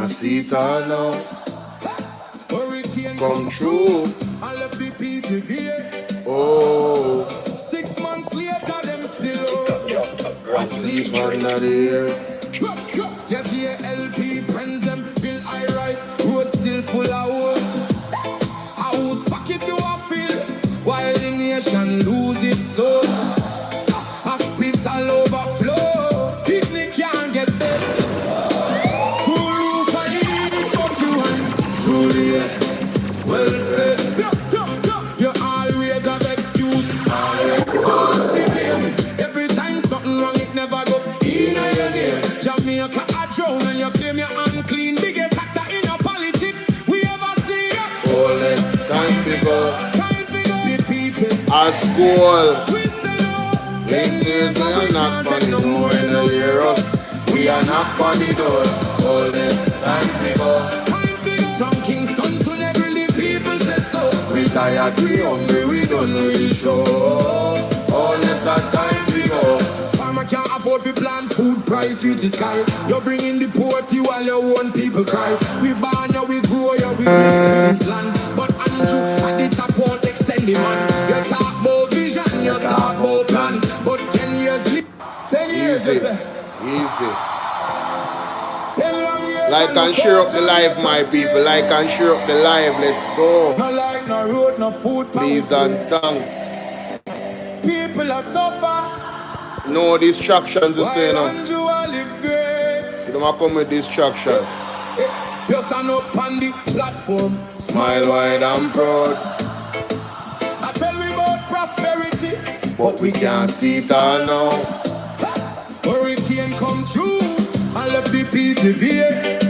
can't see it all now. Come true. I left the people here. Oh, 6 months later, them still asleep under the air. their JLP friends, them build high rise, road still full of wood. House pocket to a fill, while the nation lose its soul. Hospital overflow, picnic can't get bed. School roof and leave, but you and Juliet, well fed. You always have excuse, always pass the blame. Every time something wrong, it never go in your name. Jamaica a drown and you claim you're unclean. Biggest actor in your politics we ever see. Oh, let's time to go. Time to go. The people A school. we say no. 10 years we are not on the door in the year us. We are not on the door. Oh, let's time to go. Time to go. From Kingston to Negril, the people say so. We tired, we hungry, we don't really show. Oh, let's have time to go. Farmer can't afford to plant food, price reach the sky. You're bringing the poverty while your own people cry. We born ya, we grow ya, we live in this land. But Andrew at the top won't extend the man. You talk about vision, you talk about plan. But 10 years, 10 years, Easy. you say. Easy. 10 long years. Like and share up the live, my people. Like and share up the live. Let's go. No light, no road, no food. Please and thanks. People are suffer. No distractions, you say, While no. Andrew a live great. See them a come with distraction. You stand up on the platform. Smile wide and proud, I tell we about prosperity, but we can't see it all now. hurricane come through, I left the people here.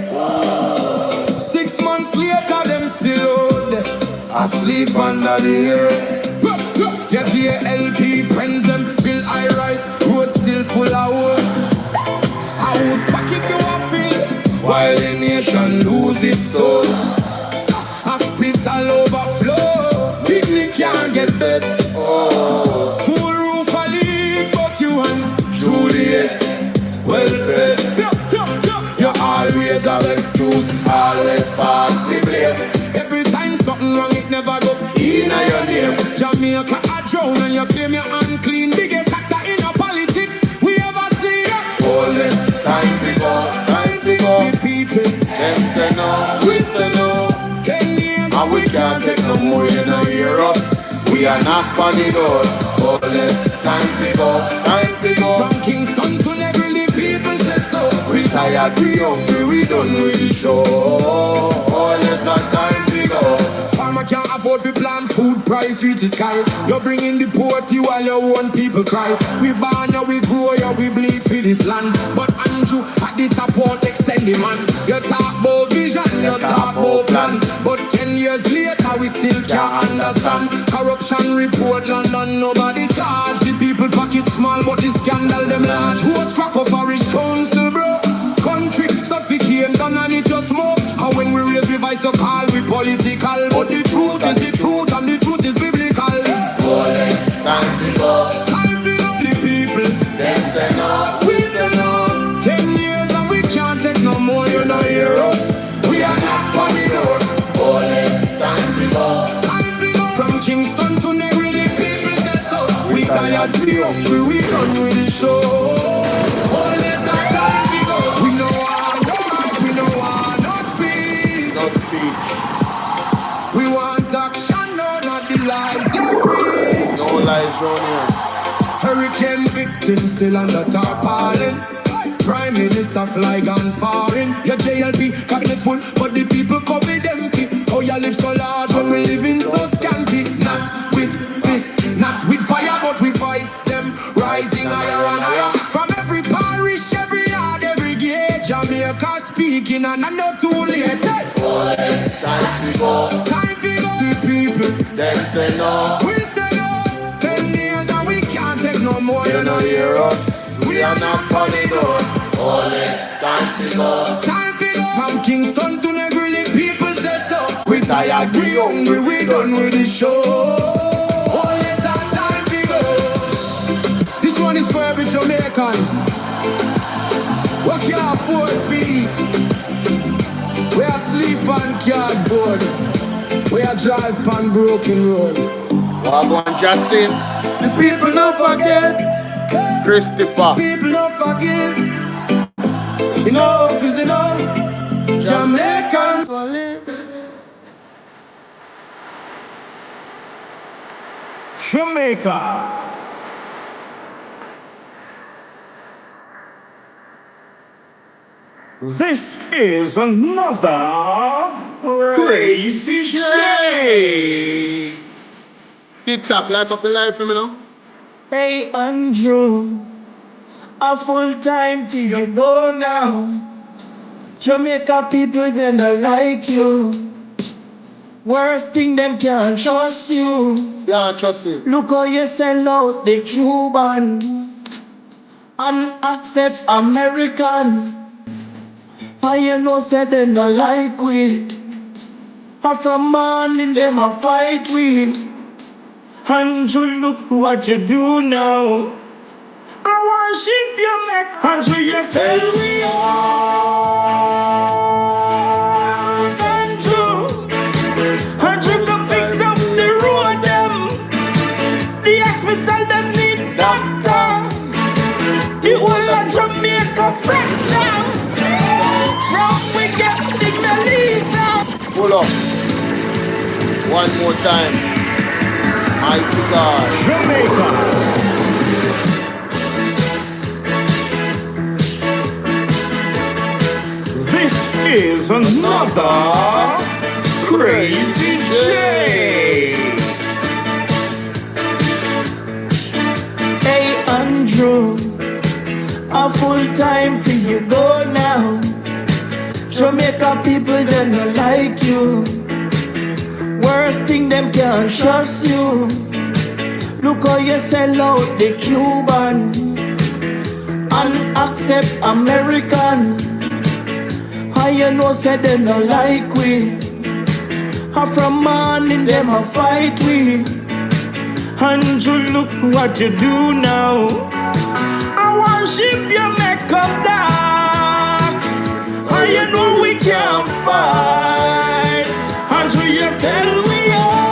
6 months later, them still out there, Asleep under the air. their JLP friends, them build high rise, road still full of wood. House pocket to a fill, While the nation lose its soul. hospital overflow, picnic can't get bed. Oh, School roof a leak, but you and Juliet, well fed. you always have excuse, Always pass the blame. every time something wrong, it never go In your name. Jamaica a drown and you claim you're unclean. Biggest actor in your politics we ever see. Oh, let's time to go. Time to go. The people, Them say no, we say no. 10 years And we can't take no more, you know, hear us. We are not on the door. Oh, let's time to go. Time to go. from Kingston to Negril, the people say so. We tired, we hungry, we don't really show. Oh, let's have time to go. Farmer can't afford to plant food, price reach the sky. You're bringing the poverty while your own people cry. We born ya, we grow ya, we bleed for this land. But Andrew at the top won't extend the man. You talk about vision, you talk about plan. But 10 years later, we still can't understand. Corruption report, London, nobody charge. The people pocket small, but the scandal them large. Who's crack up a rich council, bro? Country suffocate, done and it just smoke. And when we raise the voice, so call we political. But the truth is the truth, and the truth is biblical. Oh, let's time to go. Time to know the people. Them say no, We say no. 10 years and we can't take no more. You know hear us. We are not on the door. oh, let's time to go. Time to go. From Kingston to Negril, the people say so. We tired, we hungry, we done with the show. Oh, let's have time to go. We know our God, we know our no speed. No speak, We want action, no, not the lies you preach. no lies round here. Hurricane victims still under tarpaulin. Prime Minister fly gone foreign. Your JLP cabinet full, but the people COVID empty. Oh, you live so large when we living so scanty. Not with fists, not with fire, but we voice them rising higher and higher. From every parish, every yard, every gate, Jamaica speaking, and I'm not too late. Oh, let's time to go. Time to go. The people, Them say no, we say no. 10 years and we can't take no more. you know, hear us. We are not on the door. Oh, let's time to go. Time to go. From Kingston to Negril, the people say so. We tired, we hungry, we done with the show. Oh, let's have time to go. This one is for every Jamaican. What can't afford feet. board. We a drive on broken road. Wagwan Jacint. The people don't forget. Christopher. People don't forgive. Enough is enough. Jamaican. Jamaica. This is another Crazy J. TikTok, light up the life for me now. Hey Andrew, a full time till you go now. Jamaica people they don't like you. Worst thing them can't trust you. Yeah, trust you. Look how you sell out the Cuban and accept American. And you know say they don't like we. And from morning them a fight we. Andrew, look what you do now. I worship you, make Andrew, you fail we all. Andrew can fix up the road them. The hospital them need doctor. The whole of Jamaica fracture. From we get the Melissa. Pull up. One more time. Mighty God. Jamaica. This is another Crazy J. Hey Andrew, a full time for you go now. Jamaica people they don't like you. Worst thing them can't trust you. Look how you sell out the Cuban and accept American. And you know say they don't like we. And from morning them a fight we. Andrew, look what you do now. I worship you make up dark. And you know we can't fight. Andrew, you sell we out.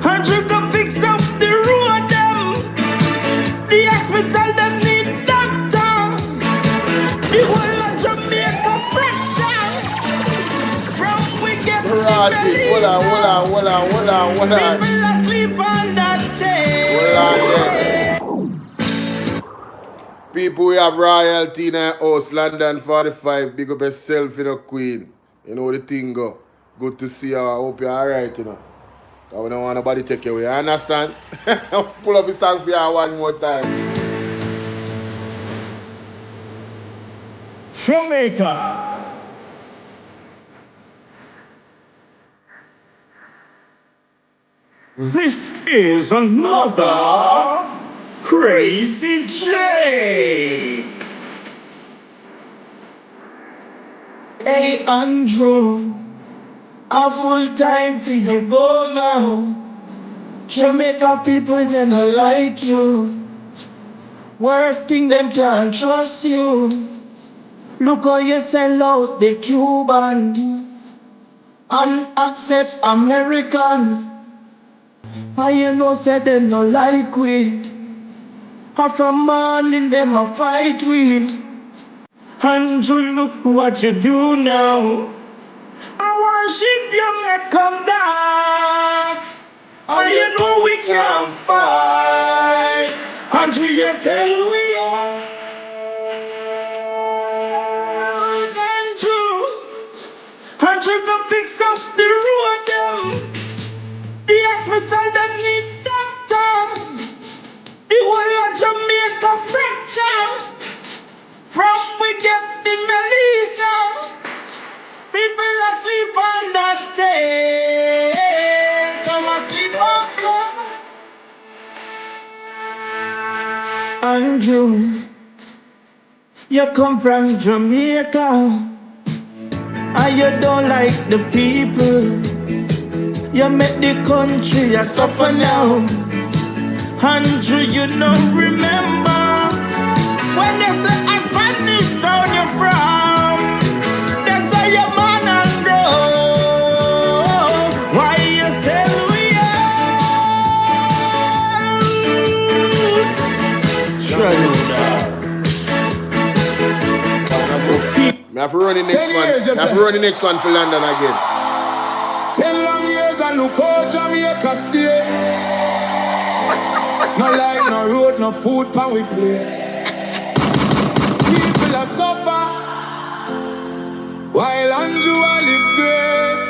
Andrew can fix up the road them. The hospital them need doctor. The whole of Jamaica fracture. From we get the Melissa. Hold on. People asleep on that day. People, we have royalty in our house, London 45, big up yourself, you know, Queen. You know the thing go. Good to see you. I hope you're alright, you know. Because we don't want nobody take you away. You understand? Pull up the song for you one more time. Jamaica. This is another Crazy J. Hey Andrew, a full time for you go now. Jamaica people they don't like you. Worst thing them can't trust you. Look how you sell out the Cuban and accept American. And you know say they don't like we. And from morning them a fight we. Andrew, look what you do now. I worship you make come down. And you know we can't fight. Andrew, you say we are. Andrew can fix up the road them. The hospital them need doctor. The whole of Jamaica fracture. From we get the Melissa. People asleep on that day. Some asleep also. Andrew, you come from Jamaica. And you don't like the people. You make the country a suffer now. Andrew, you don't remember when they say a Spanish town you from. That's how your man and grow. Why you sell we out? Me have to run the next one. Me have to run the next one for London again. 10 long years and look how Jamaica stay. No light, no road, no food pan we plate. People are suffer while Andrew a live great.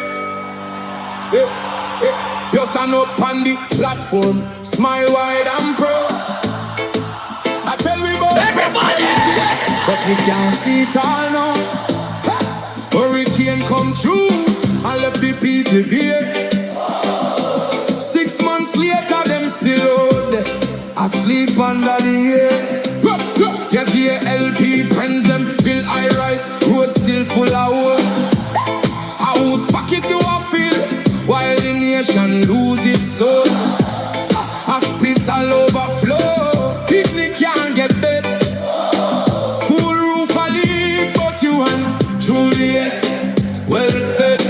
You stand up on the platform, smile wide and proud. I tell we about everybody, but we can't see it all now. Hurricane come through and left the people here. 6 months later, them still out there, asleep under the air. Their JLP friends, them build high-rise, road still full of wood. House pocket to a field, while the nation lose its soul. Hospital overflow, picnic can't get bed. School roof a leak, but you and Juliet well fed.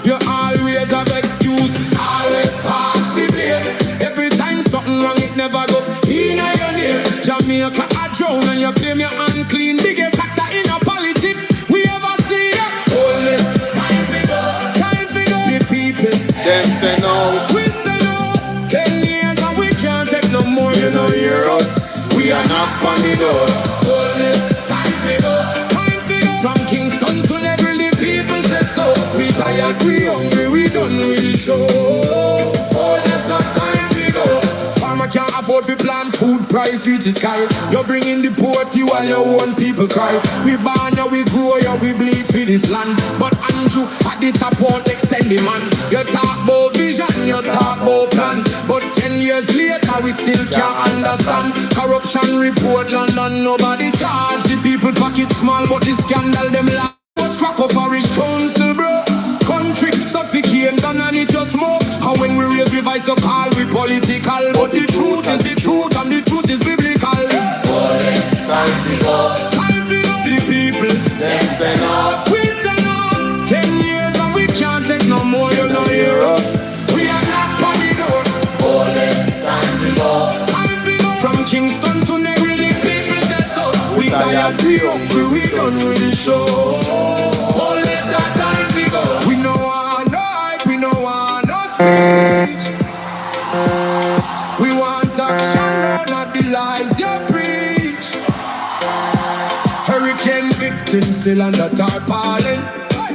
You always have excuse, always pass the blame. Every time something wrong, it never go in your name. Jamaica a drown and you claim you're unclean. Biggest actor in our politics we ever see. All this time figure, the people. Them say no. We say no. 10 years and we can't take no more. You know hear us. We are knock on the door. All this time figure. From Kingston to Negril, the people say so. We tired, we hungry, we done with the show. All this time figure. Farmer can't afford to plant food, price reach the sky. You're bringing the poverty while your own people cry. We born ya, we grow ya, we bleed for this land. But Andrew at the top won't extend the man. You talk about vision, you talk about plan. But 10 years later we still can't understand. Corruption report London, nobody charge. The people pocket small but the scandal them laugh. What's crack up parish council bro? Country suffocate and it just smoke. And when we raise the voice up all we political. But the truth is the truth and the truth is biblical. Police, time to go. Time to go. The people, Them say no. we say no. 10 years and we can't take no more. You know hear us. We are not on the door. Police, time to go. Time to go. From Kingston to Negril, the people say so. We tired, we hungry, we done with the show. All this time to go. We know want no hype, we know want no speech. We want action, no, not the lies you preach. Hurricane victims still under tarpaulin.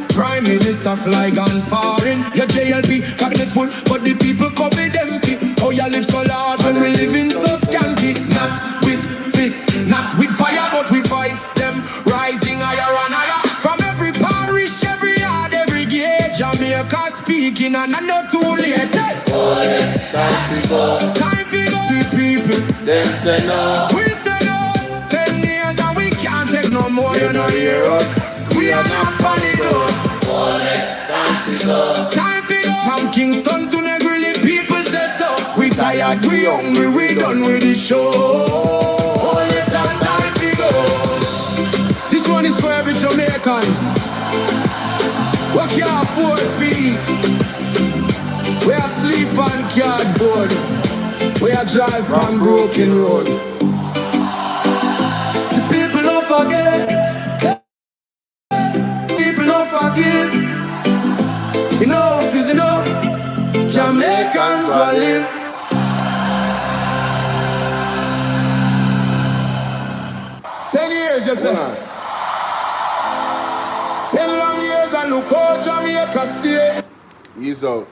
Prime Minister fly gone foreign. Your JLP cabinet full, but the people covered empty. Oh, you live so large when we living so scanty. Not with fist, not with fire, but with voice. Them rising higher and higher. From every parish, every yard, every gate. Jamaica speaking and I'm not too late. Police, time to go. Time to go. The people, Them say no. we say no. 10 years and we can't take no more. You know hear us. We are not on the door. Police, time to go. Time to go. From Kingston to Negril, the people say so. We tired, we hungry, we done with the show. All this time to go. This one is for every Jamaican. We can't afford feet. We are sleep on cardboard. We are drive on broken road. The people don't forget. People don't forgive. Enough is enough. Jamaicans will live. You say. 10 long years and look how Jamaica stay. He's out.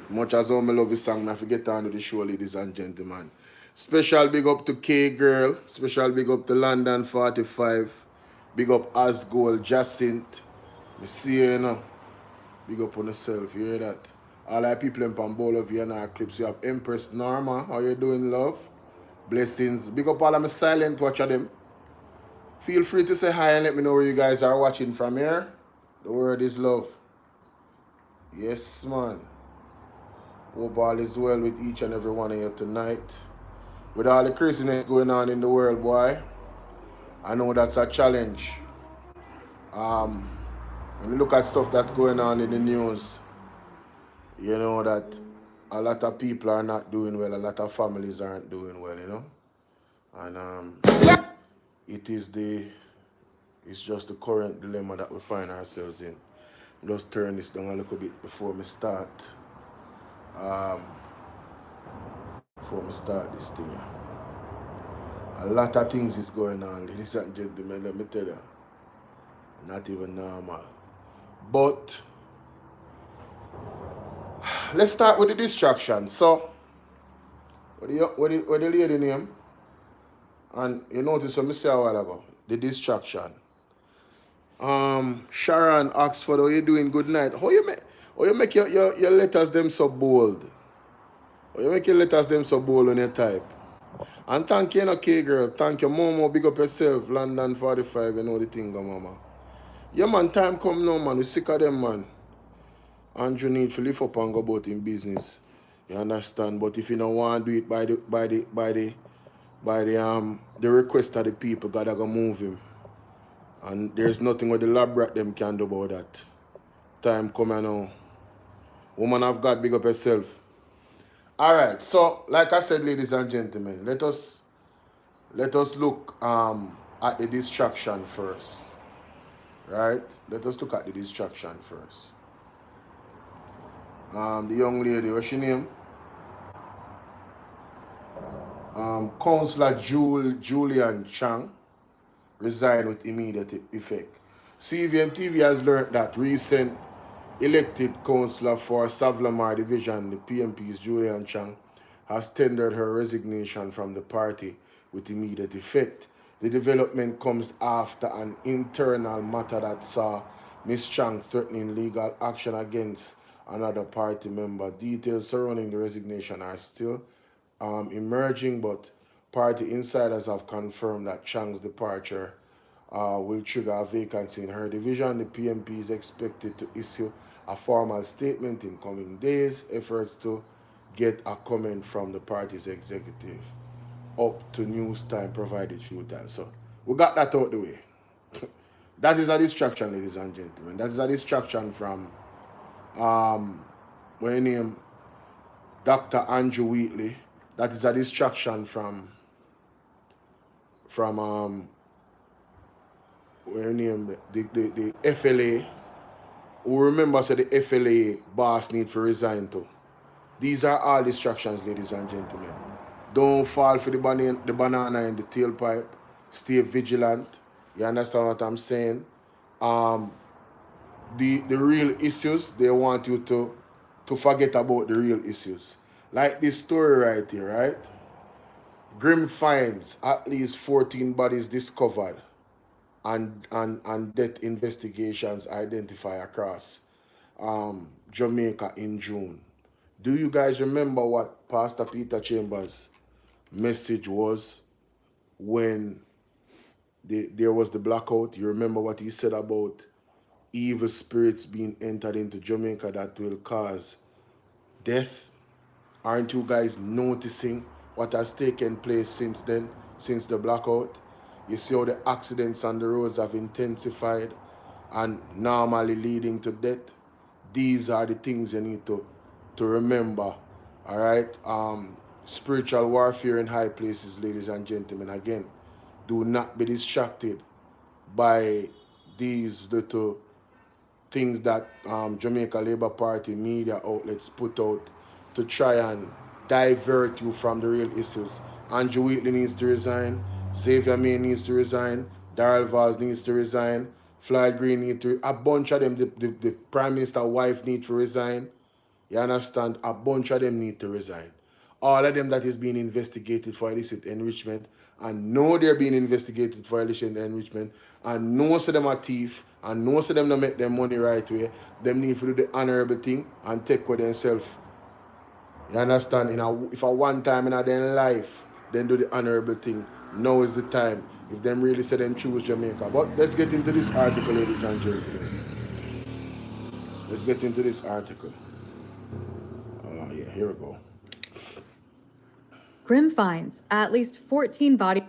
Much as all me love this song, I forget on to the show, ladies and gentlemen. Special big up to K Girl. Special big up to London 45. Big up Asgold, Jacinth. Me see you, you know. Big up on yourself, you hear that? All our people in Bolo Tbv and our clips. You have Empress Norma. How you doing, love? Blessings. Big up all of my silent watcher them. Feel free to say hi and let me know where you guys are watching from here. The word is love. Yes, man. Hope all is well with each and every one of you tonight. With all the craziness going on in the world, boy. I know that's a challenge. When you look at stuff that's going on in the news, you know that a lot of people are not doing well, a lot of families aren't doing well, you know. And it's just the current dilemma that we find ourselves in. Just turn this down a little bit before me start. Before me start this thing. A lot of things is going on, ladies and gentlemen, let me tell you. Not even normal. But let's start with the distraction. So, what the lady name? And you notice what I said a while ago, the distraction. Sharon Oxford, how you doing? Good night. How you make your letters them so bold? How you make your letters them so bold when you type? And thank you, okay, girl. Thank you, Momo. Big up yourself. London 45, you know the thing, mama. Yeah, man, time come now, man. We sick of them, man. Andrew need to lift up and go about in business. You understand? But if you don't want to do it by the request of the people, God are gonna move him. And there's nothing what the lab rat them can do about that. Time come now. Woman of God, big up yourself. Alright, so like I said, ladies and gentlemen, let us look at the distraction first. Right? Let us look at the distraction first. The young lady, what's her name? Councillor Julian Chang resigned with immediate effect. CVMTV has learned that recent elected councillor for Savlamar Division, the PMP's Julian Chang, has tendered her resignation from the party with immediate effect. The development comes after an internal matter that saw Ms. Chang threatening legal action against another party member. Details surrounding the resignation are still emerging, but party insiders have confirmed that Chang's departure will trigger a vacancy in her division. The PMP is expected to issue a formal statement in coming days. Efforts to get a comment from the party's executive up to news time provided futile. So we got that out the way. That is a distraction, ladies and gentlemen. That is a distraction from what you name Dr. Andrew Wheatley. That is a distraction from what you name the FLA. Who remember so the FLA boss need to resign too. These are all distractions, ladies and gentlemen. Don't fall for the banana in the tailpipe. Stay vigilant. You understand what I'm saying? The real issues, they want you to forget about the real issues. Like this story right here, right? Grim finds at least 14 bodies discovered and death investigations identify across Jamaica in June. Do you guys remember what Pastor Peter Chambers' message was when there was the blackout? You remember what he said about evil spirits being entered into Jamaica that will cause death? Aren't you guys noticing what has taken place since then, since the blackout? You see how the accidents on the roads have intensified and normally leading to death. These are the things you need to remember. All right. Spiritual warfare in high places, ladies and gentlemen. Again, do not be distracted by these little things that Jamaica Labour Party media outlets put out to try and divert you from the real issues. Andrew Wheatley needs to resign. Xavier May needs to resign. Darrell Vaz needs to resign. Floyd Green needs to. A bunch of them, the Prime Minister's wife needs to resign. You understand? A bunch of them need to resign. All of them that is being investigated for illicit enrichment and know they're being investigated for illicit enrichment and know so them are thief and know so them don't make their money right way, them need to do the honorable thing and take with themselves. You understand? If a one time in their life, then do the honorable thing. Now is the time. If them really say them choose Jamaica. But let's get into this article, ladies and gentlemen. Let's get into this article. Yeah, here we go. Grim finds at least 14 bodies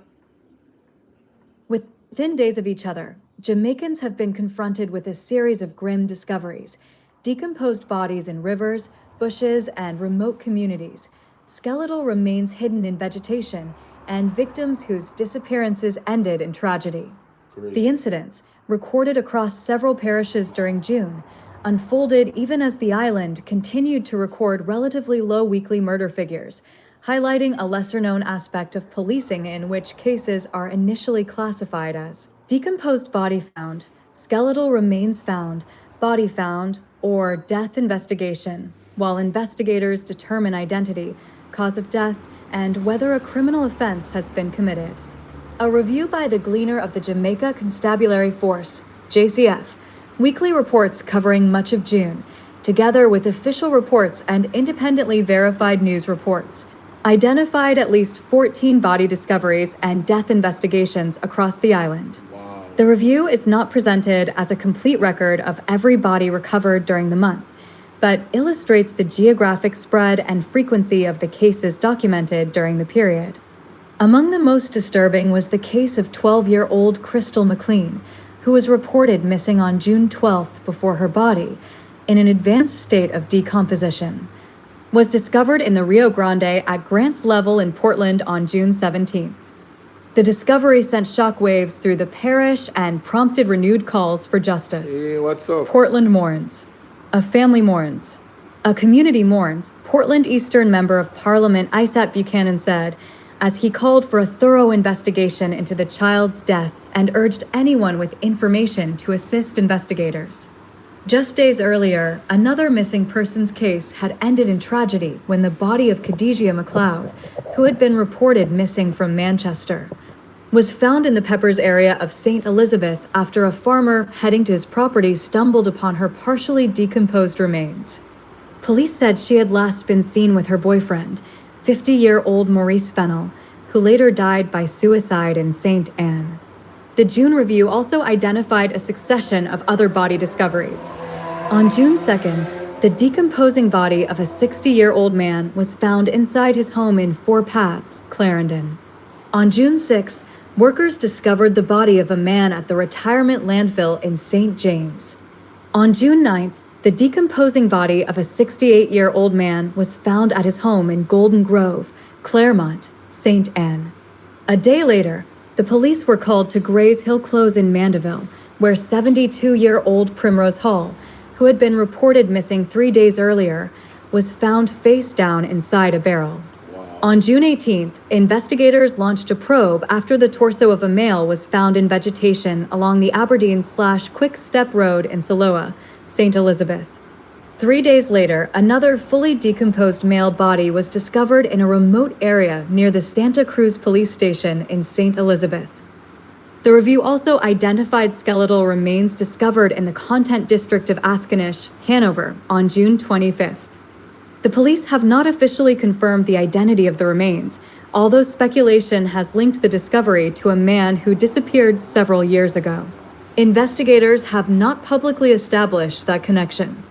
with Within days of each other, Jamaicans have been confronted with a series of grim discoveries: decomposed bodies in rivers, bushes, and remote communities, skeletal remains hidden in vegetation, and victims whose disappearances ended in tragedy. Great. The incidents, recorded across several parishes during June, unfolded even as the island continued to record relatively low weekly murder figures, highlighting a lesser-known aspect of policing in which cases are initially classified as decomposed body found, skeletal remains found, body found, or death investigation, while investigators determine identity, cause of death, and whether a criminal offense has been committed. A review by the Gleaner of the Jamaica Constabulary Force, JCF, weekly reports covering much of June, together with official reports and independently verified news reports, identified at least 14 body discoveries and death investigations across the island. Wow. The review is not presented as a complete record of every body recovered during the month, but illustrates the geographic spread and frequency of the cases documented during the period. Among the most disturbing was the case of 12-year-old Crystal McLean, who was reported missing on June 12th before her body, in an advanced state of decomposition, was discovered in the Rio Grande at Grant's Level in Portland on June 17th. The discovery sent shockwaves through the parish and prompted renewed calls for justice. Hey, what's up? Portland mourns. A family mourns. A community mourns, Portland Eastern Member of Parliament Isaac Buchanan said, as he called for a thorough investigation into the child's death and urged anyone with information to assist investigators. Just days earlier, another missing persons case had ended in tragedy when the body of Khadijah McLeod, who had been reported missing from Manchester, was found in the Peppers area of St. Elizabeth after a farmer heading to his property stumbled upon her partially decomposed remains. Police said she had last been seen with her boyfriend, 50-year-old Maurice Fennell, who later died by suicide in St. Anne. The June review also identified a succession of other body discoveries. On June 2nd, the decomposing body of a 60-year-old man was found inside his home in Four Paths, Clarendon. On June 6th, workers discovered the body of a man at the retirement landfill in St. James. On June 9th, the decomposing body of a 68-year-old man was found at his home in Golden Grove, Claremont, St. Anne. A day later, the police were called to Gray's Hill Close in Mandeville, where 72-year-old Primrose Hall, who had been reported missing 3 days earlier, was found face down inside a barrel. Wow. On June 18th, investigators launched a probe after the torso of a male was found in vegetation along the Aberdeen/Quick Step Road in Saloa, St. Elizabeth. 3 days later, another fully decomposed male body was discovered in a remote area near the Santa Cruz police station in St. Elizabeth. The review also identified skeletal remains discovered in the Content District of Askanish, Hanover, on June 25th. The police have not officially confirmed the identity of the remains, although speculation has linked the discovery to a man who disappeared several years ago. Investigators have not publicly established that connection.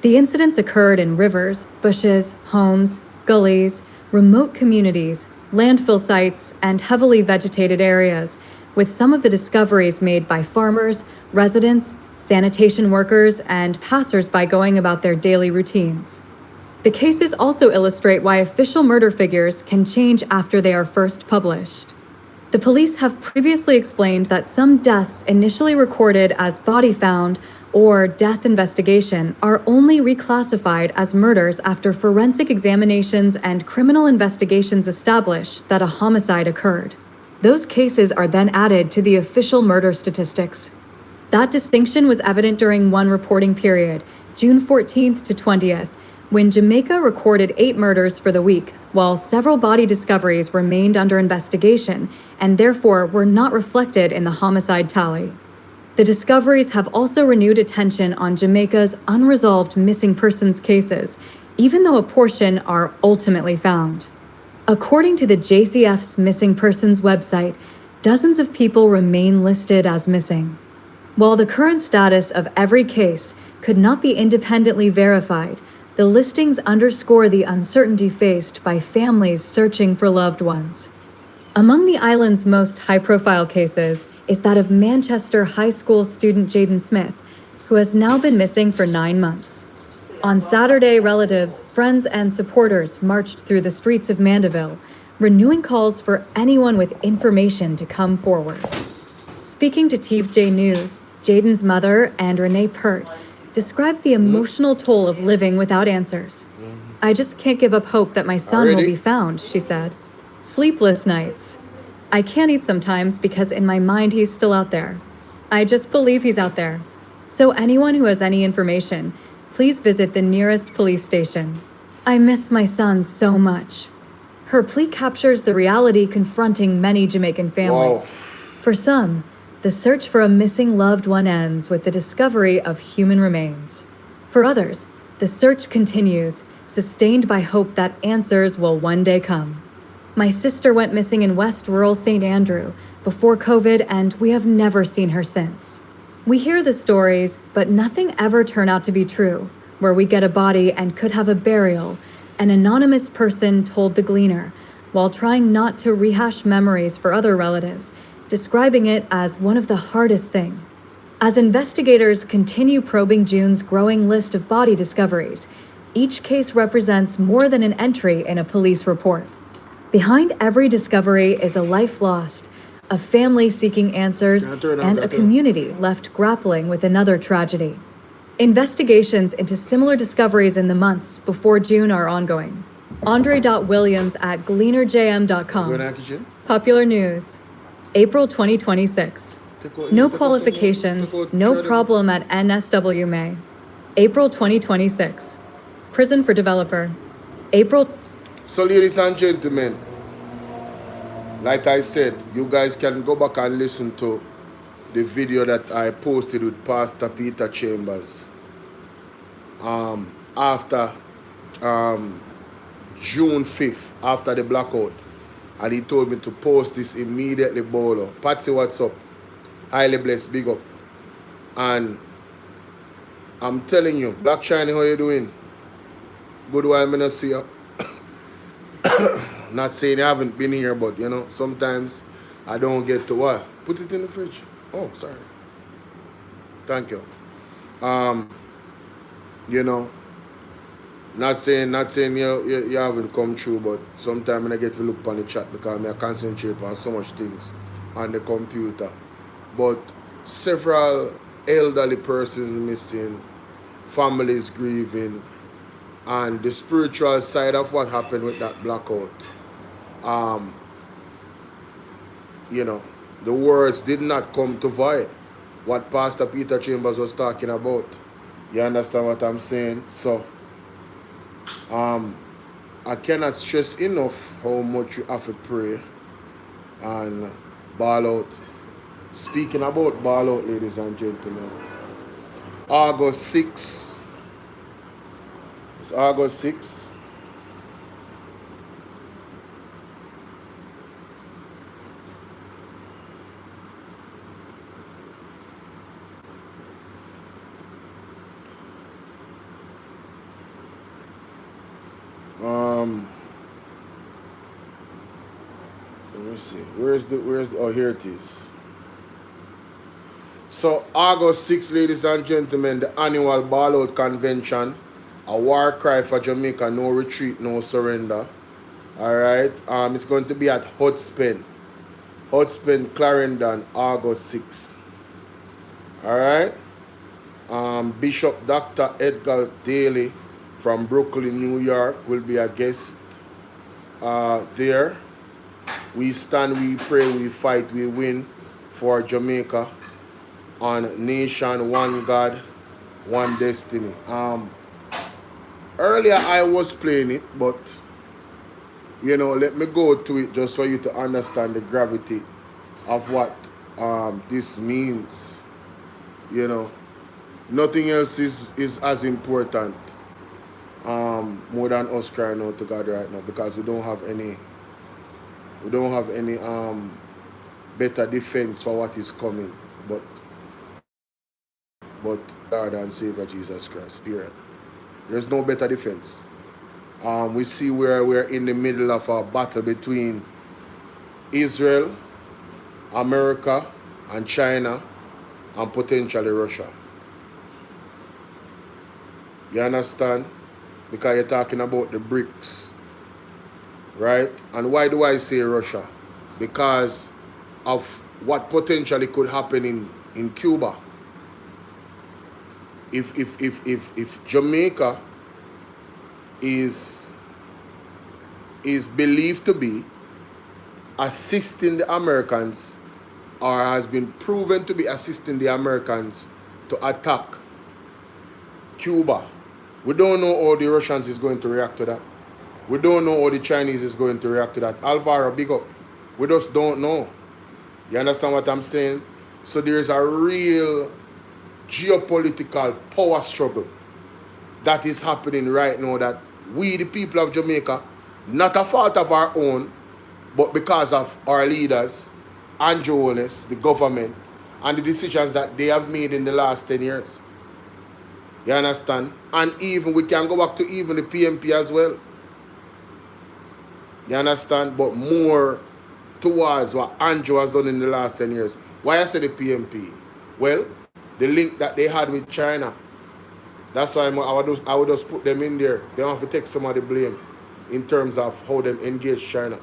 The incidents occurred in rivers, bushes, homes, gullies, remote communities, landfill sites, and heavily vegetated areas, with some of the discoveries made by farmers, residents, sanitation workers, and passers-by going about their daily routines. The cases also illustrate why official murder figures can change after they are first published. The police have previously explained that some deaths initially recorded as body found or death investigation are only reclassified as murders after forensic examinations and criminal investigations establish that a homicide occurred. Those cases are then added to the official murder statistics. That distinction was evident during one reporting period, June 14th to 20th, when Jamaica recorded 8 murders for the week, while several body discoveries remained under investigation and therefore were not reflected in the homicide tally. The discoveries have also renewed attention on Jamaica's unresolved missing persons cases, even though a portion are ultimately found. According to the JCF's Missing Persons website, dozens of people remain listed as missing. While the current status of every case could not be independently verified, the listings underscore the uncertainty faced by families searching for loved ones. Among the island's most high-profile cases is that of Manchester High School student Jaden Smith, who has now been missing for 9 months. On Saturday, relatives, friends, and supporters marched through the streets of Mandeville, renewing calls for anyone with information to come forward. Speaking to TVJ News, Jaden's mother and Renee Pert described the emotional toll of living without answers. "I just can't give up hope that my son will be found," she said. "Sleepless nights. I can't eat sometimes because in my mind he's still out there. I just believe he's out there. So anyone who has any information, please visit the nearest police station. I miss my son so much." Her plea captures the reality confronting many Jamaican families. For some, the search for a missing loved one ends with the discovery of human remains. For others, the search continues, sustained by hope that answers will one day come. "My sister went missing in West Rural St. Andrew before COVID, and we have never seen her since. We hear the stories, but nothing ever turned out to be true. Where we get a body and could have a burial," an anonymous person told The Gleaner, while trying not to rehash memories for other relatives, describing it as one of the hardest things. As investigators continue probing June's growing list of body discoveries, each case represents more than an entry in a police report. Behind every discovery is a life lost, a family seeking answers, and a community left grappling with another tragedy. Investigations into similar discoveries in the months before June are ongoing. Andre.Williams at gleanerjm.com. Popular News. April 2026. No qualifications, no problem at NSWMA. April 2026. Prison for developer. April. So ladies and gentlemen, like I said, you guys can go back and listen to the video that I posted with Pastor Peter Chambers after June 5th, after the blackout. And he told me to post this immediately, Bolo. Patsy, what's up? Highly blessed, big up. And I'm telling you, Black Shiny, how you doing? Good while me not see you. Not saying you haven't been here, but you know, sometimes I don't get to what? Put it in the fridge. Oh, sorry. Thank you. You know, not saying you haven't come through, but sometimes I get to look on the chat because I concentrate on so much things on the computer. But several elderly persons missing, families grieving, and the spiritual side of what happened with that blackout. You know, the words did not come to void. What Pastor Peter Chambers was talking about. You understand what I'm saying? So, I cannot stress enough how much you have to pray and ball out. Speaking about ball out, ladies and gentlemen, August 6th. It's August 6th. Let me see. Where's the oh, here it is. So August 6th, ladies and gentlemen, the annual Ball Out Convention, a war cry for Jamaica, no retreat, no surrender. Alright. It's going to be at Hudspin, Clarendon, August 6th. Alright. Bishop Dr. Edgar Daly from Brooklyn, New York will be a guest there. We stand, we pray, we fight, we win for Jamaica on Nation, One God, One Destiny. Earlier I was playing it, but you know, let me go to it just for you to understand the gravity of what this means. You know, nothing else is as important more than us crying out to God right now, because we don't have any better defense for what is coming but God and Savior Jesus Christ, period. There's no better defense. We see where we're in the middle of a battle between Israel, America, and China, and potentially Russia. You understand? Because you're talking about the BRICS, right? And why do I say Russia? Because of what potentially could happen in Cuba. If Jamaica is believed to be assisting the Americans, or has been proven to be assisting the Americans to attack Cuba, we don't know how the Russians is going to react to that. We don't know how the Chinese is going to react to that. Alvaro, big up. We just don't know. You understand what I'm saying? So there's a real geopolitical power struggle that is happening right now, that we, the people of Jamaica, not a fault of our own, but because of our leaders, Andrew Holness, the government, and the decisions that they have made in the last 10 years. You understand? And even, we can go back to even the PMP as well. You understand? But more towards what Andrew has done in the last 10 years. Why I say the PMP? Well, the link that they had with China. That's why I would just put them in there. They don't have to take some of the blame in terms of how them engage China.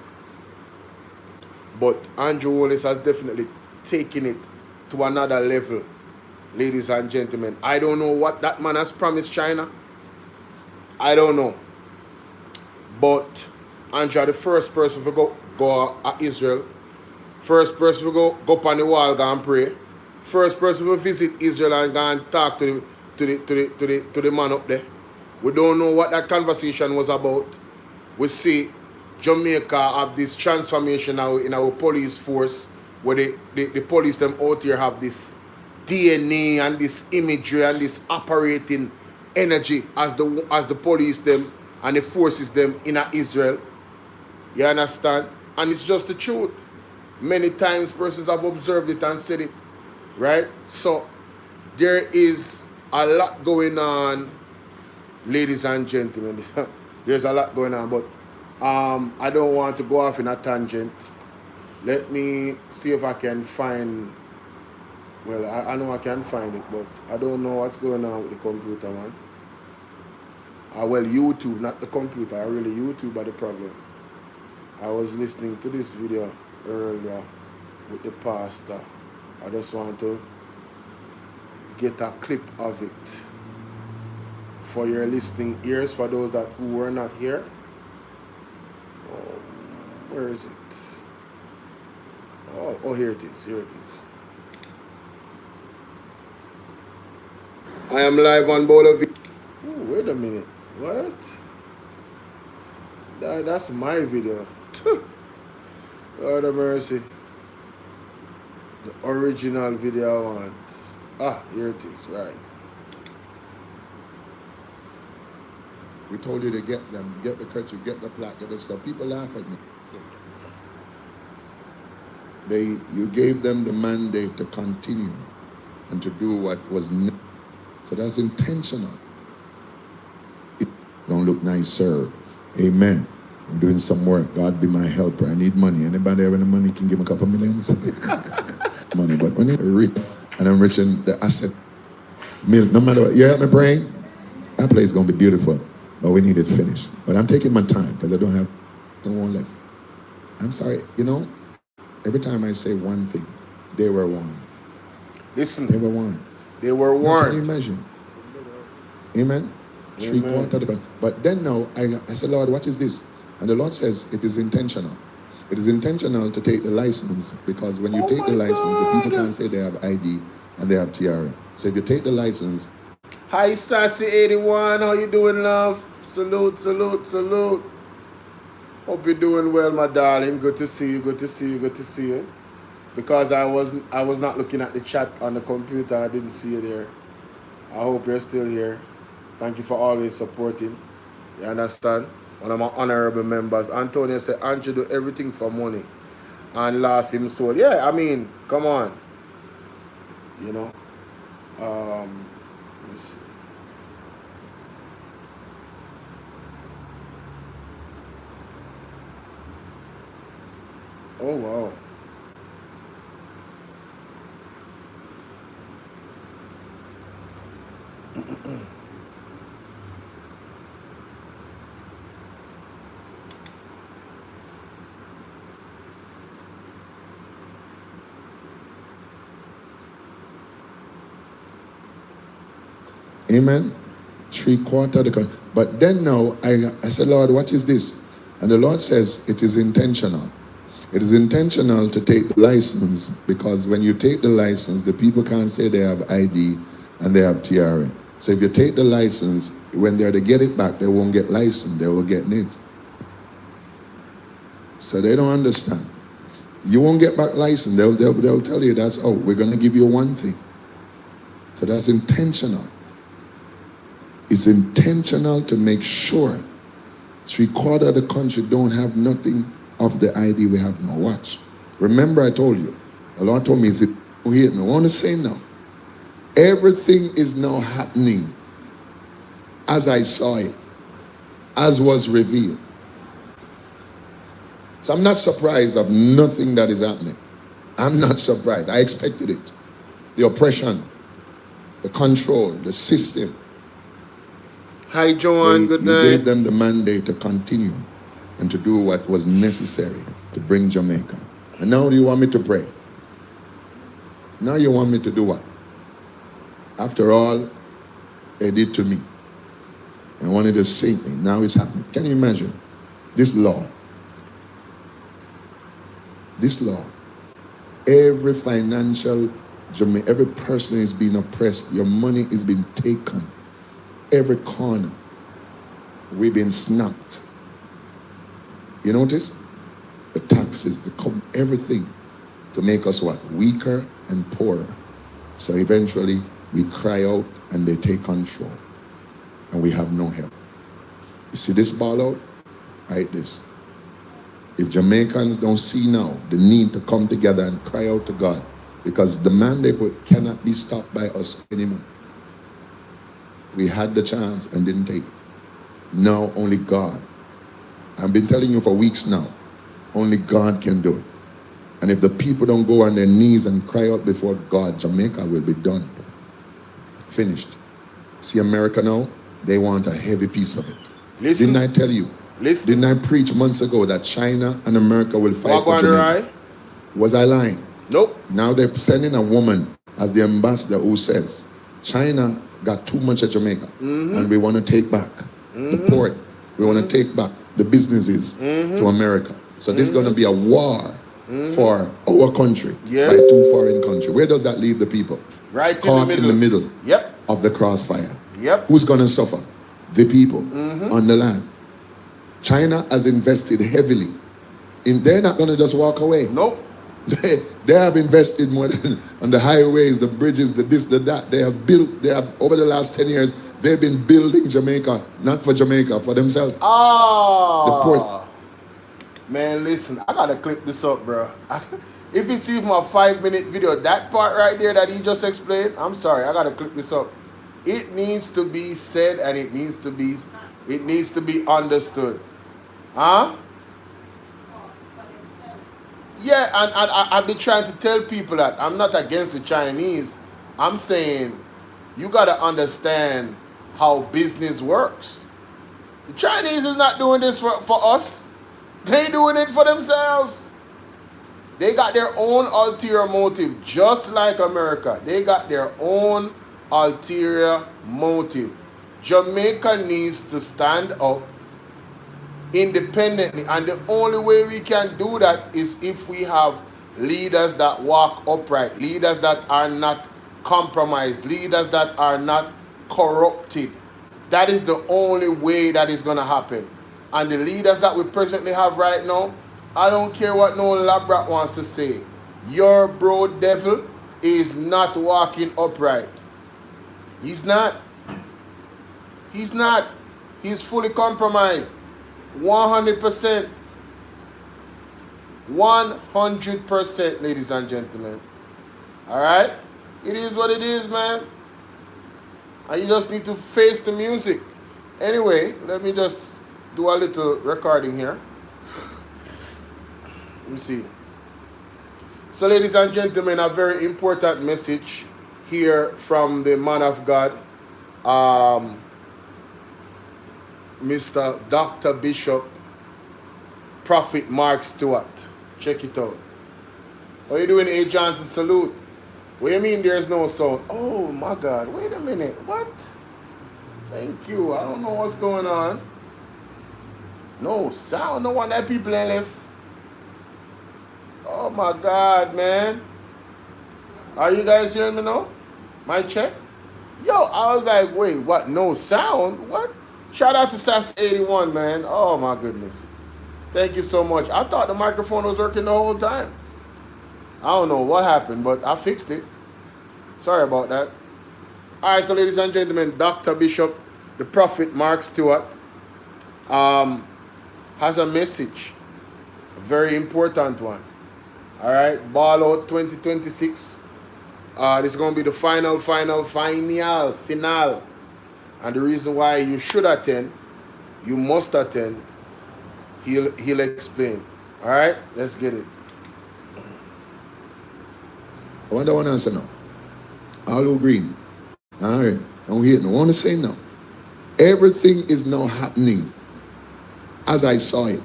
But Andrew Holness has definitely taken it to another level, ladies and gentlemen. I don't know what that man has promised China. I don't know. But Andrew, the first person to go to Israel, first person to go up on the wall and pray, first person to visit Israel and go and talk to the man up there. We don't know what that conversation was about. We see Jamaica have this transformation now in our police force, where the police them out here have this DNA and this imagery and this operating energy as the police them and the forces them in Israel. You understand? And it's just the truth. Many times persons have observed it and said it. Right? So there is a lot going on, ladies and gentlemen. There's a lot going on, but I don't want to go off in a tangent. Let me see if I can find, well, I know I can find it, but I don't know what's going on with the computer, man. Well, YouTube, not the computer. Really, YouTube are the problem. I was listening to this video earlier with the pastor. I just want to get a clip of it for your listening ears, for those who were not here. Where is it? Oh, here it is. Here it is. I am live on Bolo Tbv. Oh, wait a minute. What? That's my video. Lord have mercy. The original video I want. Ah, here it is. Right. We told you to get them, get the kerchief, get the plaque, get the stuff. People laugh at me. You gave them the mandate to continue and to do what was necessary. So that's intentional. It don't look nice, sir. Amen. I'm doing some work. God be my helper. I need money. Anybody have any money can give me a couple millions? Money, but when you're rich, and I'm rich in the asset, no matter what, you help me praying, that place is going to be beautiful, but we need it finished. But I'm taking my time because I don't have someone left. I'm sorry, every time I say one thing, they were warned. Listen. They were warned. They were warned. Can you imagine? Amen? Amen. But then now, I said, Lord, what is this? And the Lord says, it is intentional. It is intentional to take the license, because when you take the license, the people can't say they have ID and they have TRA. So if you take the license. Hi, Sassy81. How you doing, love? Salute, salute, salute. Hope you're doing well, my darling. Good to see you, good to see you, good to see you. Because I was not looking at the chat on the computer, I didn't see you there. I hope you're still here. Thank you for always supporting. You understand? One of my honorable members, Antonio, said, Andrew do everything for money and lost him soul. Yeah, I mean, come on. Let me see. Oh, wow. Amen. 3/4 of the country. But then now, I said, Lord, what is this? And the Lord says, it is intentional. It is intentional to take the license, because when you take the license, the people can't say they have ID and they have TRA. So if you take the license, when they're to get it back, they won't get license, they will get NIDS. So they don't understand. You won't get back license. They'll tell you that's, oh, we're going to give you one thing. So that's intentional. It's intentional to make sure 3/4 of the country don't have nothing of the ID we have now. Watch. Remember I told you. The Lord told me, he said, oh, here, I want to say now. Everything is now happening as I saw it, as was revealed. So I'm not surprised of nothing that is happening. I'm not surprised. I expected it. The oppression, the control, the system. Hi, Joanne. Good You night. gave them the mandate to continue and to do what was necessary to bring Jamaica. And now you want me to pray. Now you want me to do what? After all they did to me and wanted to sink me, now it's happening. Can you imagine? This law, every financial, every person is being oppressed, your money is being taken, every corner, we've been snapped. You notice? The taxes, everything to make us what? Weaker and poorer. So eventually we cry out and they take control and we have no help. You see this ball out? Right, this. If Jamaicans don't see now the need to come together and cry out to God, because the mandate cannot be stopped by us anymore. We had the chance and didn't take it. Now only God. I've been telling you for weeks now, only God can do it. And if the people don't go on their knees and cry out before God, Jamaica will be done. Finished. See America now? They want a heavy piece of it. Listen. Didn't I tell you? Listen. Didn't I preach months ago that China and America will fight for Jamaica? Right? Was I lying? Nope. Now they're sending a woman as the ambassador who says, China got too much of Jamaica and we want to take back the port. We want to take back the businesses to America. So this is going to be a war for our country by two foreign countries. Where does that leave the people? Right Caught in the middle Yep. of the crossfire. Yep. Who's going to suffer? The people on the land. China has invested heavily. They're not going to just walk away. Nope. They have invested more than on the highways, the bridges, the this, the that. They have built, over the last 10 years, they've been building Jamaica, not for Jamaica, for themselves. The ports. Man, listen, I gotta clip this up, bro. If it's even a 5-minute video, that part right there that he just explained, I'm sorry, I gotta clip this up. It needs to be said and it needs to be understood. Huh? Yeah, and I've been trying to tell people that I'm not against the Chinese. I'm saying you gotta understand how business works. The Chinese is not doing this for us. They doing it for themselves. They got their own ulterior motive, just like America. They got their own ulterior motive. Jamaica needs to stand up independently, and the only way we can do that is if we have leaders that walk upright, leaders that are not compromised, leaders that are not corrupted. That is the only way that is going to happen. And the leaders that we presently have right now, I don't care what no Labrat wants to say. Your bro devil is not walking upright. He's not. He's not. He's fully compromised. 100%. 100%, ladies and gentlemen. Alright? It is what it is, man. And you just need to face the music. Anyway, let me just do a little recording here. Let me see. So, ladies and gentlemen, a very important message here from the man of God, Mr. Dr. Bishop, Prophet Mark Stewart. Check it out. What are you doing, A. Johnson? Salute. What do you mean there's no sound? Oh my God, wait a minute. What? Thank you. I don't know what's going on. No sound. No one that people ain't left. Oh my God, man. Are you guys hearing me now? My check? Yo, I was like, wait, what? No sound? What? Shout out to SAS81, man. Oh my goodness. Thank you so much. I thought the microphone was working the whole time. I don't know what happened, but I fixed it. Sorry about that. All right, so ladies and gentlemen, Dr. Bishop, the Prophet Mark Stewart, has a message, a very important one. All right, Bolo 2026. This is going to be the final. And the reason why you should attend, you must attend, he'll explain. All right, let's get it. I wonder one answer now. All green. All right. I'm here. I want to say now. Everything is now happening as I saw it,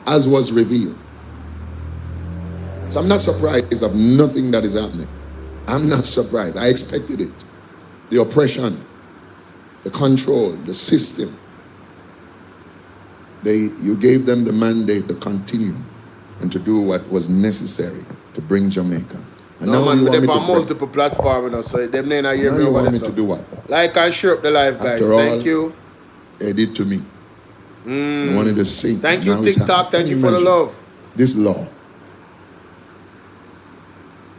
as was revealed. So I'm not surprised of nothing that is happening. I'm not surprised. I expected it. The oppression, the control, the system. You gave them the mandate to continue and to do what was necessary to bring Jamaica. And no, now man, you want they're me on multiple platforms, so them they not hear now me. you want me to do what? Like and share up the live, guys. After all, thank you. They did to me. I wanted to sing. Thank you, Now it's TikTok. happening. Thank you for the love.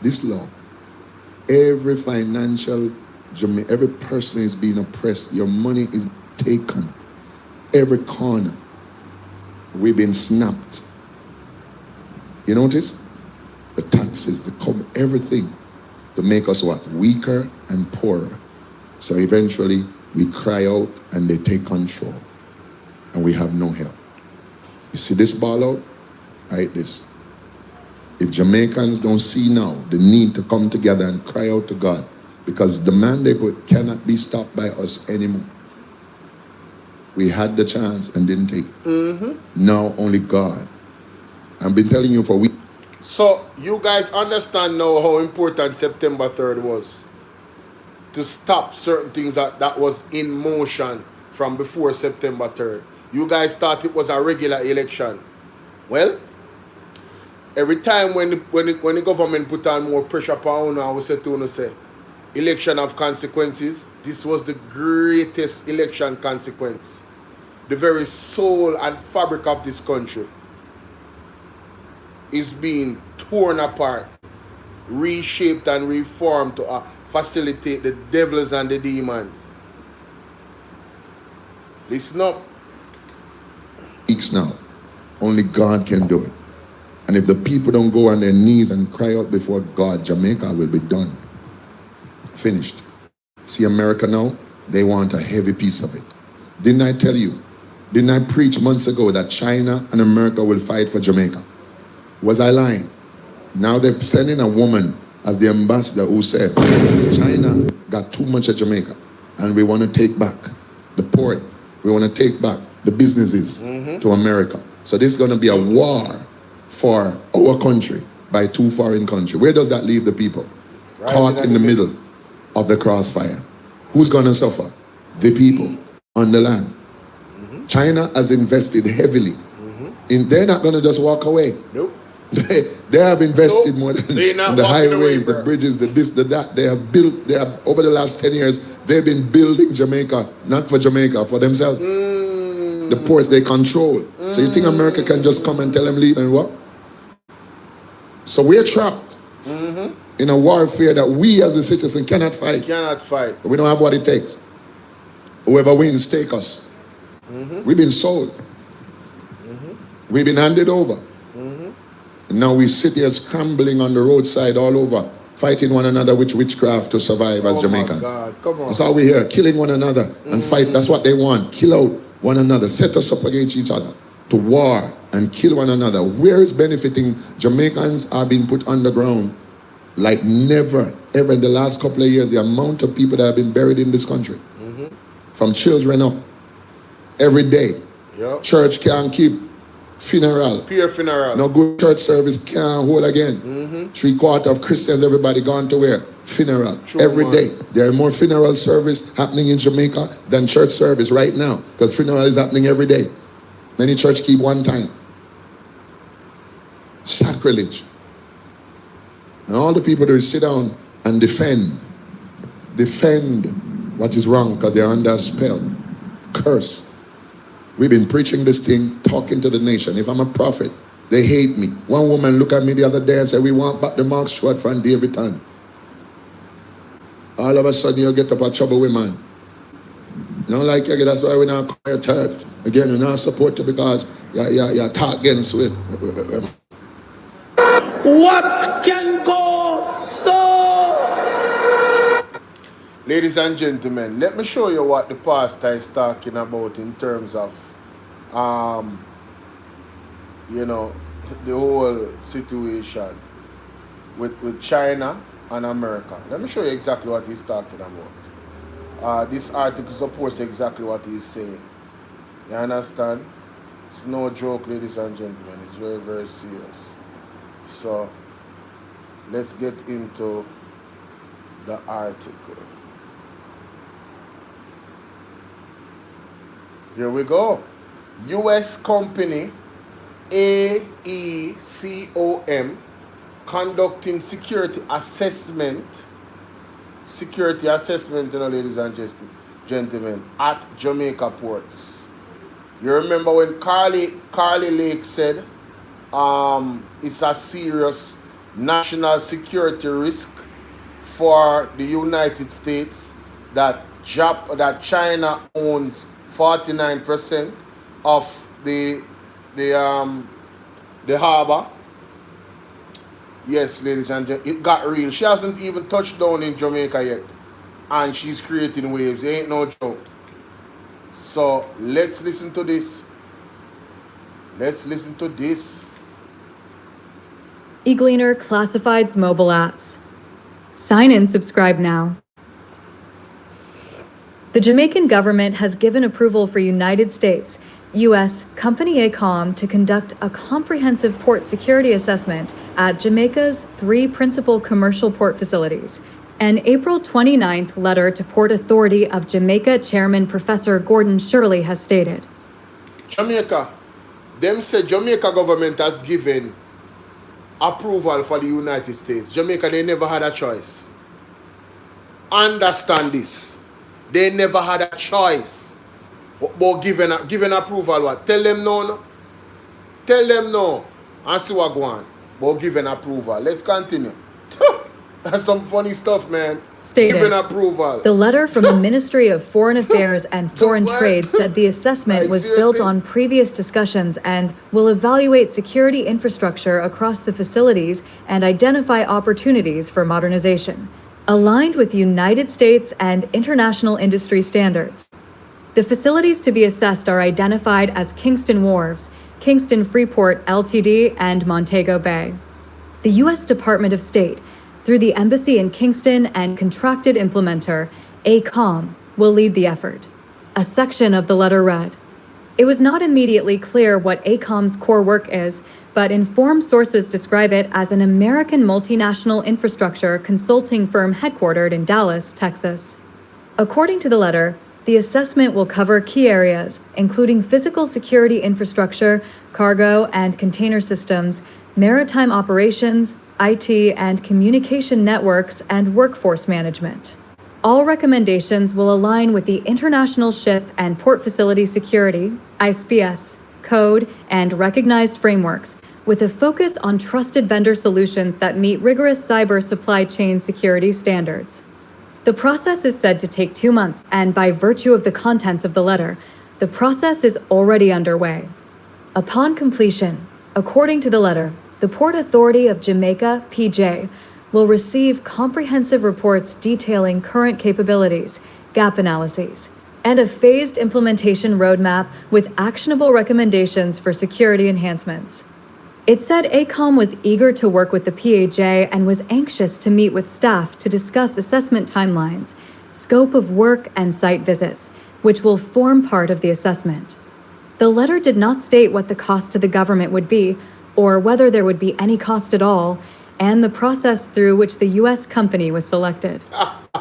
This law, every financial, every person is being oppressed. Your money is taken. Every corner, we've been snapped. You notice? The taxes, the everything to make us what? Weaker and poorer. So eventually we cry out and they take control and we have no help. You see this ball out? Right, this. If Jamaicans don't see now the need to come together and cry out to God, because the mandate cannot be stopped by us anymore. We had the chance and didn't take it. Now only God. I've been telling you for weeks. So you guys understand now how important September 3rd was to stop certain things that was in motion from before September 3rd. You guys thought it was a regular election. Well, every time when the government put on more pressure upon us, we said to us, say, election of consequences. This was the greatest election consequence. The very soul and fabric of this country is being torn apart, reshaped and reformed to facilitate the devils and the demons. Listen up. Weeks now, only God can do it. And if the people don't go on their knees and cry out before God, Jamaica will be done. Finished. See America now? They want a heavy piece of it. Didn't I tell you? Didn't I preach months ago that China and America will fight for Jamaica? Was I lying? Now they're sending a woman as the ambassador who said, China got too much of Jamaica and we want to take back the port. We want to take back the businesses to America. So this is going to be a war for our country by two foreign countries. Where does that leave the people? Right, caught in the middle of the crossfire. Who's going to suffer? The people on the land. China has invested heavily. They're not going to just walk away. Nope. They have invested more than in the highways, the bridges, the this, the that. They have built, over the last 10 years, they've been building Jamaica, not for Jamaica, for themselves. The ports they control. So you think America can just come and tell them leave and what? So we're trapped in a warfare that we as a citizen cannot fight. We cannot fight. We don't have what it takes. Whoever wins, take us. We've been sold. We've been handed over. And now we sit here scrambling on the roadside all over, fighting one another with witchcraft to survive as Jamaicans. God. Come on. That's how we're here, killing one another and fight. That's what they want. Kill out one another, set us up against each other to war and kill one another. Where is benefiting? Jamaicans are being put underground like never, ever in the last couple of years. The amount of people that have been buried in this country, from children up, every day. Yep. Church can't keep funeral. Peer funeral. No good church service can't hold again. 3/4 of Christians, everybody gone to where? Funeral. True, every man. day. There are more funeral service happening in Jamaica than church service right now, because funeral is happening every day. Many church keep one time. Sacrilege. And all the people do is sit down and defend what is wrong, because they're under a spell. Curse. We've been preaching this thing, talking to the nation. If I'm a prophet, they hate me. One woman looked at me the other day and said, we want back the Mark Stewart from Davidton. All of a sudden you get up a trouble with man. You don't like you, that's why we're not call your church. Again, we're not support you because you talk against it. What can go so? Ladies and gentlemen, let me show you what the pastor is talking about in terms of, you know, the whole situation with China and America. Let me show you exactly what he's talking about. This article supports exactly what he's saying. You understand? It's no joke, ladies and gentlemen. It's very, very serious. So, let's get into the article. Here we go. U.S. company AECOM conducting security assessment, you know, ladies and gentlemen, at Jamaica ports. You remember when Carly Lake said it's a serious national security risk for the United States that China owns 49% of the harbor. Yes, ladies and gentlemen, it got real. She hasn't even touched down in Jamaica yet, and she's creating waves. It ain't no joke. So let's listen to this. eGleaner classifieds mobile apps. Sign in, subscribe now. The Jamaican government has given approval for United States, U.S. company AECOM to conduct a comprehensive port security assessment at Jamaica's 3 principal commercial port facilities. An April 29th letter to Port Authority of Jamaica Chairman Professor Gordon Shirley has stated. Jamaica, them say Jamaica government has given approval for the United States. Jamaica, they never had a choice. Understand this. They never had a choice. But given approval, what? Tell them no, no. Tell them no. And see what go on. But given approval. Let's continue. That's some funny stuff, man. Stated, given approval. The letter from the Ministry of Foreign Affairs and Foreign Trade said the assessment was built on previous discussions and will evaluate security infrastructure across the facilities and identify opportunities for modernization, aligned with United States and international industry standards. The facilities to be assessed are identified as Kingston Wharves, Kingston Freeport Ltd., and Montego Bay. The U.S. Department of State, through the Embassy in Kingston and contracted implementer, AECOM, will lead the effort. A section of the letter read, "It was not immediately clear what AECOM's core work is, but informed sources describe it as an American multinational infrastructure consulting firm headquartered in Dallas, Texas." According to the letter, the assessment will cover key areas, including physical security infrastructure, cargo and container systems, maritime operations, IT and communication networks, and workforce management. All recommendations will align with the International Ship and Port Facility Security, ISPS, code, and recognized frameworks, with a focus on trusted vendor solutions that meet rigorous cyber supply chain security standards. The process is said to take 2 months, and by virtue of the contents of the letter, the process is already underway. Upon completion, according to the letter, the Port Authority of Jamaica, PJ, will receive comprehensive reports detailing current capabilities, gap analyses, and a phased implementation roadmap with actionable recommendations for security enhancements. It said AECOM was eager to work with the PAJ and was anxious to meet with staff to discuss assessment timelines, scope of work, and site visits, which will form part of the assessment. The letter did not state what the cost to the government would be, or whether there would be any cost at all, and the process through which the U.S. company was selected.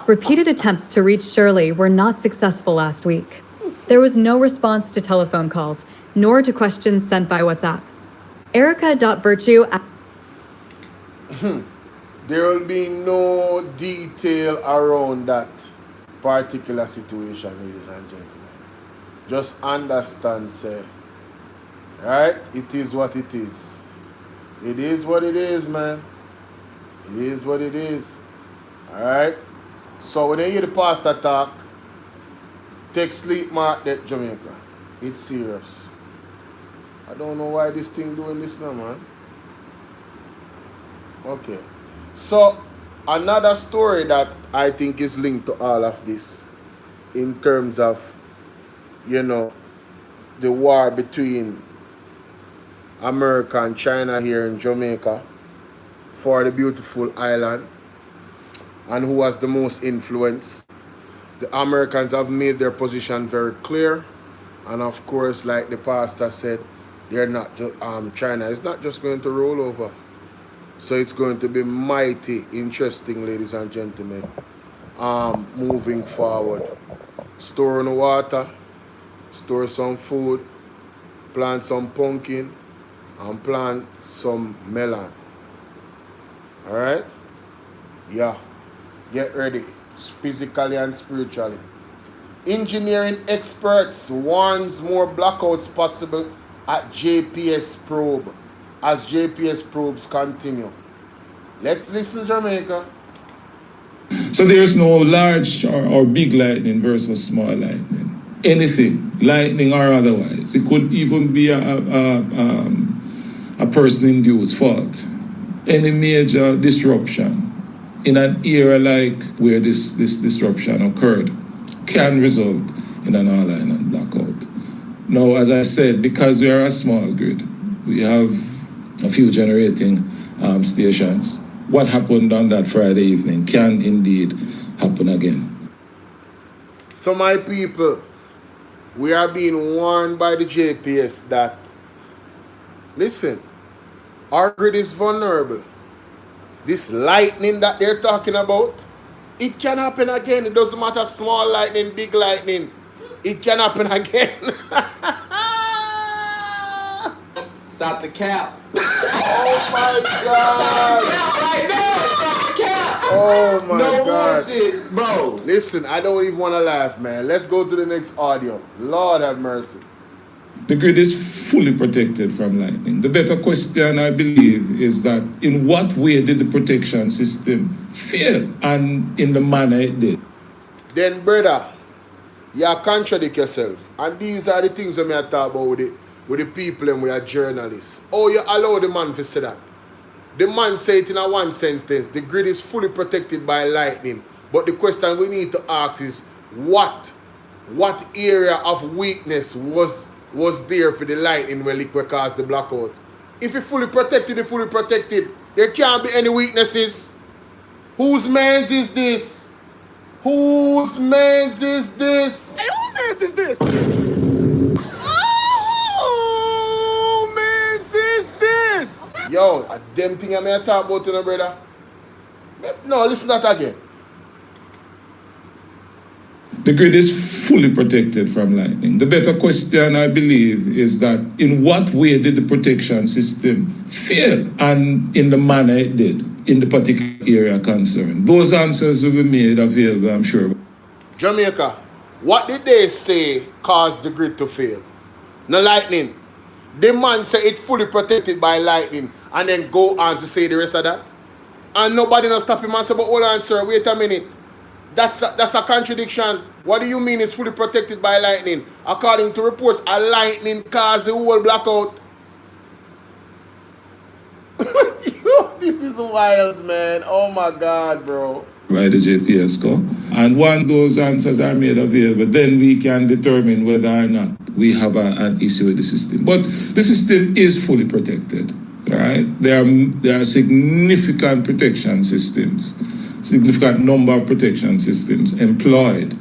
Repeated attempts to reach Shirley were not successful last week. There was no response to telephone calls, nor to questions sent by WhatsApp. Erica.virtue. There will be no detail around that particular situation, ladies and gentlemen. Just understand, say, right? It is what it is. It is what it is, man. It is what it is. Alright? So when you hear the pastor talk, take sleep mark that Jamaica. It's serious. I don't know why this thing doing this now, man. Okay. So another story that I think is linked to all of this in terms of, you know, the war between America and China here in Jamaica for the beautiful island, and who has the most influence. The Americans have made their position very clear, and of course, like the pastor said, they're not just China is not just going to roll over. So it's going to be mighty interesting, ladies and gentlemen, moving forward. Store on the water, store some food, plant some pumpkin, and plant some melon. Alright? Yeah. Get ready. Physically and spiritually. Engineering experts warns more blackouts possible at JPS probe as JPS probes continue. Let's listen, Jamaica. So there's no large or big lightning versus small lightning. Anything, lightning or otherwise. It could even be a person-induced fault. Any major disruption in an era like where this disruption occurred can result in an all-island blackout. Now, as I said, because we are a small grid, we have a few generating stations. What happened on that Friday evening can indeed happen again. So my people, we are being warned by the JPS that, listen, our grid is vulnerable. This lightning that they're talking about, it can happen again. It doesn't matter small lightning, big lightning. It can happen again. Stop the cap. Oh my God. Right now, stop the cap. Oh my no God. bullshit, bro. Listen, I don't even want to laugh, man. Let's go to the next audio. Lord have mercy. The grid is fully protected from lightning. The better question, I believe, is that in what way did the protection system fail and in the manner it did? Then, brother, you contradict yourself. And these are the things that I talk about with the people and we are journalists. Oh, you allow the man to say that. The man said it in a one sentence. The grid is fully protected by lightning. But the question we need to ask is, what area of weakness was there for the lightning when it caused the blackout? If it's fully protected, it's fully protected. There can't be any weaknesses. Whose man's is this? Whose man's is this? Hey, who man's is this? Who man's is this? Yo, a damn thing I may talk about, you know, brother. No, listen to that again. The grid is fully protected from lightning. The better question, I believe, is that in what way did the protection system fail and in the manner it did in the particular area concerned? Those answers will be made available, I'm sure. Jamaica, what did they say caused the grid to fail? No lightning. The man said it's fully protected by lightning and then go on to say the rest of that. And nobody not stop him and say, but hold on, sir, wait a minute. That's a contradiction. What do you mean it's fully protected by lightning? According to reports, a lightning caused the whole blackout. This is wild, man. Oh my God, bro. By the JPSCO. And once those answers are made available, then we can determine whether or not we have an issue with the system. But the system is fully protected, right? There are significant protection systems, significant number of protection systems employed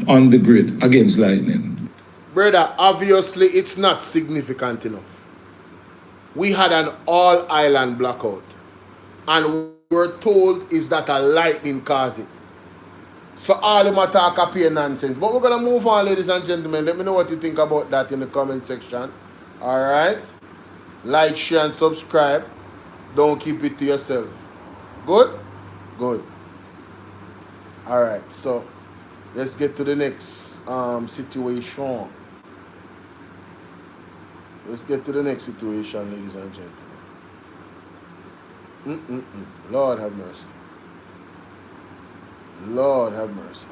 on the grid against lightning. Brother, obviously it's not significant enough. We had an all-island blackout, and we're told is that a lightning caused it. So all them attack up here nonsense. But we're going to move on, ladies and gentlemen. Let me know what you think about that in the comment section. Alright? Like, share, and subscribe. Don't keep it to yourself. Good? Good. Alright, so let's get to the next situation. Let's get to the next situation, ladies and gentlemen. Lord have mercy. Lord have mercy.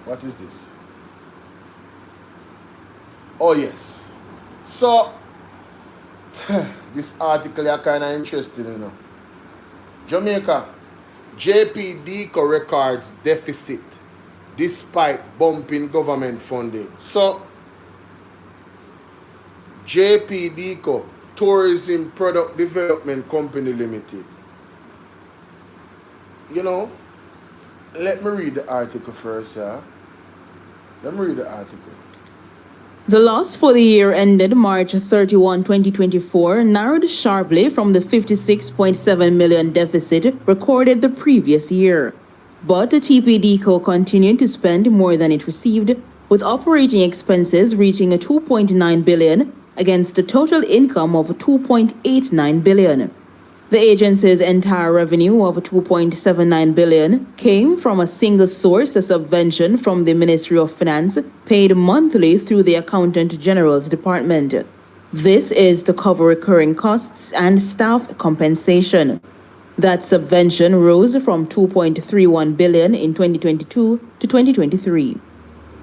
What is this? Oh, yes. So, this article is kind of interesting, you know. Jamaica, JPDCO records deficit despite bumping government funding. So, JPDCO, Tourism Product Development Company Limited. You know, let me read the article first, yeah? Let me read the article. The loss for the year ended March 31, 2024, narrowed sharply from the 56.7 million deficit recorded the previous year. But the TPDCO continued to spend more than it received, with operating expenses reaching a 2.9 billion against a total income of 2.89 billion. The agency's entire revenue of 2.79 billion came from a single source, a subvention from the Ministry of Finance, paid monthly through the Accountant General's Department. This is to cover recurring costs and staff compensation. That subvention rose from 2.31 billion in 2022 to 2023.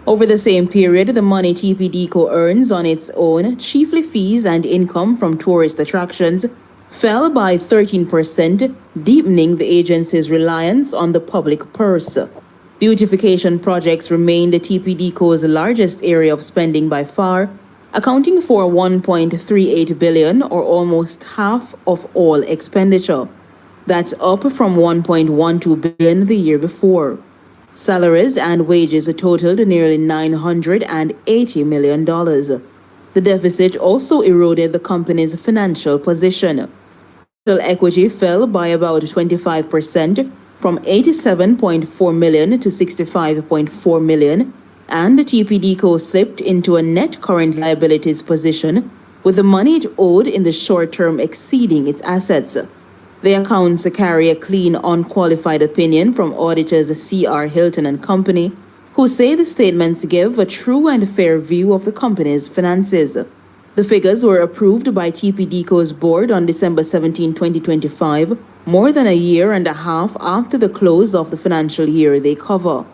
Over the same period, the money TPDCO earns on its own, chiefly fees and income from tourist attractions, fell by 13%, deepening the agency's reliance on the public purse. Beautification projects remain the TPDCO's largest area of spending by far, accounting for 1.38 billion or almost half of all expenditure. That's up from 1.12 billion the year before. Salaries and wages totaled nearly $980 million. The deficit also eroded the company's financial position. Total equity fell by about 25%, from 87.4 million to 65.4 million, and the TPDCO slipped into a net current liabilities position, with the money it owed in the short term exceeding its assets. The accounts carry a clean, unqualified opinion from auditors C.R. Hilton and Company, who say the statements give a true and fair view of the company's finances. The figures were approved by TPDCO's board on December 17, 2025, more than a year and a half after the close of the financial year they cover.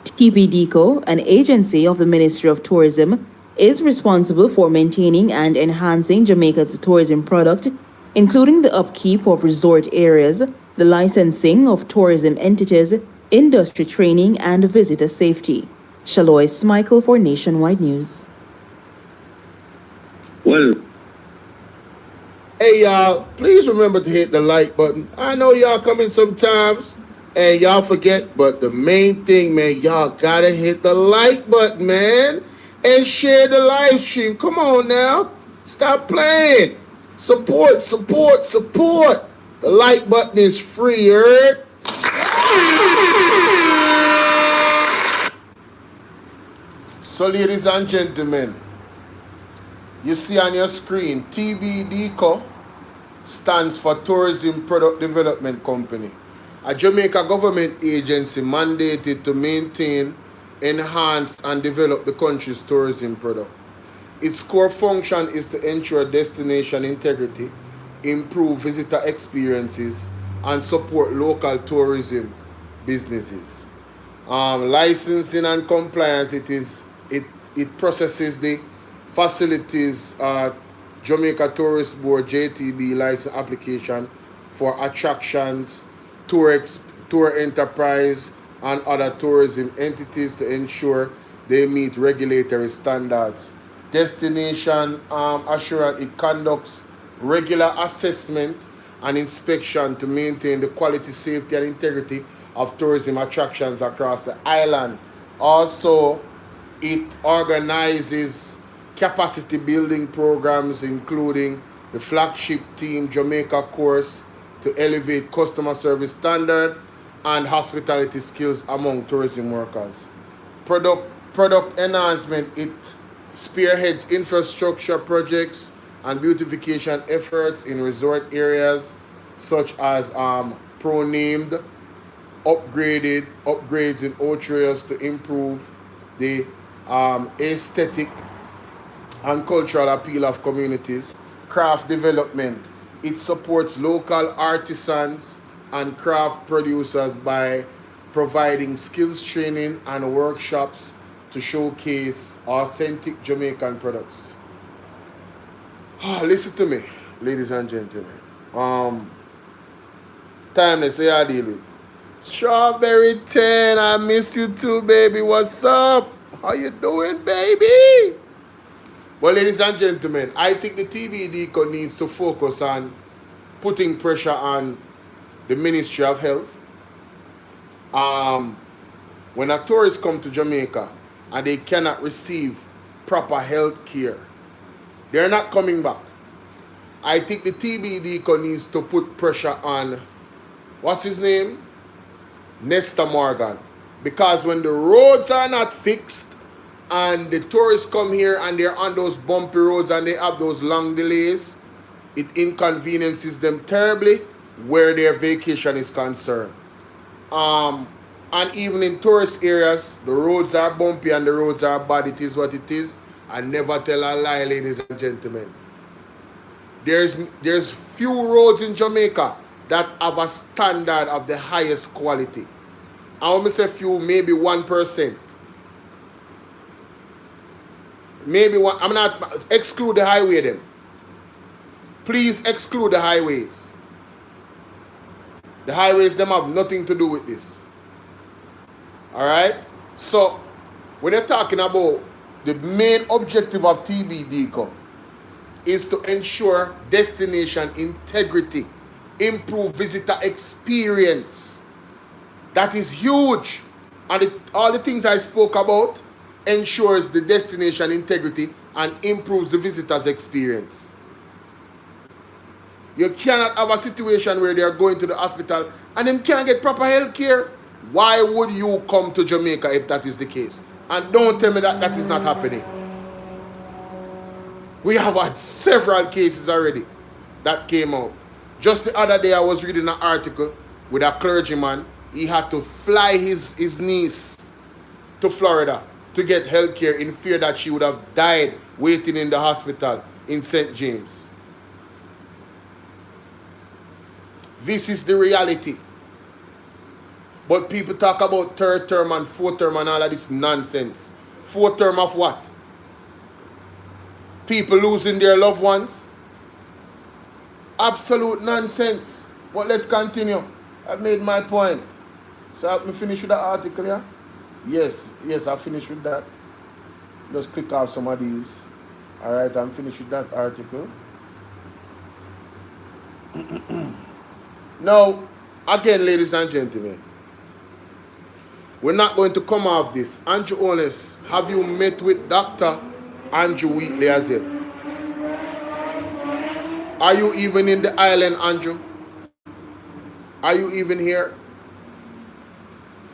TPDCO, an agency of the Ministry of Tourism, is responsible for maintaining and enhancing Jamaica's tourism product, including the upkeep of resort areas, the licensing of tourism entities, industry training, and visitor safety. Shalois Michael for Nationwide News. Well, Hey y'all, please remember to hit the like button. I know y'all coming sometimes and y'all forget, but the main thing, man, y'all gotta hit the like button, man, and share the live stream. Come on now, stop playing. Support, support, support. The like button is free, heard? So, ladies and gentlemen, you see on your screen, TBDCO stands for Tourism Product Development Company, a Jamaica government agency mandated to maintain, enhance, and develop the country's tourism product. Its core function is to ensure destination integrity, improve visitor experiences, and support local tourism businesses. Licensing and compliance, it processes the facilities Jamaica Tourist Board JTB license application for attractions, tour enterprise, and other tourism entities to ensure they meet regulatory standards. Destination Assurance, it conducts regular assessment and inspection to maintain the quality, safety, and integrity of tourism attractions across the island. Also, it organizes capacity building programs, including the flagship Team Jamaica course to elevate customer service standard and hospitality skills among tourism workers. Product enhancement, it spearheads infrastructure projects and beautification efforts in resort areas such as pro-named upgrades in hotels to improve the aesthetic and cultural appeal of communities. Craft development, it supports local artisans and craft producers by providing skills training and workshops to showcase authentic Jamaican products. Listen to me, ladies and gentlemen. Timeless, how you deal with? Strawberry 10, I miss you too, baby. What's up? How you doing, baby? Well, ladies and gentlemen, I think the TBD needs to focus on putting pressure on the Ministry of Health. When a tourist come to Jamaica and they cannot receive proper health care, they're not coming back. I think the TBD needs to put pressure on, what's his name? Nesta Morgan. Because when the roads are not fixed and the tourists come here and they're on those bumpy roads and they have those long delays, it inconveniences them terribly where their vacation is concerned. And even in tourist areas, the roads are bumpy and the roads are bad. It is what it is. I never tell a lie, ladies and gentlemen. There's few roads in Jamaica that have a standard of the highest quality. I want to say few, maybe 1%. Maybe one. I'm not exclude the highway then. Please exclude the highways. The highways them have nothing to do with this. Alright? So when you're talking about the main objective of TBD is to ensure destination integrity, improve visitor experience. That is huge. And all the things I spoke about ensures the destination integrity and improves the visitor's experience. You cannot have a situation where they are going to the hospital and them can't get proper health care. Why would you come to Jamaica if that is the case? And don't tell me that that is not happening. We have had several cases already that came out. Just the other day I was reading an article with a clergyman. He had to fly his niece to Florida to get health care in fear that she would have died waiting in the hospital in St. James. This is the reality. But people talk about third term and fourth term and all of this nonsense. Fourth term of what? People losing their loved ones? Absolute nonsense. But let's continue. I've made my point. So help me finish with the article, yeah? Yes, I finished with that. Just click off some of these. Alright, I'm finished with that article. Now, again, ladies and gentlemen, we're not going to come off this. Andrew Honest, have you met with Dr. Andrew Wheatley as yet? Are you even in the island, Andrew? Are you even here?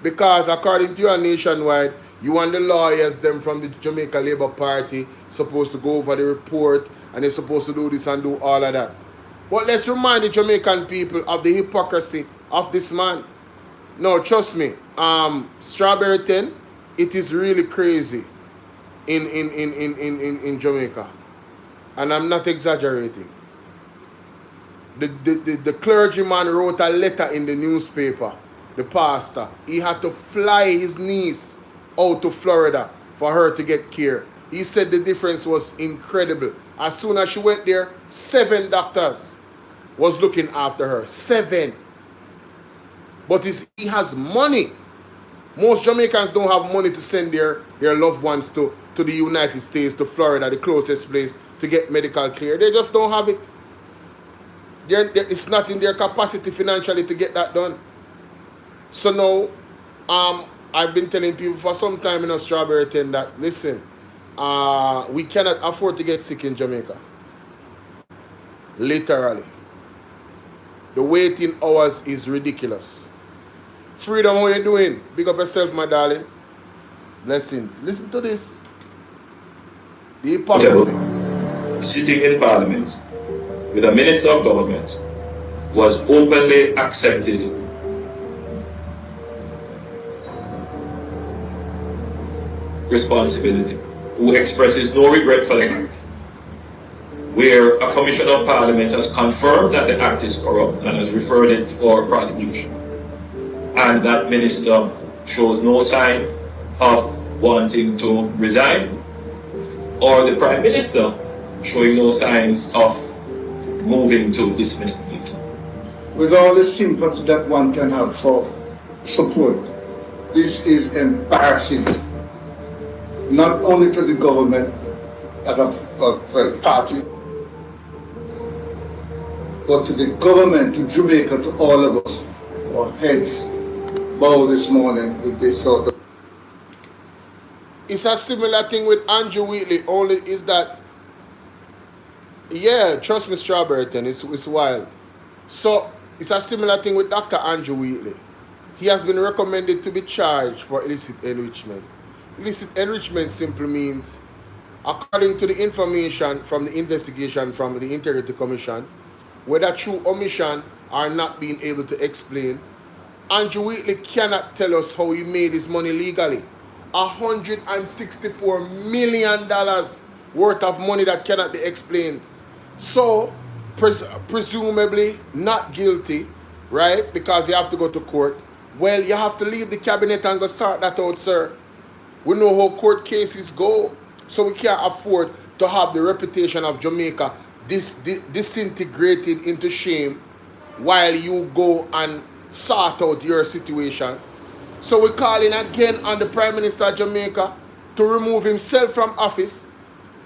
Because according to your nationwide, you and the lawyers, them from the Jamaica Labour Party, supposed to go over the report and they're supposed to do this and do all of that. But let's remind the Jamaican people of the hypocrisy of this man. No, trust me, Strawberry 10, it is really crazy in Jamaica. And I'm not exaggerating. The clergyman wrote a letter in the newspaper, the pastor. He had to fly his niece out to Florida for her to get care. He said the difference was incredible. As soon as she went there, 7 doctors was looking after her. 7. But he has money. Most Jamaicans don't have money to send their loved ones to the United States, to Florida, the closest place, to get medical care. They just don't have it. It's not in their capacity financially to get that done. So now, I've been telling people for some time in Strawberry 10 that, listen, we cannot afford to get sick in Jamaica. Literally. The waiting hours is ridiculous. Freedom, how you doing? Big up yourself, my darling. Blessings. Listen to this. The hypocrisy. Sitting in Parliament with a Minister of Government was openly accepted responsibility, who expresses no regret for the act, where a Commissioner of Parliament has confirmed that the act is corrupt and has referred it for prosecution, and that minister shows no sign of wanting to resign, or the Prime Minister showing no signs of moving to dismiss the case. With all the sympathy that one can have for support, this is embarrassing, not only to the government as a party, but to the government, to Jamaica, to all of us. Our heads bow this morning with this sort of... It's a similar thing with Andrew Wheatley, only is that, yeah, trust me, Strawberry 10, it's wild. So, it's a similar thing with Dr. Andrew Wheatley. He has been recommended to be charged for illicit enrichment. Illicit enrichment simply means, according to the information from the investigation from the Integrity Commission, whether through omission or not being able to explain, Andrew Wheatley cannot tell us how he made his money legally. $164 million worth of money that cannot be explained. So, presumably not guilty, right? Because you have to go to court. Well, you have to leave the cabinet and go sort that out, sir. We know how court cases go. So we can't afford to have the reputation of Jamaica disintegrated into shame while you go and sort out your situation. So we're calling again on the Prime Minister of Jamaica to remove himself from office,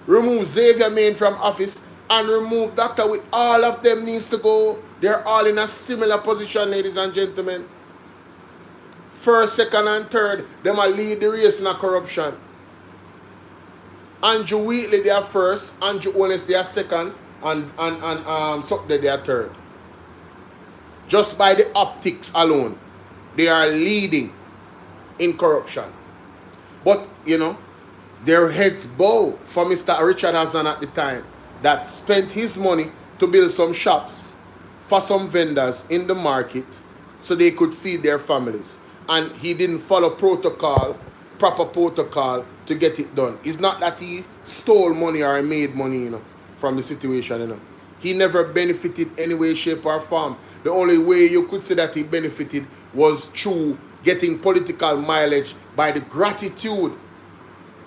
remove Xavier Main from office, and remove Dr. With. All of them needs to go. They're all in a similar position, ladies and gentlemen. First, second, and third, them will lead the race in a corruption. Andrew Wheatley, they are first. Andrew Owens, they are second. And Sukde, they are third. Just by the optics alone, they are leading in corruption. But, you know, their heads bow for Mr. Richard Hassan at the time that spent his money to build some shops for some vendors in the market so they could feed their families. And he didn't follow protocol, proper protocol to get it done. It's not that he stole money or made money, you know, from the situation, you know. He never benefited any way, shape, or form. The only way you could say that he benefited was through getting political mileage by the gratitude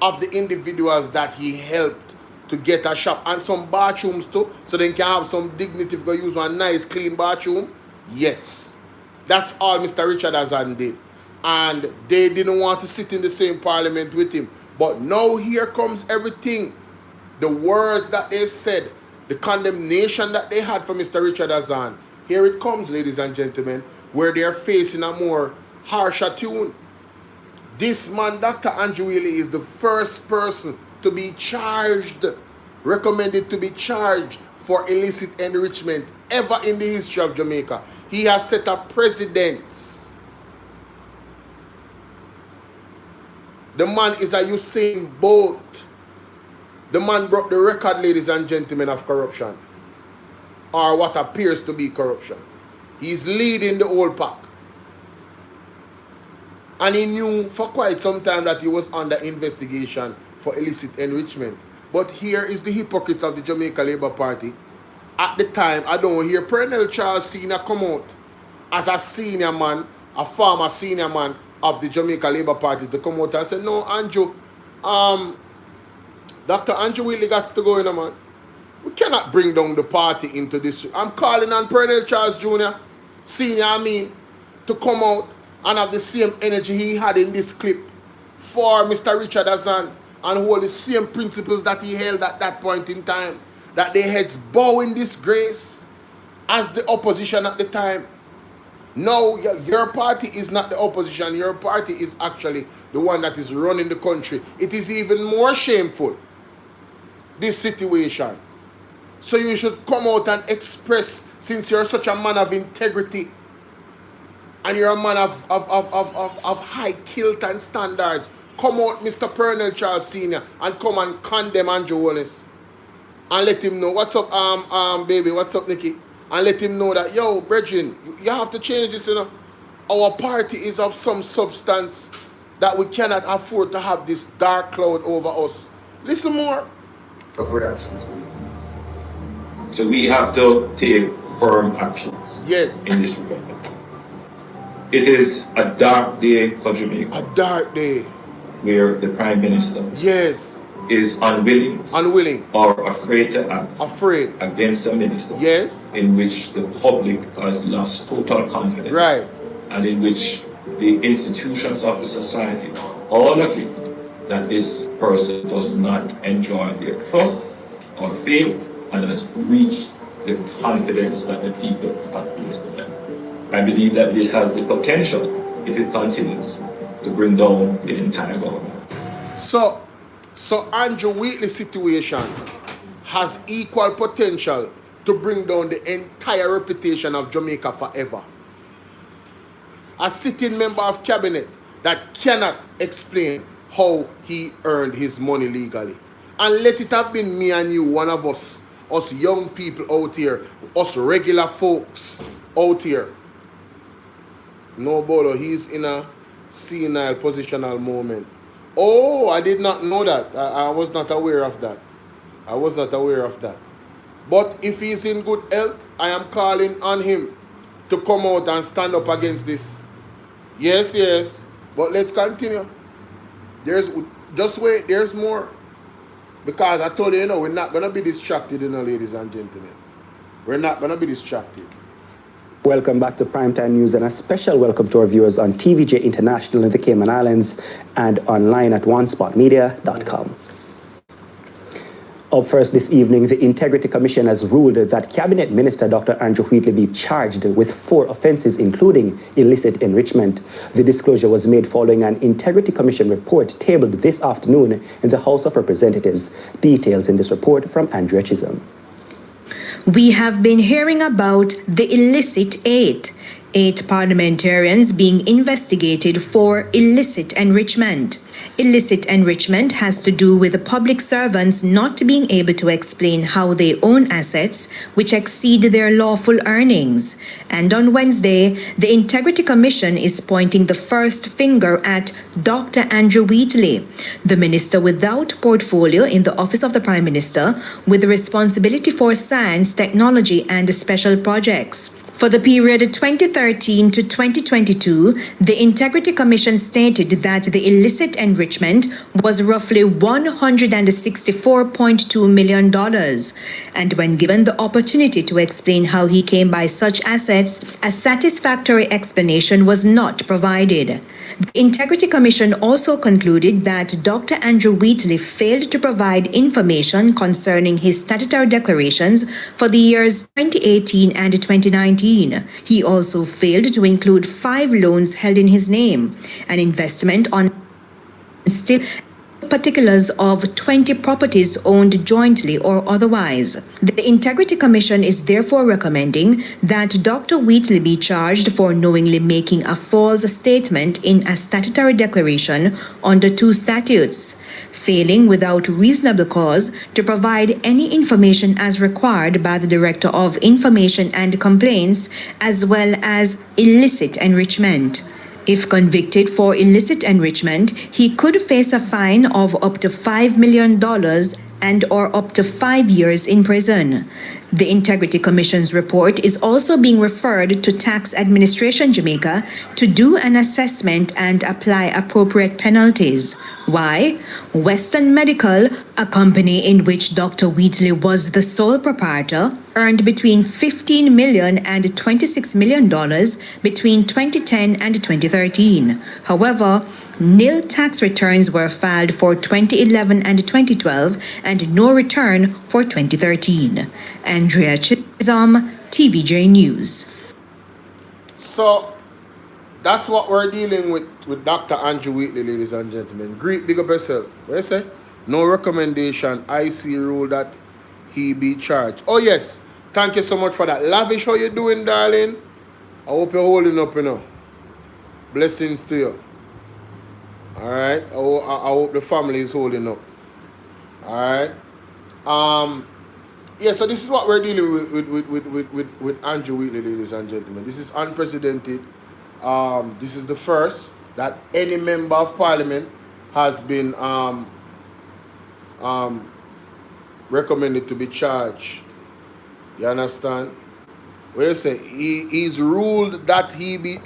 of the individuals that he helped to get a shop and some bathrooms too, so they can have some dignity if they use a nice clean bathroom. Yes, that's all Mr. Richard Hassan did. And they didn't want to sit in the same parliament with him. But now here comes everything. The words that they said, the condemnation that they had for Mr. Richard Hassan. Here it comes, ladies and gentlemen, where they're facing a more harsher tune. This man, Dr. Andrew Wheatley, is the first person to be charged, recommended to be charged for illicit enrichment ever in the history of Jamaica. He has set up precedents. The man is a Usain Bolt. The man broke the record, ladies and gentlemen, of corruption, or what appears to be corruption. He's leading the whole pack. And he knew for quite some time that he was under investigation for illicit enrichment. But here is the hypocrites of the Jamaica Labour Party. At the time, I don't hear Pernell Charles Sr. come out as a senior man, a former senior man of the Jamaica Labour Party, to come out and say, no, Andrew, Dr. Andrew Wheatley got to go in, man. We cannot bring down the party into this. I'm calling on Pernell Charles Jr., Senior, to come out and have the same energy he had in this clip for Mr. Richard Hassan and hold the same principles that he held at that point in time. That their heads bow in disgrace as the opposition at the time. No, your party is not the opposition. Your party is actually the one that is running the country. It is even more shameful, this situation. So you should come out and express, since you're such a man of integrity and you're a man of high kilt and standards, come out, Mr. Pernell Charles Sr., and come and condemn Andrew Holness and let him know, what's up, baby, what's up, Nikki? And let him know that, yo, brethren, you have to change this, you know. Our party is of some substance that we cannot afford to have this dark cloud over us. Listen more. So we have to take firm actions. Yes. In this regard. It is a dark day for Jamaica. A dark day. Where the Prime Minister. Yes. Is unwilling or afraid to act against a minister, yes, in which the public has lost total confidence, right, and in which the institutions of the society all agree that this person does not enjoy their trust or faith and has breached the confidence that the people have placed in them. I believe that this has the potential, if it continues, to bring down the entire government. So Andrew Wheatley's situation has equal potential to bring down the entire reputation of Jamaica forever. A sitting member of cabinet that cannot explain how he earned his money legally. And let it have been me and you, one of us young people out here, us regular folks out here. No, Bolo, he's in a senile positional moment. Oh, I did not know that. I was not aware of that. I was not aware of that. But if he's in good health, I am calling on him to come out and stand up against this. Yes, yes. But let's continue. Just wait, there's more. Because I told you, we're not going to be distracted, ladies and gentlemen. We're not going to be distracted. Welcome back to Primetime News, and a special welcome to our viewers on TVJ International in the Cayman Islands and online at onespotmedia.com. Up first this evening, the Integrity Commission has ruled that Cabinet Minister Dr. Andrew Wheatley be charged with 4 offenses, including illicit enrichment. The disclosure was made following an Integrity Commission report tabled this afternoon in the House of Representatives. Details in this report from Andrea Chisholm. We have been hearing about the illicit 8 parliamentarians being investigated for illicit enrichment. Illicit enrichment has to do with the public servants not being able to explain how they own assets which exceed their lawful earnings. And on Wednesday, the Integrity Commission is pointing the first finger at Dr. Andrew Wheatley, the minister without portfolio in the Office of the Prime Minister, with the responsibility for science, technology, and special projects. For the period 2013 to 2022, the Integrity Commission stated that the illicit enrichment was roughly $164.2 million. And when given the opportunity to explain how he came by such assets, a satisfactory explanation was not provided. The Integrity Commission also concluded that Dr. Andrew Wheatley failed to provide information concerning his statutory declarations for the years 2018 and 2019. He also failed to include 5 loans held in his name, an investment on still particulars of 20 properties owned jointly or otherwise. The Integrity Commission is therefore recommending that Dr. Wheatley be charged for knowingly making a false statement in a statutory declaration under 2 statutes, failing without reasonable cause to provide any information as required by the Director of Information and Complaints, as well as illicit enrichment. If convicted for illicit enrichment, he could face a fine of up to $5 million and or up to 5 years in prison. The Integrity Commission's report is also being referred to Tax Administration Jamaica to do an assessment and apply appropriate penalties. Why? Western Medical, a company in which Dr. Wheatley was the sole proprietor, earned between $15 million and $26 million between 2010 and 2013. However, nil tax returns were filed for 2011 and 2012 and no return for 2013. Andrea Chisholm, TVJ News. So, that's what we're dealing with Dr. Andrew Wheatley, ladies and gentlemen. Great, big up yourself. What you say? No recommendation. IC rule that he be charged. Oh, yes. Thank you so much for that. Lavish, how you doing, darling? I hope you're holding up, you know. Blessings to you. All right. I hope the family is holding up. All right. Yeah, so this is what we're dealing with Andrew Wheatley, ladies and gentlemen. This is unprecedented. This is the first that any member of parliament has been recommended to be charged. You understand? What you say? It is ruled that he be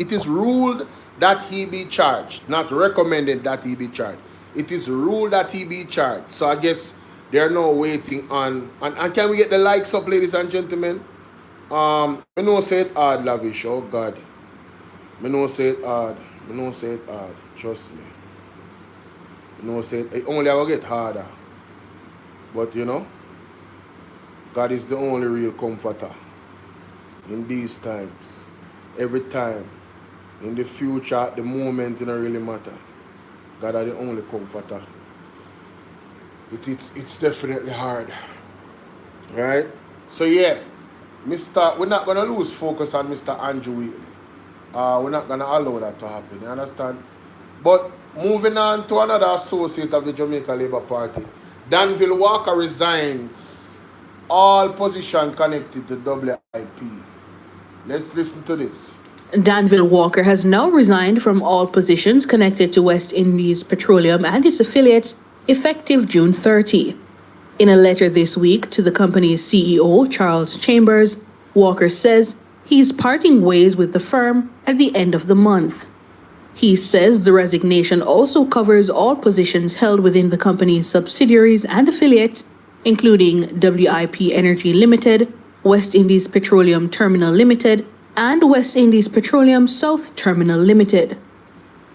charged, not recommended that he be charged. It is ruled that he be charged. So I guess they're now waiting on. And can we get the likes up, ladies and gentlemen? I know say it hard, Lavish. Oh God. I know say it hard. Trust me. I know say it only I will get harder. But you know, God is the only real comforter in these times. Every time. In the future, at the moment, it don't really matter. God is the only comforter. It's definitely hard. Right? So yeah, we're not gonna lose focus on Mr. Andrew Wheatley. We're not gonna allow that to happen, you understand? But moving on to another associate of the Jamaica Labour Party, Danville Walker resigns all positions connected to WIP. Let's listen to this. Danville Walker has now resigned from all positions connected to West Indies Petroleum and its affiliates effective June 30. In a letter this week to the company's CEO, Charles Chambers, Walker says he's parting ways with the firm at the end of the month. He says the resignation also covers all positions held within the company's subsidiaries and affiliates, including WIP Energy Limited, West Indies Petroleum Terminal Limited, and West Indies Petroleum South Terminal Limited.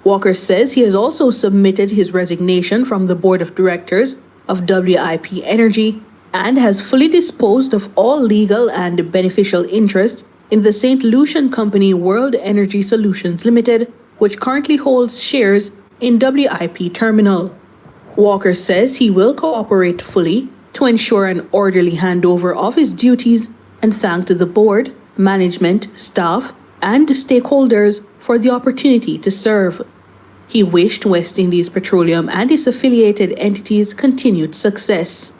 Walker says he has also submitted his resignation from the board of directors of WIP Energy and has fully disposed of all legal and beneficial interests in the St. Lucian company World Energy Solutions Limited, which currently holds shares in WIP Terminal. Walker says he will cooperate fully to ensure an orderly handover of his duties and thanked the board, management, staff, and stakeholders for the opportunity to serve. He wished West Indies Petroleum and its affiliated entities continued success.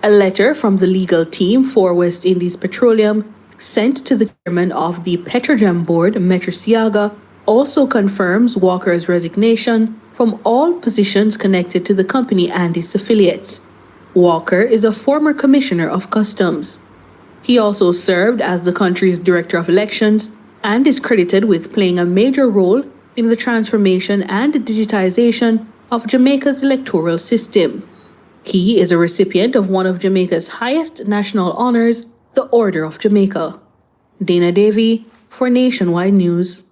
A letter from the legal team for West Indies Petroleum sent to the chairman of the Petrojam board, Metro Siaga, also confirms Walker's resignation from all positions connected to the company and its affiliates. Walker is a former commissioner of customs. He also served as the country's director of elections and is credited with playing a major role in the transformation and digitization of Jamaica's electoral system. He is a recipient of one of Jamaica's highest national honors, the Order of Jamaica. Dana Davey for Nationwide News.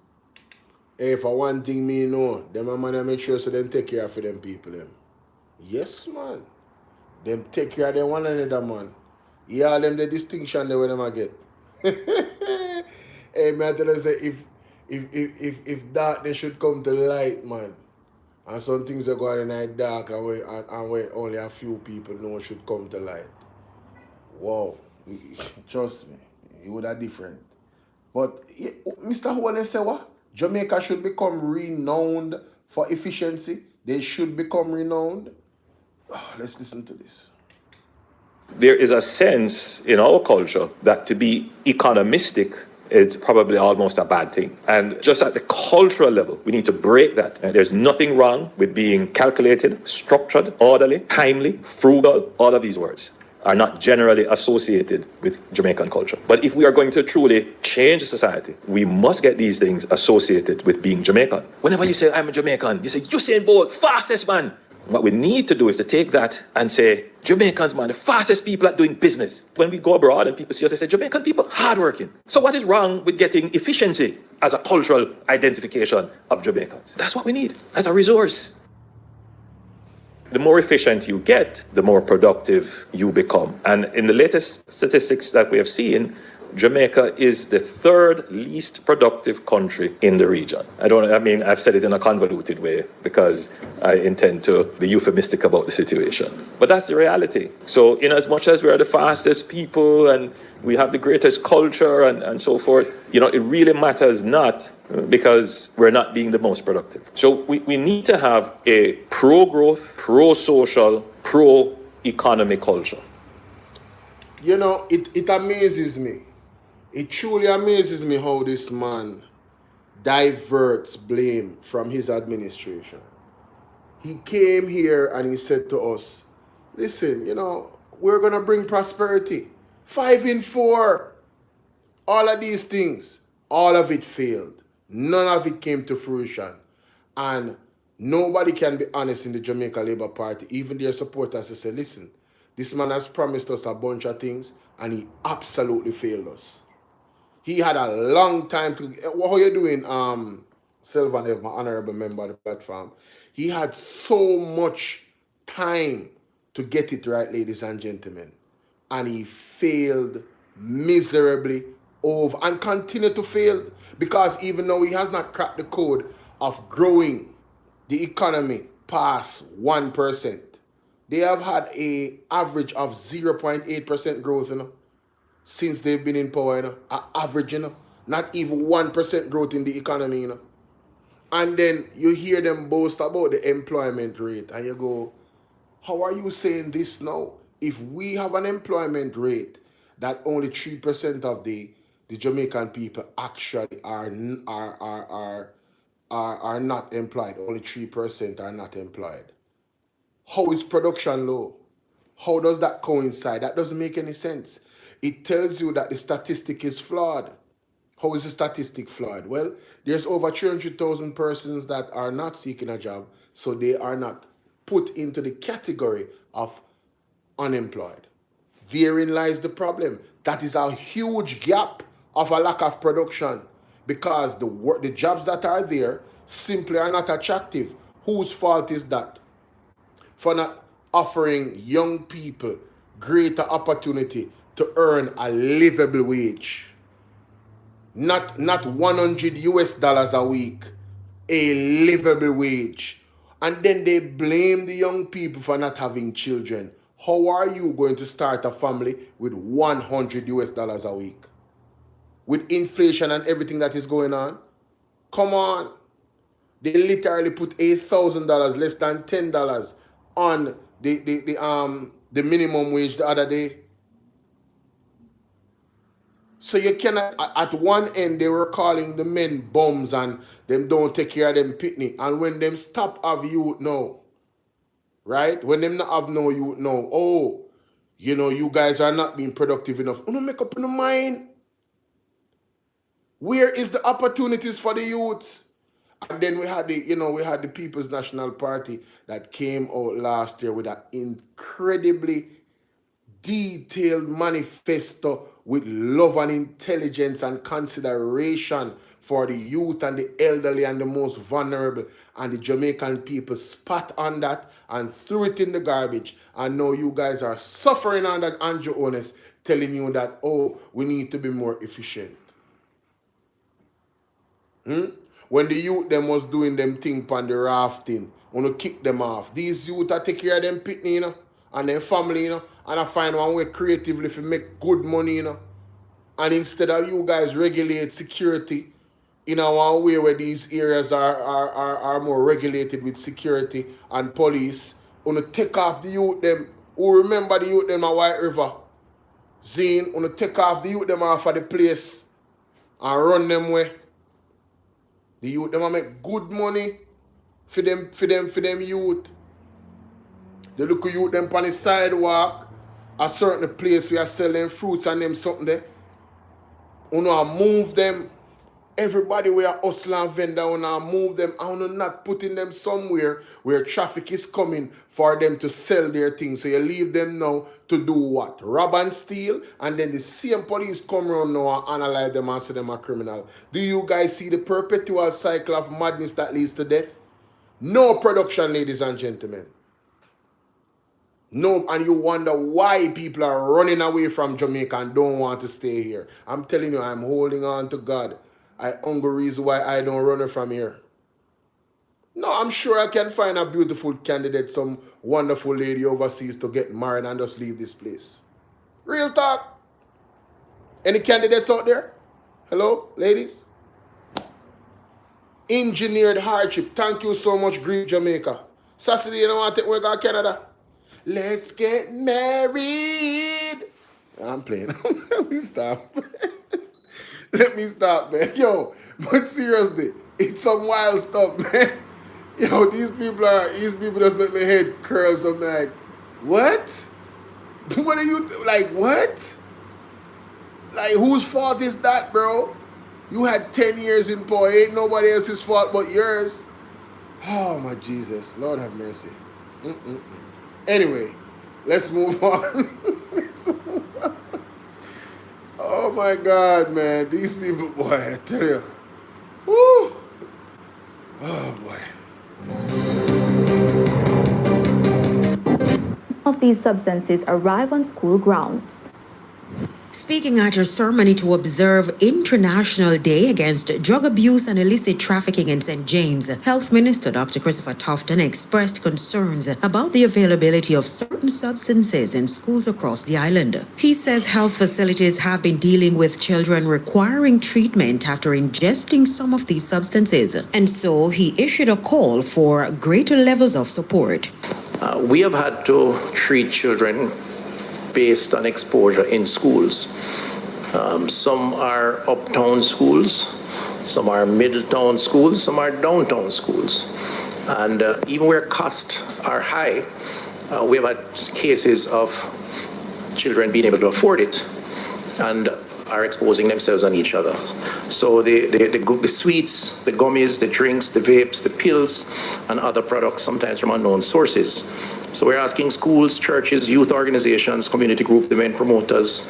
Hey, for one thing me know, them a man make sure so them take care of them people them. Yes, man. Them take care of them one another, man. Yeah, them the distinction they them a get. Hey, man, tell us say if darkness should come to light, man, and some things are going in dark and where only a few people know should come to light. Wow, trust me, it would have different. But Mr. Howell say what? Jamaica should become renowned for efficiency. They should become renowned. Oh, let's listen to this. There is a sense in our culture that to be economistic is probably almost a bad thing. And just at the cultural level, we need to break that. There's nothing wrong with being calculated, structured, orderly, timely, frugal, all of these words. are not generally associated with Jamaican culture. But if we are going to truly change society, we must get these things associated with being Jamaican. Whenever you say, I'm a Jamaican, you say, Usain Bolt, fastest man. What we need to do is to take that and say, Jamaicans, man, the fastest people at doing business. When we go abroad and people see us, they say, Jamaican people, hardworking. So what is wrong with getting efficiency as a cultural identification of Jamaicans? That's what we need as a resource. The more efficient you get, the more productive you become. And in the latest statistics that we have seen, Jamaica is the third least productive country in the region. I've said it in a convoluted way because I intend to be euphemistic about the situation. But that's the reality. So in as much as we are the fastest people and we have the greatest culture and so forth, it really matters not because we're not being the most productive. So we need to have a pro-growth, pro-social, pro-economy culture. It amazes me. It truly amazes me how this man diverts blame from his administration. He came here and he said to us, listen, we're going to bring prosperity. 5 in 4. All of these things, all of it failed. None of it came to fruition. And nobody can be honest in the Jamaica Labour Party, even their supporters, to say, listen, this man has promised us a bunch of things and he absolutely failed us. He had a long time to... How are you doing, Sylvan Ev, my honorable member of the platform? He had so much time to get it right, ladies and gentlemen. And he failed miserably over and continued to fail because even though he has not cracked the code of growing the economy past 1%, they have had an average of 0.8% growth, since they've been in power, average, not even 1% growth in the economy, And then you hear them boast about the employment rate, and you go, how are you saying this now? If we have an employment rate that only 3% of the Jamaican people actually are not employed, only 3% are not employed. How is production low? How does that coincide? That doesn't make any sense. It tells you that the statistic is flawed. How is the statistic flawed? Well, there's over 300,000 persons that are not seeking a job, so they are not put into the category of unemployed. Therein lies the problem. That is a huge gap of a lack of production because the jobs that are there simply are not attractive. Whose fault is that? For not offering young people greater opportunity to earn a livable wage. Not $100 a week, a livable wage. And then they blame the young people for not having children. How are you going to start a family with $100 a week? With inflation and everything that is going on? Come on. They literally put $8,000, less than $10 on the minimum wage the other day. So you cannot, at one end they were calling the men bums and them don't take care of them pitney. And when them stop have youth now, right? When them not have no youth now, oh, you guys are not being productive enough. You don't make up in the mind. Where is the opportunities for the youths? And then we had the People's National Party that came out last year with an incredibly detailed manifesto with love and intelligence and consideration for the youth and the elderly and the most vulnerable. And the Jamaican people spat on that and threw it in the garbage. And now you guys are suffering under Andrew Honest telling you that, oh, we need to be more efficient. When the youth them was doing them thing on the rafting, want to kick them off. These youth are take care of them pitney, and their family, and I find one way creatively to make good money, And instead of you guys regulate security in one way where these areas are more regulated with security and police, want to take off the youth them. Who remember the youth them at White River? Zine, want to take off the youth them off of the place and run them way. The youth them make good money for them youth. They look at youth them on the sidewalk a certain place we are selling fruits and them something there. Uno move them. Everybody we are hustler and vendor, uno move them. I uno not putting them somewhere where traffic is coming for them to sell their things. So you leave them now to do what? Rob and steal, and then the same police come around now and analyze them and say them a criminal. Do you guys see the perpetual cycle of madness that leads to death? No production, ladies and gentlemen. No, and you wonder why people are running away from Jamaica and don't want to stay here. I'm telling you, I'm holding on to God. I only reason why I don't run from here. No, I'm sure I can find a beautiful candidate, some wonderful lady overseas to get married and just leave this place. Real talk. Any candidates out there? Hello, ladies? Engineered hardship. Thank you so much, Green Jamaica. Saturday, you know what? We're going to Canada. Let's get married. I'm playing. Let me stop. Let me stop, man. Yo, but seriously, it's some wild stuff, man. Yo, these people just make my head curl. So I'm like, what? What are you, like, what? Like, whose fault is that, bro? You had 10 years in power. Ain't nobody else's fault but yours. Oh, my Jesus. Lord have mercy. Anyway, let's move on. Let's move on. Oh, my God, man. These people, boy, I tell you. Woo. Oh, boy. Of these substances arrive on school grounds. Speaking at a ceremony to observe International Day Against Drug Abuse and Illicit Trafficking in St. James, Health Minister Dr. Christopher Tufton expressed concerns about the availability of certain substances in schools across the island. He says health facilities have been dealing with children requiring treatment after ingesting some of these substances, and so he issued a call for greater levels of support. We have had to treat children based on exposure in schools. Some are uptown schools, some are middletown schools, some are downtown schools. And even where costs are high, we have had cases of children being able to afford it and are exposing themselves on each other. So the sweets, the gummies, the drinks, the vapes, the pills, and other products, sometimes from unknown sources. So we're asking schools, churches, youth organizations, community group, event promoters,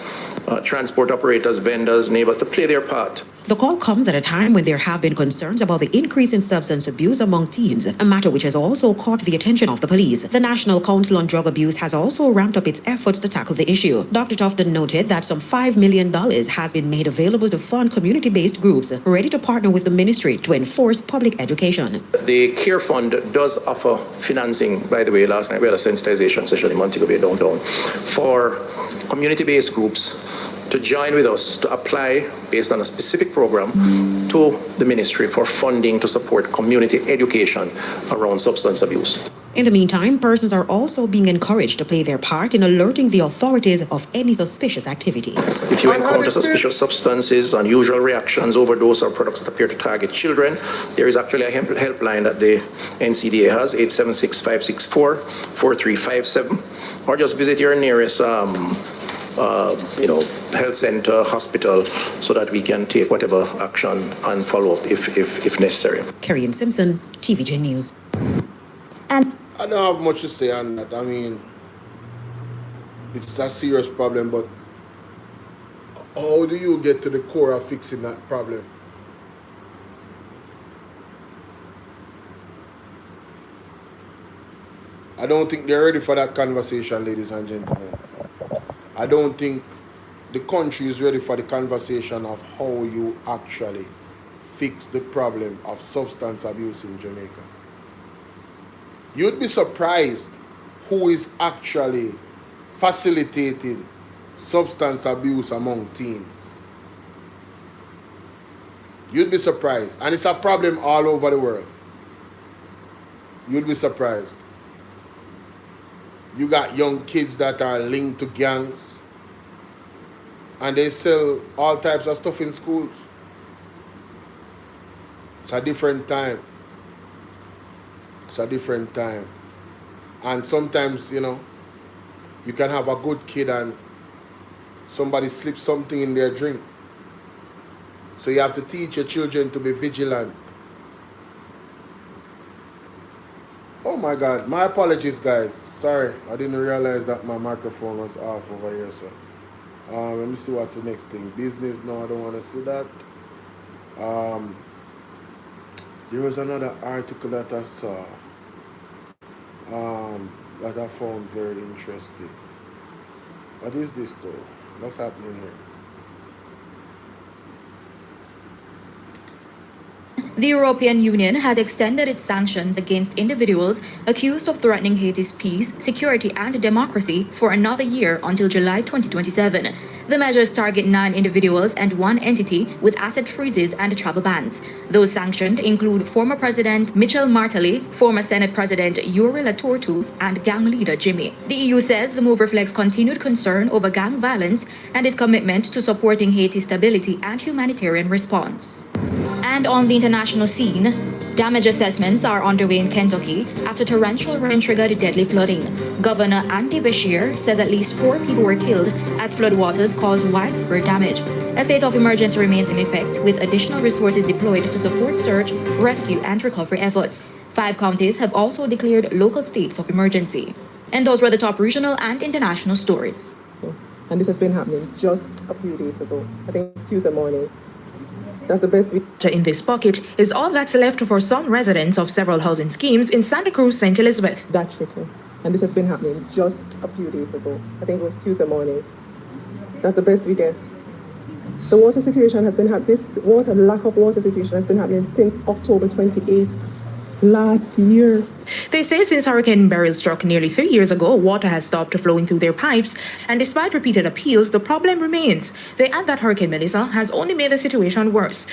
transport operators, vendors, neighbors to play their part. The call comes at a time when there have been concerns about the increase in substance abuse among teens, a matter which has also caught the attention of the police. The National Council on Drug Abuse has also ramped up its efforts to tackle the issue. Dr. Tufton noted that some $5 million has been made available to fund community-based groups ready to partner with the ministry to enforce public education. The CARE Fund does offer financing. By the way, last night we had a sensitization session in Montego Bay downtown for community-based groups to join with us to apply based on a specific program to the ministry for funding to support community education around substance abuse. In the meantime, persons are also being encouraged to play their part in alerting the authorities of any suspicious activity. If you encounter suspicious substances, unusual reactions, overdose, or products that appear to target children, there is actually a helpline that the NCDA has, 876-564-4357, or just visit your nearest health center, hospital, so that we can take whatever action and follow up if necessary. Kerry and Simpson, TVJ News. And I don't have much to say on that. I mean, it's a serious problem, but how do you get to the core of fixing that problem? I don't think they're ready for that conversation, ladies and gentlemen. I don't think the country is ready for the conversation of how you actually fix the problem of substance abuse in Jamaica. You'd be surprised who is actually facilitating substance abuse among teens. You'd be surprised. And it's a problem all over the world. You'd be surprised. You got young kids that are linked to gangs, and they sell all types of stuff in schools. It's a different time. It's a different time. And sometimes, You can have a good kid and somebody slips something in their drink. So you have to teach your children to be vigilant. Oh my God, my apologies guys. Sorry, I didn't realize that my microphone was off over here. So let me see what's the next thing. Business, no, I don't want to see that. There was another article that I saw that I found very interesting. What is this though? What's happening here? The European Union has extended its sanctions against individuals accused of threatening Haiti's peace, security, and democracy for another year until July 2027. The measures target 9 individuals and 1 entity with asset freezes and travel bans. Those sanctioned include former President Michel Martelly, former Senate President Yuri Latortu, and gang leader Jimmy. The EU says the move reflects continued concern over gang violence and its commitment to supporting Haiti's stability and humanitarian response. And on the international scene, damage assessments are underway in Kentucky after torrential rain triggered deadly flooding. Governor Andy Beshear says at least 4 people were killed as floodwaters caused widespread damage. A state of emergency remains in effect, with additional resources deployed to support search, rescue, and recovery efforts. 5 counties have also declared local states of emergency. And those were the top regional and international stories. And this has been happening just a few days ago. I think it's Tuesday morning. That's the best. In this pocket is all that's left for some residents of several housing schemes in Santa Cruz, St. Elizabeth. That trickle. And this has been happening just a few days ago. I think it was Tuesday morning. That's the best we get. The water situation has been happening. This lack of water situation has been happening since October 28th last year. They say since Hurricane Beryl struck nearly 3 years ago, water has stopped flowing through their pipes, and despite repeated appeals, the problem remains. They add that Hurricane Melissa has only made the situation worse.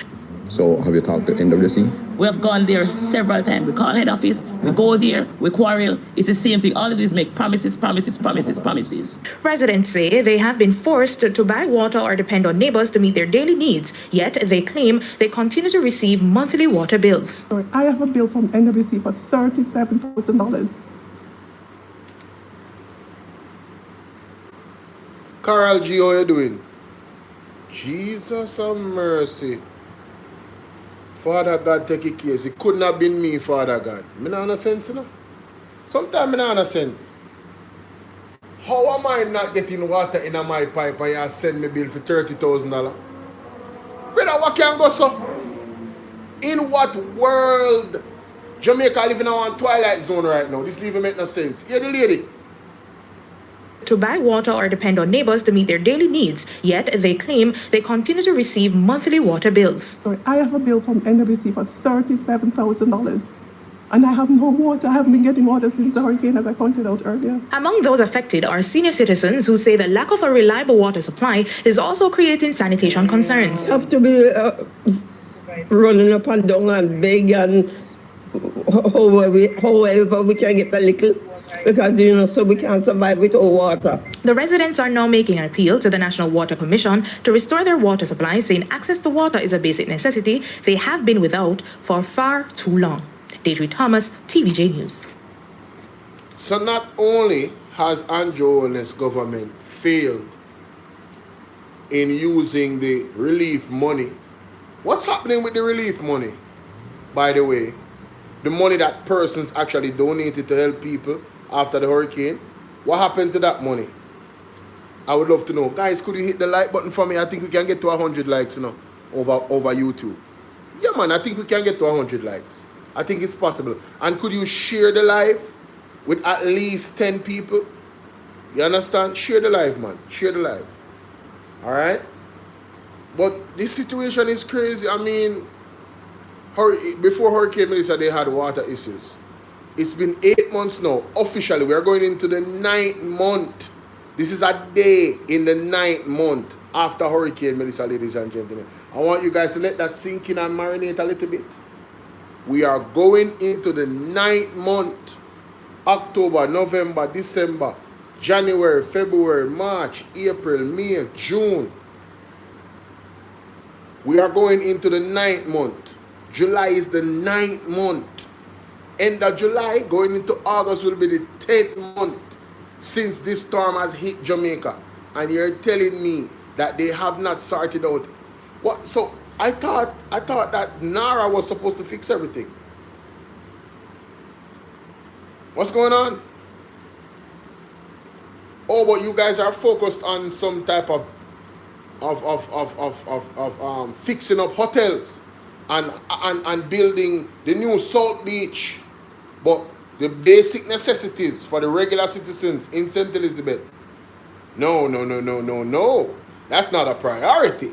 So have you talked to NWC? We have gone there several times. We call head office, we go there, we quarrel. It's the same thing. All of these make promises. Residents say they have been forced to buy water or depend on neighbors to meet their daily needs, yet they claim they continue to receive monthly water bills. I have a bill from NWC for $37,000. Carol G, how you doing? Jesus have mercy. Father God take a case. It couldn't have been me, Father God. Me not have sense, you know? Sometimes me not have sense. How am I not getting water in my pipe and you send me bill for $30,000? Brother, what can go so? In what world? Jamaica living in a twilight zone right now. This even make no sense. Hear the lady. To buy water or depend on neighbors to meet their daily needs, yet they claim they continue to receive monthly water bills. I have a bill from NWC for $37,000. And I have no water. I haven't been getting water since the hurricane, as I pointed out earlier. Among those affected are senior citizens who say the lack of a reliable water supply is also creating sanitation concerns. Have to be running up and down and beg and however we can get a little. Because, so we can't survive without water. The residents are now making an appeal to the National Water Commission to restore their water supply, saying access to water is a basic necessity they have been without for far too long. Deidre Thomas, TVJ News. So not only has Andrew Holness government failed in using the relief money, what's happening with the relief money, by the way? The money that persons actually donated to help people after the hurricane, what happened to that money? I would love to know. Guys, could you hit the like button for me? I think we can get to 100 likes, over YouTube. Yeah, man, I think we can get to 100 likes. I think it's possible. And could you share the live with at least 10 people? You understand? Share the live, man. Share the live. All right? But this situation is crazy. I mean, before Hurricane Melissa, they had water issues. It's been 8 months now. Officially, we are going into the 9th month. This is a day in the 9th month after Hurricane Melissa, ladies and gentlemen. I want you guys to let that sink in and marinate a little bit. We are going into the 9th month. October, November, December, January, February, March, April, May, June. We are going into the 9th month. July is the 9th month. End of July, going into August will be the 10th month. since this storm has hit Jamaica, and you're telling me that they have not sorted out what? So I thought that NARA was supposed to fix everything. What's going on? Oh, but you guys are focused on some type of fixing up hotels and building the new South Beach, but the basic necessities for the regular citizens in St. Elizabeth, no, that's not a priority.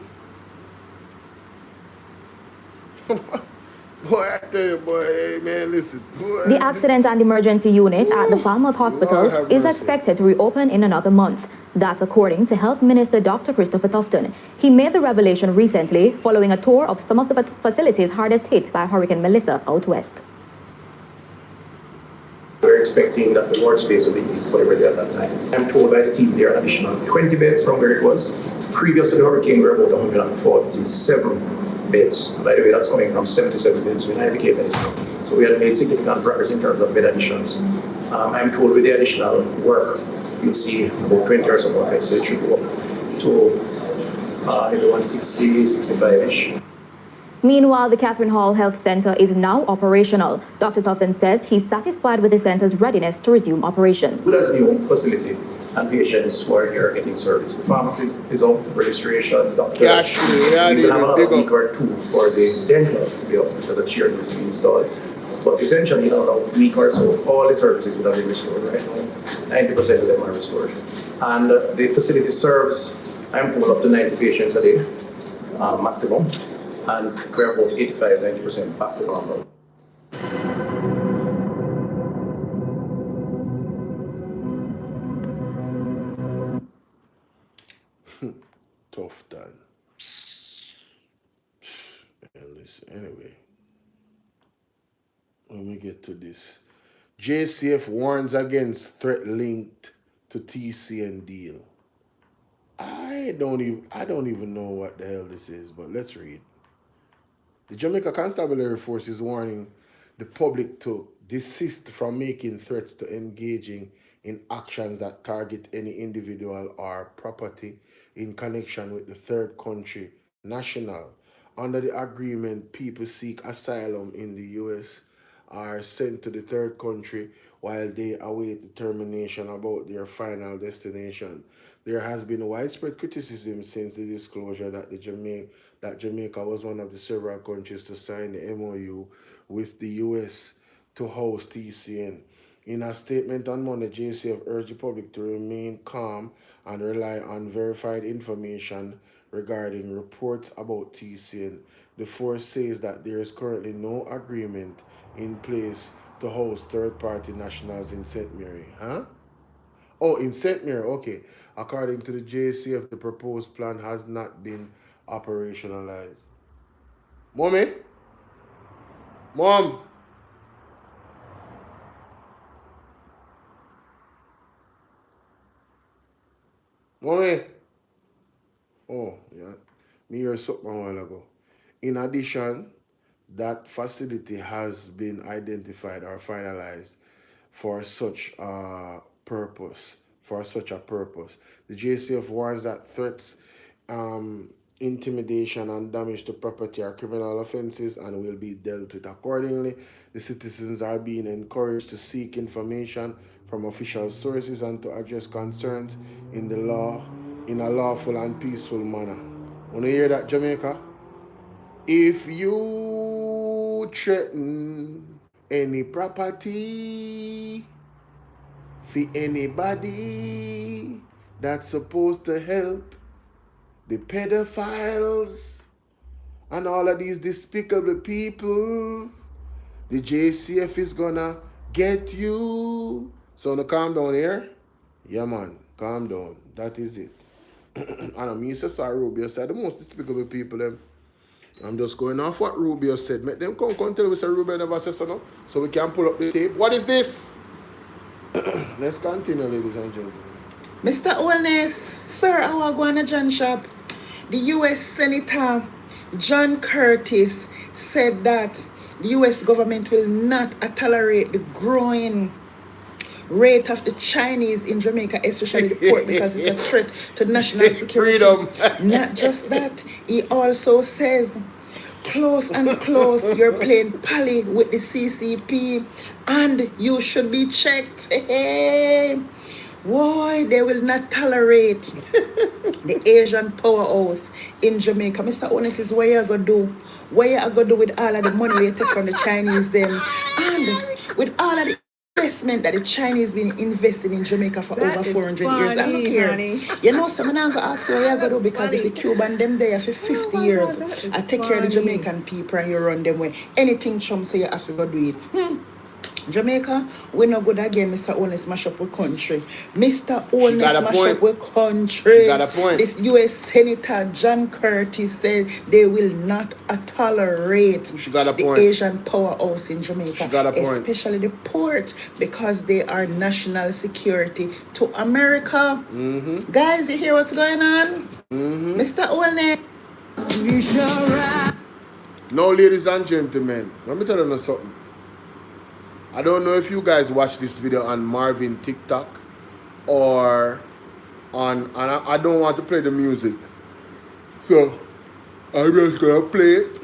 Boy, I tell you, boy, hey, man, listen. Boy, The Accident and Emergency Unit at the Falmouth Hospital is expected to reopen in another month. That's according to Health Minister Dr. Christopher Tufton. He made the revelation recently following a tour of some of the facilities hardest hit by Hurricane Melissa out west. We're expecting that the ward space will be whatever it is at that time. I'm told by the team there are additional 20 beds from where it was. Previous to the hurricane, we were about 147 beds. By the way, that's coming from 77 beds when I became minister. So we had made significant progress in terms of bed additions. I'm told with the additional work, you'll see about 20 or so more beds. So it should go up to maybe 160, 65-ish. Meanwhile, the Catherine Hall Health Center is now operational. Dr. Tufton says he's satisfied with the center's readiness to resume operations. Good as new facility and patients who are here getting service. The pharmacy is up, registration, doctors. We will have a week or two for the dental to be up because a chair needs to be installed. But essentially, a week or so, all the services would have been restored right now. 90% of them are restored. And the facility serves, I'm told, up to 90 patients a day, maximum. And we're about 85-90% back to normal. Tough done. Listen, anyway, let me get to this. JCF warns against threat linked to TCN deal. I don't even know what the hell this is, but let's read. The Jamaica Constabulary Force is warning the public to desist from making threats to engaging in actions that target any individual or property in connection with the third country national. Under the agreement, people seek asylum in the U.S. are sent to the third country while they await determination about their final destination. There has been widespread criticism since the disclosure that Jamaica was one of the several countries to sign the MOU with the U.S. to host TCN. In a statement on Monday, JCF urged the public to remain calm and rely on verified information regarding reports about TCN. The force says that there is currently no agreement in place to host third-party nationals in St. Mary. Oh, in St. Mary, okay. According to the JCF, the proposed plan has not been operationalized. Mommy? Mom? Mommy? Oh, yeah. Me heard something a while ago. In addition, that facility has been identified or finalized for such a purpose. The JCF warns that threats, intimidation, and damage to property are criminal offenses and will be dealt with accordingly. The citizens are being encouraged to seek information from official sources and to address concerns in a lawful and peaceful manner. Want to hear that, Jamaica? If you threaten any property for anybody that's supposed to help the pedophiles and all of these despicable people, the JCF is gonna get you. So now calm down here. Yeah, man, calm down. That is it. And I mean, Cesar Rubio said the most despicable people, them. I'm just going off what Rubio said. Make them come tell us Rubio never said so, so we can pull up the tape. What is this? Let's continue, ladies and gentlemen. Mr. Oldness, sir, I want to go on a John shop. The U.S. Senator John Curtis said that the U.S. government will not tolerate the growing rate of the Chinese in Jamaica, especially the port, because it's a threat to national security. Freedom. Not just that, he also says, close and close, you're playing pally with the CCP and you should be checked. Hey. Why they will not tolerate the Asian powerhouse in Jamaica. Mr. Honest is what you gonna do? What you gonna do with all of the money you take from the Chinese them? And with all of the investment that the Chinese been investing in Jamaica for over 400 years. I don't care. You know, some I'm gonna ask you what you gonna do, because if the Cuban them there for 50 years, I take care of the Jamaican people and you run them way. Anything Trump say you have to go do it. Jamaica, we no good again, Mr. Honest mash up with country. Mr. Honest mash up with country. Got a point. This U.S. Senator John Curtis said they will not tolerate the Asian powerhouse in Jamaica, especially the port, because they are national security to America. Guys, you hear what's going on? Mr. Honest. Now, ladies and gentlemen, let me tell you something. I don't know if you guys watch this video on Marvin TikTok or on, and I don't want to play the music, so I'm just gonna play it.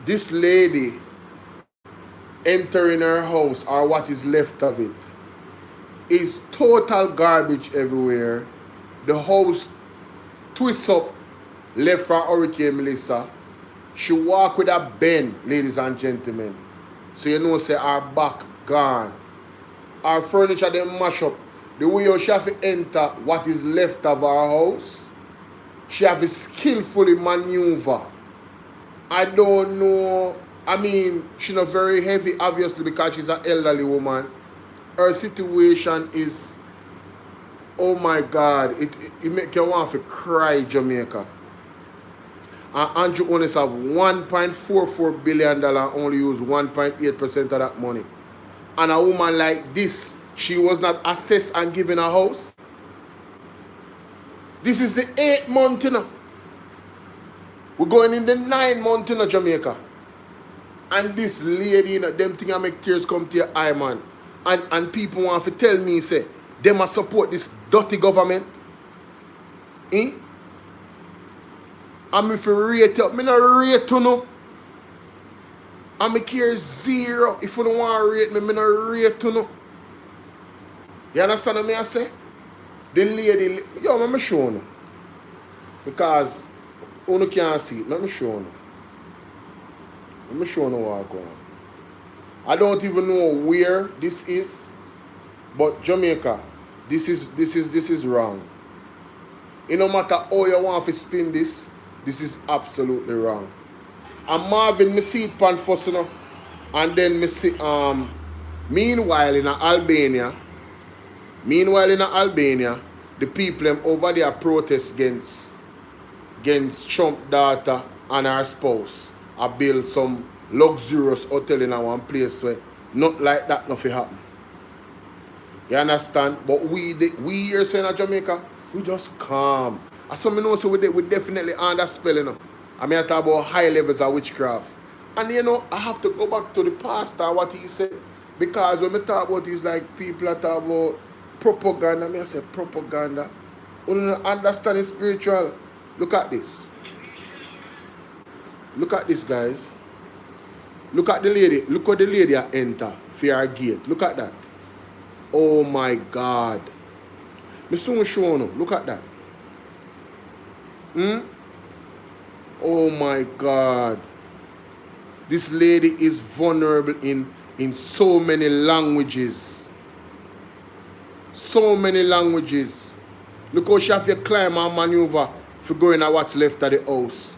This lady entering her house, or what is left of it, is total garbage everywhere. The house twists up, left from Hurricane Melissa. She walk with a bend, ladies and gentlemen. So you know, say our back gone. Our furniture them mash up. The way she have to enter what is left of our house, she have to skillfully maneuver. I don't know. I mean, she's not very heavy, obviously, because she's an elderly woman. Her situation is, oh my God, it make you want to cry, Jamaica. Andrew Honest have $1.44 billion, only use 1.8% of that money. And a woman like this, she was not assessed and given a house. This is the 8th month, you know. We're going in the 9th month, you know, Jamaica. And this lady, you know, them thing I make tears come to your eye, man. And people want to tell me, say, they must support this dirty government. Eh? I'm if you rate up, I don't rate you no. I'm care 0. If you don't want to rate me, I don't rate you no. You understand what I say? The lady, yo, let me show you. Because you can't see it. Let me show you. Let me show you what's going on. I don't even know where this is, but Jamaica, this is wrong. It no matter how you want to spin this is absolutely wrong. And Marvin, me see it pan first, you know, and then me see meanwhile in Albania, the people them over there protest against Trump daughter and her spouse. I build some luxurious hotel in one place where not like that nothing happen. You understand? But we here in Jamaica, we just calm. As some know, so we definitely under spell, you know. I mean, I talk about high levels of witchcraft. And you know, I have to go back to the pastor and what he said. Because when we talk about this, like people are talking about propaganda, I say propaganda. You don't understand it's spiritual. Look at this. Look at this, guys. Look at the lady. Look at the lady enter for her gate. Look at that. Oh my God. Me soon show you. Look at that. Oh my God. This lady is vulnerable in so many languages. So many languages. Look how she have to climb and maneuver for going at what's left of the house.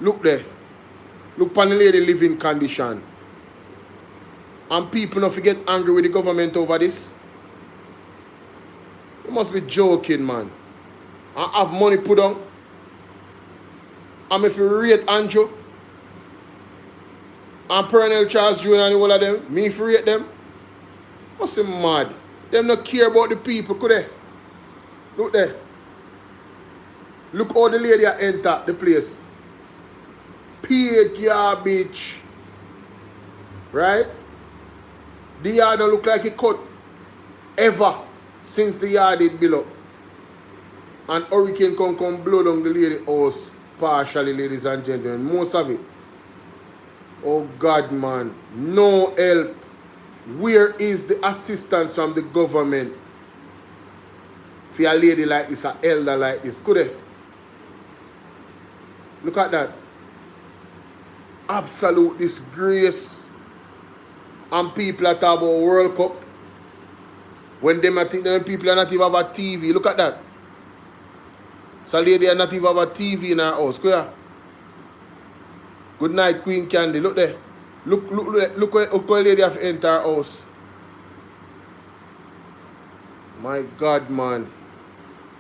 Look there. Look upon the lady living condition. And people don't get angry with the government over this. You must be joking, man. And have money put on. And if you rate Andrew and Pernell Charles Jr. and all of them, me if you rate them, must be mad. Them not care about the people, could they? Look there. Look how the lady enter the place. Pig garbage. Right? The yard don't look like it cut ever since the yard did build up. And hurricane come blow down the lady house partially, ladies and gentlemen. Most of it. Oh God, man. No help. Where is the assistance from the government for a lady like this, an elder like this? Could they? Look at that. Absolute disgrace. And people are talking about World Cup. When them I think them people are not even have a TV. Look at that. So lady are not even have a TV in her house. Square. Good night, Queen Candy. Look there. Look where lady have entered her house. My God, man.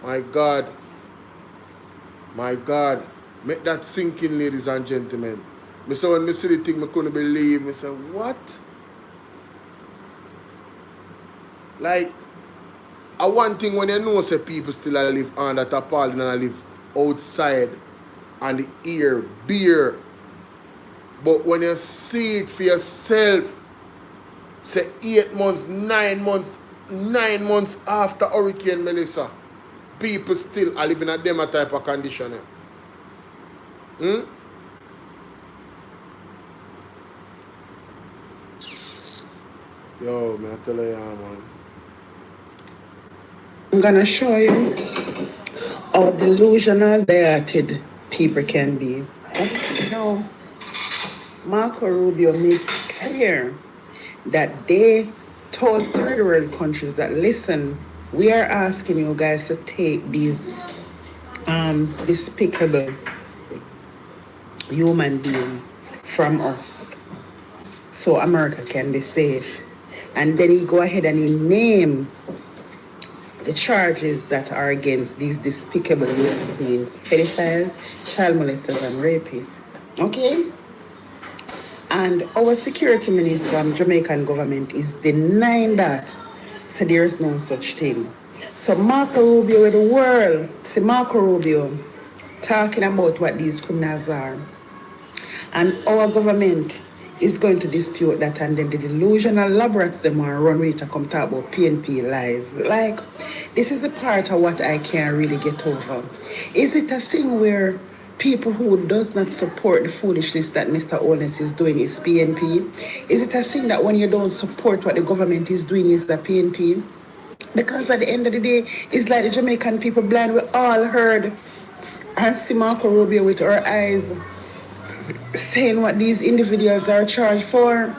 My God. My God. Make that sink in, ladies and gentlemen. Me say when me see the thing, I couldn't believe. Me say, what? Like, one thing when you know say people still live under tarpaulin and live outside and the air bare. But when you see it for yourself, say 8 months, 9 months after Hurricane Melissa, people still are living at them type of condition. Yo, man, I tell you, man. I'm gonna show you how delusional dilated people can be. You know, Marco Rubio made it clear that they told third world countries that, listen, we are asking you guys to take these despicable human beings from us so America can be safe. And then he go ahead and he name the charges that are against these despicable human beings, pedophiles, child molesters, and rapists. Okay? And our security minister and Jamaican government is denying that. So there's no such thing. So Marco Rubio with the world, see Marco Rubio talking about what these criminals are. And our government is going to dispute that, and then the delusional laboratories them are run with to come talk about PNP lies. Like, this is a part of what I can't really get over. Is it a thing where people who does not support the foolishness that Mr. Holness is doing is PNP? Is it a thing that when you don't support what the government is doing is the PNP? Because at the end of the day, it's like the Jamaican people blind. We all heard and see Marco Rubio with our eyes saying what these individuals are charged for.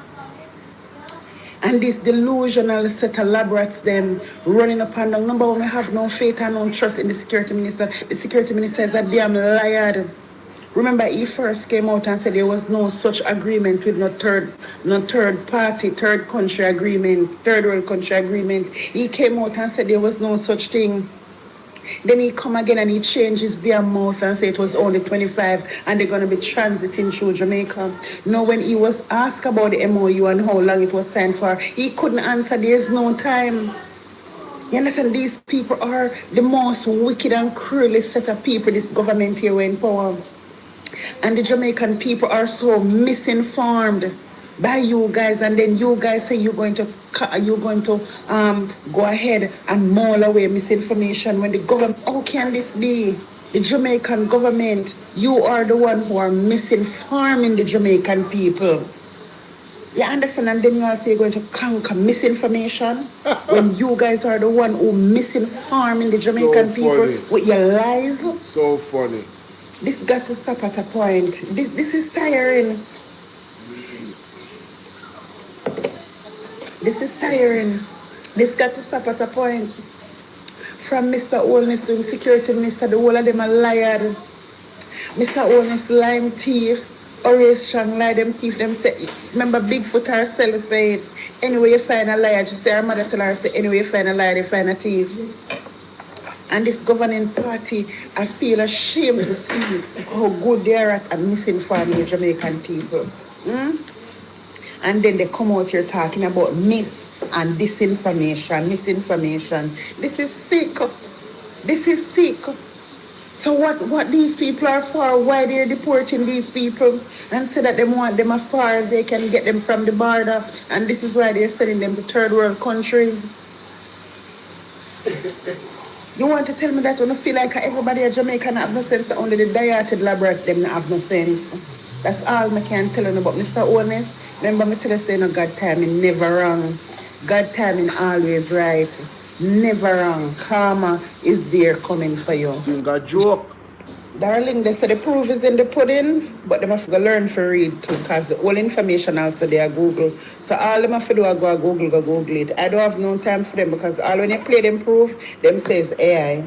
And this delusional set of laborats them running up and down. Number one, we have no faith and no trust in the security minister. The security minister is a damn liar. Remember, he first came out and said there was no such agreement with no third party, third country agreement, third world country agreement. He came out and said there was no such thing. Then he come again and he changes their mouth and say it was only 25 and they're going to be transiting through Jamaica. Now, when he was asked about the MOU and how long it was signed for, he couldn't answer. There's no time. You understand? These people are the most wicked and cruelly set of people this government here in power. And the Jamaican people are so misinformed by you guys, and then you guys say you're going to go ahead and maul away misinformation when the government, how can this be? The Jamaican government, you are the one who are misinforming the Jamaican people. You understand? And then you all say you're going to conquer misinformation when you guys are the one who misinforming the Jamaican people with your lies. So funny. This got to stop at a point. This is tiring. This is tiring. This got to stop at a point. From Mr. Holness to the security minister, the whole of them are liar. Mr. Holness lying thief, Horace Strong lie them thief. Them say, remember Bigfoot herself say it. Anyway you find a liar, she say her mother tell her say anyway you find a liar, you find a thief. And this governing party, I feel ashamed to see how good they are at misinforming the Jamaican people. And then they come out here talking about mis and misinformation. This is sick. This is sick. So what these people are for, why they're deporting these people and say that they want them afar, they can get them from the border, and this is why they're sending them to third world countries. You want to tell me that when I feel like everybody in Jamaica have no sense, only the diated laboratory them have no sense. That's all I can tell you about Mr. Honest. Remember me tell you say no God timing never wrong. God timing always right. Never wrong. Karma is there coming for you. You got joke. Darling, they say the proof is in the pudding, but they have to learn to read too, because the whole information also they are Google. So all them have to do is go Google it. I don't have no time for them because all when you play them proof, them says AI.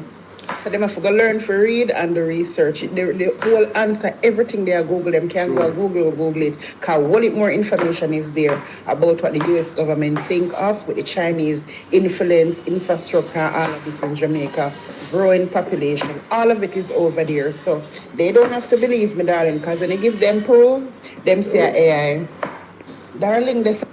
So they have to learn to read and the research. The whole answer, everything they are Google, them can go Google it. Because whole more information is there about what the US government think of with the Chinese influence, infrastructure, all of this in Jamaica, growing population. All of it is over there. So they don't have to believe me, darling, because when you give them proof, them say AI. Darling, this.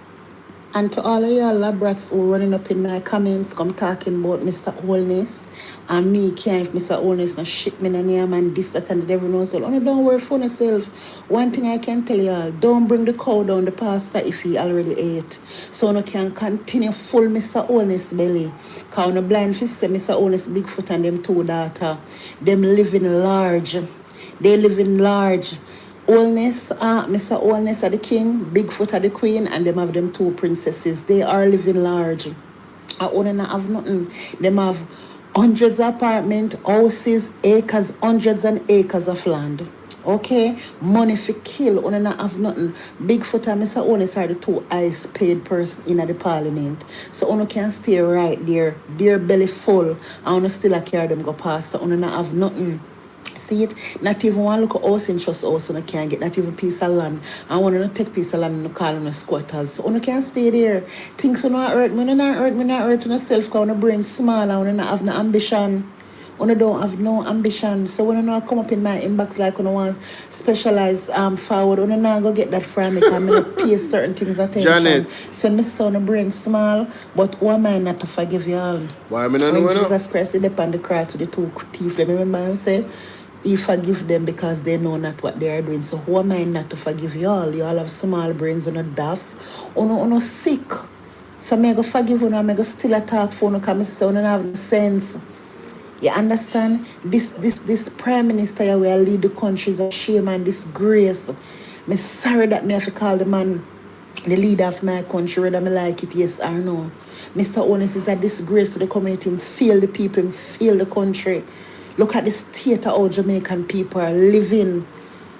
And to all of y'all labrats who running up in my comments, come talking about Mr. Holness and me can't if Mr. Holness no shit me in the name and this, that, and the devil knows all. Only don't worry for yourself. One thing I can tell y'all, don't bring the cow down the pasture if he already ate. So no can continue full Mr. Holness belly. Cause no blind fish say Mr. Holness Bigfoot and them two daughter. Them living large. They living large. Holness, Mr. Holness are the king, Bigfoot are the queen, and them have them two princesses. They are living large. I only not have nothing. Them have hundreds of apartments, houses, acres, hundreds and acres of land. Okay? Money for kill, only not have nothing. Bigfoot and Mr. Holness are the two highest paid person in the parliament. So only can stay right there, their belly full, and only still a carry them go past, so only not have nothing. See it? Not even one look at house in trust house and I can't get not even piece of land. I want to take piece of land and call them squatters. So I can't stay there. Things will not hurt me, not hurt myself because I brain small and I don't have no ambition. I don't have no ambition. So when I come up in my inbox like when I want specialized forward, I not go get that from me because I don't pay certain things attention. Janet. So my son brain small, but who am I not to forgive y'all? Why am I not when Jesus Christ did upon the cross with the two teeth, remember him say, he forgive them because they know not what they are doing. So who am I not to forgive y'all? Y'all have small brains and a daft. Uno sick. So I go forgive you, I go still attack for you because I don't have no sense. You understand? This Prime Minister here will lead the country is a shame and disgrace. I'm sorry that I have to call the man the leader of my country, whether I like it, yes or no. Mr. Honest is a disgrace to the community. Fail the people, fail the country. Look at the state of how Jamaican people are living.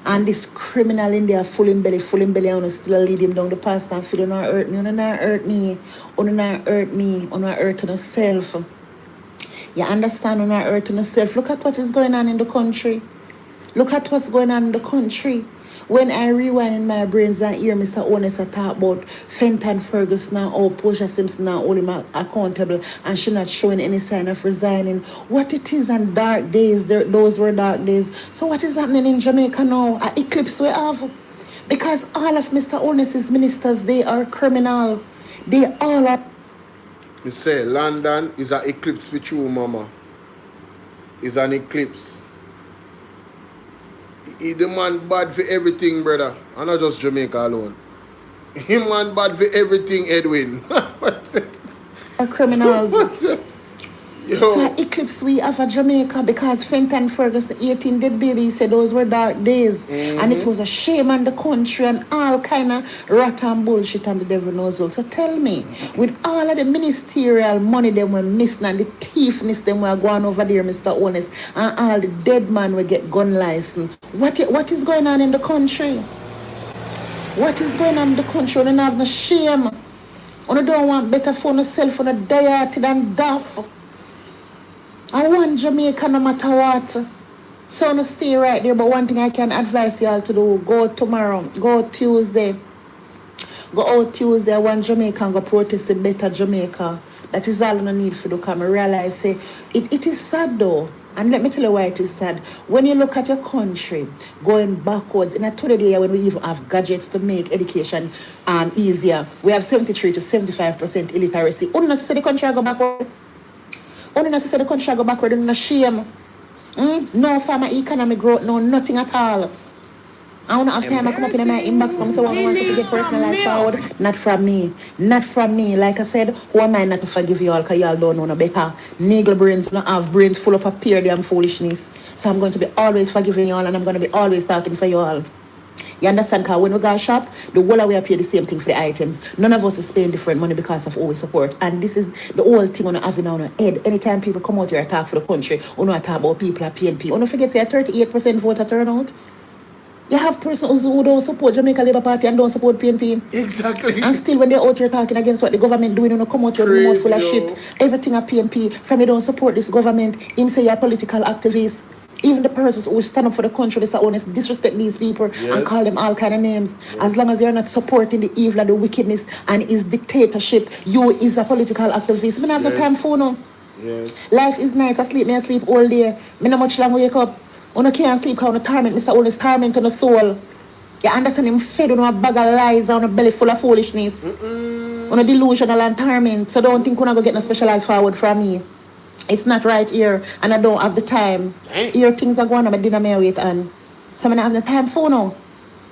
And this criminal in there, full in belly, and still lead him down the path and feel not hurt me, not hurt me, not hurt me, not hurt yourself. You understand, not hurt yourself. Look at what is going on in the country. Look at what's going on in the country. When I rewind in my brains and hear Mr. Honest talk about Fenton Ferguson now, or Portia Simpson now, hold him accountable, and she not showing any sign of resigning. What it is on dark days, those were dark days. So what is happening in Jamaica now? An eclipse we have. Because all of Mr. Honest's ministers, they are criminal. They all are. Me say, London is an eclipse with you, mama. It's an eclipse. He the man bad for everything, brother. And not just Jamaica alone. He man bad for everything, Edwin. Criminals. So eclipse we have at Jamaica because Fenton Ferguson 18 dead baby said those were dark days. And it was a shame on the country and all kind of rot and bullshit and the devil knows all. So tell me, with all of the ministerial money them were missing and the thiefness them were going over there, Mr. Honest, and all the dead man will get gun license, what is going on in the country? What is going on in the country? We don't have no shame. We don't want better for yourself, we don't die than daft. I want Jamaica no matter what. So no stay right there, but one thing I can advise y'all to do, go tomorrow, go Tuesday. Go out Tuesday, I want Jamaica and go protest the better Jamaica. That is all I need for to come. I realize say it is sad though. And let me tell you why it is sad. When you look at your country going backwards, in a today when we even have gadgets to make education easier, we have 73 to 75% illiteracy. Only not say the country go backward. Only not say the country go backward in a shame. No farmer economic growth, no nothing at all. I don't have time to come up in my inbox come someone wants to get personalized forward. Not from me. Not from me. Like I said, who am I not to forgive you all because y'all don't know no better. Niggle brains don't have brains full of a pure damn foolishness. So I'm going to be always forgiving you all and I'm going to be always talking for you all. You understand? Because when we go shop, the whole way pay the same thing for the items. None of us is paying different money because of who we support. And this is the whole thing on having on our head. Anytime people come out here and talk for the country, we don't talk about people at PNP. We don't forget say a 38% voter turnout. You have persons who don't support Jamaica Labour Party and don't support PNP. Exactly. And still when they're out here talking against what the government doing, you know, come out here with mouth full of shit. Everything at PNP, from you don't support this government, him say you're a political activist. Even the persons who stand up for the country, Mr. Honest, disrespect these people and call them all kind of names. As long as they're not supporting the evil and the wickedness and his dictatorship, you is a political activist. I don't have no time for no. Life is nice. I sleep all day. I not much long wake up. I can't sleep because I torment Mr. Honest, torment on the soul. You understand him fed on a bag of lies on a belly full of foolishness. On a delusional and torment. So don't think we're not going to get no specialized forward from me. It's not right here, and I don't have the time. Here things are going on, I didn't wait and some I don't have the time for now.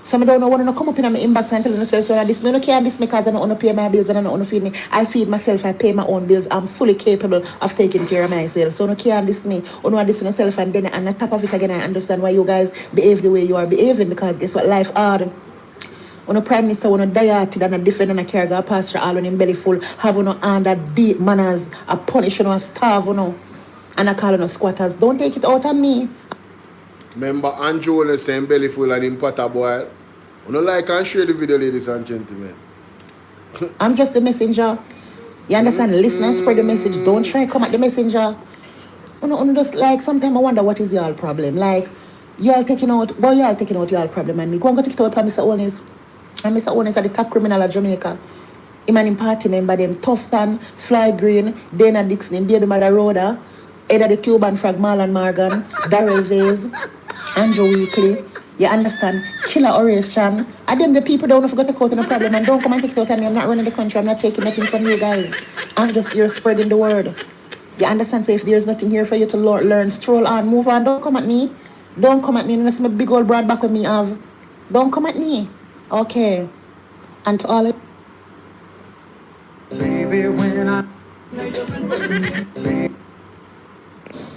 Some I don't know want to come up in my inbox and tell themselves, so this me can't this because I don't want to pay my bills and I don't want to feed me. I feed myself, I pay my own bills. I'm fully capable of taking care of myself. So no can't this me, or no this myself and then and on top of it again I understand why you guys behave the way you are behaving because guess what life hard. When a prime minister want to die and a defend and a carry a pasture all on him belly full, have no under deep manners, a punish and starve and a call on squatters. Don't take it out on me. Remember Andrew on the same belly full and him pot a boil. You know like and share the video, ladies and gentlemen. I'm just the messenger. You understand? Listen and spread the message. Don't try come at the messenger. You just like sometimes I wonder what is y'all problem. Like y'all taking out y'all problem and me. Go and go take it out from Mr. Honest. And Mr. Honest are the top criminal of Jamaica. Him and him party member them Tufton, Fly Green, Dana Dixon, Baby Mother Rhoda, Ada the Cuban Frag, Marlon Morgan, Darrell Vase, Andrew Weekly. You understand? Killer Horace Chan. And them the people don't forget to cut in a problem and don't come and take it out on me. I'm not running the country. I'm not taking nothing from you guys. I'm just here spreading the word. You understand? So if there's nothing here for you to learn, stroll on, move on. Don't come at me. Don't come at me unless my big old broad back with me have. Don't come at me. Okay. And to all Baby, when I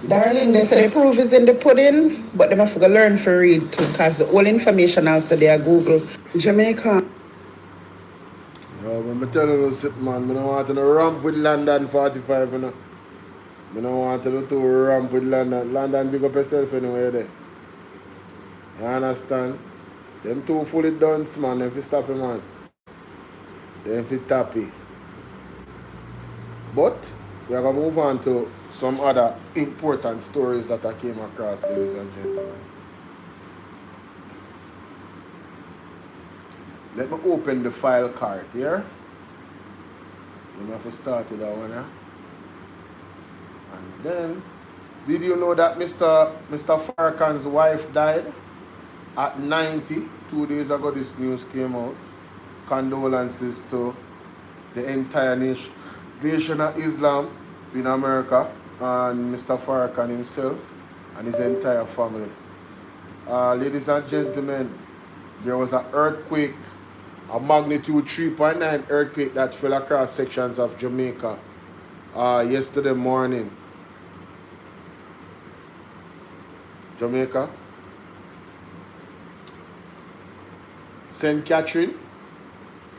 darling, they say the proof is in the pudding, but they have to learn to read too, because the whole information also there Google. Jamaica. No, but I tell you this, man, I don't want to ramp with London 45, you know. I don't want to do ramp with London. London, big up yourself anyway there. You understand? Them two fully done, man, if you stop him, man. Then if you tap it. But we are going to move on to some other important stories that I came across, ladies and gentlemen. Let me open the file card here. You have to start it that one, yeah? And then, did you know that Mr. Farrakhan's wife died at 90? 2 days ago this news came out. Condolences to the entire nation of Islam in America and Mr. Farrakhan himself and his entire family. Ladies and gentlemen, there was an earthquake, a magnitude 3.9 earthquake that fell across sections of Jamaica yesterday morning. Jamaica, St. Catherine,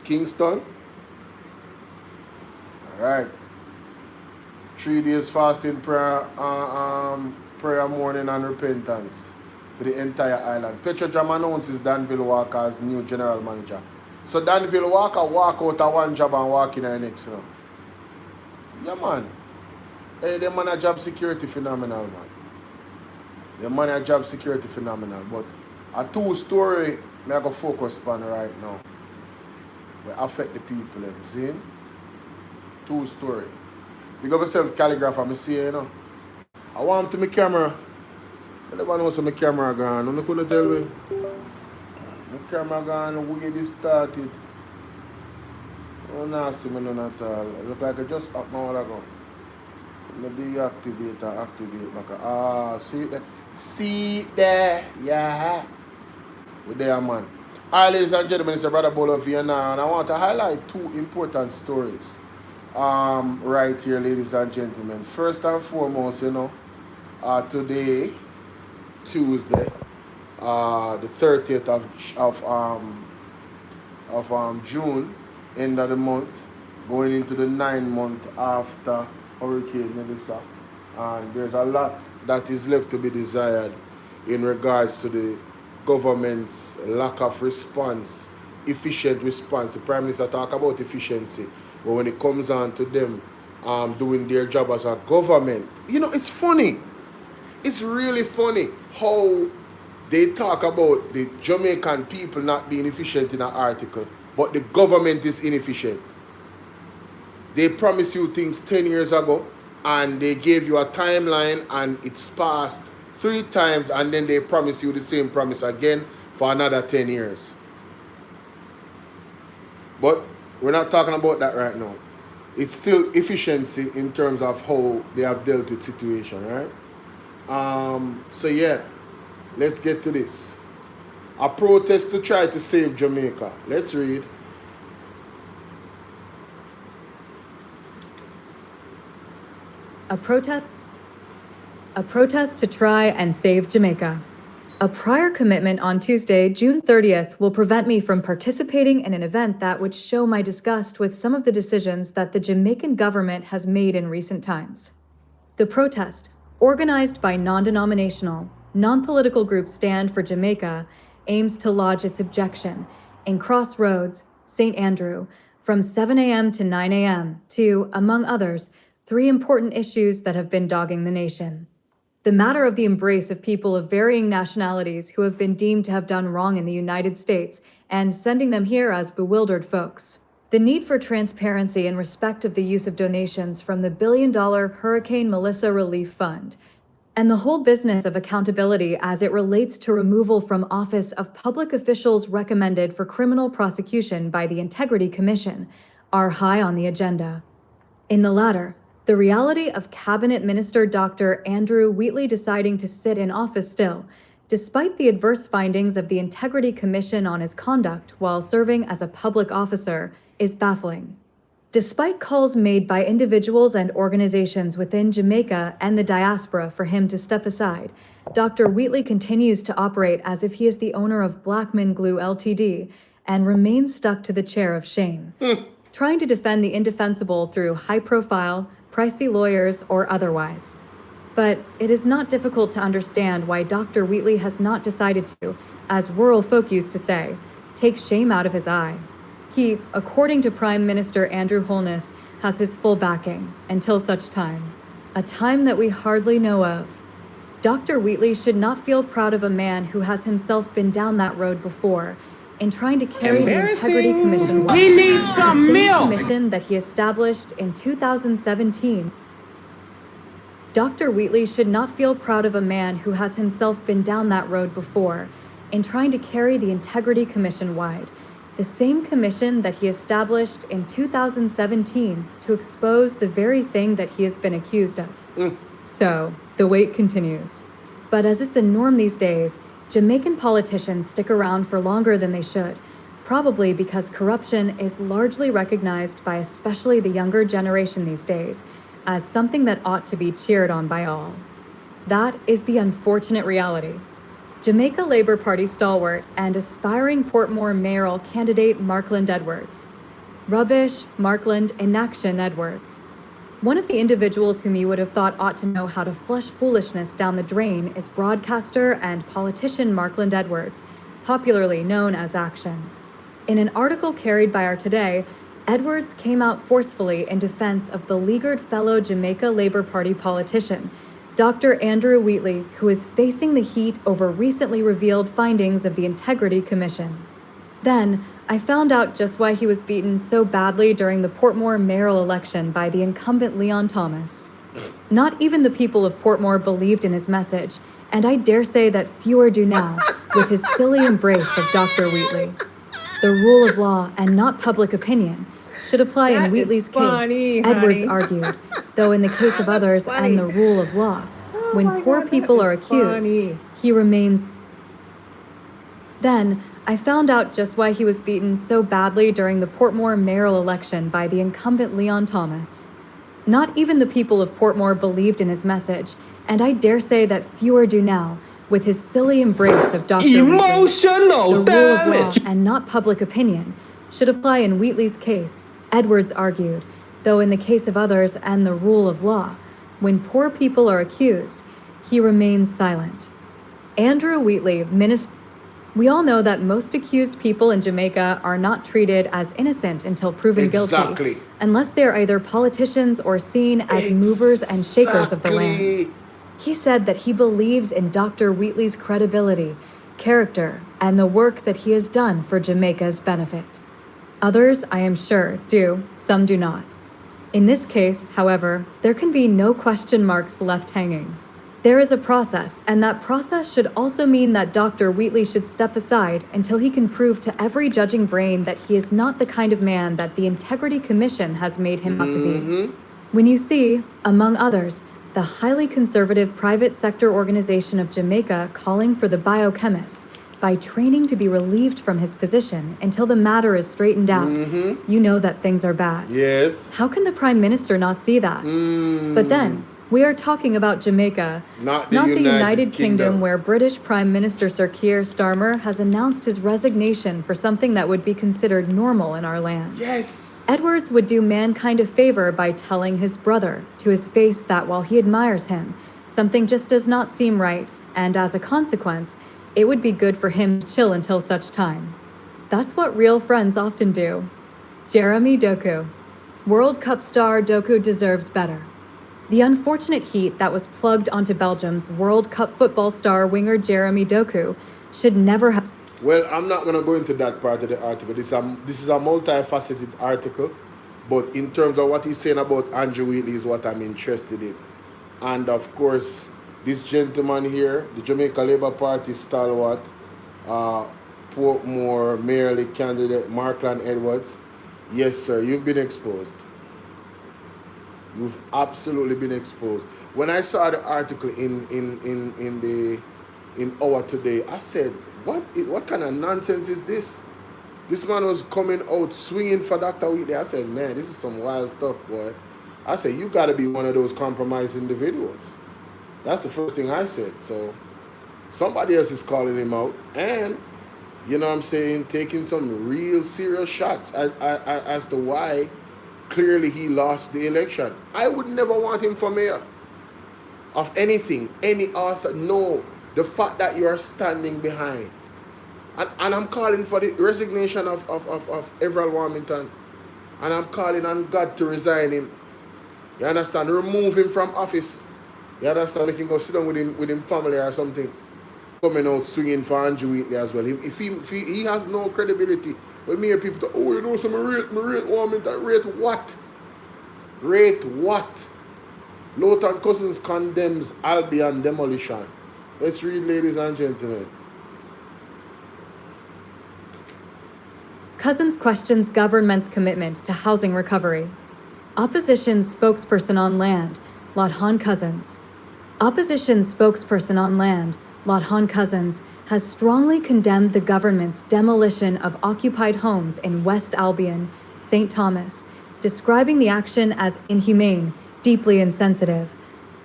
Kingston. All right. 3 days fasting, prayer, mourning and repentance for the entire island. Petrojam announces Danville Walker as new general manager. So Danville Walker walk out of one job and walk in the next now. Yeah, man. Hey, the man a job security phenomenal, man. The man a job security phenomenal. But a two-story I go focus on right now. Will affect the people, you see? 2-story. Big up yourself, calligraph, I'm saying, you know. I want to my camera. Everyone knows my camera gone. You couldn't tell me. My camera gone, the way this started. Oh, no, see me none at all. It look like I just up my while ago. I deactivate and activate back. See, See there, yeah. We're there, man. All right, ladies and gentlemen, it's your brother Bolo Tbv now, and I want to highlight two important stories. Right here, ladies and gentlemen. First and foremost, today, Tuesday, the 30th of June, end of the month, going into the 9th month after Hurricane Melissa, and there's a lot that is left to be desired in regards to the government's lack of response, efficient response. The Prime Minister talk about efficiency, but when it comes on to them doing their job as a government, it's funny. It's really funny how they talk about the Jamaican people not being efficient in an article, but the government is inefficient. They promised you things 10 years ago, and they gave you a timeline, and it's passed 3 times, and then they promise you the same promise again for another 10 years. But we're not talking about that right now. It's still efficiency in terms of how they have dealt with the situation, right? So yeah, let's get to this. A protest to try to save Jamaica. Let's read. A protest to try and save Jamaica. A prior commitment on Tuesday, June 30th, will prevent me from participating in an event that would show my disgust with some of the decisions that the Jamaican government has made in recent times. The protest, organized by non-denominational, non-political group Stand for Jamaica, aims to lodge its objection in Crossroads, St. Andrew, from 7 a.m. to 9 a.m. to, among others, 3 important issues that have been dogging the nation. The matter of the embrace of people of varying nationalities who have been deemed to have done wrong in the United States and sending them here as bewildered folks. The need for transparency in respect of the use of donations from the billion-dollar Hurricane Melissa Relief Fund, and the whole business of accountability as it relates to removal from office of public officials recommended for criminal prosecution by the Integrity Commission are high on the agenda. In the latter, the reality of Cabinet Minister Dr. Andrew Wheatley deciding to sit in office still, despite the adverse findings of the Integrity Commission on his conduct while serving as a public officer, is baffling. Despite calls made by individuals and organizations within Jamaica and the diaspora for him to step aside, Dr. Wheatley continues to operate as if he is the owner of Blackman Glue Ltd. And remains stuck to the chair of shame, trying to defend the indefensible through high-profile, pricey lawyers or otherwise. But it is not difficult to understand why Dr. Wheatley has not decided to, as rural folk used to say, take shame out of his eye. He, according to Prime Minister Andrew Holness, has his full backing until such time, a time that we hardly know of. Dr. Wheatley should not feel proud of a man who has himself been down that road before in trying to carry the Integrity Commission. He needs some milk. Commission that he established in 2017. Dr. Wheatley should not feel proud of a man who has himself been down that road before in trying to carry the Integrity Commission wide. The same commission that he established in 2017 to expose the very thing that he has been accused of. So, the wait continues. But as is the norm these days, Jamaican politicians stick around for longer than they should, probably because corruption is largely recognized by especially the younger generation these days as something that ought to be cheered on by all. That is the unfortunate reality. Jamaica Labour Party stalwart and aspiring Portmore mayoral candidate Markland Edwards. Rubbish, Markland, inaction Edwards. One of the individuals whom you would have thought ought to know how to flush foolishness down the drain is broadcaster and politician Markland Edwards, popularly known as Action. In an article carried by our Today, Edwards came out forcefully in defense of beleaguered fellow Jamaica Labour Party politician, Dr. Andrew Wheatley, who is facing the heat over recently revealed findings of the Integrity Commission. Then, I found out just why he was beaten so badly during the Portmore mayoral election by the incumbent Leon Thomas. Not even the people of Portmore believed in his message, and I dare say that fewer do now, with his silly embrace of Dr. Wheatley. The rule of law and not public opinion should apply in Wheatley's case, Edwards argued, though in the case of others and the rule of law, When poor people are accused, he remains. Then, I found out just why he was beaten so badly during the Portmore mayoral election by the incumbent Leon Thomas. Not even the people of Portmore believed in his message, and I dare say that fewer do now, with his silly embrace of Dr. Emotional Wheatley. The rule of law, damage. and not public opinion, should apply in Wheatley's case, Edwards argued, though in the case of others and the rule of law, when poor people are accused, he remains silent. Andrew Wheatley, minister. We all know that most accused people in Jamaica are not treated as innocent until proven guilty, unless they're either politicians or seen as movers and shakers of the land. He said that he believes in Dr. Wheatley's credibility, character, and the work that he has done for Jamaica's benefit. Others, I am sure, do, some do not. In this case, however, there can be no question marks left hanging. There is a process, and that process should also mean that Dr. Wheatley should step aside until he can prove to every judging brain that he is not the kind of man that the Integrity Commission has made him out to be. When you see, among others, the highly conservative private sector organization of Jamaica calling for the biochemist, by training to be relieved from his position until the matter is straightened out, you know that things are bad. Yes. How can the Prime Minister not see that? But then, we are talking about Jamaica, not the United Kingdom, where British Prime Minister Sir Keir Starmer has announced his resignation for something that would be considered normal in our land. Yes. Edwards would do mankind a favor by telling his brother to his face that while he admires him, something just does not seem right, and as a consequence, it would be good for him to chill until such time. That's what real friends often do. Jeremy Doku. World Cup star Doku deserves better. The unfortunate heat that was plugged onto Belgium's World Cup football star winger Jeremy Doku should never have. Well, I'm not going to go into that part of the article. This is a multifaceted article, but in terms of what he's saying about Andrew Wheatley is what I'm interested in. And of course, this gentleman here, the Jamaica Labour Party stalwart, Portmore mayoralty candidate Markland Edwards, yes sir, you've been exposed. You've absolutely been exposed. When I saw the article in Hour Today, I said, what kind of nonsense is this? This man was coming out swinging for Dr. Wheatley. I said, man, this is some wild stuff, boy. I said, you got to be one of those compromised individuals. That's the first thing I said. So somebody else is calling him out and, you know what I'm saying, taking some real serious shots as to why clearly he lost the election. I would never want him for mayor of anything, any author. No, the fact that you are standing behind. And I'm calling for the resignation of Everald Warmington. And I'm calling on God to resign him. You understand? Remove him from office. You understand? Make him go sit down with him family or something. Coming out swinging for Andrew Wheatley as well. If he has no credibility. When me hear people talk, oh, you know, some rate Warmington. Rate what? Rate what? Lowton Cousins condemns Albion demolition. Let's read, ladies and gentlemen. Cousins questions government's commitment to housing recovery. Opposition spokesperson on land, Lothan Cousins. Opposition spokesperson on land, Lothan Cousins, has strongly condemned the government's demolition of occupied homes in West Albion, St. Thomas, describing the action as inhumane, deeply insensitive,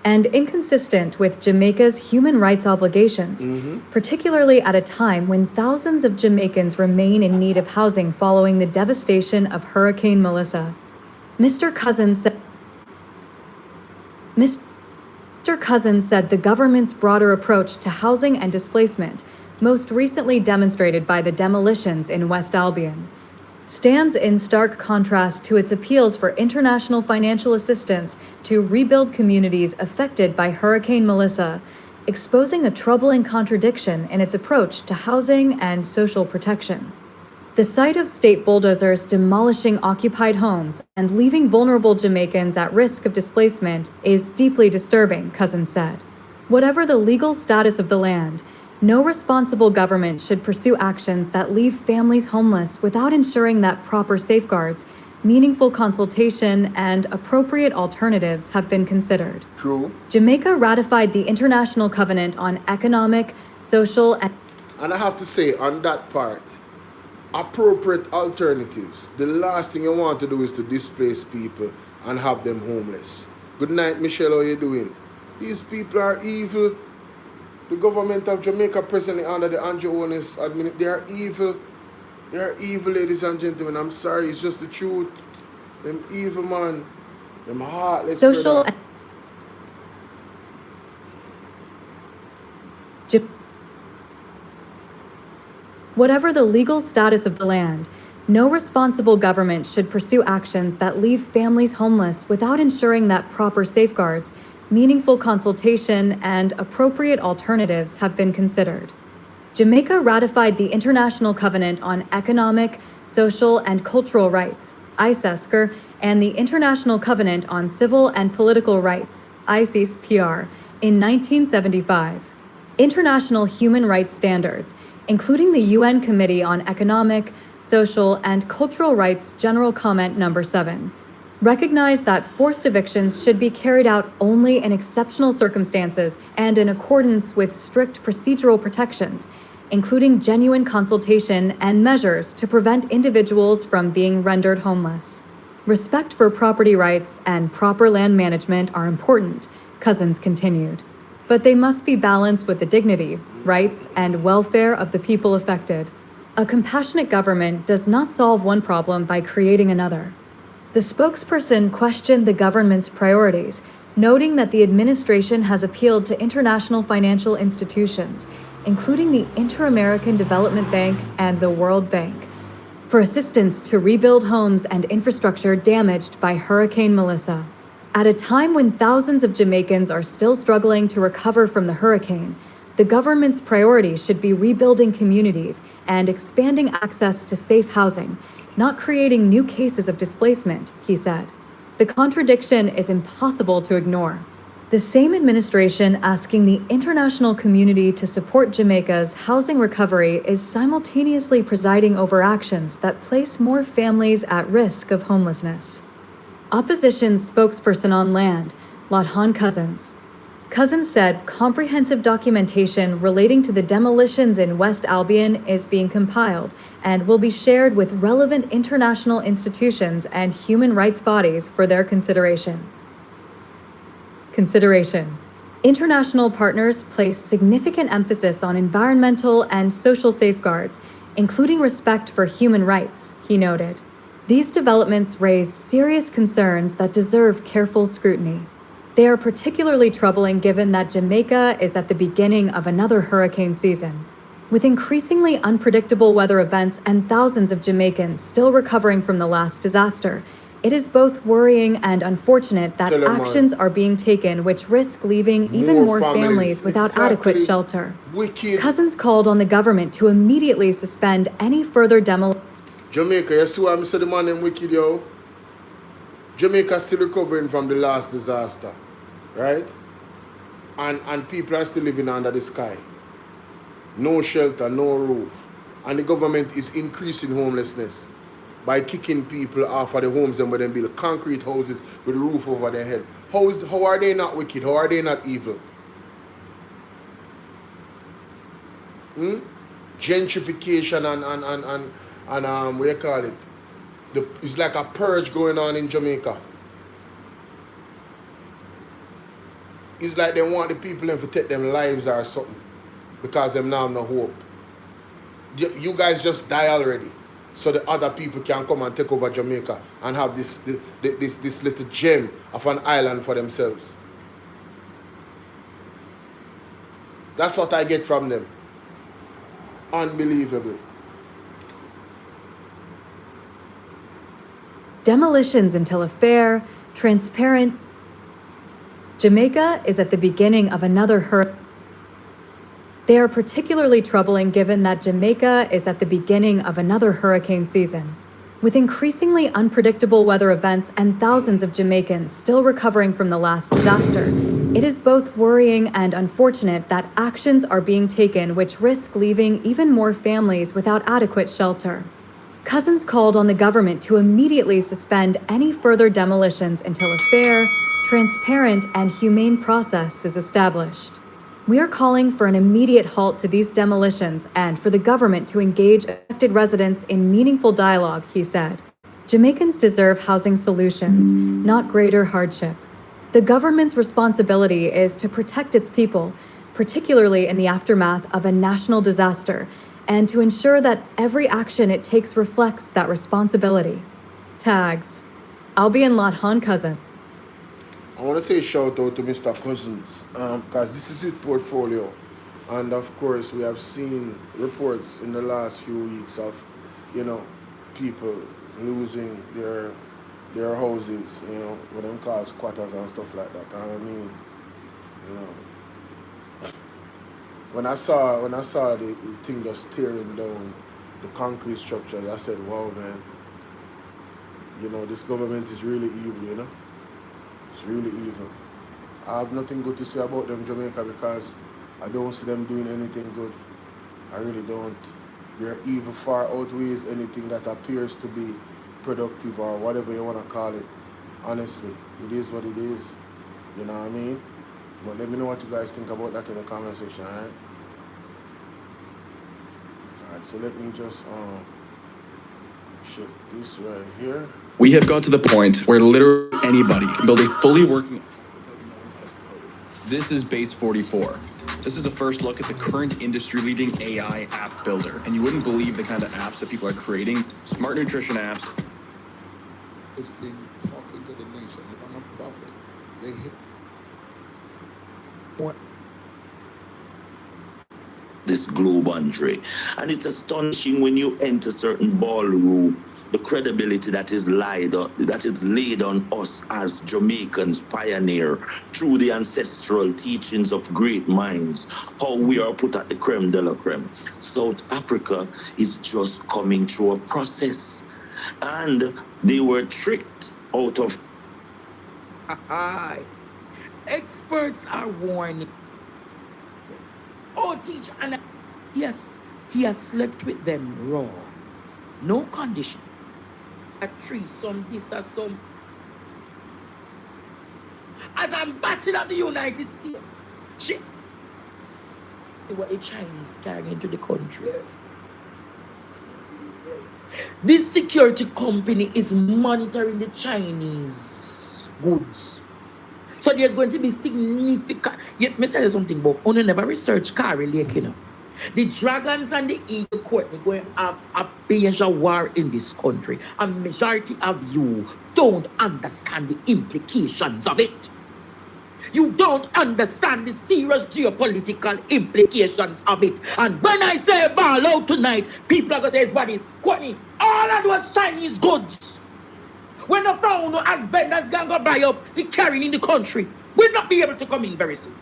and inconsistent with Jamaica's human rights obligations, particularly at a time when thousands of Jamaicans remain in need of housing following the devastation of Hurricane Melissa. Mr. Cousins said the government's broader approach to housing and displacement, most recently demonstrated by the demolitions in West Albion, stands in stark contrast to its appeals for international financial assistance to rebuild communities affected by Hurricane Melissa, exposing a troubling contradiction in its approach to housing and social protection. The sight of state bulldozers demolishing occupied homes and leaving vulnerable Jamaicans at risk of displacement is deeply disturbing, Cousins said. Whatever the legal status of the land, no responsible government should pursue actions that leave families homeless without ensuring that proper safeguards, meaningful consultation, and appropriate alternatives have been considered. True. Jamaica ratified the International Covenant on Economic, Social, and I have to say, on that part, appropriate alternatives. The last thing you want to do is to displace people and have them homeless. Good night, Michelle, how you doing? These people are evil. The government of Jamaica presently under the Andrew Holness administration, they are evil. They are evil, ladies and gentlemen. I'm sorry, it's just the truth. Them evil, man. Them heartless. social. Whatever the legal status of the land, no responsible government should pursue actions that leave families homeless without ensuring that proper safeguards, meaningful consultation, and appropriate alternatives have been considered. Jamaica ratified the International Covenant on Economic, Social, and Cultural Rights, ICESCR, and the International Covenant on Civil and Political Rights, ICCPR, in 1975. International human rights standards, including the UN Committee on Economic, Social, and Cultural Rights General Comment No. 7, recognize that forced evictions should be carried out only in exceptional circumstances and in accordance with strict procedural protections, including genuine consultation and measures to prevent individuals from being rendered homeless. Respect for property rights and proper land management are important, Cousins continued, but they must be balanced with the dignity, rights, and welfare of the people affected. A compassionate government does not solve one problem by creating another. The spokesperson questioned the government's priorities, noting that the administration has appealed to international financial institutions, including the Inter-American Development Bank and the World Bank, for assistance to rebuild homes and infrastructure damaged by Hurricane Melissa. At a time when thousands of Jamaicans are still struggling to recover from the hurricane, the government's priority should be rebuilding communities and expanding access to safe housing, not creating new cases of displacement, he said. The contradiction is impossible to ignore. The same administration asking the international community to support Jamaica's housing recovery is simultaneously presiding over actions that place more families at risk of homelessness. Opposition spokesperson on land, Lothan Cousins. Cousins said comprehensive documentation relating to the demolitions in West Albion is being compiled and will be shared with relevant international institutions and human rights bodies for their consideration. International partners place significant emphasis on environmental and social safeguards, including respect for human rights, he noted. These developments raise serious concerns that deserve careful scrutiny. They are particularly troubling given that Jamaica is at the beginning of another hurricane season. With increasingly unpredictable weather events and thousands of Jamaicans still recovering from the last disaster, it is both worrying and unfortunate that actions are being taken which risk leaving even more families without adequate shelter. Cousins called on the government to immediately suspend any further demolition. Jamaica, you see what I said the man them wicked, yo? Jamaica still recovering from the last disaster, right? And people are still living under the sky. No shelter, no roof. And the government is increasing homelessness by kicking people off of the homes and where they build concrete houses with a roof over their head. How are they not wicked? How are they not evil? Gentrification and what do you call it? It's like a purge going on in Jamaica. It's like they want the people to take them lives or something because them now have no hope. You guys just die already, so the other people can come and take over Jamaica and have this little gem of an island for themselves. That's what I get from them. Unbelievable. Demolitions until a fair, transparent. Jamaica is at the beginning of another hurricane. They are particularly troubling given that Jamaica is at the beginning of another hurricane season. With increasingly unpredictable weather events and thousands of Jamaicans still recovering from the last disaster, it is both worrying and unfortunate that actions are being taken which risk leaving even more families without adequate shelter. Cousins called on the government to immediately suspend any further demolitions until a fair, transparent, and humane process is established. We are calling for an immediate halt to these demolitions and for the government to engage affected residents in meaningful dialogue, he said. Jamaicans deserve housing solutions, not greater hardship. The government's responsibility is to protect its people, particularly in the aftermath of a national disaster, and to ensure that every action it takes reflects that responsibility. Tags. I'll be in Lot Han, cousin. I want to say shout out to Mr. Cousins, because this is his portfolio. And of course, we have seen reports in the last few weeks of, people losing their houses, what them call squatters and stuff like that. I mean, when I saw the thing just tearing down the concrete structures, I said, wow, man, this government is really evil, It's really evil. I have nothing good to say about them, Jamaica, because I don't see them doing anything good. I really don't. Their evil far outweighs anything that appears to be productive or whatever you want to call it. Honestly, it is what it is. You know what I mean? But let me know what you guys think about that in the comment section, alright? Alright, so let me just shut this right here. We have got to the point where literally anybody can build a fully working. This is Base 44. This is a first look at the current industry-leading AI app builder. And you wouldn't believe the kind of apps that people are creating. Smart nutrition apps. This thing talking to the nation. If I'm a prophet, they hit. What? This globe, Andre. And it's astonishing when you enter certain ballroom, the credibility that is laid on us as Jamaicans pioneer through the ancestral teachings of great minds, how we are put at the creme de la creme. South Africa is just coming through a process, and they were tricked out of. Experts are warning. Oh, teacher, and yes, he has slept with them raw. No condition. A threesome, this or some. As ambassador of the United States, she what a Chinese carrying into the country. Yes. This security company is monitoring the Chinese goods. So there's going to be significant. Yes, me tell you something, but only never research Carrie Lake, The dragons and the eagle court are going to have a major war in this country. A majority of you don't understand the implications of it. You don't understand the serious geopolitical implications of it. And when I say ball out tonight, people are going to say, it's bodies. Courtney, all of those Chinese goods, when the found as vendors going to buy up the carrying in the country, will not be able to come in very soon.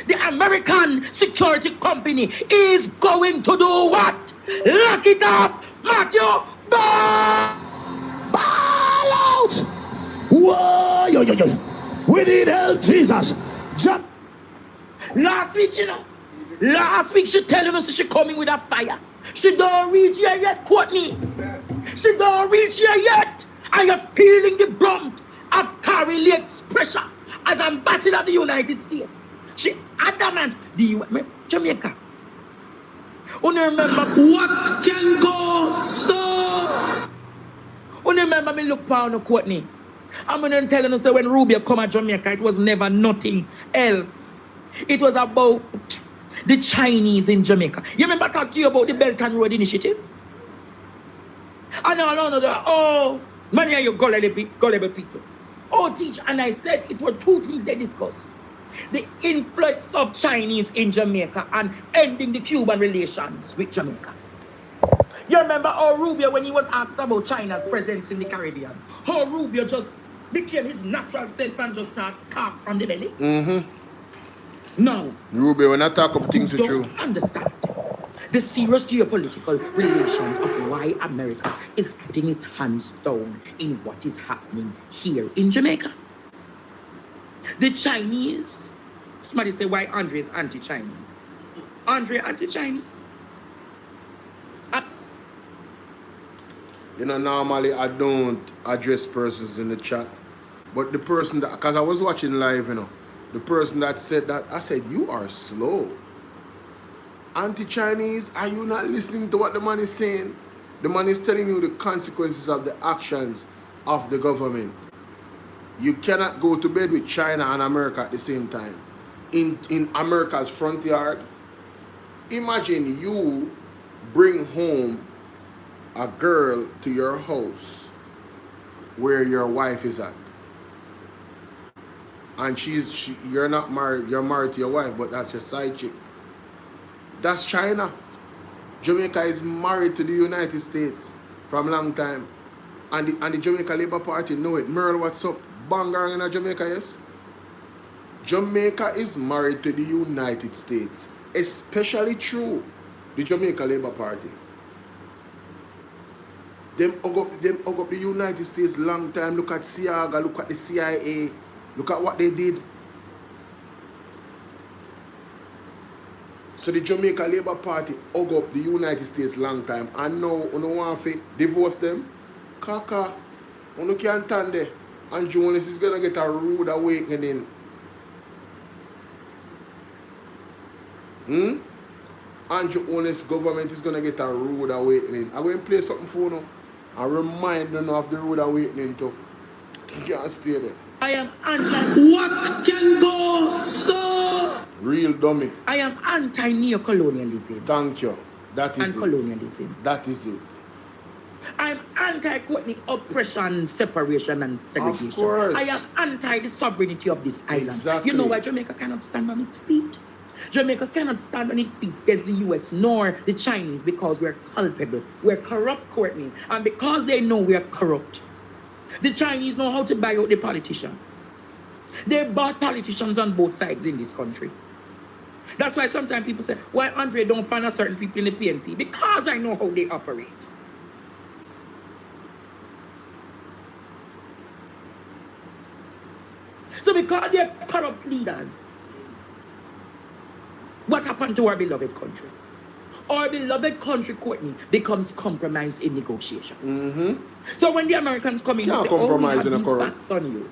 The American security company is going to do what? Lock it off, Matthew. Ball out! Whoa, yo, yo, yo. We need help, Jesus. Last week she telling us she coming with a fire. She don't reach here yet, Courtney. She don't reach here yet. I am feeling the brunt of Carrie Lake's pressure as ambassador of the United States. She adamant, Jamaica. You remember what can go so? You remember me look down Courtney. I'm gonna tell you when Rubio come to Jamaica, it was never nothing else. It was about the Chinese in Jamaica. You remember I talked to you about the Belt and Road Initiative? And all many of you gullible people. Oh, teacher, and I said it were two things they discussed. The influx of Chinese in Jamaica and ending the Cuban relations with Jamaica. You remember how Rubio, when he was asked about China's presence in the Caribbean, how Rubio just became his natural self and just start talk from the belly? No. Rubio, when I talk up things with you. Understand the serious geopolitical relations of why America is putting its hands down in what is happening here in Jamaica. The Chinese, somebody say why Andre is anti-Chinese. Andre anti-Chinese. You know, normally I don't address persons in the chat. But the person that, because I was watching live, you know, the person that said that, I said, you are slow. Anti-Chinese, are you not listening to what the man is saying? The man is telling you the consequences of the actions of the government. You cannot go to bed with China and America at the same time. In America's front yard, imagine you bring home a girl to your house where your wife is at. And you're not married, you're married to your wife, but that's your side chick. That's China. Jamaica is married to the United States from a long time. And the Jamaica Labour Party know it. Merle, what's up? Bangang in Jamaica, yes? Jamaica is married to the United States. Especially through the Jamaica Labour Party. Them hug up the United States long time. Look at Siaga, look at the CIA. Look at what they did. So the Jamaica Labour Party hug up the United States long time. And now, you want to divorce them? Kaka, you can't stand there. And Jonas is going to get a rude awakening. Andrew Honest government is going to get a rude awakening. I'm going to play something for you. And remind them of the rude awakening too. You can't stay there. I am anti what can go so. Real dummy. I am anti-neocolonialism. Thank you. That is and colonialism. That is it. I'm anti-ethnic oppression, separation, and segregation. Of course. I am anti the sovereignty of this island. Exactly. You know why Jamaica cannot stand on its feet? Jamaica cannot stand on its feet against the US nor the Chinese because we're culpable. We're corrupt, Courtney. And because they know we're corrupt, the Chinese know how to buy out the politicians. They bought politicians on both sides in this country. That's why sometimes people say, why Andre don't find a certain people in the PNP? Because I know how they operate. So because they're corrupt leaders, what happened to our beloved country? Our beloved country, Courtney, becomes compromised in negotiations. So when the Americans come in and say, oh, we have these facts on you.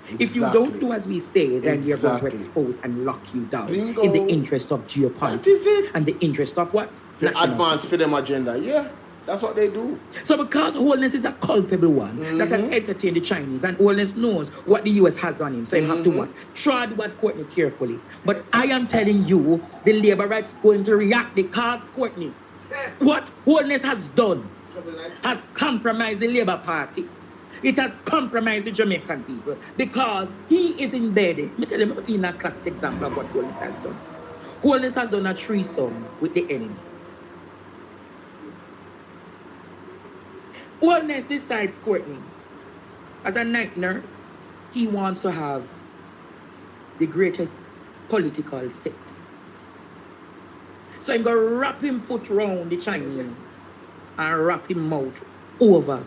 Exactly. If you don't do as we say, then we are going to expose and lock you down. Bingo. In the interest of geopolitics. And the interest of what? Advance for them agenda, yeah. That's what they do. So because Holness is a culpable one that has entertained the Chinese, and Holness knows what the US has on him, so you have to what? Trod what Courtney carefully. But I am telling you, the labor rights going to react because Courtney, what Holness has done has compromised the Labour Party. It has compromised the Jamaican people because he is embedded. Let me tell you in a classic example of what Holness has done. Holness has done a threesome with the enemy. Holness decides, Courtney, as a night nurse, he wants to have the greatest political sex. So I'm going to wrap him foot round the Chinese and wrap him mouth over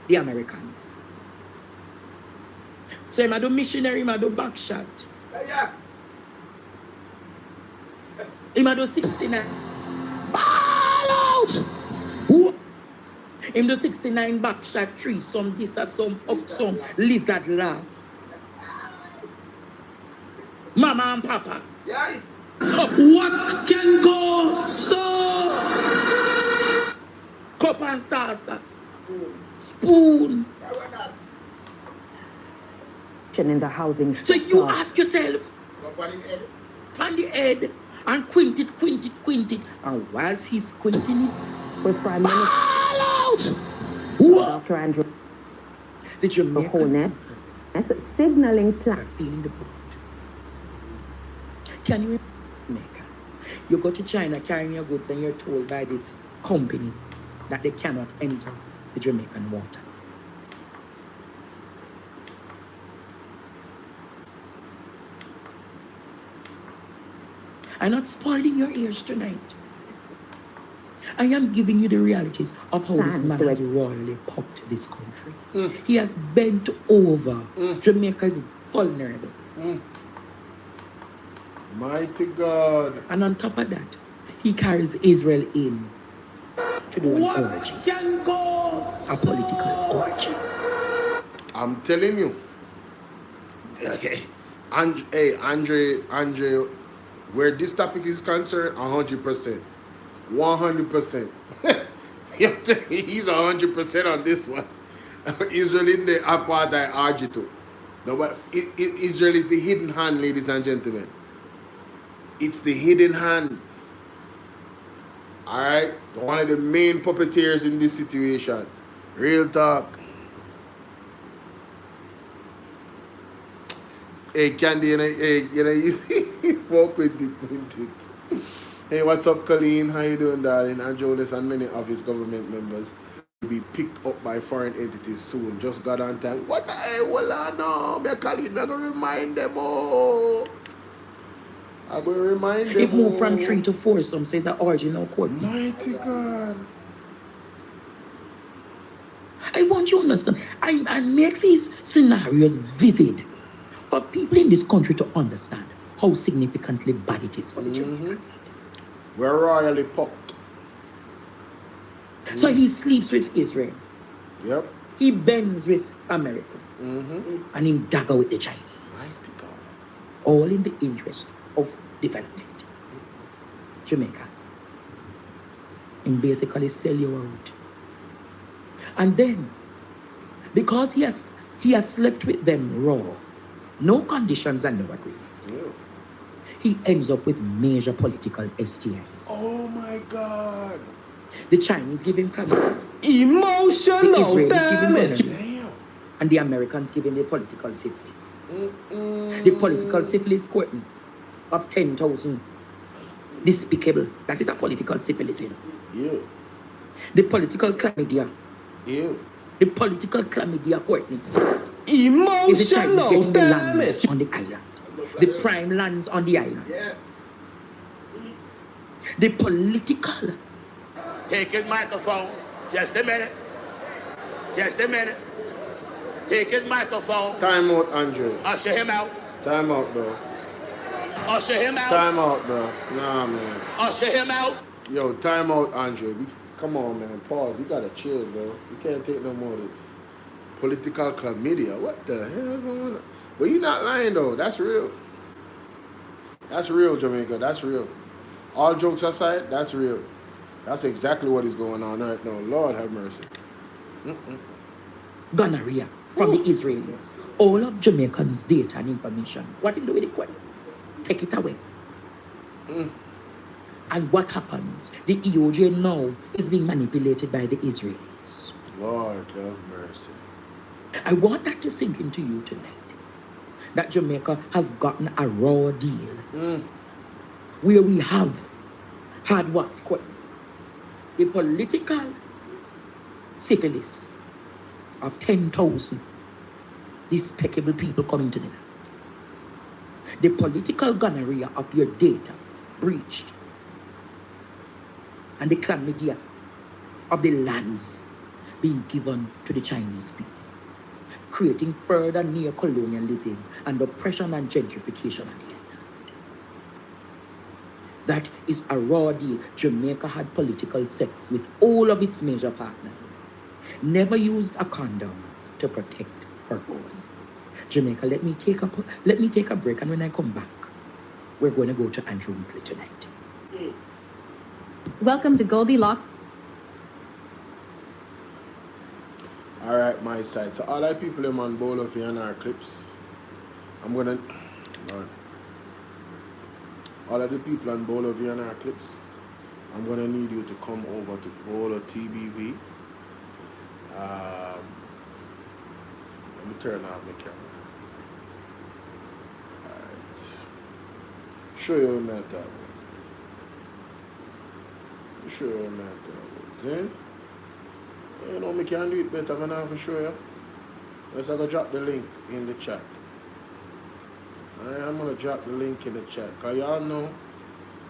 the Americans. So I'm going to do missionary, I'm going to do back shot. I'm going to do 69. Ball out! Him do 69 back shot, 3, some this or some up, some lizard laugh. Mama and Papa. Yeah. What can go so? Cup and salsa. Spoon. In the housing sector. So you ask yourself, on the head, and quint it. And whilst he's squinting it, with Prime Minister Dr. Andrew the Jamaican signaling plan. Feeling the boat. Can you Jamaica? You go to China carrying your goods and you're told by this company that they cannot enter the Jamaican waters. I'm not spoiling your ears tonight. I am giving you the realities of how this man has royally popped this country. He has bent over. Jamaica is vulnerable. Mighty God. And on top of that, he carries Israel in to do an orgy. Can go a political orgy. I'm telling you. Okay. Andre, where this topic is concerned, 100%. 100%. He's 100% on this one. Israel in the apartheid orgy too. No, but Israel is the hidden hand, ladies and gentlemen. It's the hidden hand. Alright? One of the main puppeteers in this situation. Real talk. Hey, Candy, you see, walk with it. Hey, what's up, Colleen? How you doing, darling? And Jonas and many of his government members will be picked up by foreign entities soon. Just got on time. What the hell? Well, I know. Me, Colleen, I'm going to remind them all. I'm going to remind them. It moved from 3 to 4. Some says that orgy no court. Mighty God. I want you to understand. I make these scenarios vivid for people in this country to understand how significantly bad it is for the Jamaican. We're royally popped. So he sleeps with Israel. Yep. He bends with America. And he dagger with the Chinese. All in the interest of development. Jamaica. And basically sell you out. And then, because he has slept with them raw, no conditions and no agreement. He ends up with major political STIs. Oh my God. The Chinese give him cancer. Emotional The Israelis damage. give him gonorrhea. And the Americans give him the political syphilis. The political syphilis quoting of 10,000. Despicable. That is a political syphilis, you know. The political chlamydia. The political chlamydia quoting. Is the Chinese getting the lands on the island. The prime lands on the island. The political. Take his microphone. Just a minute. Just a minute. Take his microphone. Time out, Andre. Usher him out. Time out, bro. Usher him out. Time out, bro. Nah, man. Usher him out. Yo, time out, Andre. Come on, man. Pause. You gotta chill, bro. You can't take no more of this. Political chlamydia. What the hell is going on? But you're not lying, though. That's real. That's real, Jamaica. That's real. All jokes aside, that's real. That's exactly what is going on right now. Lord have mercy. Gonorrhea from the Israelis. All of Jamaicans' data and information. What you do with it? Take it away. And what happens? The EOJ now is being manipulated by the Israelis. Lord have mercy. I want that to sink into you tonight. That Jamaica has gotten a raw deal. Where we have had what? The political syphilis of 10,000 despicable people coming to the land. The political gonorrhea of your data breached. And the chlamydia of the lands being given to the Chinese people, creating further neo-colonialism and oppression and gentrification on the island. That is a raw deal. Jamaica had political sex with all of its major partners. Never used a condom to protect her own. Jamaica, let me take a break, and when I come back, we're going to go to Andrew Weekly tonight. Welcome to Goldilocks. All right, my side. So all our people them on Bolo Tbv and our clips. I'm gonna, Lord. All of the people on Bolo Tbv and our clips. I'm gonna need you to come over to Bolo Tbv. Let me turn off my camera. All right. Show you what I'm talking about. Show you what I'm talking about. See? You know, me can do it better. I'm going to show you. Let's go drop the link in the chat. Alright, I'm going to drop the link in the chat. Because y'all know,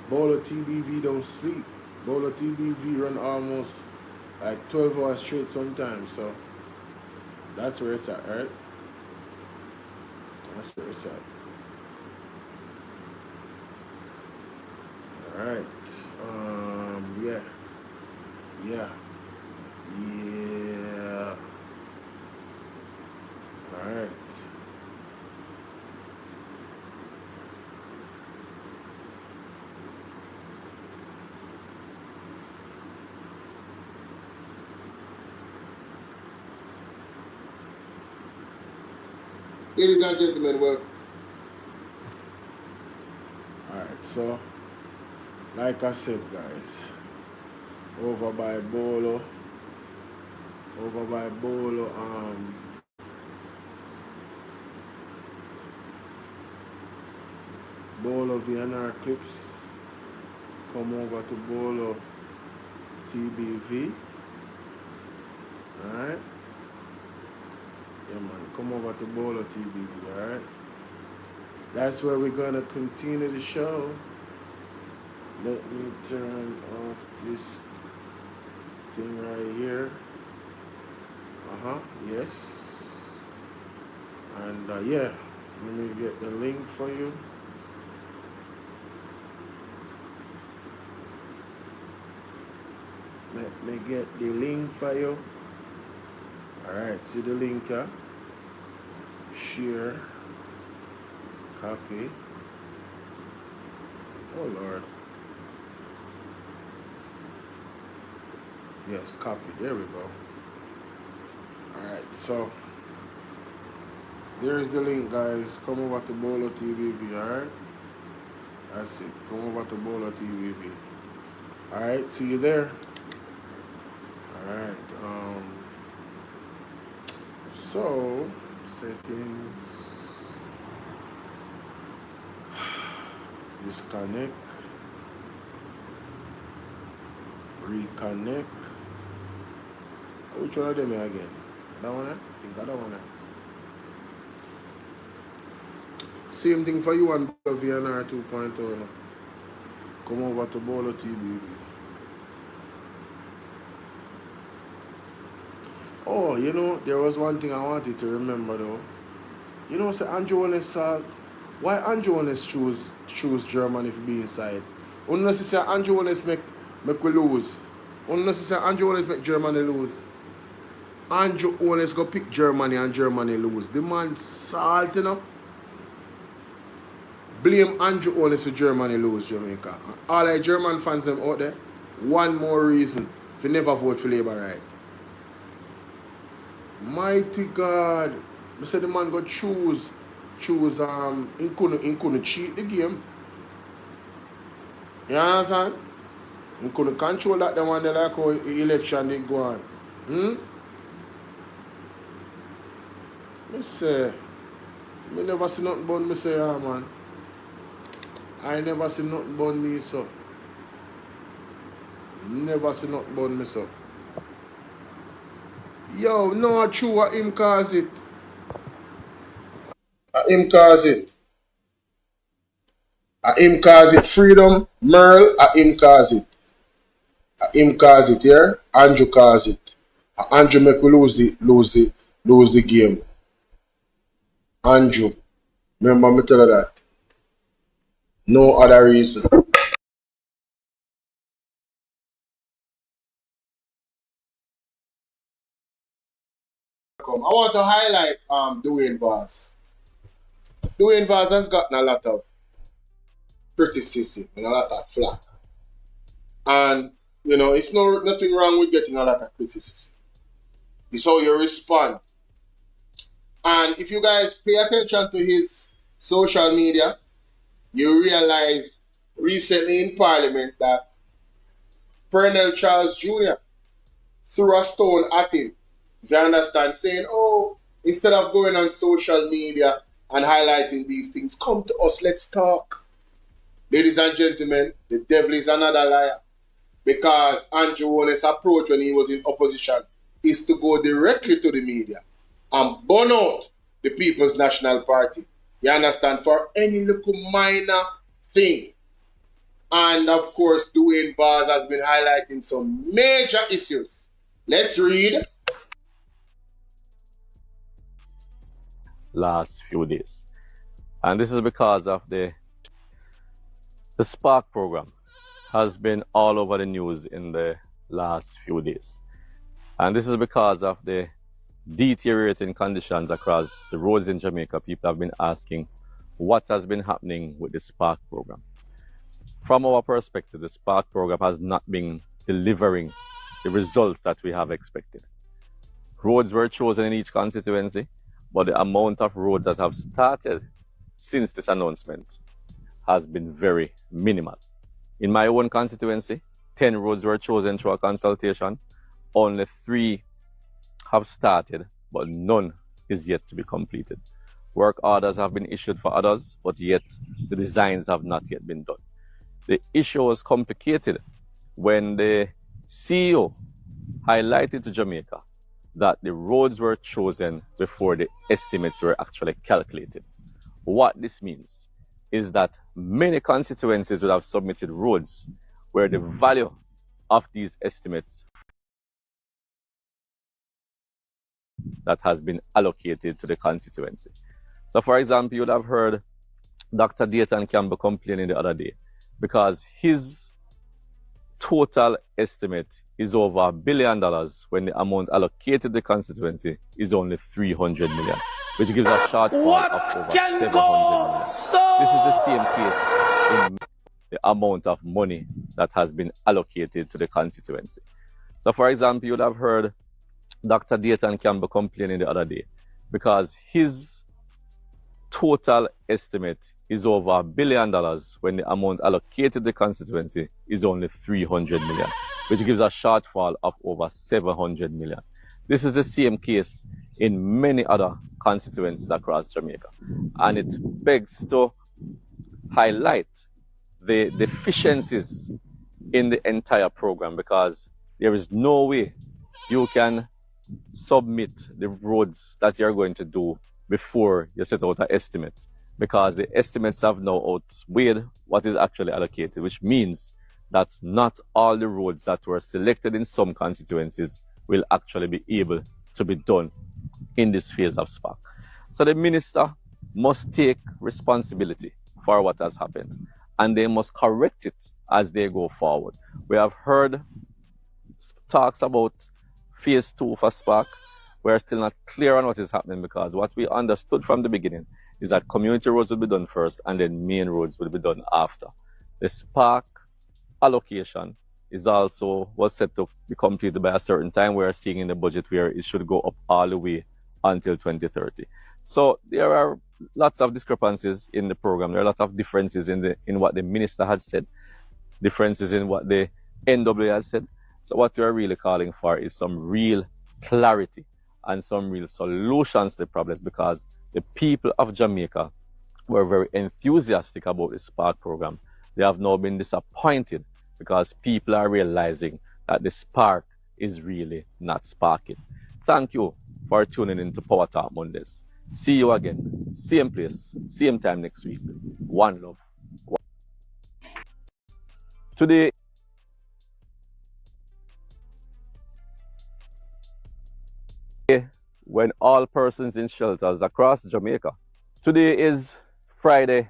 Bolo Tbv don't sleep. Bolo Tbv run almost like 12 hours straight sometimes. So, that's where it's at, right? That's where it's at. Alright. Yeah. Ladies and gentlemen, welcome. Alright, so like I said, guys, over by Bolo, Bolo VNR clips, come over to Bolo Tbv. Alright? Yeah, man, come over to Bolo Tbv, alright? That's where we're gonna continue the show. Let me turn off this thing right here. Yes. And yeah, let me get the link for you. Let me get the link for you. Alright, see the link here? Share. Copy. Oh Lord. Yes, copy. There we go. Alright, so there's the link, guys. Come over to Bolo Tbv, alright? That's it. Come over to Bolo Tbv. Alright, see you there. Alright, so settings, disconnect, reconnect. Which one of them again? That one? I think that one. Same thing for you on VNR 2.0. No? Come over to Bolo Tbv. Oh, you know, there was one thing I wanted to remember though. You know, say Andrew Honest, why Andrew Honest choose Germany for being inside? Unless you say Andrew Honest make we lose. Unless you say Andrew Honest make Germany lose. Andrew Honest go pick Germany and Germany lose. The man salt, you know. Blame Andrew Honest for Germany lose Jamaica. All the German fans them out there, one more reason for never vote for Labour right. Mighty God. I said the man go choose he couldn't cheat the game. You understand? He couldn't control that the one they like how election they go on. I say, I never see nothing but me say, yeah, man. I never see nothing but me, so. Never see nothing but me, so. Yo, no true what him cause it. Him cause it. Him cause it. Freedom, Merle, him cause it. Him cause it, yeah? Andrew cause it. Andrew make we lose the game. Andrew. Remember me tell you that. No other reason. I want to highlight Dwayne Vaz. Dwayne Vaz has gotten a lot of criticism and a lot of flack. And, you know, it's nothing wrong with getting a lot of criticism. It's how you respond. And if you guys pay attention to his social media, you realize recently in Parliament that Pernell Charles Jr. threw a stone at him. You understand? Saying, oh, instead of going on social media and highlighting these things, come to us, let's talk. Ladies and gentlemen, the devil is another liar. Because Andrew Honest's approach when he was in opposition is to go directly to the media and burn out the People's National Party. You understand? For any little minor thing. And of course, Dwayne Vaz has been highlighting some major issues. Let's read. Last few days. And this is because of the Spark program has been all over the news in the last few days. And this is because of the deteriorating conditions across the roads in Jamaica. People have been asking what has been happening with the Spark program. From our perspective, the Spark program has not been delivering the results that we have expected. Roads were chosen in each constituency, but the amount of roads that have started since this announcement has been very minimal. In my own constituency, 10 roads were chosen through a consultation. Only 3 have started, but none is yet to be completed. Work orders have been issued for others, but yet the designs have not yet been done. The issue was complicated when the CEO highlighted to Jamaica that the roads were chosen before the estimates were actually calculated. What this means is that many constituencies would have submitted roads where the value of these estimates that has been allocated to the constituency. So for example, you would have heard Dr. Dayton Campbell complaining the other day because his total estimate is over $1 billion when the amount allocated to the constituency is only 300 million, which gives a shortfall of over 700 million. This is the same case in the amount of money that has been allocated to the constituency. So for example, you would have heard Dr. Dayton Campbell complaining the other day because his total estimate is over $1 billion when the amount allocated to the constituency is only 300 million, which gives a shortfall of over 700 million. This is the same case in many other constituencies across Jamaica. And it begs to highlight the deficiencies in the entire program, because there is no way you can submit the roads that you're going to do before you set out an estimate, because the estimates have now outweighed what is actually allocated, which means that not all the roads that were selected in some constituencies will actually be able to be done in this phase of SPAC. So the minister must take responsibility for what has happened, and they must correct it as they go forward. We have heard talks about phase 2 for SPAC. We're still not clear on what is happening, because what we understood from the beginning is that community roads will be done first and then main roads will be done after. The SPAC allocation was set to be completed by a certain time. We are seeing in the budget where it should go up all the way until 2030. So there are lots of discrepancies in the program. There are a lot of differences in what the minister has said, differences in what the NWA has said. So what we are really calling for is some real clarity and some real solutions to the problems, because the people of Jamaica were very enthusiastic about the SPARK program. They have now been disappointed because people are realizing that the spark is really not sparking. Thank you for tuning in to Power Talk Mondays. See you again, same place, same time next week. One love. Today, when all persons in shelters across Jamaica. Today is Friday.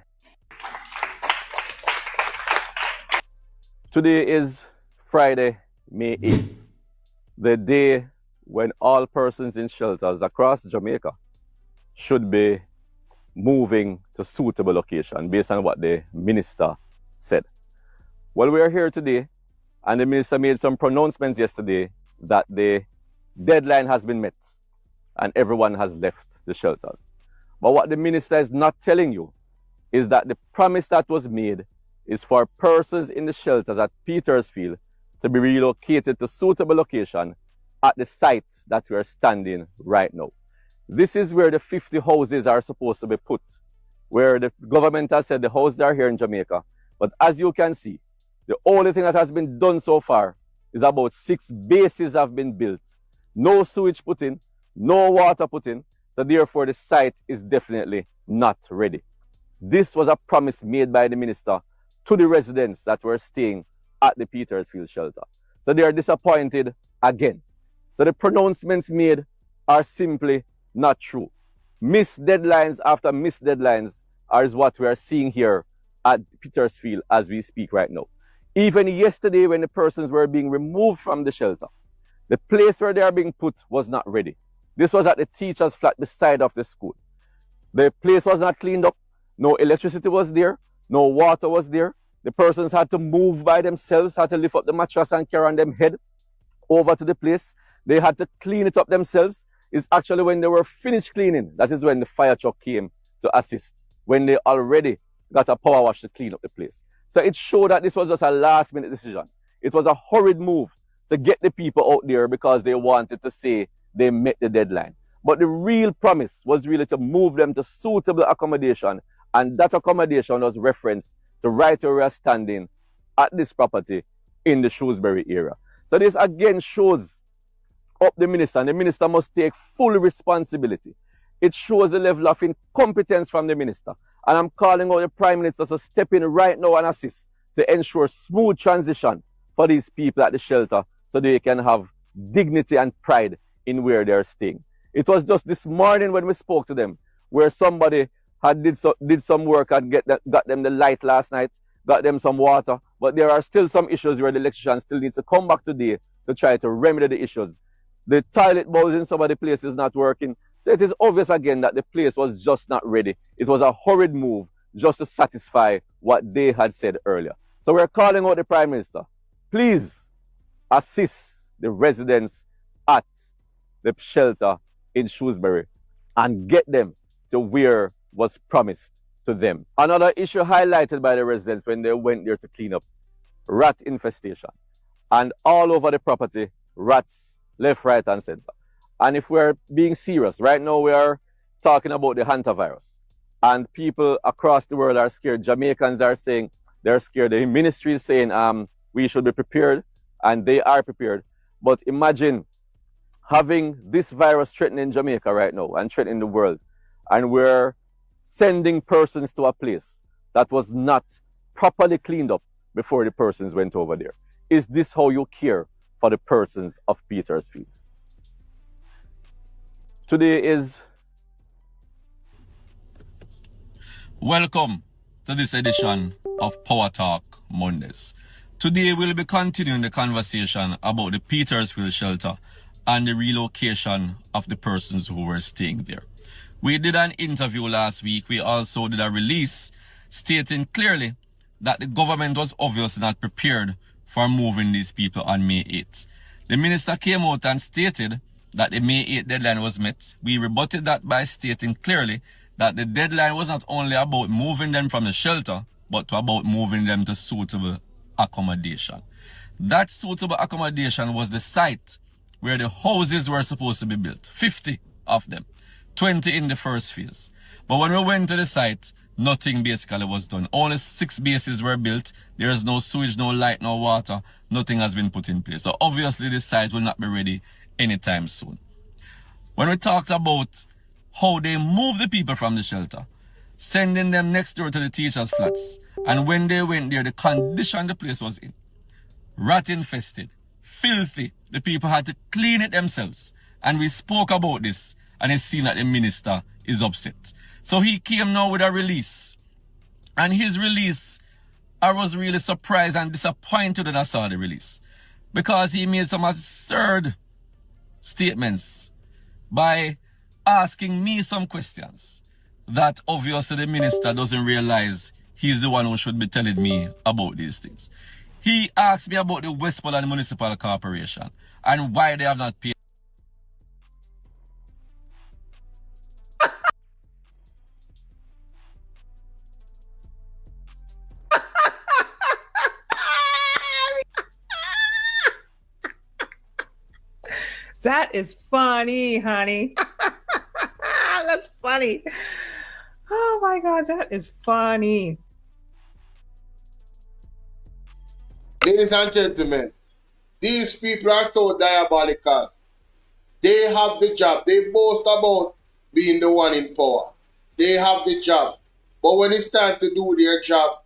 Today is Friday, May 8th, the day when all persons in shelters across Jamaica should be moving to suitable location based on what the minister said. Well, we are here today, and the minister made some pronouncements yesterday that the deadline has been met and everyone has left the shelters. But what the minister is not telling you is that the promise that was made is for persons in the shelters at Petersfield to be relocated to suitable location at the site that we are standing right now. This is where the 50 houses are supposed to be put, where the government has said the houses are here in Jamaica. But as you can see, the only thing that has been done so far is about 6 bases have been built. No sewage put in, no water put in, so therefore the site is definitely not ready. This was a promise made by the minister to the residents that were staying at the Petersfield shelter. So they are disappointed again. So the pronouncements made are simply not true. Missed deadlines after missed deadlines is what we are seeing here at Petersfield as we speak right now. Even yesterday, when the persons were being removed from the shelter, the place where they are being put was not ready. This was at the teacher's flat beside of the school. The place was not cleaned up. No electricity was there. No water was there. The persons had to move by themselves, had to lift up the mattress and carry on them head over to the place. They had to clean it up themselves. It's actually when they were finished cleaning, that is when the fire truck came to assist, when they already got a power wash to clean up the place. So it showed that this was just a last-minute decision. It was a hurried move to get the people out there because they wanted to say they met the deadline. But the real promise was really to move them to suitable accommodation, and that accommodation was referenced to right where we are standing at this property in the Shrewsbury area. So this again shows up the minister, and the minister must take full responsibility. It shows the level of incompetence from the minister. And I'm calling out the Prime Minister to step in right now and assist to ensure smooth transition for these people at the shelter so they can have dignity and pride in where they're staying. It was just this morning when we spoke to them where somebody had did some work and got them the light last night, got them some water, but there are still some issues where the electrician still needs to come back today to try to remedy the issues. The toilet bowls in some of the places not working. So it is obvious again that the place was just not ready. It was a hurried move just to satisfy what they had said earlier. So we're calling out the Prime Minister. Please assist the residents at the shelter in Shrewsbury and get them to where was promised to them. Another issue highlighted by the residents when they went there to clean up: rat infestation. And all over the property, rats left, right, and center. And if we're being serious, right now we are talking about the hantavirus. And people across the world are scared. Jamaicans are saying they're scared. The ministry is saying we should be prepared, and they are prepared. But imagine having this virus threatening Jamaica right now and threatening the world, and we're sending persons to a place that was not properly cleaned up before the persons went over there. Is this how you care for the persons of Petersfield? Today is... Welcome to this edition of Power Talk Mondays. Today we'll be continuing the conversation about the Petersfield shelter and the relocation of the persons who were staying there. We did an interview last week. We also did a release stating clearly that the government was obviously not prepared for moving these people on May 8th. The minister came out and stated that the May 8th deadline was met. We rebutted that by stating clearly that the deadline was not only about moving them from the shelter, but about moving them to suitable accommodation. That suitable accommodation was the site where the houses were supposed to be built, 50 of them, 20 in the first phase. But when we went to the site, nothing basically was done. Only 6 bases were built. There is no sewage, no light, no water. Nothing has been put in place. So obviously this site will not be ready anytime soon. When we talked about how they moved the people from the shelter, sending them next door to the teachers' flats, and when they went there, the condition the place was in, rat infested, filthy. The people had to clean it themselves. And we spoke about this, and it seemed that the minister is upset. So he came now with a release. And his release, I was really surprised and disappointed when I saw the release, because he made some absurd statements by asking me some questions that obviously the minister doesn't realize he's the one who should be telling me about these things. He asked me about the Westmoreland Municipal Corporation and why they have not paid. That is funny, honey. That's funny. Oh my God, that is funny. Ladies and gentlemen, these people are so diabolical. They have the job. They boast about being the one in power. They have the job. But when it's time to do their job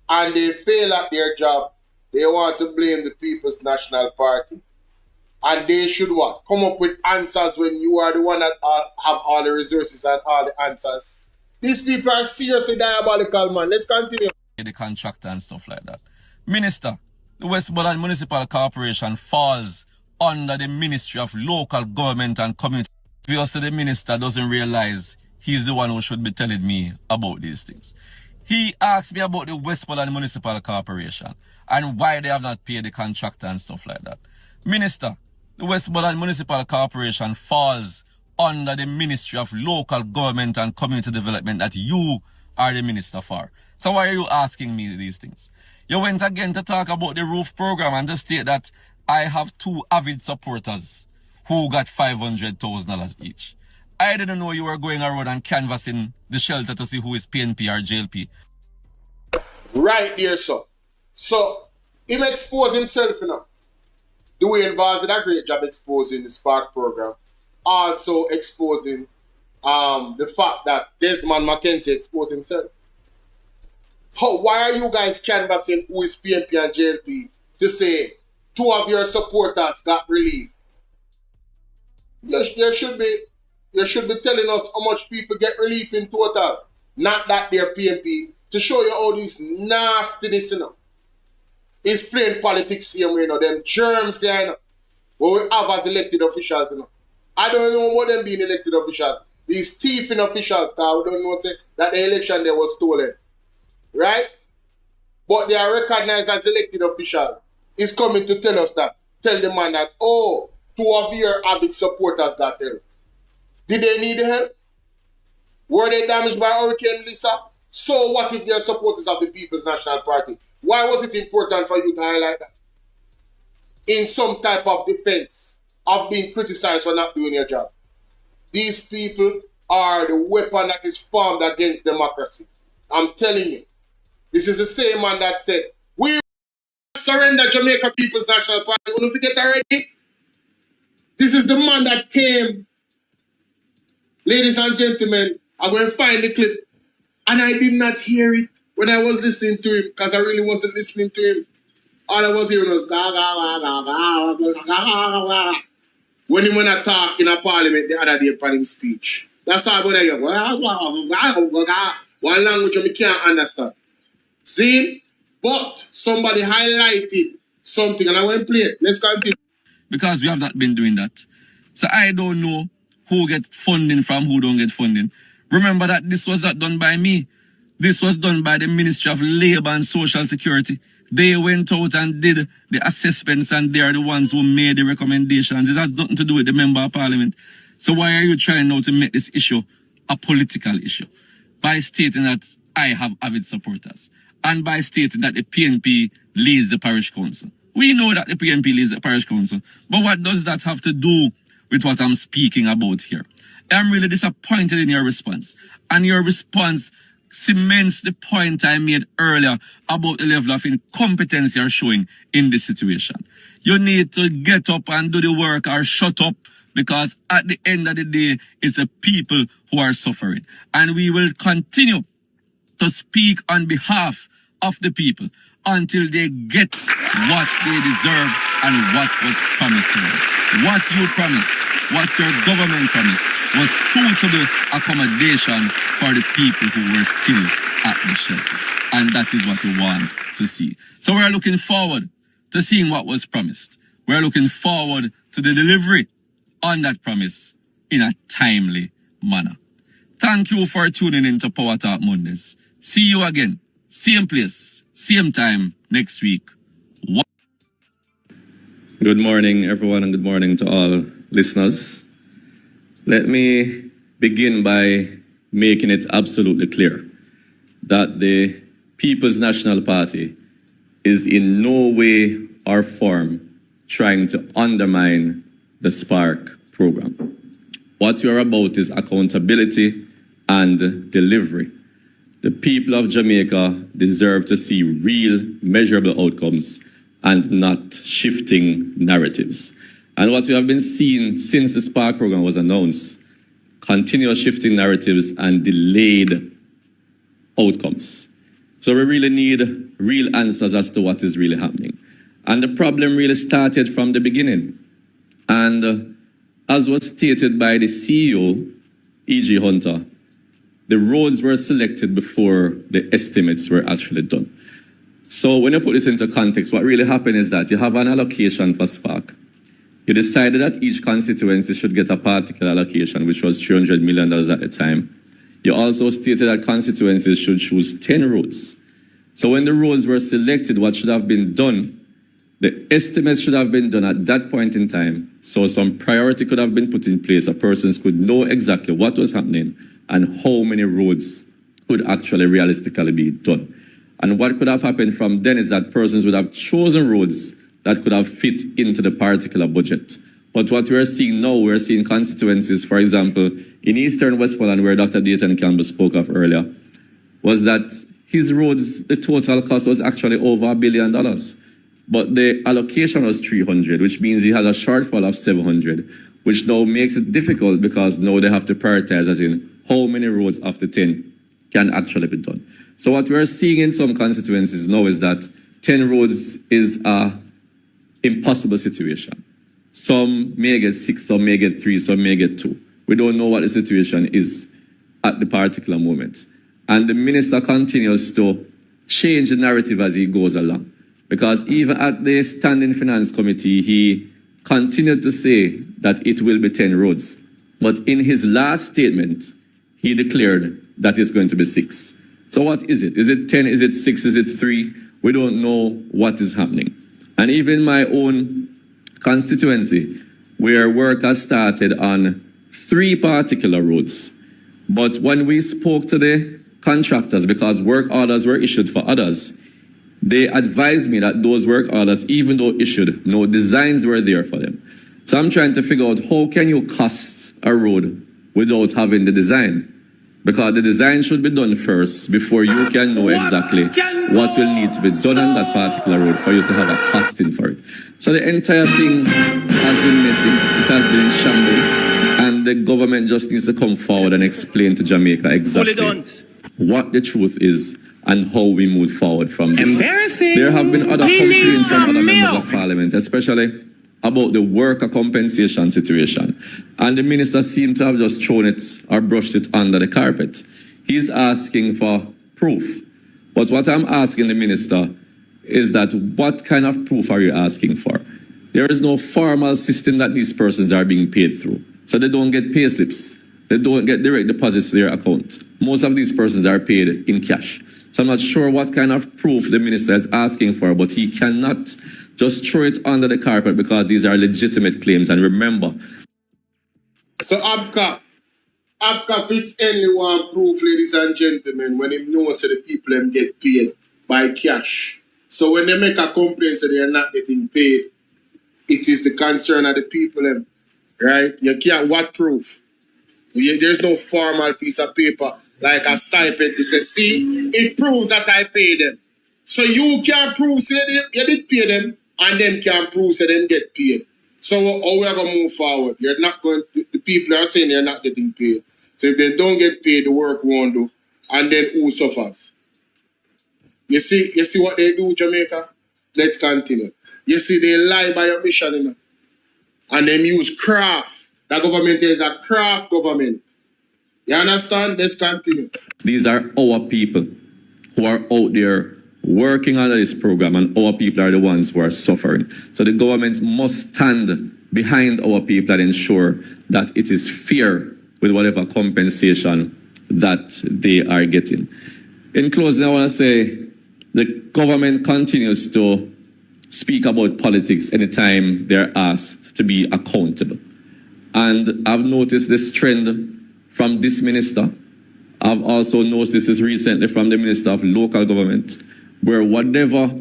and they fail at their job, they want to blame the People's National Party. And they should what? Come up with answers when you are the one that have all the resources and all the answers. These people are seriously diabolical, man. Let's continue. The contractor and stuff like that. Minister, the Westmoreland Municipal Corporation falls under the Ministry of Local Government and Community. Obviously, the minister doesn't realize he's the one who should be telling me about these things. He asked me about the Westmoreland Municipal Corporation and why they have not paid the contractor and stuff like that. Minister, the Westmoreland Municipal Corporation falls under the Ministry of Local Government and Community Development that you are the minister for. So why are you asking me these things? You went again to talk about the roof program and to state that I have 2 avid supporters who got $500,000 each. I didn't know you were going around and canvassing the shelter to see who is PNP or JLP. Right there, sir. So, him expose himself, you know. Dwayne Vaz did a great job exposing the Spark program. Also exposing the fact that Desmond McKenzie exposed himself. Why are you guys canvassing who is PNP and JLP to say 2 of your supporters got relief? You should be telling us how much people get relief in total. Not that they're PNP. To show you all this nastiness, you know. It's playing politics here, you know. Them germs here, you know. What we have as elected officials, you know. I don't know about them being elected officials. These thieving officials, because we don't know say, that the election there was stolen. Right? But they are recognized as elected officials. He's coming to tell us that. Tell the man that, oh, 2 of your avid supporters got help. Did they need help? Were they damaged by Hurricane Lisa? So what if they're supporters of the People's National Party? Why was it important for you to highlight that? In some type of defense of being criticized for not doing your job. These people are the weapon that is formed against democracy. I'm telling you. This is the same man that said, we surrender Jamaica People's National Party. You don't forget already? This is the man that came. Ladies and gentlemen, I'm going to find the clip. And I did not hear it when I was listening to him, because I really wasn't listening to him. All I was hearing was when he went to talk in a parliament the other day for his speech. That's all I hear. One language I can't understand. See? But somebody highlighted something and I went play it. Let's continue. Because we have not been doing that. So I don't know who get funding from who don't get funding. Remember that this was not done by me. This was done by the Ministry of Labour and Social Security. They went out and did the assessments and they are the ones who made the recommendations. It has nothing to do with the Member of Parliament. So why are you trying now to make this issue a political issue? By stating that I have avid supporters. And by stating that the PNP leads the parish council. We know that the PNP leads the parish council. But what does that have to do with what I'm speaking about here? I'm really disappointed in your response. And your response cements the point I made earlier about the level of incompetence you're showing in this situation. You need to get up and do the work or shut up, because at the end of the day, it's the people who are suffering. And we will continue to speak on behalf of the people until they get what they deserve and what was promised to them. What you promised, what your government promised, was suitable accommodation for the people who were still at the shelter. And that is what we want to see. So we're looking forward to seeing what was promised. We're looking forward to the delivery on that promise in a timely manner. Thank you for tuning in to Power Talk Mondays. See you again. Same place, same time next week. Good morning, everyone, and good morning to all listeners. Let me begin by making it absolutely clear that the People's National Party is in no way or form trying to undermine the Spark program. What we are about is accountability and delivery. The people of Jamaica deserve to see real, measurable outcomes and not shifting narratives. And what we have been seeing since the Spark program was announced, continuous shifting narratives and delayed outcomes. So we really need real answers as to what is really happening. And the problem really started from the beginning. And as was stated by the CEO, E.G. Hunter, the roads were selected before the estimates were actually done. So when you put this into context, what really happened is that you have an allocation for Spark. You decided that each constituency should get a particular allocation, which was $300 million at the time. You also stated that constituencies should choose 10 roads. So when the roads were selected, what should have been done The estimates should have been done at that point in time, so some priority could have been put in place so persons could know exactly what was happening and how many roads could actually realistically be done. And what could have happened from then is that persons would have chosen roads that could have fit into the particular budget. But what we're seeing now, we're seeing constituencies, for example, in Eastern Westmoreland, where Dr. Dayton Campbell spoke of earlier, was that his roads, the total cost was actually over $1 billion. But the allocation was 300, which means he has a shortfall of 700, which now makes it difficult because now they have to prioritize as in how many roads of the 10 can actually be done. So what we're seeing in some constituencies now is that 10 roads is an impossible situation. Some may get 6, some may get 3, some may get 2. We don't know what the situation is at the particular moment. And the minister continues to change the narrative as he goes along. Because even at the Standing Finance Committee, he continued to say that it will be 10 roads. But in his last statement, he declared that it's going to be 6. So what is it? Is it 10? Is it 6? Is it 3? We don't know what is happening. And even my own constituency, where work has started on 3 particular roads. But when we spoke to the contractors, because work orders were issued for others, they advised me that those work orders, even though issued, no designs were there for them. So I'm trying to figure out how can you cost a road without having the design? Because the design should be done first before you can know exactly what will need to be done on that particular road for you to have a costing for it. So the entire thing has been missing. It has been in shambles. And the government just needs to come forward and explain to Jamaica exactly what the truth is and how we move forward from this. Embarrassing. There have been other complaints from other members of parliament, especially about the worker compensation situation. And the minister seemed to have just thrown it or brushed it under the carpet. He's asking for proof. But what I'm asking the minister is that what kind of proof are you asking for? There is no formal system that these persons are being paid through. So they don't get pay slips. They don't get direct deposits to their account. Most of these persons are paid in cash. So I'm not sure what kind of proof the minister is asking for, but he cannot just throw it under the carpet because these are legitimate claims. And remember. So Abka fits only one proof, ladies and gentlemen, when he knows that the people them get paid by cash. So when they make a complaint that they are not getting paid, it is the concern of the people them, right? You can't, what proof? There's no formal piece of paper like a stipend to say, see, it proves that I paid them. So you can prove say you did pay them, and them can prove say them get paid. So how we are going to move forward? You're not going to, the people are saying they're not getting paid. So if they don't get paid, the work won't do. And then who suffers? You see what they do, Jamaica? Let's continue. You see, they lie by omission, you know? And them use craft. The government is a craft government. You understand? Let's continue. These are our people who are out there working under this program, and our people are the ones who are suffering. So the governments must stand behind our people and ensure that it is fair with whatever compensation that they are getting. In closing, I want to say the government continues to speak about politics anytime they're asked to be accountable. And I've noticed this trend from this minister. I've also noticed this recently from the Minister of Local Government, where whatever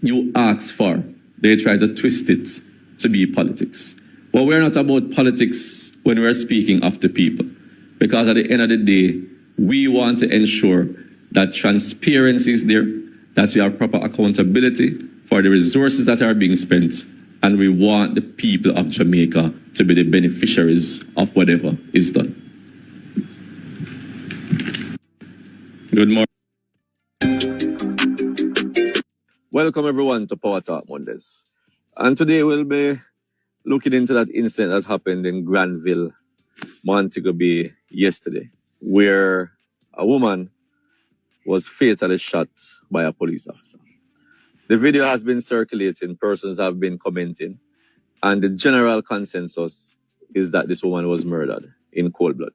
you ask for, they try to twist it to be politics. Well, we're not about politics when we're speaking of the people, because at the end of the day, we want to ensure that transparency is there, that we have proper accountability for the resources that are being spent, and we want the people of Jamaica to be the beneficiaries of whatever is done. Good morning. Welcome everyone to Power Talk Mondays. And today we'll be looking into that incident that happened in Granville, Montego Bay yesterday, where a woman was fatally shot by a police officer. The video has been circulating, persons have been commenting, and the general consensus is that this woman was murdered in cold blood.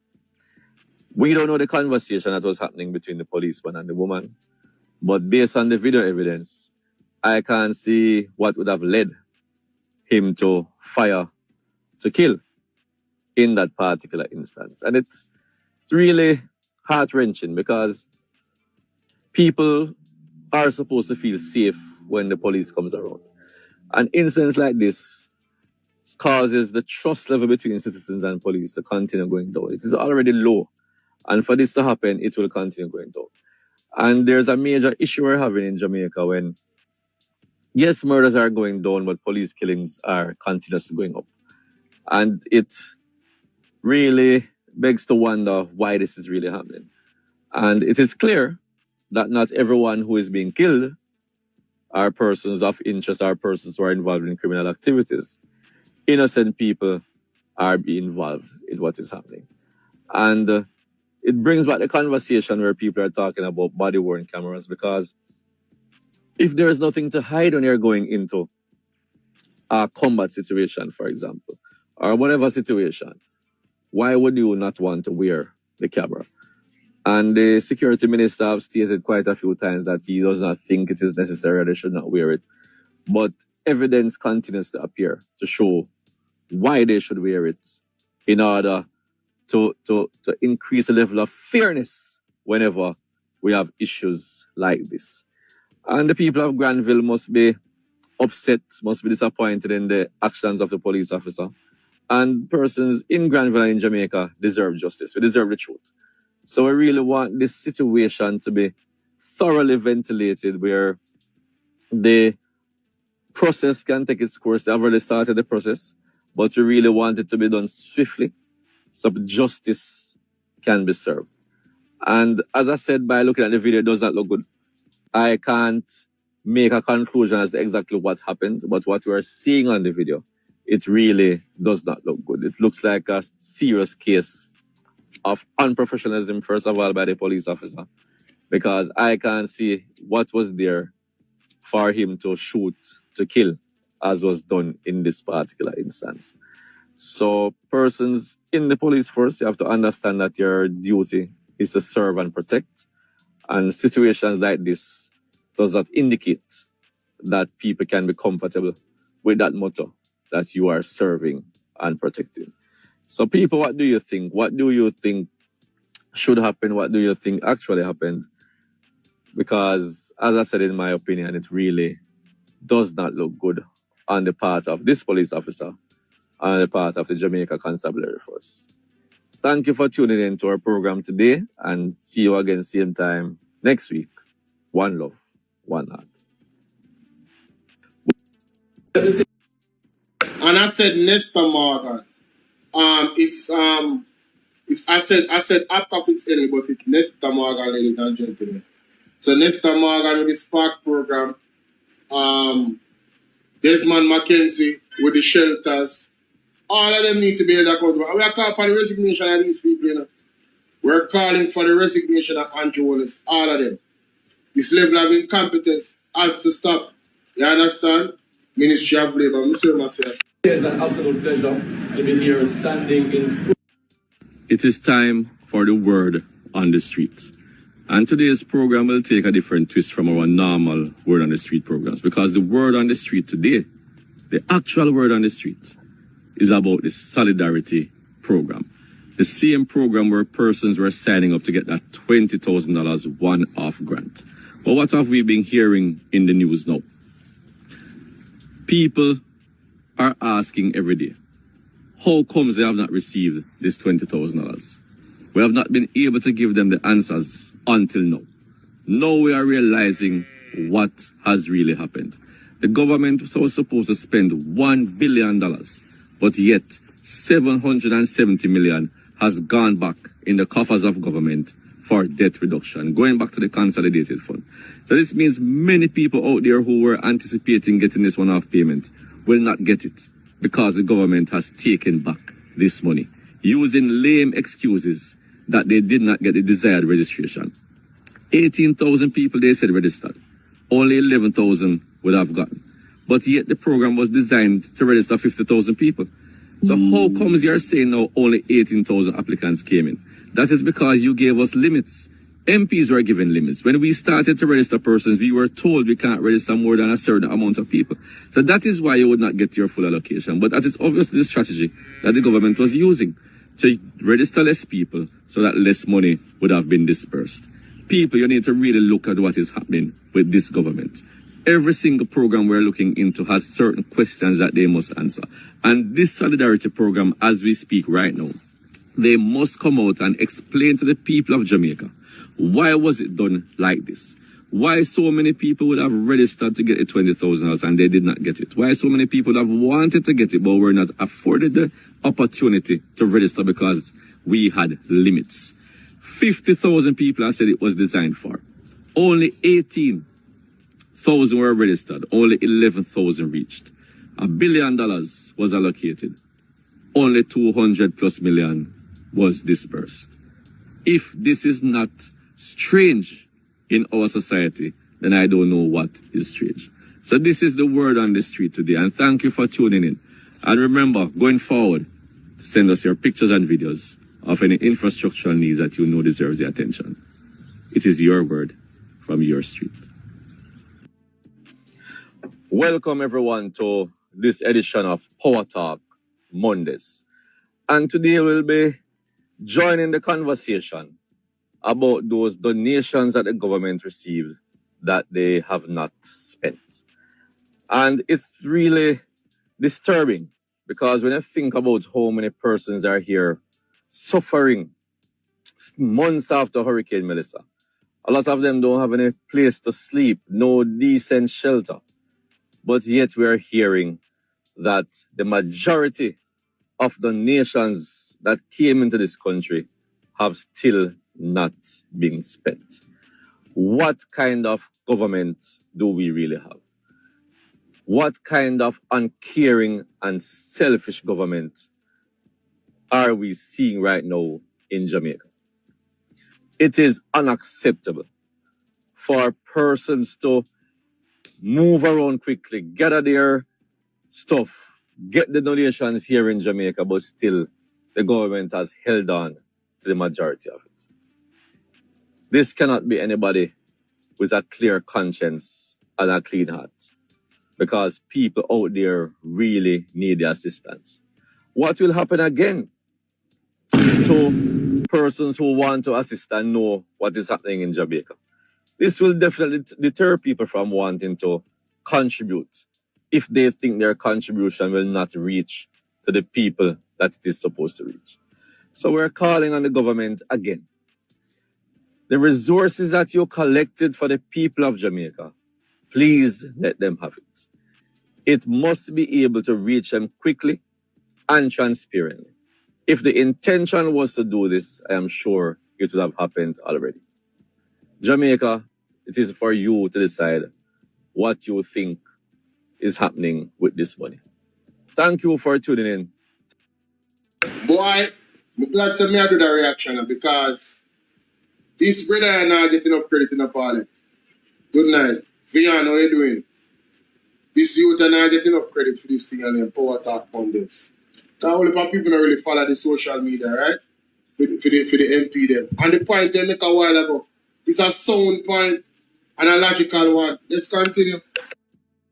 We don't know the conversation that was happening between the policeman and the woman, but based on the video evidence, I can't see what would have led him to fire to kill in that particular instance. And it's really heart-wrenching because people are supposed to feel safe when the police comes around. An incident like this causes the trust level between citizens and police to continue going down. It is already low. And for this to happen, it will continue going down. And there's a major issue we're having in Jamaica when, yes, murders are going down, but police killings are continuously going up. And it really begs to wonder why this is really happening. And it is clear that not everyone who is being killed are persons of interest, are persons who are involved in criminal activities. Innocent people are being involved in what is happening. And it brings back the conversation where people are talking about body-worn cameras, because if there is nothing to hide when you're going into a combat situation, for example, or whatever situation, why would you not want to wear the camera? And the security minister have stated quite a few times that he does not think it is necessary, they should not wear it. But evidence continues to appear to show why they should wear it in order to increase the level of fairness whenever we have issues like this. And the people of Granville must be upset, must be disappointed in the actions of the police officer. And persons in Granville and in Jamaica deserve justice. We deserve the truth. So we really want this situation to be thoroughly ventilated, where the process can take its course. They have already started the process, but we really want it to be done swiftly so justice can be served. And as I said, by looking at the video, it does not look good. I can't make a conclusion as to exactly what happened, but what we are seeing on the video, it really does not look good. It looks like a serious case of unprofessionalism, first of all, by the police officer, because I can't see what was there for him to shoot to kill, as was done in this particular instance. So persons in the police force, you have to understand that your duty is to serve and protect. And situations like this does not indicate that people can be comfortable with that motto that you are serving and protecting. So people, what do you think? What do you think should happen? What do you think actually happened? Because as I said, in my opinion, it really does not look good on the part of this police officer, on the part of the Jamaica Constabulary Force. Thank you for tuning in to our program today, and see you again same time next week. One love, one heart. And I said Nesta Morgan. I said Apka Fitzgerald, but it's Nesta Morgan, ladies and gentlemen. So Nesta Morgan with the Spark program. Desmond McKenzie with the shelters. All of them need to be held accountable. We are calling for the resignation of these people, you know. We're calling for the resignation of Andrew Wallace. All of them. This level of incompetence has to stop. You understand? Ministry of Labour. It is an absolute pleasure to be here standing in. It is time for the word on the streets. And today's program will take a different twist from our normal word on the street programs, because the word on the street today, the actual word on the street, is about the Solidarity program. The same program where persons were signing up to get that $20,000 one-off grant. But what have we been hearing in the news now? People are asking every day, how comes they have not received this $20,000? We have not been able to give them the answers until now. Now we are realizing what has really happened. The government was supposed to spend $1 billion, but yet $770 million has gone back in the coffers of government for debt reduction, going back to the consolidated fund. So this means many people out there who were anticipating getting this one-off payment will not get it, because the government has taken back this money, using lame excuses that they did not get the desired registration. 18,000 people, they said, registered. Only 11,000 would have gotten. But yet the program was designed to register 50,000 people. So how comes you're saying now only 18,000 applicants came in? That is because you gave us limits MPs were given limits. When we started to register persons, we were told we can't register more than a certain amount of people. So that is why you would not get your full allocation. But that is obviously the strategy that the government was using to register less people so that less money would have been dispersed. People, you need to really look at what is happening with this government. Every single program we're looking into has certain questions that they must answer. And this solidarity program, as we speak right now, they must come out and explain to the people of Jamaica, why was it done like this? Why so many people would have registered to get the $20,000 and they did not get it? Why so many people have wanted to get it but were not afforded the opportunity to register because we had limits? 50,000 people have said it was designed for. Only 18,000 were registered. Only 11,000 reached. $1 billion was allocated. Only 200 plus million was dispersed. If this is not strange in our society, then I don't know what is strange. So this is the word on the street today, and thank you for tuning in. And remember, going forward, send us your pictures and videos of any infrastructural needs that you know deserves the attention. It is your word from your street. Welcome everyone to this edition of Power Talk Mondays. And today we'll be joining the conversation about those donations that the government received that they have not spent. And it's really disturbing because when I think about how many persons are here suffering months after Hurricane Melissa, a lot of them don't have any place to sleep, no decent shelter. But yet we are hearing that the majority of donations that came into this country have still not been spent. What kind of government do we really have? What kind of uncaring and selfish government are we seeing right now in Jamaica? It is unacceptable for persons to move around quickly, gather their stuff, get the donations here in Jamaica, but still the government has held on to the majority of it. This cannot be anybody with a clear conscience and a clean heart, because people out there really need the assistance. What will happen again to persons who want to assist and know what is happening in Jamaica? This will definitely deter people from wanting to contribute if they think their contribution will not reach to the people that it is supposed to reach. So we're calling on the government again. The resources that you collected for the people of Jamaica, please let them have it. It must be able to reach them quickly and transparently. If the intention was to do this, I am sure it would have happened already. Jamaica, it is for you to decide what you think is happening with this money. Thank you for tuning in. Boy, I'm glad to me I do the reaction because this brother and not get enough credit in the parliament. Good night. Vian, how you doing? This youth and not get enough credit for this thing and then Power Talk Mondays. Because all the people don't really follow the social media, right? For the MP them. And the point they make a while ago, it's a sound point and a logical one. Let's continue.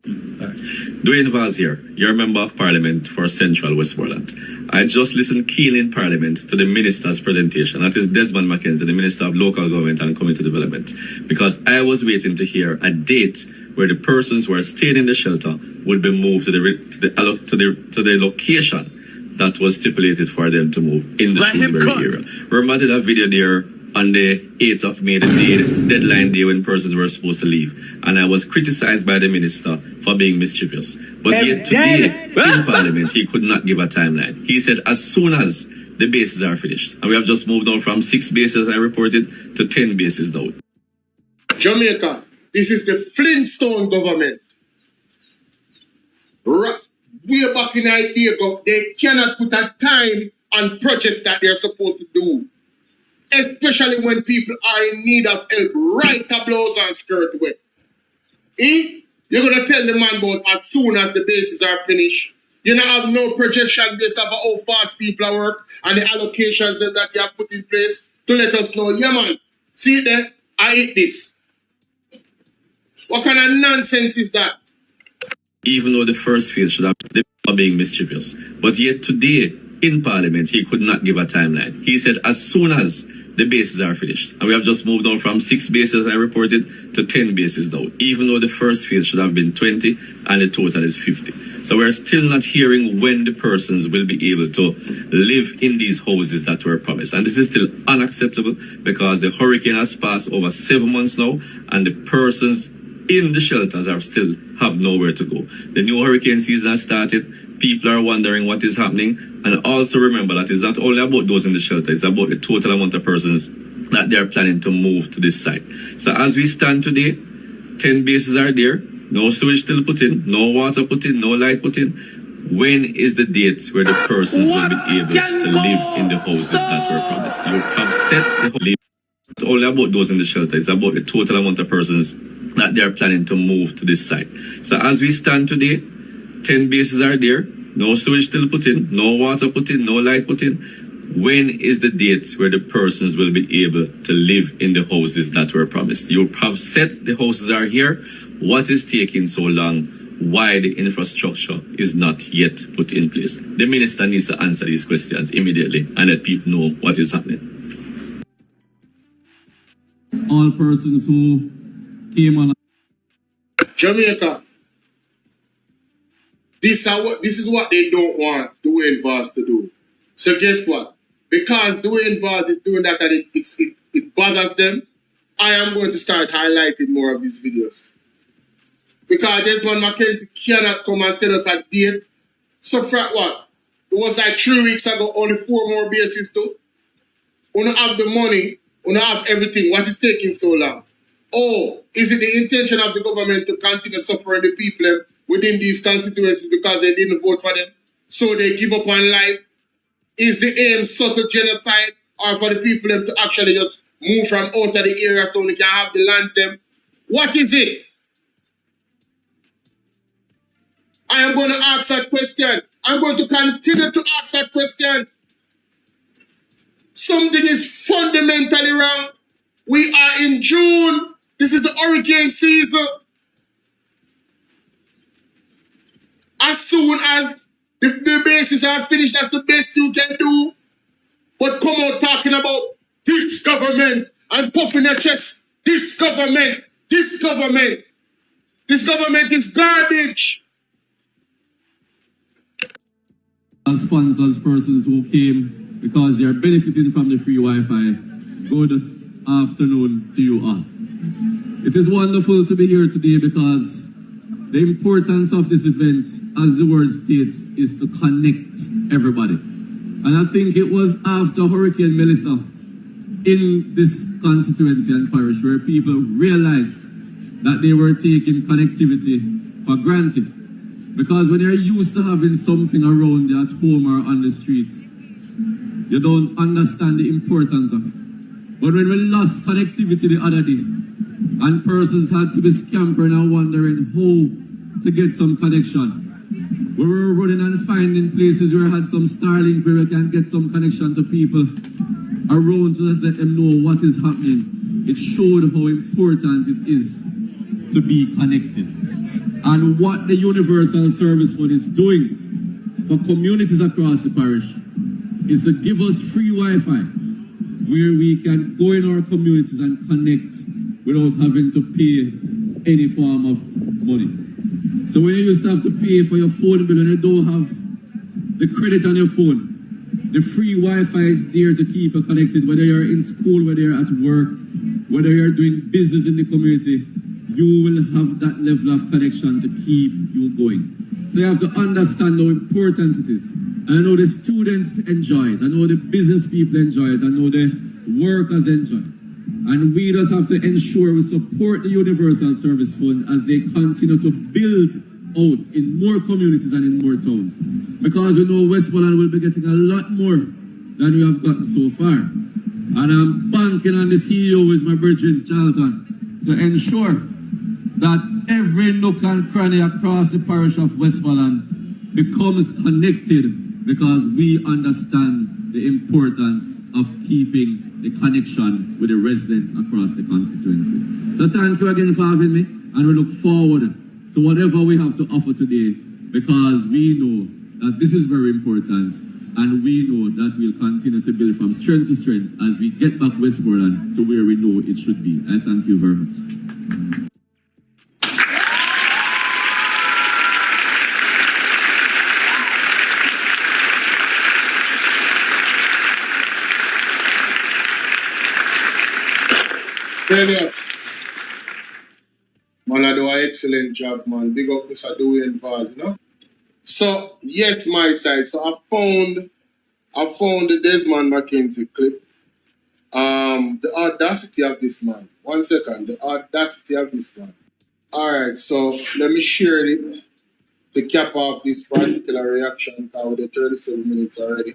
Dwayne Vaz here, your Member of Parliament for Central Westmoreland. I just listened keenly in Parliament to the Minister's presentation, that is Desmond McKenzie, the Minister of Local Government and Community Development, because I was waiting to hear a date where the persons who are staying in the shelter would be moved to the location that was stipulated for them to move in the Shrewsbury area. Remember, I did a video there on the 8th of May, the deadline day when persons were supposed to leave. And I was criticized by the minister for being mischievous. But yet today, in Parliament, he could not give a timeline. He said as soon as the bases are finished. And we have just moved on from 6 bases, I reported, to 10 bases now. Jamaica, this is the Flintstone government. Way back in idea, they cannot put a time on projects that they're supposed to do. Especially when people are in need of help, right up blouse and skirt way. You're going to tell the man about as soon as the bases are finished. You don't have no projection based off of how fast people are work and the allocations that you have put in place to let us know, yeah man, See there? I eat this. What kind of nonsense is that? Even though the first phase should have been being mischievous. But yet today, in Parliament, he could not give a timeline. He said as soon as the bases are finished. And we have just moved on from 6 bases, I reported, to 10 bases now. Even though the first phase should have been 20 and the total is 50. So we're still not hearing when the persons will be able to live in these houses that were promised. And this is still unacceptable because the hurricane has passed over 7 months now and the persons in the shelters are still have nowhere to go. The new hurricane season has started. People are wondering what is happening. And also remember that it's not only about those in the shelter, it's about the total amount of persons that they are planning to move to this site. So as we stand today, 10 bases are there, no sewage still put in, no water put in, no light put in. When is the date where the persons will be able to live in the houses that were promised? You have set the it's only about those in the shelter, it's about the total amount of persons that they are planning to move to this site. So as we stand today, 10 bases are there, no sewage still put in, no water put in, no light put in. When is the date where the persons will be able to live in the houses that were promised? You have said the houses are here. What is taking so long? Why the infrastructure is not yet put in place? The minister needs to answer these questions immediately and let people know what is happening. All persons who came on Jamaica. This is what they don't want Dwayne Vaz to do. So guess what? Because Dwayne Vaz is doing that and it bothers them, I am going to start highlighting more of his videos. Because Desmond Mackenzie cannot come and tell us a date. So for what? It was like 3 weeks ago, only 4 more bases too. We don't have the money, we don't have everything. What is taking so long? Oh, is it the intention of the government to continue suffering the people within these constituencies because they didn't vote for them? So they give up on life? Is the aim subtle genocide or for the people to actually just move from out of the area so they can have the lands them? What is it? I am going to ask that question. I'm going to continue to ask that question. Something is fundamentally wrong. We are in June. This is the hurricane season. As soon as the bases are finished, that's the best you can do. But come out talking about this government and puffing your chest. This government, this government. This government is garbage. as sponsors, persons who came because they are benefiting from the free Wi-Fi. Good afternoon to you all. It is wonderful to be here today because the importance of this event, as the word states, is to connect everybody. And I think it was after Hurricane Melissa in this constituency and parish where people realized that they were taking connectivity for granted. Because when you're used to having something around you at home or on the street, you don't understand the importance of it. But when we lost connectivity the other day, and persons had to be scampering and wondering how to get some connection, we were running and finding places where we had some Starlink where we can get some connection to people around to let them know what is happening. It showed how important it is to be connected. And what the Universal Service Fund is doing for communities across the parish is to give us free Wi-Fi where we can go in our communities and connect without having to pay any form of money. So when you used to have to pay for your phone bill and you don't have the credit on your phone, the free Wi-Fi is there to keep you connected, whether you're in school, whether you're at work, whether you're doing business in the community, you will have that level of connection to keep you going. So you have to understand how important it is. And I know the students enjoy it. I know the business people enjoy it. I know the workers enjoy it. And we just have to ensure we support the Universal Service Fund as they continue to build out in more communities and in more towns. Because we know Westmoreland will be getting a lot more than we have gotten so far. And I'm banking on the CEO, who is my brethren, Charlton, to ensure that every nook and cranny across the parish of Westmoreland becomes connected because we understand the importance of keeping the connection with the residents across the constituency. So thank you again for having me, and we look forward to whatever we have to offer today, because we know that this is very important, and we know that we'll continue to build from strength to strength as we get back Westmoreland to where we know it should be. I thank you very much. Brilliant. Man, I do an excellent job, man. Big up Mr. Dwayne Vaz, you know? So, yes, my side. So I found the Desmond McKenzie clip. The audacity of this man. 1 second. The audacity of this man. Alright, so let me share it to cap off this particular reaction because we're 37 minutes already.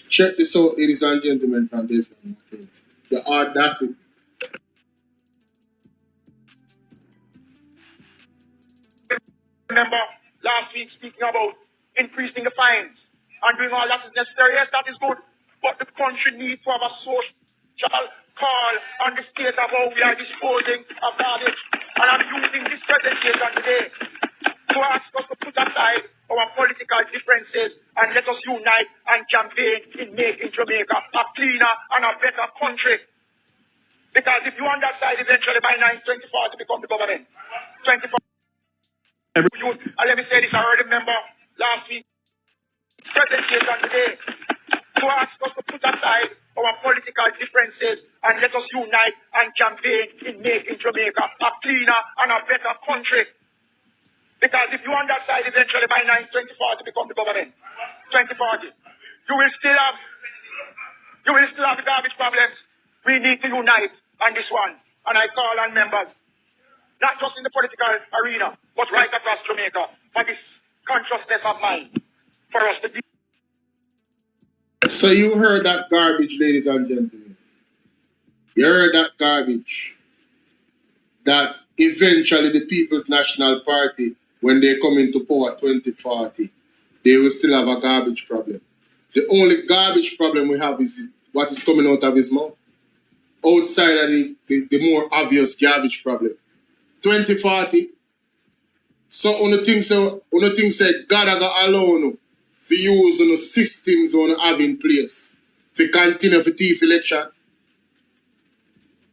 Check this out, ladies and gentlemen, from Desmond McKenzie. The audacity. Remember last week speaking about increasing the fines and doing all that is necessary. Yes, that is good. But the country needs to have a social call on the state of how we are disposing of garbage. And I'm using this presentation today to ask us to put aside our political differences and let us unite and campaign in making Jamaica a cleaner and a better country. Because if you on that side, eventually by 2040 become the government. 2040. And let me say this, I already remember last week presentation today to ask us to put aside our political differences and let us unite and campaign in making Jamaica a cleaner and a better country. Because if you on that side, eventually by 2040 become the government. 2040. You will still have the garbage problems. We need to unite on this one. And I call on members, not just in the political arena, but right across Jamaica, for this consciousness of mind for us to do. So you heard that garbage, ladies and gentlemen. You heard that garbage. That eventually the People's National Party, when they come into power 2040, they will still have a garbage problem. The only garbage problem we have is what is coming out of his mouth. Outside of the more obvious garbage problem. 2040. So on the thing say God I got alone for use on the systems on have in place for continue for thief election.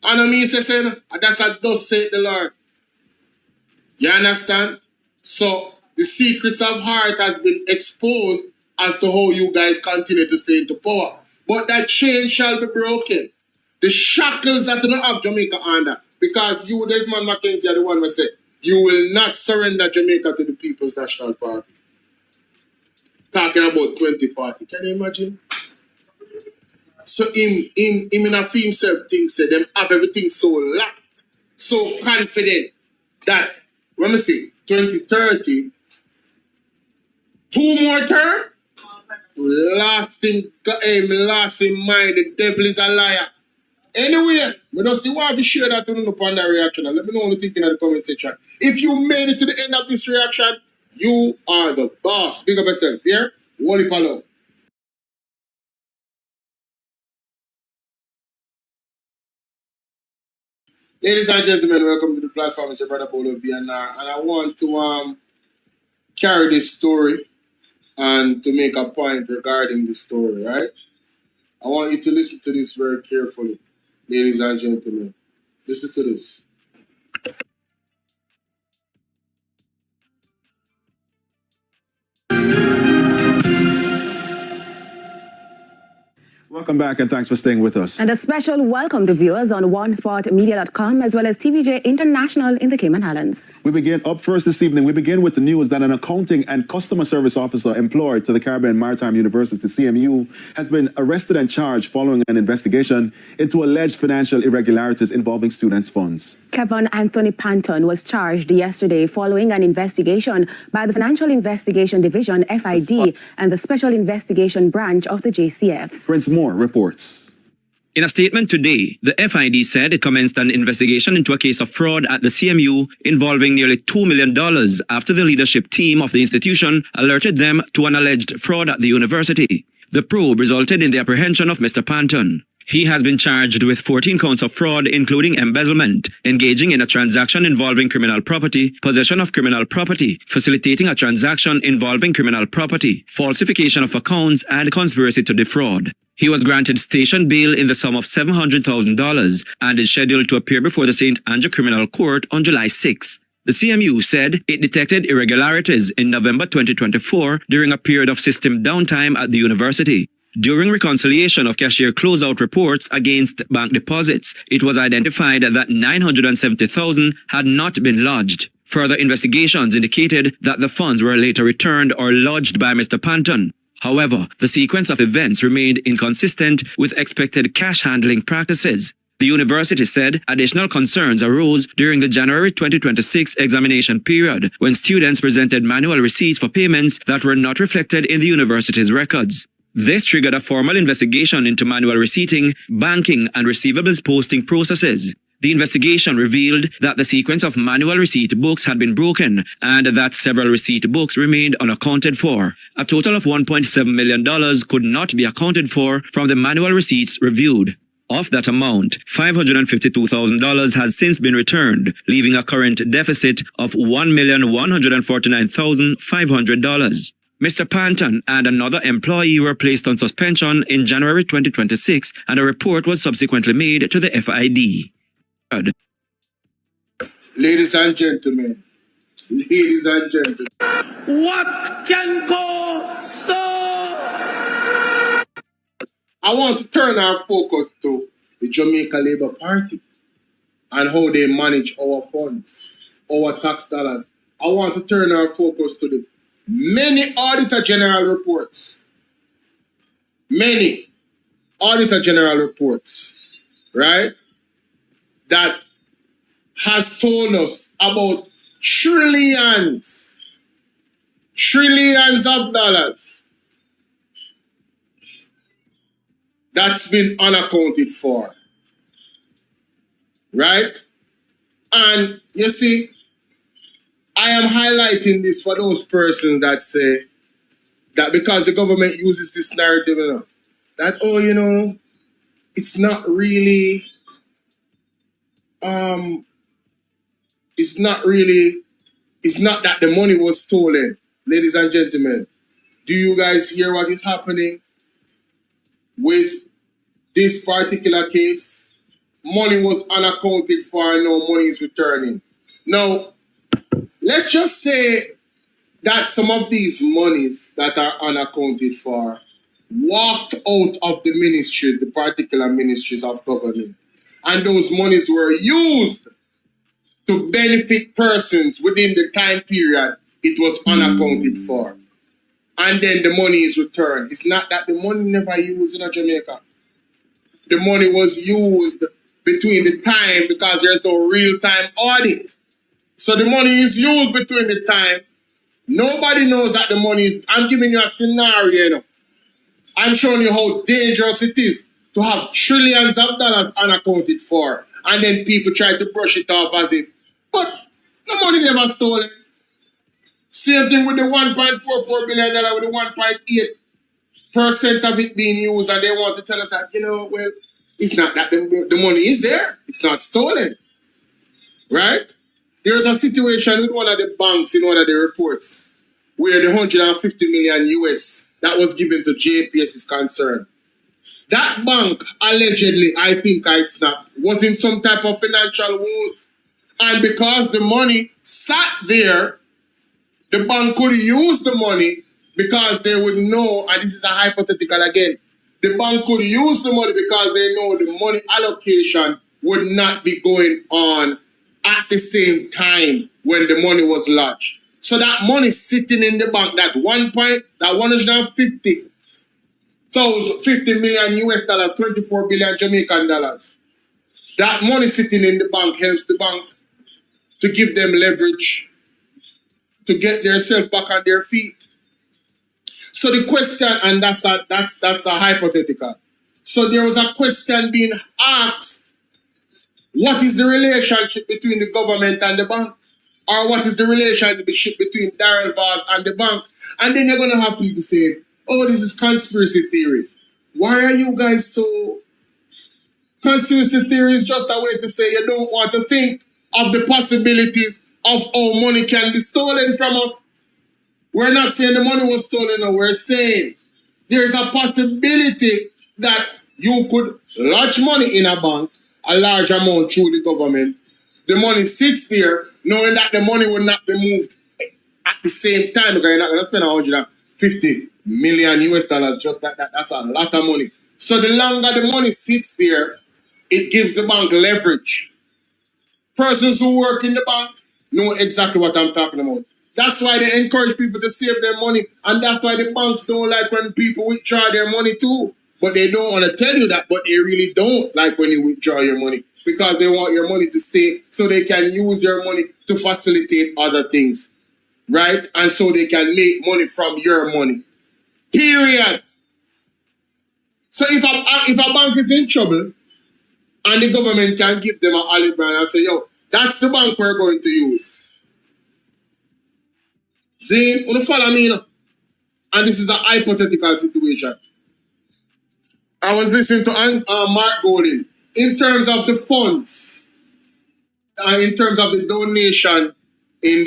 And I mean say that's a thus saith the Lord. You understand? So the secrets of heart has been exposed as to how you guys continue to stay into power. But that chain shall be broken. The shackles that you don't have Jamaica under. Because you, Desmond McKenzie, are the one who said, you will not surrender Jamaica to the People's National Party. Talking about 2040. Can you imagine? So him in a film self thing say them have everything so locked, so confident that when we see 2030, 2 more term, last in mind, the devil is a liar. Anyway, we just want to share that upon that reaction. Let me know what you think in the comment section. If you made it to the end of this reaction, you are the boss. Big up yourself, yeah? Wally Palo. Ladies and gentlemen, welcome to the platform. It's your brother Bolo Tbv, and I want to carry this story and to make a point regarding the story, right? I want you to listen to this very carefully. Ladies and gentlemen, listen to this. Welcome back and thanks for staying with us. And a special welcome to viewers on OneSportMedia.com as well as TVJ International in the Cayman Islands. We begin up first this evening. We begin with the news that an accounting and customer service officer employed to the Caribbean Maritime University, CMU, has been arrested and charged following an investigation into alleged financial irregularities involving students' funds. Kevin Anthony Panton was charged yesterday following an investigation by the Financial Investigation Division, FID, and the Special Investigation Branch of the JCFs. Prince Moore reports. In a statement today, the FID said it commenced an investigation into a case of fraud at the CMU involving nearly $2 million after the leadership team of the institution alerted them to an alleged fraud at the university. The probe resulted in the apprehension of Mr. Panton. He has been charged with 14 counts of fraud, including embezzlement, engaging in a transaction involving criminal property, possession of criminal property, facilitating a transaction involving criminal property, falsification of accounts, and conspiracy to defraud. He was granted station bail in the sum of $700,000 and is scheduled to appear before the St. Andrew Criminal Court on July 6. The CMU said it detected irregularities in November 2024 during a period of system downtime at the university. During reconciliation of cashier closeout reports against bank deposits, it was identified that $970,000 had not been lodged. Further investigations indicated that the funds were later returned or lodged by Mr. Panton. However, the sequence of events remained inconsistent with expected cash handling practices. The university said additional concerns arose during the January 2026 examination period when students presented manual receipts for payments that were not reflected in the university's records. This triggered a formal investigation into manual receipting, banking, and receivables posting processes. The investigation revealed that the sequence of manual receipt books had been broken and that several receipt books remained unaccounted for. A total of $1.7 million could not be accounted for from the manual receipts reviewed. Of that amount, $552,000 has since been returned, leaving a current deficit of $1,149,500. Mr. Panton and another employee were placed on suspension in January 2026, and a report was subsequently made to the FID. Ladies and gentlemen, What can go so? I want to turn our focus to the Jamaica Labour Party and how they manage our funds, our tax dollars. I want to turn our focus to the many Auditor General reports, right, that has told us about trillions of dollars that's been unaccounted for, right? And you see, I am highlighting this for those persons that say that because the government uses this narrative, that, it's not really, it's not that the money was stolen. Ladies and gentlemen, do you guys hear what is happening with this particular case? Money was unaccounted for and no money is returning. Now, let's just say that some of these monies that are unaccounted for walked out of the ministries, the particular ministries of government, and those monies were used to benefit persons within the time period it was unaccounted for. And then the money is returned. It's not that the money never used in Jamaica. The money was used between the time because there's no real-time audit. So the money is used between the time. Nobody knows that the money is... I'm giving you a scenario, I'm showing you how dangerous it is to have trillions of dollars unaccounted for. And then people try to brush it off as if, but the money never stolen. Same thing with the $1.44 billion with the 1.8% of it being used, and they want to tell us that, well, it's not that the money is there. It's not stolen. Right? There's a situation with one of the banks in one of the reports where the 150 million US that was given to JPS is concerned. That bank, allegedly, I think I snapped, was in some type of financial woes. And because the money sat there, the bank could use the money because they would know, and this is a hypothetical again, the bank could use the money because they know the money allocation would not be going on at the same time when the money was lodged. So that money sitting in the bank, that 150 million US dollars, 24 billion Jamaican dollars, that money sitting in the bank helps the bank to give them leverage to get themselves back on their feet. So the question, and that's a hypothetical. So there was a question being asked, what is the relationship between the government and the bank? Or what is the relationship between Darrell Vaz and the bank? And then you're going to have people say, oh, this is conspiracy theory. Why are you guys so Conspiracy theory is just a way to say you don't want to think of the possibilities of how money can be stolen from us. We're not saying the money was stolen, no, we're saying there's a possibility that you could lodge money in a bank, a large amount through the government. The money sits there, knowing that the money will not be moved at the same time, because you're not going to spend 150 million US dollars just like that. That's a lot of money. So the longer the money sits there, it gives the bank leverage. Persons who work in the bank know exactly what I'm talking about. That's why they encourage people to save their money, and that's why the banks don't like when people withdraw their money too. But they don't want to tell you that, but they really don't like when you withdraw your money, because they want your money to stay so they can use your money to facilitate other things, right? And so they can make money from your money. Period. So if a bank is in trouble and the government can give them an olive branch and say, yo, that's the bank we're going to use. See, you follow me now? And this is a hypothetical situation. I was listening to Mark Golding. In terms of the funds, in terms of the donation in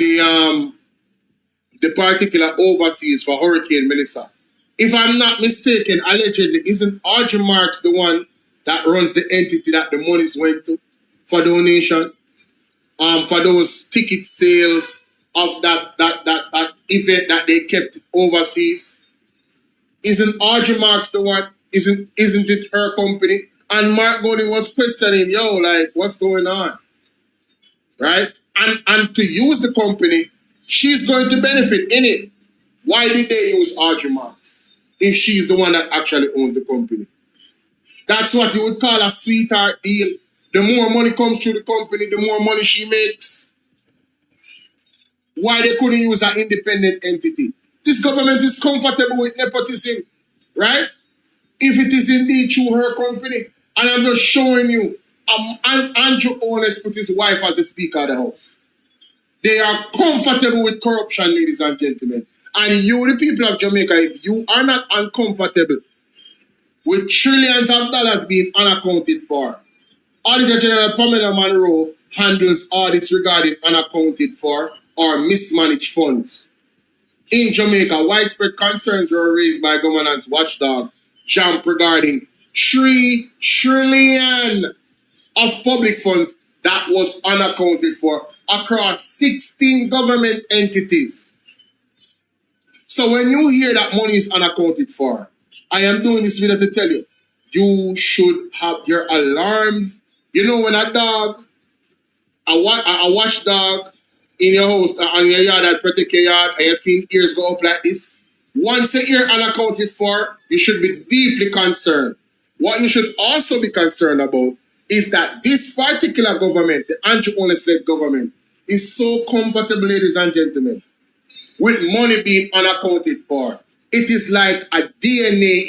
the particular overseas for Hurricane Melissa, if I'm not mistaken, allegedly, isn't Audrey Marks the one that runs the entity that the monies went to for donation? For those ticket sales of that event that they kept overseas. Isn't Audrey Marks the one? Isn't it her company? And Mark Golding was questioning, yo, like, what's going on? Right? And to use the company, she's going to benefit in it. Why did they use Audrey Marks if she's the one that actually owns the company? That's what you would call a sweetheart deal. The more money comes through the company, the more money she makes. Why they couldn't use an independent entity? This government is comfortable with nepotism, right? If it is indeed through her company. And I'm just showing you, Andrew Ones put his wife as the Speaker of the House. They are comfortable with corruption, ladies and gentlemen. And you, the people of Jamaica, if you are not uncomfortable with trillions of dollars being unaccounted for, Auditor General Pamela Monroe handles audits regarding unaccounted for or mismanaged funds. In Jamaica, widespread concerns were raised by governance watchdog JAMP regarding 3 trillion of public funds that was unaccounted for across 16 government entities. So when you hear that money is unaccounted for, I am doing this video to tell you, you should have your alarms. You know, when a watchdog in your house, on your yard, that protect your yard, and you see ears go up like this, once a ear unaccounted for, you should be deeply concerned. What you should also be concerned about is that this particular government, the Andrew Ones-led government, is so comfortable, ladies and gentlemen, with money being unaccounted for. It is like a DNA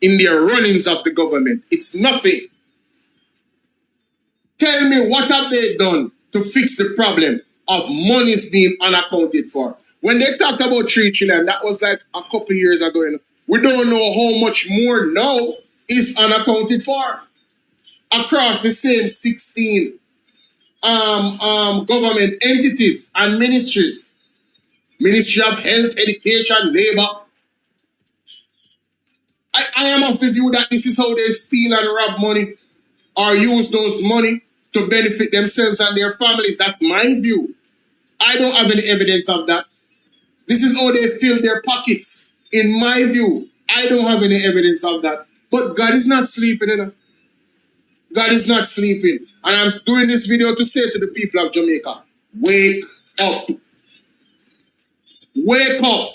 in their runnings of the government. It's nothing. Tell me, what have they done to fix the problem of monies being unaccounted for? When they talked about 3 trillion, that was like a couple years ago. You know? We don't know how much more now is unaccounted for across the same 16 government entities and ministries. Ministry of Health, Education, Labor. I am of the view that this is how they steal and rob money or use those money to benefit themselves and their families. That's my view. I don't have any evidence of that. This is how they fill their pockets. In my view, I don't have any evidence of that. But God is not sleeping, you know. God is not sleeping. And I'm doing this video to say to the people of Jamaica, wake up. Wake up.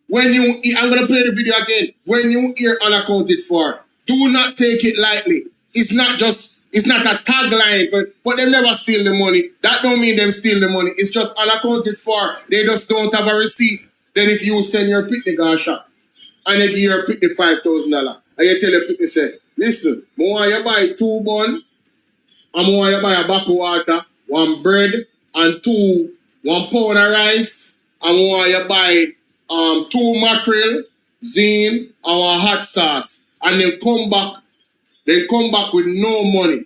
When you, I'm going to play the video again. When you hear unaccounted for, do not take it lightly. It's not a tagline, but they never steal the money. That don't mean them steal the money. It's just unaccounted for. They just don't have a receipt. Then if you send your pitney go shop and they give your pitney $5,000 and you tell your pitney, say, listen, I want you buy 2 bun, and I want you buy a bottle of water, 1 bread, and 1 pound of rice, and I want you buy 2 mackerel, zine, and 1 hot sauce, and then come back then come back with no money.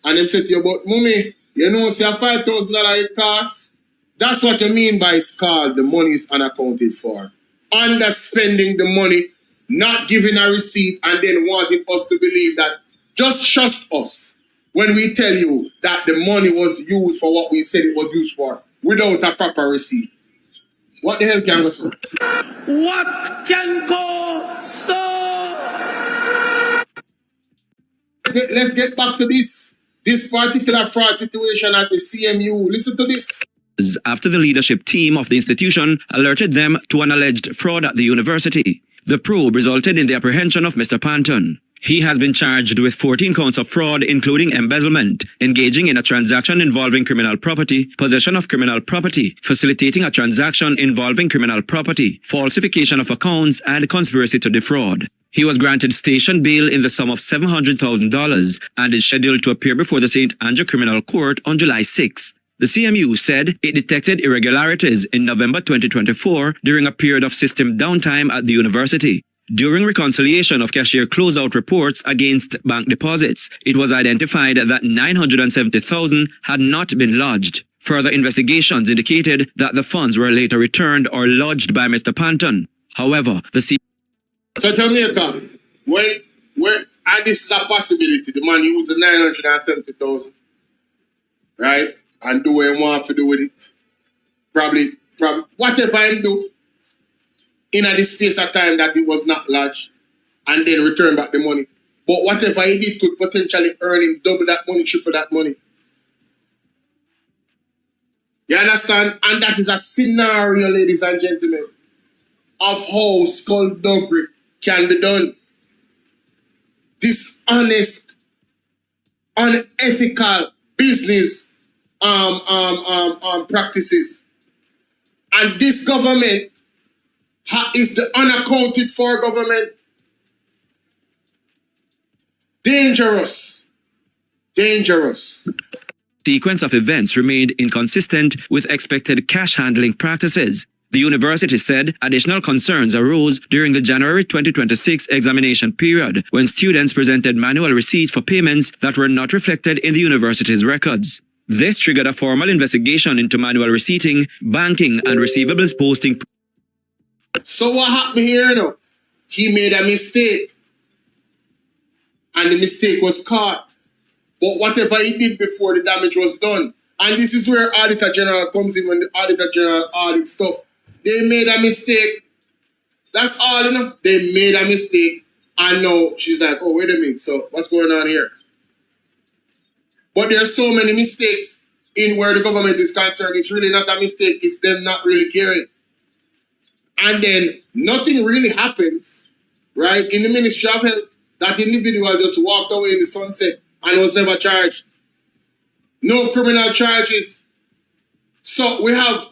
And them say to you, but mummy, you know, say $5,000 it costs. That's what you mean by it's called the money is unaccounted for. Underspending the money, not giving a receipt, and then wanting us to believe that just trust us when we tell you that the money was used for what we said it was used for without a proper receipt. What the hell can go so? What can go so? Let's get back to this particular fraud situation at the CMU. Listen to this. After the leadership team of the institution alerted them to an alleged fraud at the university. The probe resulted in the apprehension of Mr. Panton. He has been charged with 14 counts of fraud, including embezzlement, engaging in a transaction involving criminal property, possession of criminal property, facilitating a transaction involving criminal property, falsification of accounts, and conspiracy to defraud. He was granted station bail in the sum of $700,000 and is scheduled to appear before the St. Andrew Criminal Court on July 6. The CMU said it detected irregularities in November 2024 during a period of system downtime at the university. During reconciliation of cashier closeout reports against bank deposits, it was identified that $970,000 had not been lodged. Further investigations indicated that the funds were later returned or lodged by Mr. Panton. However, the So Jamaica, and this is a possibility, the man used the $970,000, right? And do what he want to do with it. Probably, whatever him do, in a space of time that it was not lodged, and then return back the money. But whatever he did could potentially earn him double that money, triple that money. You understand? And that is a scenario, ladies and gentlemen, of how skullduggery can be done. Dishonest, unethical business practices. And this government is the unaccounted for government. Dangerous. Dangerous. sequence of events remained inconsistent with expected cash handling practices. The university said additional concerns arose during the January 2026 examination period when students presented manual receipts for payments that were not reflected in the university's records. This triggered a formal investigation into manual receipting, banking, and receivables posting. So what happened here now? He made a mistake. And the mistake was caught. But whatever he did before, the damage was done. And this is where Auditor General comes in when the Auditor General audits stuff. They made a mistake. That's all, you know. They made a mistake. And now she's like, oh, wait a minute. So what's going on here? But there are so many mistakes in where the government is concerned. It's really not a mistake. It's them not really caring. And then nothing really happens, right? In the Ministry of Health, that individual just walked away in the sunset and was never charged. No criminal charges. So we have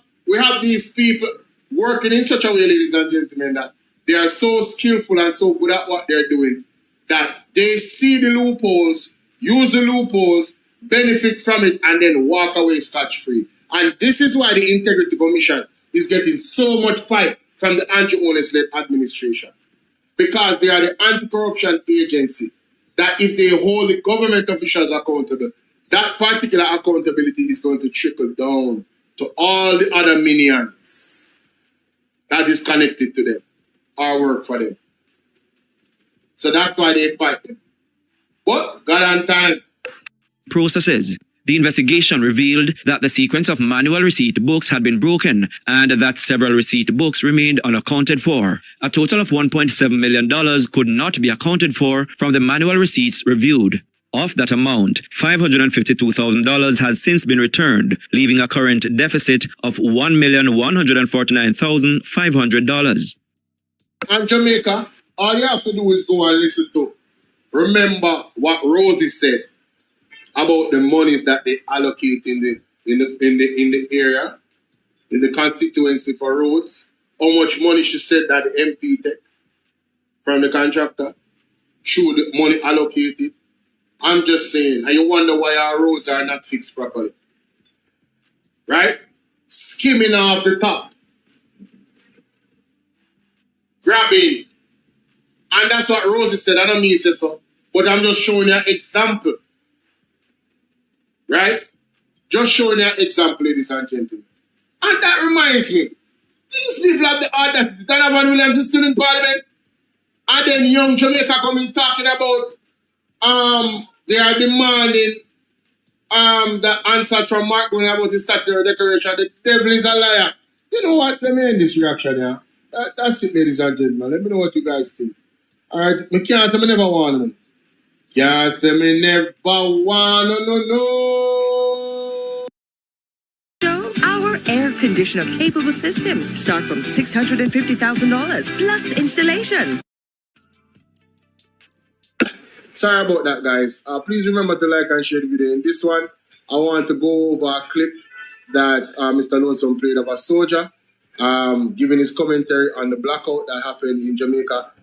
these people working in such a way, ladies and gentlemen, that they are so skillful and so good at what they're doing that they see the loopholes, use the loopholes, benefit from it, and then walk away scotch-free. And this is why the Integrity Commission is getting so much fight from the anti-honest-led administration. Because they are the anti-corruption agency that if they hold the government officials accountable, that particular accountability is going to trickle down to all the other minions that is connected to them or work for them. So that's why they fight them. But God on time. Processes. The investigation revealed that the sequence of manual receipt books had been broken and that several receipt books remained unaccounted for. A total of $1.7 million could not be accounted for from the manual receipts reviewed. Of that amount, $552,000 has since been returned, leaving a current deficit of $1,149,500. And Jamaica, all you have to do is go and listen to. Remember what Rosie said about the monies that they allocate in the area, in the constituency for roads. How much money she said that the MP take from the contractor. Should the money allocated. I'm just saying, and you wonder why our roads are not fixed properly. Right? Skimming off the top. Grabbing. And that's what Rosie said. I don't mean say so. But I'm just showing you an example. Right? Just showing you an example, ladies and gentlemen. And that reminds me, these people have the audacity. Donovan Williams is still in Parliament. And then young Jamaica coming talking about they are demanding the answers from Mark going about his statutory declaration. The devil is a liar. You know what? Let me end this reaction here. That's it, ladies and gentlemen. Let me know what you guys think. Alright, me can't say me never want them. Can't say me never want no. Our air conditioner capable systems start from $650,000 plus installation. Sorry about that, guys. Please remember to like and share the video. In this one, I want to go over a clip that Mr. Lonesome played of a soldier giving his commentary on the blackout that happened in Jamaica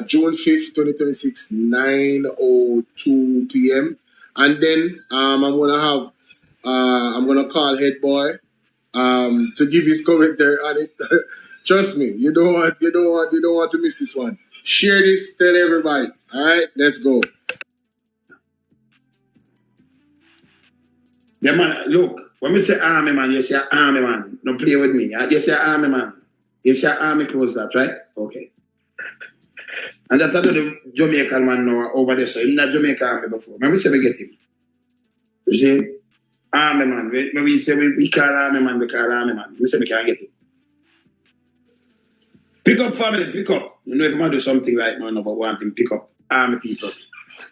June 5th, 2026, 9:02 p.m. And then I'm gonna call Head Boy to give his commentary on it. Trust me, you don't want to miss this one. Share this, tell everybody. All right, let's go. Yeah, man, look, when we say army man, you say army man. Don't play with me. You say army man. You say army close that, right? Okay. And that's another Jamaican man now over there. So he's not Jamaican army before. When we say we get him. You see? Army man. When we say we call army man, we call army man. We say we can't get him. Pick up family, pick up. You know if you want to do something right now, but one thing, pick up. Army people.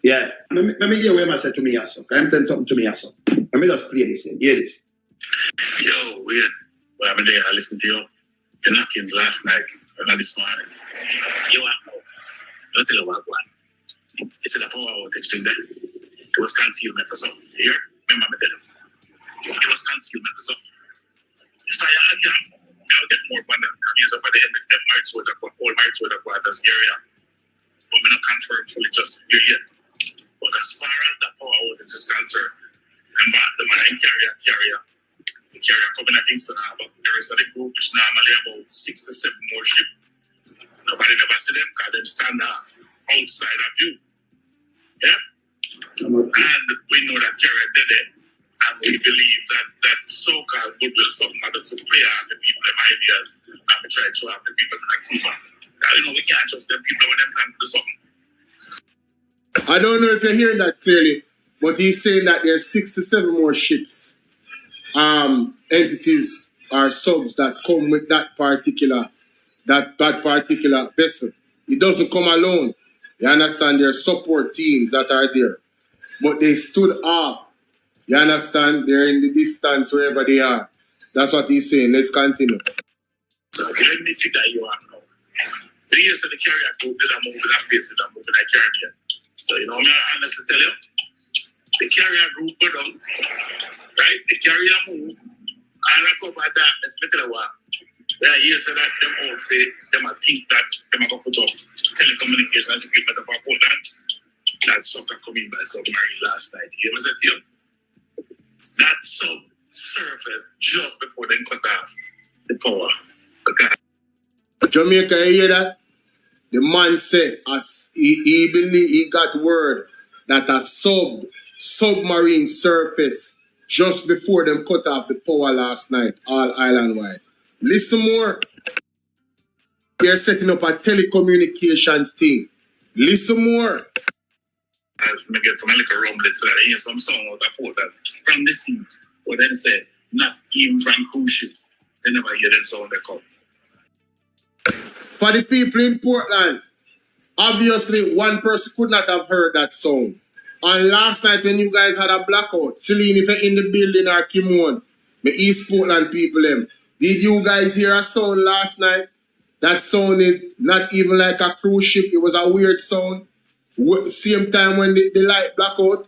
Yeah. Let me hear what I said to me, also. I'm saying something to me, also. Let me just play this. Hear this. Yo, weird. Well, I'm there. I listened to your knockings last night, or not this morning. You want to know? I'll tell you what, one. It's a power outage thing there. It was concealment for something. You hear? Remember me tell you. It was concealment for something. If I again, I'll get more from that. I'm using for the whole Maritzwater quarters area. But we don't confirm fully just here yet. But as far as that power outage is concerned, remember the man carrier. The carrier coming at Kingston Harbour. The rest of the group, which normally about 6 to 7 more ships. Nobody never see them because them stand off outside of you. Yeah? And we know that carrier did it. And we believe that so-called goodwill something that doesn't play out the people them ideas and we try to have the people in Cuba. You know, we can't trust them people when them plan to do something. I don't know if you're hearing that clearly, but he's saying that there's 6 to 7 more ships, entities or subs that come with that particular vessel. It doesn't come alone. You understand? There are support teams that are there. But they stood off. You understand? They're in the distance wherever they are. That's what he's saying. Let's continue. So let me figure you out now. The years of the carrier group did a move in that place, did a move in that Caribbean. So, you know, I honestly tell you, the carrier group go down, right? The carrier move, and I come by that, let's make it a while. There are years that them all say, them I think that them are going to put up telecommunications equipment up on that. That sucker come in by submarine last night. You ever said to you? That sub surfaced just before they cut off the power. Okay. Jamaica, you hear that? The man said, as he believe he got word that a submarine surfaced just before them cut off the power last night, all island-wide. Listen more. They're setting up a telecommunications thing. Listen more. As me get from a little rumbling so that I hear some song out of port that from the sea, but then said, not even from cruise ship. They never hear them sound they come. For the people in Portland, obviously one person could not have heard that sound. And last night when you guys had a blackout, Celine, if you're in the building or Kimon, the East Portland people, did you guys hear a sound last night? That sounded not even like a cruise ship. It was a weird sound. Same time when the light blackout,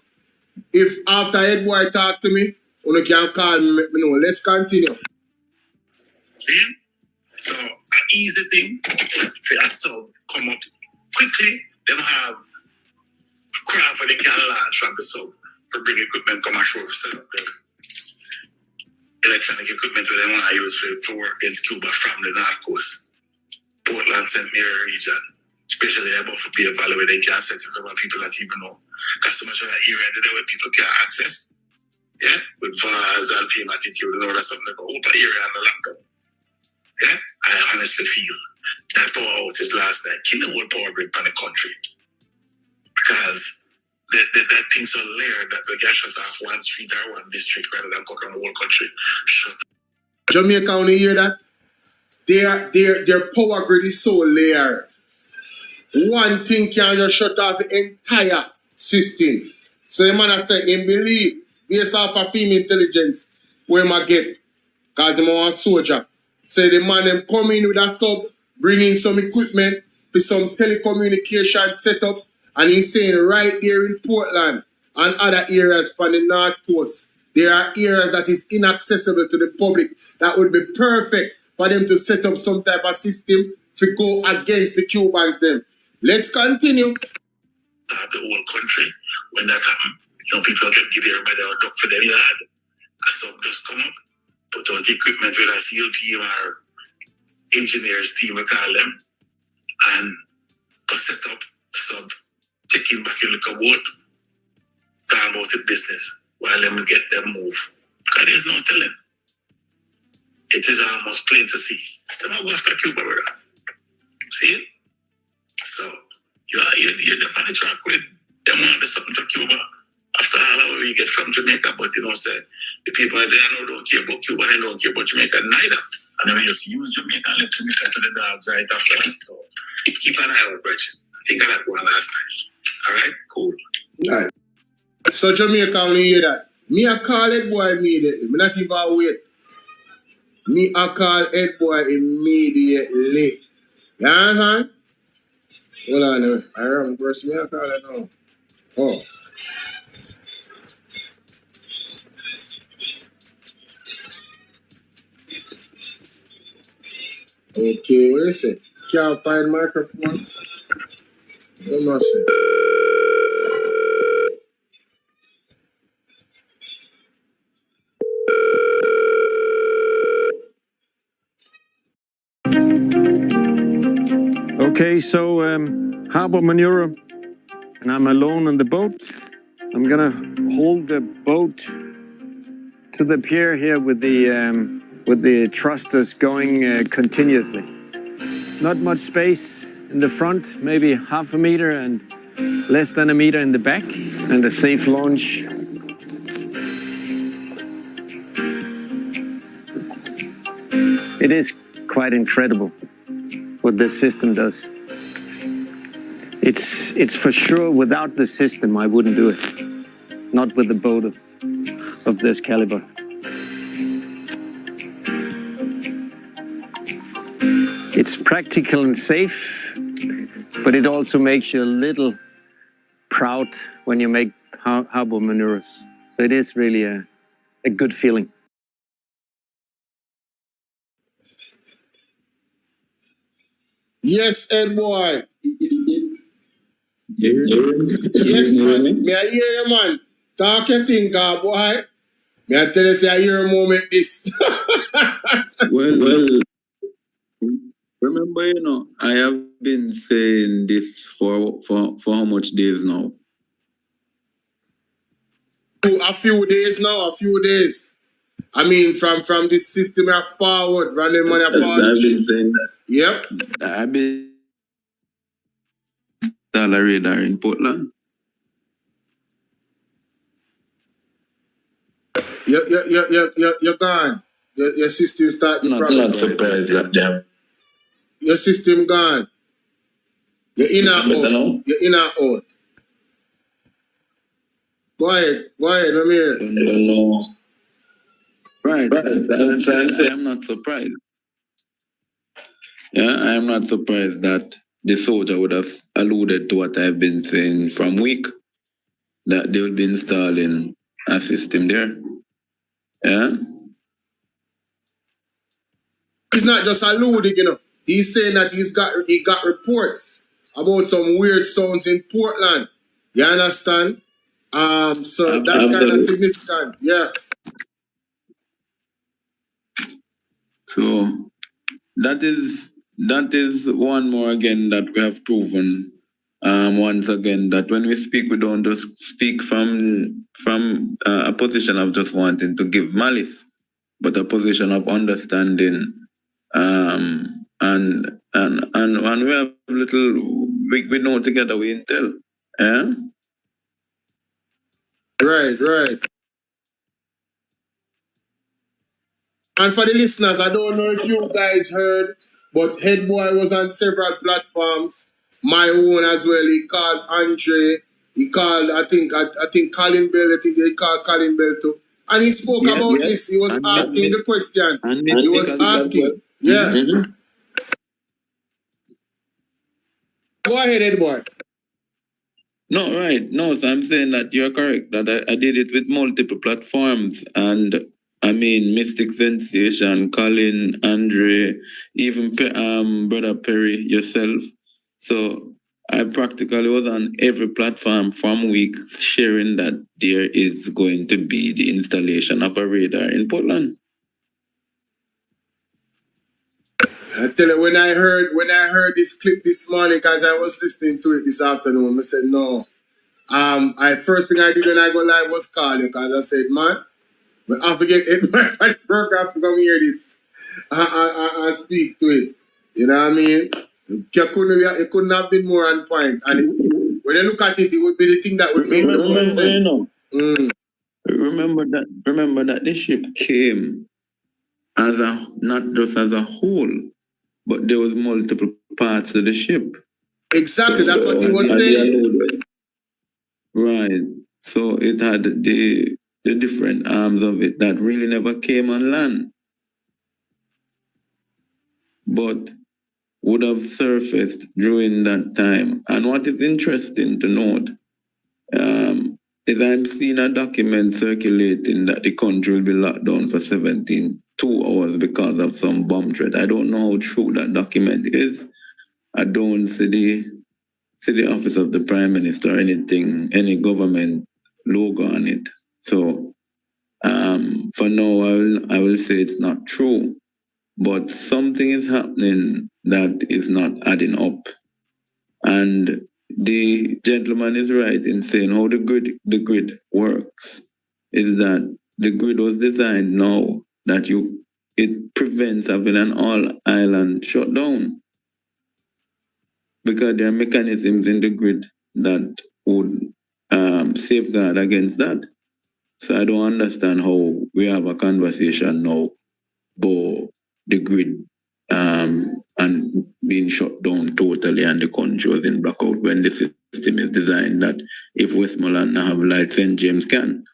if after Head Boy talk to me, you can call me, let me know. Let's continue. See? So, an easy thing for a sub come up quickly, then have craft they can launch from the sub for bring equipment come ashore for set up the electronic equipment where they want to use for work against Cuba from the North Coast, Portland, St. Mary region. especially about for pay value where they can't set it up and people that even know. Because so much of that area there where people can't access. Yeah, with VARs and team attitude and all that something like open area and the lockdown. Yeah, I honestly feel that power outage last night killed the whole power grid in the country. Because that thing's so layered that we can shut off one street or one district rather than cut down the whole country. Shut. Jamaica, when you hear that, their power grid is so layered. One thing can just shut off the entire system. So the man has to believe, based off of female intelligence, where I get, because the man was soldier. So the man them come in with a stub, bring in some equipment for some telecommunication setup, and he's saying right there in Portland and other areas from the North Coast, there are areas that is inaccessible to the public that would be perfect for them to set up some type of system to go against the Cubans them. Let's continue. The whole country, when that happened, people get give everybody a duck for their yard. A sub just come up, put out the equipment with a SEAL team or engineers team, we call them, and go set up sub, taking back your little boat, talk about the business while them get them move. Because there's no telling. It is almost plain to see. They might go after Cuba, brother. See it? So, you're definitely track with them want to something to Cuba. After all that we get from Jamaica, but say, the people there don't care about Cuba, they don't care about Jamaica neither. And then we just use Jamaica and let Jamaica to the dogs right after that. So, keep an eye out, Bridget. I think I had one last night. Alright? Cool. Right. So Jamaica, when you hear that, me I call it boy immediately. Me not even wait. Me I call it boy immediately. You understand? Hold on a minute. I remember first me I call it now. Oh. Okay, what is it? Can't find microphone. What must say? Okay, so harbor maneuver, and I'm alone on the boat. I'm gonna hold the boat to the pier here with the thrusters going continuously. Not much space in the front, maybe half a meter and less than a meter in the back, and a safe launch. It is quite incredible what this system does. It's for sure without the system I wouldn't do it. Not with a boat of this caliber. It's practical and safe, but it also makes you a little proud when you make harbor maneuvers. So it is really a good feeling. Yes, Ed boy. Yes, man. Me I hear you, man. Talk your thing, boy. Me I tell you, say I hear a moment this. Well, remember, I have been saying this for how much days now? A few days now, a few days. I mean, from this system forward, running money forward. I've been saying that. Yep. I've been install a radar in Portland. You're gone. Your system start. Not surprised that them. Your system gone. You're in and out. You're in and out. Go ahead, I'm here. I don't know. Right. I'm not surprised. Yeah, I am not surprised that the soldier would have alluded to what I've been saying from week, that they will be installing a system there. Yeah? He's not just alluding, He's saying that he got reports about some weird sounds in Portland. You understand? So that's kind of significant. Yeah. So that is that is one more again that we have proven once again that when we speak, we don't just speak from a position of just wanting to give malice, but a position of understanding. And we have little we know together we intel. Yeah. Right. And for the listeners, I don't know if you guys heard, but Head Boy was on several platforms. My own as well. He called Andre. He called, I think Colin Bell. I think he called Colin Bell too. And he spoke about this. He was asking the question. He was asking. Yeah. Mm-hmm. Go ahead, Head Boy. No, right. No, so I'm saying that you're correct. That I did it with multiple platforms. And I mean, Mystic Sensation, Colin, Andre, even Brother Perry, yourself. So I practically was on every platform from week sharing that there is going to be the installation of a radar in Portland. I tell you, when I heard this clip this morning, because I was listening to it this afternoon, I said no. First thing I did when I go live was call you, because I said, man, I forget my program to come hear this and speak to it. You know what I mean? It couldn't have been more on point. And when you look at it, it would be the thing that would make the most sense. Remember that the ship came as not just as a whole, but there was multiple parts of the ship. Exactly, that's what he was saying. Right. So it had the different arms of it that really never came on land, but would have surfaced during that time. And what is interesting to note is I'm seeing a document circulating that the country will be locked down for 2 hours because of some bomb threat. I don't know how true that document is. I don't see the office of the Prime Minister or anything, any government logo on it. So for now, I will say it's not true. But something is happening that is not adding up. And the gentleman is right in saying how the grid works is that the grid was designed now that it prevents having an all-island shutdown, because there are mechanisms in the grid that would safeguard against that. So I don't understand how we have a conversation now about the grid and being shut down totally and the country was in blackout when the system is designed that if Westmoreland have lights, St. James can.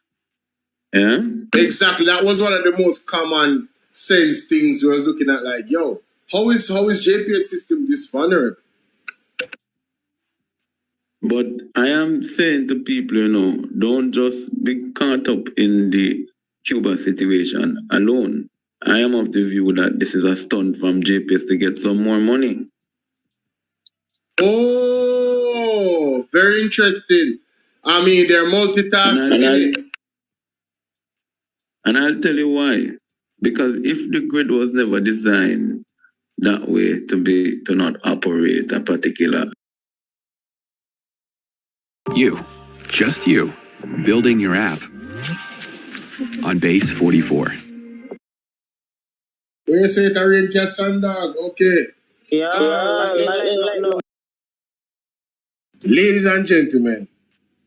Yeah? Exactly. That was one of the most common sense things we was looking at, like, yo, how is JPS system this vulnerable? But I am saying to people, don't just be caught up in the Cuba situation alone. I am of the view that this is a stunt from JPS to get some more money. Oh, very interesting. I mean, they're multitasking. And I'll tell you why. Because if the grid was never designed that way to not operate a particular. You, just you, building your app on Base 44. Where say it, rain cats and dog? Okay. Ladies and gentlemen,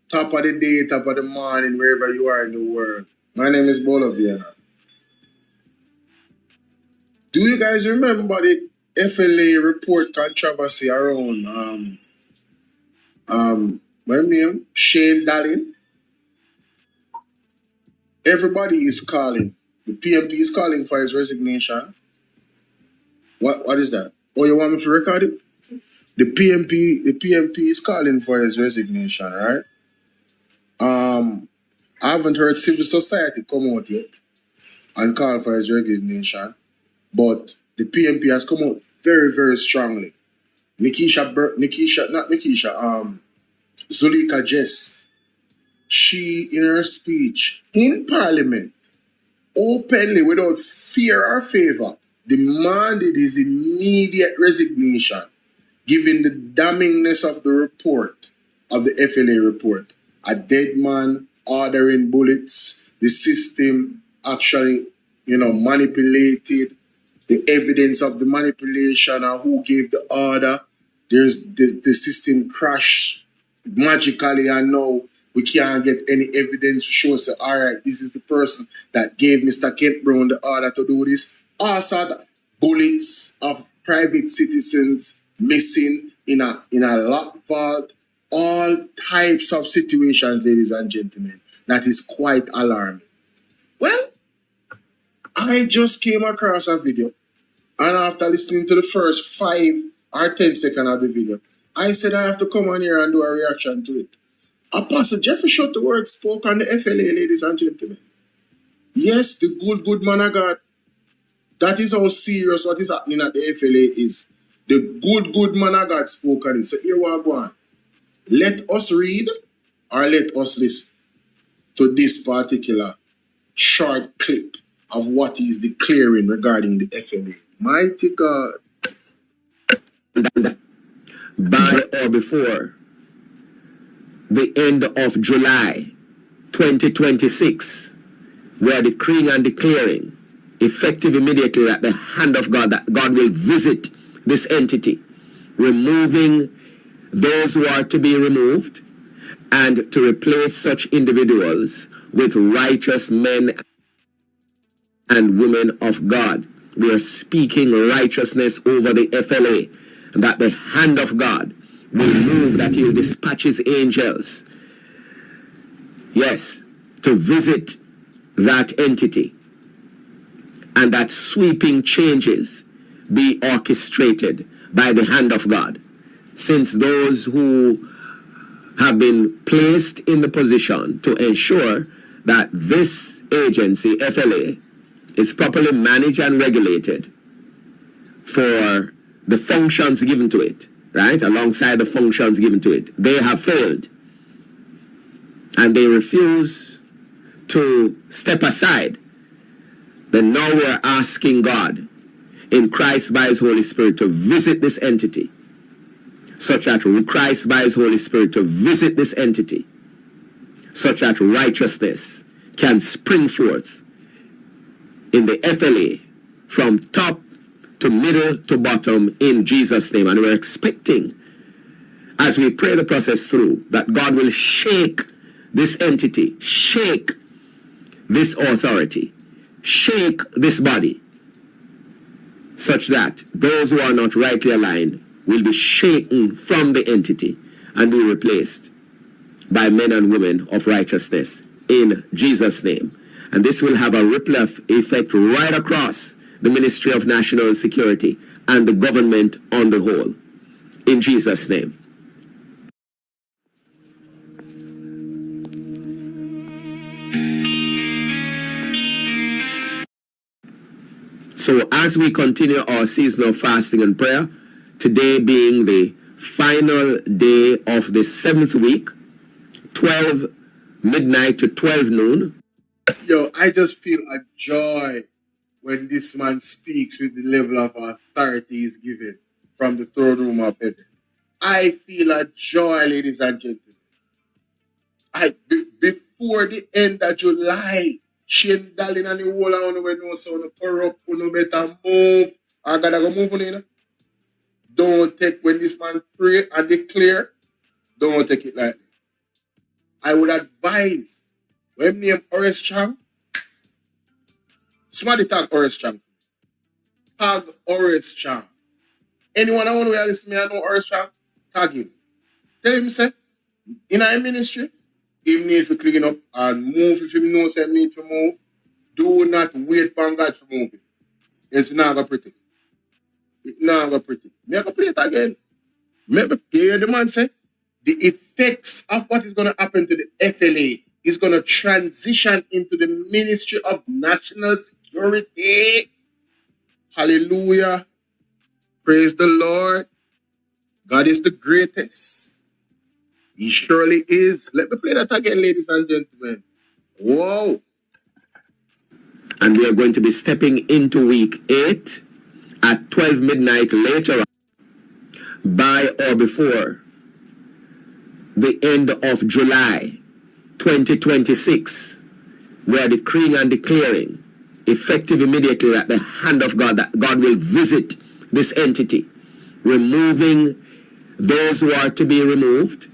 top of the day, top of the morning, wherever you are in the world. My name is Bolo Tbv. Do you guys remember the FLA report controversy around my name? Shane Dallin? Everybody is calling. The PMP is calling for his resignation. What is that? Oh, you want me to record it? The PMP is calling for his resignation, right? I haven't heard civil society come out yet and call for his resignation, but the PMP has come out very, very strongly. Zulika Jess, she in her speech in Parliament, openly, without fear or favor, demanded his immediate resignation, given the damningness of the report, of the FLA report. A dead man ordering bullets, the system actually, manipulated, the evidence of the manipulation and who gave the order. There's the system crashed magically, and now we can't get any evidence to show us, all right, this is the person that gave Mr. Kent Brown the order to do this. Also, bullets of private citizens missing in a locked vault, all types of situations, ladies and gentlemen. That is quite alarming. Well, I just came across a video, and after listening to the first 5 or 10 seconds of the video, I said I have to come on here and do a reaction to it. Apostle Jeffrey Shuttleworth spoke on the FLA, ladies and gentlemen. Yes, the good man of God. That is how serious what is happening at the FLA is. The good man of God spoke on it. So here we go on. Let us read or let us listen to this particular short clip of what he's declaring regarding the FLA. Mighty God. By or before the end of July 2026, we are decreeing and declaring, effective immediately, that the hand of God, that God will visit this entity, removing those who are to be removed, and to replace such individuals with righteous men and women of God. We are speaking righteousness over the FLA, and that the hand of God will move, that he will dispatch his angels, yes, to visit that entity, and that sweeping changes be orchestrated by the hand of God. Since those who have been placed in the position to ensure that this agency, FLA, is properly managed and regulated for the functions given to it, right, alongside the functions given to it, they have failed. And they refuse to step aside. Then now we're asking God in Christ by his Holy Spirit to visit this entity, such that Christ by his Holy Spirit to visit this entity, such that righteousness can spring forth in the FLA from top to middle to bottom in Jesus' name. And we're expecting, as we pray the process through, that God will shake this entity, shake this authority, shake this body, such that those who are not rightly aligned will be shaken from the entity and be replaced by men and women of righteousness in Jesus' name. And this will have a ripple effect right across the Ministry of National Security and the government on the whole. In Jesus' name. So as we continue our season of fasting and prayer, today being the final day of the 7th week, 12 midnight to 12 noon. Yo, I just feel a joy when this man speaks with the level of authority he's given from the throne room of heaven. I feel a joy, ladies and gentlemen. Before the end of July, Shane Darling and the whole of you know so you corrupt, you better move. I gotta go move on, you know. Don't take, when this man pray and declare, don't take it lightly. I would advise, when name Horace Chang, somebody tag Horace Chang. Tag Horace Chang. Anyone I want to listen to me, I know Horace Chang, tag him. Tell him, say, in our ministry, he need to clean up and move if he knows he need to move. Do not wait for God to move it. It's not going pretty. It's not going pretty. Me go play it again. Remember, hear the man say, the effects of what is going to happen to the FLA is going to transition into the Ministry of National Security. Hallelujah. Praise the Lord. God is the greatest. He surely is. Let me play that again, ladies and gentlemen. Whoa. And we are going to be stepping into week 8 at 12 midnight later on, by or before the end of July 2026, we are decreeing and declaring, effective immediately, that the hand of God, that God will visit this entity, removing those who are to be removed,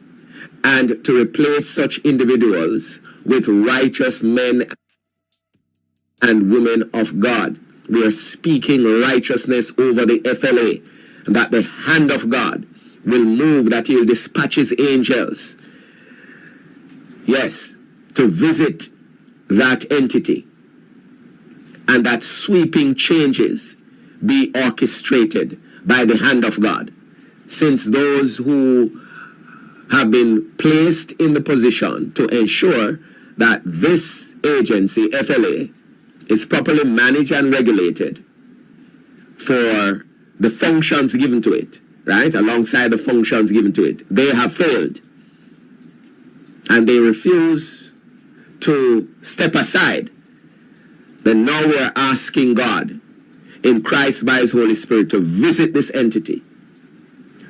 and to replace such individuals with righteous men and women of God. We are speaking righteousness over the FLA, that the hand of God will move, that He will dispatch His angels, yes, to visit that entity, and that sweeping changes be orchestrated by the hand of God, since those who have been placed in the position to ensure that this agency, FLA, is properly managed and regulated for the functions given to it, right? Alongside the functions given to it. They have failed. And they refuse to step aside. Then now we're asking God in Christ by His Holy Spirit to visit this entity,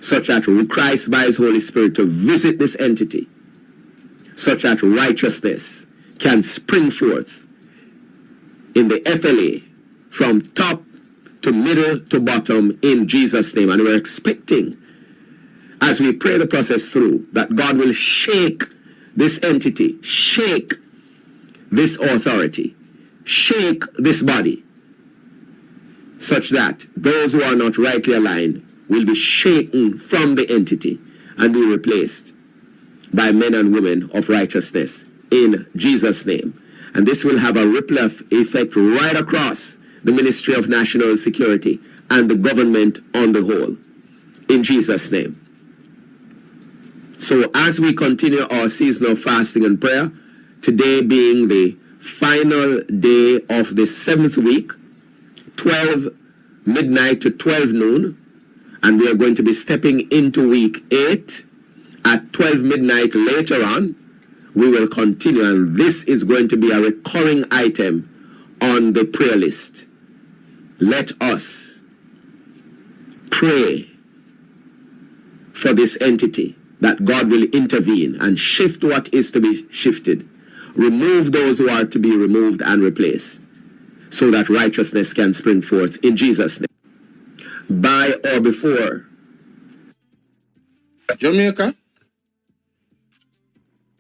such that Christ by His Holy Spirit to visit this entity, such that righteousness can spring forth in the FLA from top to middle to bottom in Jesus' name. And we're expecting, as we pray the process through, that God will shake this entity, shake this authority, shake this body, such that those who are not rightly aligned will be shaken from the entity and be replaced by men and women of righteousness in Jesus' name. And this will have a ripple effect right across the Ministry of National Security and the government on the whole, in Jesus' name. So as we continue our season of fasting and prayer, today being the final day of the 7th week, 12 midnight to 12 noon, and we are going to be stepping into week 8 at 12 midnight later on. We will continue, and this is going to be a recurring item on the prayer list. Let us pray for this entity, that God will intervene and shift what is to be shifted, remove those who are to be removed and replaced, so that righteousness can spring forth in Jesus' name. By or before Jamaica,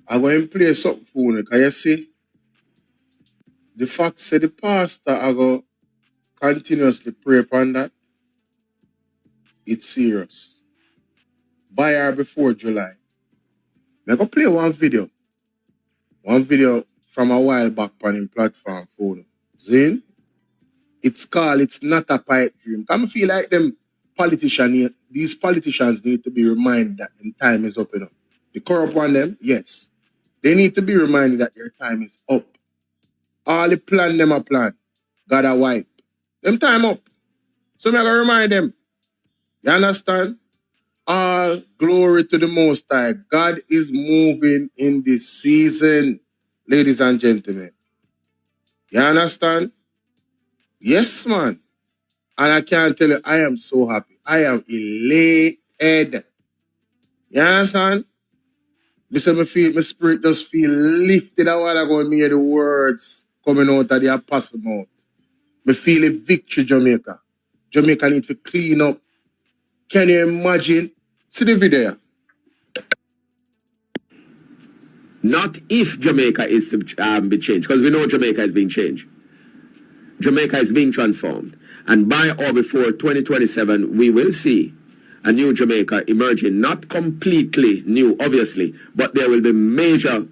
I'm going to play something for you. Can you see? The fact that the pastor I go continuously pray upon that, it's serious. By or before July. I'm going to play one video from a while back on him platform for you. Zin? It's called It's Not a Pipe Dream. I feel like these politicians need to be reminded that their time is up, you know. The corrupt one them, yes. They need to be reminded that their time is up. All the plan them a plan. God a wipe. Them time up. So I'm going to remind them. You understand? All glory to the Most High. God is moving in this season, ladies and gentlemen. You understand? Yes, man. And I can't tell you, I am so happy. I am elated. You understand? Listen, my spirit just feel lifted a while ago when me hear the words coming out of the apostle mouth. Me feel a victory, Jamaica. Jamaica need to clean up. Can you imagine? See the video. not if Jamaica is to be changed, because we know Jamaica is being changed. Jamaica is being transformed. And by or before 2027, we will see a new Jamaica emerging. Not completely new, obviously, but there will be major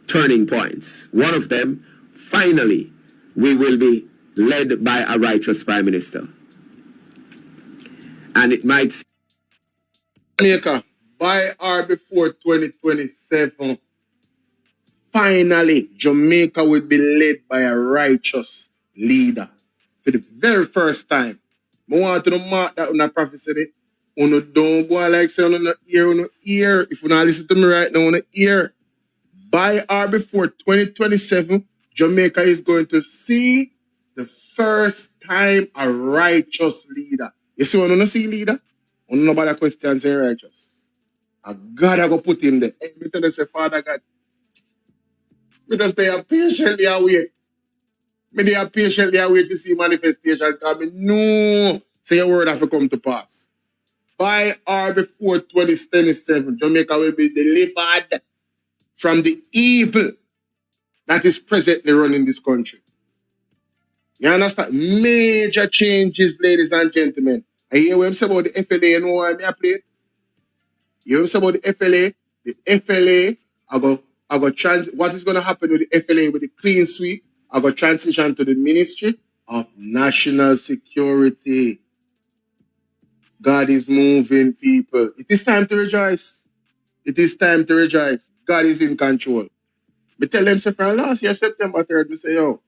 turning points. One of them, finally, we will be led by a righteous prime minister. And it might... Jamaica, by or before 2027, finally, Jamaica will be led by a righteous leader. For the very first time. I want to mark that on a prophecy. Uno don't go like say on the ear. If you not listen to me right now on the ear. By or before 2027, Jamaica is going to see the first time a righteous leader. You see when you don't see leader? When nobody questions say righteous. A God I go put him there. Hey, me tell them say, Father God, me just stay patiently await. Me they patiently await to see manifestation because me know say your word have to come to pass. By or before 2027, Jamaica will be delivered from the evil that is presently running this country. You understand? Major changes, ladies and gentlemen. I hear what I'm saying about the FLA, you know why I play? You hear what I'm saying about the FLA? The FLA, what is going to happen with the FLA, with the clean sweep? I go transition to the Ministry of National Security. God is moving, people. It is time to rejoice. It is time to rejoice. God is in control. Me tell them, say, from last year, September 3rd, me say, yo,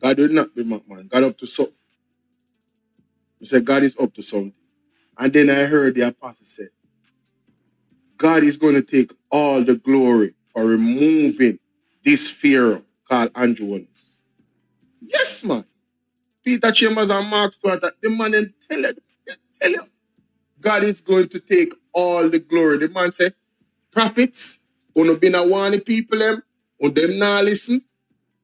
God will not be mocked, man. God up to something. Me say, God is up to something. And then I heard the apostle say, God is going to take all the glory for removing this Pharaoh called Andrew Willis. Yes, man. Peter Chambers and Mark Stewart, the man then tell you, God is going to take all the glory. The man said, prophets, who no been a warning people them, who them not listen,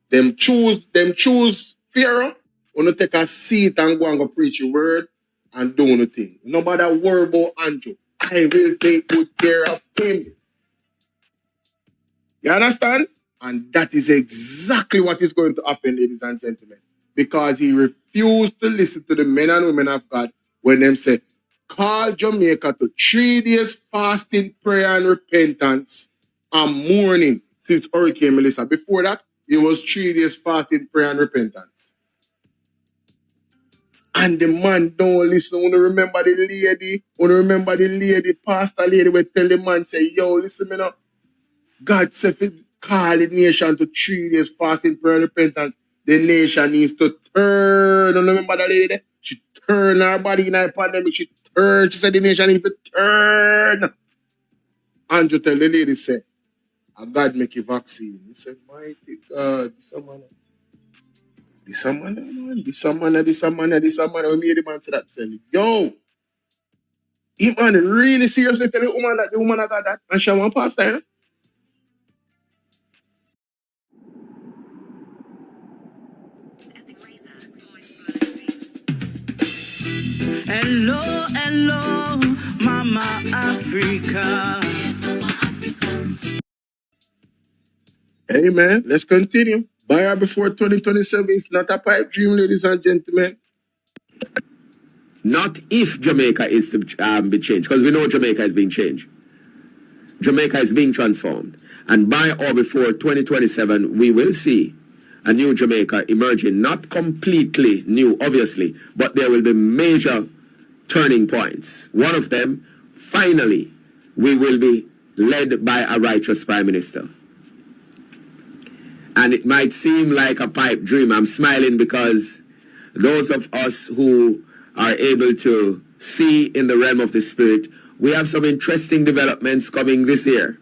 them choose Pharaoh, who no take a seat and go and go preach your word and do nothing. Nobody worry about Andrew. I will take good care of him. You understand? And that is exactly what is going to happen, ladies and gentlemen. Because he refused to listen to the men and women of God when them say, call Jamaica to 3 days fasting, prayer, and repentance and mourning since Hurricane Melissa. Before that, it was 3 days fasting, prayer, and repentance. And the man don't listen. When you remember the lady, pastor lady will tell the man, say, yo, listen me now. God said, call the nation to 3 days fasting, prayer, and repentance. The nation needs to turn. You remember that lady there? She turned her body in her pandemic. She turned. She said the nation needs to turn. Andrew tell the lady, say, God make a vaccine. He said, mighty God, this a man. We made the man say that. Say, yo, he man really seriously tell the woman that the woman got that and she want pastor, you know? Hello, hello, Mama Africa. Hey man, let's continue. By or before 2027 is not a pipe dream, ladies and gentlemen. Not if Jamaica is to be changed, because we know Jamaica is being changed. Jamaica is being transformed. And by or before 2027, we will see a new Jamaica emerging. Not completely new, obviously, but there will be major turning points. One of them, finally, we will be led by a righteous prime minister. And it might seem like a pipe dream. I'm smiling because those of us who are able to see in the realm of the spirit, we have some interesting developments coming this year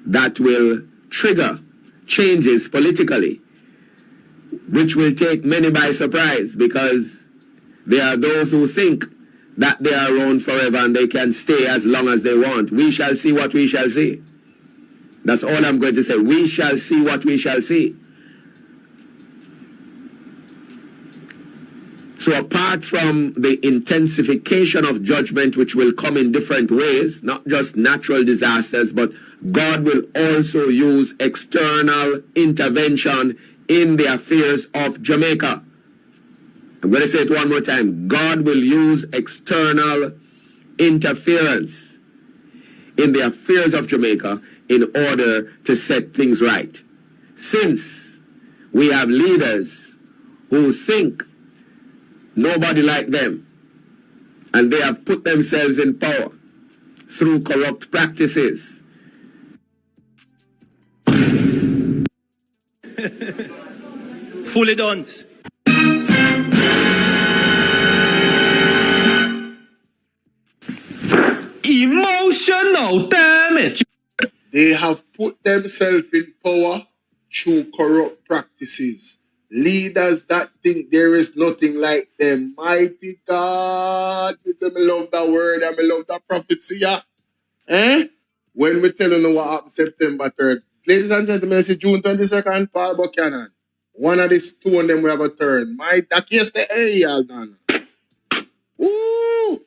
that will trigger changes politically, which will take many by surprise, because there are those who think that they are around forever and they can stay as long as they want. We shall see what we shall see. That's all I'm going to say. We shall see what we shall see. So apart from the intensification of judgment, which will come in different ways, not just natural disasters, but God will also use external intervention in the affairs of Jamaica. I'm going to say it one more time. God will use external interference in the affairs of Jamaica in order to set things right. Since we have leaders who think nobody like them, and they have put themselves in power through corrupt practices. Fully done. Emotional damage. They have put themselves in power through corrupt practices. Leaders that think there is nothing like them. Mighty God. Listen, I love that word and I love that prophecy. Yeah. Eh? When we tell you what happened September 3rd. Ladies and gentlemen, it's June 22nd, Paul Buchanan. One of the stone them we have a turn. That case the area, man. Woo!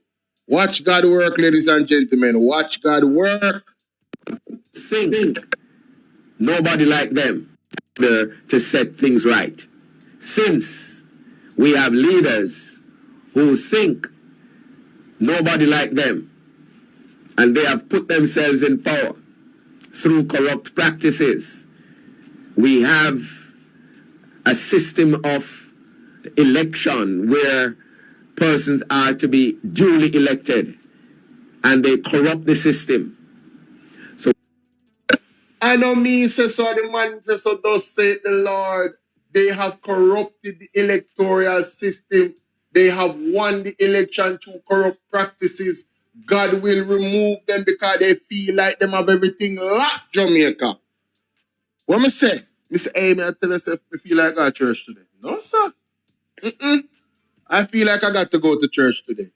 Watch God work, ladies and gentlemen. Watch God work. Think nobody like them to set things right. Since we have leaders who think nobody like them, and they have put themselves in power through corrupt practices, we have a system of election where persons are to be duly elected, and they corrupt the system. So I know me say so, the man says so, thus saith the Lord. They have corrupted the electoral system. They have won the election through corrupt practices. God will remove them because they feel like them have everything locked, Jamaica. What me say? Me say, hey, I tell myself, I feel like I go to church today. No, sir. I feel like I got to go to church today.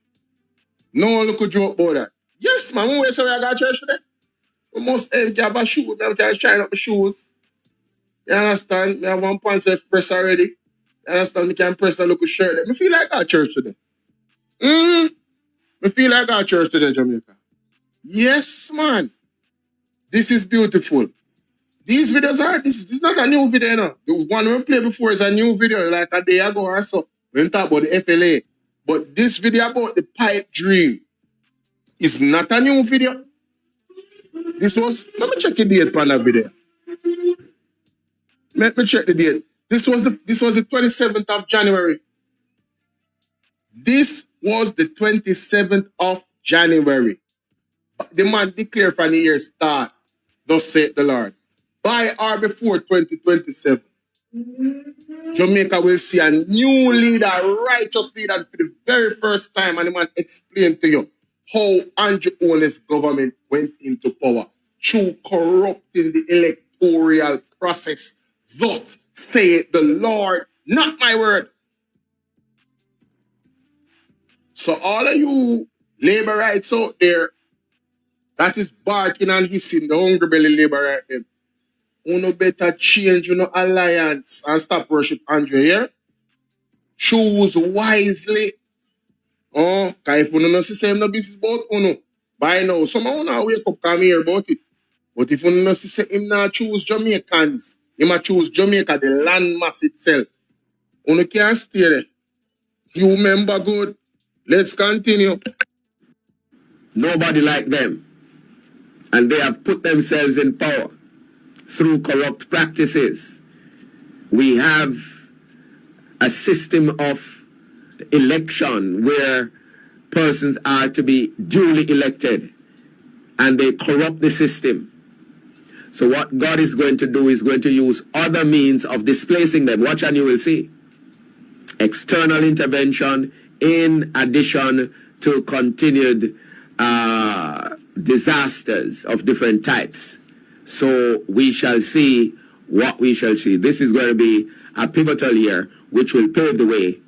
No look a joke about that. Yes, man. When we say I got to church today, we must have a shoe. I'm just trying up my shoes. You understand? I have one point set press already. You understand? Me can press a look shirt. I feel like I got to church today. I feel like I got to church today, Jamaica. Yes, man. This is beautiful. These videos are, this is not a new video, you know. The one we played before is a new video, like a day ago or so. We talk about the FLA. But this video about the pipe dream is not a new video. This was, let me check the date on that video. Let me check the date. This was the 27th of January. This was the 27th of January. The man declared from the year start, thus saith the Lord. By or before 2027, Jamaica will see a new leader, a righteous leader for the very first time. And the man explained to you how Andrew Owen's government went into power through corrupting the electoral process. Thus saith the Lord, not my word. So all of you labor rights out there, that is barking and hissing, the hungry belly labor right them. Uno better change your alliance and stop worship Andrew here. Choose wisely. Oh, because if you don't see same no business about uno, by now, some of you wake up come here about it. But if you don't see him not choose Jamaicans, he might choose Jamaica, the land mass itself. Uno can't stay there. You remember good. Let's continue. nobody like them, and they have put themselves in power through corrupt practices. We have a system of election where persons are to be duly elected, and they corrupt the system. So what God is going to do is going to use other means of displacing them. Watch and you will see. External intervention in addition to continued disasters of different types. So we shall see what we shall see. This is going to be a pivotal year which will pave the way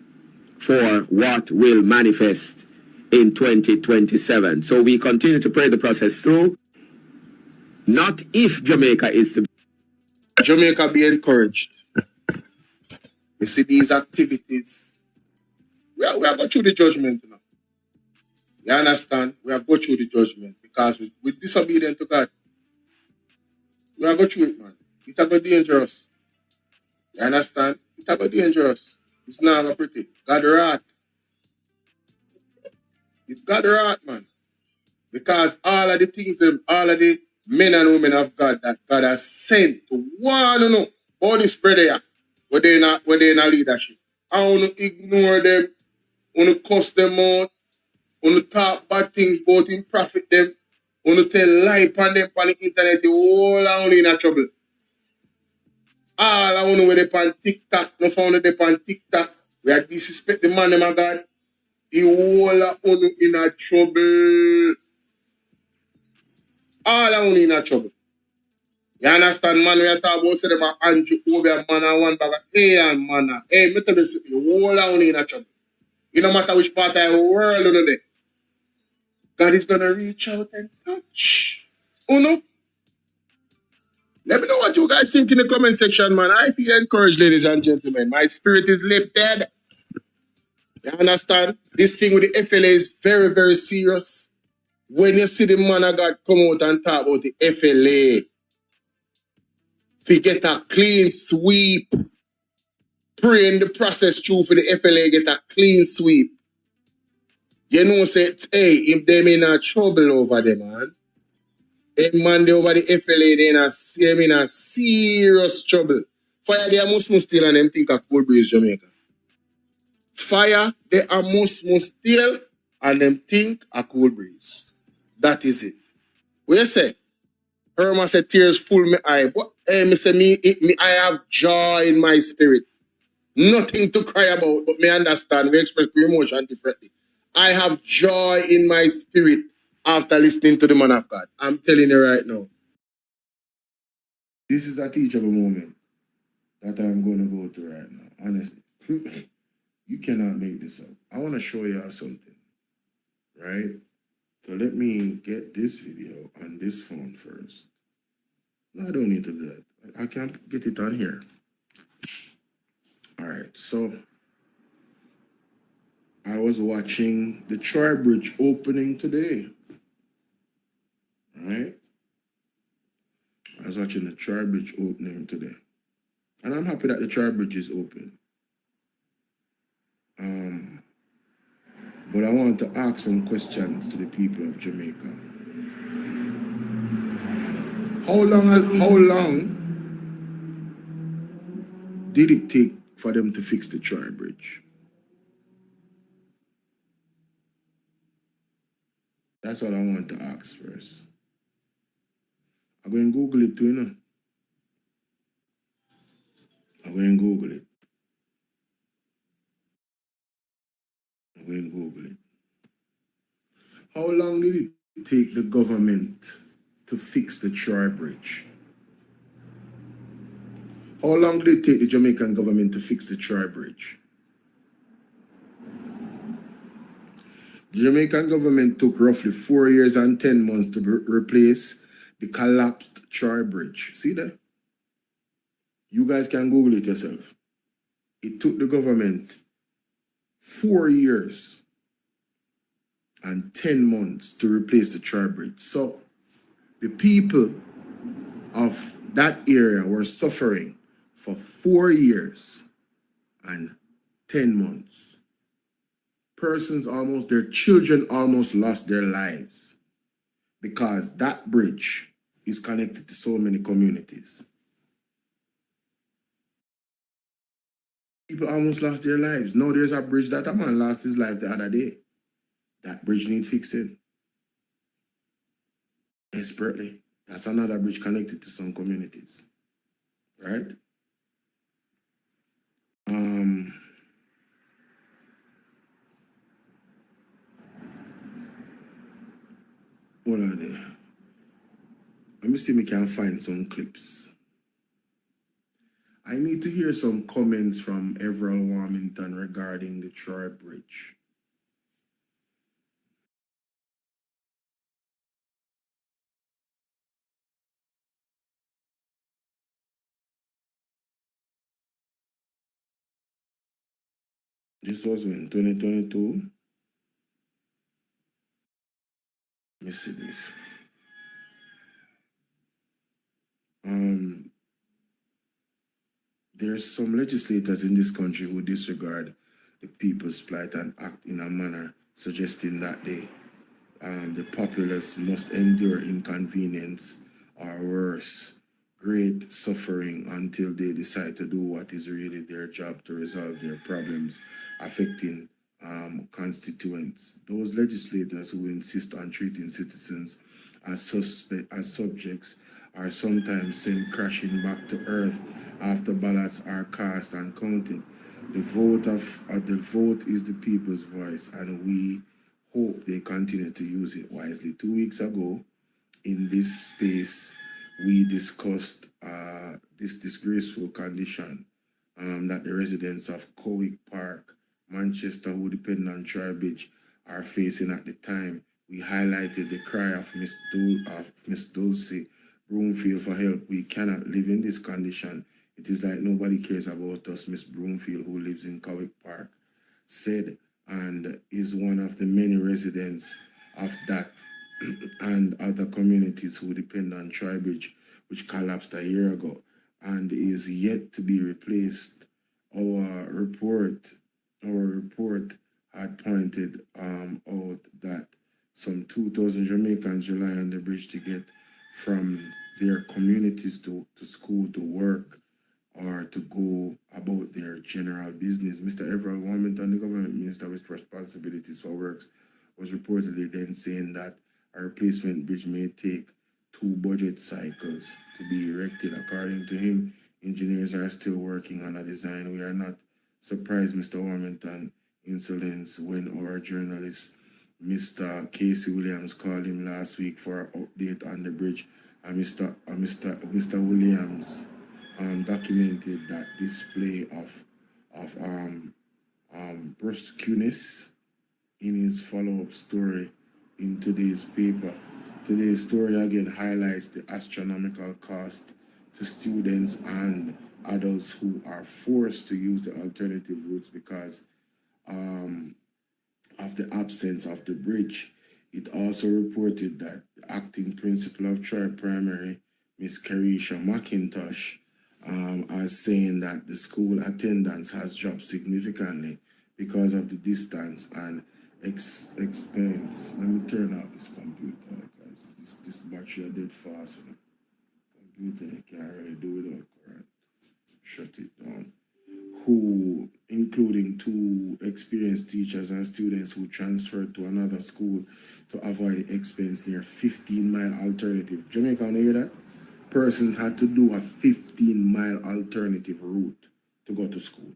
for what will manifest in 2027. So we continue to pray the process through. Not if Jamaica is to be. Jamaica be encouraged. You see these activities. We are going through the judgment now. You understand? We are going through the judgment because we disobedient to God. We are going through it, man. It's a bit dangerous. You understand? It's a bit dangerous. It's not a pretty. God wrath. It's God wrath, man. Because all of the things, all of the men and women of God that God has sent to warn you know, all this prayer where they in a leadership. I want to ignore them, want to cuss them out, want to talk bad things about him, profit them, want to tell lie on them on the internet, the whole are only in a trouble. All I want to wear them on TikTok, no found them on TikTok, we are disrespect the man, my God. The whole are only in a trouble. All are only in a trouble. You understand, man? We are talking about say them a Andrew over man and one bag of alien man. Hey, me tell you something, whole down in a trouble. It no matter which part of the world you know there. God is gonna reach out and touch. Oh no? Let me know what you guys think in the comment section, man. I feel encouraged, ladies and gentlemen. My spirit is lifted. You understand? This thing with the FLA is very, very serious. When you see the man of God come out and talk about the FLA, if you get a clean sweep, praying the process through for the FLA get a clean sweep. You know, say, hey, if them in a trouble over there, man. Hey, man, they over the FLA, they in a serious trouble. Fire, they are most still and them think a cool breeze Jamaica. Fire, they are most still and them think a cool breeze. That is it. What you say? Herman said tears full me eye. But hey, me say me I have joy in my spirit. Nothing to cry about, but me understand. We express emotion differently. I have joy in my spirit after listening to the man of God. I'm telling you right now. This is a teachable moment that I'm going to go through right now. Honestly. You cannot make this up. I want to show you something. Right? So let me get this video on this phone first. No, I don't need to do that. I can't get it on here. All right, so I was watching the Troy Bridge opening today. All right? I was watching the Troy Bridge opening today. And I'm happy that the Troy Bridge is open. But I want to ask some questions to the people of Jamaica. How long did it take for them to fix the Troy Bridge? That's what I want to ask first. I'm going to Google it too, you know. I'm going to Google it. I'm going to Google it. How long did it take the government to fix the Troy Bridge? How long did it take the Jamaican government to fix the Troy Bridge? The Jamaican government took roughly 4 years and 10 months to replace the collapsed Troy Bridge. See that? You guys can Google it yourself. It took the government 4 years and 10 months to replace the Troy Bridge. So the people of that area were suffering for 4 years and 10 months. Their children almost lost their lives because that bridge is connected to so many communities. People almost lost their lives. Now there's a bridge that a man lost his life the other day. That bridge needs fixing. Desperately. That's another bridge connected to some communities. Right? Hold on there. Let me see if we can find some clips. I need to hear some comments from Everall Warmington regarding the Troy Bridge. This was when, 2022? Let me see this. There's some legislators in this country who disregard the people's plight and act in a manner suggesting that the populace must endure inconvenience or worse, great suffering until they decide to do what is really their job to resolve their problems affecting constituents. Those legislators who insist on treating citizens as subjects are sometimes sent crashing back to earth after ballots are cast and counted. The vote is the people's voice, and we hope they continue to use it wisely. 2 weeks ago, in this space, we discussed this disgraceful condition that the residents of Cowick Park, Manchester, who depend on Tribridge, are facing at the time. We highlighted the cry of Miss Dulcie Broomfield for help. We cannot live in this condition. It is like nobody cares about us, Miss Broomfield, who lives in Cowick Park, said, and is one of the many residents of that and other communities who depend on Tribridge, which collapsed a year ago and is yet to be replaced. Our report had pointed out that some 2,000 Jamaicans rely on the bridge to get from their communities to school, to work, or to go about their general business. Mr. Everett Wilmington, the government minister with responsibilities for works, was reportedly then saying that a replacement bridge may take 2 budget cycles to be erected. According to him, engineers are still working on a design. We are not surprised, Mr. Wilmington insolence, when our journalist, Mr. Casey Williams, called him last week for an update on the bridge, and Mr. Williams documented that display of brusqueness in his follow-up story in today's paper. Today's story again highlights the astronomical cost to students and adults who are forced to use the alternative routes because of the absence of the bridge. It also reported that the acting principal of Tribe Primary, Miss Carisha McIntosh, as saying that the school attendance has dropped significantly because of the distance and expense. Let me turn out this computer because this battery is dead fast. Computer can't really do without current. Shut it down. Who, including 2 experienced teachers and students who transferred to another school to avoid the expense near 15-mile alternative. Jamaica, you hear that? Persons had to do a 15-mile alternative route to go to school.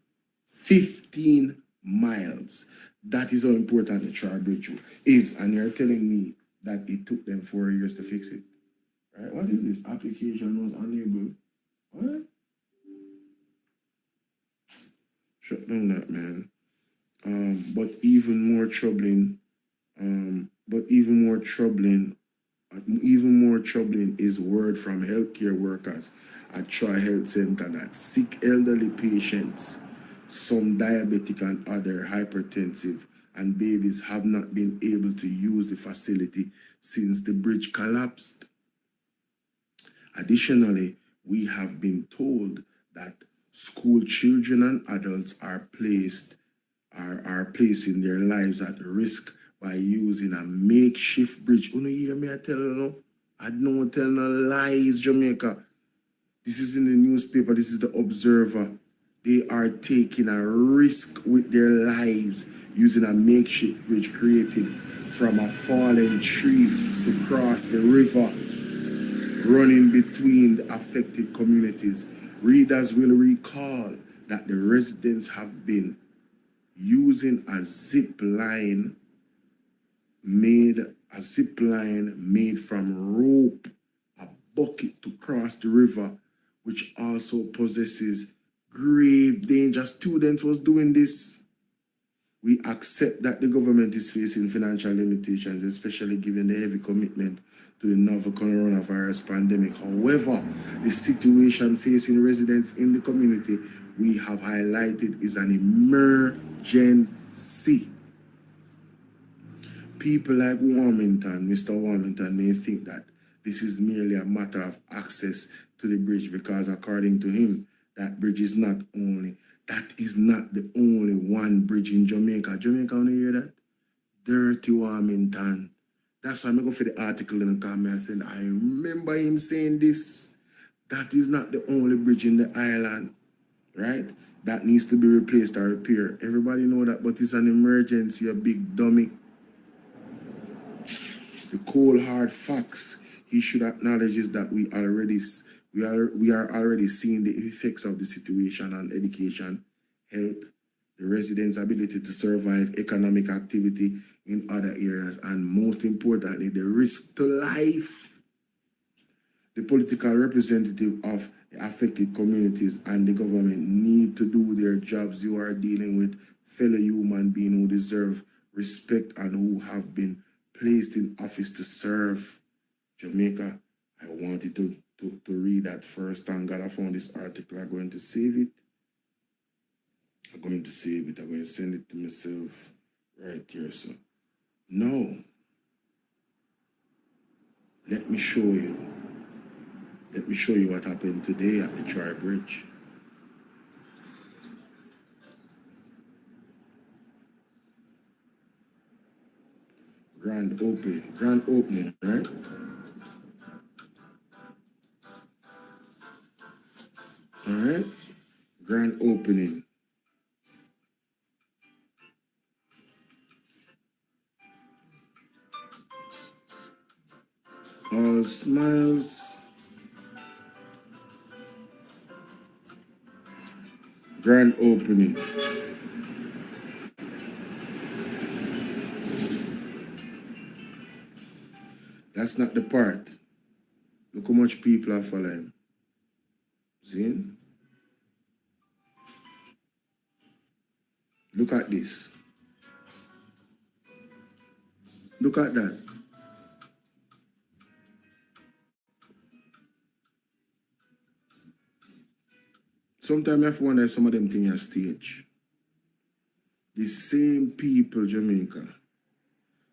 15 miles. That is how important the Tribridge is. And you're telling me that it took them 4 years to fix it. Right? What is this? Application was unable. What? Shut down that, man. But even more troubling is word from healthcare workers at Troy Health Center that sick elderly patients, some diabetic and other hypertensive, and babies have not been able to use the facility since the bridge collapsed. Additionally, we have been told that school children and adults are placing their lives at risk by using a makeshift bridge. You know, hear me I tell you no? I don't tell no lies, Jamaica. This is in the newspaper, this is the Observer. They are taking a risk with their lives using a makeshift bridge created from a fallen tree to cross the river running between the affected communities. Readers will recall that the residents have been using a zip line made from rope, a bucket to cross the river, which also possesses grave danger. Students was doing this. We accept that the government is facing financial limitations, especially given the heavy commitment to the novel coronavirus pandemic. However, the situation facing residents in the community we have highlighted is an emergency. People like Wilmington, Mr. Wilmington, may think that this is merely a matter of access to the bridge because, according to him, that bridge is not the only one bridge in Jamaica. Jamaica, want to hear that? Dirty Wilmington. That's why I go for the article in the comment. I said, I remember him saying this. That is not the only bridge in the island, right? That needs to be replaced or repaired. Everybody know that, but it's an emergency, a big dummy. The cold hard facts he should acknowledge is that we are already seeing the effects of the situation on education, health, the residents' ability to survive, economic activity in other areas, and most importantly, the risk to life. the political representative of the affected communities and the government need to do their jobs. You are dealing with fellow human beings who deserve respect and who have been placed in office to serve Jamaica. I wanted to read that first. Thank God I found this article. I'm going to save it. I'm going to save it. I'm going to send it to myself right here. So now, let me show you. Let me show you what happened today at the Troy Bridge. Grand opening, right? All right, grand opening. All smiles. Grand opening. That's not the part. Look how much people are following. See? Look at this. Look at that. Sometimes I have to wonder if some of them things are staged. The same people, Jamaica,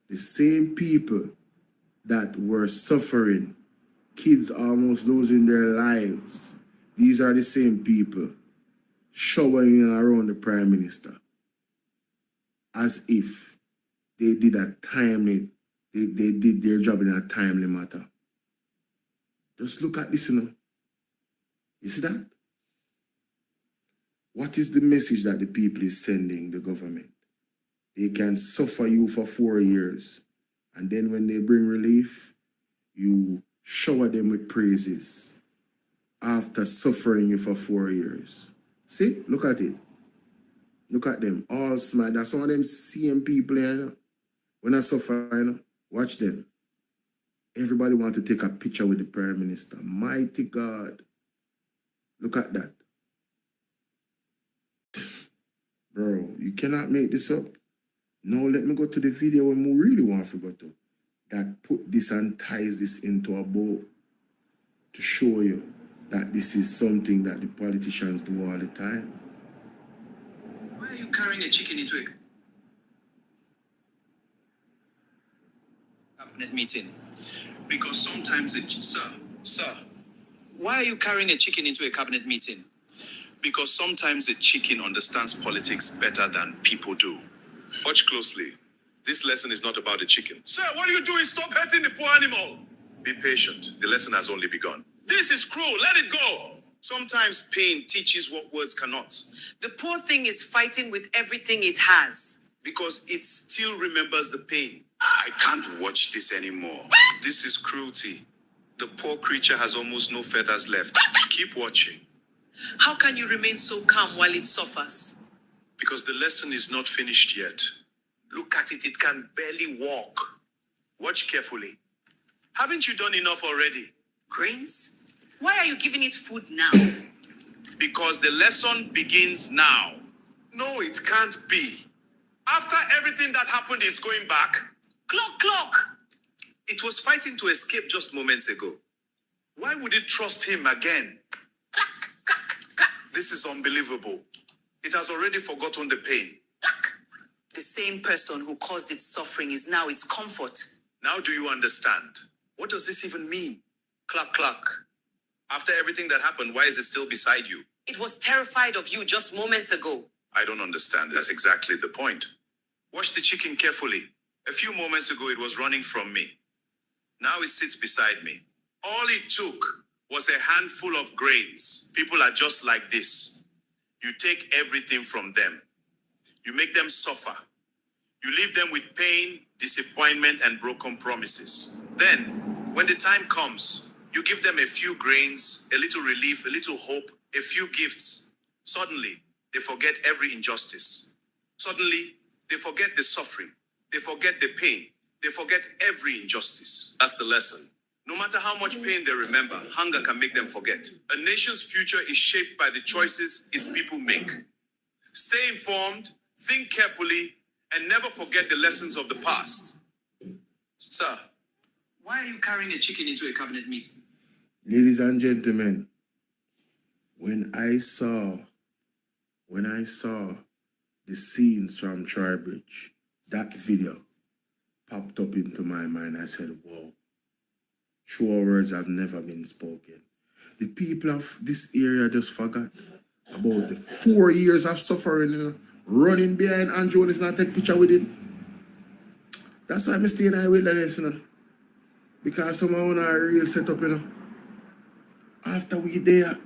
the same people that were suffering, kids almost losing their lives, these are the same people showering around the Prime Minister as if they did a timely, they did their job in a timely matter. Just look at this, you know. You see that? What is the message that the people is sending the government? They can suffer you for 4 years, and then when they bring relief, you shower them with praises after suffering you for 4 years. See? Look at it. Look at them. All smile. That's some of them same people here, you know? When I suffer, you know? Watch them. Everybody want to take a picture with the Prime Minister. Mighty God. Look at that. Bro, you cannot make this up. Now let me go to the video when we really want to go to. That put this and ties this into a bow to show you that this is something that the politicians do all the time. Why are you carrying a chicken into a cabinet meeting? Because sometimes Sir, why are you carrying a chicken into a cabinet meeting? Because sometimes a chicken understands politics better than people do. Watch closely. This lesson is not about the chicken. Sir, what are you doing? Stop hurting the poor animal. Be patient. The lesson has only begun. This is cruel. Let it go. Sometimes pain teaches what words cannot. The poor thing is fighting with everything it has. Because it still remembers the pain. I can't watch this anymore. This is cruelty. The poor creature has almost no feathers left. Keep watching. How can you remain so calm while it suffers? Because the lesson is not finished yet. Look at it, it can barely walk. Watch carefully. Haven't you done enough already? Grains? Why are you giving it food now? Because the lesson begins now. No, it can't be. After everything that happened, it's going back. Clock! It was fighting to escape just moments ago. Why would it trust him again? This is unbelievable. It has already forgotten the pain. The same person who caused its suffering is now its comfort. Now do you understand? What does this even mean? Clock. After everything that happened, why is it still beside you? It was terrified of you just moments ago. I don't understand. That's exactly the point. Watch the chicken carefully. A few moments ago, it was running from me. Now it sits beside me. All it took was a handful of grains. People are just like this. You take everything from them. You make them suffer. You leave them with pain, disappointment, and broken promises. Then, when the time comes, you give them a few grains, a little relief, a little hope, a few gifts. Suddenly, they forget every injustice. Suddenly, they forget the suffering. They forget the pain. They forget every injustice. That's the lesson. No matter how much pain they remember, hunger can make them forget. A nation's future is shaped by the choices its people make. Stay informed, think carefully, and never forget the lessons of the past. Sir, why are you carrying a chicken into a cabinet meeting? Ladies and gentlemen, when I saw the scenes from Trowbridge, that video popped up into my mind. I said, whoa, truer words have never been spoken. The people of this area just forgot about the 4 years of suffering, running behind Andrew is not take picture with him. That's why I'm staying in the wilderness, because someone on a real setup, After we there,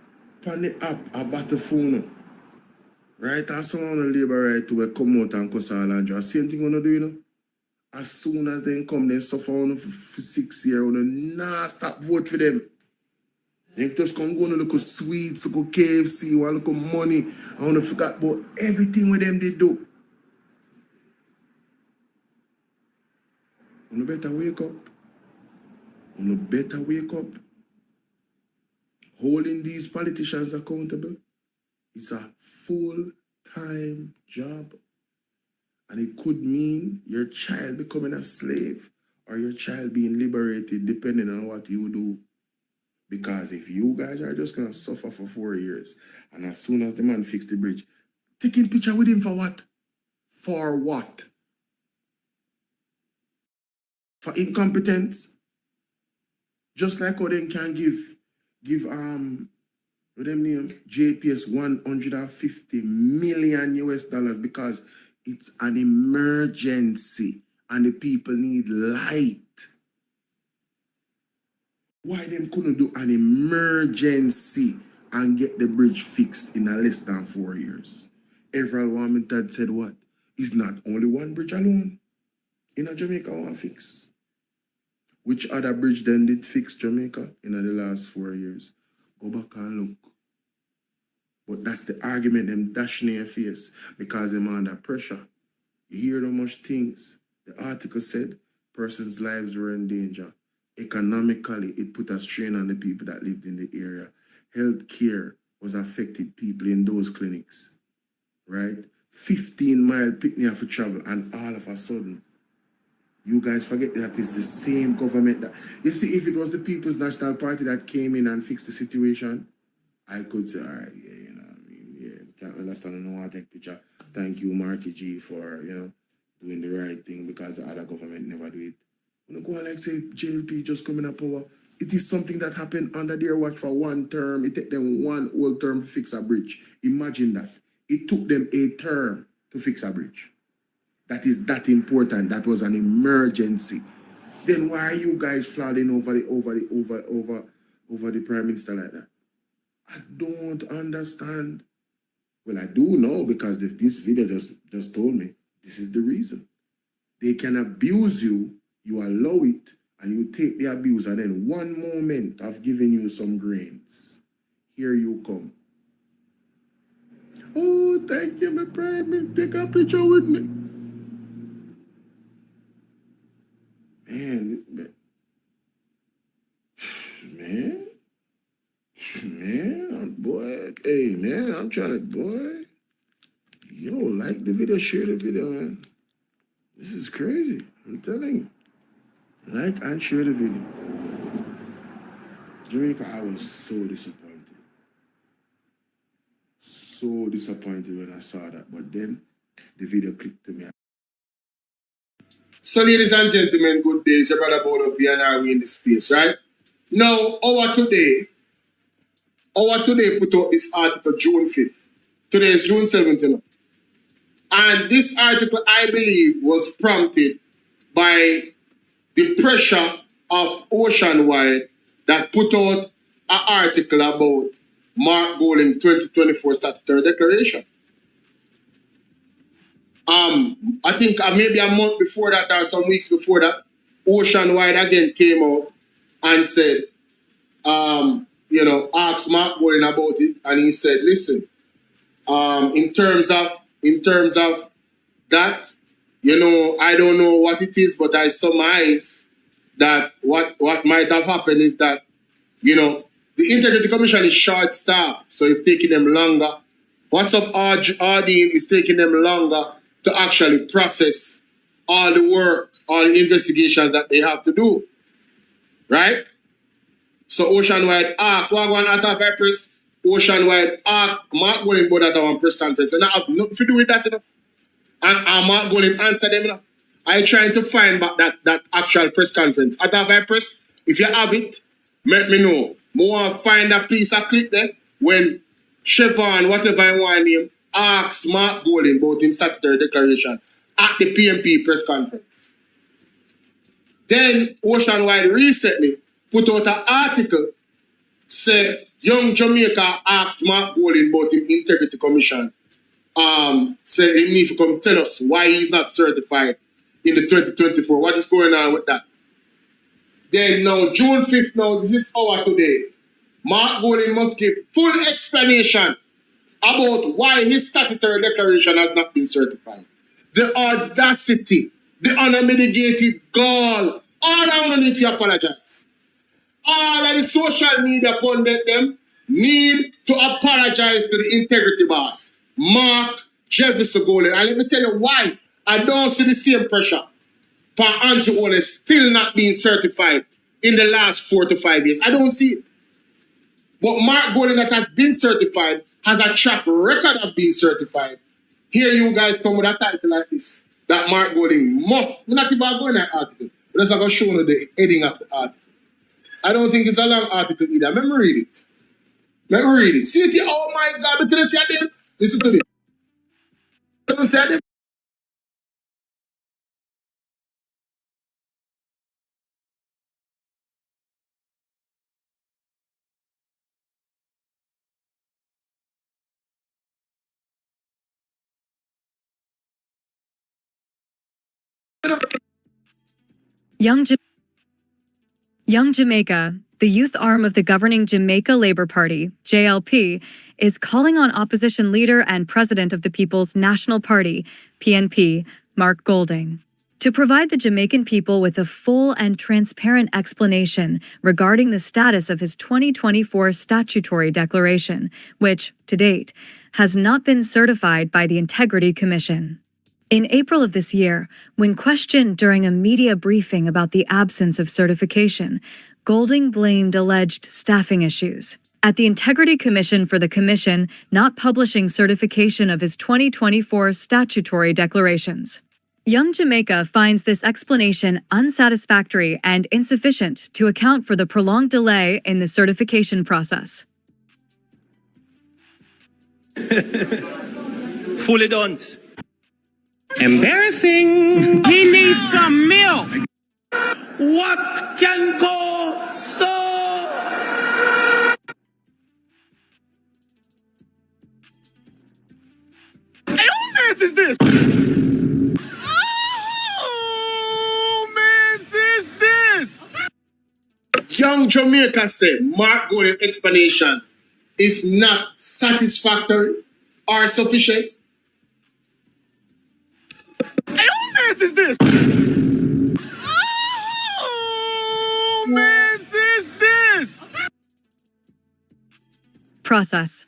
on the app, a battle phone, right? And someone on the labor right to come out and cuss all Andrew. Same thing we do, As soon as they come, they suffer for 6 years, nah, stop vote for them. They just come go and look at sweets, look at KFC, want look at money. I want to forget about everything with them they do. You better wake up. You better wake up. Holding these politicians accountable, it's a full-time job. And it could mean your child becoming a slave or your child being liberated depending on what you do. Because if you guys are just going to suffer for 4 years and as soon as the man fix the bridge, taking picture with him for what? For what? For incompetence? Just like how them can give what them name? JPS $150 million because it's an emergency and the people need light. Why them couldn't do an emergency and get the bridge fixed in a less than 4 years? Everyone dad said what? It's not only one bridge alone. In a Jamaica one fix. Which other bridge then did fix Jamaica in the last 4 years? Go back and look. But that's the argument them dashing in your face because them under pressure. You hear so much things. The article said persons' lives were in danger. Economically, it put a strain on the people that lived in the area. Health care was affected people in those clinics, right? 15-mile picnic for travel, and all of a sudden, you guys forget that it's the same government that... You see, if it was the People's National Party that came in and fixed the situation, I could say, all right, can't understand, I don't want to take picture. Thank you, Marky G, for, doing the right thing because the other government never do it. You go and like say JLP just coming up power. It is something that happened under their watch for one term. It took them one whole term to fix a bridge. Imagine that. It took them a term to fix a bridge. That is that important. That was an emergency. Then why are you guys flaunting over the Prime Minister like that? I don't understand. Well, I do know because this video just told me this is the reason. They can abuse you. You allow it, and you take the abuse, and then one moment of giving you some grains. Here you come. Oh, thank you, my prime minister. Take a picture with me. Man, boy. Hey, man, I'm trying to, boy. Yo, like the video, share the video, man. This is crazy. I'm telling you. Like and share the video. Jamaica, I was so disappointed. So disappointed when I saw that. But then the video clicked to me. So ladies and gentlemen, good day. It's your brother Bolo Tbv and I in the space, right? Now, our today put out this article June 5th. Today is June 7th. And this article, I believe, was prompted by the pressure of Oceanwide that put out an article about Mark Golding 2024 statutory declaration. I think maybe a month before that or some weeks before that, Oceanwide again came out and said, asked Mark Golding about it, and he said, listen, in terms of that, I don't know what it is, but I surmise that what might have happened is that, you know, the Integrity Commission is short-staffed, so it's taking them longer. What's up, Ardeen, is taking them longer to actually process all the work, all the investigations that they have to do, right? So Oceanwide asks, what going on at press? Oceanwide asks, Mark Golden board at our press conference. And I have nothing to do with that, you know. And Mark Golden answer them, you know. I'm trying to find back that actual press conference. At our press, if you have it, let me know. More find a piece of clip there when Chevron, whatever I want name, asks Mark Golden about his statutory declaration at the PMP press conference. Then Oceanwide recently put out an article say Young Jamaica asks Mark Golden about his Integrity Commission. Say he need to come tell us why he's not certified in the 2024. What is going on with that? Then now, June 5th now, this is our today. Mark Golden must give full explanation about why his statutory declaration has not been certified. The audacity, the unmitigated gall, all I need to apologize. All of the social media pundit them need to apologize to the integrity boss, Mark Jefferson Golden. And let me tell you why I don't see the same pressure for Andrew Ole still not being certified in the last 4 to 5 years. I don't see it. But Mark Golden that has been certified has a track record of being certified. Here you guys come with a title like this, that Mark Golden must, we're not even going to that article, but I'm going to show you the heading of the article. I don't think it's a long article either. Let me read it. Let me read it. See it here? Oh my God, but listen to them. Listen to this. Listen to them. Young Jamaica, the youth arm of the governing Jamaica Labour Party, JLP, is calling on opposition leader and president of the People's National Party, PNP, Mark Golding, to provide the Jamaican people with a full and transparent explanation regarding the status of his 2024 statutory declaration, which, to date, has not been certified by the Integrity Commission. In April of this year, when questioned during a media briefing about the absence of certification, Golding blamed alleged staffing issues at the Integrity Commission for the Commission not publishing certification of his 2024 statutory declarations. Young Jamaica finds this explanation unsatisfactory and insufficient to account for the prolonged delay in the certification process. Fully done. Embarrassing. He needs some milk. What can go so? Hey, who mans is this? Who mans is this? Young Jamaica said Mark Golden's explanation is not satisfactory or sufficient. Hey, who mans is this? Who mans is this? Process.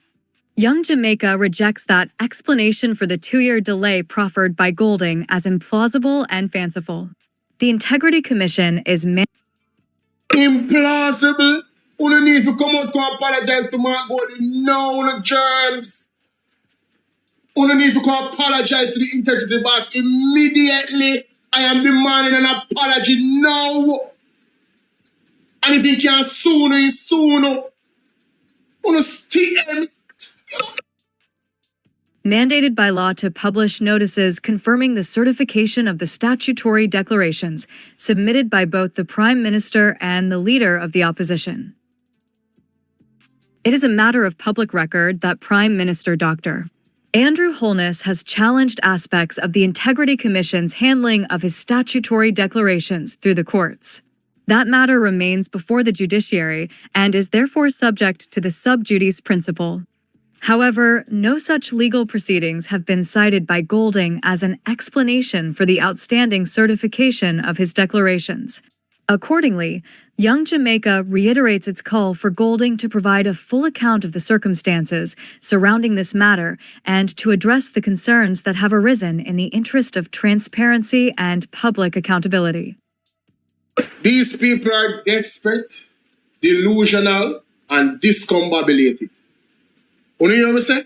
Young Jamaica rejects that explanation for the 2-year delay proffered by Golding as implausible and fanciful. The Integrity Commission is implausible. You don't need to come out to apologize to Mark Golding. No, the germs. You don't need to come apologize to the integrity boss immediately. I am demanding an apology now. And if you can sooner, you sooner. mandated by law to publish notices confirming the certification of the statutory declarations submitted by both the Prime Minister and the leader of the opposition. It is a matter of public record that Prime Minister Dr. Andrew Holness has challenged aspects of the Integrity Commission's handling of his statutory declarations through the courts. That matter remains before the judiciary and is therefore subject to the sub judice principle. However, no such legal proceedings have been cited by Golding as an explanation for the outstanding certification of his declarations. Accordingly, Young Jamaica reiterates its call for Golding to provide a full account of the circumstances surrounding this matter and to address the concerns that have arisen in the interest of transparency and public accountability. These people are desperate, delusional, and discombobulated. You know what I'm saying?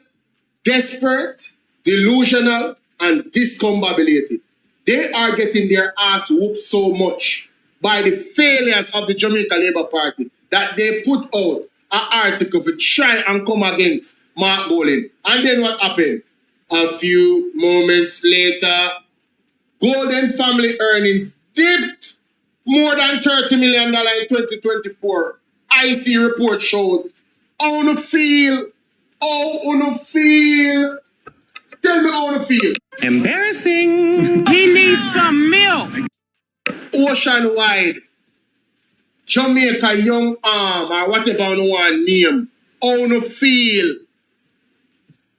Desperate, delusional, and discombobulated. They are getting their ass whooped so much by the failures of the Jamaica Labour Party that they put out an article to try and come against Mark Golding. And then what happened? A few moments later, Golding family earnings dipped more than $30 million in 2024. IT report shows. How you feel? How you feel? Tell me how you feel. Embarrassing. He needs some milk. Ocean-wide, Jamaica Young Arm, or whatever you want name, how you feel?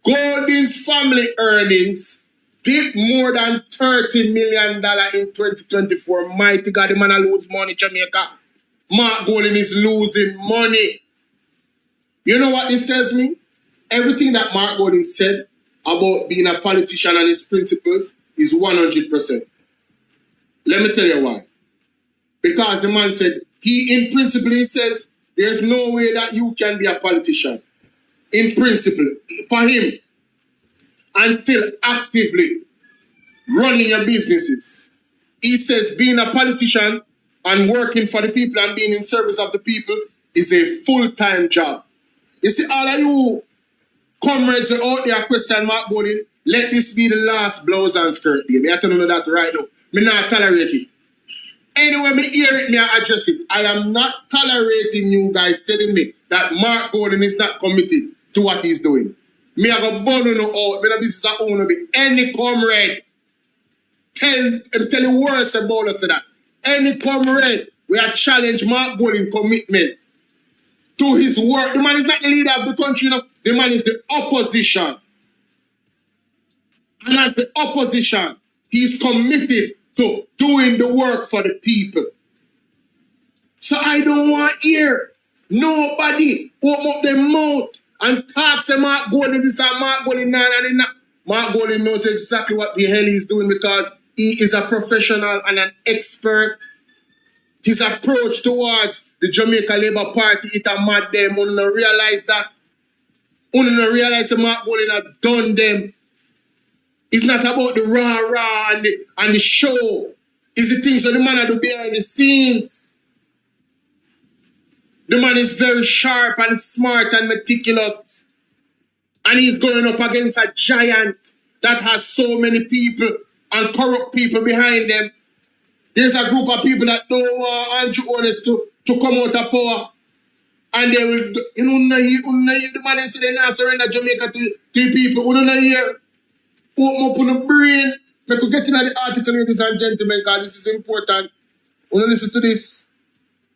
Golding's family earnings dipped more than $30 million in 2024. Mighty God, the man a lose money, Jamaica. Mark Golding is losing money. You know what this tells me? Everything that Mark Golding said about being a politician and his principles is 100%. Let me tell you why. Because the man said, in principle, he says, there's no way that you can be a politician. In principle, for him, and still actively running your businesses. He says being a politician and working for the people and being in service of the people is a full-time job. You see, all of you comrades who are out there question Mark Golding, let this be the last blouse and skirt day. I have to know that right now. Me not tolerate it. Anyway, me hear it, me I address it. I am not tolerating you guys telling me that Mark Golding is not committed to what he's doing. Me I go burn you out. Me no business I own be any comrade. Tell you worse about us to that. Any comrade we are challenge Mark Golding commitment to his work. The man is not the leader of the country, no. The man is the opposition. And as the opposition, he's committed to doing the work for the people. So I don't want to hear nobody open up their mouth and talk to Mark Golding this and Mark Golding and that. Mark Golding knows exactly what the hell he's doing because he is a professional and an expert. His approach towards the Jamaica Labour Party, it a mad them. You don't realize that. You don't realize that Mark Golding has done them. It's not about the rah-rah and the show. It's the things that the man do behind the scenes. The man is very sharp and smart and meticulous. And he's going up against a giant that has so many people and corrupt people behind them. There's a group of people that don't want Andrew Honest to come out of power. And they will, the man is saying they not surrender Jamaica to the people. You don't hear. Open up on the brain. I could get into the article, ladies and gentlemen, because this is important. When you listen to this,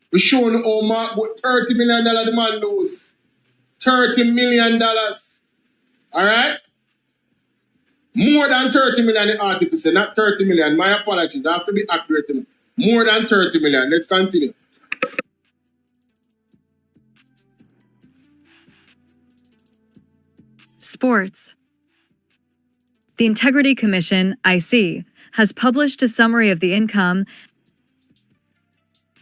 we're showing how Mark what $30 million the man lose. $30 million. Alright? More than 30 million the article said, not 30 million. My apologies, I have to be accurate. More than 30 million. Let's continue. Sports. The Integrity Commission, IC, has published a summary of the income.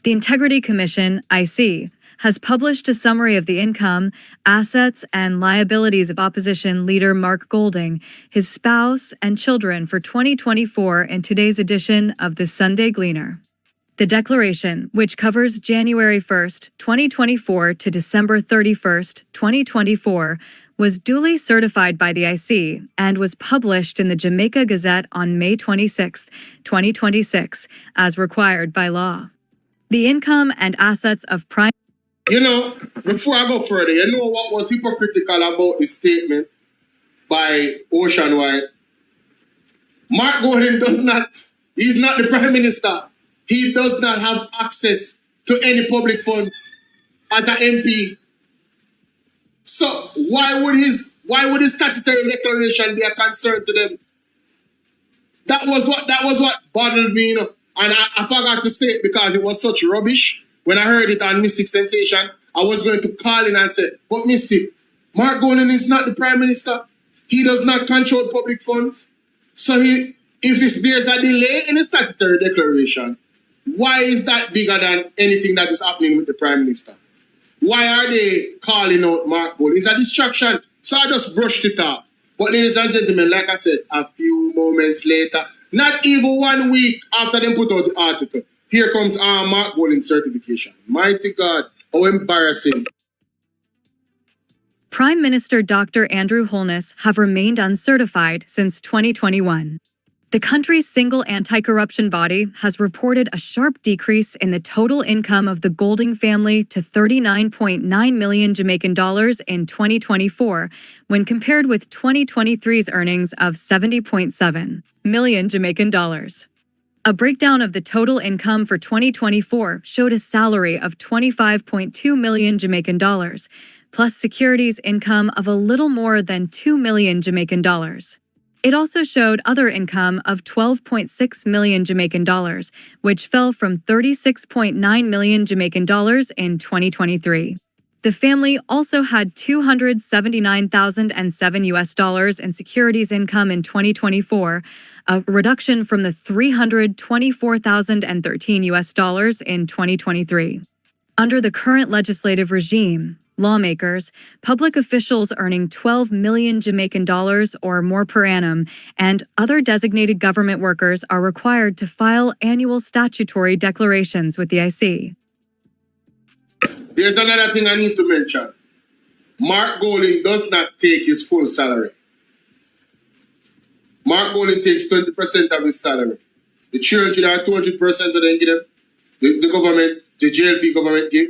The Integrity Commission, IC, has published a summary of the income, assets, and liabilities of opposition leader Mark Golding, his spouse, and children for 2024 in today's edition of the Sunday Gleaner. The declaration, which covers January 1st, 2024 to December 31st, 2024, was duly certified by the IC and was published in the Jamaica Gazette on May 26, 2026, as required by law. The income and assets of prime... You know, before I go further, you know what was hypocritical about this statement by Ocean-wide? Mark Golding he's not the Prime Minister. He does not have access to any public funds as an MP. So why would his statutory declaration be a concern to them? That was what bothered me, you know. And I forgot to say it because it was such rubbish. When I heard it on Mystic Sensation, I was going to call in and say, but Mystic, Mark Golden is not the Prime Minister. He does not control public funds. So there's a delay in the statutory declaration, why is that bigger than anything that is happening with the Prime Minister? Why are they calling out Mark Golden? It's a distraction. So I just brushed it off. But ladies and gentlemen, like I said, a few moments later, not even 1 week after they put out the article, here comes Mark Golden certification. Mighty God, how embarrassing. Prime Minister Dr. Andrew Holness have remained uncertified since 2021. The country's single anti-corruption body has reported a sharp decrease in the total income of the Golding family to $39.9 million Jamaican dollars in 2024, when compared with 2023's earnings of $70.7 million Jamaican dollars. A breakdown of the total income for 2024 showed a salary of $25.2 million Jamaican dollars, plus securities income of a little more than $2 million Jamaican dollars. It also showed other income of $12.6 million Jamaican dollars, which fell from $36.9 million Jamaican dollars in 2023. The family also had $279,007 US in securities income in 2024, a reduction from the $324,013 US in 2023. Under the current legislative regime, lawmakers, public officials earning $12 million Jamaican dollars or more per annum, and other designated government workers are required to file annual statutory declarations with the IC. There's another thing I need to mention. Mark Golden does not take his full salary. Mark Golden takes 20% of his salary. The 300 or 200% that they give them, the government, the JLP government give,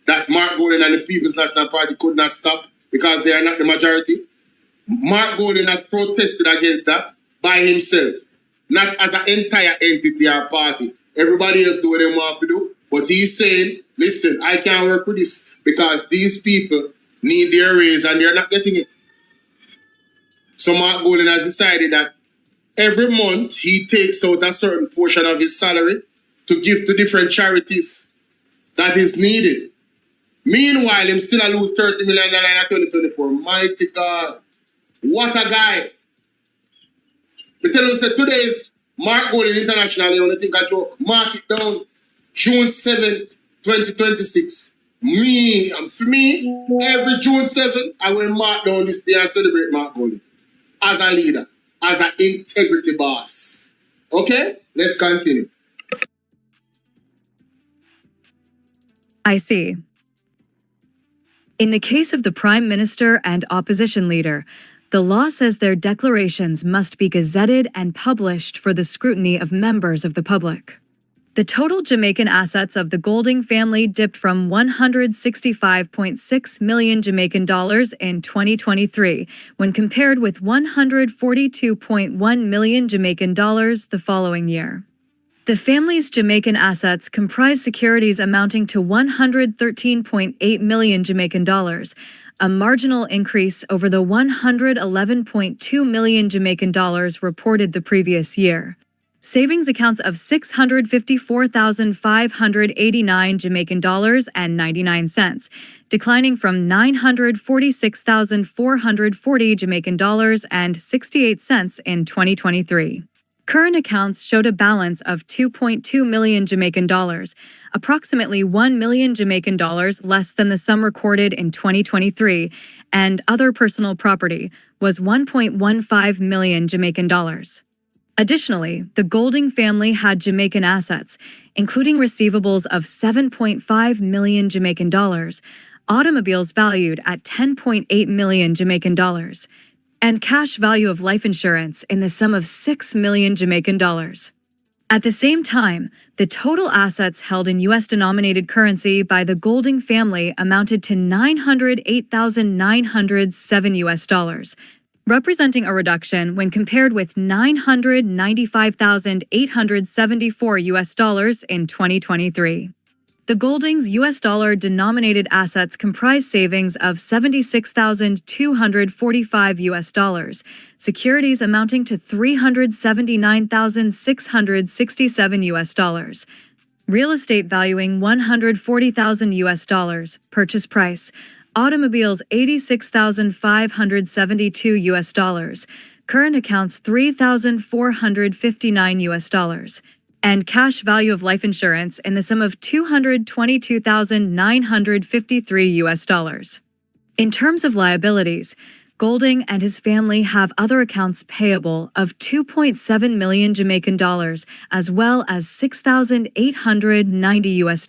that Mark Golden and the People's National Party could not stop because they are not the majority. Mark Golden has protested against that by himself, not as an entire entity or party. Everybody else do what they want to do, but he's saying, listen, I can't work with this because these people need their raise and they're not getting it. So Mark Golden has decided that every month he takes out a certain portion of his salary to give to different charities that is needed. Meanwhile, him still lose $30 million in 2024. Mighty God. What a guy. I tell you, today is Mark Golden International. You only think I joke. Mark it down. June 7th, 2026. For me, every June 7th, I will mark down this day and celebrate Mark Golden. As a leader. As an integrity boss. Okay? Let's continue. I see. In the case of the Prime Minister and opposition leader, the law says their declarations must be gazetted and published for the scrutiny of members of the public. The total Jamaican assets of the Golding family dipped from $165.6 million Jamaican dollars in 2023 when compared with $142.1 million Jamaican dollars the following year. The family's Jamaican assets comprise securities amounting to $113.8 million Jamaican dollars, a marginal increase over the $111.2 million Jamaican dollars reported the previous year. Savings accounts of $654,589 Jamaican dollars and 99 cents, declining from $946,440 Jamaican dollars and 68 cents in 2023. Current accounts showed a balance of $2.2 million Jamaican dollars, approximately $1 million Jamaican dollars less than the sum recorded in 2023, and other personal property was $1.15 million Jamaican dollars. Additionally, the Golding family had Jamaican assets, including receivables of $7.5 million Jamaican dollars, automobiles valued at $10.8 million Jamaican dollars, and cash value of life insurance in the sum of $6 million Jamaican dollars. At the same time, the total assets held in U.S.-denominated currency by the Golding family amounted to $908,907 US, representing a reduction when compared with $995,874 US in 2023. The Golding's US dollar denominated assets comprise savings of $76,245 US, securities amounting to $379,667 US, real estate valuing $140,000 US, purchase price, automobiles $86,572 US, current accounts $3,459 US, and cash value of life insurance in the sum of $222,953 US. In terms of liabilities, Golding and his family have other accounts payable of 2.7 million Jamaican dollars, as well as 6,890 US.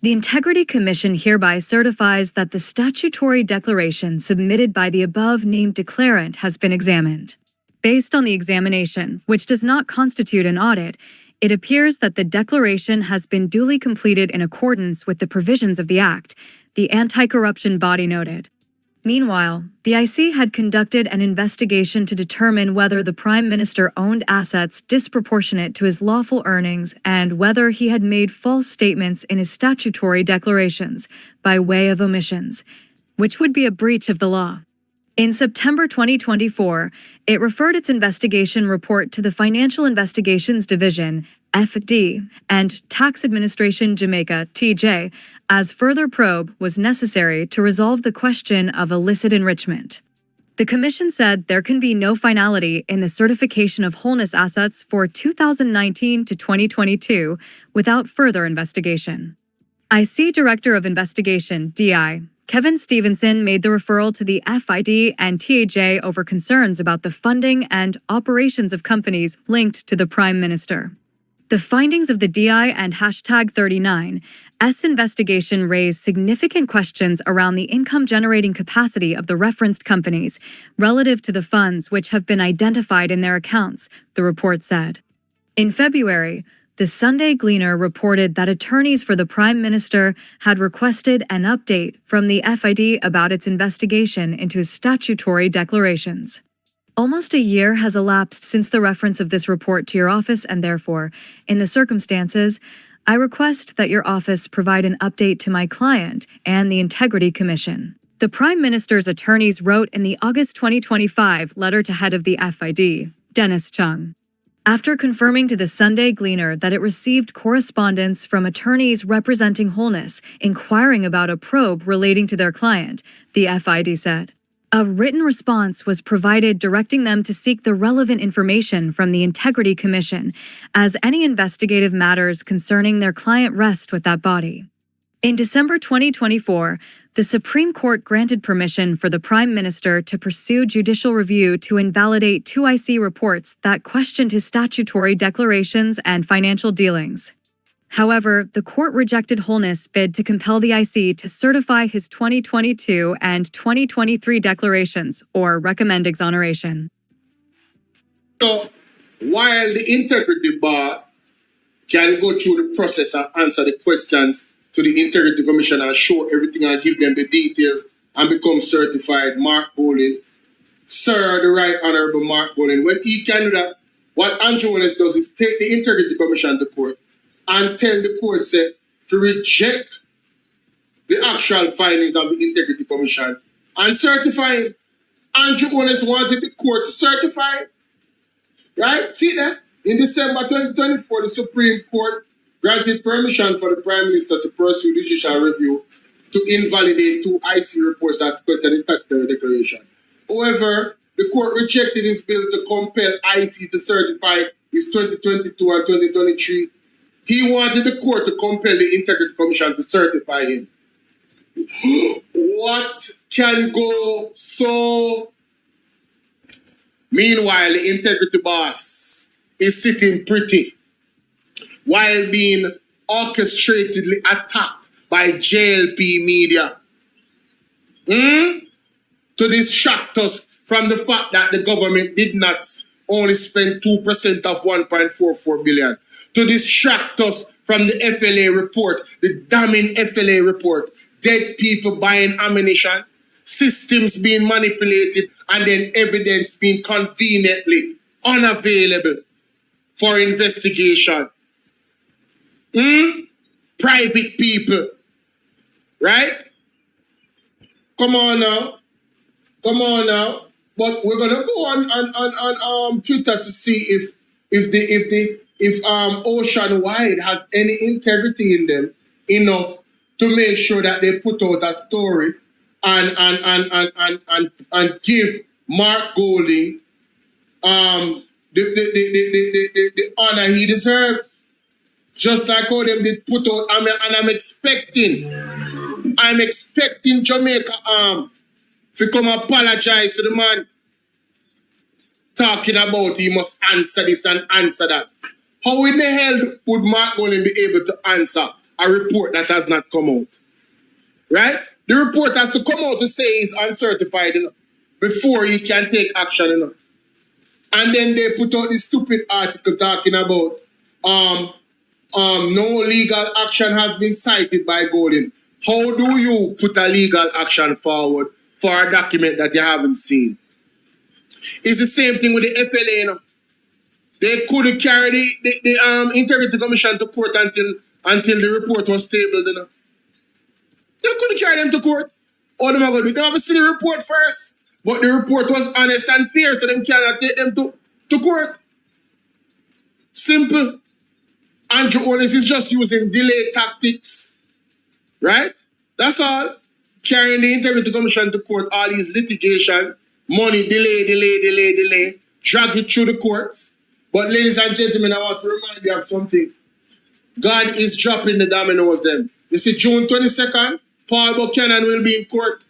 The Integrity Commission hereby certifies that the statutory declaration submitted by the above-named declarant has been examined. Based on the examination, which does not constitute an audit, it appears that the declaration has been duly completed in accordance with the provisions of the Act, the anti-corruption body noted. Meanwhile, the IC had conducted an investigation to determine whether the Prime Minister owned assets disproportionate to his lawful earnings and whether he had made false statements in his statutory declarations by way of omissions, which would be a breach of the law. In September 2024, it referred its investigation report to the Financial Investigations Division, FD, and Tax Administration Jamaica, TJ, as further probe was necessary to resolve the question of illicit enrichment. The Commission said there can be no finality in the certification of wholeness assets for 2019 to 2022 without further investigation. IC Director of Investigation, DI, Kevin Stevenson made the referral to the FID and TAJ over concerns about the funding and operations of companies linked to the Prime Minister. The findings of the DI and #39S investigation raised significant questions around the income-generating capacity of the referenced companies relative to the funds which have been identified in their accounts, the report said. In February, the Sunday Gleaner reported that attorneys for the Prime Minister had requested an update from the FID about its investigation into his statutory declarations. Almost a year has elapsed since the reference of this report to your office, and therefore, in the circumstances, I request that your office provide an update to my client and the Integrity Commission. The Prime Minister's attorneys wrote in the August 2025 letter to head of the FID, Dennis Chung. After confirming to the Sunday Gleaner that it received correspondence from attorneys representing Wholeness inquiring about a probe relating to their client, the FID said. A written response was provided directing them to seek the relevant information from the Integrity Commission, as any investigative matters concerning their client rest with that body. In December 2024, the Supreme Court granted permission for the Prime Minister to pursue judicial review to invalidate 2 IC reports that questioned his statutory declarations and financial dealings. However, the court rejected Wholeness' bid to compel the IC to certify his 2022 and 2023 declarations or recommend exoneration. So, while the integrity boss can go through the process and answer the questions to the Integrity Commission and show everything and give them the details and become certified, Mark Bolin, Sir, the Right Honorable Mark Bolin, when he can do that, what Andrew Wellness does is take the Integrity Commission to court and tell the court, say, to reject the actual findings of the Integrity Commission and certify him. Andrew Wellness wanted the court to certify him. Right? See that? In December 2024, the Supreme Court granted permission for the Prime Minister to pursue judicial review to invalidate 2 IC reports that questioned his statutory declaration. However, the court rejected his bill to compel IC to certify his 2022 and 2023. He wanted the court to compel the Integrity Commission to certify him. What can go so? Meanwhile, the Integrity boss is sitting pretty while being orchestratedly attacked by JLP media. To distract us from the fact that the government did not only spend 2% of 1.44 billion. To distract us from the FLA report, the damning FLA report, dead people buying ammunition, systems being manipulated, and then evidence being conveniently unavailable for investigation. private people, right? Come on now. But we're gonna go on Twitter to see if Ocean Wide has any integrity in them enough to make sure that they put out a story and give Mark Golding the honor he deserves. Just like how them did put out, I'm expecting Jamaica to come apologize to the man talking about he must answer this and answer that. How in the hell would Mark Golding be able to answer a report that has not come out? Right? The report has to come out to say he's uncertified before he can take action. And then they put out this stupid article talking about no legal action has been cited by Golding. How do you put a legal action forward for a document that you haven't seen? It's the same thing with the FLA. They couldn't carry the Integrity Commission to court until the report was tabled. They couldn't carry them to court. All them are going to do, they have to see the report first. But the report was honest and fair, so them cannot take them to court. Simple. Andrew Holness is just using delay tactics. Right? That's all. Carrying the Integrity Commission to court, all these litigation, money, delay, drag it through the courts. But ladies and gentlemen, I want to remind you of something. God is dropping the dominoes them. You see, June 22nd, Paul Buchanan will be in court.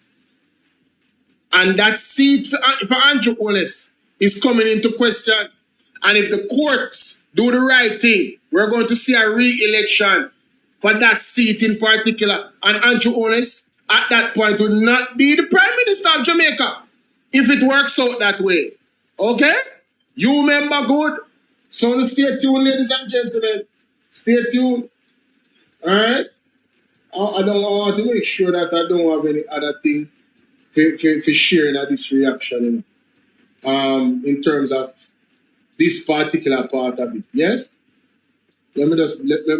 And that seat for Andrew Holness is coming into question. And if the courts do the right thing, we're going to see a re-election for that seat in particular. And Andrew Holness, at that point, will not be the Prime Minister of Jamaica if it works out that way. Okay? You remember good? So stay tuned, ladies and gentlemen. Stay tuned. Alright? I want to make sure that I don't have any other thing for sharing this reaction in terms of this particular part of it. Yes? Let me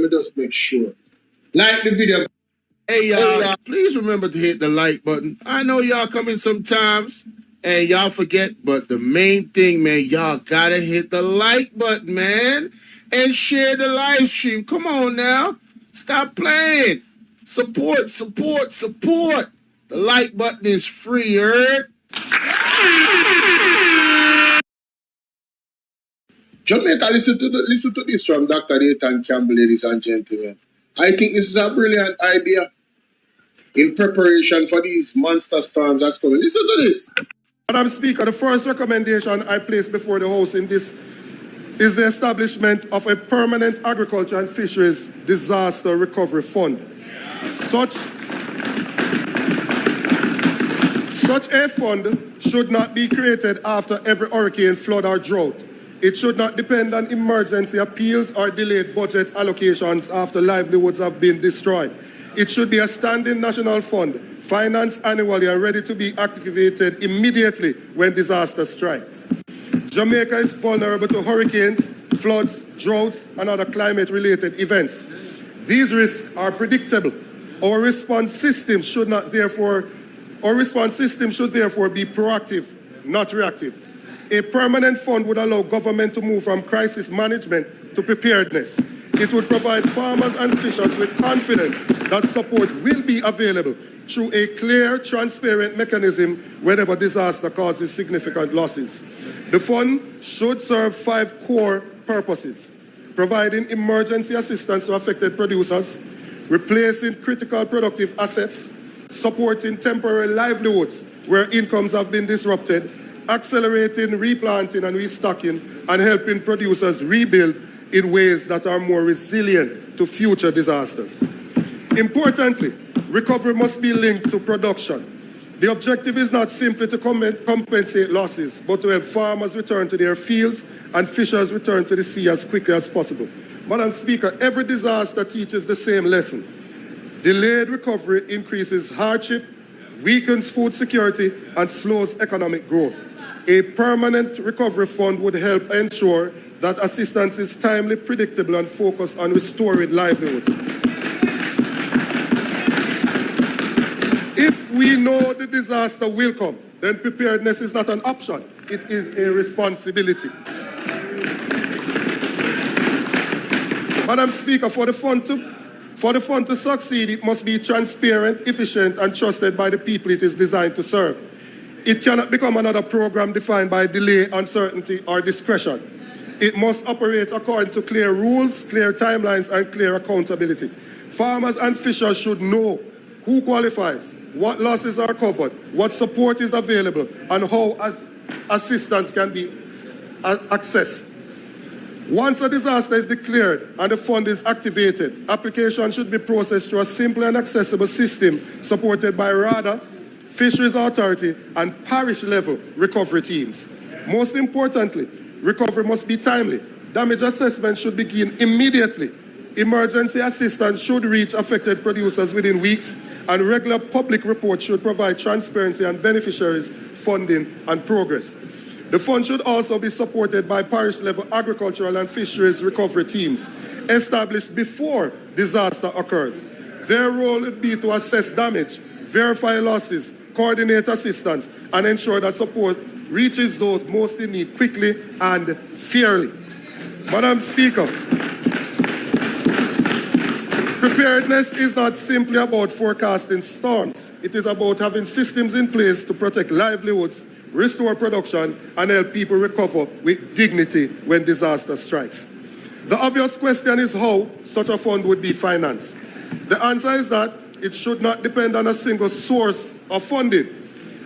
just make sure. Like the video. Hey y'all, please remember to hit the like button. I know y'all come in sometimes and y'all forget, but the main thing, man, y'all gotta hit the like button, man. And share the live stream. Come on now. Stop playing. Support. The like button is free, heard? Jamaica, listen to this from Dr. Nathan Campbell, ladies and gentlemen. I think this is a brilliant idea in preparation for these monster storms that's coming. Listen to this. Madam Speaker, the first recommendation I place before the House in this is the establishment of a permanent agriculture and fisheries disaster recovery fund. Such a fund should not be created after every hurricane, flood, or drought. It should not depend on emergency appeals or delayed budget allocations after livelihoods have been destroyed. It should be a standing national fund, financed annually and ready to be activated immediately when disaster strikes. Jamaica is vulnerable to hurricanes, floods, droughts, and other climate-related events. These risks are predictable. Our response system should therefore be proactive, not reactive. A permanent fund would allow government to move from crisis management to preparedness. It would provide farmers and fishers with confidence that support will be available through a clear, transparent mechanism whenever disaster causes significant losses. The fund should serve 5 core purposes: providing emergency assistance to affected producers, replacing critical productive assets, supporting temporary livelihoods where incomes have been disrupted, accelerating replanting and restocking, and helping producers rebuild in ways that are more resilient to future disasters. Importantly, recovery must be linked to production. The objective is not simply to compensate losses, but to help farmers return to their fields and fishers return to the sea as quickly as possible. Madam Speaker, every disaster teaches the same lesson. Delayed recovery increases hardship, weakens food security, and slows economic growth. A permanent recovery fund would help ensure that assistance is timely, predictable, and focused on restoring livelihoods. we know the disaster will come, then preparedness is not an option. It is a responsibility. Madam Speaker, for the fund to succeed, it must be transparent, efficient, and trusted by the people it is designed to serve. It cannot become another program defined by delay, uncertainty, or discretion. It must operate according to clear rules, clear timelines, and clear accountability. Farmers and fishers should know who qualifies, what losses are covered, what support is available, and how assistance can be accessed. Once a disaster is declared and the fund is activated, application should be processed through a simple and accessible system supported by RADA, Fisheries Authority, and parish-level recovery teams. Most importantly, recovery must be timely. Damage assessment should begin immediately. Emergency assistance should reach affected producers within weeks, and regular public reports should provide transparency on beneficiaries, funding, and progress. The fund should also be supported by parish-level agricultural and fisheries recovery teams established before disaster occurs. Their role would be to assess damage, verify losses, coordinate assistance, and ensure that support reaches those most in need quickly and fairly. Madam Speaker, preparedness is not simply about forecasting storms. It is about having systems in place to protect livelihoods, restore production, and help people recover with dignity when disaster strikes. The obvious question is how such a fund would be financed. The answer is that it should not depend on a single source of funding.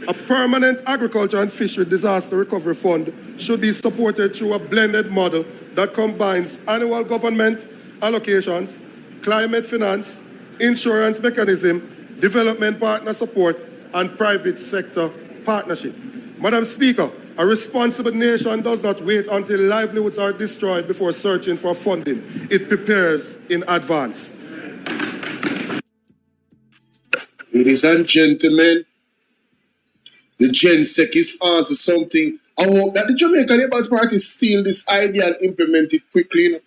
A permanent agriculture and fishery disaster recovery fund should be supported through a blended model that combines annual government allocations, climate finance, insurance mechanism, development partner support, and private sector partnership. Madam Speaker, a responsible nation does not wait until livelihoods are destroyed before searching for funding. It prepares in advance. Ladies and gentlemen, the GenSec is on to something. I hope that the Jamaica Labour Party steal this idea and implement it quickly, you know,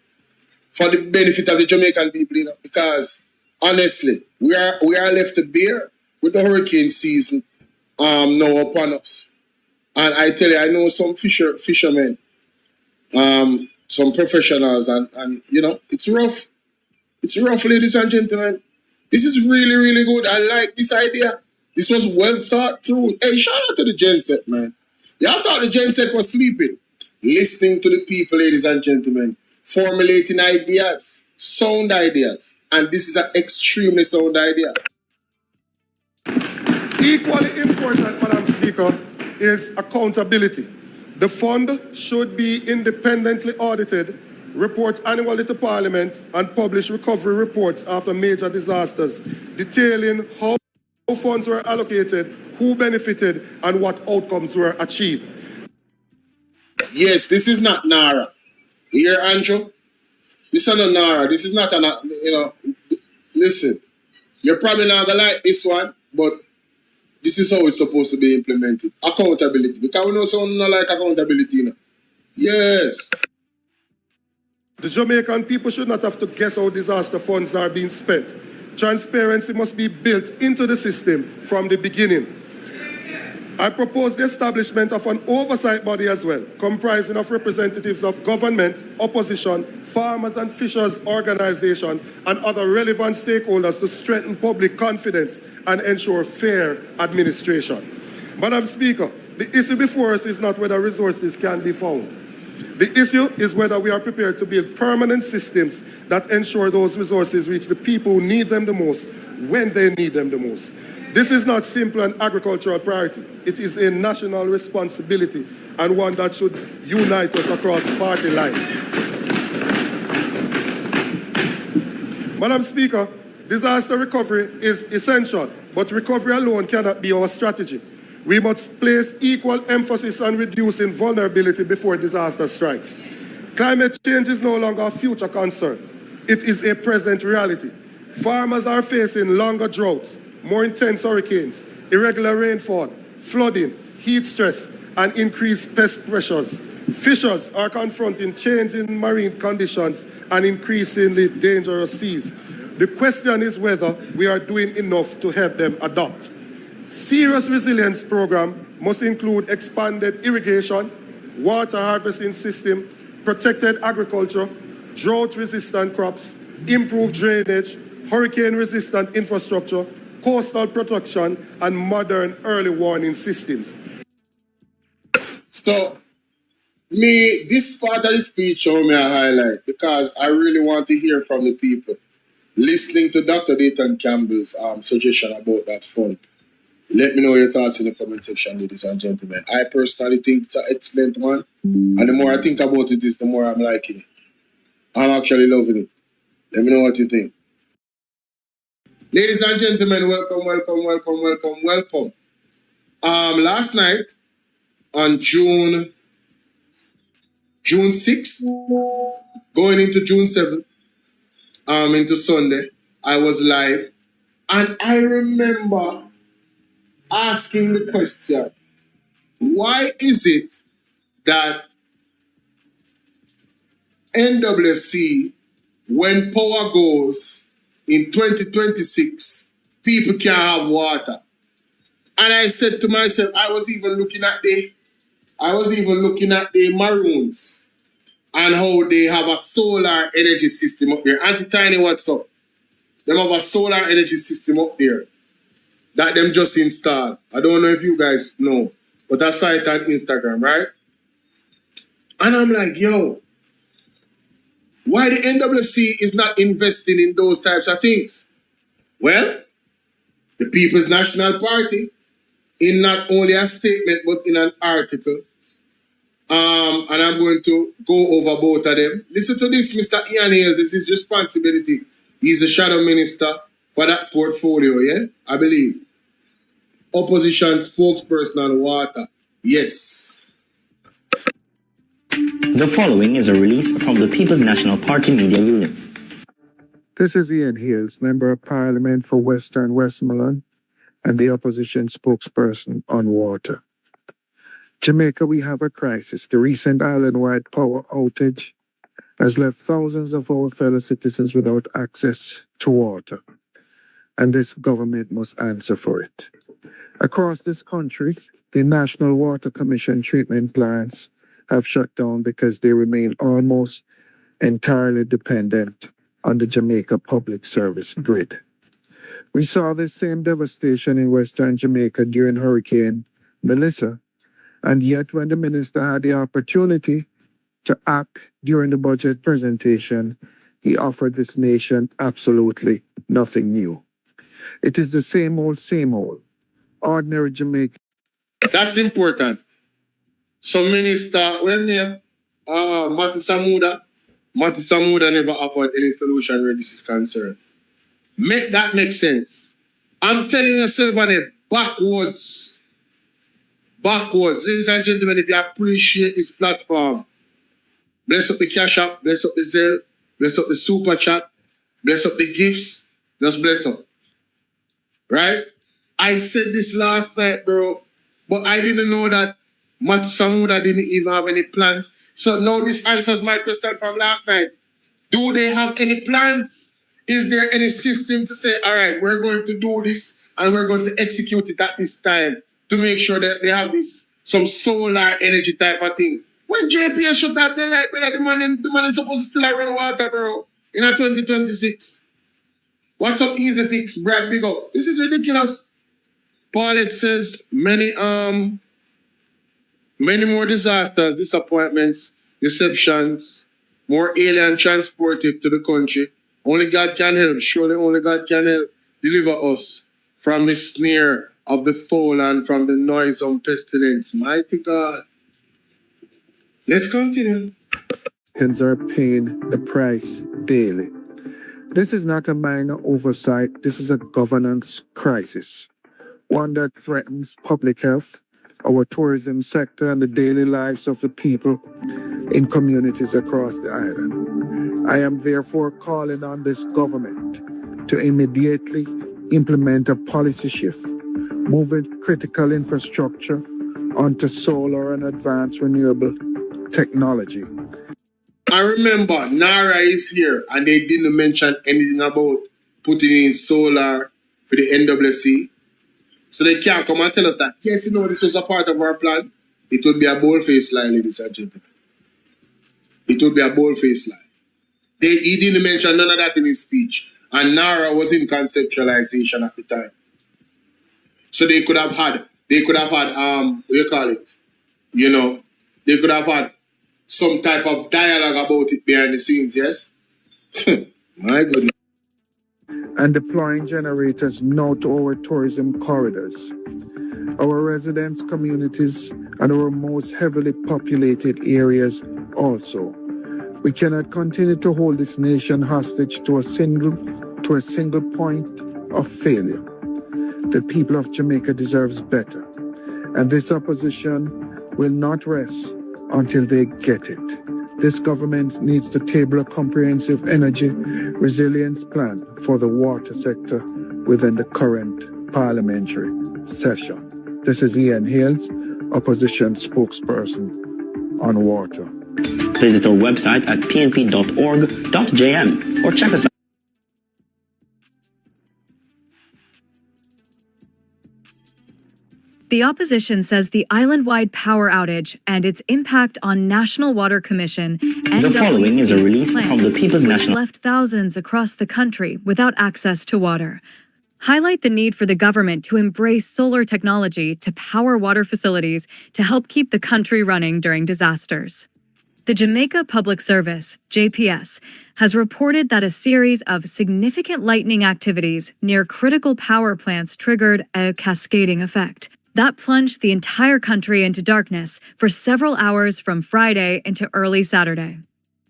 for the benefit of the Jamaican people, you know, because honestly, we are left to bear with the hurricane season now upon us. And I tell you, I know some fishermen, some professionals, and you know, it's rough. It's rough, ladies and gentlemen. This is really, really good. I like this idea. This was well thought through. Hey, shout out to the GenSec, man. Y'all thought the GenSec was sleeping. Listening to the people, ladies and gentlemen. Formulating ideas. Sound ideas. And this is an extremely sound idea. Equally important, Madam Speaker, is accountability. The fund should be independently audited, report annually to Parliament, and publish recovery reports after major disasters, detailing how funds were allocated, who benefited, and what outcomes were achieved. Yes, this is not NARA. You hear, Andrew? This is not NARA. This is not a, you know, listen, you're probably not going to like this one, but this is how it's supposed to be implemented. Accountability. Because we know someone not like accountability, you know. Yes. The Jamaican people should not have to guess how disaster funds are being spent. Transparency must be built into the system from the beginning. I propose the establishment of an oversight body as well, comprising of representatives of government, opposition, farmers and fishers organizations, and other relevant stakeholders to strengthen public confidence and ensure fair administration. Madam Speaker, the issue before us is not whether resources can be found. The issue is whether we are prepared to build permanent systems that ensure those resources reach the people who need them the most, when they need them the most. This is not simply an agricultural priority. It is a national responsibility and one that should unite us across party lines. Madam Speaker, disaster recovery is essential, but recovery alone cannot be our strategy. We must place equal emphasis on reducing vulnerability before disaster strikes. Climate change is no longer a future concern. It is a present reality. Farmers are facing longer droughts, more intense hurricanes, irregular rainfall, flooding, heat stress, and increased pest pressures. Fishers are confronting changing marine conditions and increasingly dangerous seas. The question is whether we are doing enough to help them adapt. Serious resilience program must include expanded irrigation, water harvesting system, protected agriculture, drought-resistant crops, improved drainage, hurricane-resistant infrastructure, coastal protection, and modern early warning systems. So, this part of the speech I may highlight because I really want to hear from the people. Listening to Dr. Dayton Campbell's suggestion about that fund. Let me know your thoughts in the comment section, ladies and gentlemen. I personally think it's an excellent one. And the more I think about it, the more I'm liking it. I'm actually loving it. Let me know what you think. Ladies and gentlemen, welcome. Last night, on June 6th, going into June 7th, into Sunday, I was live. And I remember asking the question, why is it that NWC, when power goes in 2026, people can't have water? And I said to myself, I was even looking at the Maroons and how they have a solar energy system up there. Auntie Tiny, what's up? They have a solar energy system up there that them just installed. I don't know if you guys know, but I saw it on Instagram, right? And I'm like, yo, why the NWC is not investing in those types of things? Well, the People's National Party, in not only a statement, but in an article, and I'm going to go over both of them. Listen to this, Mr. Ian Hales, this is his responsibility. He's the shadow minister for that portfolio, yeah? I believe. Opposition spokesperson on water. Yes. The following is a release from the People's National Party Media Unit. This is Ian Hales, Member of Parliament for Western Westmoreland and the opposition spokesperson on water. Jamaica, we have a crisis. The recent island-wide power outage has left thousands of our fellow citizens without access to water, and this government must answer for it. Across this country, the National Water Commission treatment plants have shut down because they remain almost entirely dependent on the Jamaica Public Service grid. We saw this same devastation in Western Jamaica during Hurricane Melissa, and yet when the minister had the opportunity to act during the budget presentation, he offered this nation absolutely nothing new. It is the same old, ordinary Jamaican. That's important. So Minister, when Matu Samuda never offered any solution where this is concerned. Make that make sense. I'm telling you, Sylvania, backwards. Ladies and gentlemen, if you appreciate this platform, bless up the Cash App, bless up the Zelle, bless up the Super Chat, bless up the gifts, just bless up. Right? I said this last night, bro, but I didn't know that Matsamuda didn't even have any plans. So now this answers my question from last night. Do they have any plans? Is there any system to say, all right, we're going to do this and we're going to execute it at this time to make sure that they have this, some solar energy type of thing? When JPS shut that, they like, the man is supposed to still run water, bro, in 2026. What's up, Easy Fix, Brad Big Up? This is ridiculous. Paul, it says many more disasters, disappointments, deceptions, more alien transported to the country. Only God can help. Surely only God can help deliver us from the snare of the foul and from the noisome pestilence. Mighty God. Let's continue. Are paying the price daily. This is not a minor oversight. This is a governance crisis, one that threatens public health, our tourism sector, and the daily lives of the people in communities across the island. I am therefore calling on this government to immediately implement a policy shift, moving critical infrastructure onto solar and advanced renewable technology. I remember Nara is here and they didn't mention anything about putting in solar for the NWC. So they can't come and tell us that, yes, you know, this was a part of our plan. It would be a bold-faced lie, ladies and gentlemen. It would be a bold-faced lie. He didn't mention none of that in his speech. And NARA was in conceptualization at the time. So they could have had, what do you call it? You know, they could have had some type of dialogue about it behind the scenes, yes? My goodness. And deploying generators now to our tourism corridors, our residence communities, and our most heavily populated areas also. We cannot continue to hold this nation hostage to a single point of failure. The people of Jamaica deserves better, and this opposition will not rest until they get it. This government needs to table a comprehensive energy resilience plan for the water sector within the current parliamentary session. This is Ian Hales, opposition spokesperson on water. Visit our website at pnp.org.jm or check us out. The opposition says the island-wide power outage and its impact on National Water Commission and The following is a release from the People's National... left thousands across the country without access to water. Highlight the need for the government to embrace solar technology to power water facilities to help keep the country running during disasters. The Jamaica Public Service, JPS, has reported that a series of significant lightning activities near critical power plants triggered a cascading effect that plunged the entire country into darkness for several hours from Friday into early Saturday.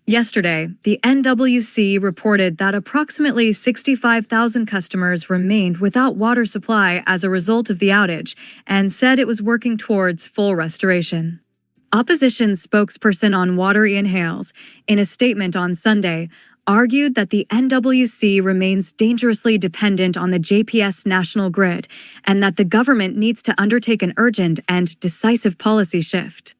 Yesterday, the NWC reported that approximately 65,000 customers remained without water supply as a result of the outage and said it was working towards full restoration. Opposition spokesperson on water Ian Hales, in a statement on Sunday, argued that the NWC remains dangerously dependent on the JPS national grid and that the government needs to undertake an urgent and decisive policy shift.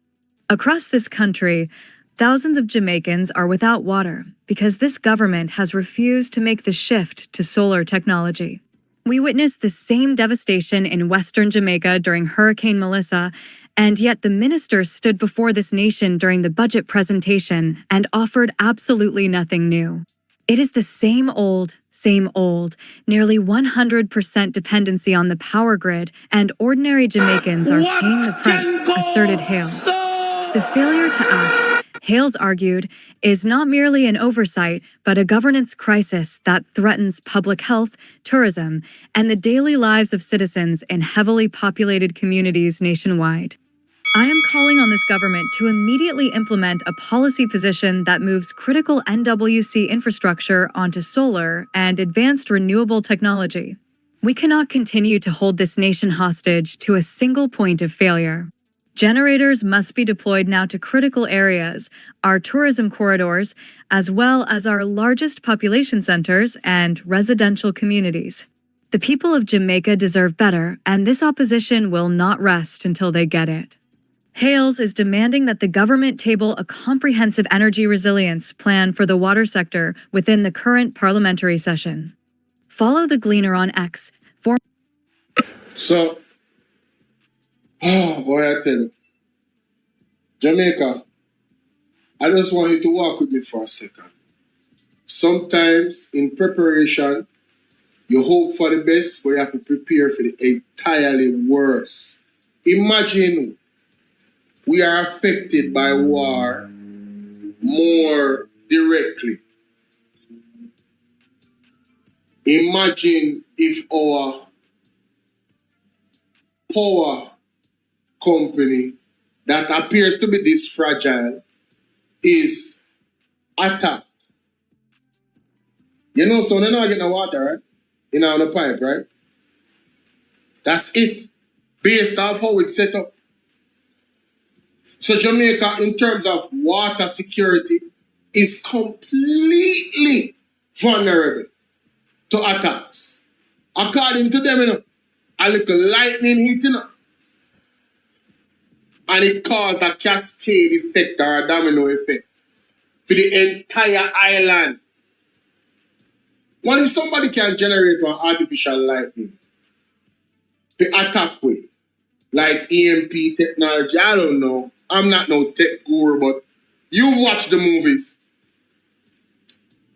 Across this country, thousands of Jamaicans are without water because this government has refused to make the shift to solar technology. We witnessed the same devastation in Western Jamaica during Hurricane Melissa, and yet the minister stood before this nation during the budget presentation and offered absolutely nothing new. It is the same old, nearly 100% dependency on the power grid, and ordinary Jamaicans are paying the price, asserted Hales. The failure to act, Hales argued, is not merely an oversight, but a governance crisis that threatens public health, tourism, and the daily lives of citizens in heavily populated communities nationwide. I am calling on this government to immediately implement a policy position that moves critical NWC infrastructure onto solar and advanced renewable technology. We cannot continue to hold this nation hostage to a single point of failure. Generators must be deployed now to critical areas, our tourism corridors, as well as our largest population centers and residential communities. The people of Jamaica deserve better, and this opposition will not rest until they get it. Hales is demanding that the government table a comprehensive energy resilience plan for the water sector within the current parliamentary session. Follow the Gleaner on X. So, boy, I tell you, Jamaica, I just want you to walk with me for a second. Sometimes in preparation, you hope for the best, but you have to prepare for the entirely worst. Imagine we are affected by war more directly. Imagine if our power company that appears to be this fragile is attacked. You know, so they're not getting the water, right? In on the pipe, right? That's it. Based off how it's set up. So Jamaica, in terms of water security, is completely vulnerable to attacks. According to them, a little lightning hit, and it caused a cascade effect or a domino effect for the entire island. What if somebody can generate an artificial lightning to attack with, like EMP technology. I don't know. I'm not no tech guru, but you watch the movies.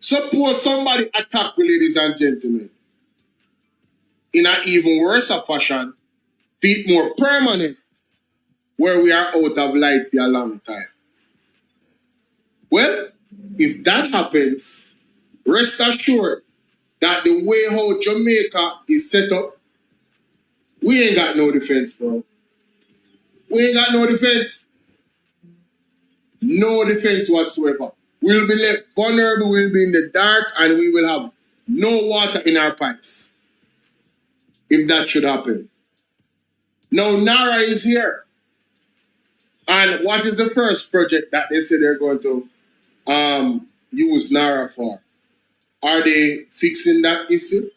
Suppose somebody attack with, ladies and gentlemen, in an even worse fashion, be more permanent, where we are out of light for a long time. Well, if that happens, rest assured that the way how Jamaica is set up, we ain't got no defense, bro. We ain't got no defense. No defense whatsoever. We'll be left vulnerable, we'll be in the dark, and we will have no water in our pipes. If that should happen. Now, NARA is here. And what is the first project that they say they're going to use NARA for? Are they fixing that issue?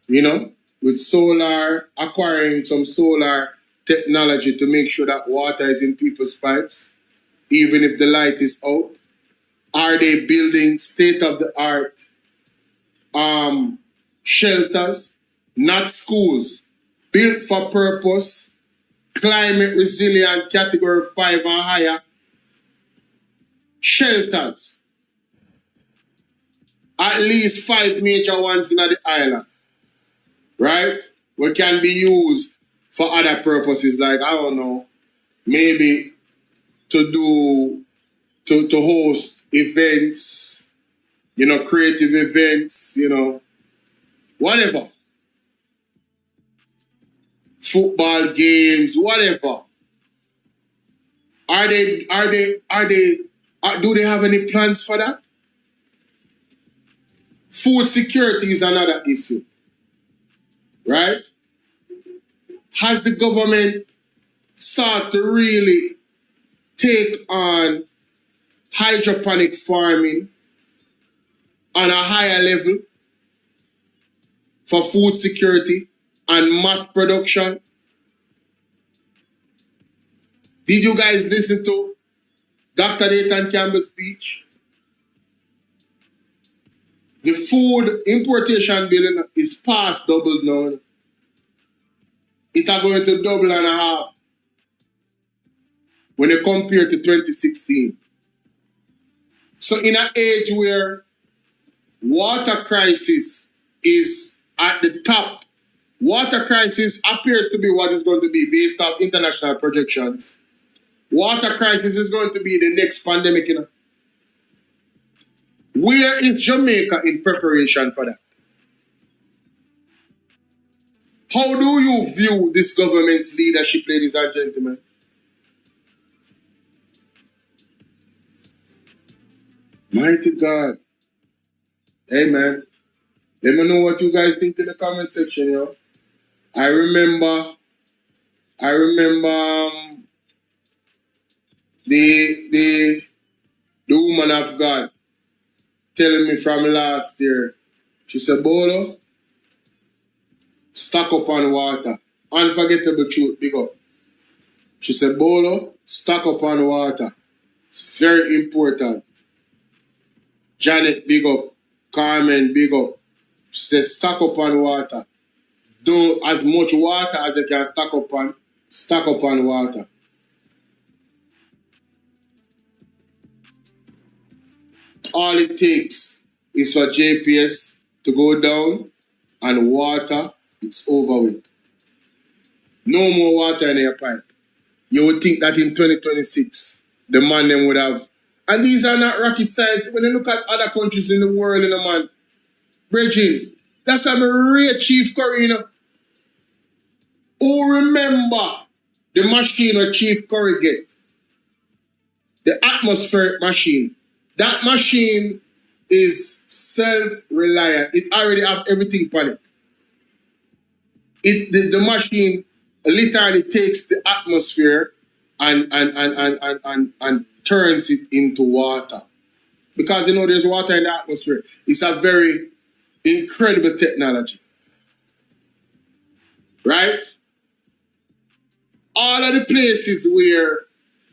You know, with solar, acquiring some solar technology to make sure that water is in people's pipes, even if the light is out? Are they building state-of-the-art shelters, not schools, built for purpose, climate resilient, category 5 and higher, shelters? At least 5 major ones in the island, right? What can be used for other purposes, like, I don't know, maybe to host events, you know, creative events, you know, whatever. Football games, whatever. Do they have any plans for that? Food security is another issue, right? Has the government sought to really take on hydroponic farming on a higher level for food security and mass production? Did you guys listen to Dr. Nathan Campbell's speech? The food importation bill is past double now. It are going to double and a half when you compare to 2016. So in an age where water crisis is at the top, water crisis appears to be what is going to be based off international projections. Water crisis is going to be the next pandemic, you know. Where is Jamaica in preparation for that? How do you view this government's leadership, ladies and gentlemen? Mighty God. Hey, man. Let me know what you guys think in the comment section, yo. I remember the woman of God telling me from last year. She said, Bolo, stock up on water. Unforgettable truth, big up. She said, Bolo, stock up on water. It's very important. Janet, big up. Carmen, big up. She said, stock up on water. Do as much water as you can stock up on water. All it takes is for JPS to go down and water, it's over with. No more water in your pipe. You would think that in 2026, the man them would have. And these are not rocket science. When you look at other countries in the world, you know, man, Bridging, that's how I rate Chief Curry, you know. Who remember the machine that Chief Curry get? The atmospheric machine. That machine is self-reliant. It already have everything on it. The machine literally takes the atmosphere and turns it into water. Because, you know, there's water in the atmosphere. It's a very incredible technology. Right? All of the places where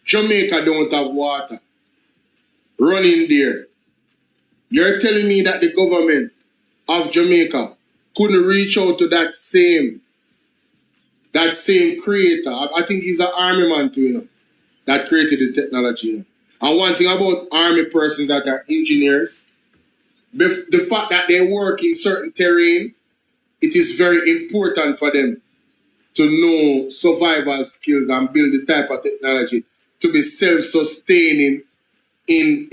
Jamaica don't have water, running there. You're telling me that the government of Jamaica couldn't reach out to that same that same creator, I think he's an army man too, you know, that created the technology. You know. And one thing about army persons that are engineers, the fact that they work in certain terrain, it is very important for them to know survival skills and build the type of technology to be self-sustaining in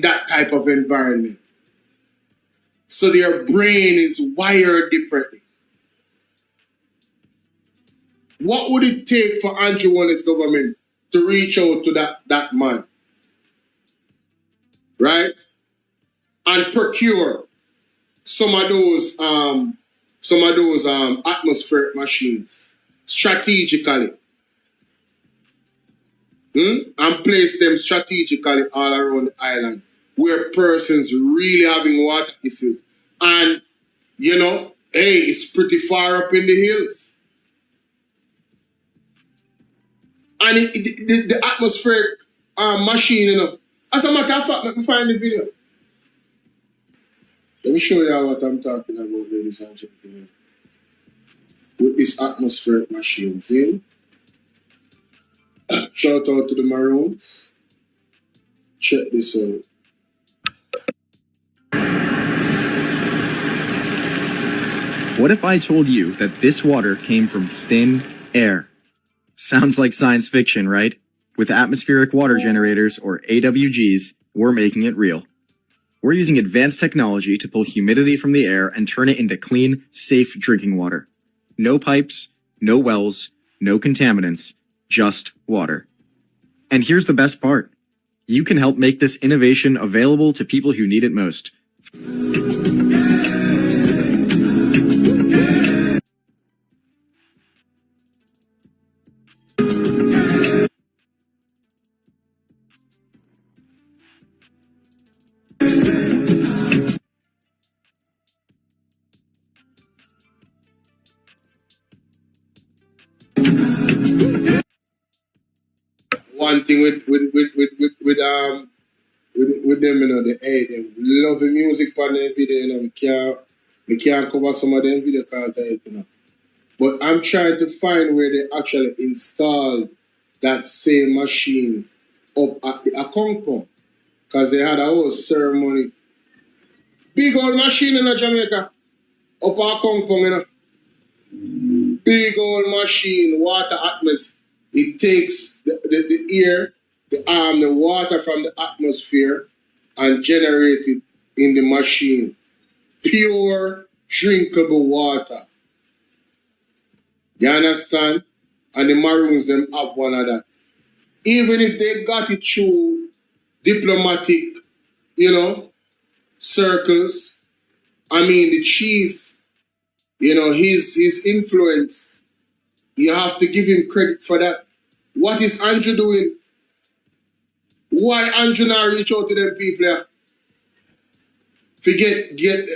that type of environment. So their brain is wired differently. What would it take for Andrew Wallen's government to reach out to that man? Right? And procure some of those atmospheric machines strategically. And place them strategically all around the island where persons really having water issues. And, you know, hey, it's pretty far up in the hills. And the atmospheric machine, you know, as a matter of fact, let me find the video. Let me show you what I'm talking about, ladies and gentlemen. With this atmospheric machine, see? Shout out to the Maroons. Check this out. What if I told you that this water came from thin air? Sounds like science fiction, right? With atmospheric water generators, or AWGs, we're making it real. We're using advanced technology to pull humidity from the air and turn it into clean, safe drinking water. No pipes, no wells, no contaminants, just water. And here's the best part. You can help make this innovation available to people who need it most. One thing with them, you know, they love the music on their video, you know, we can't cover some of them video because of it, you know. But I'm trying to find where they actually installed that same machine up at the Akonkon. Because they had a whole ceremony. Big old machine in Jamaica. Up at Akonkon, you know. Big old machine, water atmosphere. It takes the air, the water from the atmosphere and generate it in the machine. Pure, drinkable water. You understand? And the Maroons, them have one of that. Even if they got it through diplomatic, you know, circles, I mean, the chief, you know, his influence, you have to give him credit for that. What is Andrew doing? Why Andrew not reach out to them people here?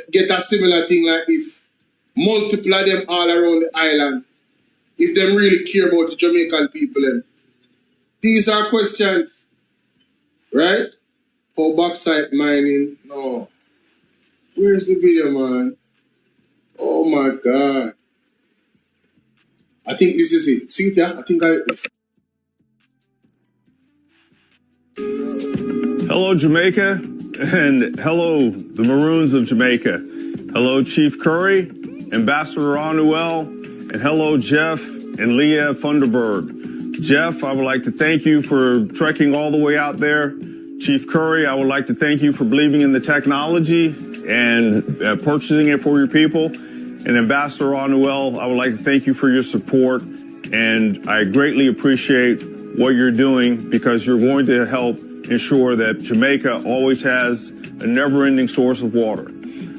Get a similar thing like this. Multiply them all around the island. If them really care about the Jamaican people. Then. These are questions. Right? How bauxite mining? No. Where's the video, man? Oh my God. I think this is it. See it there? I think I... Hello, Jamaica, and hello, the Maroons of Jamaica. Hello, Chief Curry, Ambassador Anuel, and hello, Jeff and Leah Funderburg. Jeff, I would like to thank you for trekking all the way out there. Chief Curry, I would like to thank you for believing in the technology and purchasing it for your people. And Ambassador Anuel, I would like to thank you for your support. And I greatly appreciate what you're doing because you're going to help ensure that Jamaica always has a never-ending source of water.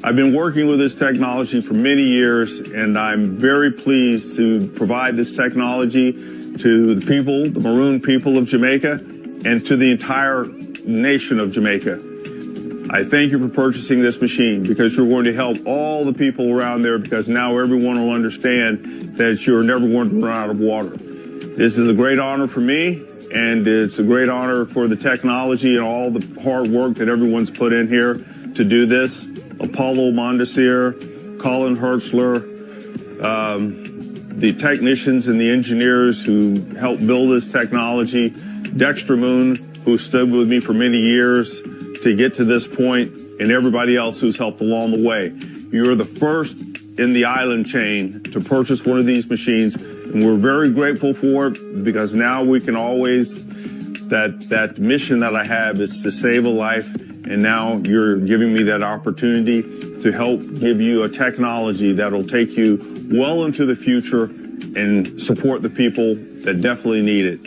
I've been working with this technology for many years, and I'm very pleased to provide this technology to the people, the Maroon people of Jamaica, and to the entire nation of Jamaica. I thank you for purchasing this machine because you're going to help all the people around there because now everyone will understand that you're never going to run out of water. This is a great honor for me. And it's a great honor for the technology and all the hard work that everyone's put in here to do this. Apollo Mondesir, Colin Hertzler, the technicians and the engineers who helped build this technology, Dexter Moon, who stood with me for many years to get to this point, and everybody else who's helped along the way. You're the first in the island chain to purchase one of these machines, and we're very grateful for it because now we can always, that mission that I have is to save a life, and now you're giving me that opportunity to help give you a technology that'll take you well into the future and support the people that definitely need it.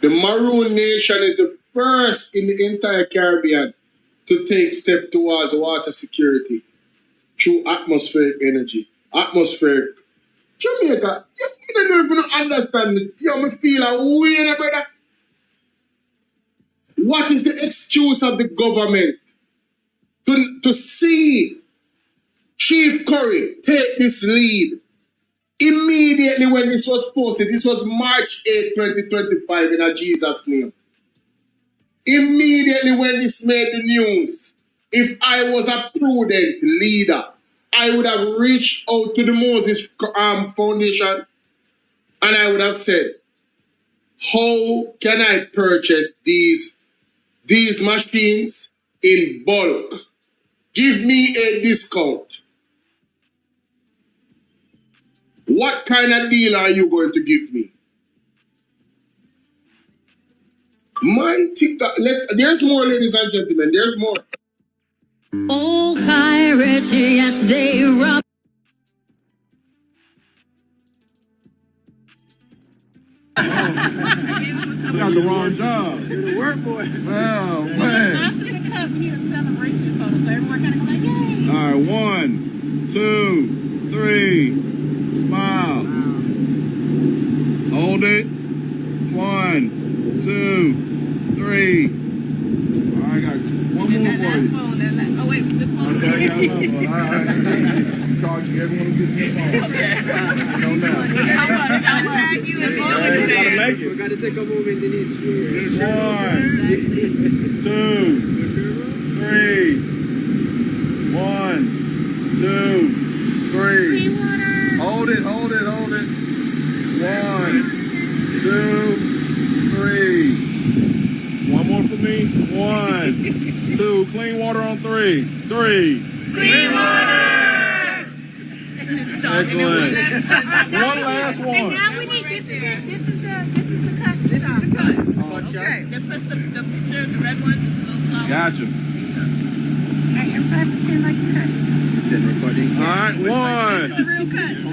The Maroon Nation is the first in the entire Caribbean to take steps towards water security through atmospheric energy. Atmospheric. Jamaica, you don't even understand it. You me feel a way, brother. What is the excuse of the government to see Chief Curry take this lead? Immediately when this was posted, this was March 8, 2025 in a Jesus name. Immediately when this made the news, if I was a prudent leader, I would have reached out to the Moses Foundation and I would have said, how can I purchase these machines in bulk? Give me a discount. What kind of deal are you going to give me? My TikTok, there's more, ladies and gentlemen, there's more. Old pirates, yes, they rob. You got the wrong job. You're the work boy. Wow, man. After the cup, we need a celebration photo, so everyone kind of go like, yay. All right, 1, 2, 3. Smile. Hold it. 1, 2, 3. All right, I got one more for you. Phone, oh, wait, this phone. Okay, I got another one. All right. Charging everyone who gets this phone. No, no. How much? Tag you and all We gotta make it. We gotta take a moment in each. 1, 2, 3. 1, 2, 3. Hold it. 1, 2, 3. One more for me. 1, 2. Clean water on 3. 3. Clean water! Excellent. One last one. And now we need, this is the cut shot. Okay. Just press the picture, the red one, with the little flower. Gotcha. Okay, everybody pretend like you cut. All right,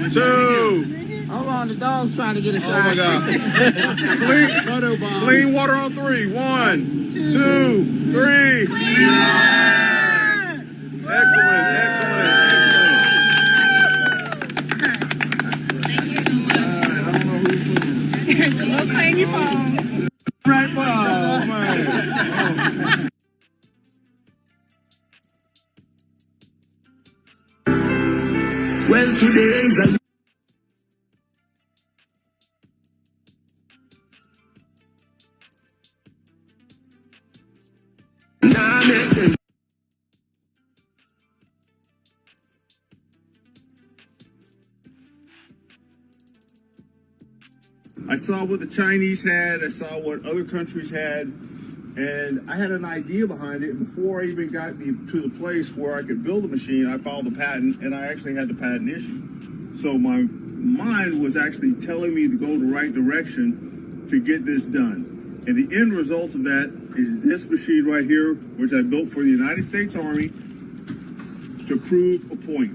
1, 2. Hold on, the dog's trying to get a shot. Oh my God. Clean water on 3. 1, 2, 3. Clean water! Excellent. Go claim your phone. Right, oh man. Well, today is a I saw what the Chinese had, I saw what other countries had, and I had an idea behind it. Before I even got to the place where I could build a machine, I filed the patent, and I actually had the patent issued. So my mind was actually telling me to go the right direction to get this done. And the end result of that is this machine right here, which I built for the United States Army to prove a point.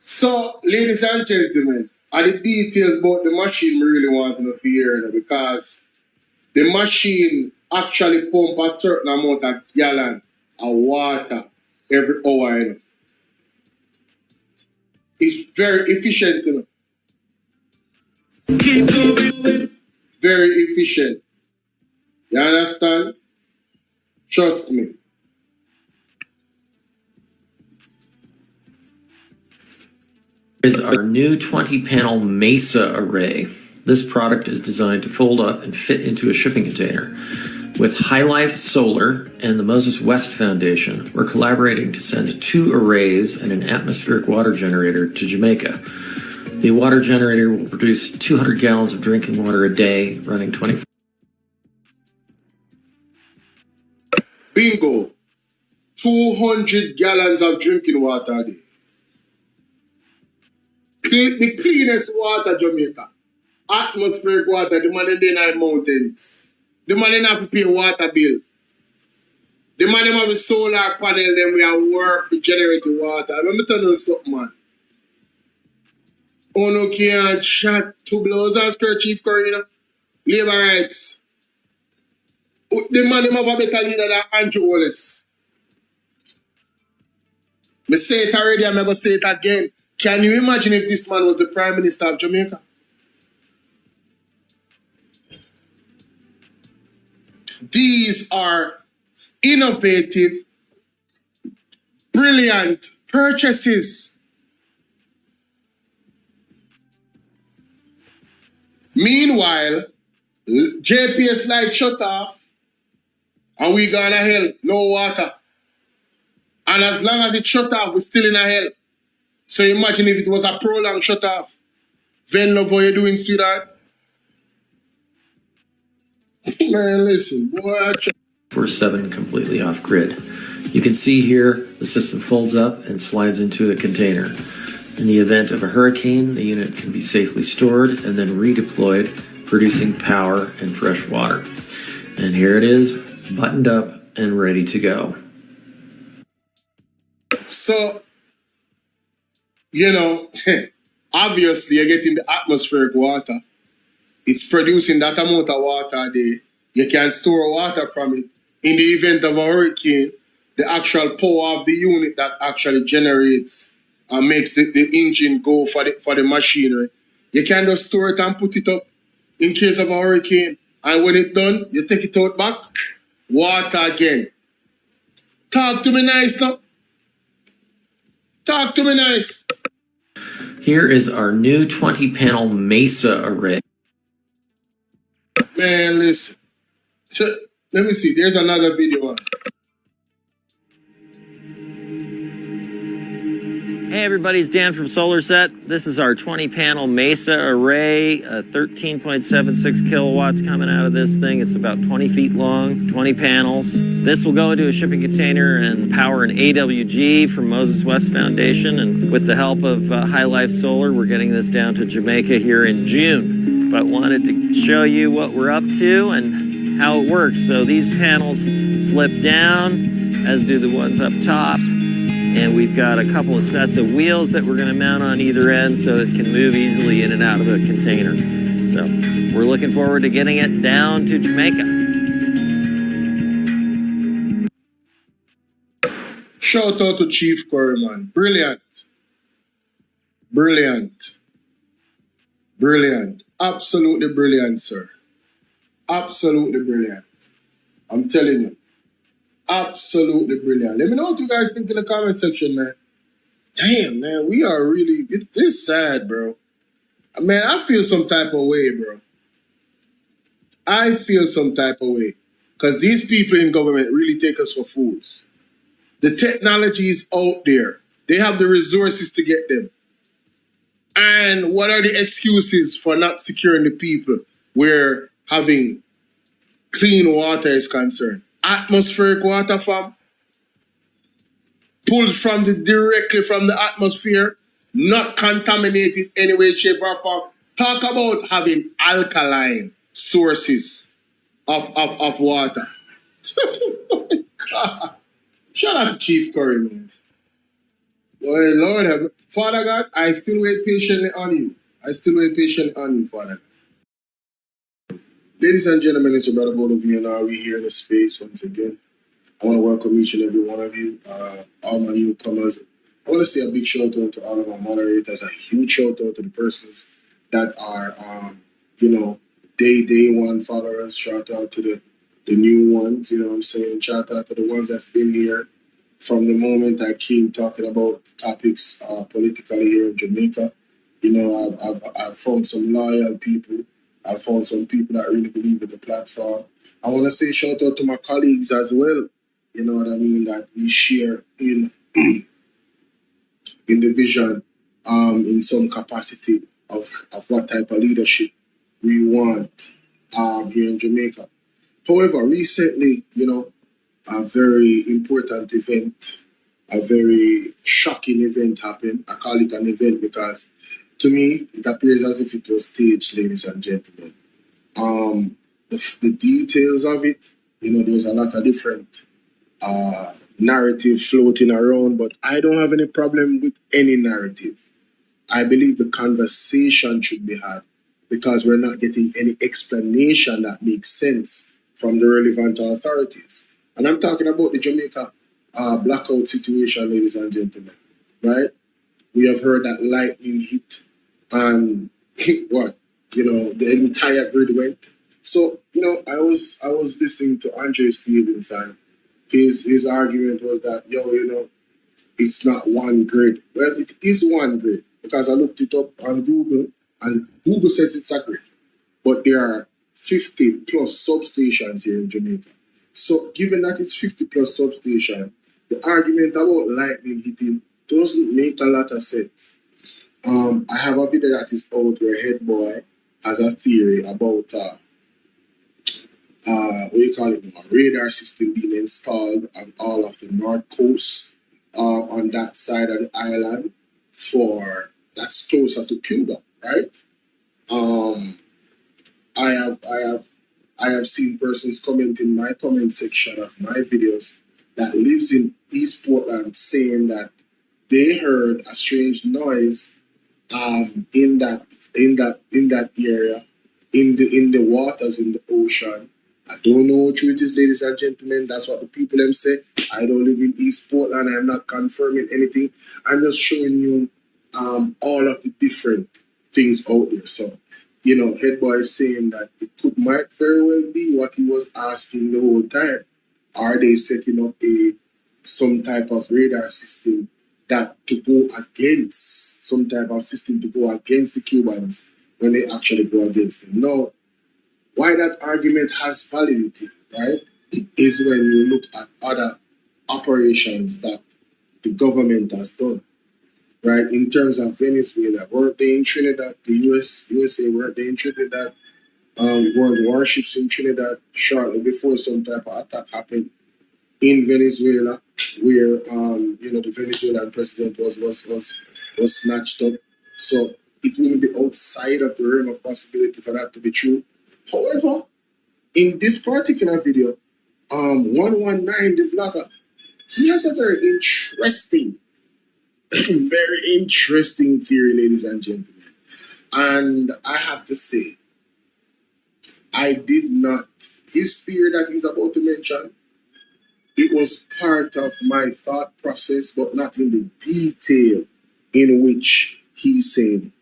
So, ladies and gentlemen, are the details about the machine we really want to hear, because the machine actually pump a certain amount of gallon of water every hour. It's very efficient, Very efficient. You understand? Trust me. Is our new 20-panel Mesa array. This product is designed to fold up and fit into a shipping container. With High Life Solar and the Moses West Foundation, we're collaborating to send 2 arrays and an atmospheric water generator to Jamaica. The water generator will produce 200 gallons of drinking water a day, running 24. Bingo. 200 gallons of drinking water a day. The cleanest water, Jamaica. Atmospheric water, the man in the mountains. The man in have to pay water bill. The man in have a solar panel, then we have work to generate the water. Let me tell you something, man. Oh no, can't chat to blows and skirt Chief Curry, you know? Labor rights. The man in have a better leader than Andrew Wallace. Me say it already, I'm going to say it again. Can you imagine if this man was the Prime Minister of Jamaica? These are innovative, brilliant purchases. Meanwhile, JPS light shut off and we gone to hell, no water. And as long as it shut off, we're still in a hell. So imagine if it was a prolonged shut off. Ven love what you doing, sweetheart. Man, listen, boy. 24/7 completely off grid. You can see here the system folds up and slides into a container. In the event of a hurricane, the unit can be safely stored and then redeployed, producing power and fresh water. And here it is, buttoned up and ready to go. So, you know, obviously you're getting the atmospheric water. It's producing that amount of water a day. You can store water from it. In the event of a hurricane, the actual power of the unit that actually generates and makes the engine go for the machinery. You can just store it and put it up in case of a hurricane. And when it's done, you take it out back, water again. Talk to me nice now. Talk to me nice. Here is our new 20-panel Mesa array. Man, listen. Let me see. There's another video. Hey everybody, it's Dan from SolarSet. This is our 20-panel Mesa array, 13.76 kilowatts coming out of this thing. It's about 20 feet long, 20 panels. This will go into a shipping container and power an AWG from Moses West Foundation. And with the help of High Life Solar, we're getting this down to Jamaica here in June. But wanted to show you what we're up to and how it works. So these panels flip down, as do the ones up top. And we've got a couple of sets of wheels that we're going to mount on either end so it can move easily in and out of the container. So we're looking forward to getting it down to Jamaica. Shout out to Chief Curry, man. Brilliant. Brilliant. Brilliant. Absolutely brilliant, sir. Absolutely brilliant. I'm telling you. Absolutely brilliant. Let me know what you guys think in the comment section, man. Damn, man, we are really, this is sad, bro. Man, I feel some type of way, bro. I feel some type of way. Because these people in government really take us for fools. The technology is out there. They have the resources to get them. And what are the excuses for not securing the people where having clean water is concerned? Atmospheric water, fam, pulled from directly from the atmosphere, not contaminated any way, shape, or form. Talk about having alkaline sources of water. Oh my God. Shout out to Chief Curry, man. Boy, Lord, Father God, I still wait patiently on you. I still wait patiently on you, Father God. Ladies and gentlemen, it's your brother Bolo Tbv, and we're here in the space once again. I want to welcome each and every one of you, all my newcomers. I want to say a big shout out to all of my moderators, a huge shout out to the persons that are, day one followers. Shout out to the new ones, you know what I'm saying? Shout out to the ones that's been here from the moment I came talking about topics politically here in Jamaica. You know, I've found some loyal people. I've found some people that really believe in the platform. I want to say shout out to my colleagues as well. You know what I mean? That we share in in the vision, in some capacity of what type of leadership we want here in Jamaica. However, recently, you know, a very important event, a very shocking event happened. I call it an event because to me, it appears as if it was staged, ladies and gentlemen. The details of it, you know, there's a lot of different narrative floating around, but I don't have any problem with any narrative. I believe the conversation should be had because we're not getting any explanation that makes sense from the relevant authorities. And I'm talking about the Jamaica blackout situation, ladies and gentlemen, right? We have heard that lightning hit and what, you know, the entire grid went. So, you know, I was listening to Andre Stevens, and his argument was that, you know, it's not one grid. Well, it is one grid because I looked it up on Google, and Google says it's a grid. But there are 50 plus substations here in Jamaica. So given that it's 50 plus substations, the argument about lightning hitting doesn't make a lot of sense. I have a video that is out where Head Boy has a theory about what do you call it now? A radar system being installed on all of the north coast on that side of the island that's closer to Cuba, right? I have seen persons comment in my comment section of my videos that lives in East Portland saying that they heard a strange noise in that area, in the waters in the ocean. I don't know how true it is, ladies and gentlemen. That's what the people them say. I don't live in East Portland. I'm not confirming anything. I'm just showing you all of the different things out there. So, you know, Head Boy is saying that it might very well be what he was asking the whole time. Are they setting up some type of radar system that to go against, some type of system to go against the Cubans when they actually go against them? No. Why that argument has validity, right, is when you look at other operations that the government has done, right? In terms of Venezuela, weren't they in Trinidad? The USA, weren't they in Trinidad? Weren't warships in Trinidad shortly before some type of attack happened in Venezuela, where you know, the Venezuelan president was snatched up. So it wouldn't be outside of the realm of possibility for that to be true. However, in this particular video, 119, the vlogger, he has a very interesting theory, ladies and gentlemen. And I have to say, I did not, his theory that he's about to mention, it was part of my thought process, but not in the detail in which he said.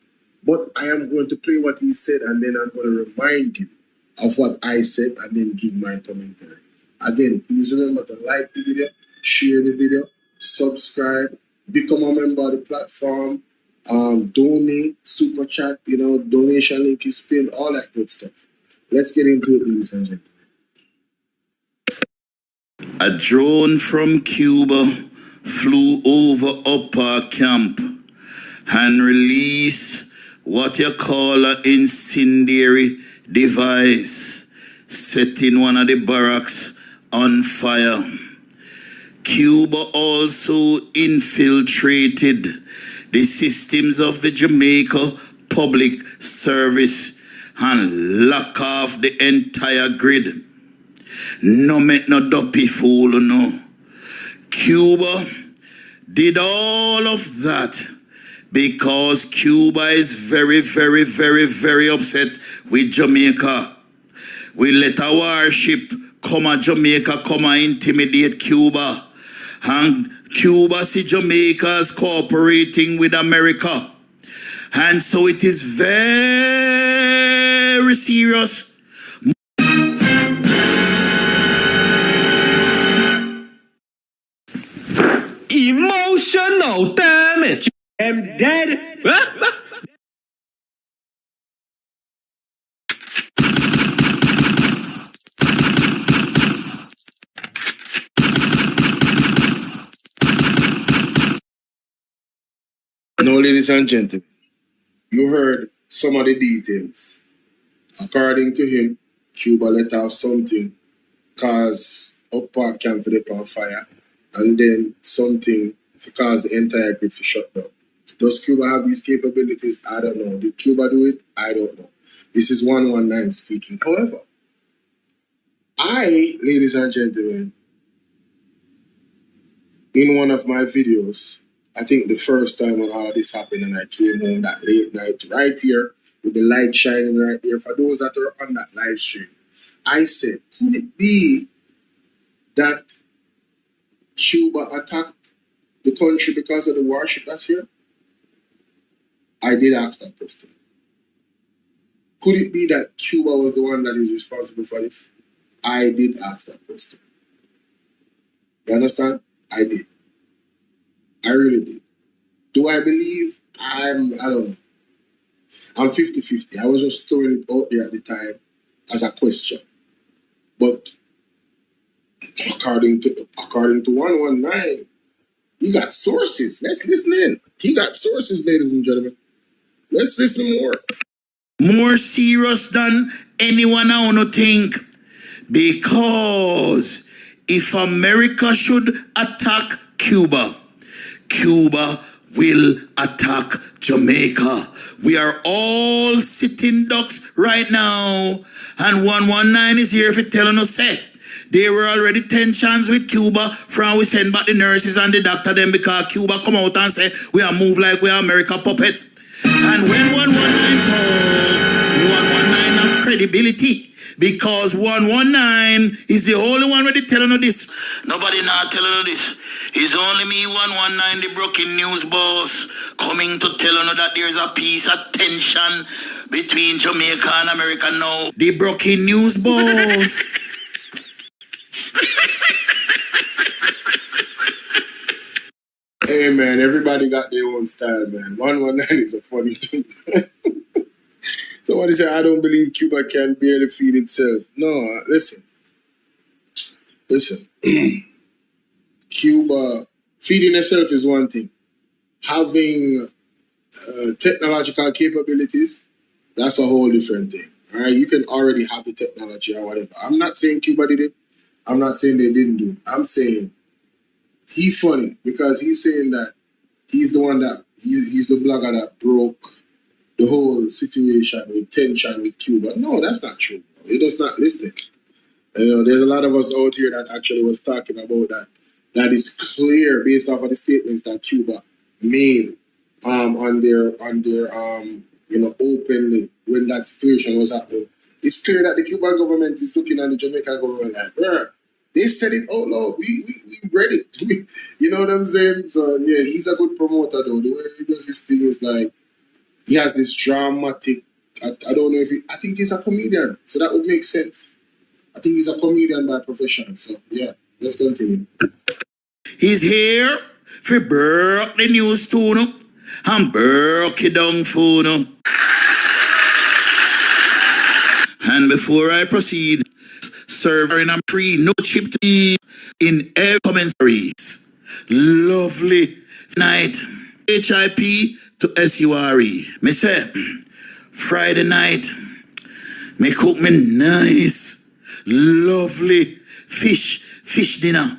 But I am going to play what he said, and then I'm going to remind you of what I said, and then give my commentary. Again, please remember to like the video, share the video, subscribe, become a member of the platform, donate, super chat, you know, donation link is pinned, all that good stuff. Let's get into it, ladies and gentlemen. A drone from Cuba flew over Upper Camp and released what you call an incendiary device, setting one of the barracks on fire. Cuba also infiltrated the systems of the Jamaica Public Service and lock off the entire grid. No make no dopey fool, no. Cuba did all of that because Cuba is very, very, very, very upset with Jamaica. We let our warship come at Jamaica, come and intimidate Cuba. And Cuba see Jamaica as cooperating with America. And so it is very serious. Oh, damn it. I'm dead. Now, ladies and gentlemen, you heard some of the details. According to him, Cuba let off something cause up park camp for the on fire, and then something to cause the entire grid to shut down. Does Cuba have these capabilities? I don't know. Did Cuba do it? I don't know. This is 119 speaking. However, ladies and gentlemen, in one of my videos, I think the first time when all of this happened and I came home that late night right here with the light shining right there, for those that are on that live stream, I said, could it be that Cuba attacked the country because of the warship that's here? I did ask that question. Could it be that Cuba was the one that is responsible for this? I did ask that question. You understand? I did. I really did. Do I believe? I don't know. I'm 50-50. I was just throwing it out there at the time as a question. But according to 119, he got sources. Let's listen in. He got sources, ladies and gentlemen. Let's listen more. More serious than anyone I want to think. Because if America should attack Cuba, Cuba will attack Jamaica. We are all sitting ducks right now. And 119 is here for telling us, say, there were already tensions with Cuba from we send back the nurses and the doctor them because Cuba come out and say, we are move like we are America puppets. And when 119 talk, 119 have credibility. Because 119 is the only one ready telling you this. Nobody not telling you this. It's only me, 119, the broken news boss, coming to tell you that there's a piece of tension between Jamaica and America now. The broken news boss. Hey man, everybody got their own style, man. 119 is a funny thing. Somebody said, I don't believe Cuba can barely feed itself. No, listen. Cuba, feeding itself is one thing. Having technological capabilities, that's a whole different thing. All right, you can already have the technology or whatever. I'm not saying Cuba did it. I'm not saying they didn't do it. I'm saying he's funny because he's saying that he's the one that, he's the blogger that broke the whole situation with tension with Cuba. No, that's not true. He does not listen. You know, there's a lot of us out here that actually was talking about that. That is clear based off of the statements that Cuba made on their openly when that situation was happening. It's clear that the Cuban government is looking at the Jamaican government like, bruh, they said it out loud. We read it. You know what I'm saying? So yeah, he's a good promoter though. The way he does his thing is like, he has this dramatic, I don't know if I think he's a comedian. So that would make sense. I think he's a comedian by profession. So yeah, let's continue. He's here for break the news too, no? And break it down for no. And before I proceed, serving and free, no chip to eat in every commentaries. Lovely night. HIP to SURE. Me say, Friday night, me cook me nice, lovely fish dinner.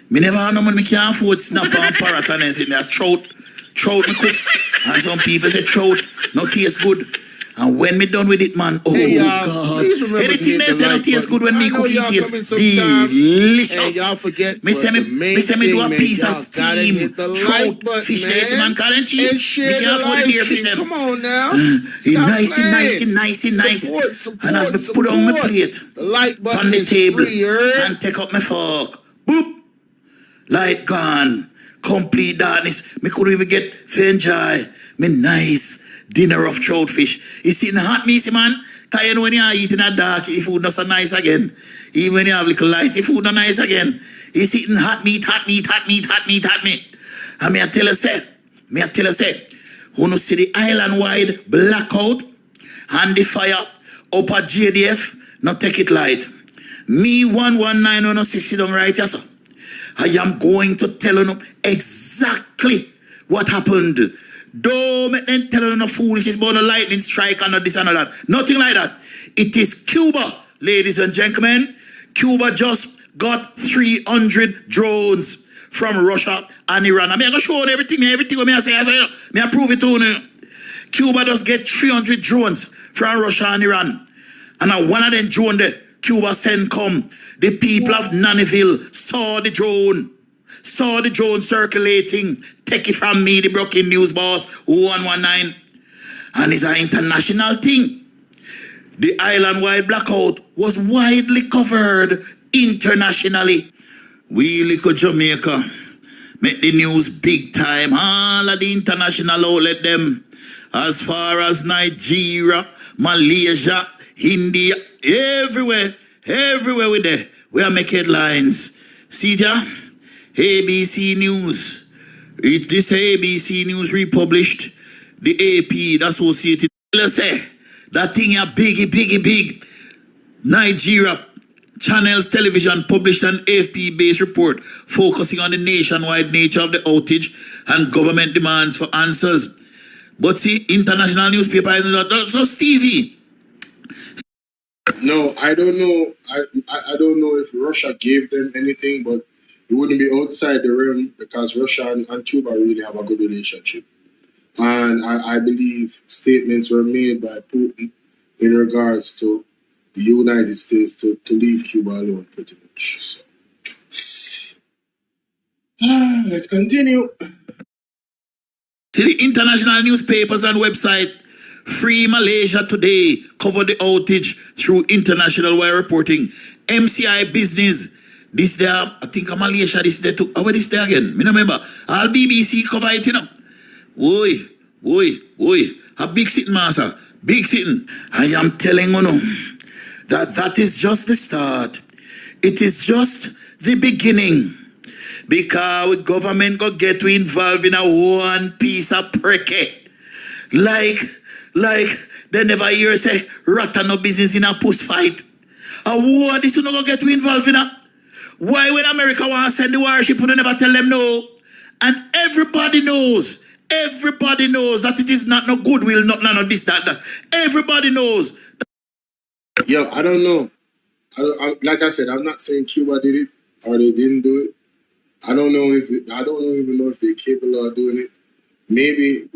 Me never have no money, me can't afford snapper and parrot and anything. Trout me cook. And some people say trout, no taste good. And when me done with it, man, oh hey, God. Anything that say no taste good when me cook it tastes delicious. Hey, y'all forget. Me say me do a piece of steam trout fish there, man, call and cheap. Me can't afford the beer fish them. Come on now. Nice. Support, and as me put on my plate, the light button on the table, free, and take up my fork. Boop. Light gone. Complete darkness. Me couldn't even get to enjoy me nice dinner of trout fish. It's in hot, me see man. Cause you know when you are eating a dark, the food not so nice again. Even when you have little light, the food not nice again. It's eating hot meat. And me I tell you say, who no see the island-wide blackout and the fire up at JDF, not take it light. Me 119 no see sit down right here, sir. I am going to tell you exactly what happened. Don't make them tell you no foolishness about a lightning strike and this and that. Nothing like that. It is Cuba, ladies and gentlemen. Cuba just got 300 drones from Russia and Iran. I'm going to show you everything what I say. Me I prove it to you. Cuba does get 300 drones from Russia and Iran. And now one of them drone there, Cuba send come. The people of Nannyville saw the drone circulating. Take it from me, the broken news boss, 119. And it's an international thing. The island-wide blackout was widely covered internationally. We little Jamaica make the news big time. All of the international outlet them. As far as Nigeria, Malaysia, India, everywhere we there. We are making headlines. See ya? ABC News. This ABC News republished. The AP, the Associated. Let's say that thing are big. Nigeria Channels Television published an AFP-based report focusing on the nationwide nature of the outage and government demands for answers. But see, international newspapers, so Stevie. No, I don't know. I don't know if Russia gave them anything, but it wouldn't be outside the realm because Russia and Cuba really have a good relationship. And I believe statements were made by Putin in regards to the United States to leave Cuba alone pretty much. So let's continue. See the international newspapers and website Free Malaysia Today covered the outage through international wire reporting. MCI Business, this there, I think Malaysia, this there too. How this there again? Me no remember. All BBC cover it, you know. Oi. A big sitting, master. Big sitting. I am telling you no, that is just the start. It is just the beginning. Because government go get to involve in a one piece of pricky. Like they never hear say rat no business in a puss fight. A war this you no go get to involve in a. Why when America want to send the warship you never tell them no? And everybody knows that it is not no goodwill, not none of this, that. Everybody knows. Yo, I don't know. Like I said, I'm not saying Cuba did it or they didn't do it. I don't even know if they're capable of doing it. Maybe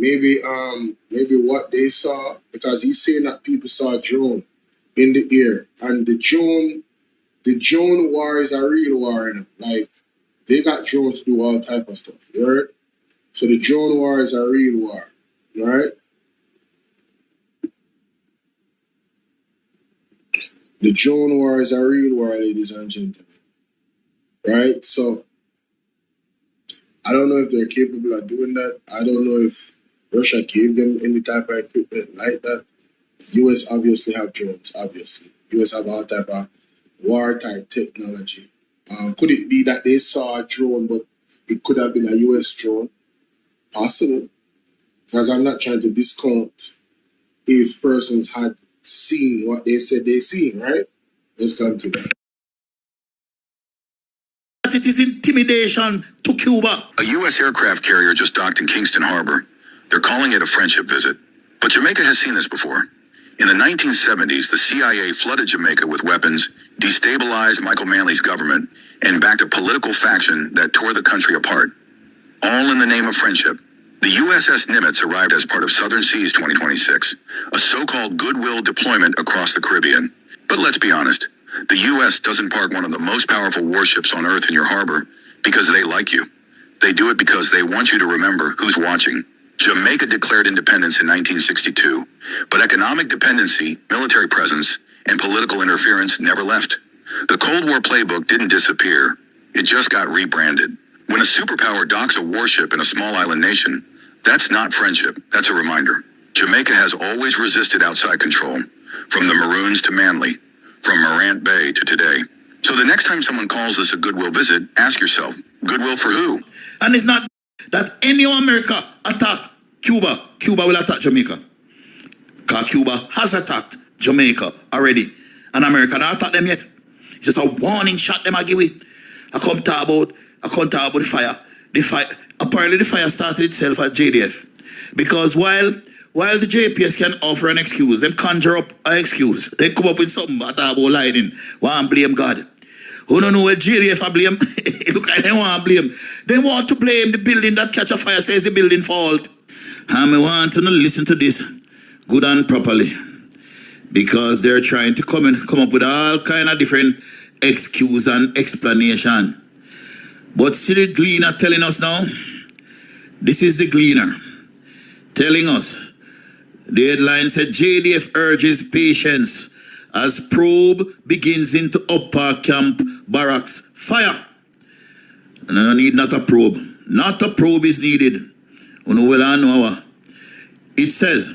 what they saw, because he's saying that people saw a drone in the air, and the drone war is a real war, you know? Like they got drones to do all type of stuff. You heard? So the drone war is a real war, right? The drone war is a real war, ladies and gentlemen. Right? So I don't know if they're capable of doing that. I don't know if Russia gave them any type of equipment like that. US obviously have drones, obviously. US have all type of war-type technology. Could it be that they saw a drone, but it could have been a US drone? Possible. Because I'm not trying to discount if persons had seen what they said they seen, right? Let's come to that. It is intimidation to Cuba. A U.S. aircraft carrier just docked in Kingston Harbor. They're calling it a friendship visit. But Jamaica has seen this before. In the 1970s, the CIA flooded Jamaica with weapons, destabilized Michael Manley's government, and backed a political faction that tore the country apart. All in the name of friendship. The USS Nimitz arrived as part of Southern Seas 2026, a so-called goodwill deployment across the Caribbean. But let's be honest, the U.S. doesn't park one of the most powerful warships on Earth in your harbor because they like you. They do it because they want you to remember who's watching. Jamaica declared independence in 1962, but economic dependency, military presence, and political interference never left. The Cold War playbook didn't disappear. It just got rebranded. When a superpower docks a warship in a small island nation, that's not friendship, that's a reminder. Jamaica has always resisted outside control, from the Maroons to Manly, from Morant Bay to today. So the next time someone calls this a goodwill visit, ask yourself, goodwill for who? And it's not that any America attack Cuba, Cuba will attack Jamaica. Because Cuba has attacked Jamaica already. And America not attack them yet. It's just a warning shot them I give it. I come talk about the fire. Apparently the fire started itself at JDF. Because while the JPS can offer an excuse, them conjure up an excuse. They come up with something about lighting. Want to blame God. Who don't know what JDF I blame? It look like they want to blame. They want to blame the building that catch a fire, says the building fault. And I want to listen to this good and properly. Because they're trying to come up with all kind of different excuse and explanation. But see the Gleaner telling us now? This is the Gleaner telling us. The headline said, JDF urges patience as probe begins into Upper Camp Barracks fire. And I need not a probe. Not a probe is needed. It says,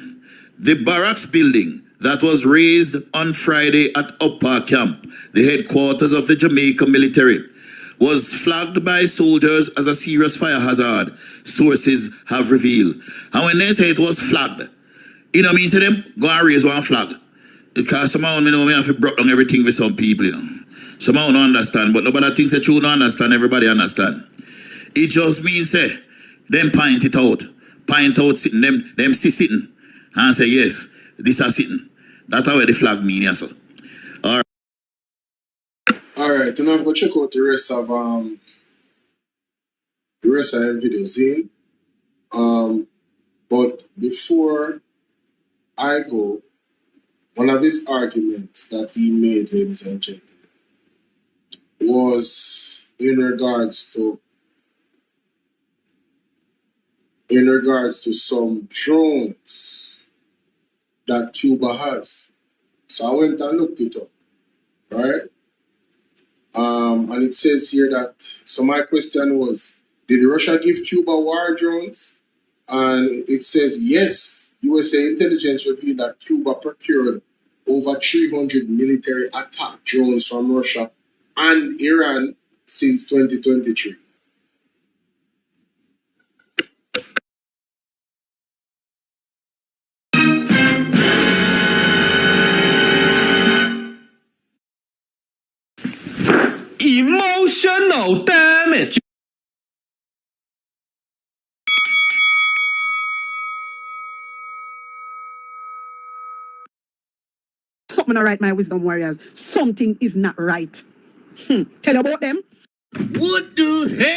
the barracks building that was raised on Friday at Upper Camp, the headquarters of the Jamaica military, was flagged by soldiers as a serious fire hazard, sources have revealed. And when they say it was flagged, it don't mean to them, go and raise one flag. Because somehow, we have to break down everything with some people, Somehow don't understand, but nobody thinks that you don't understand, everybody understand. It just means, them point it out. Point out sitting, them see sitting, and say, yes, this is sitting. That's how the flag mean, yes, sir. Alright, now I'm going to check out the rest of the video scene. But before I go, one of his arguments that he made, ladies and gentlemen, was in regards to some drones that Cuba has. So I went and looked it up, right? And it says here that, so my question was, did Russia give Cuba war drones? And it says, yes, USA intelligence revealed that Cuba procured over 300 military attack drones from Russia and Iran since 2023. Emotional damage. Something not right, my wisdom warriors. Something is not right. Tell you about them. What the hell?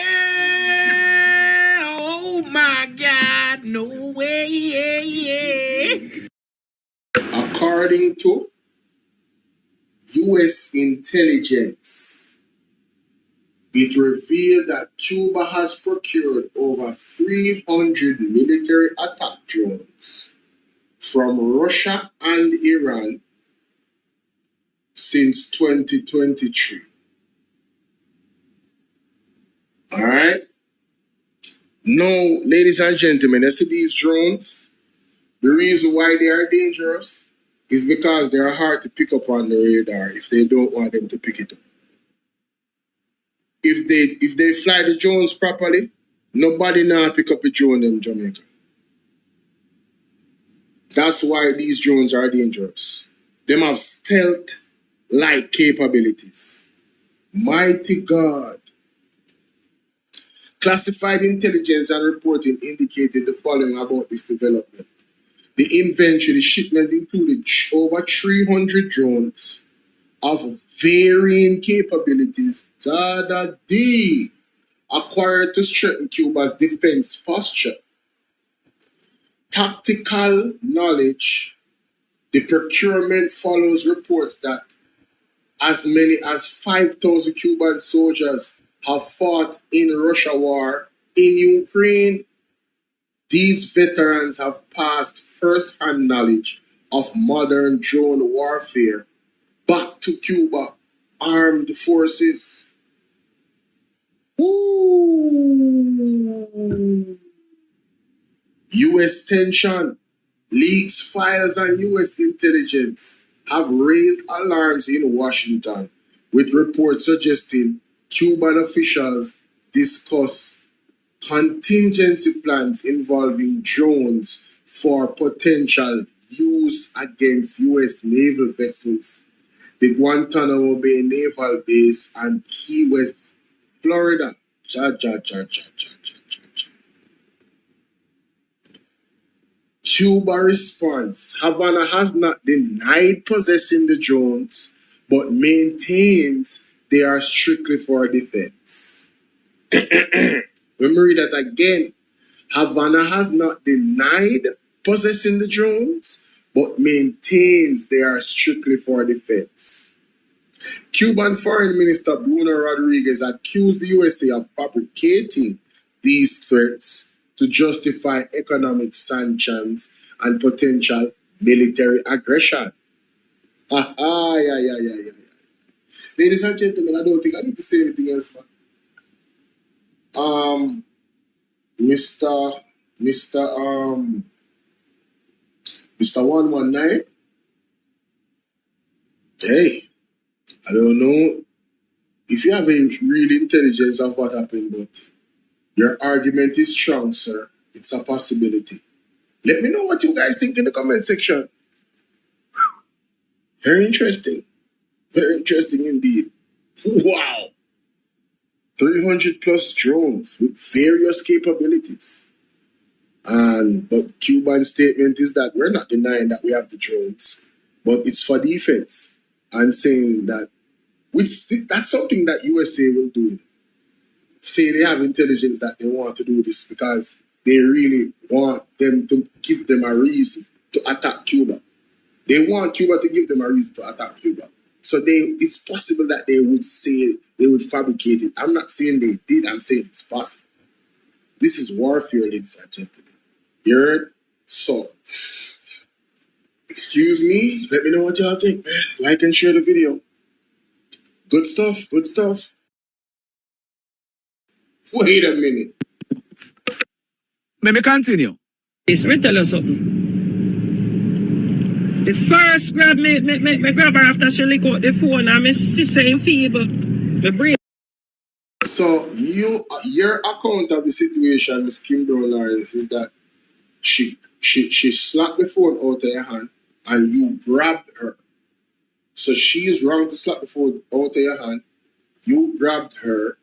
Oh my God, no way. According to US intelligence, it revealed that Cuba has procured over 300 military attack drones from Russia and Iran since 2023. All right? Now, ladies and gentlemen, you see these drones? The reason why they are dangerous is because they are hard to pick up on the radar if they don't want them to pick it up. If they fly the drones properly, nobody now pick up a drone in Jamaica. That's why these drones are dangerous. Them have stealth-like capabilities. Mighty God. Classified intelligence and reporting indicated the following about this development. The inventory, the shipment included over 300 drones of varying capabilities acquired to strengthen Cuba's defense posture. Tactical knowledge. The procurement follows reports that as many as 5,000 Cuban soldiers have fought in Russia war in Ukraine. These veterans have passed first-hand knowledge of modern drone warfare back to Cuba armed forces. Ooh. U.S. tension, leaks, files, and U.S. intelligence have raised alarms in Washington, with reports suggesting Cuban officials discuss contingency plans involving drones for potential use against U.S. naval vessels, the Guantanamo Bay Naval Base, and Key West, Florida. Cuba response: Havana has not denied possessing the drones, but maintains they are strictly for defense. Let me read that again. Havana has not denied possessing the drones, but maintains they are strictly for defense. Cuban Foreign Minister Bruno Rodriguez accused the USA of fabricating these threats to justify economic sanctions and potential military aggression. Yeah. Ladies and gentlemen, I don't think I need to say anything else, man. Mr. 119. Hey, I don't know if you have any real intelligence of what happened, but your argument is strong, sir. It's a possibility. Let me know what you guys think in the comment section. Very interesting. Very interesting indeed. Wow. 300 plus drones with various capabilities. But Cuban's statement is that we're not denying that we have the drones, but it's for defense. And saying that, that's something that USA will do. Say they have intelligence that they want to do this because they really want them to give them a reason to attack Cuba. They want Cuba to give them a reason to attack Cuba. So it's possible that they would say, they would fabricate it. I'm not saying they did, I'm saying it's possible. This is warfare, ladies and gentlemen. You heard? So, excuse me, let me know what y'all think, man. Like and share the video. Good stuff, good stuff. Wait a minute. Let me continue. Let me tell you something. The first grab me grab her after she lick out the phone and me see saying feeble. Me brain. So your account of the situation, Miss Kim Brown Lawrence, is that she slapped the phone out of your hand and you grabbed her. So she is wrong to slap the phone out of your hand. You grabbed her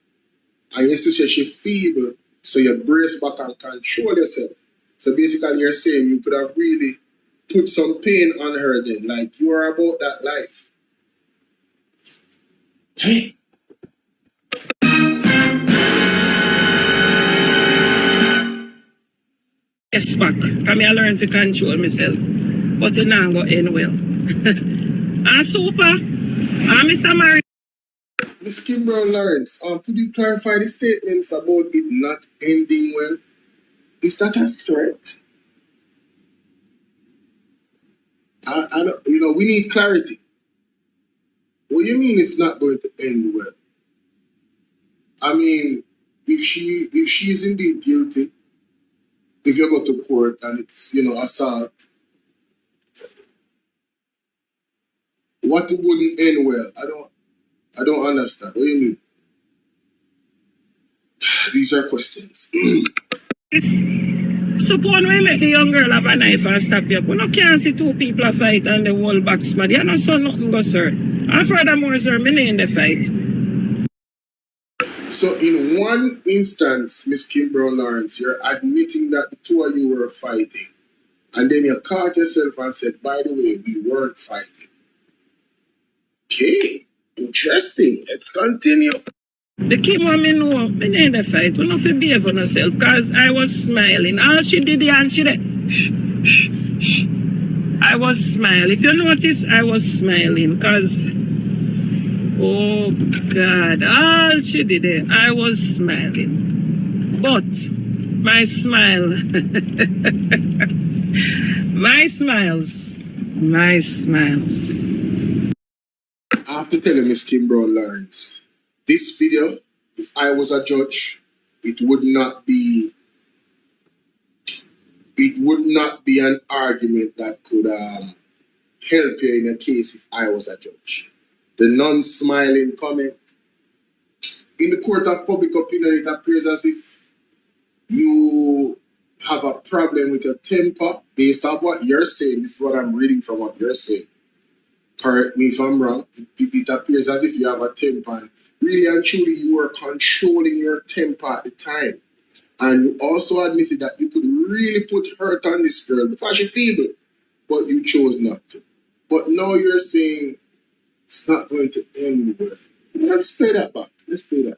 and you say she feeble, so you brace back and control yourself. So basically you're saying you could have really put some pain on her then, like you are about that life. Hey. Yes, back. Come here, learn to control myself. But it now go end well. Super. Mr. Mary. Miss Kim Brown Lawrence, could you clarify the statements about it not ending well? Is that a threat? I don't, we need clarity. What do you mean it's not going to end well? I mean, if she's indeed guilty, if you go to court and it's, assault, what wouldn't end well? I don't understand. What do you mean? These are questions. Suppose we make the young girl have a knife and stab you. We can't see two people fight and the whole box mad. You don't saw nothing go, sir. And furthermore, sir, me in the fight. So in one instance, Miss Kim Brown Lawrence, you're admitting that the two of you were fighting. And then you caught yourself and said, by the way, we weren't fighting. Okay, interesting. Let's continue. The Kim woman know, me in the fight. We not fi behave on herself because I was smiling. All she did and she did. Shh. I was smiling. If you notice, I was smiling because, oh God, all she did, I was smiling. But my smile, my smiles. I have to tell you, Miss Kim Brown Lawrence, this video, if I was a judge, it would not be an argument that could help you in a case if I was a judge. The non-smiling comment. In the court of public opinion, it appears as if you have a problem with your temper based off what you're saying. This is what I'm reading from what you're saying. Correct me if I'm wrong. It appears as if you have a temper. And really and truly, you were controlling your temper at the time. And you also admitted that you could really put hurt on this girl because she's feeble, but you chose not to. But now you're saying it's not going to end well. Let's play that back. Let's play that.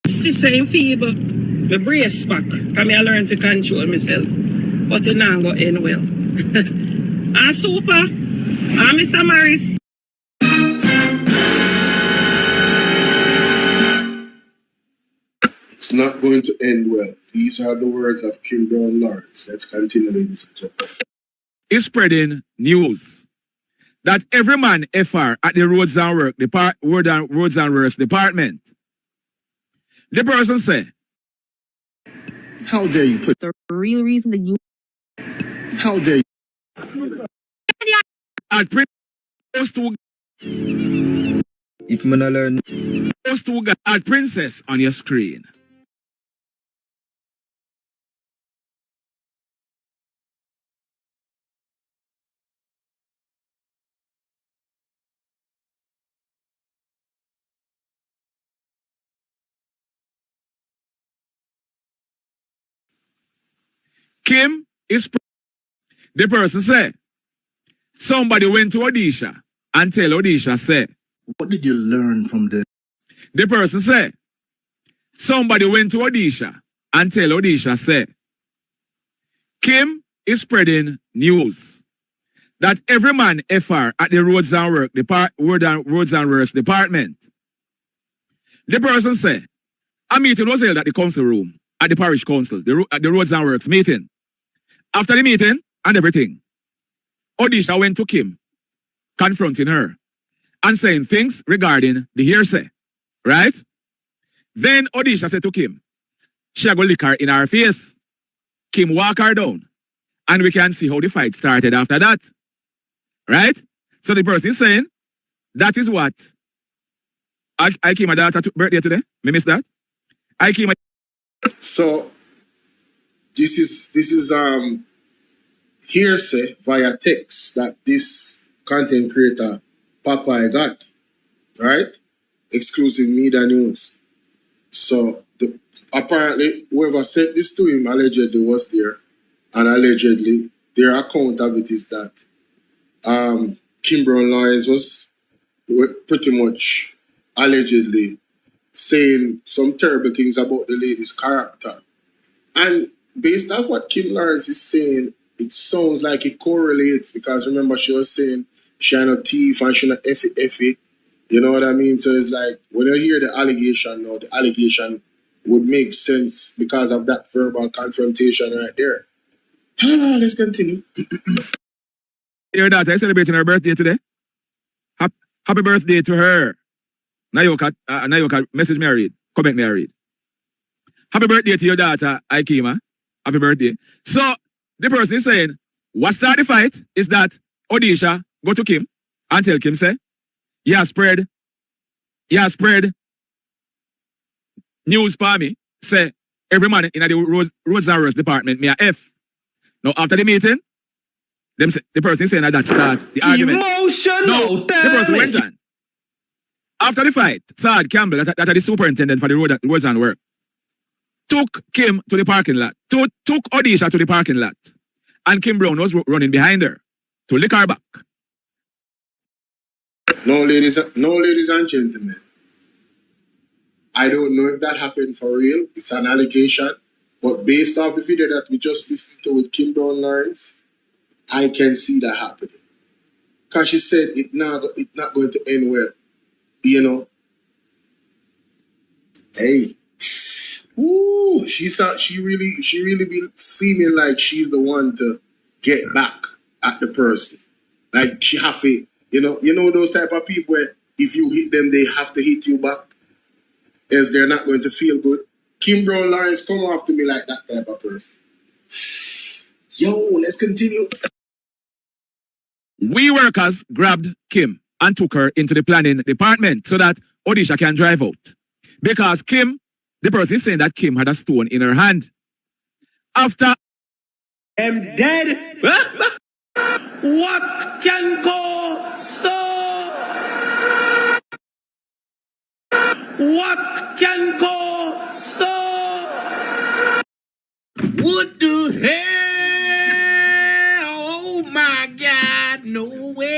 She saying feeble. My brace back. Because I learn to control myself. But it now go end well. And super. And Mr. Morris. It's not going to end well. These are the words of Kim Brown Lawrence. Let's continue, ladies and gentlemen. Is spreading news that every man FR at the Roads and Works Department. The person say, How dare you put the real reason that you... How dare you... at post to If man learn... post to add princess on your screen. Kim is the person say, somebody went to Odisha and tell Odisha say, What did you learn from the... The person say, somebody went to Odisha and tell Odisha say, Kim is spreading news that every man FR at the Roads and Works Department. The person say, a meeting was held at the council room, at the parish council, at the Roads and Works meeting. After the meeting and everything, Odisha went to Kim, confronting her and saying things regarding the hearsay, right? Then Odisha said to Kim, she go lick her in her face. Kim walk her down, and we can see how the fight started after that, right? So the person is saying, that is what I came my daughter's birthday today. Me miss that? I came. So this is hearsay via text that this content creator Popeye got, right? Exclusive media news. So apparently whoever sent this to him allegedly was there, and allegedly their account of it is that Kim Brown Lawrence was pretty much allegedly saying some terrible things about the lady's character. And based off what Kim Lawrence is saying, it sounds like it correlates, because remember she was saying she had no teeth and she not effie. You know what I mean? So it's like when you hear the allegation now, the allegation would make sense because of that verbal confrontation right there. Let's continue. Your daughter is celebrating her birthday today. Happy birthday to her. Nayoka, message me I read. Comment me I read. Happy birthday to your daughter, Aikima. Happy birthday. So, the person is saying, what started the fight is that Odisha go to Kim and tell Kim, say, yeah, spread news for me. Say, every man in the Roads and Works Department, me a F. Now, after the meeting, the person is saying that starts the argument. Emotional No, the person went on. After the fight, Saad Campbell, that is the superintendent for the Roads and Works, took Kim to the parking lot, took Odisha to the parking lot, and Kim Brown was running behind her to lick her back. No, ladies and gentlemen, I don't know if that happened for real. It's an allegation, but based off the video that we just listened to with Kim Brown Lawrence, I can see that happening. Because she said it's not going to end well. You know? Hey. Ooh, she really be seeming like she's the one to get back at the person. Like she have to, you know those type of people where if you hit them, they have to hit you back, else they're not going to feel good. Kim Brown Lawrence come after me like that type of person. Yo, let's continue. We workers grabbed Kim and took her into the planning department so that Odisha can drive out. Because Kim, the person is saying that Kim had a stone in her hand. After I'm dead. What can go so? What can go so? What the hell? Oh my God, no way.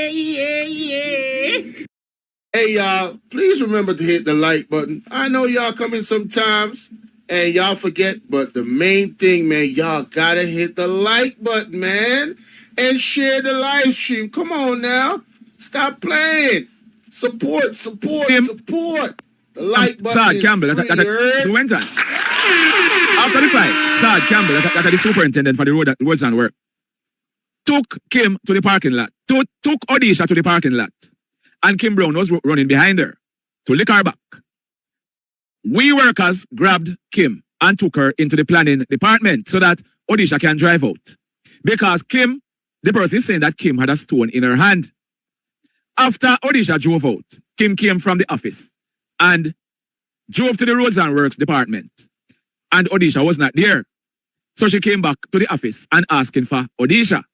Hey, y'all, please remember to hit the like button. I know y'all come in sometimes and y'all forget, but the main thing, man, y'all gotta hit the like button, man, and share the live stream. Come on now. Stop playing. Support. The like button Sad is Campbell, free, that so went on. After the fight, Sad Campbell, that the superintendent for the roads and work, took Kim to the parking lot, took Odisha to the parking lot, and Kim Brown was running behind her to lick her back. We workers grabbed Kim and took her into the planning department so that Odisha can drive out. Because Kim, the person is saying that Kim had a stone in her hand. After Odisha drove out, Kim came from the office and drove to the Roads and Works department. And Odisha was not there. So she came back to the office and asking for Odisha.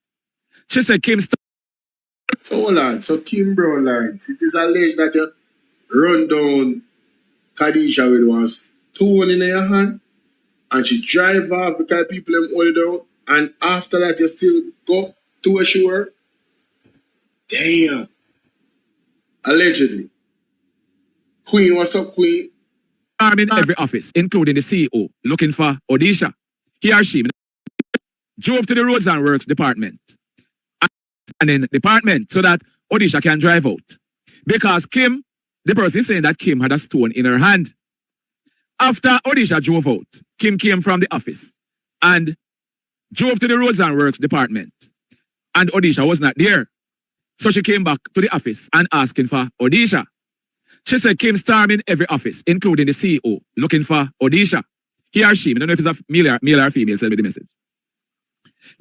She said Kim... So hold on. So Kim Brown lines. It is alleged that you run down Khadijah with one stone in her hand and she drive off because people them hold it down, and after that you still go to where she were? Damn. Allegedly. Queen, what's up, Queen? I'm in every office, including the CEO, looking for Odisha. He or she drove to the Roads and Works department and in department so that Odisha can drive out. Because Kim, the person is saying that Kim had a stone in her hand. After Odisha drove out, Kim came from the office and drove to the Roads and Works department. And Odisha was not there. So she came back to the office and asking for Odisha. She said Kim storming every office, including the CEO, looking for Odisha. He or she, I don't know if it's a male or female, send me the message.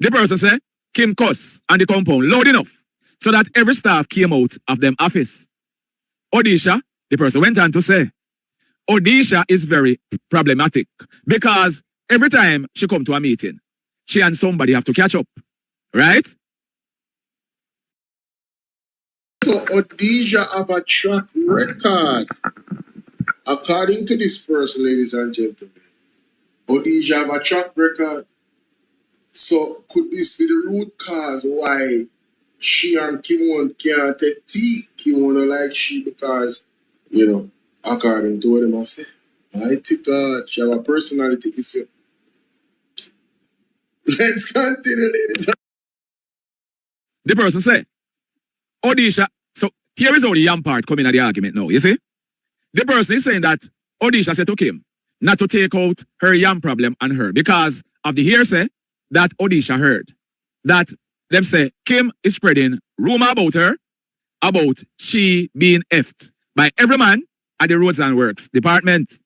The person said Kim cuss and the compound loud enough so that every staff came out of them office. Odisha, the person went on to say, Odisha is very problematic because every time she come to a meeting, she and somebody have to catch up, right? So Odisha have a track record. According to this person, ladies and gentlemen, Odisha have a track record. So could this be the root cause why she and Kimon can't take tea? Kimon don't like she because, according to what them I say, mighty God, she have a personality issue. Let's continue, ladies. The person say, Odisha, so here is how the yam part coming at the argument now, you see? The person is saying that Odisha said to Kim not to take out her yam problem on her because of the hearsay that Odisha heard. That them say Kim is spreading rumor about her, about she being effed by every man at the Roads and Works department.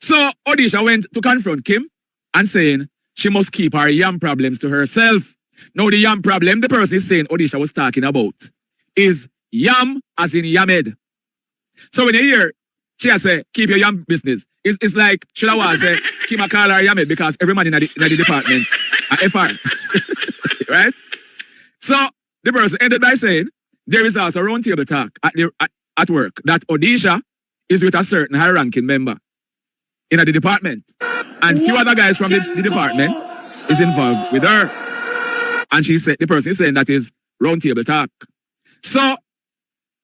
So Odisha went to confront Kim and saying she must keep her yam problems to herself. Now the yam problem the person is saying Odisha was talking about is yam as in yamed. So when you hear she has say keep your yam business, it's like should I want to say Kim a call her yamed because every man in the department are FR. Right? So the person ended by saying there is also a roundtable talk at work that Odisha is with a certain high-ranking member in the department. And few other guys from the department is involved with her. And she said, the person is saying that is roundtable talk. So,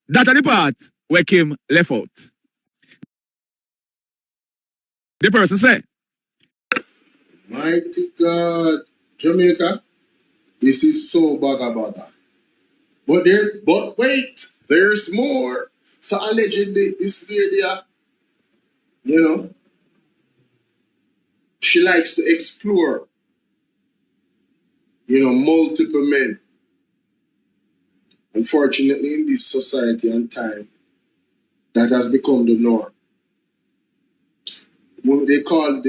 that are the part where Kim left out. The person said, Mighty God, Jamaica, this is so baga. But wait, there's more. So allegedly, this lady, she likes to explore, multiple men. Unfortunately, in this society and time, that has become the norm. Women call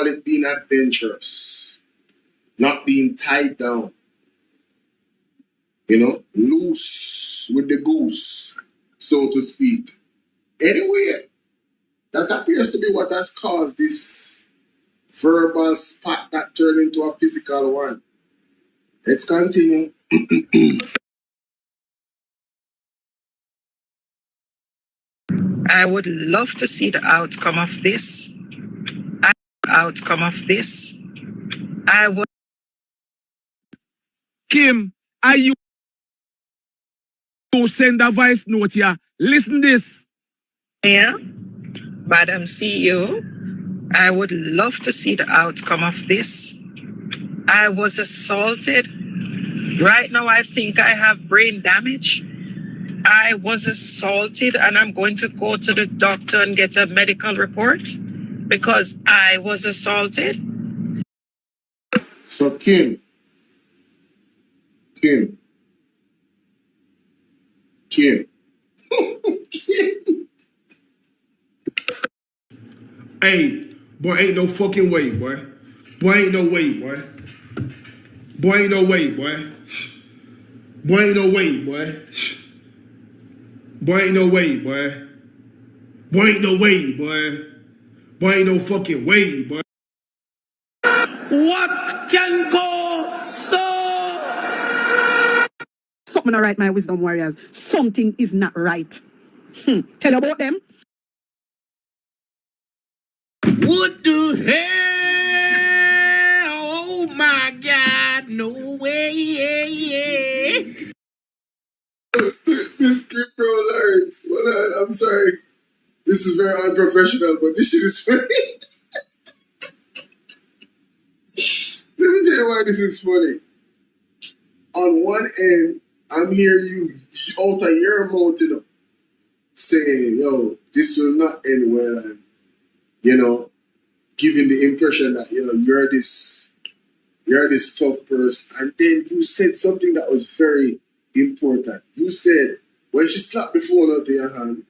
it being adventurous, not being tied down. You know, loose with the goose, so to speak. Anyway, that appears to be what has caused this verbal spat that turned into a physical one. Let's continue. I would love to see the outcome of this. I would. Kim, are you send a voice note here? Listen this. Yeah, Madam CEO, I would love to see the outcome of this. I was assaulted. Right now, I think I have brain damage. I was assaulted and I'm going to go to the doctor and get a medical report because I was assaulted. So Kim. Hey, boy, ain't no fucking way, boy. Boy, ain't no way, boy. Boy, ain't no way, boy. Boy, ain't no way, boy. Boy, ain't no way, boy. Boy, ain't no way, boy. Boy, ain't no fucking way, boy. What can go so? Something not right, my wisdom warriors. Something is not right. Tell about them. What the hell? Oh my God, no way. Miss Bro Lawrence, hold on, I'm sorry. This is very unprofessional, but this shit is funny. Let me tell you why this is funny. On one end, I'm hearing you out of your mouth, you know, saying, yo, this will not end well, and, you know, giving the impression that, you know, you're this tough person. And then you said something that was very important. You said, when she slapped the phone out of your hand,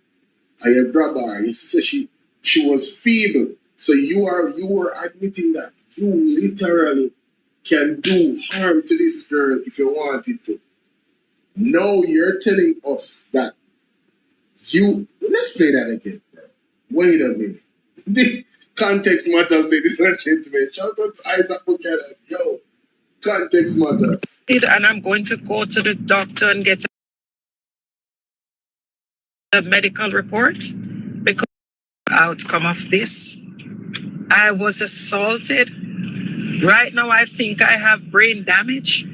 and you grab her, and you said she was feeble. So you were admitting that you literally can do harm to this girl if you wanted to. Now you're telling us that let's play that again, bro. Wait a minute. The context matters, ladies and gentlemen. Shout out to Isaac Buchanan. Yo, context matters. And I'm going to go to the doctor and get a medical report because the outcome of this. I was assaulted. Right now, I think I have brain damage.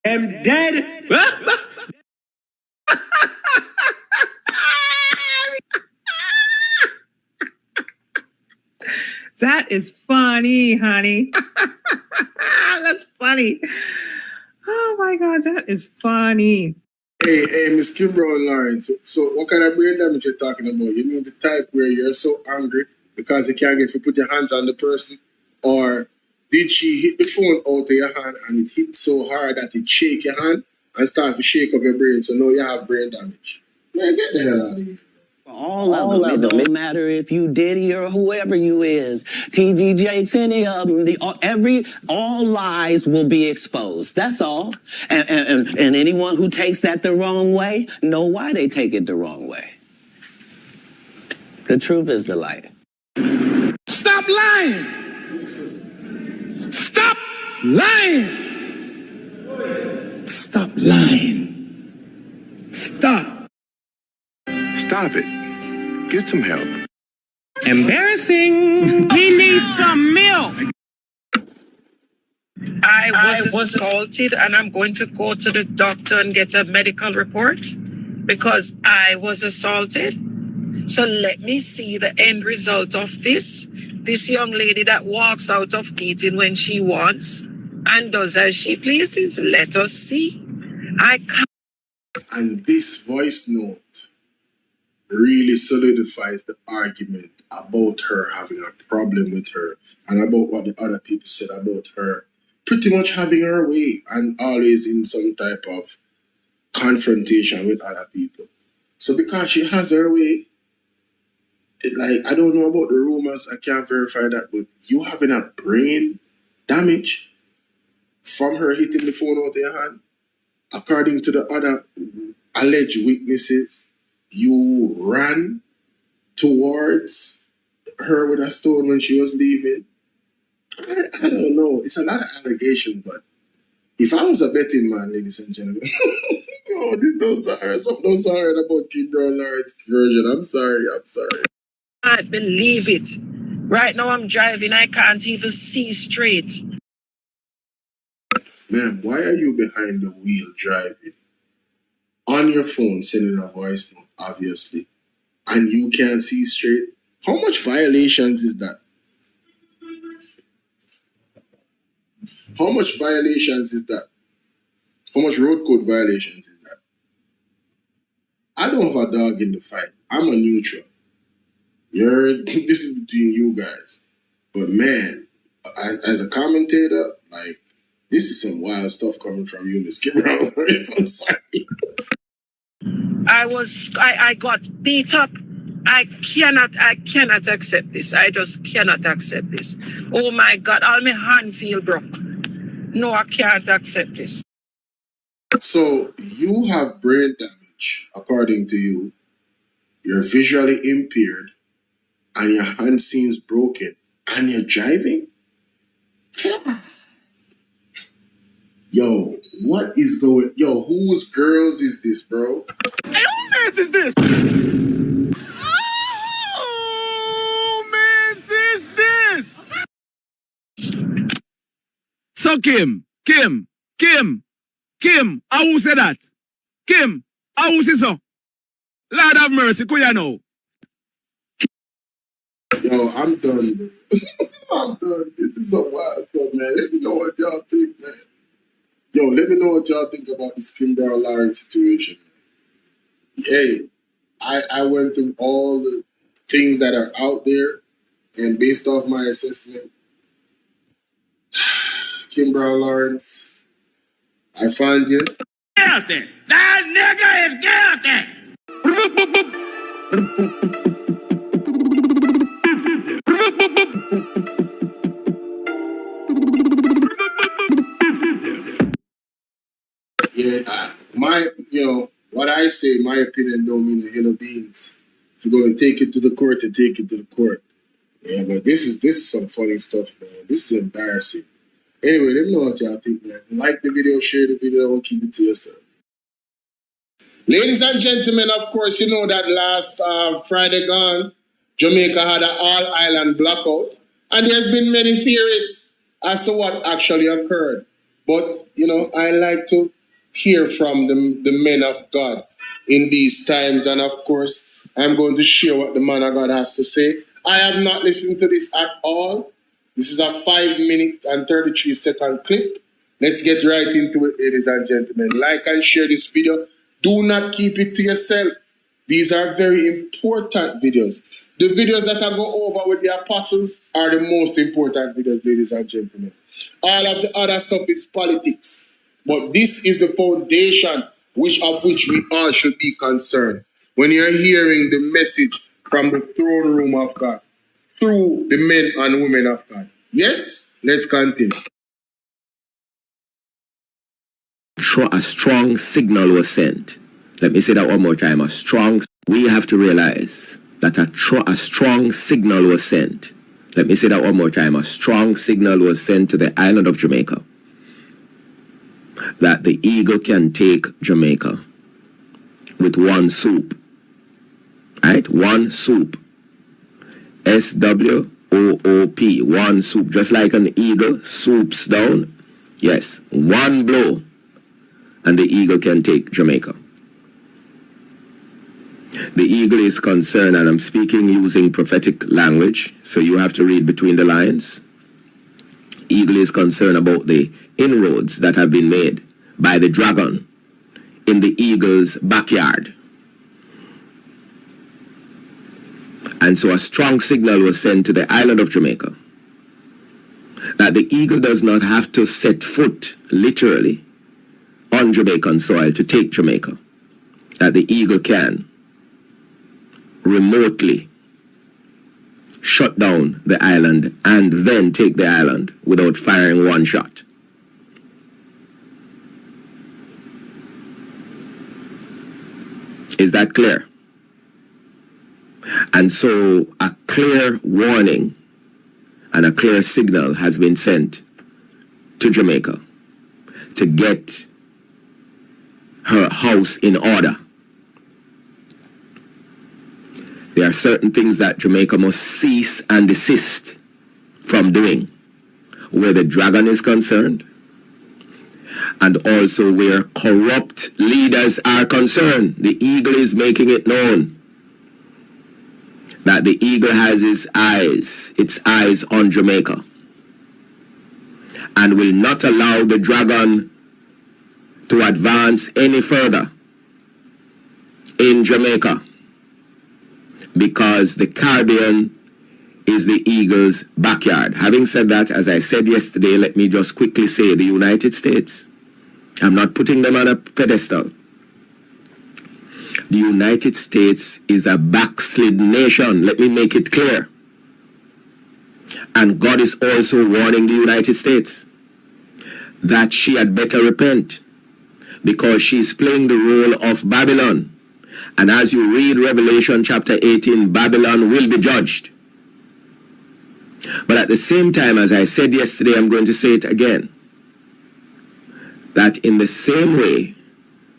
I'm dead. That is funny, honey. That's funny. Oh my God, that is funny. Hey, Miss Kimbrough and Lawrence. So what kind of brain damage you're talking about? You mean the type where you're so angry because you can't get to put your hands on the person? Or did she hit the phone out of your hand and it hit so hard that it shake your hand and start to shake up your brain, so now you have brain damage? Man, get the hell out of here. All of them. It don't matter if you Diddy or whoever you is. TG Jakes, any of them. All lies will be exposed. That's all. And anyone who takes that the wrong way, know why they take it the wrong way. The truth is the light. Stop lying. Stop lying. Stop lying. Stop. Stop it. Get some help. Embarrassing. He needs some milk. I was assaulted and I'm going to go to the doctor and get a medical report because I was assaulted. So let me see the end result of this. This young lady that walks out of meeting when she wants and does as she pleases. Let us see. I can't. And this voice note really solidifies the argument about her having a problem with her and about what the other people said about her pretty much having her way and always in some type of confrontation with other people. So because she has her way, like, I don't know about the rumors, I can't verify that, but you having a brain damage from her hitting the phone out of your hand, according to the other alleged witnesses, you ran towards her with a stone when she was leaving. I don't know. It's a lot of allegations, but if I was a betting man, ladies and gentlemen, oh, this don't sound something don't sound right about Kim Brown Lawrence version. I'm sorry. I can't believe it. Right now I'm driving, I can't even see straight. Man, why are you behind the wheel driving? On your phone, sending a voice note, obviously, and you can't see straight? How much violations is that? How much violations is that? How much road code violations is that? I don't have a dog in the fight. I'm a neutral. This is between you guys. But man, as a commentator, like, this is some wild stuff coming from you, Miss Kim Brown. I'm sorry. I got beat up. I cannot accept this. I just cannot accept this. Oh my God, all my hand feel broke. No, I can't accept this. So you have brain damage, according to you. You're visually impaired, and your hand seems broken, and you're driving? Yo, what is going? Yo, whose girls is this, bro? Hey, who man's is this? Oh, man's is this? So Kim, how who say that? Kim, how who say so? Lord have mercy, could you know? Yo, I'm done. I'm done. This is some wild stuff, man. Let me know what y'all think, man. Yo, let me know what y'all think about this Kim Brown Lawrence situation. Hey, I went through all the things that are out there, and based off my assessment, Kim Brown Lawrence, I find you. Guilty. That nigga is guilty. Yeah, what I say, my opinion don't mean a hill of beans. If you're going to take it to the court, then take it to the court. Yeah, but this is some funny stuff, man. This is embarrassing. Anyway, let me know what y'all think, man. Like the video, share the video, and keep it to yourself. Ladies and gentlemen, of course, you know that last Friday gone, Jamaica had an all-island blackout, and there's been many theories as to what actually occurred. But, I like to hear from the men of God in these times, and of course, I'm going to share what the man of God has to say. I have not listened to this at all. This is a 5-minute and 33-second clip. Let's get right into it, ladies and gentlemen. Like and share this video. Do not keep it to yourself. These are very important videos. The videos that I go over with the apostles are the most important videos, ladies and gentlemen. All of the other stuff is politics. But this is the foundation of which we all should be concerned. When you're hearing the message from the throne room of God, through the men and women of God. Yes? Let's continue. A strong signal was sent. Let me say that one more time. We have to realize that a strong signal was sent. Let me say that one more time. A strong signal was sent to the island of Jamaica that the eagle can take Jamaica with one swoop. Right? One swoop. S-W-O-O-P. One swoop. Just like an eagle swoops down. Yes. One blow. And the eagle can take Jamaica. The eagle is concerned, and I'm speaking using prophetic language, so you have to read between the lines. Eagle is concerned about the inroads that have been made by the dragon in the eagle's backyard. And so a strong signal was sent to the island of Jamaica that the eagle does not have to set foot, literally, on Jamaican soil to take Jamaica. That the eagle can remotely shut down the island and then take the island without firing one shot. Is that clear? And so a clear warning and a clear signal has been sent to Jamaica to get her house in order. There are certain things that Jamaica must cease and desist from doing where the dragon is concerned and also where corrupt leaders are concerned. The eagle is making it known that the eagle has its eyes on Jamaica and will not allow the dragon to advance any further in Jamaica, because the Caribbean is the eagle's backyard. Having said that, as I said yesterday, let me just quickly say the United States, I'm not putting them on a pedestal. The United States is a backslid nation. Let me make it clear. And God is also warning the United States that she had better repent, because she's playing the role of Babylon. And as you read Revelation chapter 18, Babylon will be judged. But at the same time, as I said yesterday, I'm going to say it again, that in the same way,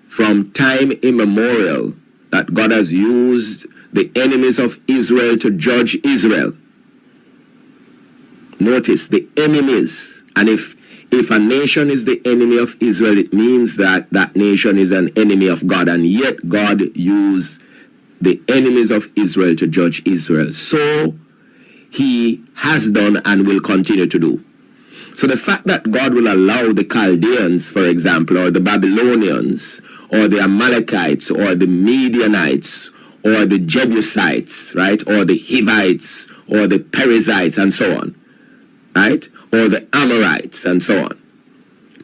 from time immemorial, that God has used the enemies of Israel to judge Israel. Notice, the enemies. And if a nation is the enemy of Israel, it means that that nation is an enemy of God. And yet God used the enemies of Israel to judge Israel. So he has done and will continue to do. So the fact that God will allow the Chaldeans, for example, or the Babylonians, or the Amalekites, or the Midianites, or the Jebusites, right, or the Hivites, or the Perizzites, and so on, right, or the Amorites, and so on,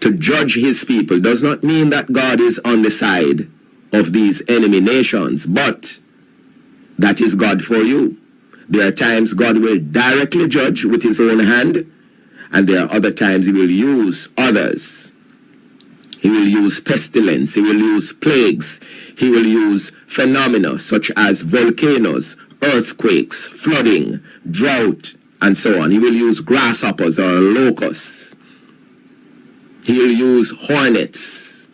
to judge his people does not mean that God is on the side of these enemy nations, but that is God for you. There are times God will directly judge with his own hand, and there are other times he will use others. He will use pestilence, he will use plagues, he will use phenomena such as volcanoes, earthquakes, flooding, drought, and so on. He will use grasshoppers or locusts. He will use hornets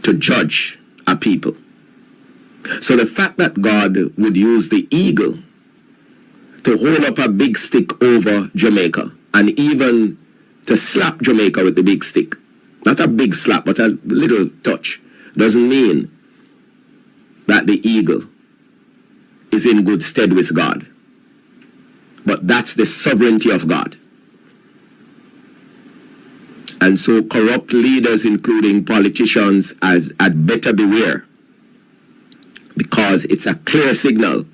to judge a people. So the fact that God would use the eagle to hold up a big stick over Jamaica and even to slap Jamaica with the big stick, not a big slap, but a little touch, doesn't mean that the eagle is in good stead with God. But that's the sovereignty of God. And so corrupt leaders, including politicians, had better beware, because it's a clear signal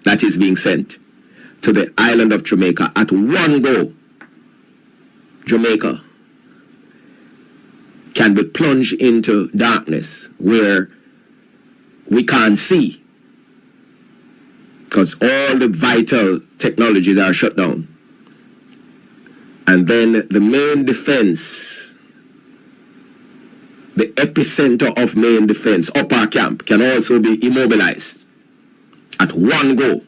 that is being sent to the island of Jamaica. At one go, Jamaica can be plunged into darkness where we can't see, because all the vital technologies are shut down. And then the main defense, the epicenter of main defense, upper camp, can also be immobilized at one go.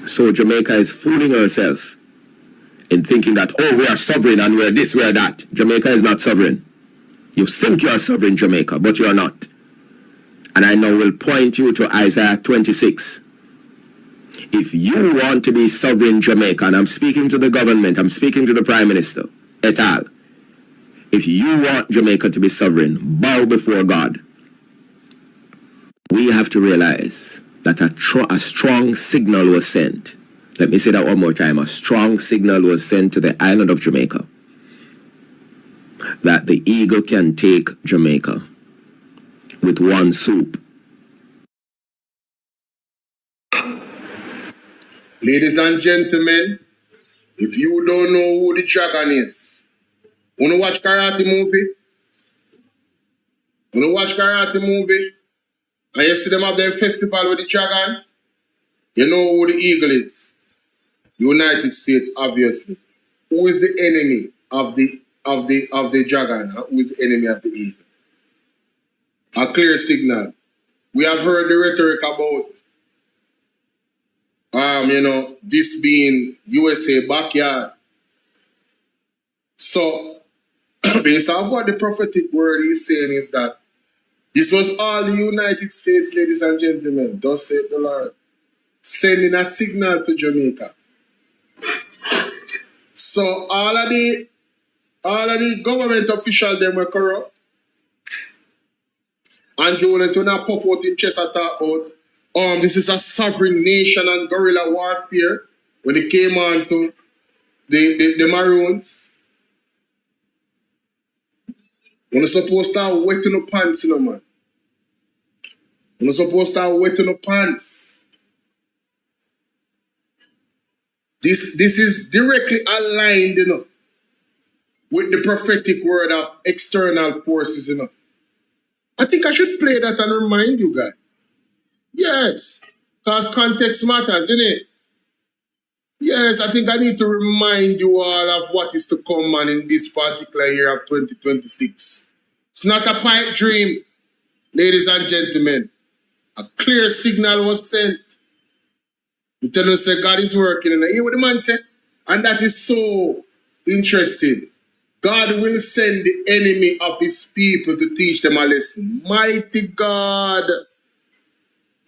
So Jamaica is fooling herself in thinking that, oh, we are sovereign and we're this, we're that. Jamaica is not sovereign. You think you are sovereign, Jamaica, but you are not. And I now will point you to Isaiah 26. If you want to be sovereign, Jamaica, and I'm speaking to the government, I'm speaking to the Prime Minister, et al. If you want Jamaica to be sovereign, bow before God. We have to realize that a strong signal was sent. Let me say that one more time. A strong signal was sent to the island of Jamaica that the eagle can take Jamaica with one swoop. Ladies and gentlemen, if you don't know who the dragon is, wanna watch karate movie? And you see them have their festival with the dragon. You know who the eagle is. United States, obviously. Who is the enemy of the dragon? Who is the enemy of the eagle? A clear signal. We have heard the rhetoric about this being USA backyard. So based off what the prophetic word is saying is that this was all the United States, ladies and gentlemen, thus saith the Lord, sending a signal to Jamaica. So all of the government officials them were corrupt. And Jonas when I puff out in chest and talk about this is a sovereign nation and guerrilla warfare when it came on to the Maroons. When you're supposed to start wetting your pants, you know, man. When you're supposed to start wetting your pants. This is directly aligned, you know, with the prophetic word of external forces, you know. I think I should play that and remind you guys. Yes, because context matters, innit? Yes, I think I need to remind you all of what is to come, man, in this particular year of 2026. It's not a pipe dream, ladies and gentlemen. A clear signal was sent. You tell us that God is working, and you hear what the man said? And that is so interesting. God will send the enemy of his people to teach them a lesson. Mighty God.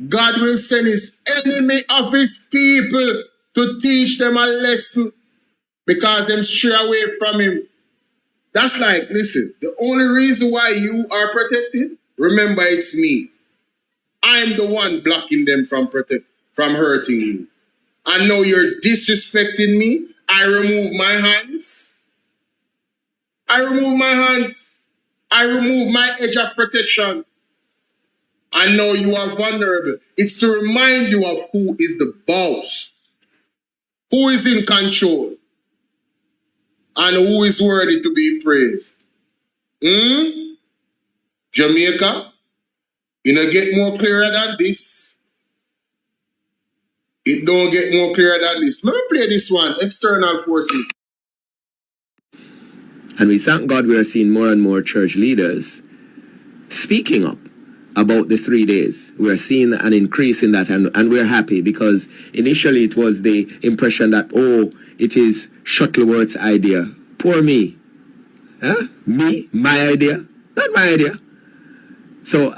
God will send his enemy of his people to teach them a lesson because them stray away from him. That's like, listen, the only reason why you are protected, remember it's me. I'm the one blocking them from hurting you. I know you're disrespecting me. I remove my hands. I remove my hands. I remove my edge of protection. I know you are vulnerable. It's to remind you of who is the boss, who is in control, and who is worthy to be praised. Jamaica, you don't get more clearer than this. It don't get more clearer than this. Let me play this one, external forces. And we thank God we are seeing more and more church leaders speaking up about the 3 days. We are seeing an increase in that, and we're happy because initially it was the impression that, it is Shuttleworth's idea. Poor me. Huh? Me? My idea? Not my idea. So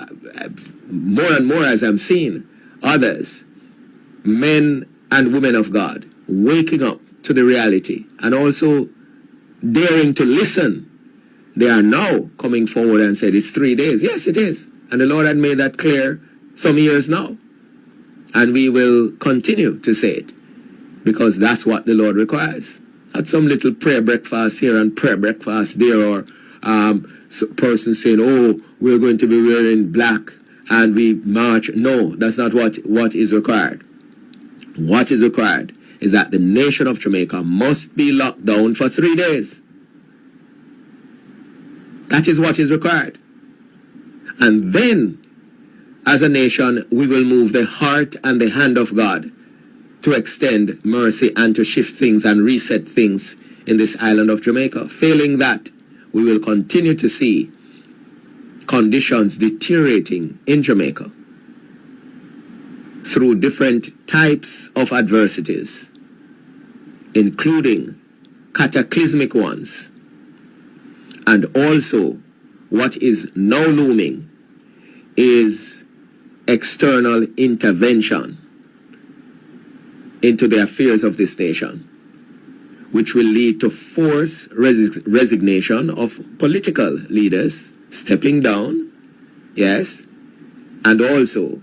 more and more as I'm seeing others, men and women of God, waking up to the reality and also daring to listen. They are now coming forward and said, it's 3 days. Yes, it is. And the Lord had made that clear some years now. And we will continue to say it because that's what the Lord requires. Not some little prayer breakfast here and prayer breakfast there, or person saying, we're going to be wearing black and we march. No, that's not what is required. What is required is that the nation of Jamaica must be locked down for 3 days. That is what is required. And then, as a nation, we will move the heart and the hand of God to extend mercy and to shift things and reset things in this island of Jamaica. Failing that, we will continue to see conditions deteriorating in Jamaica through different types of adversities, including cataclysmic ones, and also what is now looming is external intervention into the affairs of this nation, which will lead to forced resignation of political leaders, stepping down, yes, and also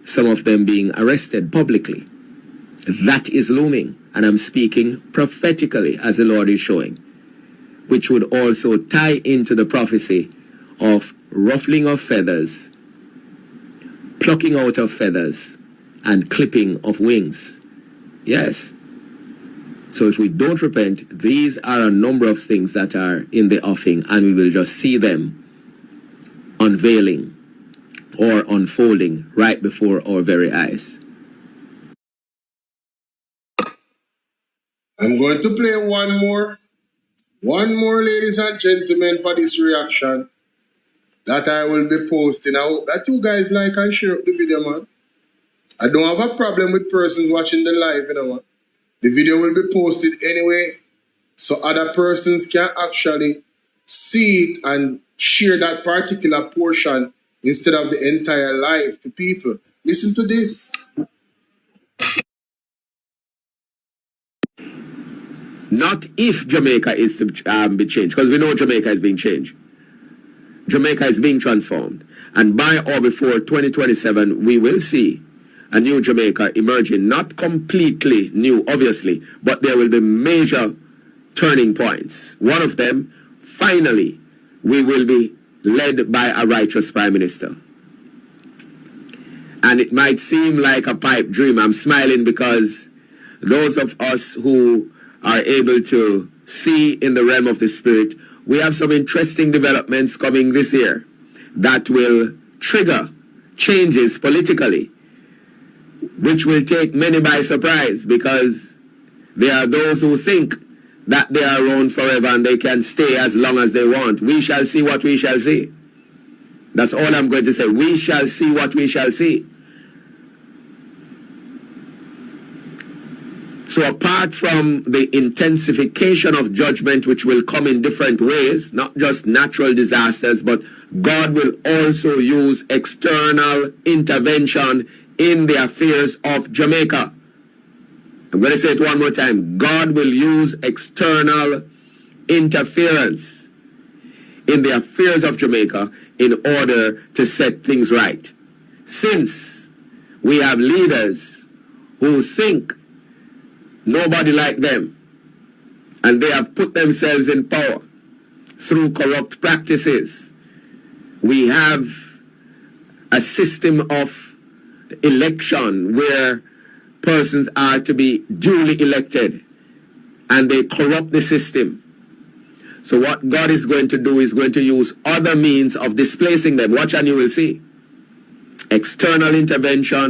some of them being arrested publicly. That is looming, and I'm speaking prophetically as the Lord is showing, which would also tie into the prophecy of ruffling of feathers, plucking out of feathers, and clipping of wings. Yes. So if we don't repent, these are a number of things that are in the offing, and we will just see them unveiling or unfolding right before our very eyes. I'm going to play one more, ladies and gentlemen, for this reaction that I will be posting. I hope that you guys like and share the video, man. I don't have a problem with persons watching the live, you know, man. The video will be posted anyway, so other persons can actually see it and share that particular portion instead of the entire live to people. Listen to this. Not if Jamaica is to be changed, because we know Jamaica is being changed. Jamaica is being transformed. And by or before 2027, we will see a new Jamaica emerging. Not completely new, obviously, but there will be major turning points. One of them, finally, we will be led by a righteous prime minister. And it might seem like a pipe dream. I'm smiling because those of us who are able to see in the realm of the spirit, we have some interesting developments coming this year that will trigger changes politically, which will take many by surprise, because there are those who think that they are around forever and they can stay as long as they want. We shall see what we shall see. That's all I'm going to say. We shall see what we shall see. So apart from the intensification of judgment, which will come in different ways, not just natural disasters, but God will also use external intervention in the affairs of Jamaica. I'm going to say it one more time. God will use external interference in the affairs of Jamaica in order to set things right. Since we have leaders who think nobody like them, and they have put themselves in power through corrupt practices, we have a system of election where persons are to be duly elected, and they corrupt the system. So what God is going to do is going to use other means of displacing them. Watch and you will see. External intervention.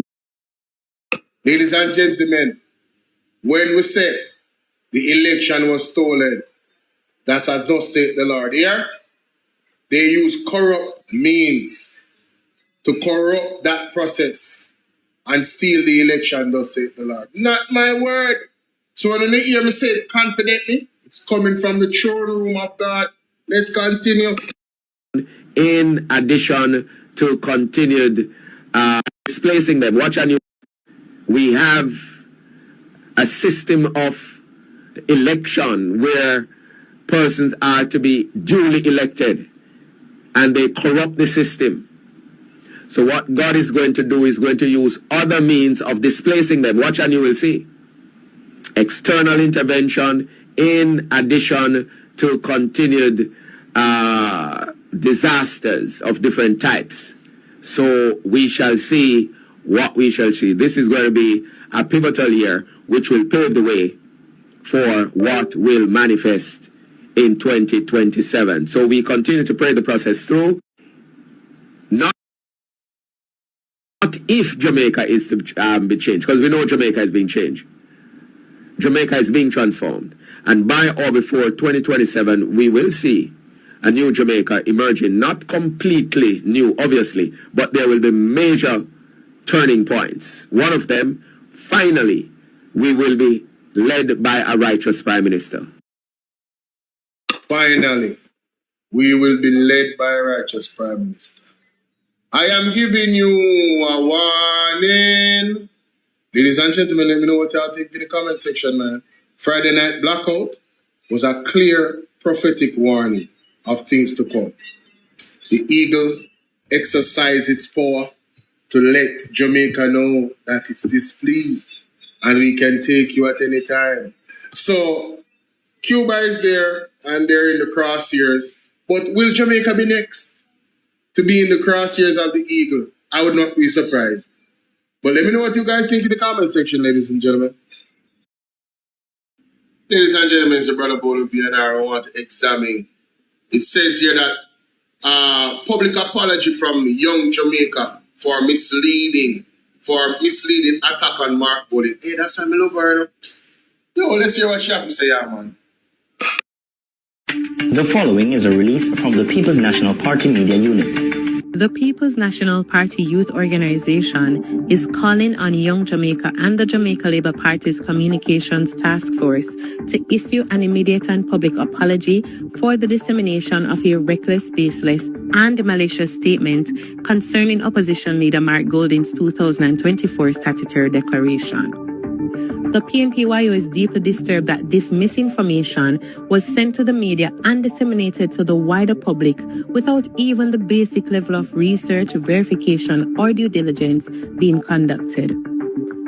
Ladies and gentlemen, when we say the election was stolen, that's a thus saith the Lord. Here, they use corrupt means to corrupt that process and steal the election, thus saith the Lord. Not my word. So when you hear me say it confidently, it's coming from the throne room of God. Let's continue. In addition to continued displacing them. Watch and you. We have a system of election where persons are to be duly elected, and they corrupt the system. So what God is going to do is going to use other means of displacing them. Watch and you will see. External intervention in addition to continued disasters of different types. So we shall see what we shall see. This is going to be a pivotal year which will pave the way for what will manifest in 2027. So we continue to pray the process through. Not if Jamaica is to be changed, because we know Jamaica is being changed. Jamaica is being transformed. And by or before 2027, we will see a new Jamaica emerging. Not completely new, obviously, but there will be major turning points. One of them, finally, we will be led by a righteous prime minister. Finally, we will be led by a righteous prime minister. I am giving you a warning. Ladies and gentlemen, let me know what y'all think in the comment section, man. Friday night blackout was a clear prophetic warning of things to come. The eagle exercised its power to let Jamaica know that it's displeased and we can take you at any time. So Cuba is there and they're in the crosshairs. But will Jamaica be next to be in the crosshairs of the eagle? I would not be surprised. But let me know what you guys think in the comment section, ladies and gentlemen. Ladies and gentlemen, it's your brother Bolo Tbv, and I want to examine. It says here that public apology from Young Jamaica for misleading attack on Mark Bowling. Hey, that's how I love her. Yo, let's hear what she have to say, man. The following is a release from the People's National Party Media Unit. The People's National Party Youth Organization is calling on Young Jamaica and the Jamaica Labour Party's Communications Task Force to issue an immediate and public apology for the dissemination of a reckless, baseless, and malicious statement concerning opposition leader Mark Golding's 2024 statutory declaration. The PNPYO is deeply disturbed that this misinformation was sent to the media and disseminated to the wider public without even the basic level of research, verification, or due diligence being conducted.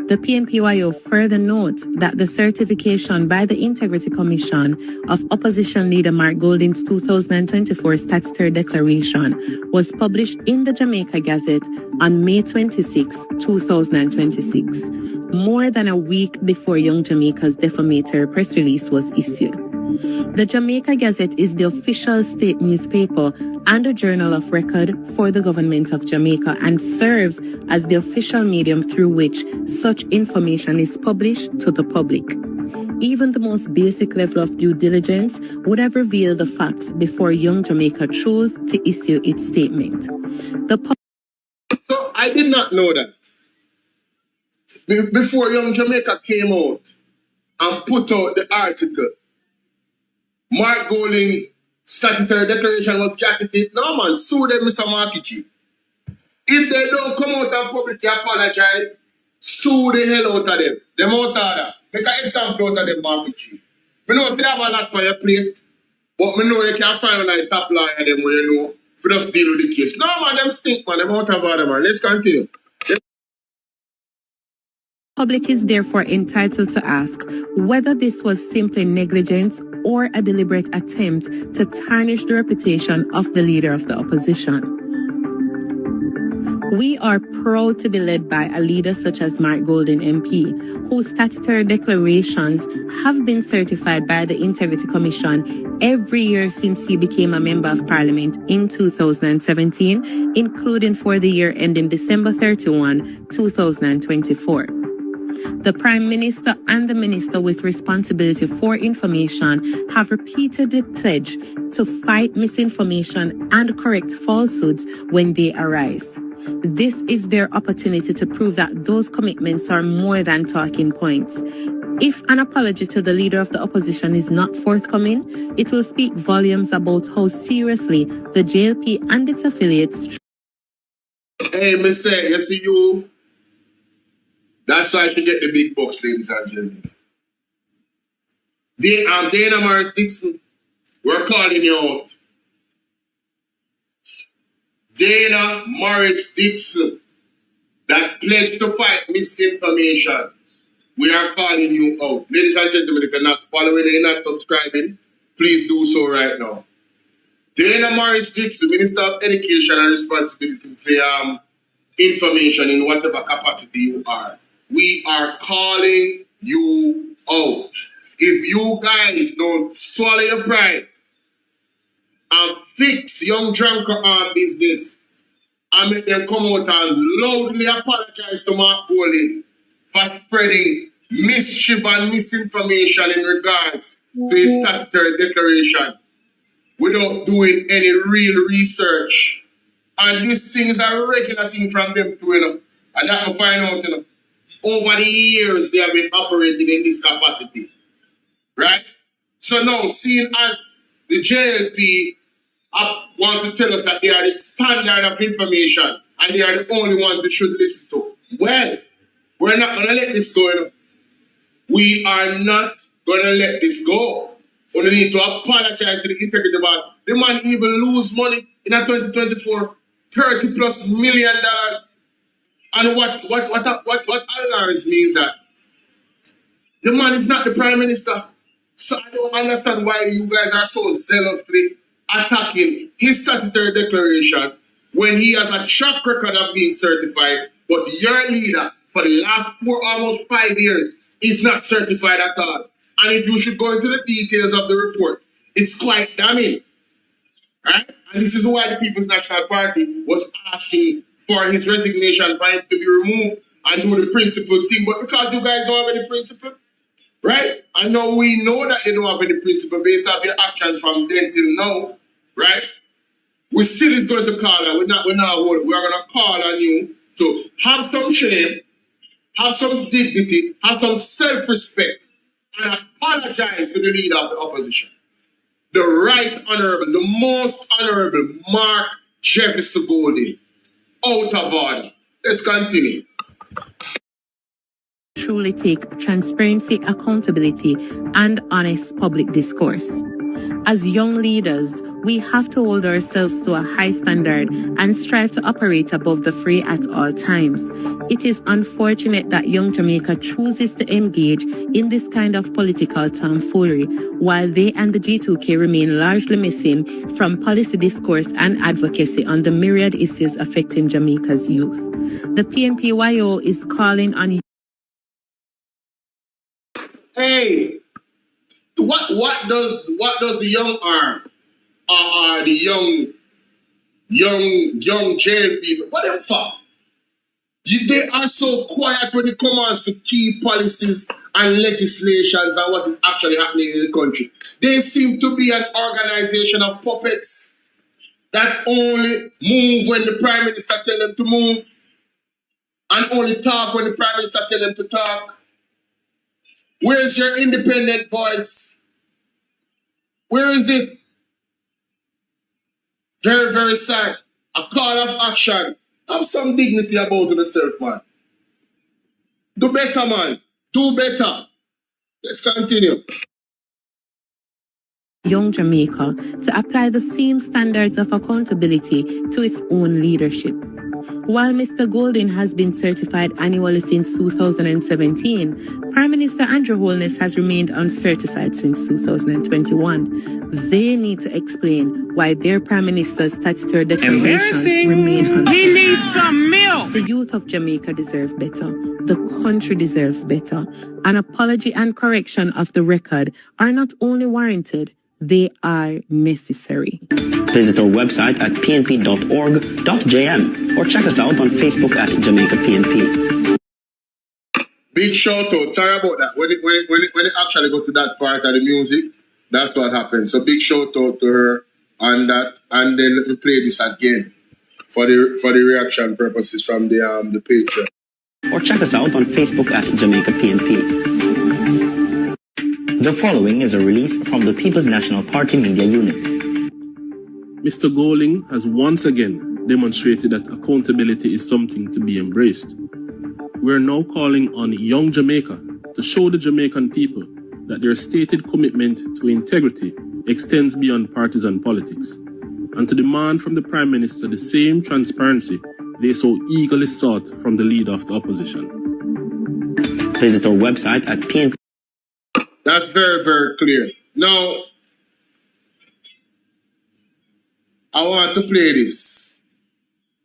The PNPYO further notes that the certification by the Integrity Commission of opposition leader Mark Golding's 2024 statutory declaration was published in the Jamaica Gazette on May 26, 2026, more than a week before Young Jamaica's defamatory press release was issued. The Jamaica Gazette is the official state newspaper and a journal of record for the government of Jamaica and serves as the official medium through which such information is published to the public. Even the most basic level of due diligence would have revealed the facts before Young Jamaica chose to issue its statement. So I did not know that. Before Young Jamaica came out and put out the article, Mark Golding statutory declaration was gazetted. No man, sue them, Mr. Marky G. If they don't come out and publicly apologize, sue the hell out of them. Them out of that. Make an example out of them, Marky G. I know they have a lot on your plate, but I know you can find on the top line of them where you know, if you just deal with the case. No man, them stink man, them out of order man. Let's continue. Public is therefore entitled to ask whether this was simply negligence or a deliberate attempt to tarnish the reputation of the leader of the opposition. We are proud to be led by a leader such as Mark Golding MP, whose statutory declarations have been certified by the Integrity Commission every year since he became a Member of Parliament in 2017, including for the year ending December 31, 2024. The Prime Minister and the Minister with responsibility for information have repeatedly pledged to fight misinformation and correct falsehoods when they arise. This is their opportunity to prove that those commitments are more than talking points. If an apology to the leader of the opposition is not forthcoming, it will speak volumes about how seriously the JLP and its affiliates. Hey, me say, you see you. That's why I should get the big bucks, ladies and gentlemen. Dana Morris Dixon, we're calling you out. Dana Morris Dixon, that pledged to fight misinformation. We are calling you out. Ladies and gentlemen, if you're not following and you're not subscribing, please do so right now. Dana Morris Dixon, Minister of Education and Responsibility for information in whatever capacity you are. We are calling you out. If you guys don't swallow your pride and fix Young Jamaica business and make them come out and loudly apologize to Mark Golding for spreading mischief and misinformation in regards to his statutory declaration without doing any real research. And this thing is a regular thing from them too, you know. And that will find out, you know. Over the years, they have been operating in this capacity. Right? So now, seeing as the JLP want to tell us that they are the standard of information and they are the only ones we should listen to. Well, we're not going to let this go. You know? We are not going to let this go. We need to apologize to the integrity boss. The man even lose money in 2024, $30+ million. And what alarms me is that the man is not the Prime Minister. So I don't understand why you guys are so zealously attacking his statutory declaration when he has a track record of being certified, but your leader for the last almost 5 years is not certified at all. And if you should go into the details of the report, it's quite damning. Right? And And this is why the People's National Party was asking for his resignation, for him to be removed and do the principle thing. But because you guys don't have any principle, right? And now we know that you don't have any principle based off your actions from then till now, right? We still is going to call on. We're going to call on you to have some shame, have some dignity, have some self-respect, and apologize to the leader of the opposition. The Right Honorable, the Most Honorable Mark Jefferson Golding, out of order. Let's continue. Truly take transparency, accountability, and honest public discourse. As young leaders, we have to hold ourselves to a high standard and strive to operate above the fray at all times. It is unfortunate that young Jamaica chooses to engage in this kind of political tomfoolery, while they and the G2K remain largely missing from policy discourse and advocacy on the myriad issues affecting Jamaica's youth. The PNPYO is calling on What does the young arm or the young jail people, what them for? They are so quiet when it comes to key policies and legislations and what is actually happening in the country. They seem to be an organization of puppets that only move when the Prime Minister tells them to move and only talk when the Prime Minister tells them to talk. Where's your independent voice? Where is it? Very, very sad. A call of action. Have some dignity about yourself, man. Do better, man. Do better. Let's continue. Young Jamaica to apply the same standards of accountability to its own leadership. While Mr. Golding has been certified annually since 2017, Prime Minister Andrew Holness has remained uncertified since 2021. They need to explain why their Prime Minister's statutory declarations remain uncertified. He needs some milk. The youth of Jamaica deserve better. The country deserves better. An apology and correction of the record are not only warranted, they are necessary. Visit our website at pnp.org.jm or check us out on Facebook at Jamaica PNP. Big shout out. Sorry about that. When it actually got to that part of the music, that's what happened. So big shout out to her on that, and then we play this again for the reaction purposes from the Patreon. Or check us out on Facebook at Jamaica PNP. The following is a release from the People's National Party Media Unit. Mr. Golding has once again demonstrated that accountability is something to be embraced. We are now calling on young Jamaica to show the Jamaican people that their stated commitment to integrity extends beyond partisan politics, and to demand from the Prime Minister the same transparency they so eagerly sought from the leader of the opposition. Visit our website at PNP. That's very, very clear. Now, I want to play this.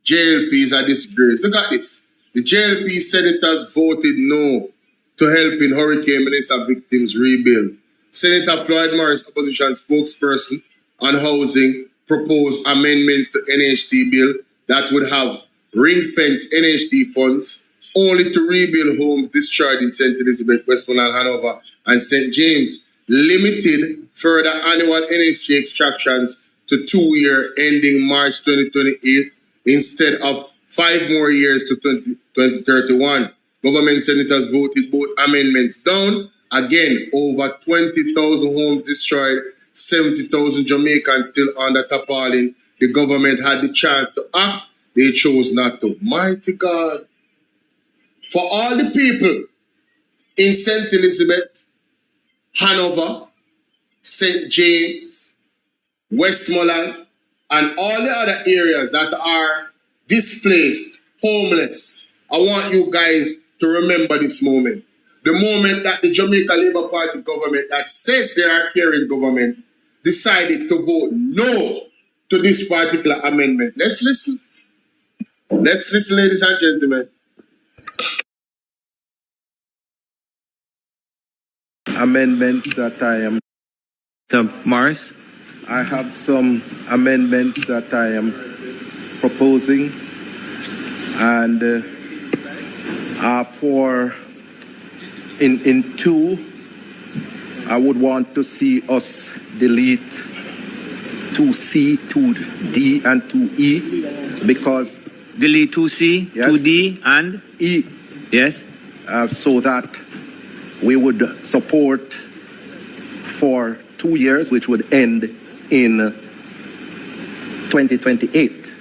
JLP is a disgrace. Look at this. The JLP senators voted no to help in Hurricane Melissa victims rebuild. Senator Floyd Morris, opposition spokesperson on housing, proposed amendments to NHT bill that would have ring-fenced NHT funds only to rebuild homes destroyed in St. Elizabeth, Westmoreland, Hanover, and St. James, limited further annual NHT extractions to 2 years ending March 2028 instead of 5 more years to 2031. Government senators voted both amendments down. Again, over 20,000 homes destroyed, 70,000 Jamaicans still under tarpaulin. The government had the chance to act. They chose not to. Mighty God. For all the people in St. Elizabeth, Hanover, St. James, Westmoreland, and all the other areas that are displaced, homeless, I want you guys to remember this moment. The moment that the Jamaica Labour Party government that says they are caring government decided to vote no to this particular amendment. Let's listen. Let's listen, ladies and gentlemen. Amendments that I am. Morris, I have some amendments that I am proposing, and in two, I would want to see us delete 2C, 2D, and 2E because delete 2C, yes, 2D, and E. Yes. So that we would support for 2 years, which would end in 2028.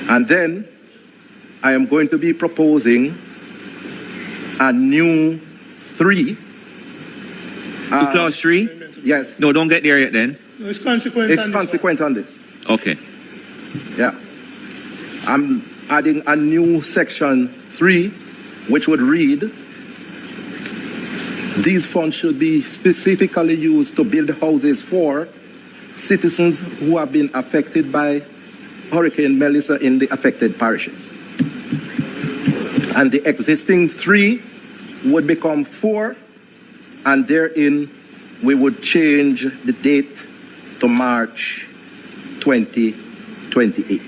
And then I am going to be proposing a new 3. Clause 3? Yes. No, don't get there yet then. No, it's consequent. It's consequent on this. Okay. Yeah. I'm adding a new section 3, which would read, these funds should be specifically used to build houses for citizens who have been affected by Hurricane Melissa in the affected parishes. And the existing 3 would become 4, and therein we would change the date to March 2028.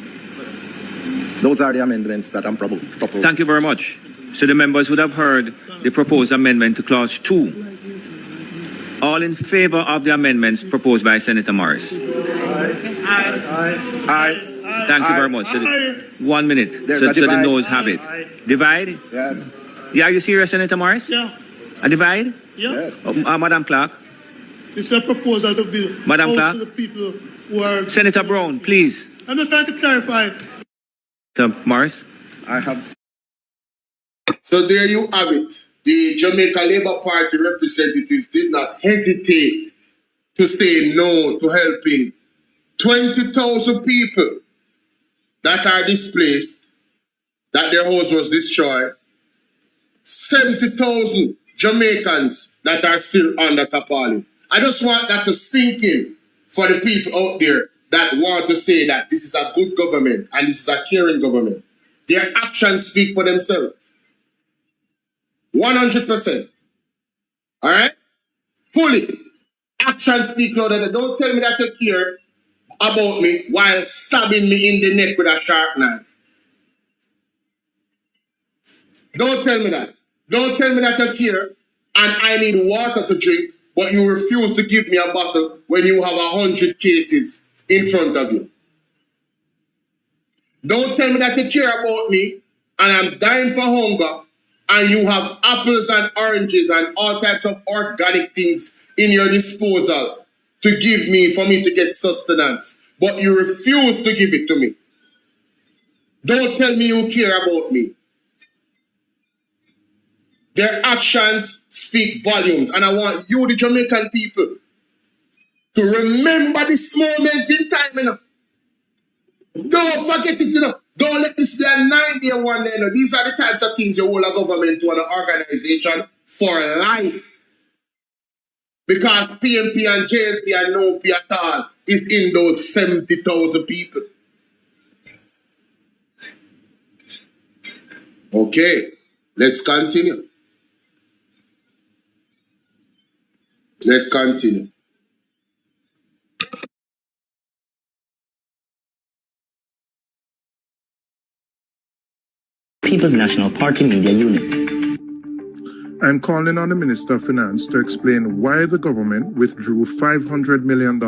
Those are the amendments that I'm proposing. Thank you very much. So the members would have heard the proposed amendment to clause 2. All in favor of the amendments proposed by Senator Morris? Aye. Thank you very much. So 1 minute. So the noes have it. Divide? Yes. Yeah, are you serious, Senator Morris? Yeah. A divide? Yes. Madam Clerk? It's a proposal to build Madam house Clerk? to the people who are... Senator Brown, please. I'm just trying to clarify. Senator Morris? I have... So there you have it. The Jamaica Labour Party representatives did not hesitate to say no to helping 20,000 people that are displaced, that their house was destroyed, 70,000 Jamaicans that are still under tarpaulin. I just want that to sink in for the people out there that want to say that this is a good government and this is a caring government. Their actions speak for themselves. 100%. All right? Fully. Actions speak louder than... Don't tell me that you care about me while stabbing me in the neck with a sharp knife. Don't tell me that. Don't tell me that you care and I need water to drink, but you refuse to give me a bottle when you have 100 cases in front of you. Don't tell me that you care about me and I'm dying for hunger and you have apples and oranges and all types of organic things in your disposal to give me for me to get sustenance, but you refuse to give it to me. Don't tell me you care about me. Their actions speak volumes, and I want you, the Jamaican people, to remember this moment in time, you know. Don't forget it, you know. Don't let this be a 9-day one day, you know. These are the types of things you hold a government to an organization for life. Because PMP and JLP and no P at all is in those 70,000 people. Okay, let's continue. Let's continue. People's National Party Media Unit. I'm calling on the Minister of Finance to explain why the government withdrew $500 million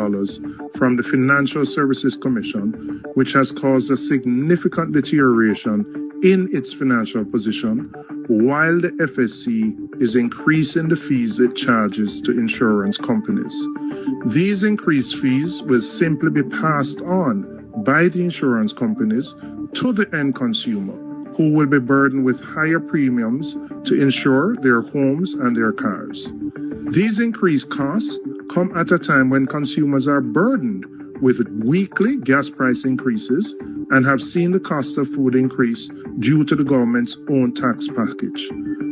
from the Financial Services Commission, which has caused a significant deterioration in its financial position, while the FSC is increasing the fees it charges to insurance companies. These increased fees will simply be passed on by the insurance companies to the end consumer, who will be burdened with higher premiums to insure their homes and their cars. These increased costs come at a time when consumers are burdened with weekly gas price increases and have seen the cost of food increase due to the government's own tax package.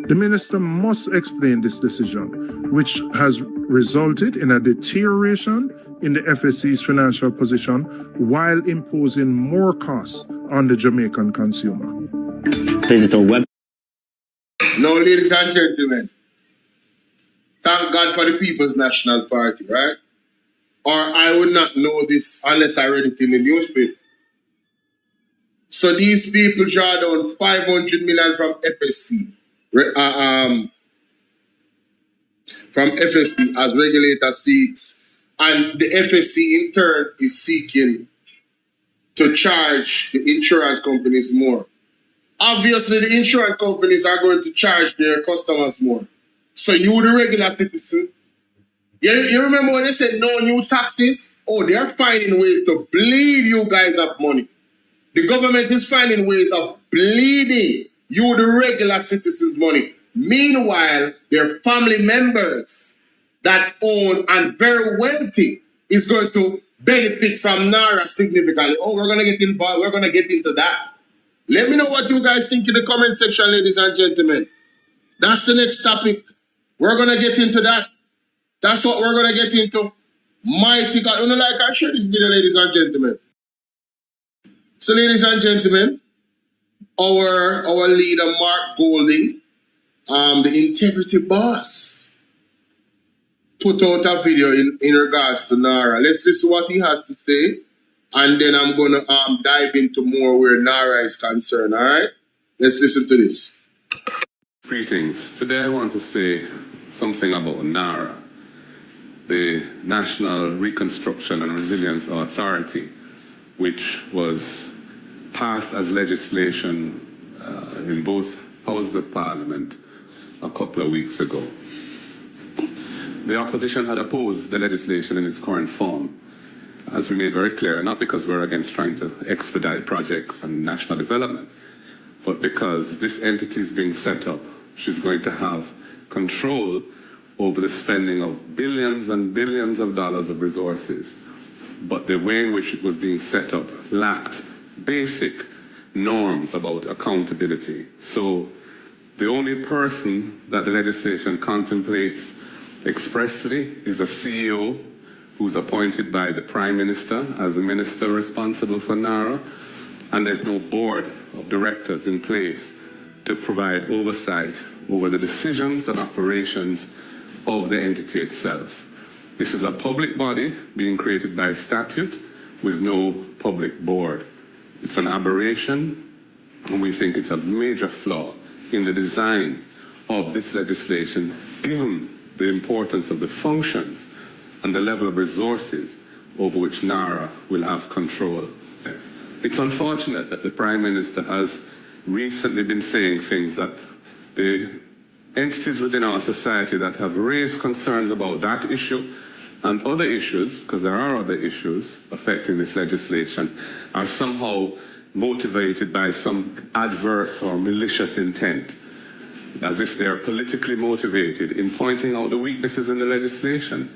The minister must explain this decision, which has resulted in a deterioration in the FSC's financial position while imposing more costs on the Jamaican consumer. Visit our web. Now, ladies and gentlemen, thank God for the People's National Party, right? or I would not know this unless I read it in the newspaper. So these people draw down 500 million from FSC, from FSC as regulator seeks, and the FSC in turn is seeking to charge the insurance companies more. Obviously, the insurance companies are going to charge their customers more. So you, the regular citizen, you remember when they said no new taxes? Oh, they're finding ways to bleed you guys of money. The government is finding ways of bleeding you, the regular citizens' money. Meanwhile, their family members that own and very wealthy is going to benefit from NARA significantly. Oh, we're going to get involved. We're going to get into that. Let me know what you guys think in the comment section, ladies and gentlemen. That's the next topic. We're going to get into that. That's what we're going to get into. Mighty God. You know, like I share this video, ladies and gentlemen. So, ladies and gentlemen, our leader, Mark Golding, the integrity boss, put out a video in regards to NARA. Let's listen to what he has to say, and then I'm going to dive into more where NARA is concerned, all right? Let's listen to this. Greetings. Today I want to say something about NARA, the National Reconstruction and Resilience Authority, which was passed as legislation in both houses of Parliament a couple of weeks ago. The opposition had opposed the legislation in its current form, as we made very clear, not because we're against trying to expedite projects and national development, but because this entity is being set up. She's going to have control over the spending of billions and billions of dollars of resources. But the way in which it was being set up lacked basic norms about accountability. So the only person that the legislation contemplates expressly is a CEO who's appointed by the Prime Minister as the minister responsible for NARA, and there's no board of directors in place to provide oversight over the decisions and operations of the entity itself. This is a public body being created by statute with no public board. It's an aberration, and we think it's a major flaw in the design of this legislation, given the importance of the functions and the level of resources over which NARA will have control. It's unfortunate that the Prime Minister has recently been saying things that the entities within our society that have raised concerns about that issue and other issues, because there are other issues affecting this legislation, are somehow motivated by some adverse or malicious intent, as if they're politically motivated in pointing out the weaknesses in the legislation.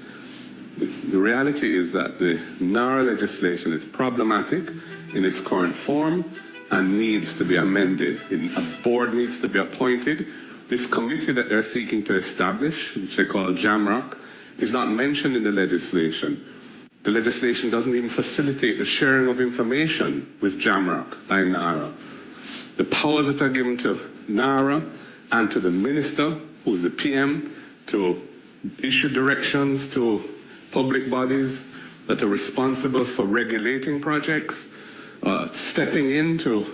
The reality is that the NARA legislation is problematic in its current form and needs to be amended. A board needs to be appointed. This committee that they're seeking to establish, which they call JAMROC, is not mentioned in the legislation. The legislation doesn't even facilitate the sharing of information with JAMROC by NARA. The powers that are given to NARA and to the minister, who's the PM, to issue directions to public bodies that are responsible for regulating projects, stepping in to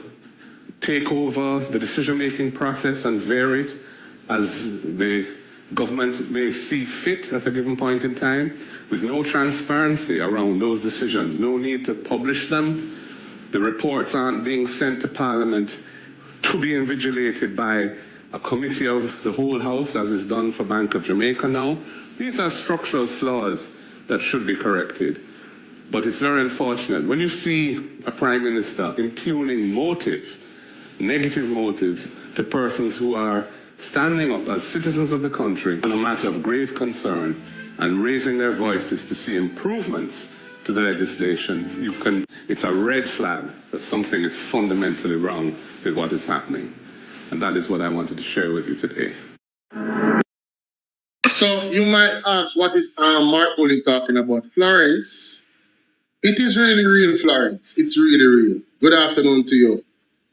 take over the decision-making process and vary it as the government may see fit at a given point in time, with no transparency around those decisions, no need to publish them. The reports aren't being sent to Parliament to be invigilated by a committee of the whole House, as is done for Bank of Jamaica now. These are structural flaws that should be corrected. But it's very unfortunate when you see a Prime Minister impugning motives, negative motives, to persons who are standing up as citizens of the country on a matter of grave concern and raising their voices to see improvements to the legislation. It's a red flag that something is fundamentally wrong with what is happening. And that is what I wanted to share with you today. So you might ask, what is Mark Golding talking about? Florence, it is really real, Florence. It's really real. Good afternoon to you.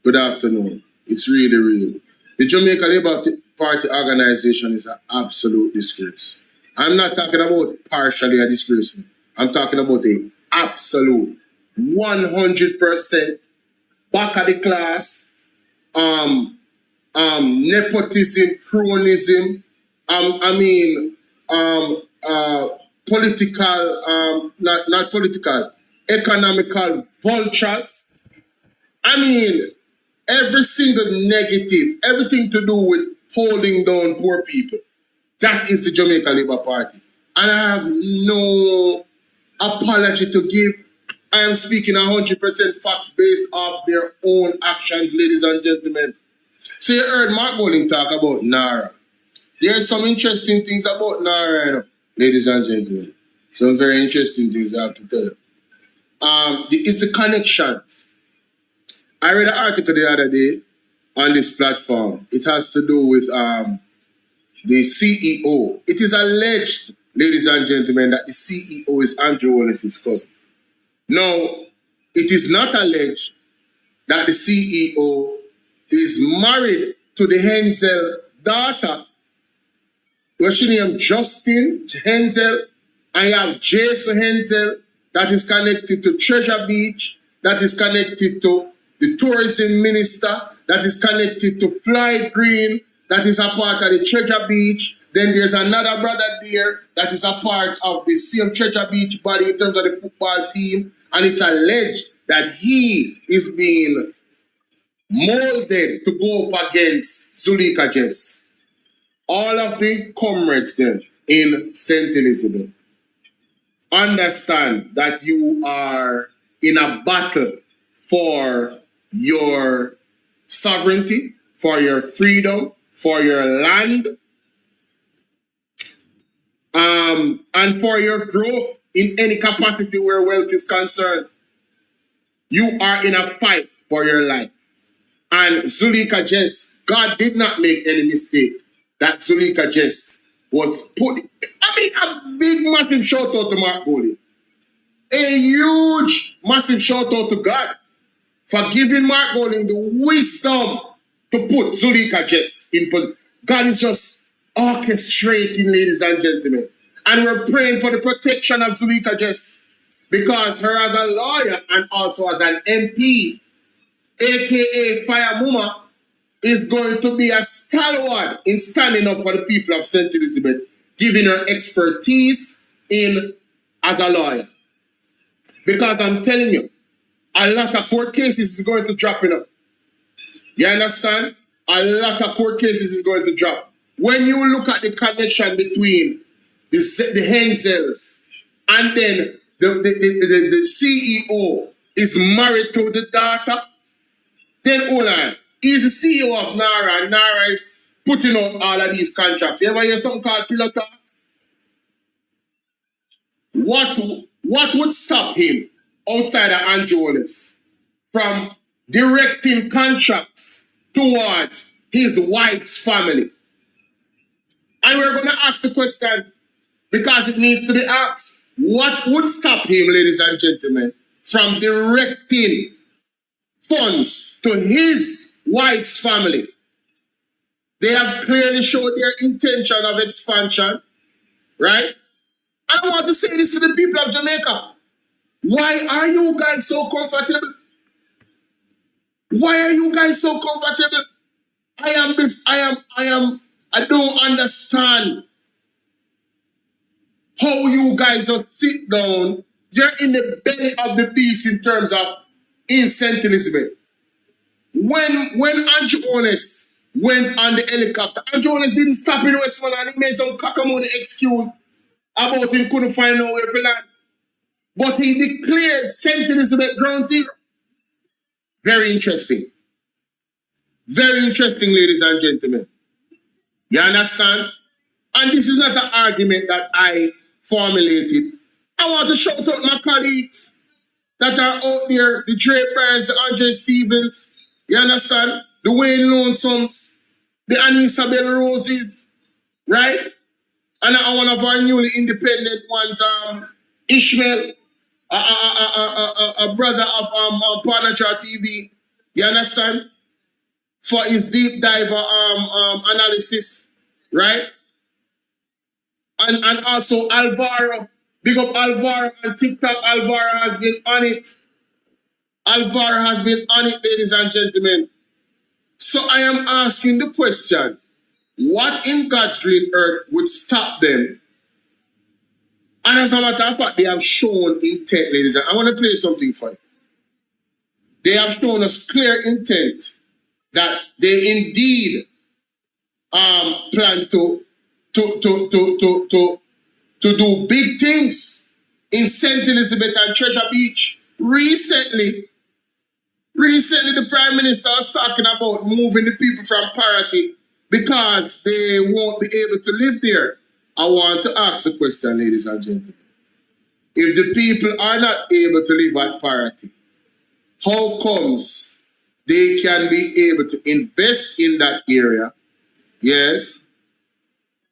Good afternoon. It's really real. The Jamaica Labour Party organization is an absolute disgrace. I'm not talking about partially a disgrace. I'm talking about the absolute 100% back of the class, nepotism, cronyism, political, not political, economical vultures. I mean, every single negative, everything to do with holding down poor people. That is the Jamaica Labour Party. And I have no apology to give. I am speaking 100% facts based off their own actions, ladies and gentlemen. So you heard Mark Golding talk about NARA. There are some interesting things about NARA, you know, ladies and gentlemen. Some very interesting things I have to tell you. It's the connections. I read an article the other day on this platform. It has to do with the CEO. It is alleged, ladies and gentlemen, that the CEO is Andrew Wallace's cousin. Now, it is not alleged that the CEO is married to the Hensel daughter. What's she named? Justin Hensel. I have Jason Hensel that is connected to Treasure Beach, that is connected to the tourism minister, that is connected to Floyd Green, that is a part of the Treasure Beach. Then there's another brother there that is a part of the same Treasure Beach body in terms of the football team. And it's alleged that he is being molded to go up against Zulika Jess. All of the comrades then in St. Elizabeth. Understand that you are in a battle for your sovereignty, for your freedom, for your land, and for your growth in any capacity where wealth is concerned. You are in a fight for your life. And Zulika Jess, God did not make any mistake that Zulika Jess was put. I mean, a big, massive shout out to Mark Golding. A huge, massive shout out to God for giving Mark Golding the wisdom to put Zulika Jess in position. God is just orchestrating, ladies and gentlemen. And we're praying for the protection of Zulika Jess because her as a lawyer and also as an MP, aka Fire Mama, is going to be a stalwart in standing up for the people of St. Elizabeth, giving her expertise in as a lawyer. Because I'm telling you, a lot of court cases is going to drop in up. You understand? A lot of court cases is going to drop. When you look at the connection between the Hensels and then the CEO is married to the daughter, then hold on. He's the CEO of NARA, and NARA is putting out all of these contracts. You ever hear something called pillow talk? What would stop him outside of Andrew Wallace from directing contracts towards his wife's family? And we're going to ask the question because it needs to be asked. What would stop him, ladies and gentlemen, from directing funds to his wife's family? They have clearly showed their intention of expansion, right? I want to say this to the people of Jamaica. Why are you guys so comfortable? Why are you guys so comfortable? I don't understand how you guys just sit down. You're in the belly of the beast in terms of in St. Elizabeth. When Andrew Honest went on the helicopter, Andrew Honest didn't stop in Westmoreland and he made some cacamoni excuse about him couldn't find nowhere to land. But he declared St. Elizabeth ground zero. Very interesting. Very interesting, ladies and gentlemen. You understand? And this is not an argument that I formulated. I want to shout out my colleagues that are out there, the Dre Burns, the Andre Stevens, you understand? The Wayne Lonesomes, the Anissa Bell Roses, right? And one of our newly independent ones, Ishmael, a brother of Bolo Tbv, you understand? For his deep diver analysis, right? And also Alvaro, Big up Alvaro and TikTok. Alvaro has been on it. Alvaro has been on it, ladies and gentlemen. So I am asking the question, what in God's green earth would stop them? And as a matter of fact, they have shown intent, ladies and I want to play something for you. They have shown us clear intent that they indeed plan to do big things in St. Elizabeth and Treasure Beach. Recently, the Prime Minister was talking about moving the people from Parity because they won't be able to live there. I want to ask the question, ladies and gentlemen. If the people are not able to live at Parity, how comes they can be able to invest in that area? Yes.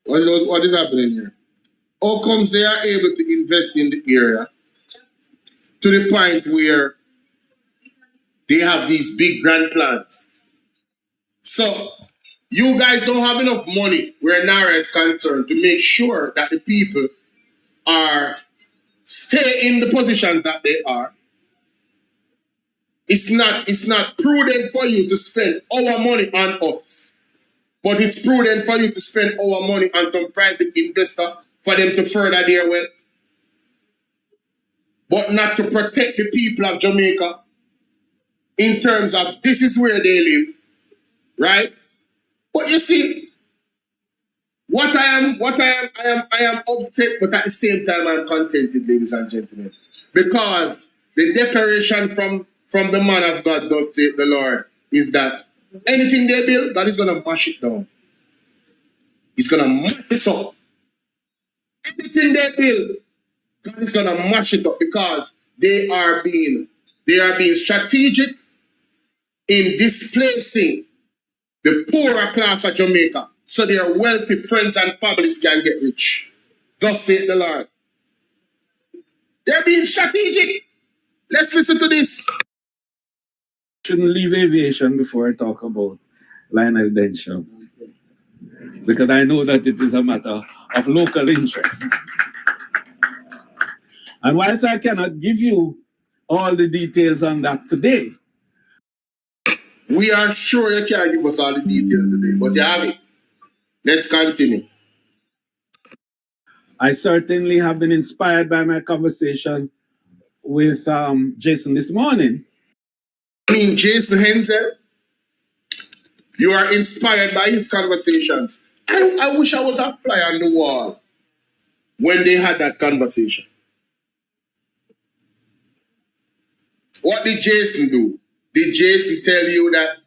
What is happening here? How comes they are able to invest in the area to the point where they have these big grand plans? So, you guys don't have enough money where Nara is concerned to make sure that the people stay in the positions that they are. It's not prudent for you to spend our money on us, but it's prudent for you to spend our money on some private investor for them to further their wealth, but not to protect the people of Jamaica in terms of this is where they live, right? But you see, I am upset, but at the same time I'm contented, ladies and gentlemen, because the declaration from the man of God, thus saith the Lord, is that anything they build, God is going to mash it down. He's going to mash it up. Anything they build, God is going to mash it up because they are being strategic in displacing the poorer class of Jamaica so their wealthy friends and families can get rich. Thus saith the Lord. They're being strategic. Let's listen to this. Shouldn't leave aviation before I talk about Lionel Denshaw, because I know that it is a matter of local interest. And whilst I cannot give you all the details on that today, we are sure you can't give us all the details today, but you have it. Let's continue. I certainly have been inspired by my conversation with Jason this morning. I mean, Jason Hensel, you are inspired by his conversations. I wish I was a fly on the wall when they had that conversation. What did Jason do? Did Jason tell you that,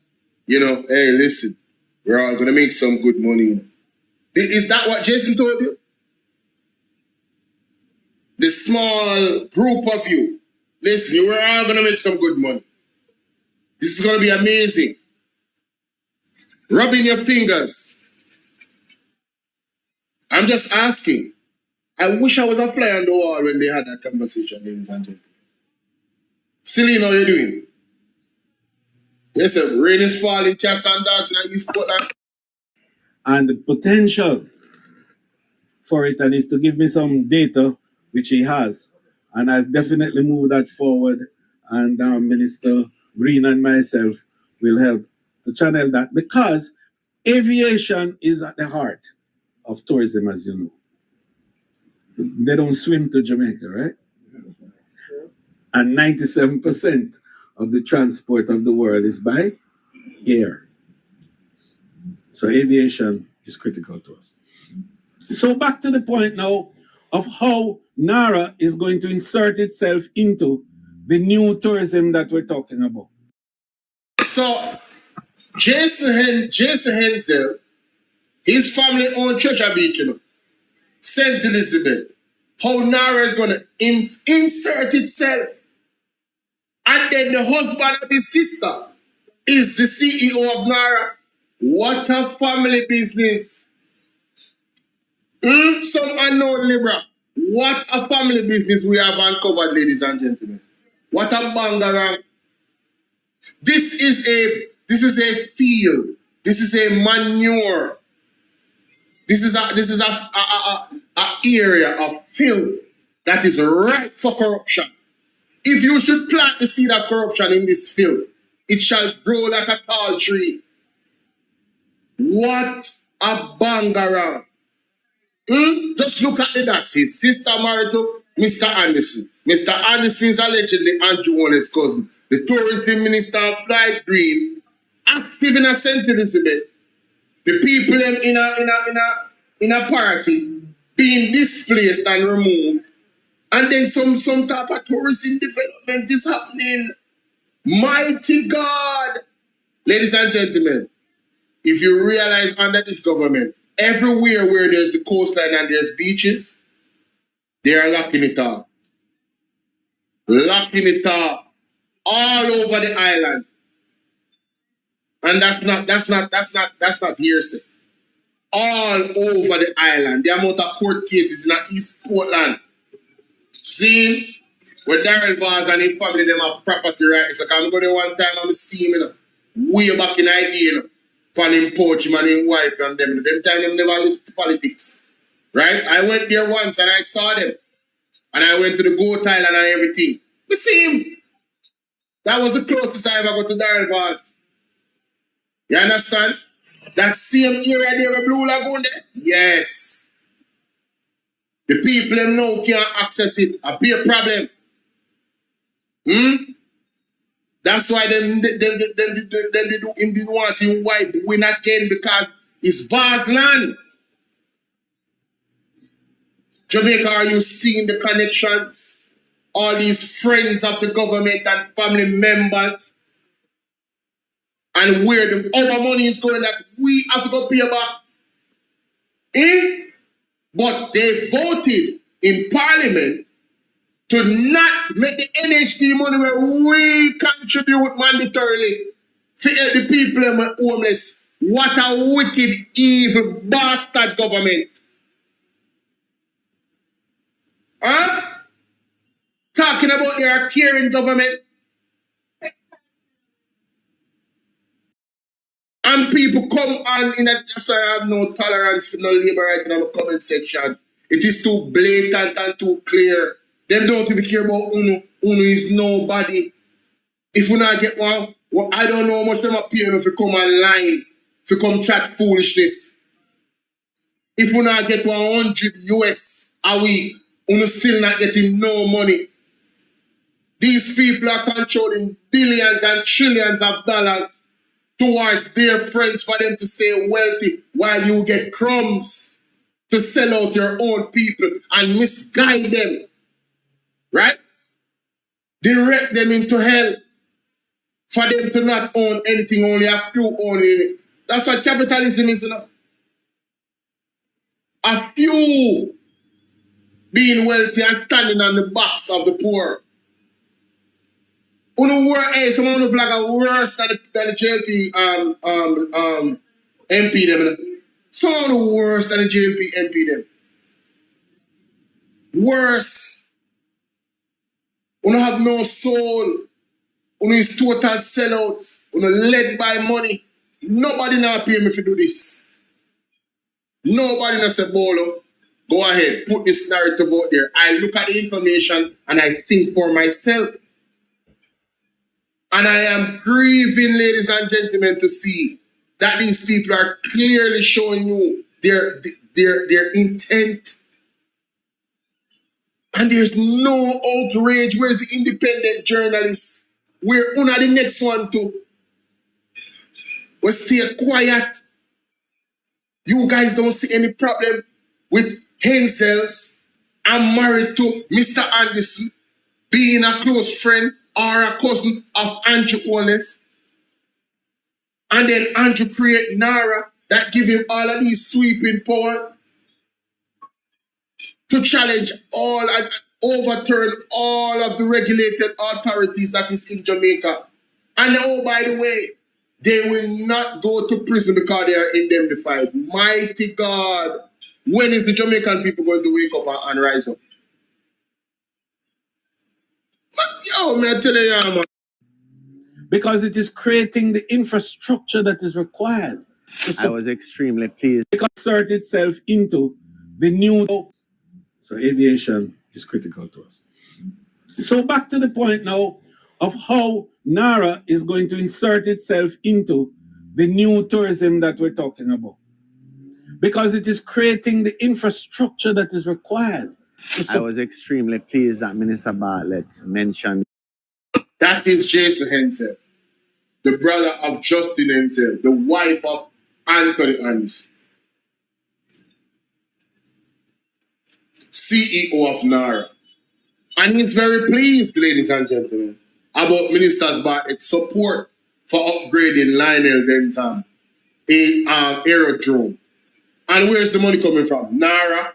hey, listen, we're all going to make some good money? Is that what Jason told you? The small group of you, listen, we're all going to make some good money. This is going to be amazing. Rubbing your fingers. I'm just asking. I wish I was a fly on the wall when they had that conversation, ladies and gentlemen. Celine, how you doing? Yes, sir. Rain is falling, cats and dogs in East Portland. And the potential for it, and is to give me some data, which he has. And I'll definitely move that forward. And Minister Green and myself will help to channel that, because aviation is at the heart of tourism, as you know. They don't swim to Jamaica, right? And 97% of the transport of the world is by air. So aviation is critical to us. So back to the point now of how NARA is going to insert itself into the new tourism that we're talking about. So Jason Hensel, his family owned Treasure Beach, St. Elizabeth. How NARA is going to insert itself. And then the husband of his sister is the CEO of NARA. What a family business. Some unknown Libra. What a family business we have uncovered, ladies and gentlemen. What a bangarang. This is a field. This is a manure. This is a area of filth that is ripe for corruption. If you should plant the seed of corruption in this field, it shall grow like a tall tree. What a bangarang. Just look at the dots. His sister married to Mr. Anderson. Mr. Anderson is allegedly Andrew Warner's cousin. The tourism minister of Clyde Green, active in a St. Elizabeth. The people in a party being displaced and removed. And then some type of tourism development is happening. Mighty God. Ladies and gentlemen, if you realize under this government, everywhere where there's the coastline and there's beaches, they are locking it off. Locking it off all over the island. And that's not hearsay. All over the island. The amount of court cases in East Portland. See, where Daryl Vaz and his family them have property rights. So I'm going there one time and I see him, way back in idea, for him poach him and his wife and them. Them time them never listen to politics. Right? I went there once and I saw them. And I went to the Goat Island and everything. I see him. That was the closest I ever got to Daryl Vaz. You understand? That same area there with Blue Lagoon there? Yes. The people them now can't access it. A big problem. That's why them didn't want him wife win again because it's vast land. Jamaica, are you seeing the connections? All these friends of the government and family members. And where the other money is going that we have to go pay back. But they voted in Parliament to not make the NHT money where we contribute mandatorily to help the people who are homeless. What a wicked, evil, bastard government. Huh? Talking about their caring government. And people come on in that, so I have no tolerance for no labor right in the comment section. It is too blatant and too clear. Them don't even care about Uno. Uno is nobody. If we not get one, well, I don't know how much them are paying if you come online, if you come chat foolishness. If we not get 100 US a week, Uno still not getting no money. These people are controlling billions and trillions of dollars towards their friends for them to stay wealthy while you get crumbs to sell out your own people and misguide them. Right? Direct them into hell for them to not own anything, only a few owning it. That's what capitalism is, you know. A few being wealthy and standing on the backs of the poor. Some of them like are worse than the JLP MP them. Some of them worse than the JLP MP them. Worse. You don't have no soul. You is total sellouts. You led by money. Nobody now pay me to do this. Nobody now say, Bolo, go ahead, put this narrative out there. I look at the information and I think for myself. And I am grieving, ladies and gentlemen, to see that these people are clearly showing you their intent. And there's no outrage. Where's the independent journalists? We're on the next one too. We stay quiet. You guys don't see any problem with Hensels. I'm married to Mr. Anderson being a close friend or a cousin of Andrew Owens. And then Andrew create Nara that give him all of these sweeping powers to challenge all and overturn all of the regulated authorities that is in Jamaica. And oh, by the way, they will not go to prison because they are indemnified. Mighty God. When is the Jamaican people going to wake up and rise up? Yo, man, I tell you, man. Because it is creating the infrastructure that is required. I was extremely pleased. To insert itself into the new. So aviation is critical to us. So back to the point now of how NARA is going to insert itself into the new tourism that we're talking about. Because it is creating the infrastructure that is required. I was extremely pleased that Minister Bartlett mentioned. That is Jason Hensel, the brother of Justin Hensel, the wife of Anthony Hans, CEO of NARA. And he's very pleased, ladies and gentlemen, about Minister Bartlett's support for upgrading Lionel Denton aerodrome. And where's the money coming from? NARA.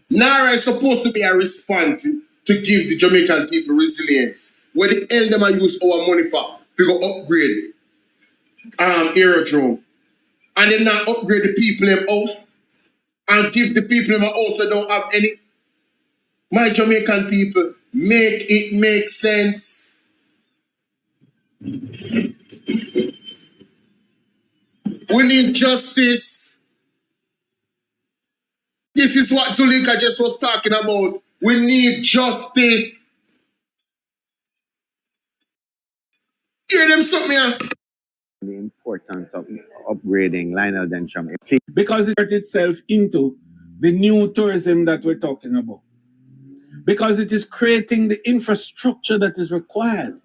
NARA is supposed to be a response to give the Jamaican people resilience. Where the hell them I use our money for? We go upgrade aerodrome. And then now upgrade the people in house and give the people in my house that don't have any. My Jamaican people, make it make sense. We need justice. This is what Zulika just was talking about. We need justice. Hear them something here. The importance of upgrading Lionel Denton. Because it turned itself into the new tourism that we're talking about. Because it is creating the infrastructure that is required.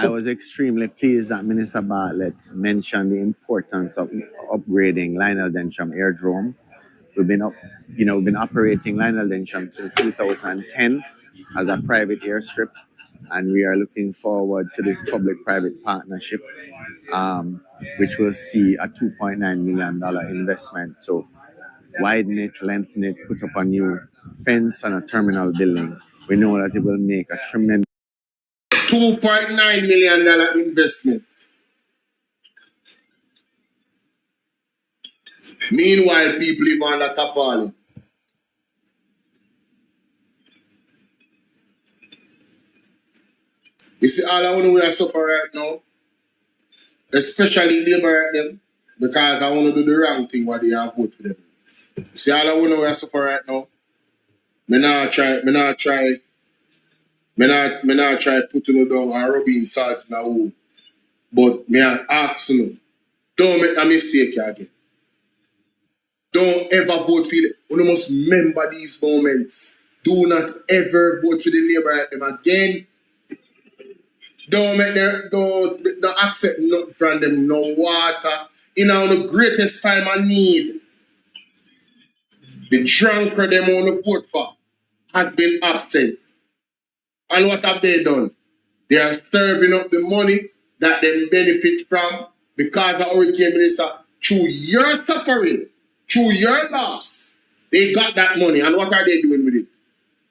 I was extremely pleased that Minister Bartlett mentioned the importance of upgrading Lionel Denton Aerodrome. We've been operating Lionel Denton since 2010 as a private airstrip, and we are looking forward to this public-private partnership, which will see a $2.9 million investment to widen it, lengthen it, put up a new fence and a terminal building. We know that it will make a tremendous $2.9 million investment. Meanwhile, people live on the tapali. You see, all I want to suffer right now, especially Labour right them, because I want to do the wrong thing what they have voted for them. See, all I want to suffer right now, me not try putting it down and rubbing salt in a wound. But me ask you, don't make a mistake again. Don't ever vote for it. You must remember these moments. Do not ever vote for the Labour at them again. Don't accept nothing from them, no water. In the greatest time I need, the drunkard them on the vote for has been absent. And what have they done? They are serving up the money that they benefit from because the Hurricane Minister, through your suffering, through your loss, they got that money. And what are they doing with it?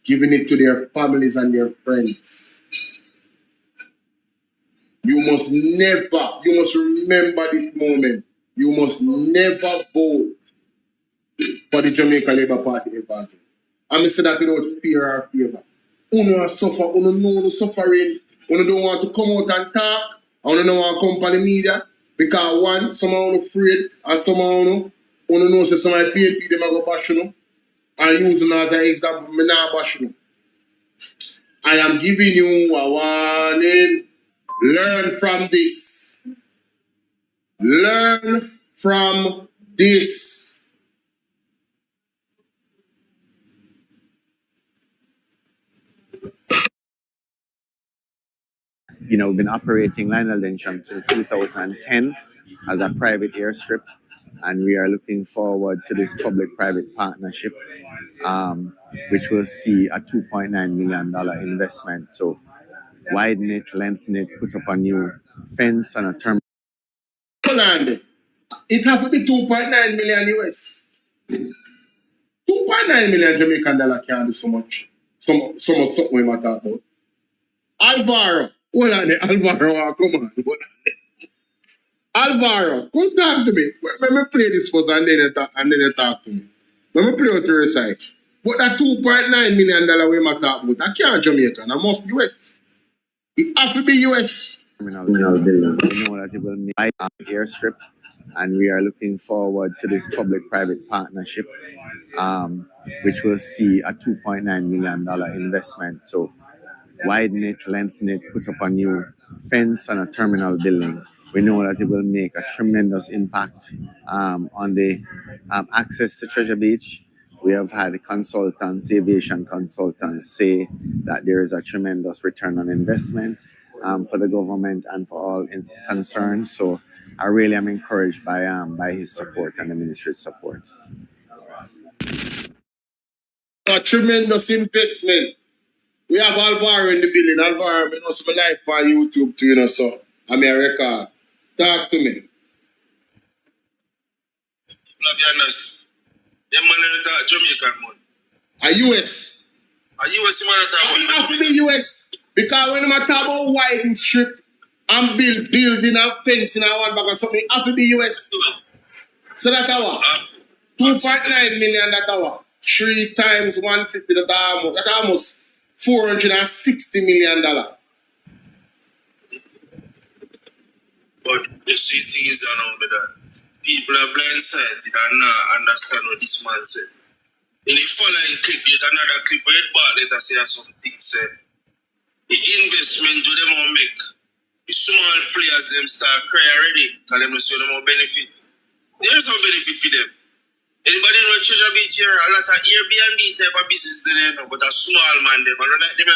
Giving it to their families and their friends. You must remember this moment. You must never vote for the Jamaica Labour Party ever again. And I say that without fear or favor. Uno suffer, uno know suffering. Uno don't want to come out and talk. Uno don't want to come on the media. Because one, some are afraid, and some are uno know say some of the PNP them are go bash you. And use them as an example, me not bash you. I am giving you a warning. Learn from this. Learn from this. We've been operating Lionel Denton since 2010 as a private airstrip, and we are looking forward to this public-private partnership, which will see a $2.9 million investment to widen it, lengthen it, put up a new fence and a terminal. It has to be 2.9 million US. 2.9 million Jamaican dollar can't do so much. So much stuff we might talk about. Alvaro, hold on there. Alvaro, come on. Alvaro, come talk to me. Let me play this first and then you talk to me. Let me play out your side. But that $2.9 million we might talk about, I can't Jamaican, I must be US. It has to be US. Terminal building. We know that it will make an airstrip, and we are looking forward to this public-private partnership, which will see a $2.9 million investment to widen it, lengthen it, put up a new fence and a terminal building. We know that it will make a tremendous impact on the access to Treasure Beach. We have had consultants, aviation consultants, say that there is a tremendous return on investment for the government and for all concerned. So I really am encouraged by his support and the ministry's support. A tremendous investment. We have Alvaro in the building. Alvaro, I know some life on YouTube too, you know, so I'm a record. Talk to me. Them man in the Jamaican man. A US. A US man it have to be US. Because when I talk about widen strip and building and fencing and one bag of something, it have to be US. So that our 2.9 million that our 3 times 150 that almost $460 million. But you see things around with that. People are blindsided and not understand what this man said. In the following clip, there's another clip where Bartlett say something said. The investment do them all make. The small players them start cry already because them don't see no more benefit. There's no benefit for them. Anybody know Treasure Beach here? A lot of Airbnb type of business there, no, but a small man them. I don't like them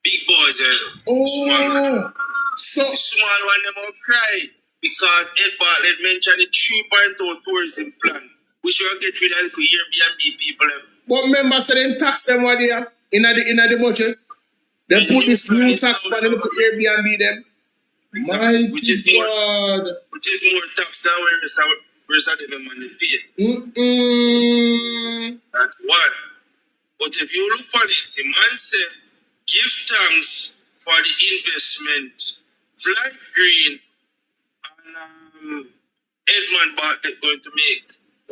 big boys there. Oh, so the small one them all cry because Ed Bartlett mentioned the 3.0 tourism plan, which will get rid of the Airbnb people. But remember, so them tax them what they are in the budget. They put this new tax plan and put Airbnb them. My which is more tax than where's the money paid. That's one. But if you look at it, the man said, give thanks for the investment. Flight Green and Edmund Bartlett going to make.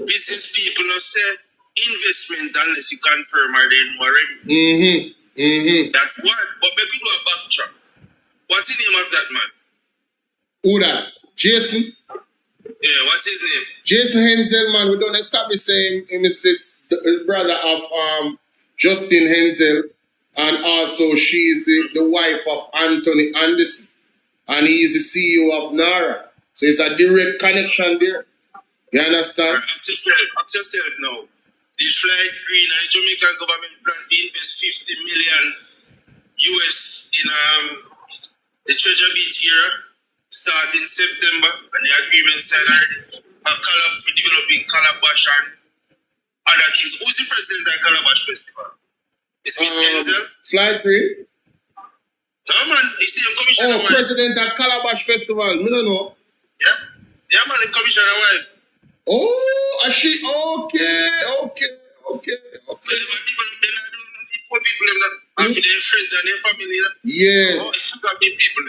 Business people will say investment unless you confirm or they know already. That's one. But maybe do a backtrack. What's the name of that man? Who that? Jason? Yeah, what's his name? Jason Hensel, man. We don't establish him is this the brother of Justin Hensel, and also she is the wife of Anthony Anderson, and he is the CEO of NARA. So it's a direct connection there. You understand? Ask yourself now. The Flight Green and the Jamaican government plan to invest 50 million US in the Treasure Beach area. Start in September, and the agreement signed already. A collab for developing Calabash and other things. Who's the president of Calabash Festival? Is Miss Hensel? Flight Green? No, man. Is he a commissioner? Oh, president of Calabash Festival. Me don't know. Yeah, man. The commissioner wife. Oh, is she? Okay. Poor people, after their friends and their family. Yes. Oh, it's got big people.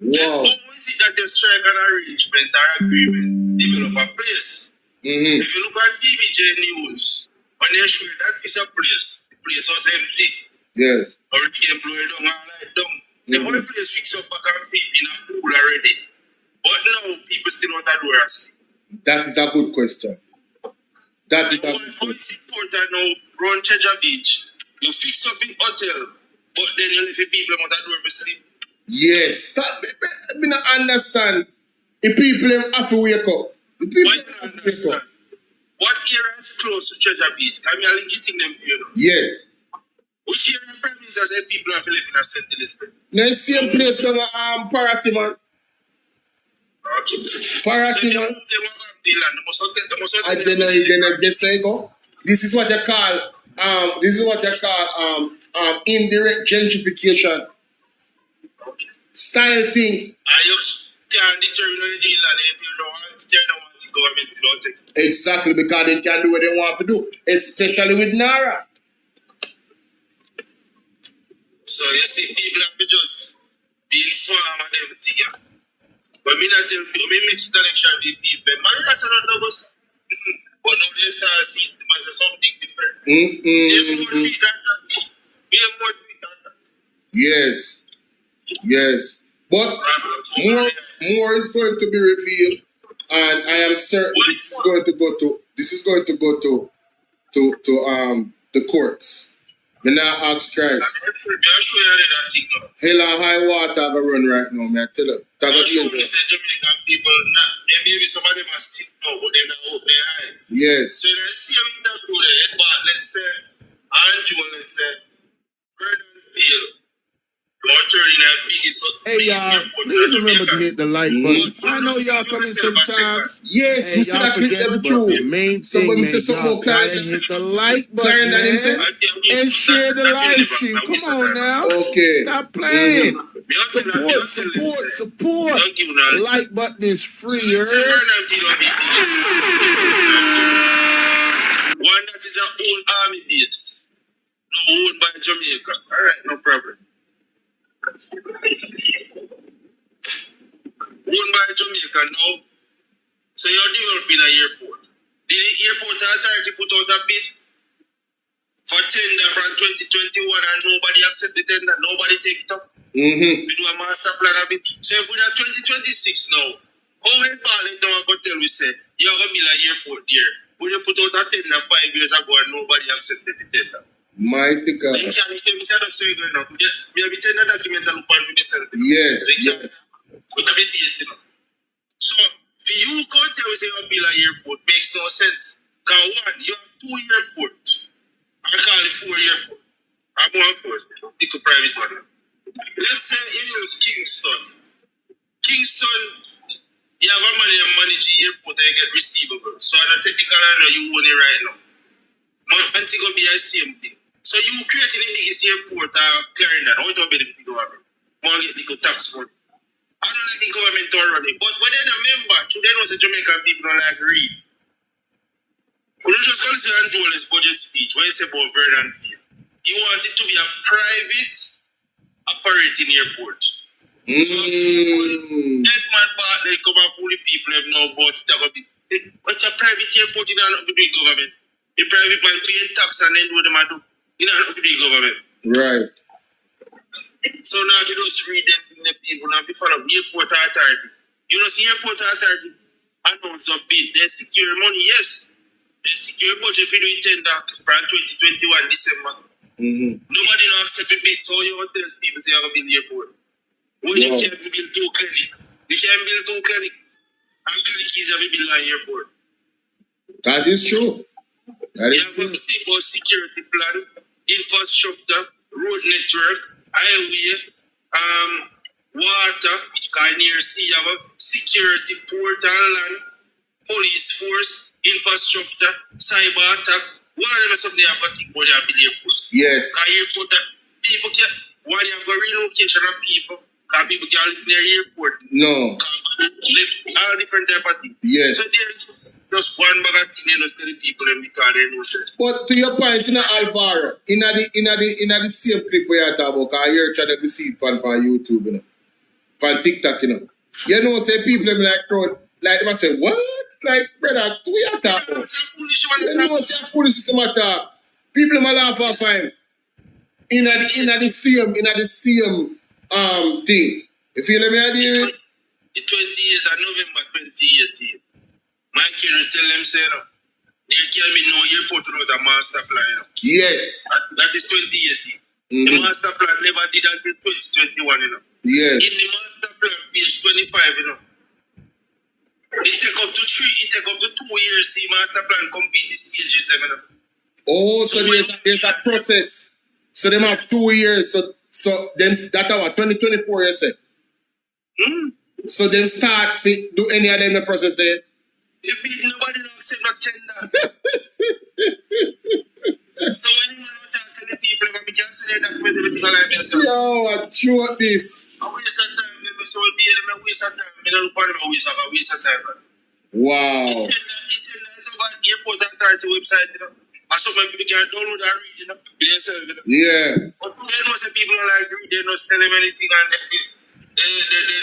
Wow. How is it that they strike an arrangement or agreement, develop a place? If you look at TVJ News, when they show that piece of place, the place was empty. Yes. Already employed down and light down. The whole place fixed up back and people in a pool already. But now people still want to do it. That is a good question. That is a good question. How is it important now, run Treasure Beach? You fix up in hotel, but then you leave the people want to do it sleep. Yes, that I mean I understand. The people have to wake up. The people have to wake up. What area is close to Treasure Beach? Can you link it in them for you? Yes. Which area premises that people have to live in a St. Elizabeth? The same place down Parati, man. Parati, man. And then they say go. This is what they call indirect gentrification. Style thing. Exactly, because they can do what they want to do, especially with NARA. So you see, people have to just be informed of them thing. But me not tell people, me make connection with people. Man, that's not us. But now they start seeing them as something different. There's more to be than that. We have more to be than that. Yes. But more is going to be revealed, and I am certain this is going to go to to the courts. Me not ask Christ. Hell and high water go run right now, me I tell you. Jamaican people, maybe some of them are sick now, but they're not open their eye. Yes. So let's see how it does go there. But let's say, Andrew, let's say, Vernon Field. Hey y'all, please remember to hit the like button. I know y'all coming sometimes. Yes, we see that clip every true. The main thing, man, y'all gotta hit the like button, man, and share the live stream. Come on now. Okay. Stop playing. Support. Like button is free, you heard? One that is our own army base. No owned by Jamaica. Alright, no problem. Owned by Jamaica now. So you're developing an airport. Did the airport authority put out a bid for tender from 2021 and nobody accept the tender? Nobody take it up? We do a master plan a bit. So if we're at 2026 now, how head Parliament now I tell we say, you're going to build an airport there. When you put out a tender 5 years ago and nobody accepted the tender? Mighty God. Yes. So, for you can't tell me say you build an airport makes no sense. Because one, you have 2 airports. I call it 4 airports. I'm one first. It's a private one. Let's say if it was Kingston. Kingston, you have a money and manage the airport and you get receivable. So on a technical line, you own it right now. And it's going to be the same thing. So you created the biggest airport Clarendon. How do you benefit the government? Want to get legal tax money. I don't like the government to run it. But when they remember, today was the Jamaican people don't like read. We don't just call it Andrew's budget speech when he said about Vernon Field. He wanted it to be a private operating airport. So Edmund Bartley come and fool the people have no about it. What's a private airport in not to do with government? The private man paying tax and then do what they do. You know not to do with government. Right. So now you just read them from the people now before the airport authority. You know see airport authority announce a bid. They secure money, yes. They secure budget for doing tender from 2021 December. Nobody no accept a bid, so you want to tell people say you have a build airport. When you can't build 2 clinics. You can't build 2 clinics. And clinic is have a build an airport. That is true. That is true. You have a type of security plan, infrastructure, road network, highway, water, because near sea you have a security, port and land, police force, infrastructure, cyber attack. One of them is something you have got to think about the airport. Yes. Because airport that people can, one you have a relocation of people, because people can live near airport. No. Live all different type of things. Yes. So there's just one bag of thing they just tell the people them because they know that. But to your point, Alvaro, in the same clip where you talk about, because I hear trying to see it on YouTube, you know, on TikTok, you know. You know, say people them like crowd, like them say, what? Like, brother, we are talking about. You know, say foolish is some talk. People them laugh off time. In the same thing. You feel me? The 28th of November 2018. My children tell them, say, no, there can be no airport without a master plan. You know? Yes. That is 2018. The master plan never did until 2021, you know. Yes. In the master plan, page 25, you know. It take up to 2 years see master plan complete the stages, them, you know. Oh, so there's a process. So them have 2 years. So them that our 2024, you say. So them start to do any of them the process there. Nobody don't accept no tender. So when you want to tell the people, we can see their document everything like that. Yo, I chew this. I waste of time, so we waste of time. I don't look at them, I waste of time. Wow. It's over airport authority website, you know. And so many people can download and read, you know. Themselves, you know. Yeah. But they know some people don't like read, they don't tell them anything and they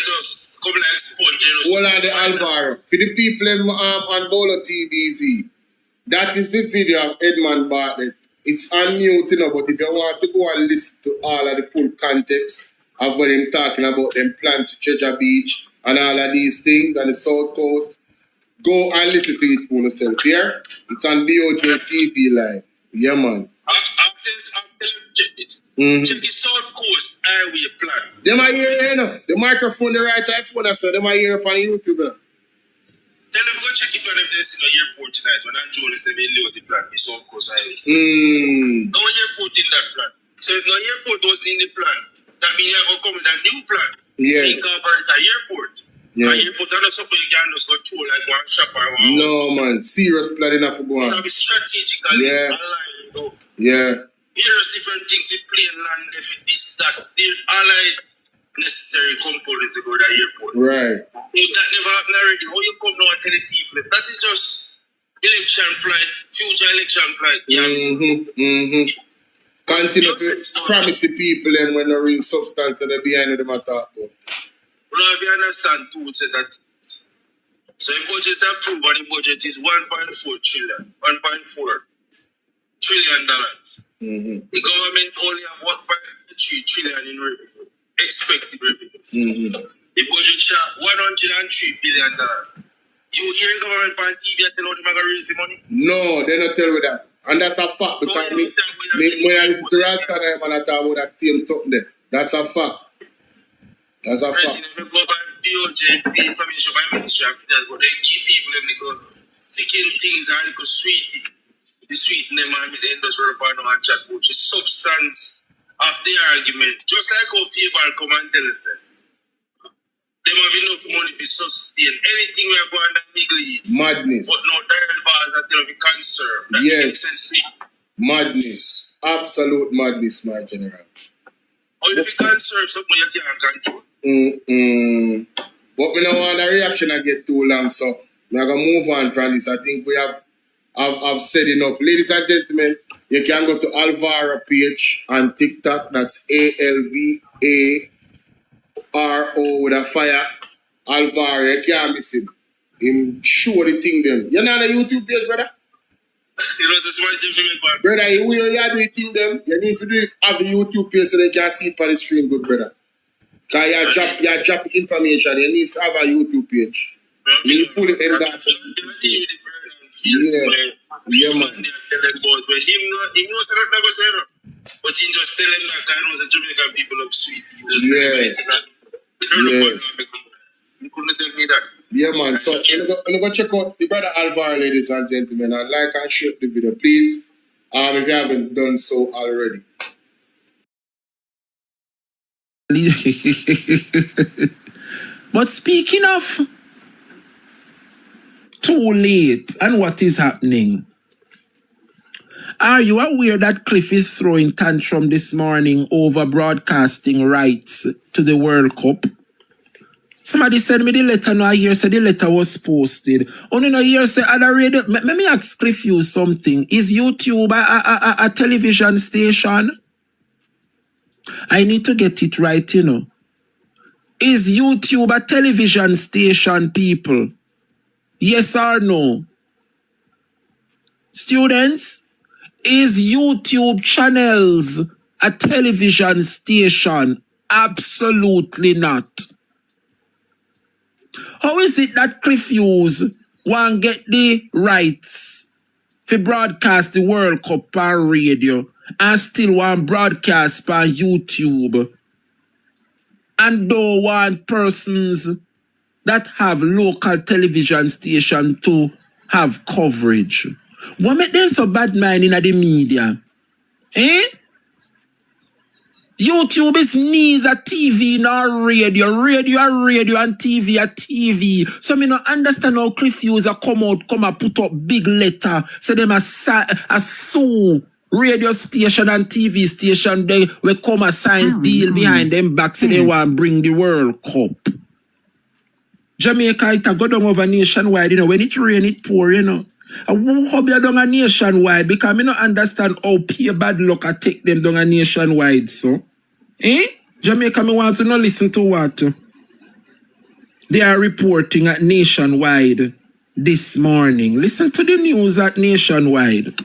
just come like sponge, you know. Hold on the Alvaro. For the people on Bolo Tbv, that is the video of Edmund Bartlett. It's on mute, you know, but if you want to go and listen to all of the full context of what I'm talking about, them plans to Treasure Beach and all of these things on the South Coast, go and listen to it for yourself, here. It's on BOJ TV live. Yeah, man. I'm telling you, check this. Check the South Coast Highway plan. Them are here, you know. The microphone, the right iPhone, so them are here upon YouTube. You know. Tell them go check the plan if there's in the airport tonight. When I'm Jonas, they will leave the plan. The South Coast Highway. No airport in that plan. So if no airport was in the plan, that means you have to come with a new plan. Yeah. To incorporate the airport. Yeah. The airport is not something you can just control like one shop or one. No, man. Serious planning have to go on. It be strategically aligned. Yeah. There's different things with plane land, if it is that. There's allied necessary components to go to the airport. Right. So that never happened already. How you come now and tell the people? That is just election flight, future election flight. Yeah. Continue to promise the people them when no real substance that they behind them at all. Now if you understand too, say that. So the budget approved and the budget is $1.4 trillion. The government only have $1.3 trillion in revenue, expected revenue. The budget shot $103 billion. You hear government on TV tell how they going to raise the money? No, they not tell you that. And that's a fact because when I listen to Rasta and I talk about that same something there. That's a fact. That's a fact. They go by BOJ, the information by Ministry of Finance, but they give people them little ticking things and little sweetie. The sweet name and the industrial partner and chat about the substance of the argument. Just like how people come and tell us that. They have enough money to sustain anything we are going to Middle East. Madness. But no direct bars until we conserve. That makes sense to me. Madness. Absolute madness, my general. Or if you conserve something you can't control. But we don't want the reaction to get too long, so we're going to move on from this. I think we have said enough. Ladies and gentlemen, you can go to Alvaro page on TikTok. That's ALVARO with a fire. Alvaro, you can't miss him. Him show the thing them. You're not on the YouTube page, brother? Brother, you are doing thing them. You need to have the YouTube page so they can see it on the screen, good brother. Because you drop information, you need to have a YouTube page. You need to put it in that. Yeah, man. But him knows that not go say no. But he just tell him that I know the Jamaican people up sweet. Yes. You couldn't tell me that. Yeah, man. So, I'm going to check out the brother Alvaro, ladies and gentlemen, and like and share the video, please. If you haven't done so already. But speaking of too late and what is happening, are you aware that Cliff is throwing tantrum this morning over broadcasting rights to the World Cup? Somebody sent me the letter, no, I hear said the letter was posted. Only no hear say other radio. Let me ask Cliff you something. Is YouTube a television station? I need to get it right, you know. Is YouTube a television station, people? Yes or no? Students, is YouTube channels a television station? Absolutely not. How is it that Cliff Hughes want get the rights to broadcast the World Cup on radio and still want broadcast on YouTube and don't want persons that have local television station to have coverage? What make them so bad mind in the media? Eh? YouTube is neither TV nor radio. Radio and TV are TV. So me not understand how Cliff Hughes come and put up big letter. So them a sue radio station and TV station. They will come and sign deal behind them back. So they want to bring the World Cup. Jamaica, it a go down over nationwide, you know. When it rain, it pour, you know. I hope you down a nationwide because I don't understand how pure bad luck I take them down a nationwide, so. Eh? Jamaica, me want to not listen to what they are reporting at Nationwide this morning. Listen to the news at Nationwide.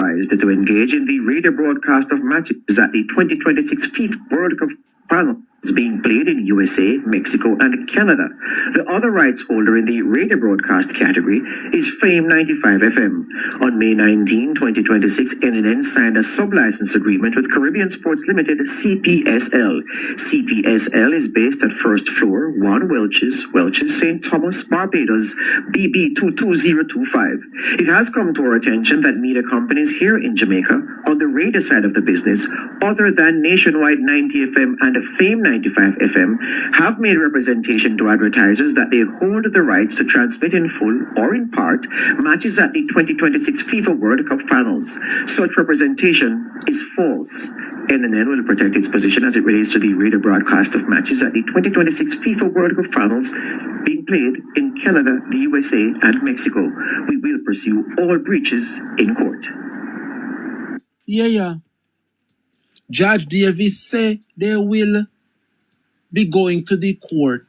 authorized to engage in the radio broadcast of matches at the 2026 FIFA World Cup final is being played in USA, Mexico, and Canada. The other rights holder in the radio broadcast category is Fame 95 FM. On May 19, 2026, NNN signed a sublicense agreement with Caribbean Sports Limited, CPSL. CPSL is based at First Floor, 1 Welch's, St. Thomas, Barbados, BB 22025. It has come to our attention that media companies here in Jamaica, on the radio side of the business, other than Nationwide 90 FM and Fame 95 FM, have made representation to advertisers that they hold the rights to transmit in full or in part matches at the 2026 FIFA World Cup finals. Such representation is false. NNN will protect its position as it relates to the radio broadcast of matches at the 2026 FIFA World Cup finals being played in Canada, the USA, and Mexico. We will pursue all breaches in court. Yeah. Judge Davis say they will be going to the court.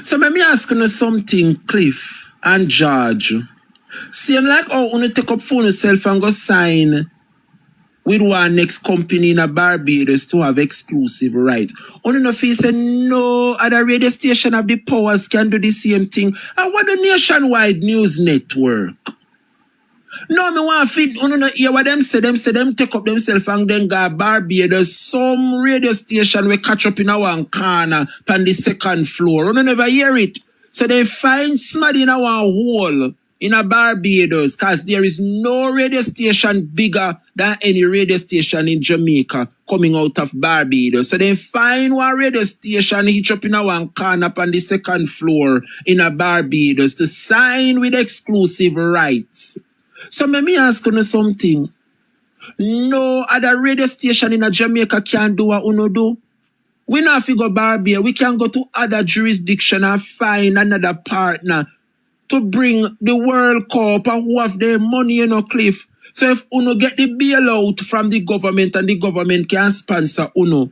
So let me ask you something, Cliff and George. Same like how you take up phone yourself and go sign with one next company in a Barbados to have exclusive right. Only no feel say no other radio station of the powers can do the same thing. And what the Nationwide News Network? No, me want fit. You know, hear what them say. Them take up themselves and then go Barbados. Some radio station we catch up in a one corner on the second floor. You never hear it. So they find somebody in a one hole in a Barbados, because there is no radio station bigger than any radio station in Jamaica coming out of Barbados. So they find one radio station hitch up in a one corner on the second floor in a Barbados to sign with exclusive rights. So let me ask you something. No other radio station in a Jamaica can do what uno do. We not have to go Barbados. We can go to other jurisdiction and find another partner to bring the World Cup and who have their money, Cliff. So if uno get the bailout from the government and the government can sponsor uno,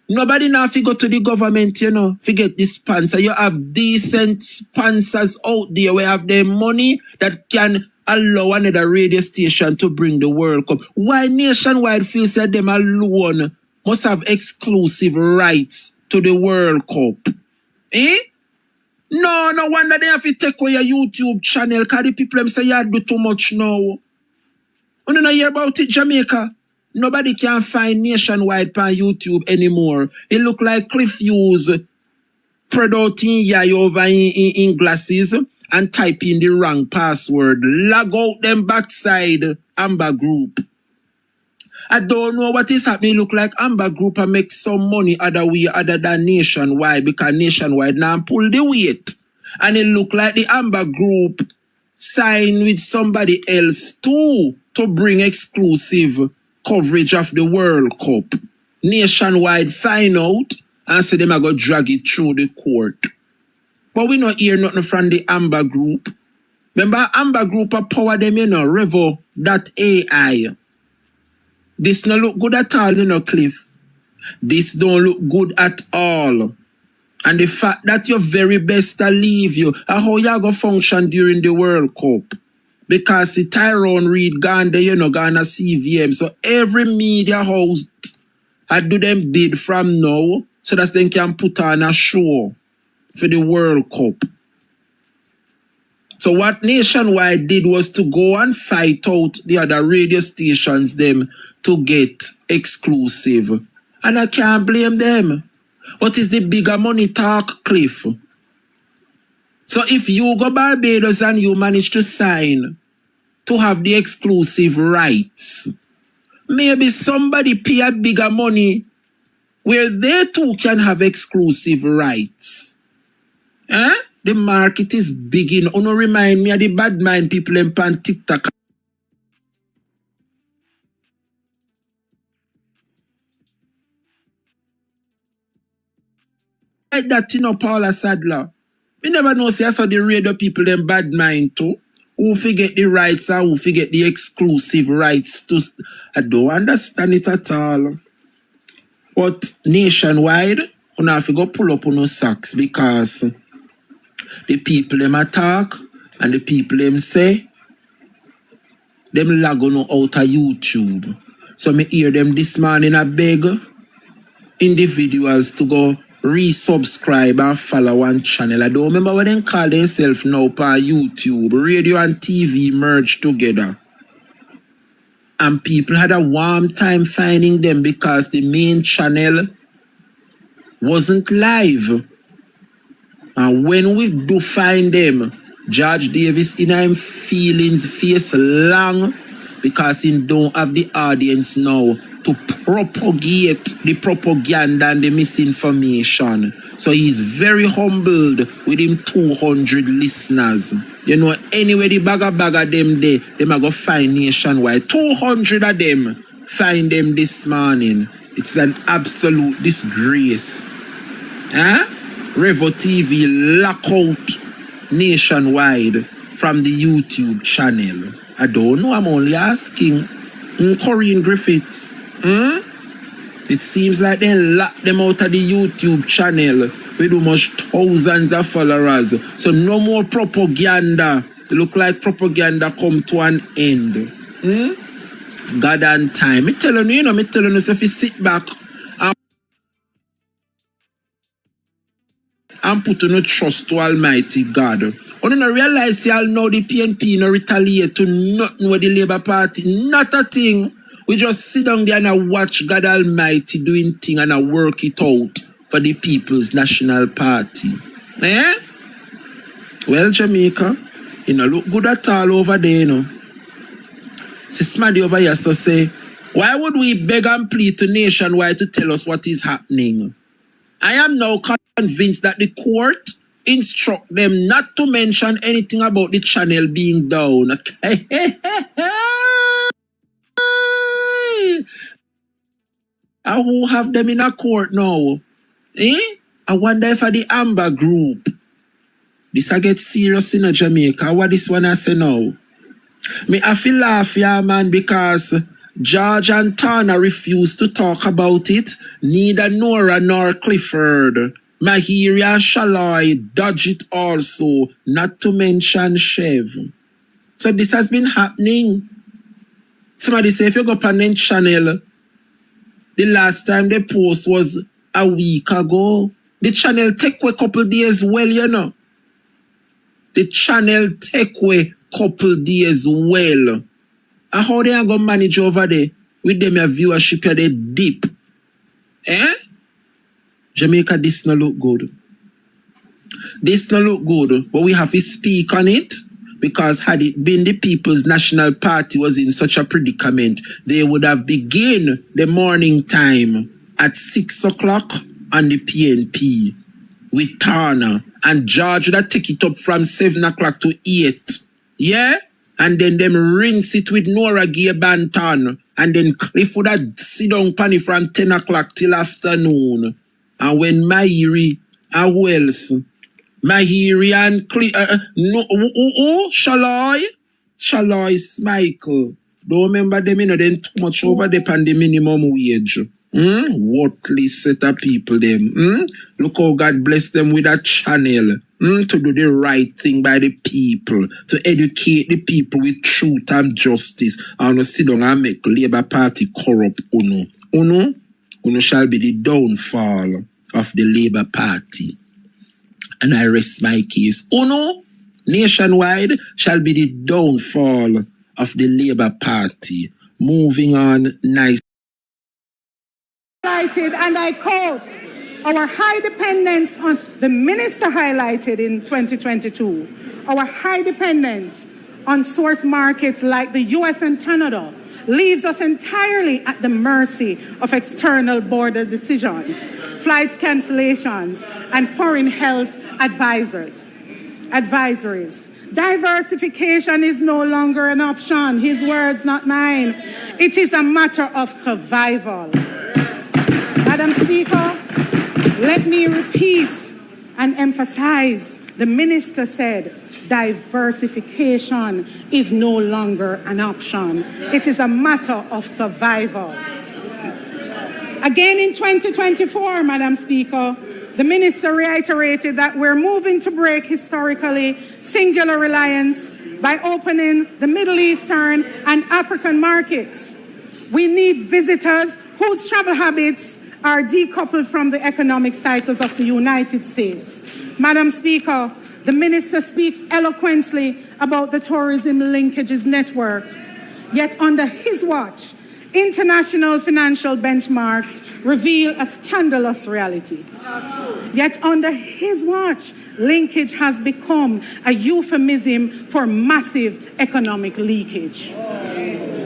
nobody now have to go to the government, forget the sponsor. You have decent sponsors out there where have their money that can allow another radio station to bring the World Cup. Why Nationwide feels that them alone must have exclusive rights to the World Cup? No wonder they have to take away your YouTube channel because the people them say you do too much now. You don't hear about it, Jamaica? Nobody can find Nationwide on YouTube anymore. It look like Cliff Hughes spread out in yai over in glasses and type in the wrong password. Log out them backside Amber Group. I don't know what is happening. Look like Amber Group and make some money other way other than Nationwide, because Nationwide now pull the weight. And it look like the Amber Group signed with somebody else too to bring exclusive coverage of the World Cup. Nationwide find out and say them are going to drag it through the court. But we not hear nothing from the Amber Group. Remember Amber Group a power them, Revo.ai. This no look good at all, Cliff. This don't look good at all. And the fact that your very best to leave you, and how you go function during the World Cup. Because the Tyrone Reid gone there, gone a CVM. So every media host I do them bid from now so that they can put on a show for the World Cup. So what Nationwide did was to go and fight out the other radio stations them to get exclusive. And I can't blame them. What is the bigger money talk, Cliff? So if you go Barbados and you manage to sign to have the exclusive rights, maybe somebody pay a bigger money where they too can have exclusive rights. The market is big in. Uno remind me of the bad mind people in pan TikTok. Like that, Paula Sadler. We never know, see, I saw the radio people, them bad mind too. Who forget the rights and who forget the exclusive rights to. I don't understand it at all. But Nationwide, you have to go pull up on no socks because the people them attack And the people them say, them lag on out of YouTube. So me hear them this morning I beg individuals to go resubscribe and follow one channel. I don't remember what they call themselves now per YouTube. Radio and TV merged together. And people had a warm time finding them because the main channel wasn't live. And when we do find them, George Davis in him feelings face long because he don't have the audience now to propagate the propaganda and the misinformation. So he's very humbled with him 200 listeners. You know, anyway, the bagger them there, them are go find nationwide. 200 of them find them this morning. It's an absolute disgrace. Huh? Revo TV lock out nationwide from the YouTube channel. I don't know, I'm only asking. Corinne Griffiths. It seems like they lock them out of the YouTube channel with almost thousands of followers. So no more propaganda. It look like propaganda come to an end. God and time. Me telling you, so if you sit back and put on a trust to Almighty God. You don't realize y'all know the PNP no retaliate to nothing with the Labour Party. Not a thing. We just sit down there and watch God Almighty doing thing and work it out for the People's National Party. Eh? Well, Jamaica, you know, look good at all over there, you know. See, Smaddy over here so say, why would we beg and plead to nationwide to tell us what is happening? I am now convinced that the court instruct them not to mention anything about the channel being down. And who have them in a court now? I wonder if the Amber Group. This I get serious in Jamaica. What this one I say now? Me I feel laugh, yeah, man, because George and Tana refused to talk about it. Neither Nora nor Clifford. Mahiri and Shalai dodge it also, not to mention Chev. So this has been happening. Somebody say if you go up on the channel, the last time they post was a week ago. The channel take away couple days well, you know. The channel take away couple days well. And how they are going to manage over there with them your viewership they deep? Eh? Jamaica, this no look good. This no look good, but we have to speak on it because had it been the People's National Party was in such a predicament, they would have begun the morning time at 6 o'clock on the PNP with Turner, and George would have take it up from 7 o'clock to 8. Yeah? And then them rinse it with Nora Gay Banton, and then Cliff would have sit down panny from 10 o'clock till afternoon. And when Mahiri and who else? Mahiri and Shalai Michael. Don't remember them, you know, then too much over there on the minimum wage. Worthless set of people them. Look how God bless them with a channel. To do the right thing by the people. To educate the people with truth and justice. And to sit down and make Labour Party corrupt. Uno shall be the downfall of the Labour Party. And I rest my case. Uno, nationwide, shall be the downfall of the Labour Party. Moving on, nice. Highlighted, and I quote, our high dependence on, the minister highlighted in 2022, our high dependence on source markets like the US and Canada leaves us entirely at the mercy of external border decisions, flights cancellations, and foreign health advisories. Diversification is no longer an option. His words, not mine. It is a matter of survival. Madam Speaker, let me repeat and emphasize. The minister said diversification is no longer an option. It is a matter of survival. Again in 2024, Madam Speaker, The minister reiterated that we're moving to break historically singular reliance by opening the Middle Eastern and African markets. We need visitors whose travel habits are decoupled from the economic cycles of the United States. Madam Speaker, the minister speaks eloquently about the tourism linkages network. Yet under his watch, international financial benchmarks reveal a scandalous reality. Yet under his watch, linkage has become a euphemism for massive economic leakage.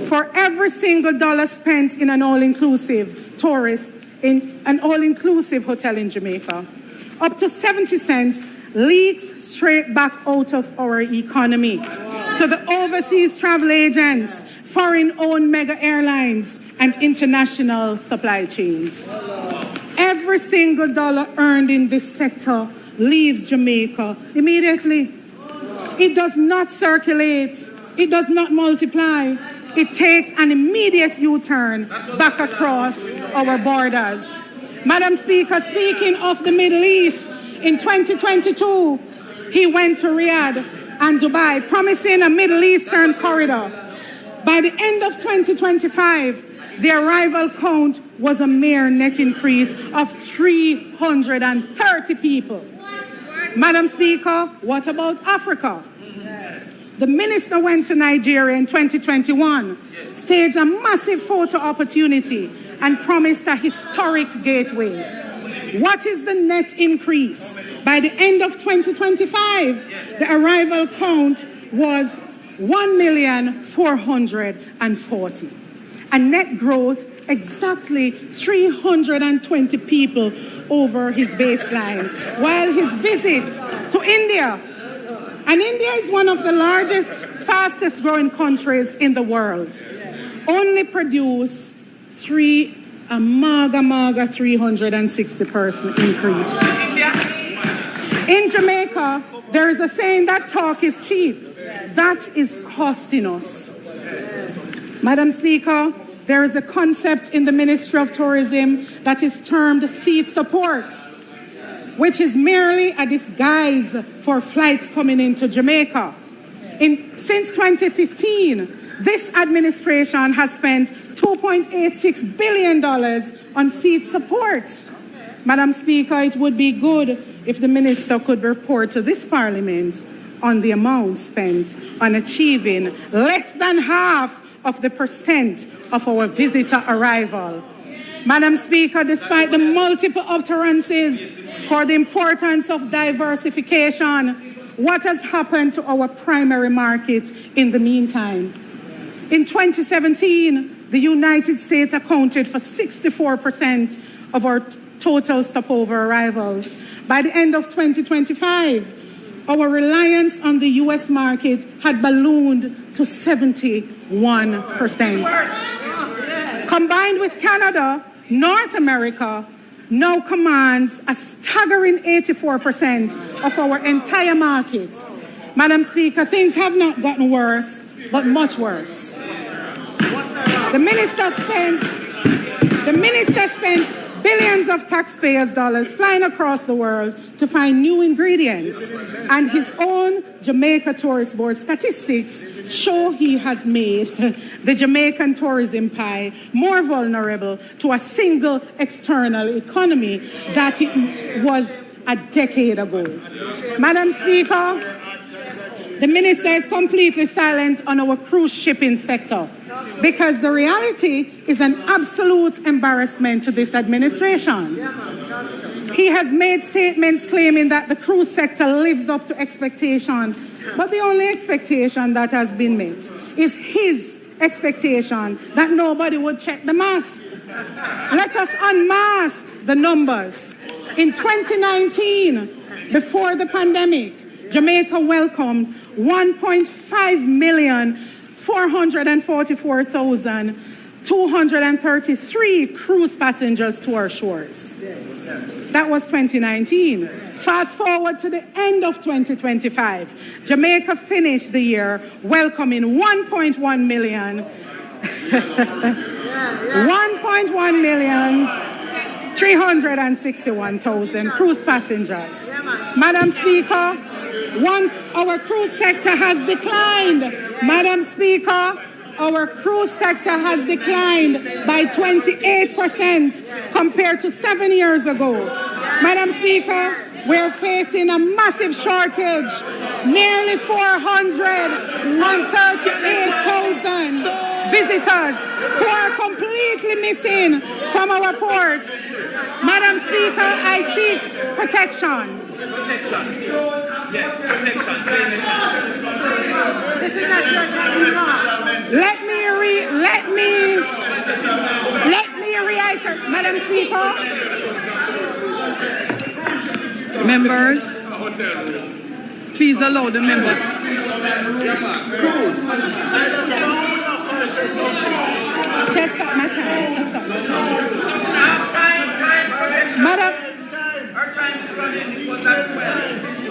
For every single dollar spent in an all-inclusive tourist, in an all-inclusive hotel in Jamaica, up to 70 cents leaks straight back out of our economy to the overseas travel agents, foreign-owned mega airlines, and international supply chains. Every single dollar earned in this sector leaves Jamaica immediately. It does not circulate. It does not multiply. It takes an immediate U-turn back across our borders. Madam Speaker, speaking of the Middle East, in 2022, he went to Riyadh and Dubai, promising a Middle Eastern corridor. By the end of 2025, the arrival count was a mere net increase of 330 people. Madam Speaker, what about Africa? The minister went to Nigeria in 2021, staged a massive photo opportunity, and promised a historic gateway. What is the net increase? By the end of 2025, the arrival count was 1,440,000. A net growth exactly 320 people over his baseline, while his visits to India, and India is one of the largest, fastest growing countries in the world, only produce a maga 360-person increase. In Jamaica, there is a saying that talk is cheap. That is costing us. Madam Speaker, there is a concept in the Ministry of Tourism that is termed seat support, which is merely a disguise for flights coming into Jamaica. Since 2015, this administration has spent $2.86 billion on seat support. Madam Speaker, it would be good if the minister could report to this parliament on the amount spent on achieving less than half of the percent of our visitor arrival. Madam Speaker, despite the multiple utterances for the importance of diversification, what has happened to our primary market in the meantime? In 2017, the United States accounted for 64% of our total stopover arrivals. By the end of 2025, our reliance on the U.S. market had ballooned to 71%. Combined with Canada, North America now commands a staggering 84% of our entire market. Madam Speaker, things have not gotten worse, but much worse. The minister spent billions of taxpayers' dollars flying across the world to find new ingredients, and his own Jamaica Tourist Board statistics show he has made the Jamaican tourism pie more vulnerable to a single external economy that it was a decade ago. Madam Speaker, the minister is completely silent on our cruise shipping sector because the reality is an absolute embarrassment to this administration. He has made statements claiming that the cruise sector lives up to expectation, but the only expectation that has been met is his expectation that nobody would check the math. Let us unmask the numbers. In 2019, before the pandemic, Jamaica welcomed 1,544,233 cruise passengers to our shores. That was 2019. Fast forward to the end of 2025. Jamaica finished the year welcoming 1.1 million 361,000 cruise passengers. Madam Speaker, our cruise sector has declined. Madam Speaker, our cruise sector has declined by 28% compared to 7 years ago. Madam Speaker, we're facing a massive shortage. Nearly 438,000 visitors who are completely missing from our ports. Madam Speaker, I seek protection. Protection. Yeah, protection. This is not your time. Let me reiterate, Madam Speaker. Members, please allow the members. Chest up my time.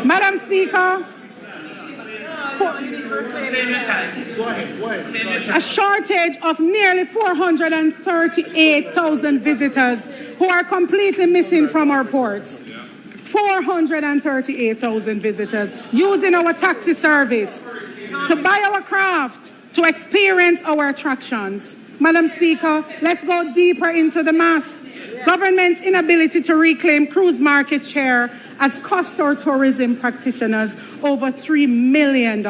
Madam Speaker, a shortage of nearly 438,000 visitors who are completely missing from our ports. 438,000 visitors using our taxi service to buy our craft, to experience our attractions. Madam Speaker, let's go deeper into the math. Government's inability to reclaim cruise market share has cost our tourism practitioners over $3 million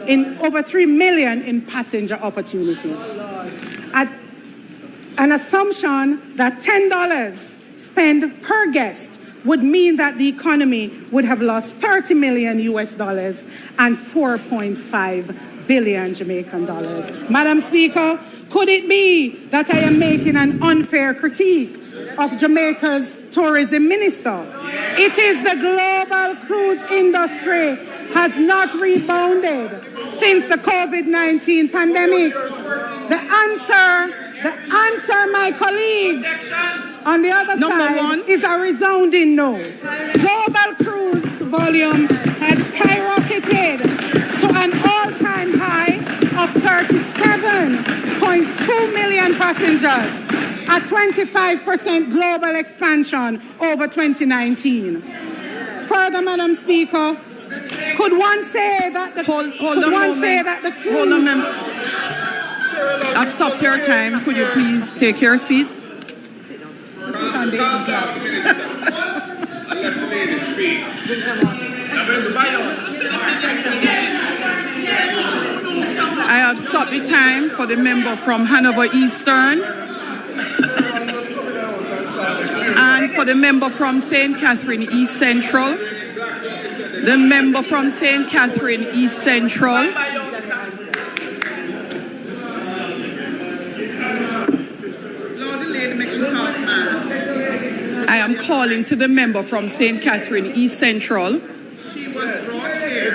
in passenger opportunities. An assumption that $10 spent per guest would mean that the economy would have lost $30 million and 4.5 billion Jamaican dollars. Madam Speaker, could it be that I am making an unfair critique of Jamaica's tourism minister? It is the global cruise industry has not rebounded since the COVID-19 pandemic. The answer, my colleagues, on the other side is a resounding no. Global cruise volume has skyrocketed to an all-time high of 37.2 million passengers, a 25% global expansion over 2019. Further, Madam Speaker, could one say that the cruise... Hold on, ma'am. I've stopped your time. Could you please take your seat? I have stopped the time for the member from Hanover Eastern and for the member from St. Catherine East Central, the member from St. Catherine East Central, I am calling to the member from St. Catherine East Central. She was brought here.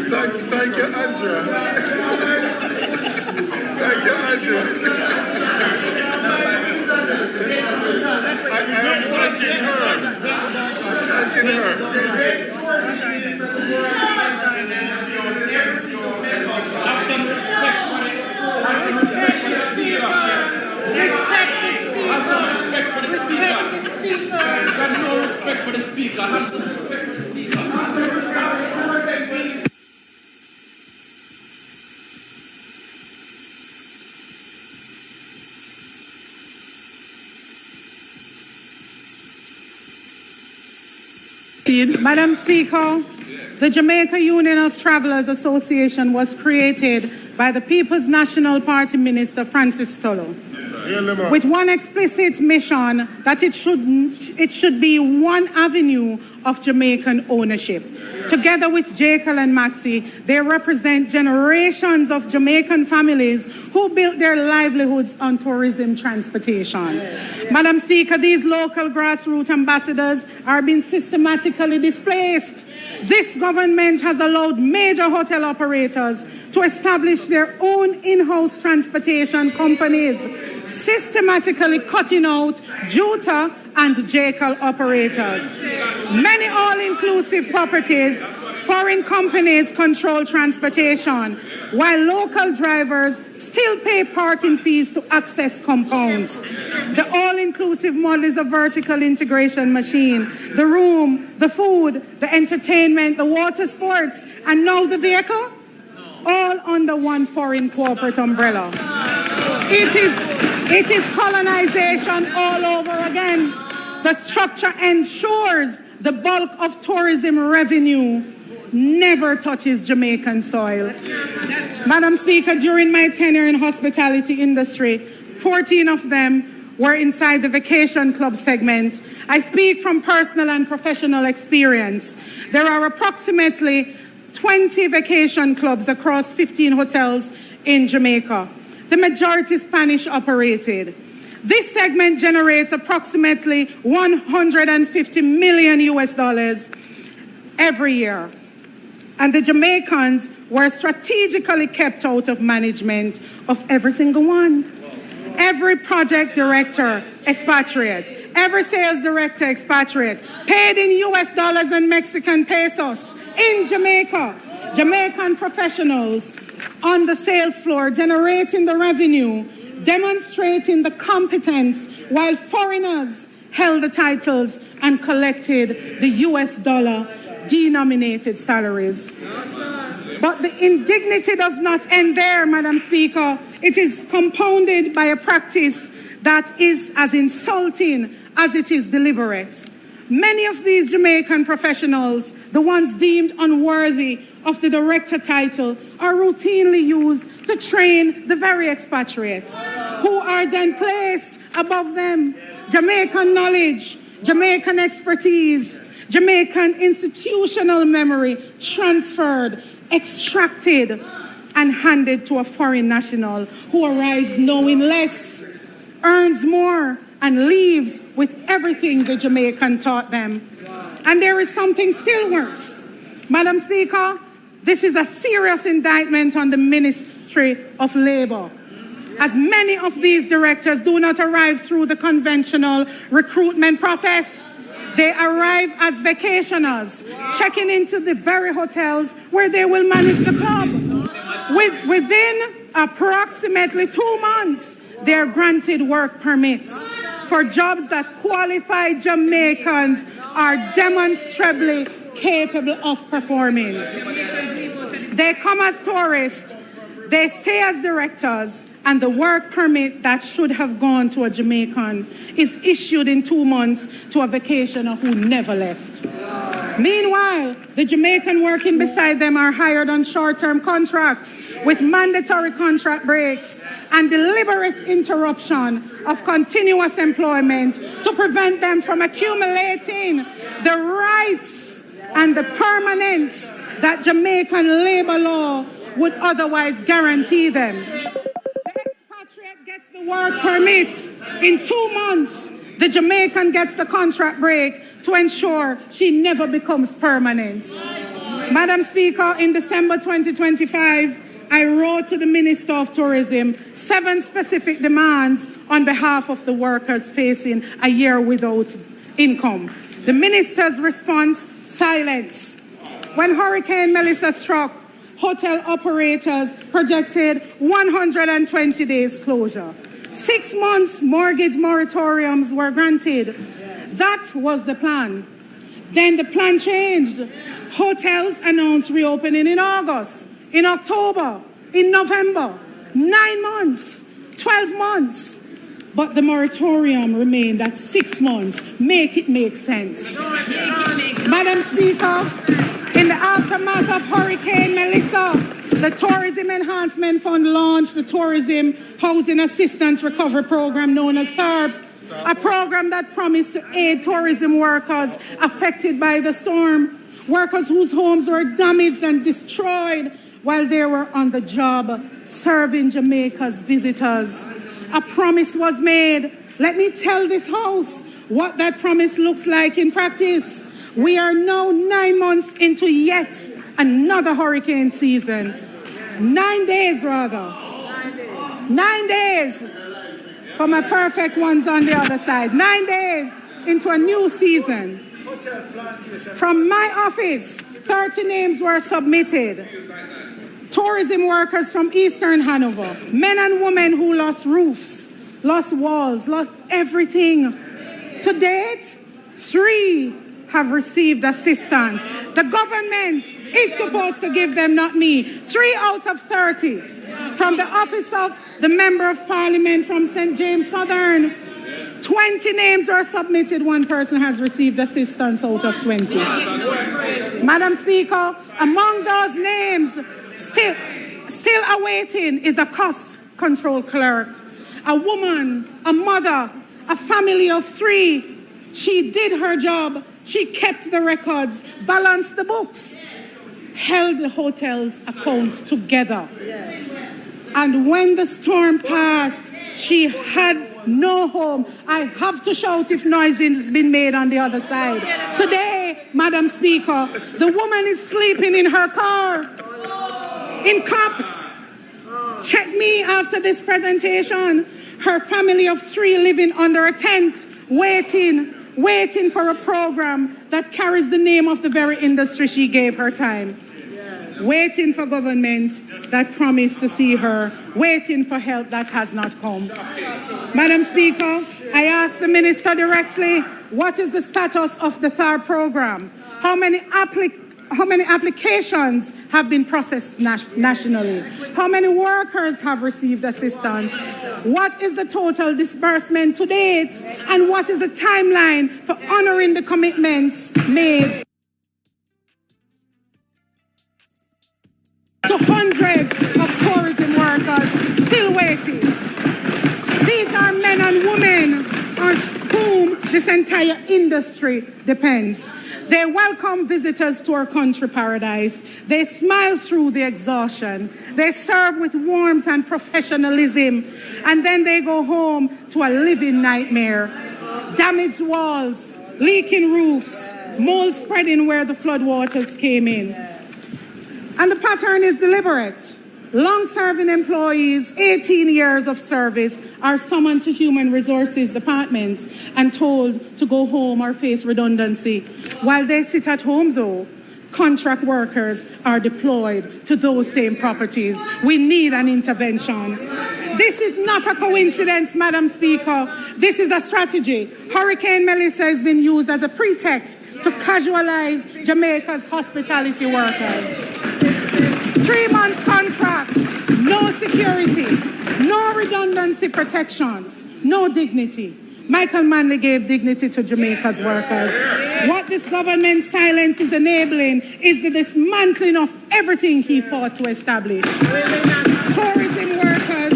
Thank you, Andrea. Thank you, Andrea. I am thanking her. Have some respect for the speaker. Respect the speaker. Have some respect for the speaker. You have no respect for the speaker. Have some respect for the speaker. Madam Speaker, the Jamaica Union of Travelers Association was created by the People's National Party Minister Francis Tulloh, with one explicit mission that it should be one avenue of Jamaican ownership. Together with Jekyll and Maxie, they represent generations of Jamaican families who built their livelihoods on tourism transportation. Madam Speaker, these local grassroots ambassadors are being systematically displaced. This government has allowed major hotel operators to establish their own in-house transportation companies, systematically cutting out Juta and Jekyll operators. Many all-inclusive properties, foreign companies control transportation, while local drivers still pay parking fees to access compounds. The all-inclusive model is a vertical integration machine. The room, the food, the entertainment, the water sports, and now the vehicle, all under one foreign corporate umbrella. It is colonization all over again. The structure ensures the bulk of tourism revenue never touches Jamaican soil. Madam Speaker, during my tenure in hospitality industry, 14 of them were inside the vacation club segment. I speak from personal and professional experience. There are approximately 20 vacation clubs across 15 hotels in Jamaica. The majority Spanish operated. This segment generates approximately $150 million US every year. And the Jamaicans were strategically kept out of management of every single one. Every project director, expatriate. Every sales director, expatriate. Paid in US dollars and Mexican pesos in Jamaica. Jamaican professionals on the sales floor generating the revenue, demonstrating the competence, while foreigners held the titles and collected the US dollar denominated salaries. But the indignity does not end there, Madam Speaker. It is compounded by a practice that is as insulting as it is deliberate. Many of these Jamaican professionals, the ones deemed unworthy of the director title, are routinely used to train the very expatriates, who are then placed above them. Jamaican knowledge, Jamaican expertise, Jamaican institutional memory transferred, extracted, and handed to a foreign national who arrives knowing less, earns more, and leaves with everything the Jamaican taught them. And there is something still worse. Madam Speaker, this is a serious indictment on the Ministry of Labour, as many of these directors do not arrive through the conventional recruitment process. They arrive as vacationers, checking into the very hotels where they will manage the club. Within approximately 2 months, they are granted work permits for jobs that qualified Jamaicans are demonstrably capable of performing. They come as tourists, they stay as directors, and the work permit that should have gone to a Jamaican is issued in 2 months to a vacationer who never left. Meanwhile, the Jamaican working beside them are hired on short-term contracts with mandatory contract breaks and deliberate interruption of continuous employment to prevent them from accumulating the rights and the permanence that Jamaican labor law would otherwise guarantee them. Gets the work permit in 2 months. The Jamaican gets the contract break to ensure she never becomes permanent. Madam Speaker, in December 2025, I wrote to the Minister of Tourism 7 specific demands on behalf of the workers facing a year without income. The Minister's response, silence. When Hurricane Melissa struck, hotel operators projected 120 days closure. 6 months mortgage moratoriums were granted. That was the plan. Then the plan changed. Hotels announced reopening in August, in October, in November. 9 months, 12 months. But the moratorium remained at 6 months. Make it make sense. Madam Speaker, in the aftermath of Hurricane Melissa, the Tourism Enhancement Fund launched the Tourism Housing Assistance Recovery Program known as TARP, a program that promised to aid tourism workers affected by the storm, workers whose homes were damaged and destroyed while they were on the job serving Jamaica's visitors. A promise was made. Let me tell this House what that promise looks like in practice. We are now 9 months into yet another hurricane season. 9 days, rather. 9 days for my perfect ones on the other side. 9 days into a new season. From my office, 30 names were submitted. tourism workers from Eastern Hanover, men and women who lost roofs, lost walls, lost everything. To date, 3 have received assistance. The government is supposed to give them, not me. 3 out of 30 from the office of the Member of Parliament from St. James Southern. 20 names were submitted. 1 person has received assistance out of 20. Madam Speaker, among those names, still awaiting is a cost control clerk, a woman, a mother, a family of 3. She did her job. She kept the records, balanced the books, held the hotel's accounts together. And when the storm passed, she had no home. I have to shout if noise has been made on the other side. Today, Madam Speaker, the woman is sleeping in her car, in cups. Check me after this presentation. Her family of 3 living under a tent, waiting for a program that carries the name of the very industry she gave her time. Waiting for government that promised to see her, waiting for help that has not come. Madam Speaker, I ask the Minister directly, what is the status of the THAR program? How many applications have been processed nationally? How many workers have received assistance? What is the total disbursement to date? And what is the timeline for honoring the commitments made to hundreds of tourism workers still waiting? These are men and women on whom this entire industry depends. They welcome visitors to our country paradise. They smile through the exhaustion. They serve with warmth and professionalism. And then they go home to a living nightmare. Damaged walls, leaking roofs, mold spreading where the floodwaters came in. And the pattern is deliberate. Long-serving employees, 18 years of service, are summoned to human resources departments and told to go home or face redundancy. While they sit at home, though, contract workers are deployed to those same properties. We need an intervention. This is not a coincidence, Madam Speaker. This is a strategy. Hurricane Melissa has been used as a pretext to casualize Jamaica's hospitality workers. 3 months contract, no security, no redundancy protections, no dignity. Michael Manley gave dignity to Jamaica's workers. What this government's silence is enabling is the dismantling of everything he fought to establish. Tourism workers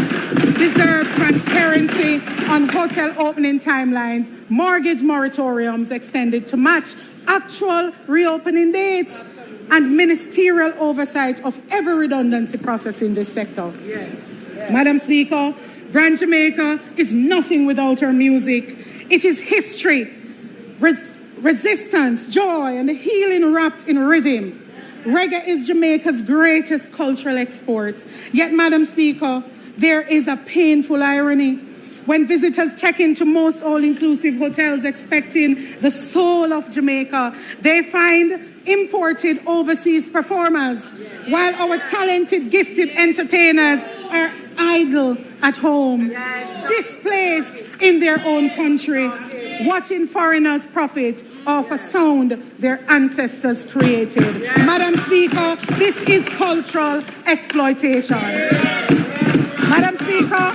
deserve transparency on hotel opening timelines, mortgage moratoriums extended to match actual reopening dates, and ministerial oversight of every redundancy process in this sector. Madam Speaker, Brand Jamaica is nothing without her music. It is history, resistance, joy, and healing wrapped in rhythm. Reggae is Jamaica's greatest cultural export. Yet, Madam Speaker, there is a painful irony. When visitors check into most all-inclusive hotels expecting the soul of Jamaica, they find imported overseas performers, while our talented, gifted entertainers are idle at home, displaced in their own country, watching foreigners profit off a sound their ancestors created. Madam Speaker, this is cultural exploitation. Madam Speaker,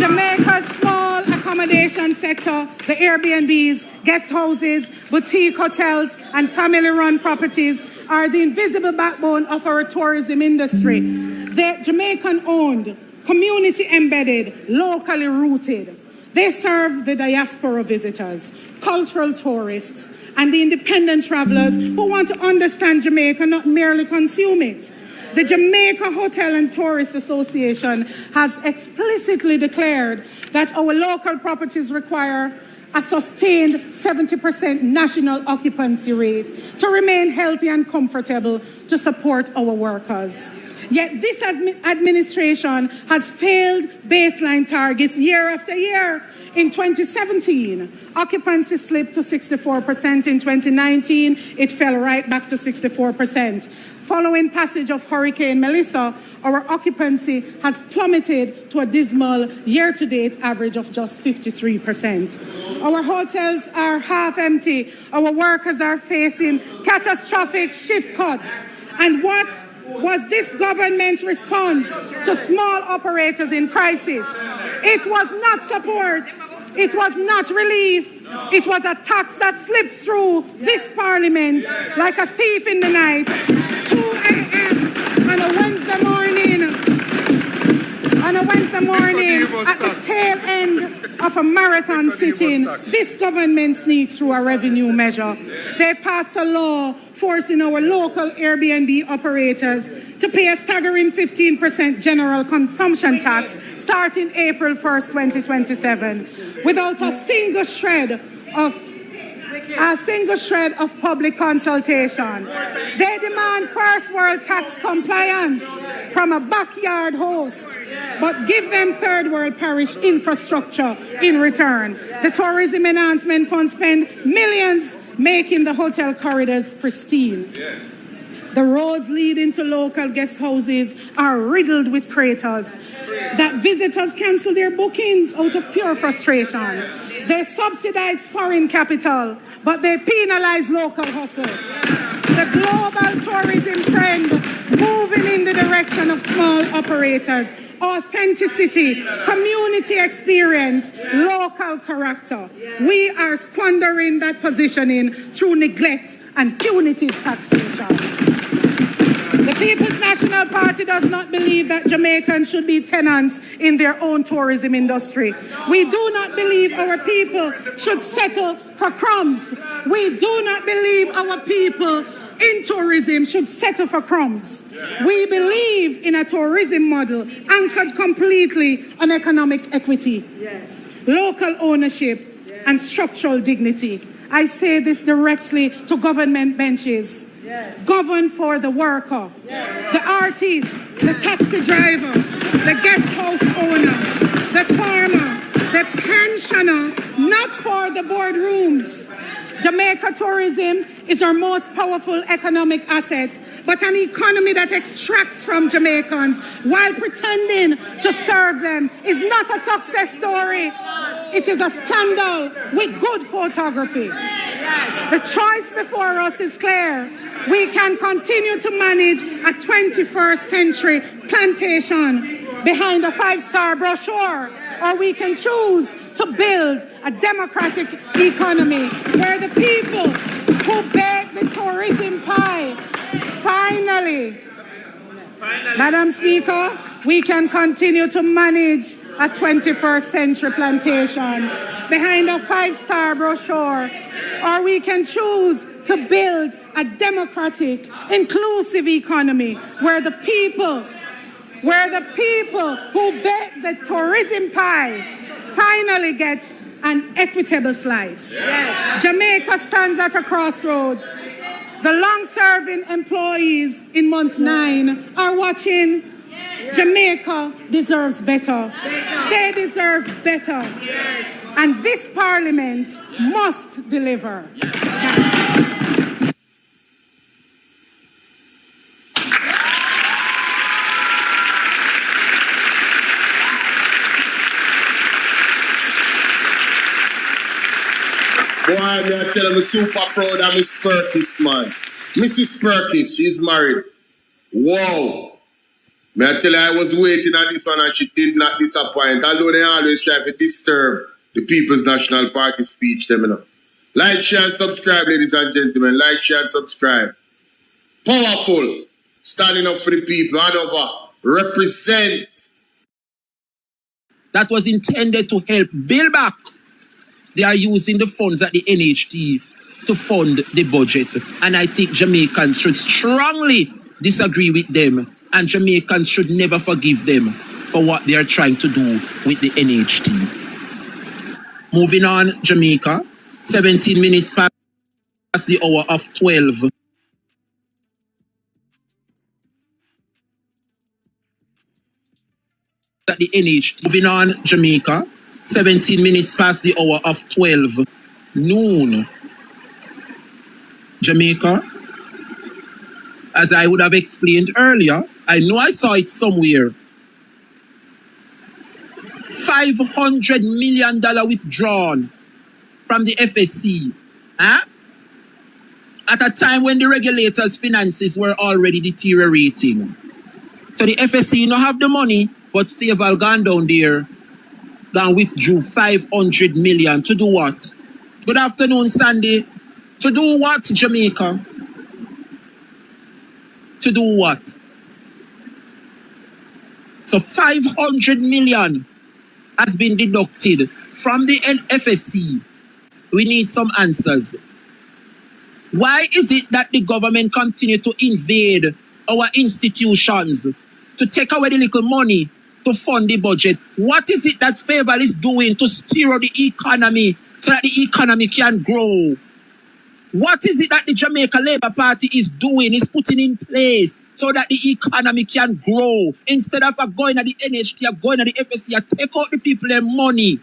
Jamaica's small accommodation sector, the Airbnbs, guest houses, boutique hotels, and family-run properties are the invisible backbone of our tourism industry. They're Jamaican-owned, community-embedded, locally rooted. They serve the diaspora visitors, cultural tourists, and the independent travelers who want to understand Jamaica, not merely consume it. The Jamaica Hotel and Tourist Association has explicitly declared that our local properties require a sustained 70% national occupancy rate to remain healthy and comfortable to support our workers. Yet this administration has failed baseline targets year after year. In 2017, occupancy slipped to 64%. In 2019, it fell right back to 64%. Following passage of Hurricane Melissa, our occupancy has plummeted to a dismal year-to-date average of just 53%. Our hotels are half empty. Our workers are facing catastrophic shift cuts. And what was this government's response to small operators in crisis? It was not support. It was not relief. It was a tax that slipped through this parliament like a thief in the night. 2 a.m. on a Wednesday morning, at the tail end of a marathon sitting, this government sneaked through a revenue measure. They passed a law forcing our local Airbnb operators to pay a staggering 15% general consumption tax starting April 1st, 2027, without a single shred of public consultation. They demand first world tax compliance from a backyard host, but give them third world parish infrastructure in return. The Tourism Enhancement Fund spend millions making the hotel corridors pristine. The roads leading to local guest houses are riddled with craters that visitors cancel their bookings out of pure frustration. They subsidize foreign capital, but they penalize local hustle. The global tourism trend moving in the direction of small operators, authenticity, community experience, local character. We are squandering that positioning through neglect and punitive taxation. The People's National Party does not believe that Jamaicans should be tenants in their own tourism industry. We do not believe our people should settle for crumbs. We do not believe our people in tourism should settle for crumbs. We believe in a tourism model anchored completely on economic equity, local ownership, and structural dignity. I say this directly to government benches. Govern for the worker, the artist, the taxi driver, the guest house owner, the farmer, the pensioner, not for the boardrooms. Jamaica tourism is our most powerful economic asset, but an economy that extracts from Jamaicans while pretending to serve them is not a success story. It is a scandal with good photography. The choice before us is clear. We can continue to manage a 21st century plantation behind a 5-star brochure, or we can choose to build a democratic economy where the people who bake the tourism pie finally, Madam Speaker, we can continue to manage a 21st century plantation behind a 5-star brochure, or we can choose to build a democratic, inclusive economy where the people who bake the tourism pie finally get an equitable slice. Jamaica stands at a crossroads. The long-serving employees in month 9 are watching. Jamaica deserves better. They deserve better. And this parliament must deliver. Boy, I tell him I'm super proud of Miss Perkis, man. Mrs. Perkis, she's married. Wow. May I tell you, I was waiting on this one and she did not disappoint. Although they always try to disturb the People's National Party speech, them, you know. Like, share, and subscribe, ladies and gentlemen. Like, share, and subscribe. Powerful. Standing up for the people. And over. Represent. That was intended to help build back. They are using the funds at the NHT to fund the budget. And I think Jamaicans should strongly disagree with them. And Jamaicans should never forgive them for what they are trying to do with the NHT. Moving on, Jamaica. 17 minutes past the hour of 12. At the NHT. Moving on, Jamaica. 17 minutes past the hour of 12 noon. Jamaica, as I would have explained earlier, I know I saw it somewhere. $500 million withdrawn from the FSC. Huh? At a time when the regulators' finances were already deteriorating. So the FSC don't have the money, but Faval gone down there and withdrew $500 million. To do what? Good afternoon, Sandy. To do what, Jamaica? To do what? So $500 million has been deducted from the FSC. We need some answers. Why is it that the government continue to invade our institutions to take away the little money to fund the budget? What is it that Faval is doing to steer the economy so that the economy can grow? What is it that the Jamaica Labour Party is doing, is putting in place so that the economy can grow? Instead of going at the NHT, going at the FSC, take out the people their money.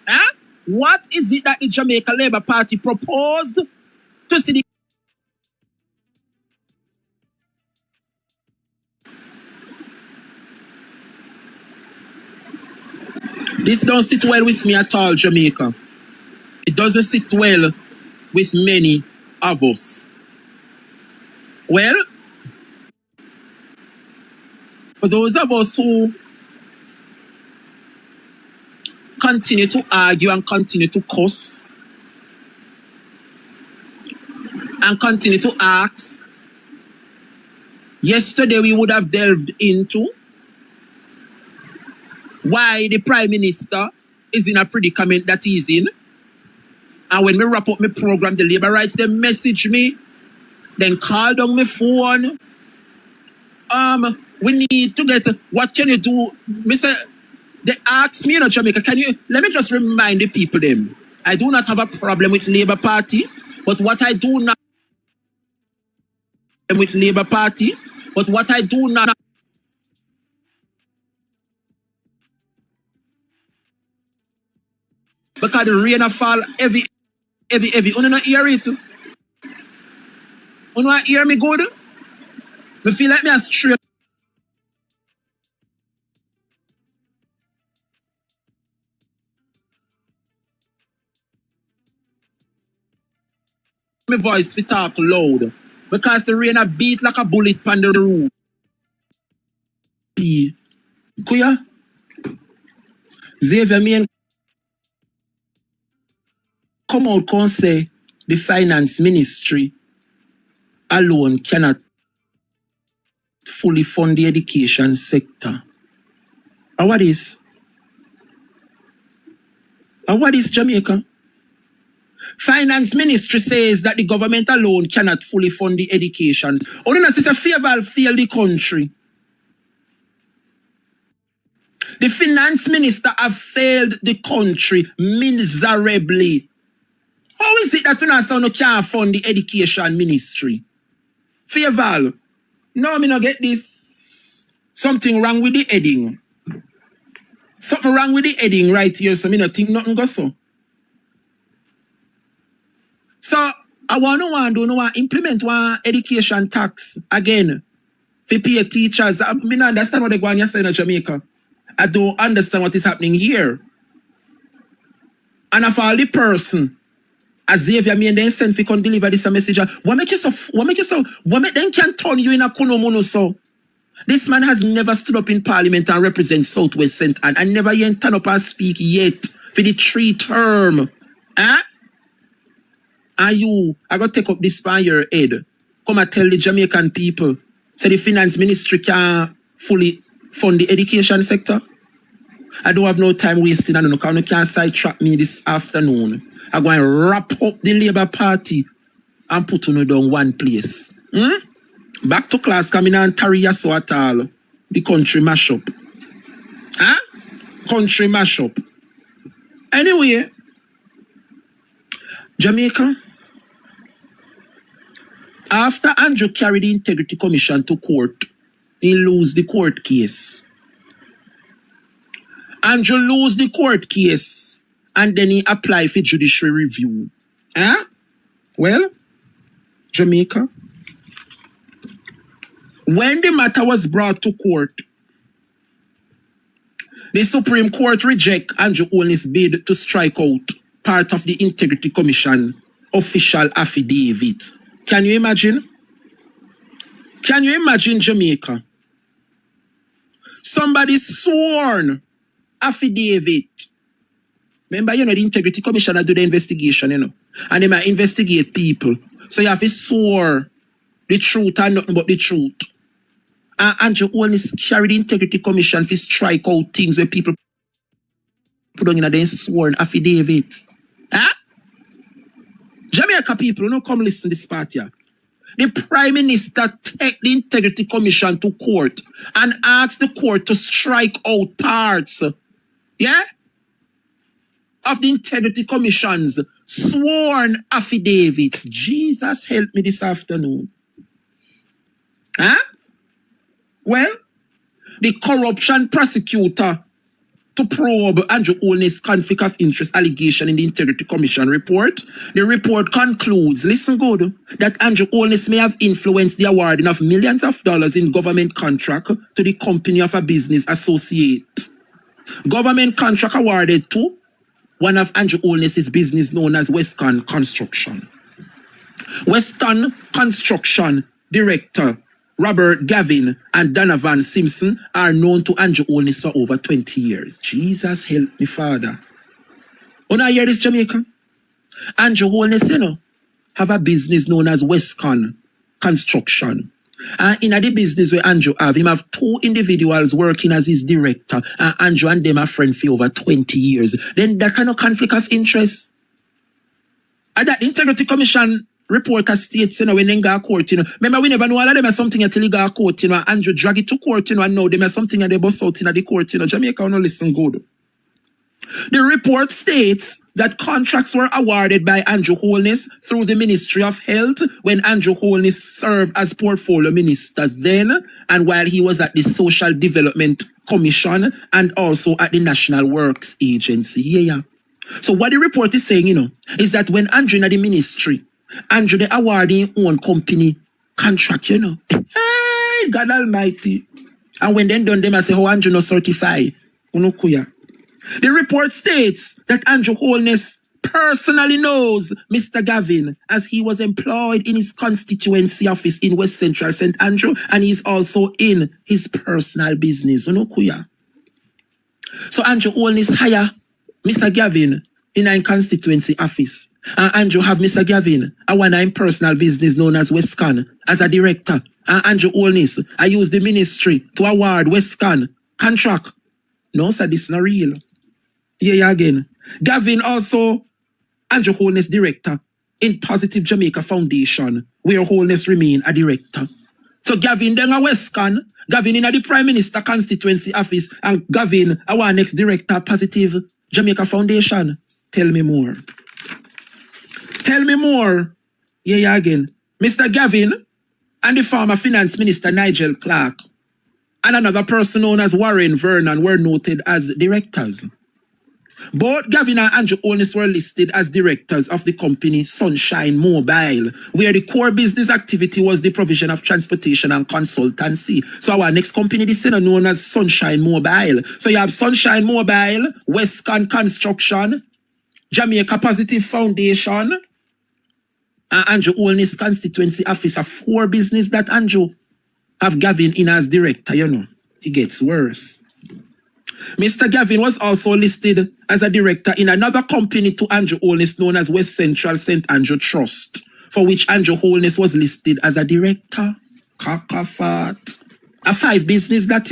Huh? What is it that the Jamaica Labour Party proposed to see the This don't sit well with me at all, Jamaica. It doesn't sit well with many of us. Well, for those of us who continue to argue and continue to cuss and continue to ask, yesterday we would have delved into why the Prime Minister is in a predicament that he's in. And when we wrap up my program, the Labour Rights, they message me, then call down my phone. We need to get, what can you do? They ask me, Jamaica, let me just remind the people them. I do not have a problem with Labour Party, but what I do not with Labour Party, but what I do not because the rain fall heavy. You not hear it? You not hear me good? I feel like me a straight. My voice fi talk loud because the rain a beat like a bullet on the roof. Kuya? Xavier Main come out and say the finance ministry alone cannot fully fund the education sector. And what is? And what is Jamaica? Finance ministry says that the government alone cannot fully fund the education. Oh, no, it's a Faval fail the country. The finance minister have failed the country miserably. How is it that you not can't fund the education ministry? Faval, no, me not get this. Something wrong with the heading. Something wrong with the heading right here, so me not think nothing goes so. So, I want to implement one education tax again for pay teachers. I don't understand what they're going to say in Jamaica. I don't understand what is happening here. And if all the person, as Xavier me and then send for can deliver this message, what make them can turn you in a kunomono so? This man has never stood up in parliament and represent Southwest St. Anne and never yet turn up and speak yet for the 3 term. Huh? And you, I got to take up this by your head. Come and tell the Jamaican people, say the finance ministry can't fully fund the education sector. I don't have no time wasting. I don't know, you can't sidetrack me this afternoon. I'm going to wrap up the Labour Party and put on down one place. Back to class, coming and tarry so at all. The country mash up. Huh? Country mash up. Anyway, Jamaica, after Andrew carried the Integrity Commission to court, he lose the court case. Andrew lose the court case and then he apply for judicial review. Huh? Well, Jamaica, When the matter was brought to court, the Supreme Court reject Andrew Holness's bid to strike out part of the Integrity Commission official affidavit. Can you imagine? Can you imagine Jamaica? Somebody sworn affidavit. Remember, the Integrity Commission do the investigation, and they might investigate people. So you have to swear the truth and nothing but the truth. And Andrew Holness carry the Integrity Commission to strike out things where people put on in their sworn affidavits. Huh? Jamaica people, don't come listen to this part here. The Prime Minister take the Integrity Commission to court and ask the court to strike out parts, yeah, of the Integrity Commission's sworn affidavits. Jesus help me this afternoon. Huh? Well, the corruption prosecutor to probe Andrew Holness' conflict of interest allegation in the Integrity Commission report. The report concludes, listen good, that Andrew Holness may have influenced the awarding of millions of dollars in government contract to the company of a business associate. Government contract awarded to one of Andrew Holness' business known as Western Construction. Western Construction Director Robert Gavin and Donovan Simpson are known to Andrew Holness for over 20 years. Jesus help me, Father. When I hear this, Jamaica, Andrew Holness, have a business known as Western Construction. And in the business where Andrew him have two individuals working as his director, and Andrew and them are friends for over 20 years. Then that kind of conflict of interest. And that Integrity Commission reporter states, when they go to court, remember we never know all of them are something until he go to court, Andrew drag it to court, and now them are something and they bust out in the court, Jamaica don't listen good. The report states that contracts were awarded by Andrew Holness through the Ministry of Health when Andrew Holness served as portfolio minister then, and while he was at the Social Development Commission and also at the National Works Agency. Yeah. So what the report is saying, is that when Andrew in the ministry, Andrew, they awarding own company contract, Hey, God Almighty. And when they done them, I say, how Andrew no certify? The report states that Andrew Holness personally knows Mr. Gavin as he was employed in his constituency office in West Central St. Andrew, and he's also in his personal business. So Andrew Holness hire Mr. Gavin in a constituency office. And Andrew have Mr. Gavin, a one personal business known as Westcon, as a director. And Andrew Holness, I use the ministry to award Westcon contract. No, sir, this is not real. Yeah, again. Gavin also, Andrew Holness director in Positive Jamaica Foundation, where Holness remain a director. So Gavin then a Westcon, Gavin in the Prime Minister constituency office, and Gavin, our next director, Positive Jamaica Foundation. Tell me more. Tell me more. Yeah, again. Mr. Gavin and the former Finance Minister Nigel Clark and another person known as Warren Vernon were noted as directors. Both Gavin and Andrew Holness were listed as directors of the company Sunshine Mobile, where the core business activity was the provision of transportation and consultancy. So our next company is known as Sunshine Mobile. So you have Sunshine Mobile, Westcon Construction, Jamaica Positive Foundation, and Andrew Holness constituency officer. 4 business that Andrew have Gavin in as director, It gets worse. Mr. Gavin was also listed as a director in another company to Andrew Holness known as West Central St. Andrew Trust, for which Andrew Holness was listed as a director. Kakafat. A 5 business that,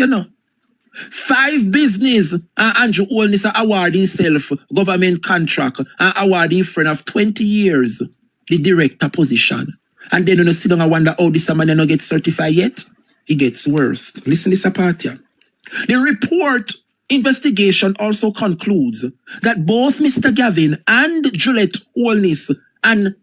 5 business, and Andrew Holness awarding himself government contract and awarding friend of 20 years the director position. And then you sit down and wonder how this man not get certified yet. It gets worse. Listen this apart here. The report investigation also concludes that both Mr. Gavin and Juliet Holness and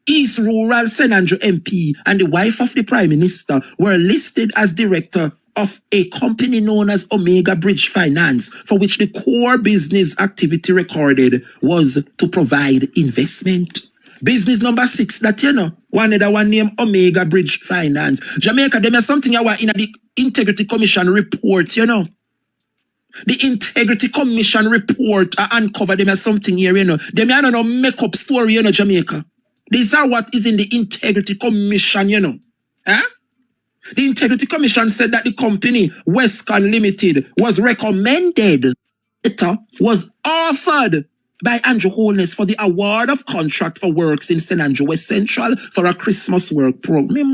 East Rural St. Andrew MP and the wife of the Prime Minister were listed as director of a company known as Omega Bridge Finance, for which the core business activity recorded was to provide investment. Business number 6 that you know. One other one named Omega Bridge Finance. Jamaica, them is something you want in the Integrity Commission report, you know. The Integrity Commission report uncover them as something here, you know. Them you know make up story, you know, Jamaica. These are what is in the Integrity Commission, you know. Huh? The Integrity Commission said that the company, Westcon Limited, was recommended. It was offered by Andrew Holness for the award of contract for works in St. Andrew West Central for a Christmas work program.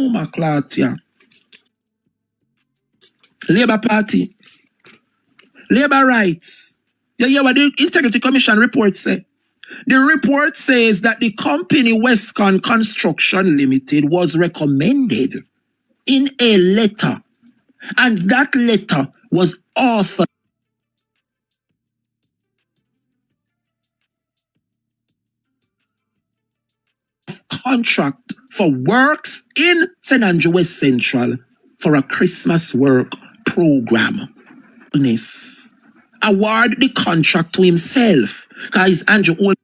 Labour Party. Labour rights. You hear what the Integrity Commission report say? The report says that the company Westcon Construction Limited was recommended in a letter, and that letter was authored contract for works in St. Andrew West Central for a Christmas work program. Award the contract to himself, because Andrew Holness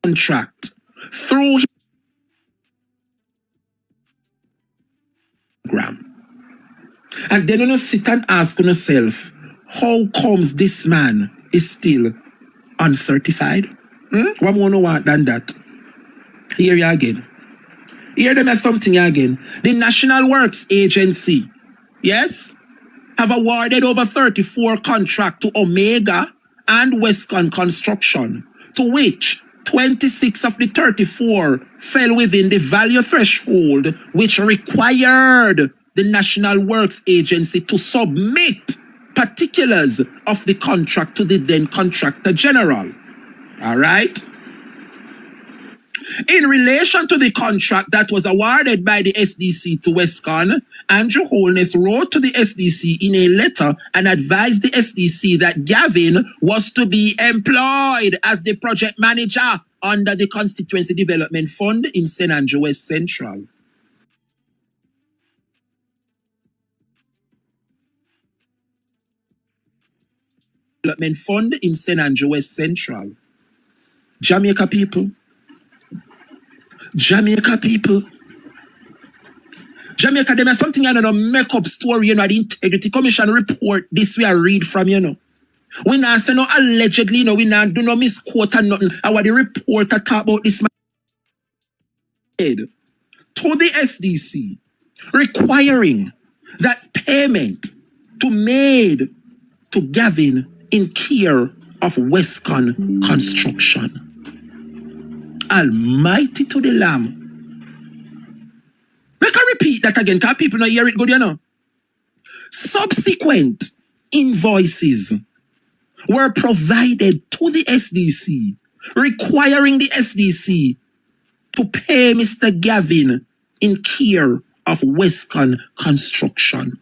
contract through his program. And then you sit and ask yourself, how comes this man is still uncertified? What more no want than that? Here you again. Here them as something again. The National Works Agency, yes, have awarded over 34 contracts to Omega and Westcon Construction, to which 26 of the 34 fell within the value threshold, which required the National Works Agency to submit particulars of the contract to the then Contractor General. All right? In relation to the contract that was awarded by the SDC to Westcon, Andrew Holness wrote to the SDC in a letter and advised the SDC that Gavin was to be employed as the project manager under the Constituency Development Fund in St. Andrew West Central. Development Fund in St. Andrew West Central. Jamaica people. Jamaica people. Jamaica, there is something I don't know, make up story, you know, the Integrity Commission report, this way I read from, you know. We not say no allegedly, you know, we not do no misquote and nothing. Our the reporter talk about this man to the SDC, requiring that payment to made to Gavin in care of Westcon Construction. Almighty to the Lamb. Make I repeat that again, because people not hear it good, you know. Subsequent invoices were provided to the SDC, requiring the SDC to pay Mr. Gavin in care of Westcon Construction.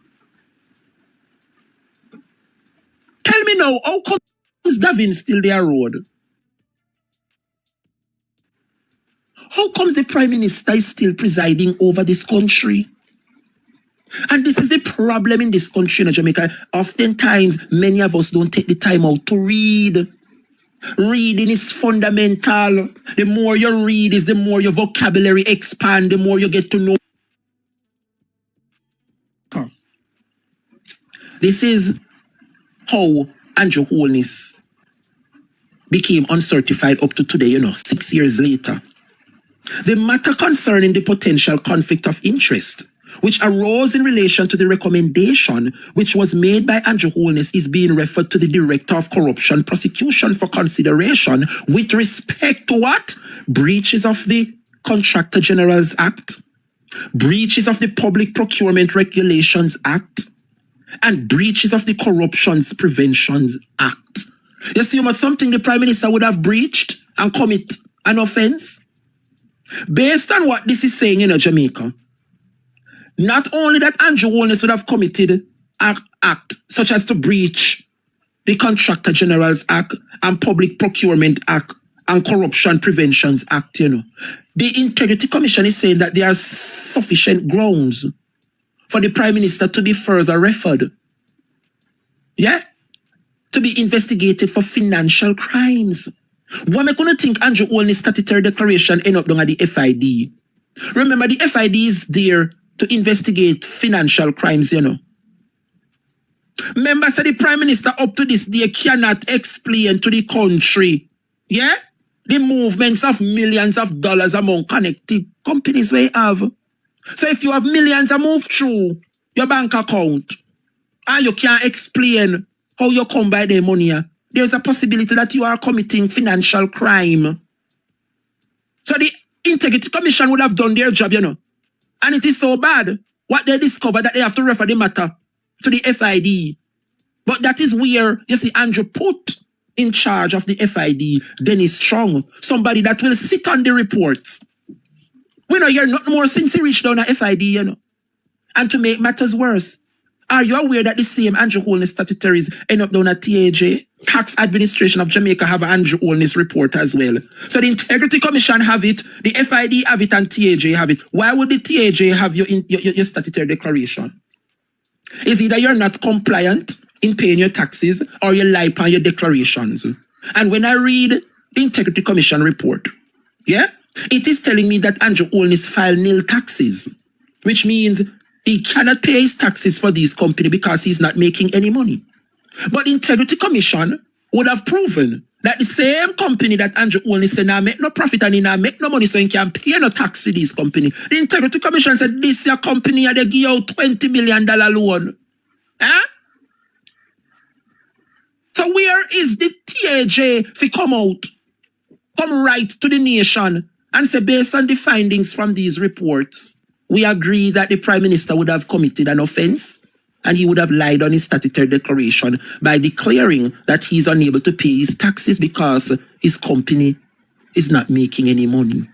Tell me now, how come Gavin still their road? How comes the Prime Minister is still presiding over this country? And this is the problem in this country in Jamaica. Oftentimes, many of us don't take the time out to read. Reading is fundamental. The more you read is the more your vocabulary expands, the more you get to know. This is how Andrew Holness became uncertified up to today, you know, 6 years later. The matter concerning the potential conflict of interest, which arose in relation to the recommendation which was made by Andrew Holness, is being referred to the Director of Corruption Prosecution for consideration with respect to what? Breaches of the Contractor General's Act, breaches of the Public Procurement Regulations Act, and breaches of the Corruptions Prevention Act. You see how much something the Prime Minister would have breached and commit an offense? Based on what this is saying, you know, Jamaica, not only that Andrew Holness would have committed an act such as to breach the Contractor General's Act and Public Procurement Act and Corruption Prevention Act, you know, the Integrity Commission is saying that there are sufficient grounds for the Prime Minister to be further referred. Yeah? To be investigated for financial crimes. What am I going to think Andrew Olney's statutory declaration end up down at the FID? Remember, the FID is there to investigate financial crimes, you know. Members of the Prime Minister up to this day cannot explain to the country, yeah, the movements of millions of dollars among connected companies we have. So if you have millions that move through your bank account and you can't explain how you come by the money, there's a possibility that you are committing financial crime. So the Integrity Commission would have done their job, you know. And it is so bad what they discover that they have to refer the matter to the FID. But that is where, you see, Andrew put in charge of the FID, Dennis Strong, somebody that will sit on the reports. We don't hear nothing more since he reached down at FID, you know. And to make matters worse, are you aware that the same Andrew Holness statutories end up down at TAJ? Tax Administration of Jamaica have Andrew Holness report as well. So the Integrity Commission have it, the FID have it, and TAJ have it. Why would the TAJ have your statutory declaration? Is either you're not compliant in paying your taxes or you lie on your declarations. And when I read the Integrity Commission report, yeah, it is telling me that Andrew Holness filed nil taxes, which means he cannot pay his taxes for this company because he's not making any money. But the Integrity Commission would have proven that the same company that Andrew Holness said now make no profit and he now make no money so he can pay no tax for this company. The Integrity Commission said this your company and they give you $20 million loan. Huh? So where is the TAJ if he come right to the nation and say based on the findings from these reports, we agree that the Prime Minister would have committed an offense and he would have lied on his statutory declaration by declaring that he's unable to pay his taxes because his company is not making any money.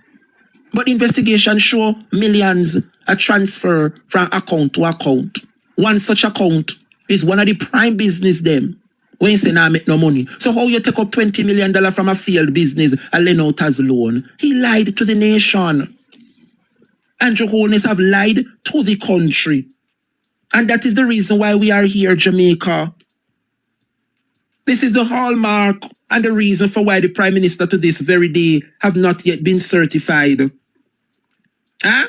But investigation show millions are transferred from account to account. One such account is one of the prime business them when you say nah make no money. So how you take up $20 million from a failed business and lend out as loan? He lied to the nation. Andrew Holness have lied to the country. And that is the reason why we are here, Jamaica. This is the hallmark and the reason for why the Prime Minister to this very day have not yet been certified. Huh?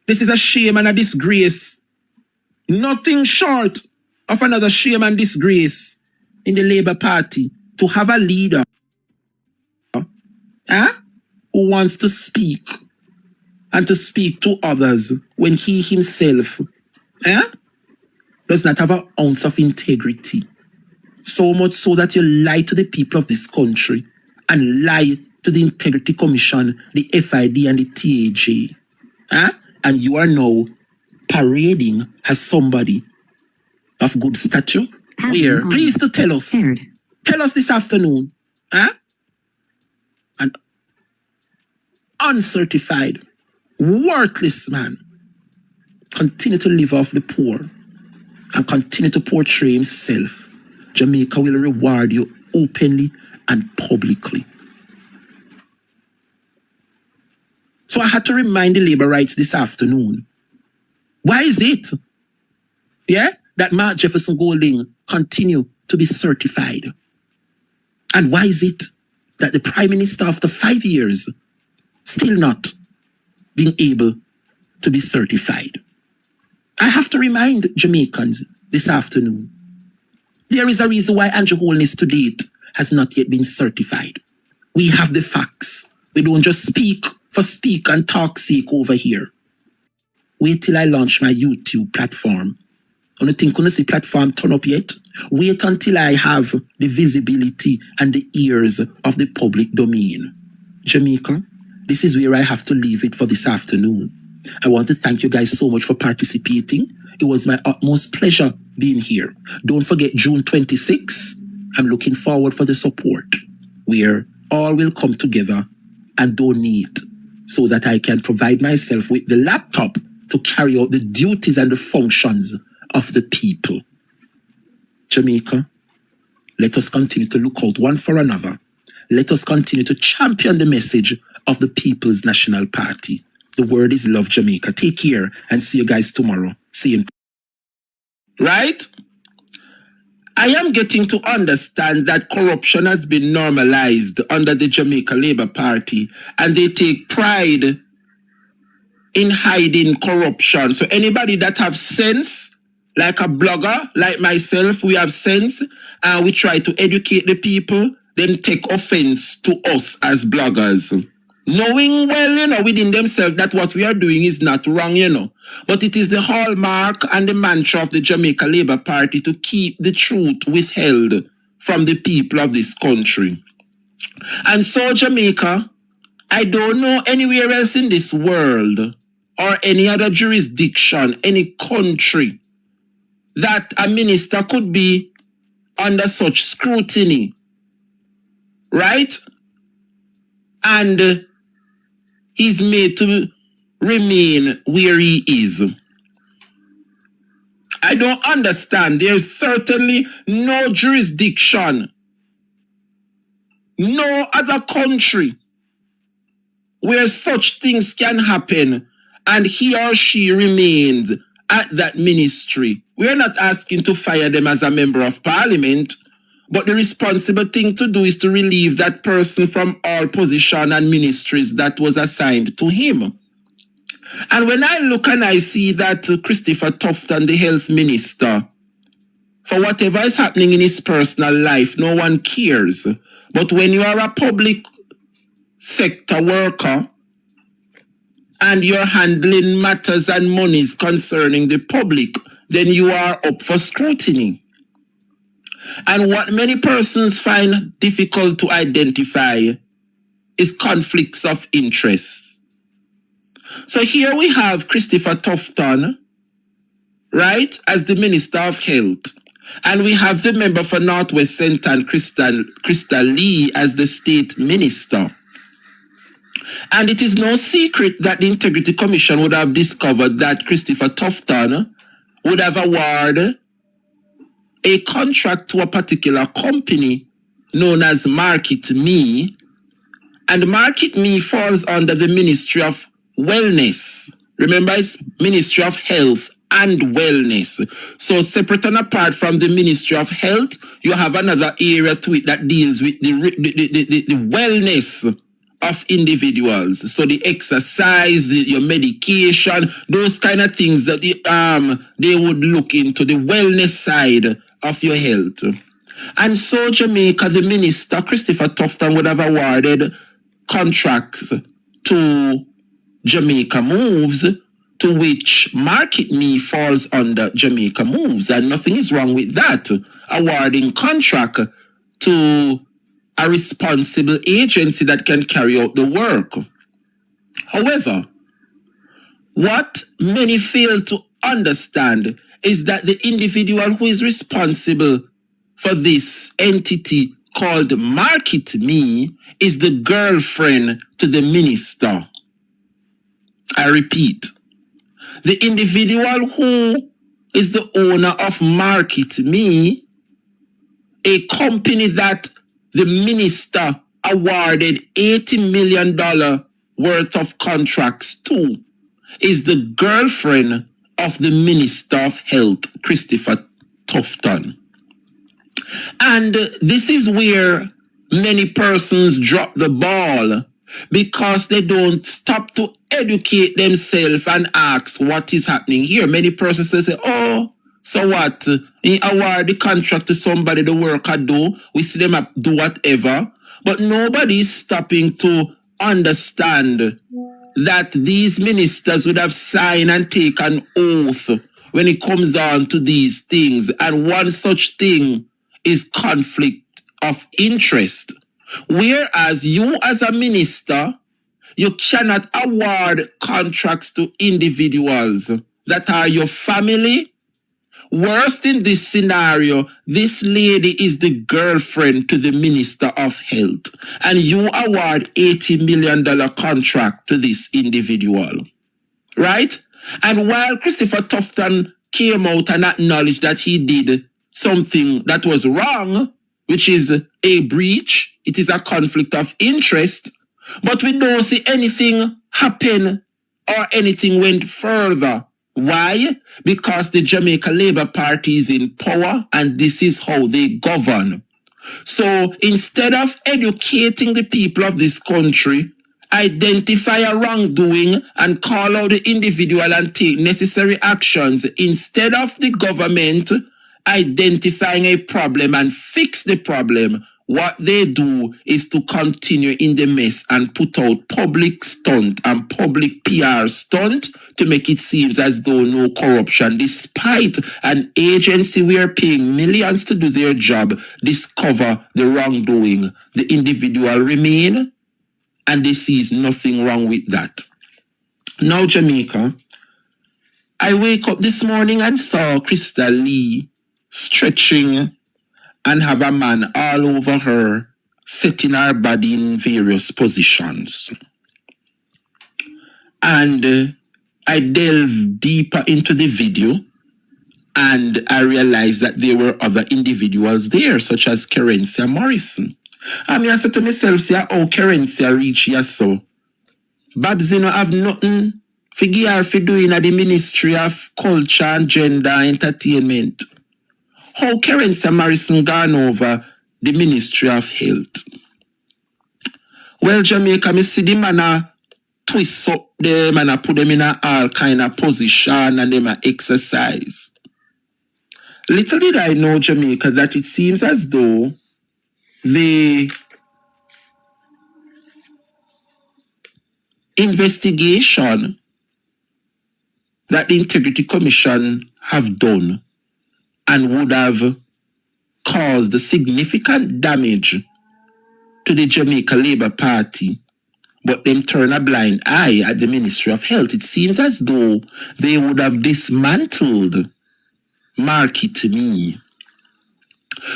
This is a shame and a disgrace. Nothing short of another shame and disgrace in the Labour Party to have a leader who wants to speak and to speak to others when he himself does not have an ounce of integrity. So much so that you lie to the people of this country and lie to the Integrity Commission, the FID and the TAJ. And you are now parading as somebody of good stature. Where? Please to tell us. Tell us this afternoon. An uncertified, worthless man continue to live off the poor and continue to portray himself. Jamaica will reward you openly and publicly. So I had to remind the labor rights this afternoon. Why is it, that Mark Jefferson Golding continue to be certified? And why is it that the Prime Minister after 5 years still not being able to be certified? I have to remind Jamaicans this afternoon. There is a reason why Andrew Holness to date has not yet been certified. We have the facts. We don't just speak for speak and talk sake over here. Wait till I launch my YouTube platform. I don't think I see platform turn up yet. Wait until I have the visibility and the ears of the public domain. Jamaica, this is where I have to leave it for this afternoon. I want to thank you guys so much for participating. It was my utmost pleasure being here. Don't forget June 26th. I'm looking forward for the support where all will come together and donate so that I can provide myself with the laptop to carry out the duties and the functions of the people. Jamaica, let us continue to look out one for another. Let us continue to champion the message of the People's National Party. The word is love, Jamaica. Take care and see you guys tomorrow. See you. right? I am getting to understand that corruption has been normalized under the Jamaica Labour Party, and they take pride in hiding corruption. So anybody that have sense, like a blogger, like myself, we have sense, and we try to educate the people, then take offense to us as bloggers. Knowing well, within themselves that what we are doing is not wrong, But it is the hallmark and the mantra of the Jamaica Labour Party to keep the truth withheld from the people of this country. And so Jamaica, I don't know anywhere else in this world or any other jurisdiction, any country, that a minister could be under such scrutiny, right? And he's made to remain where he is. I don't understand. There's certainly no jurisdiction, no other country where such things can happen and he or she remained at that ministry. We're not asking to fire them as a member of parliament, but the responsible thing to do is to relieve that person from all position and ministries that was assigned to him. And when I look and I see that Christopher Tufton, the health minister, for whatever is happening in his personal life, no one cares. But when you are a public sector worker and you're handling matters and monies concerning the public, then you are up for scrutiny. And what many persons find difficult to identify is conflicts of interest. So here we have Christopher Tufton, right, as the Minister of Health. And we have the member for Northwest Centre, Crystal Lee, as the State Minister. And it is no secret that the Integrity Commission would have discovered that Christopher Tufton would have awarded a contract to a particular company known as Market Me. And Market Me falls under the Ministry of Wellness. Remember, it's Ministry of Health and Wellness. So separate and apart from the Ministry of Health, you have another area to it that deals with the wellness of individuals. So the exercise, your medication, those kind of things that they would look into, the wellness side of your health. And so Jamaica, the minister, Christopher Tufton, would have awarded contracts to Jamaica Moves, to which Market Me falls under Jamaica Moves. And nothing is wrong with that, awarding contract to a responsible agency that can carry out the work. However, what many fail to understand is that the individual who is responsible for this entity called Market Me is the girlfriend to the minister. I repeat, the individual who is the owner of Market Me, a company that the minister awarded $80 million worth of contracts to, is the girlfriend of the Minister of Health, Christopher Tufton. And this is where many persons drop the ball because they don't stop to educate themselves and ask what is happening here. Many persons say, oh, so what? He award the contract to somebody, the worker do. We see them do whatever. But nobody is stopping to understand that these ministers would have signed and taken oath when it comes down to these things. And one such thing is conflict of interest. Whereas you as a minister, you cannot award contracts to individuals that are your family. Worst in this scenario, this lady is the girlfriend to the Minister of Health, and you award $80 million contract to this individual, right? And while Christopher Tufton came out and acknowledged that he did something that was wrong, which is a breach, it is a conflict of interest, but we don't see anything happen or anything went further Why? Because the Jamaica Labour Party is in power and this is how they govern. So instead of educating the people of this country, identify a wrongdoing and call out the individual and take necessary actions, instead of the government identifying a problem and fix the problem, what they do is to continue in the mess and put out public stunt and public PR stunt to make it seem as though no corruption, despite an agency we are paying millions to do their job, discover the wrongdoing. The individual remain and they sees nothing wrong with that. Now, Jamaica, I wake up this morning and saw Crystal Lee stretching and have a man all over her, setting her body in various positions. And I delved deeper into the video and I realized that there were other individuals there, such as Kerencia Morrison. And I said to myself, say, oh, Kerencia reach here so. Babs, you know, have nothing for doing at the Ministry of Culture and Gender Entertainment. How Kerencia Morrison gone over the Ministry of Health? Well, Jamaica, me see the man twist up them and put them in all kind of position and them exercise. Little did I know, Jamaica, that it seems as though the investigation that the Integrity Commission have done and would have caused significant damage to the Jamaica Labour Party, but them turn a blind eye at the Ministry of Health. It seems as though they would have dismantled Market Me.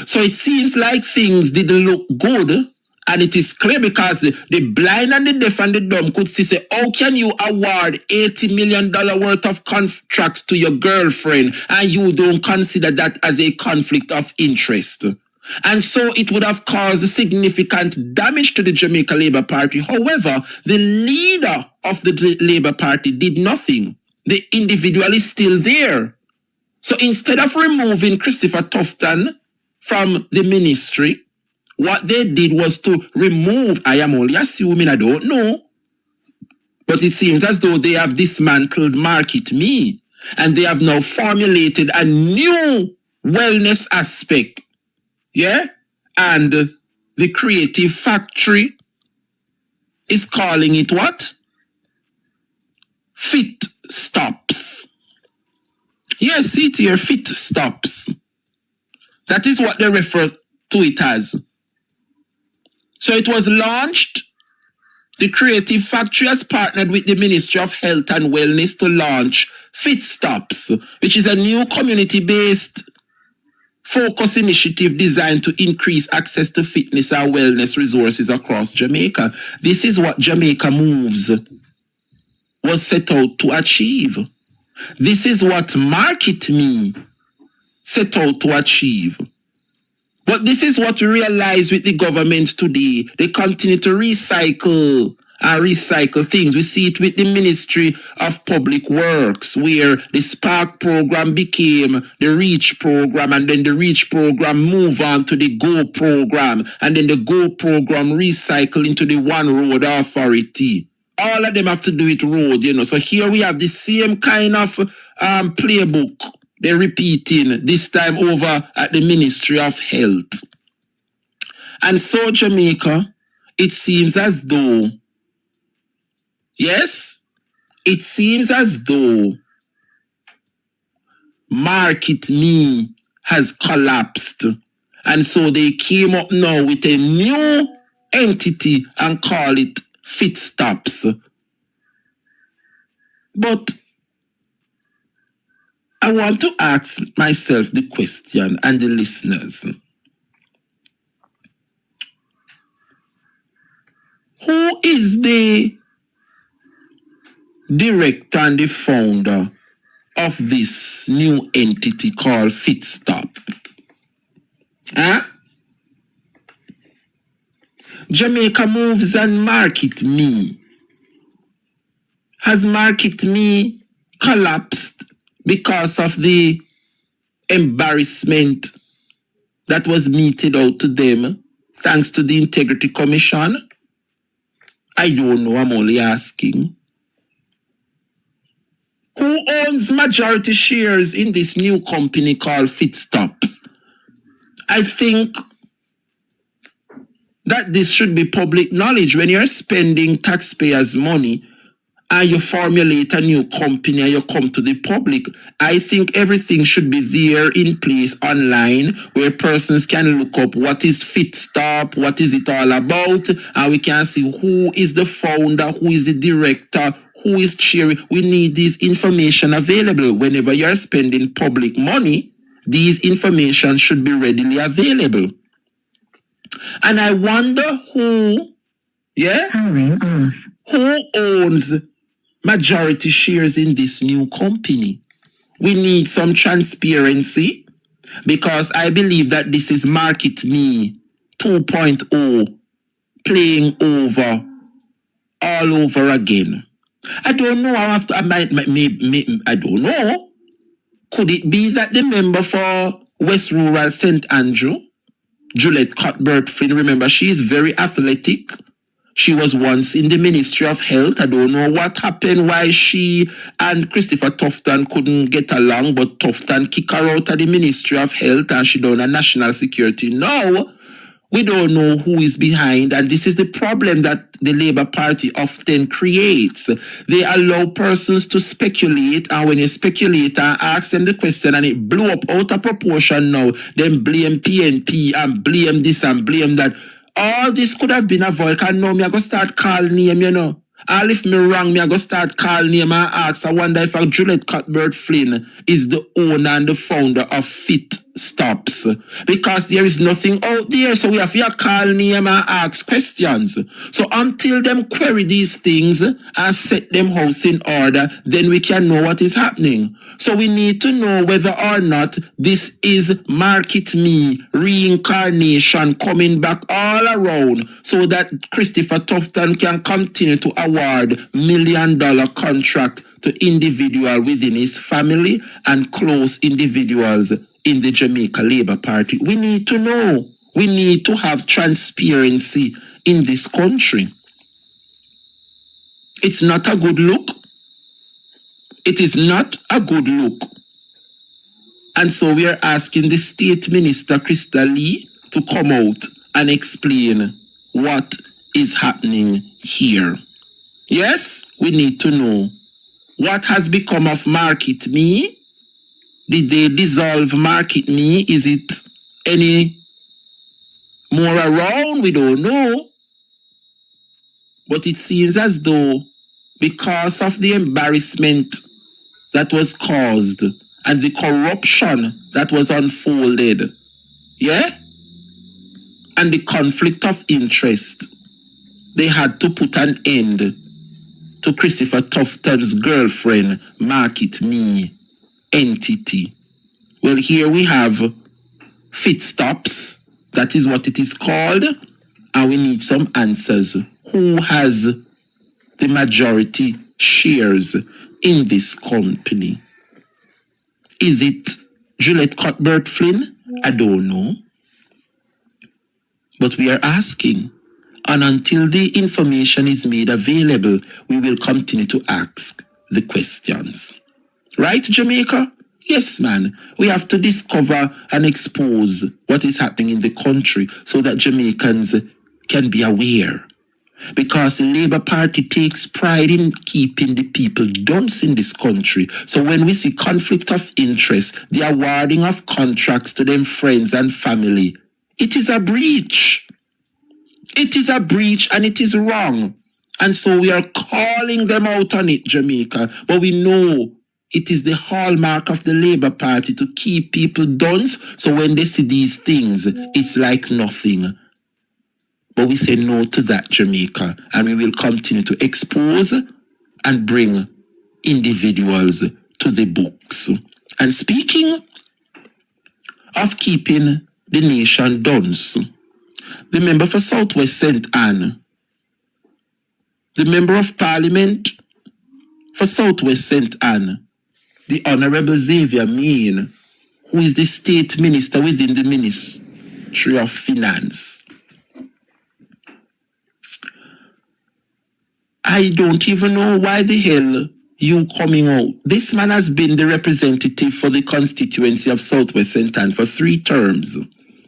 So it seems like things didn't look good, and it is clear because the blind and the deaf and the dumb could see, say, how can you award $80 million worth of contracts to your girlfriend and you don't consider that as a conflict of interest? And so it would have caused significant damage to the Jamaica Labour Party. However, the leader of the Labour Party did nothing. The individual is still there. So instead of removing Christopher Tufton from the ministry, what they did was to remove, I am only assuming, I don't know, but it seems as though they have dismantled Market Me and they have now formulated a new wellness aspect. Yeah? And the Creative Factory is calling it what? Fit Stops. Yes, see it here, Fit Stops. That is what they refer to it as. So it was launched. The Creative Factory has partnered with the Ministry of Health and Wellness to launch Fit Stops, which is a new community-based focus initiative designed to increase access to fitness and wellness resources across Jamaica. This is what Jamaica Moves was set out to achieve. This is what Market Me set out to achieve. But this is what we realize with the government today. They continue to recycle things. We see it with the Ministry of Public Works, where the Spark program became the REACH program, and then the REACH program moved on to the GO program, and then the GO program recycled into the One Road Authority. All of them have to do with road, you know. So here we have the same kind of playbook. They're repeating, this time over at the Ministry of Health. And so, Jamaica, it seems as though, yes, it seems as though Market Me has collapsed. And so they came up now with a new entity and call it Fit Stops. But I want to ask myself the question and the listeners. Who is the director and the founder of this new entity called Fit Stop? Huh? Jamaica Moves and Market Me. Has Market Me collapsed because of the embarrassment that was meted out to them thanks to the Integrity Commission? I don't know, I'm only asking. Who owns majority shares in this new company called Fitstops? I think that this should be public knowledge. When you're spending taxpayers' money and you formulate a new company and you come to the public, I think everything should be there in place online where persons can look up what is Fitstop, what is it all about, and we can see who is the founder, who is the director, who is chair. We need this information available. Whenever you're spending public money, these information should be readily available. And I wonder who owns majority shares in this new company. We need some transparency because I believe that this is Market Me 2.0 playing over all over again. I don't know. I don't know. Could it be that the member for West Rural St. Andrew, Juliet Cuthbert-Flynn, remember, she is very athletic. She was once in the Ministry of Health. I don't know what happened, why she and Christopher Tufton couldn't get along, but Tufton kicked her out of the Ministry of Health and she done a national security. Now, we don't know who is behind, and this is the problem that the Labour Party often creates. They allow persons to speculate, and when you speculate and ask them the question and it blew up out of proportion now, then blame PNP and blame this and blame that. All this could have been avoided, and now me I go start call name, you know. All if me wrong, me I go start call name and ask. I wonder if Juliet Cuthbert-Flynn is the owner and the founder of Fitstops. Because there is nothing out there, so we have to call name and ask questions. So until them query these things and set them house in order, then we can know what is happening. So we need to know whether or not this is Market Me reincarnation coming back all around so that Christopher Tufton can continue to award $1 million contract to individual within his family and close individuals in the Jamaica Labour Party. We need to know. We need to have transparency in this country. It's not a good look. It is not a good look. And so we are asking the State Minister, Krista Lee, to come out and explain what is happening here. Yes, we need to know what has become of Market Me. Did they dissolve Market Me? Is it any more around? We don't know. But it seems as though because of the embarrassment that was caused and the corruption that was unfolded, and the conflict of interest, they had to put an end to Christopher Tufton's girlfriend, Market Me entity. Well, here we have Fitstops, that is what it is called, and we need some answers. Who has the majority shares in this company? Is it Juliet Cuthbert-Flynn? I don't know. But we are asking. And until the information is made available, we will continue to ask the questions. Right, Jamaica? Yes, man. We have to discover and expose what is happening in the country so that Jamaicans can be aware. Because the Labour Party takes pride in keeping the people dunce in this country. So when we see conflict of interest, the awarding of contracts to them friends and family, it is a breach. It is a breach and it is wrong. And so we are calling them out on it, Jamaica. But we know it is the hallmark of the Labour Party to keep people dunce. So when they see these things, it's like nothing. But we say no to that, Jamaica, and we will continue to expose and bring individuals to the books. And speaking of keeping the nation dunce, the member for Southwest St. Anne, the member of Parliament for Southwest St. Anne, the Honorable Xavier Mean, who is the state minister within the Ministry of Finance. I don't even know why the hell you coming out. This man has been the representative for the constituency of Southwest St. Ann for 3 terms,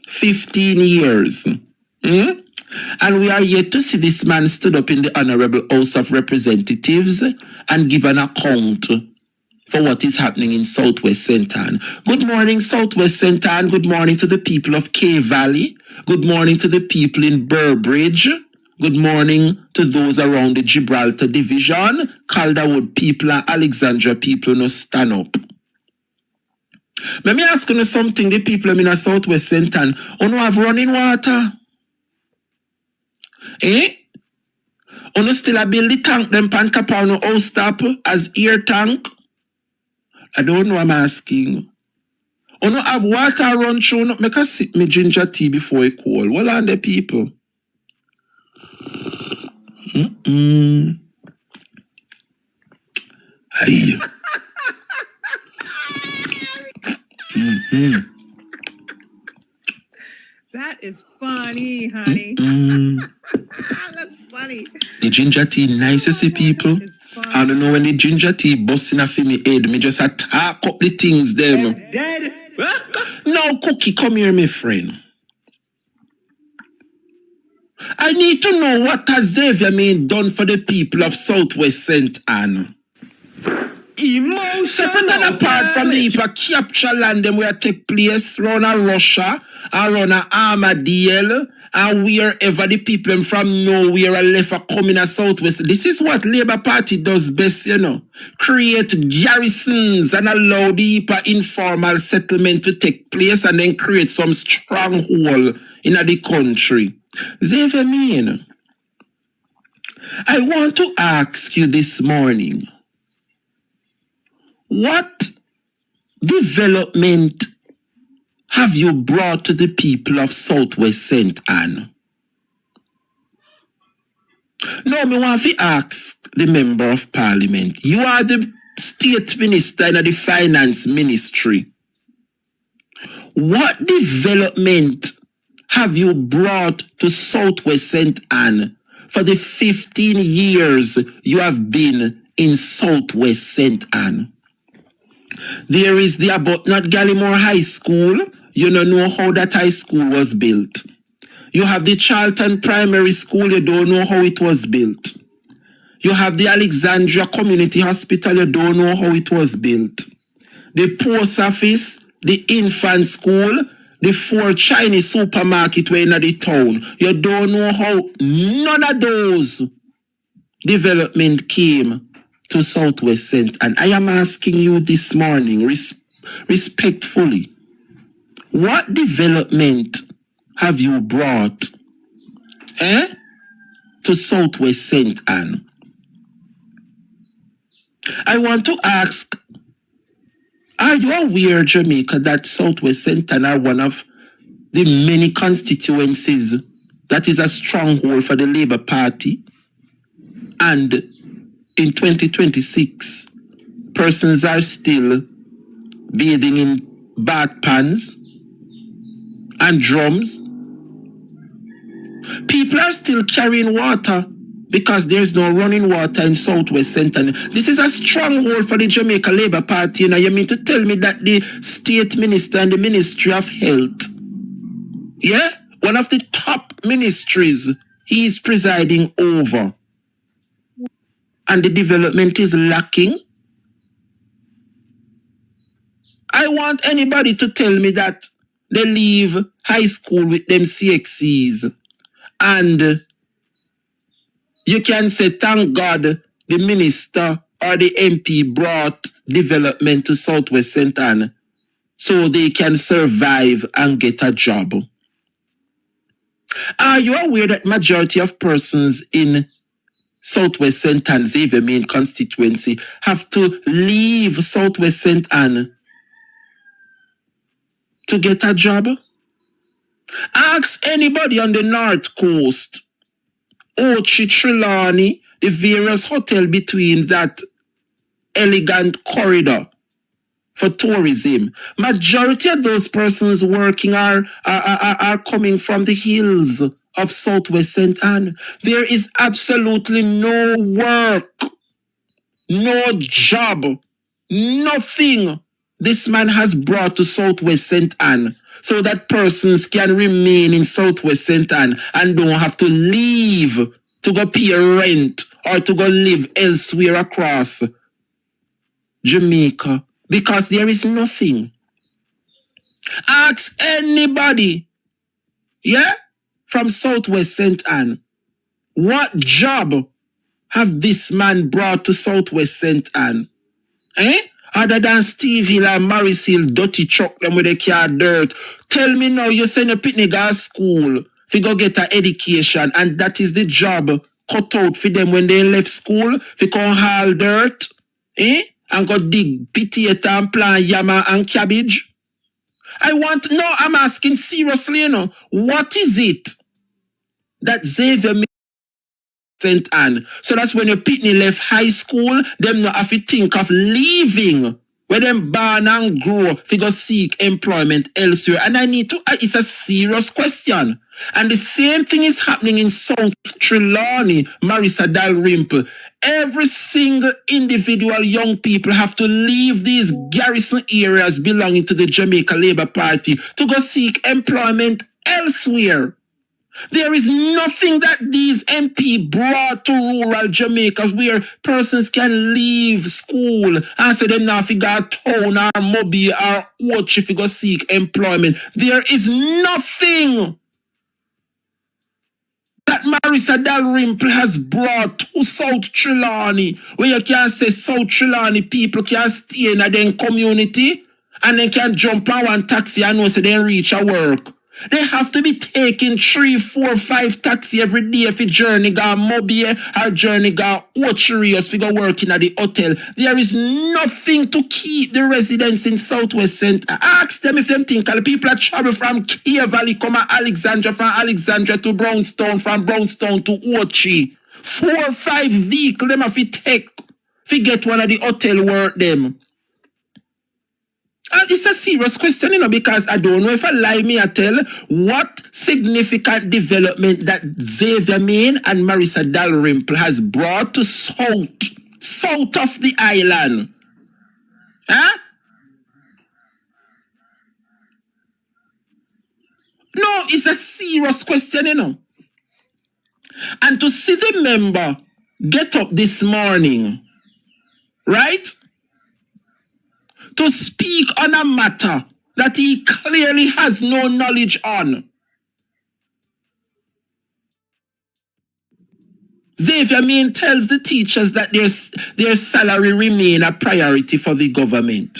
15 years. And we are yet to see this man stood up in the Honorable House of Representatives and give an account for what is happening in Southwest St. Ann. Good morning, Southwest St. Ann. Good morning to the people of K Valley. Good morning to the people in Burbridge. Good morning to those around the Gibraltar Division. Calderwood people and Alexandria people no stand up. Let me ask you something, the people in Southwest St. Ann. You no have running water? You still build the tank them pan top on no house top as air tank? I don't know, I'm asking. You no have water run through, no? Make a sip me ginger tea before it cold. Well on the people. Hey. That is funny, honey. That's funny. The ginger tea nice to see people. I don't know when the ginger tea busting off in my head. Me just attack up the things them. Dead. Now, Cookie, come here, my friend. I need to know what has Xavier Mean done for the people of Southwest St. Ann. Separate and apart from the capture land them where take place around Russia, around Armadale, and wherever the people from nowhere are left are coming to Southwest. This is what Labour Party does best, you know. Create garrisons and allow the informal settlement to take place and then create some stronghold in the country. Xavier Mean, I want to ask you this morning, what development have you brought to the people of Southwest St. Ann? Now, me want to ask the Member of Parliament. You are the State Minister in the Finance Ministry. What development have you brought to Southwest St. Ann for the 15 years you have been in Southwest St. Ann? There is the Abutnot Gallimore High School. You don't know how that high school was built. You have the Charlton Primary School. You don't know how it was built. You have the Alexandria Community Hospital. You don't know how it was built. The post office, the infant school, the 4 Chinese supermarket were in the town. You don't know how none of those development came to Southwest St. Ann. I am asking you this morning, respectfully, what development have you brought to Southwest St. Ann? I want to ask, are you aware, Jamaica, that Southwest St. Ann are one of the many constituencies that is a stronghold for the Labour Party? And in 2026, persons are still bathing in bath pans and drums. People are still carrying water because there's no running water in Southwest St. Ann. This is a stronghold for the Jamaica Labour Party. You mean to tell me that the State Minister and the Ministry of Health, one of the top ministries he is presiding over, and the development is lacking? I want anybody to tell me that they leave high school with them CXCs and you can say, thank God the minister or the MP brought development to Southwest St. Ann so they can survive and get a job. Are you aware that majority of persons in Southwest St. Ann, Xavier Mean constituency, have to leave Southwest St. Ann to get a job? Ask anybody on the North Coast, Ochi, Trelawney, the various hotel between that elegant corridor for tourism. Majority of those persons working are coming from the hills of Southwest St. Anne. There is absolutely no work, no job, nothing this man has brought to Southwest St. Anne so that persons can remain in Southwest St. Anne and don't have to leave to go pay rent or to go live elsewhere across Jamaica, because there is nothing. Ask anybody, from Southwest St. Anne, what job have this man brought to Southwest St. Anne? Other than Steve Hill and Morris Hill, dirty truck them with a car dirt. Tell me now, you send a picnic to school to go get an education, and that is the job cut out for them when they left school, to come haul dirt, and go dig potato and plant yama and cabbage. I'm asking seriously, what is it that Xavier St. Anne? So that's when your pitney left high school, them not have to think of leaving, where them born and grow, to go seek employment elsewhere. And it's a serious question. And the same thing is happening in South Trelawney, Marissa Dalrymple. Every single individual young people have to leave these garrison areas belonging to the Jamaica Labour Party to go seek employment elsewhere. There is nothing that these MP brought to rural Jamaica where persons can leave school and say them now if you go town or Mobi or watch if you go seek employment. There is nothing that Marissa Dalrymple has brought to South Trelawney, where you can say South Trelawney people can stay in their community and they can jump on one taxi and know so they reach a work. They have to be taking 3, 4, 5 taxi every day if you journey go Mobi or journey go Ochery if you go working at the hotel. There is nothing to keep the residents in Southwest St. Ask them if them think the people that travel from Kia Valley come to Alexandria, from Alexandria to Brownstown, from Brownstown to Ochi. 4 or 5 vehicles them have to take to get one of the hotel work them. And it's a serious question, because I don't know if I lie me I tell what significant development that Xavier Main and Marissa Dalrymple has brought to south of the island. No, it's a serious question, And to see the member get up this morning, right? To speak on a matter that he clearly has no knowledge on. Xavier Main tells the teachers that their salary remain a priority for the government.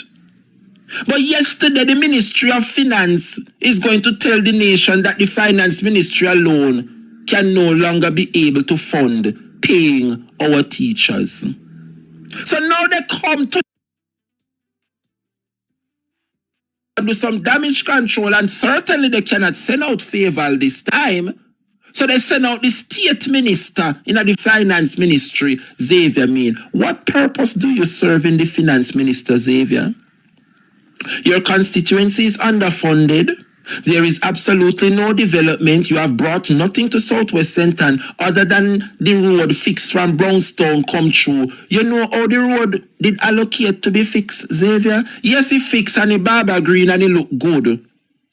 But yesterday, the Ministry of Finance is going to tell the nation that the Finance Ministry alone can no longer be able to fund paying our teachers. So now they come to do some damage control, and certainly they cannot send out favor this time. So they send out the state minister in the finance ministry, Xavier Main. What purpose do you serve in the finance minister, Xavier? Your constituency is underfunded. There is absolutely no development. You have brought nothing to Southwest St. Anne other than the road fixed from Brownstown come through. You know how the road did allocate to be fixed, Xavier? Yes, it fixed and it barber green and it look good.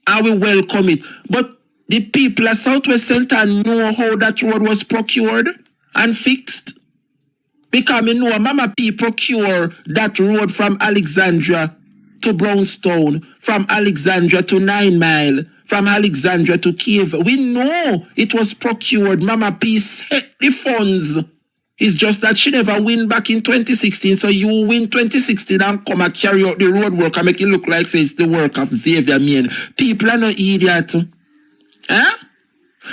I will welcome it. But the people of Southwest St. Anne know how that road was procured and fixed. Because I know Mama P procure that road from Alexandria to Brownstown, from Alexandria to 9 Mile, from Alexandria to Cave. We know it was procured. Mama P set the funds. It's just that she never win back in 2016. So you win 2016 and come and carry out the road work and make it look like it's the work of Xavier Main. People are no idiot.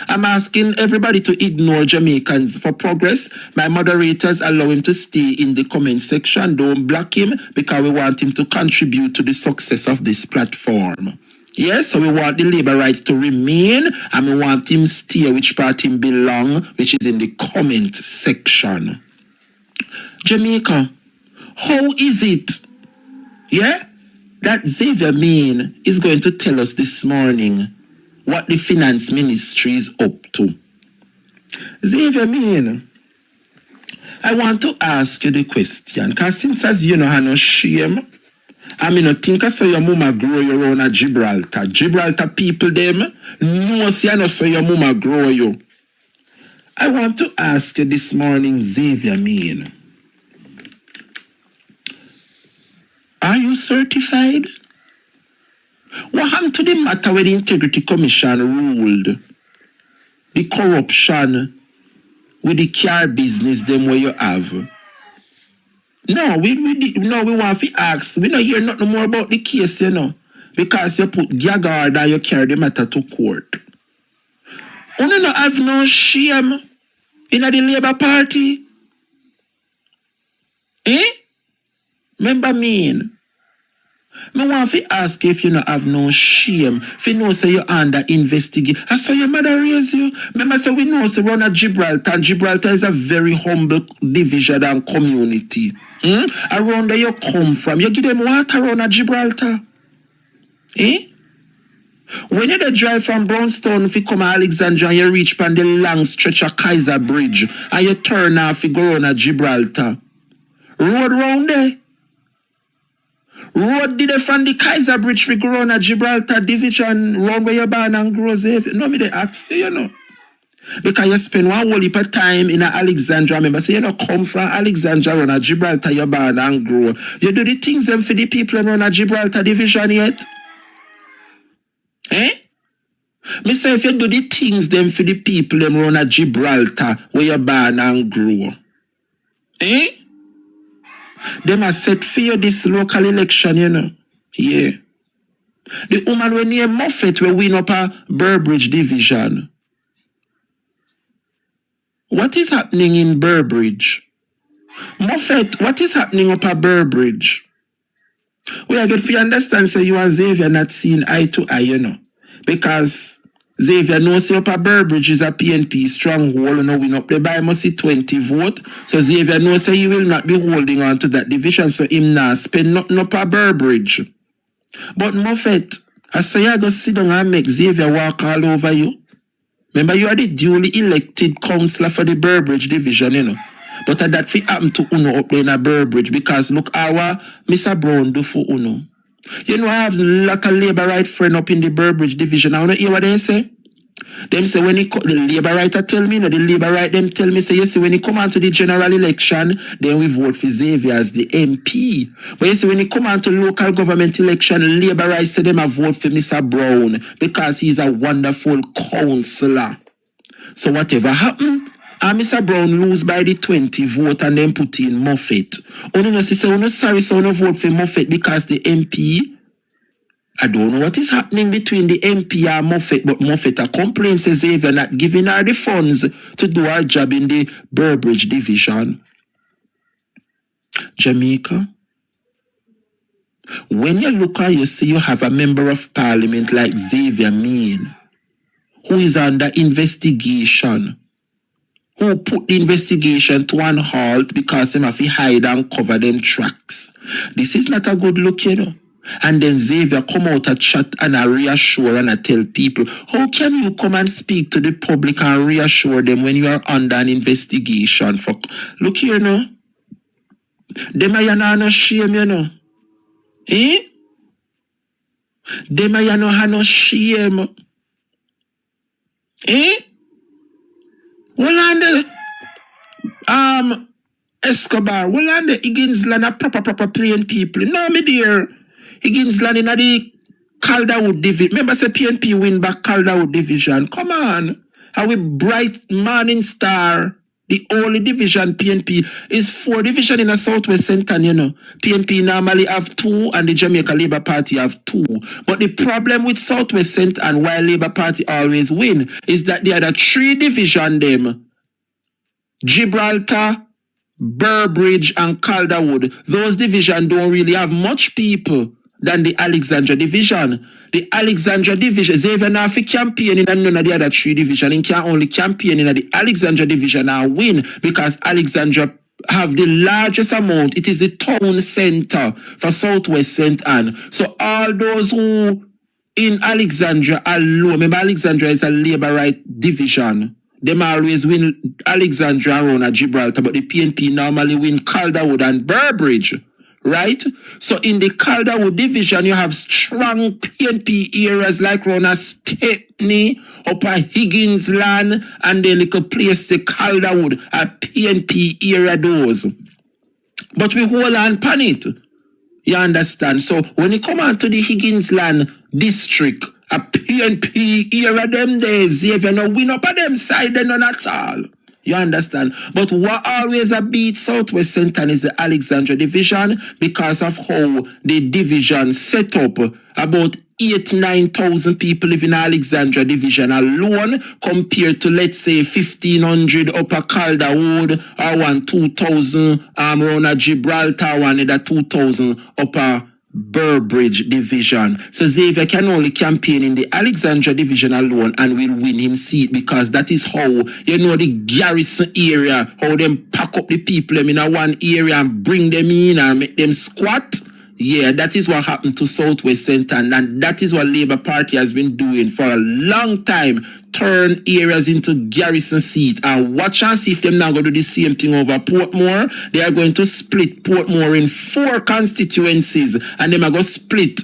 I'm asking everybody to ignore Jamaicans for progress. My moderators allow him to stay in the comment section. Don't block him because we want him to contribute to the success of this platform. Yes, so we want the labor rights to remain and we want him stay which part him belong, which is in the comment section. Jamaica, how is it? that Xavier Mean is going to tell us this morning what the finance ministry is up to. Xavier Mean, I want to ask you the question, because since as you know, I no shame, I mean, I think I saw your mama grow you around at Gibraltar. Gibraltar people, them, no, see, I know saw your mama grow you. I want to ask you this morning, Xavier Mean, are you certified? What happened to the matter where the Integrity Commission ruled the corruption with the car business them where you have? No, we want to ask. We don't hear nothing more about the case, you know, because you put Gagard and you carry the matter to court. You don't have no shame in the Labour Party. Eh? Remember me? I want to ask if you don't have no shame. If you know say you're under investigation. I saw your mother raise you. Remember say we know say run at Gibraltar. And Gibraltar is a very humble division and community. Around where you come from. You give them water around at Gibraltar. Eh? When you drive from Brownstone, if you come to Alexandria and you reach on the long stretch of Kaiser Bridge and you turn off, you go around at Gibraltar. Road round there. Road did it from the Kaiser Bridge for go around at Gibraltar division, round where you're born and grows. No, me they ask you, you know. Because you spend one whole heap of time in Alexandria. Remember, say you don't come from Alexandria around at Gibraltar, you're born and grow. You do the things them for the people around at Gibraltar division yet? Eh? Me say if you do the things them for the people them around at Gibraltar where you're born and grow. Eh? Them are set for you this local election, you know. Yeah. The woman we near Moffat will win up a Burbridge division. What is happening in Burbridge? Moffat, what is happening up at Burbridge? Well, I get to understand, so you and Xavier not seeing eye to eye, you know. Because Xavier knows up at Burbridge is a PNP stronghold, you know, win up there by must see 20 vote. So Xavier knows say he will not be holding on to that division, so him not spend nothing up at Burbridge. But Moffat, I say you go sit down and make Xavier walk all over you. Remember, you are the duly elected councillor for the Burbridge division, you know. But that fit happen to Uno up there in a Burbridge because look how Mr. Brown do for Uno. You know, I have a lot of Labour right friend up in the Burbridge division. I want to hear what they say. Them say when the Labour writer tell me, no, the Labour right them tell me, say, you see, when he come on to the general election, then we vote for Xavier as the MP. But you see, when he come on to local government election, Labour right say them a vote for Mr. Brown because he's a wonderful councillor. So whatever happened, and Mr. Brown lose by the 20 vote and then put in Moffat. Only say, oh no, sorry, so no vote for Moffat because the MP. I don't know what is happening between the MP and Moffat, but Moffat a complaint says Xavier not giving her the funds to do her job in the Burbridge division. Jamaica, when you look at you see you have a member of parliament like Xavier Mean, who is under investigation, who put the investigation to an halt because they have to hide and cover them tracks. This is not a good look, you know. And then Xavier come out a chat and a reassure and a tell people, how can you come and speak to the public and reassure them when you are under an investigation? For look here, no. Them are no shame, you know. Eh? Them are no shame. Eh? Well, and Escobar, well, and the Higginsland are proper plain people. No, me dear. Higginsland in the Calderwood division. Remember, say PNP win back Calderwood division. Come on. How we bright morning star. The only division PNP is 4 division in a Southwest Centre, you know. PNP normally have 2 and the Jamaica Labour Party have 2. But the problem with Southwest Centre and why Labour Party always win is that they are the 3 division them. Gibraltar, Burbridge and Calderwood. Those divisions don't really have much people than the Alexandria division. The Alexandria division, Xavier now fi campaign in none of the other 3 divisions. He can only campaign in the Alexandria division and win because Alexandria have the largest amount. It is the town center for Southwest St. Anne. So all those who in Alexandria alone, remember Alexandria is a labor right division. Them always win Alexandria around at Gibraltar, but the PNP normally win Calderwood and Burbridge. Right? So in the Calderwood division, you have strong PNP areas like around Stepney, upper Higgins land, and then you could place the Calderwood at PNP area those. But we hold on pan it. You understand? So when you come on to the Higgins land district, a PNP area them days, if you no win up on them side, then none at all. You understand? But what always a beat Southwest St. Anne is the Alexandria division because of how the division set up. About 8,000-9,000 people live in Alexandria division alone compared to, let's say, 1,500 upper Calderwood or 2,000 around a Gibraltar, one at 2,000 upper Burbridge division. So Xavier can only campaign in the Alexandria division alone and will win him seat because that is how, you know, the garrison area, how them pack up the people in a one area and bring them in and make them squat. Yeah, that is what happened to Southwest St. Anne, and that is what Labour Party has been doing for a long time. Turn areas into garrison seat and watch and see if them now going to do the same thing over Portmore. They are going to split Portmore in 4 constituencies and they are going to split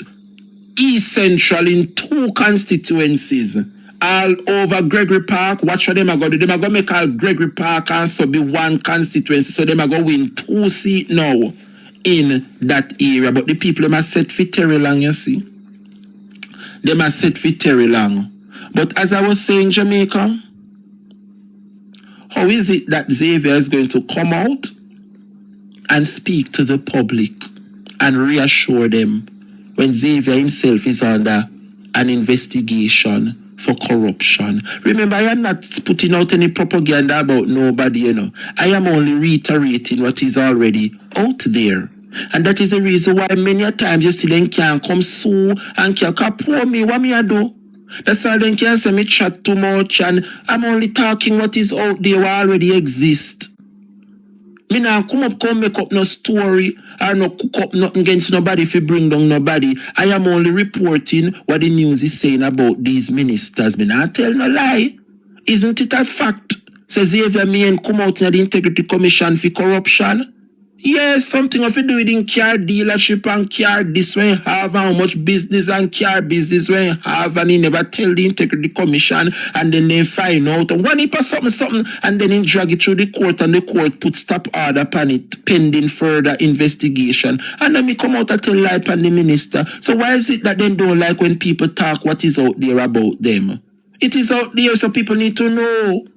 East Central in 2 constituencies. All over Gregory Park, watch what them are going to do. They are going to make all Gregory Park and so be 1 constituency. So they are going to win 2 seats now in that area. But the people them are set for Terry Long, you see. Them are set for Terry Long. But as I was saying, Jamaica, how is it that Xavier is going to come out and speak to the public and reassure them when Xavier himself is under an investigation for corruption? Remember, I am not putting out any propaganda about nobody, you know. I am only reiterating what is already out there. And that is the reason why many a times you see them can't come sue and can't pour me, what me I do? That's all they can say me chat too much and I'm only talking what is out there what already exist. Me now come make up no story or no cook up nothing against nobody if you bring down nobody. I am only reporting what the news is saying about these ministers. Me not tell no lie. Isn't it a fact? Says Xavier me come out in the Integrity Commission for corruption. Yes, something of it do with in car dealership and car this way have and how much business and car business when have and he never tell the Integrity Commission and then they find out and one heap of something and then he drag it through the court and the court put stop order upon it pending further investigation and then me come out and tell lie upon the minister. So why is it that they don't like when people talk what is out there about them? It is out there so people need to know.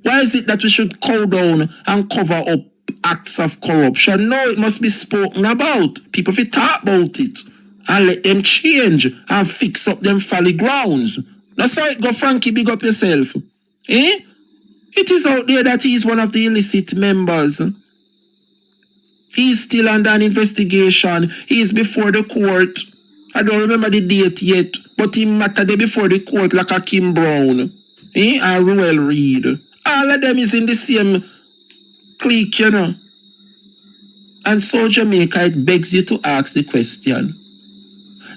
Why is it that we should cow down and cover up acts of corruption? No, it must be spoken about. People will talk about it and let them change and fix up them folly grounds. That's how it go, Frankie, big up yourself. Eh? It is out there that he is one of the illicit members. He is still under an investigation. He is before the court. I don't remember the date yet, but he matter there before the court like a Kim Brown. And Ruel Reid. All of them is in the same clique, you know. And so Jamaica, it begs you to ask the question.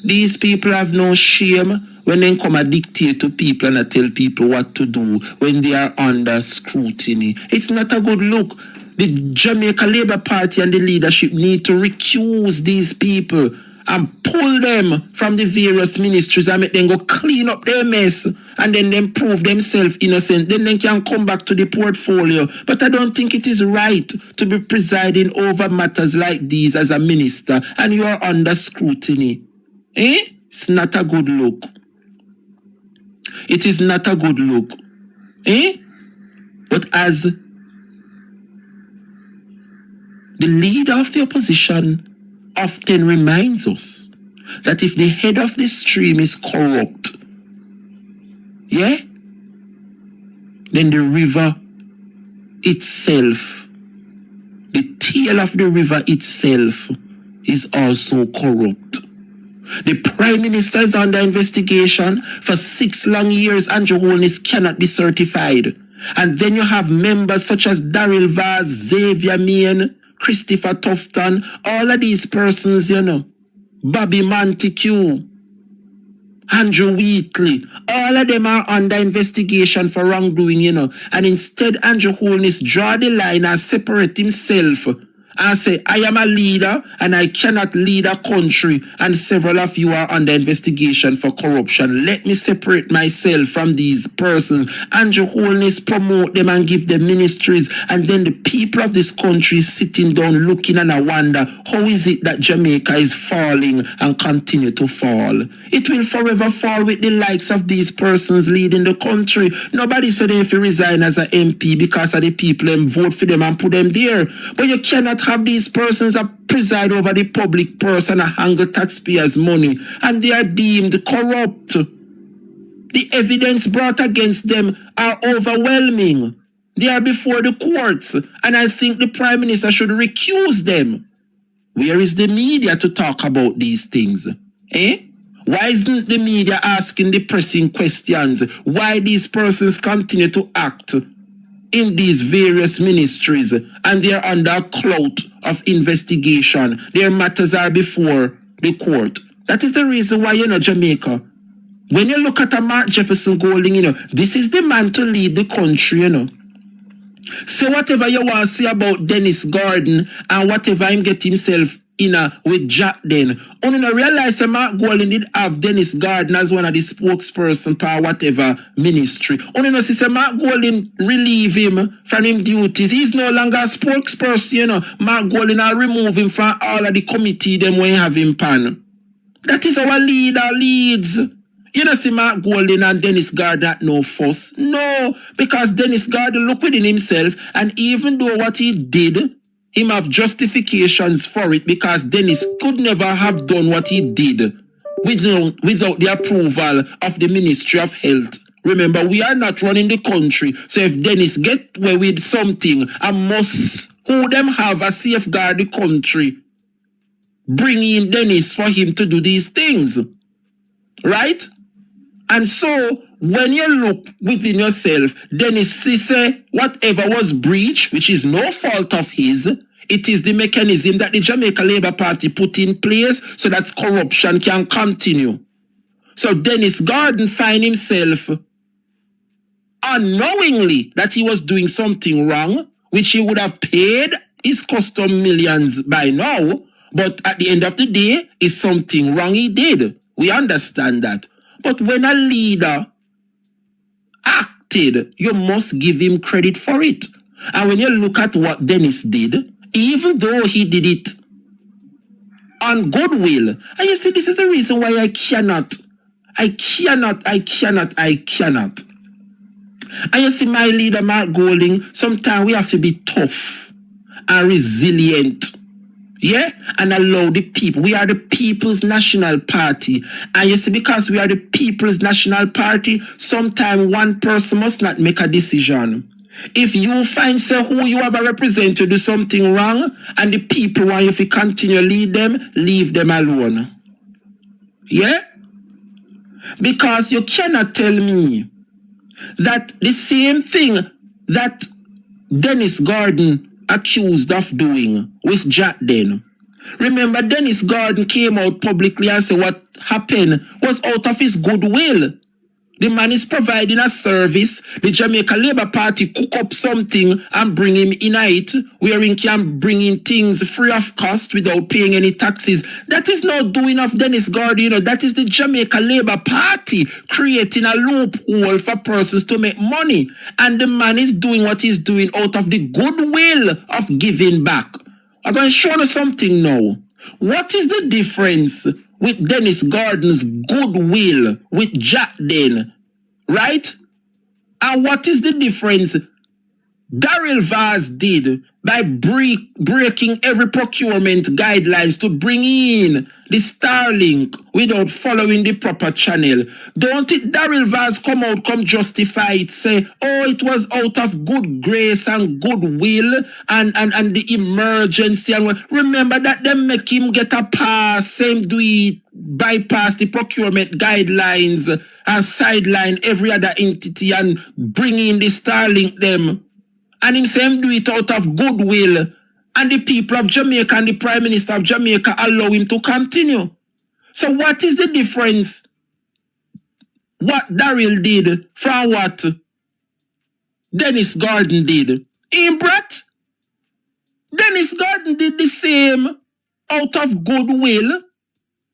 These people have no shame when they come and dictate to people and tell people what to do when they are under scrutiny. It's not a good look. The Jamaica Labour Party and the leadership need to recuse these people and pull them from the various ministries and make them go clean up their mess and then them prove themselves innocent. Then they can come back to the portfolio. But I don't think it is right to be presiding over matters like these as a minister and you are under scrutiny. Eh? It's not a good look. It is not a good look. Eh? But as the leader of the opposition often reminds us that if the head of the stream is corrupt, yeah, then the river itself, the tail of the river itself is also corrupt. The Prime Minister is under investigation for 6 long years. Andrew Holness cannot be certified. And then you have members such as Daryl Vaz, Xavier Main, Christopher Tufton, all of these persons, Bobby Montague, Andrew Wheatley, all of them are under investigation for wrongdoing, And instead, Andrew Holness draw the line and separate himself and say, I am a leader and I cannot lead a country, and several of you are under investigation for corruption. Let me separate myself from these persons. Andrew Holness promote them and give them ministries, and then the people of this country is sitting down looking and I wonder, how is it that Jamaica is falling and continue to fall? It will forever fall with the likes of these persons leading the country. Nobody said if you resign as an MP because of the people and vote for them and put them there. But you cannot have these persons that preside over the public purse and handle taxpayers' money, and they are deemed corrupt. The evidence brought against them are overwhelming. They are before the courts, and I think the Prime Minister should recuse them. Where is the media to talk about these things? Why isn't the media asking the pressing questions? Why these persons continue to act in these various ministries and they are under a clout of investigation? Their matters are before the court. That is the reason why, Jamaica, when you look at a Mark Jefferson Golding, this is the man to lead the country, So whatever you want to say about Dennis Gordon and whatever him get himself in with Jack then, only realize that Mark Golding did have Dennis Gordon as one of the spokesperson for whatever ministry. Only know see Mark Golding relieve him from him duties. He's no longer a spokesperson, Mark Golding will remove him from all of the committee them when have him pan. That is our leader leads. You don't see Mark Golding and Dennis Gordon at no fuss. No, because Dennis Gordon look within himself, and even though what he did, him have justifications for it, because Dennis could never have done what he did without the approval of the Ministry of Health. Remember, we are not running the country, so if Dennis get away with something, I must who them have a safeguard the country. Bring in Dennis for him to do these things. Right? And so, when you look within yourself, Dennis say whatever was breached, which is no fault of his, it is the mechanism that the Jamaica Labour Party put in place so that corruption can continue. So Dennis Gordon find himself unknowingly that he was doing something wrong, which he would have paid his custom millions by now, but at the end of the day, is something wrong he did. We understand that. But when a leader acted, you must give him credit for it. And when you look at what Dennis did, even though he did it on goodwill, and you see, this is the reason why I cannot. And you see, my leader, Mark Golding, sometimes we have to be tough and resilient. Yeah? And allow the people. We are the People's National Party. And you see, because we are the People's National Party, sometimes one person must not make a decision. If you find, say, who you have a represent to do something wrong, and the people want you to continue to lead them, leave them alone. Yeah? Because you cannot tell me that the same thing that Dennis Gordon accused of doing with Jack then. Remember, Dennis Gordon came out publicly and said what happened was out of his goodwill. The man is providing a service. The Jamaica Labour Party cook up something and bring him in it, where he can bring in things free of cost without paying any taxes. That is not doing of Dennis Gordon. That is the Jamaica Labour Party creating a loophole for persons to make money. And the man is doing what he's doing out of the goodwill of giving back. I'm going to show you something now. What is the difference with Dennis Gordon's goodwill with Jack then, right? And what is the difference Daryl Vaz did by breaking every procurement guidelines to bring in the Starlink without following the proper channel. Don't it Daryl Vaz come justify it, say, oh, it was out of good grace and goodwill and the emergency. And remember that them make him get a pass, same do it, bypass the procurement guidelines and sideline every other entity and bring in the Starlink them. And him say him do it out of goodwill. And the people of Jamaica and the Prime Minister of Jamaica allow him to continue. So what is the difference? What Daryl did from what Dennis Gordon did? In Brett? Dennis Gordon did the same out of goodwill.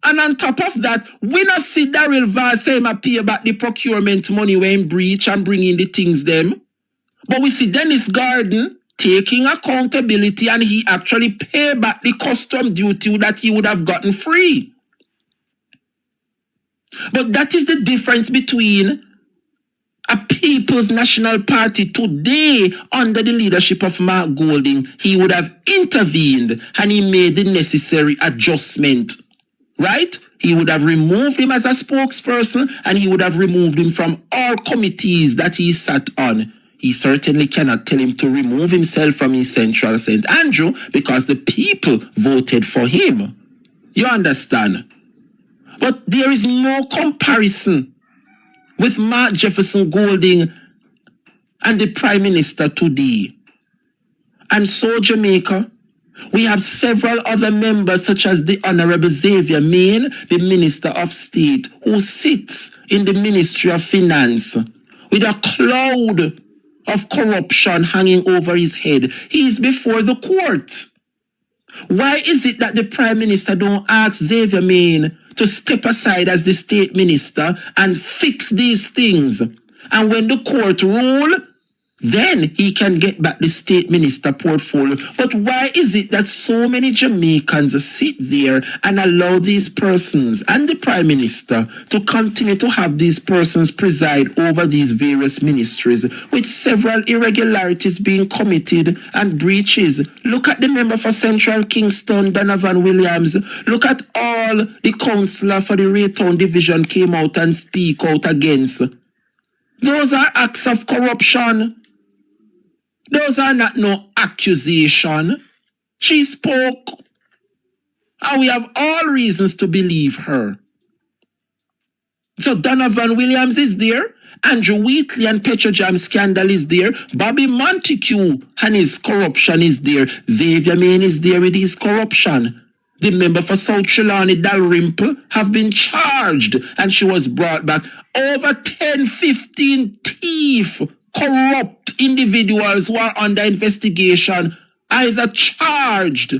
And on top of that, we not see Daryl Vaz say him appear back the procurement money when breach and bring in the things them. But we see Dennis Gordon taking accountability and he actually pay back the custom duty that he would have gotten free. But that is the difference between a People's National Party today under the leadership of Mark Golding. He would have intervened and he made the necessary adjustment. Right? He would have removed him as a spokesperson and he would have removed him from all committees that he sat on. He certainly cannot tell him to remove himself from his Central St. Andrew because the people voted for him. You understand? But there is no comparison with Mark Jefferson Golding and the Prime Minister today. And so Jamaica, we have several other members such as the Honorable Xavier Main, the Minister of State, who sits in the Ministry of Finance with a cloud of corruption hanging over his head. He is before the court. Why is it that the Prime Minister don't ask Xavier Main to step aside as the State Minister and fix these things? And when the court rule, then he can get back the State Minister portfolio. But why is it that so many Jamaicans sit there and allow these persons and the Prime Minister to continue to have these persons preside over these various ministries with several irregularities being committed and breaches? Look at the member for Central Kingston, Donovan Williams. Look at all the councillor for the Raytown Division came out and speak out against. Those are acts of corruption. Those are not no accusation. She spoke. And we have all reasons to believe her. So Donovan Williams is there. Andrew Wheatley and Petrojam scandal is there. Bobby Montague and his corruption is there. Xavier Main is there with his corruption. The member for South Trelawney, Dalrymple, have been charged and she was brought back. Over 10, 15 thief, corrupt individuals who are under investigation, either charged,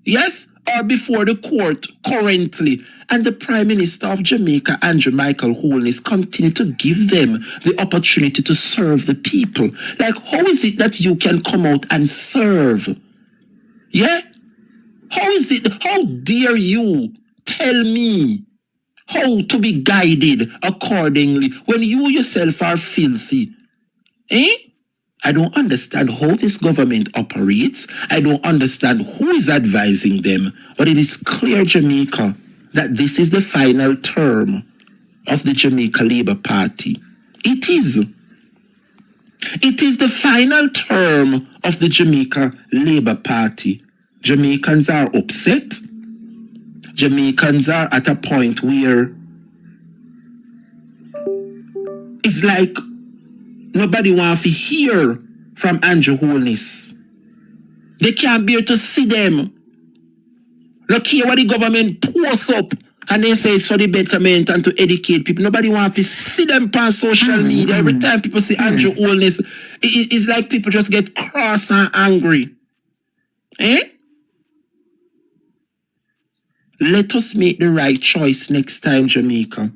yes, or before the court currently. And the Prime Minister of Jamaica, Andrew Michael Holness, continue to give them the opportunity to serve the people. Like, how is it that you can come out and serve? Yeah? How is it, how dare you tell me how to be guided accordingly when you yourself are filthy? Eh? I don't understand how this government operates. I don't understand who is advising them. But it is clear, Jamaica, that this is the final term of the Jamaica Labour Party. It is. It is the final term of the Jamaica Labour Party. Jamaicans are upset. Jamaicans are at a point where it's like nobody wants to hear from Andrew Holness. They can't bear to see them. Look here what the government posts up and they say it's for the betterment and to educate people. Nobody wants to see them on social media. Every time people see Andrew Holness, it's like people just get cross and angry. Eh? Let us make the right choice next time, Jamaica.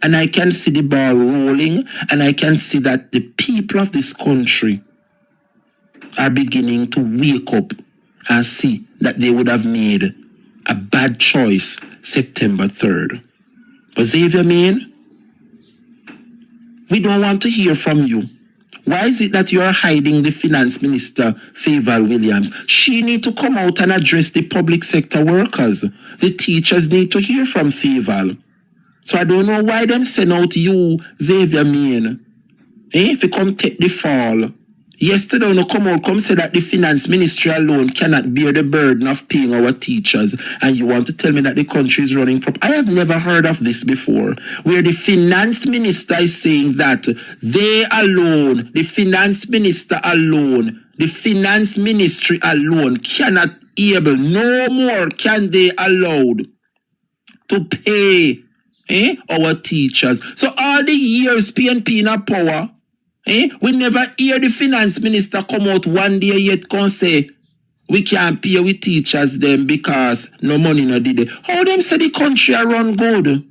And I can see the ball rolling, and I can see that the people of this country are beginning to wake up and see that they would have made a bad choice September 3rd. But Xavier Main, we don't want to hear from you. Why is it that you are hiding the finance minister, Favour Williams? She need to come out and address the public sector workers. The teachers need to hear from Favour. So I don't know why them send out you, Xavier Main. If you come take the fall. Yesterday, no come out, come say that the finance ministry alone cannot bear the burden of paying our teachers. And you want to tell me that the country is running proper? I have never heard of this before. Where the finance minister is saying that they alone, the finance minister alone, the finance ministry alone cannot able, no more can they allowed to pay our teachers. So all the years PNP in a power, we never hear the finance minister come out one day yet and say we can't pay with teachers them because no money no did it. How them say the country are run good?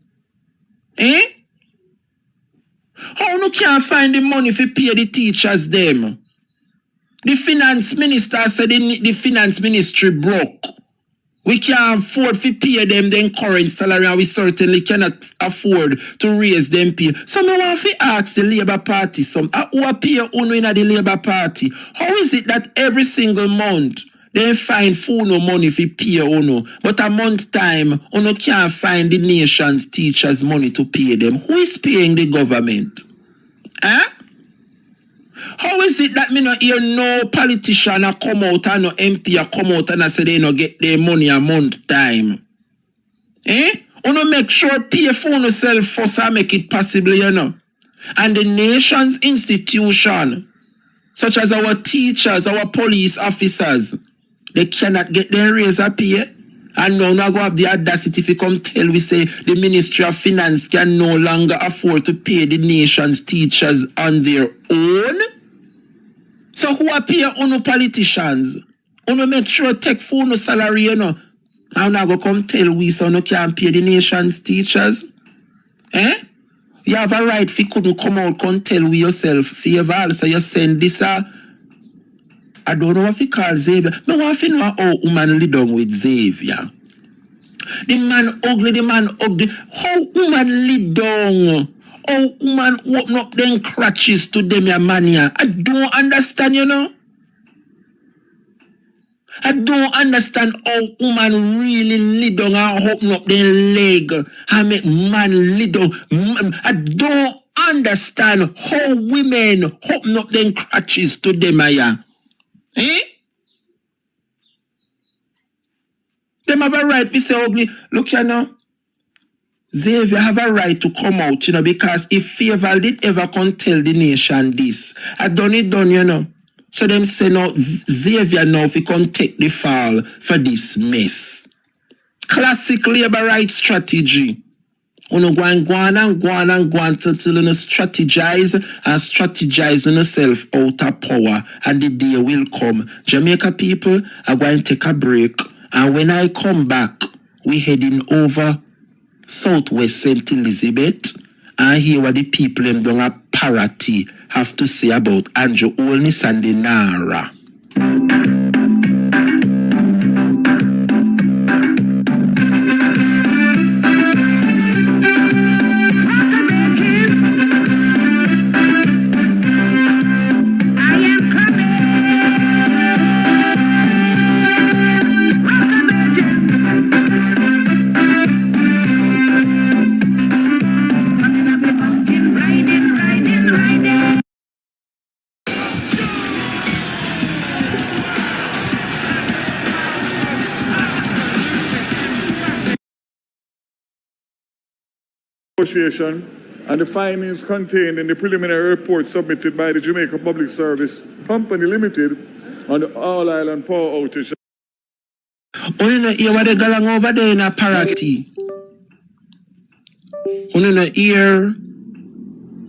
How no can't find the money to pay the teachers them? The finance minister said the finance ministry broke. We can't afford to pay them the current salary, and we certainly cannot afford to raise them pay. So I want to ask the Labour Party, who pay UNO in the Labour Party, how is it that every single month they find full no money for pay UNO, but a month time UNO can't find the nation's teachers money to pay them? Who is paying the government? How is it that me not hear no politician a come out and no MP a come out and say they no get their money a month time? Uno make sure pay for yourself first and make it possible, you know. And the nation's institution, such as our teachers, our police officers, they cannot get their raise a pay. And now go have the audacity to come tell we say the Ministry of Finance can no longer afford to pay the nation's teachers on their own. So who are pay UNO politicians? UNO make sure take for UNO salary, you know. And now go come tell we so UNO can't pay the nation's teachers. You have a right if you couldn't come out and tell we yourself. Favor, so you send this I don't know what you call Xavier. I want to know how woman lead on with Xavier. The man ugly. How woman lead down? How woman open up them crutches to them your mania? I don't understand, you know. I don't understand how woman really lead down and open up their leg and make man lead down. I don't understand how women open up them crutches to them here. Them have a right to say ugly. Look here now. Xavier have a right to come out, you know, because if Favour did ever come tell the nation this, I done, you know. So them say now, Xavier now if he can take the fall for this mess. Classic Labour right strategy. You go on till you strategize on yourself out of power, and the day will come. Jamaica people are going to take a break, and when I come back, we heading over Southwest St. Elizabeth and hear what the people in Donga Parity have to say about Andrew Holness and the Nara. Negotiation and the findings contained in the preliminary report submitted by the Jamaica Public Service Company Limited on the All Island Power Outage. You know hear what they going over there in a Parity. You know hear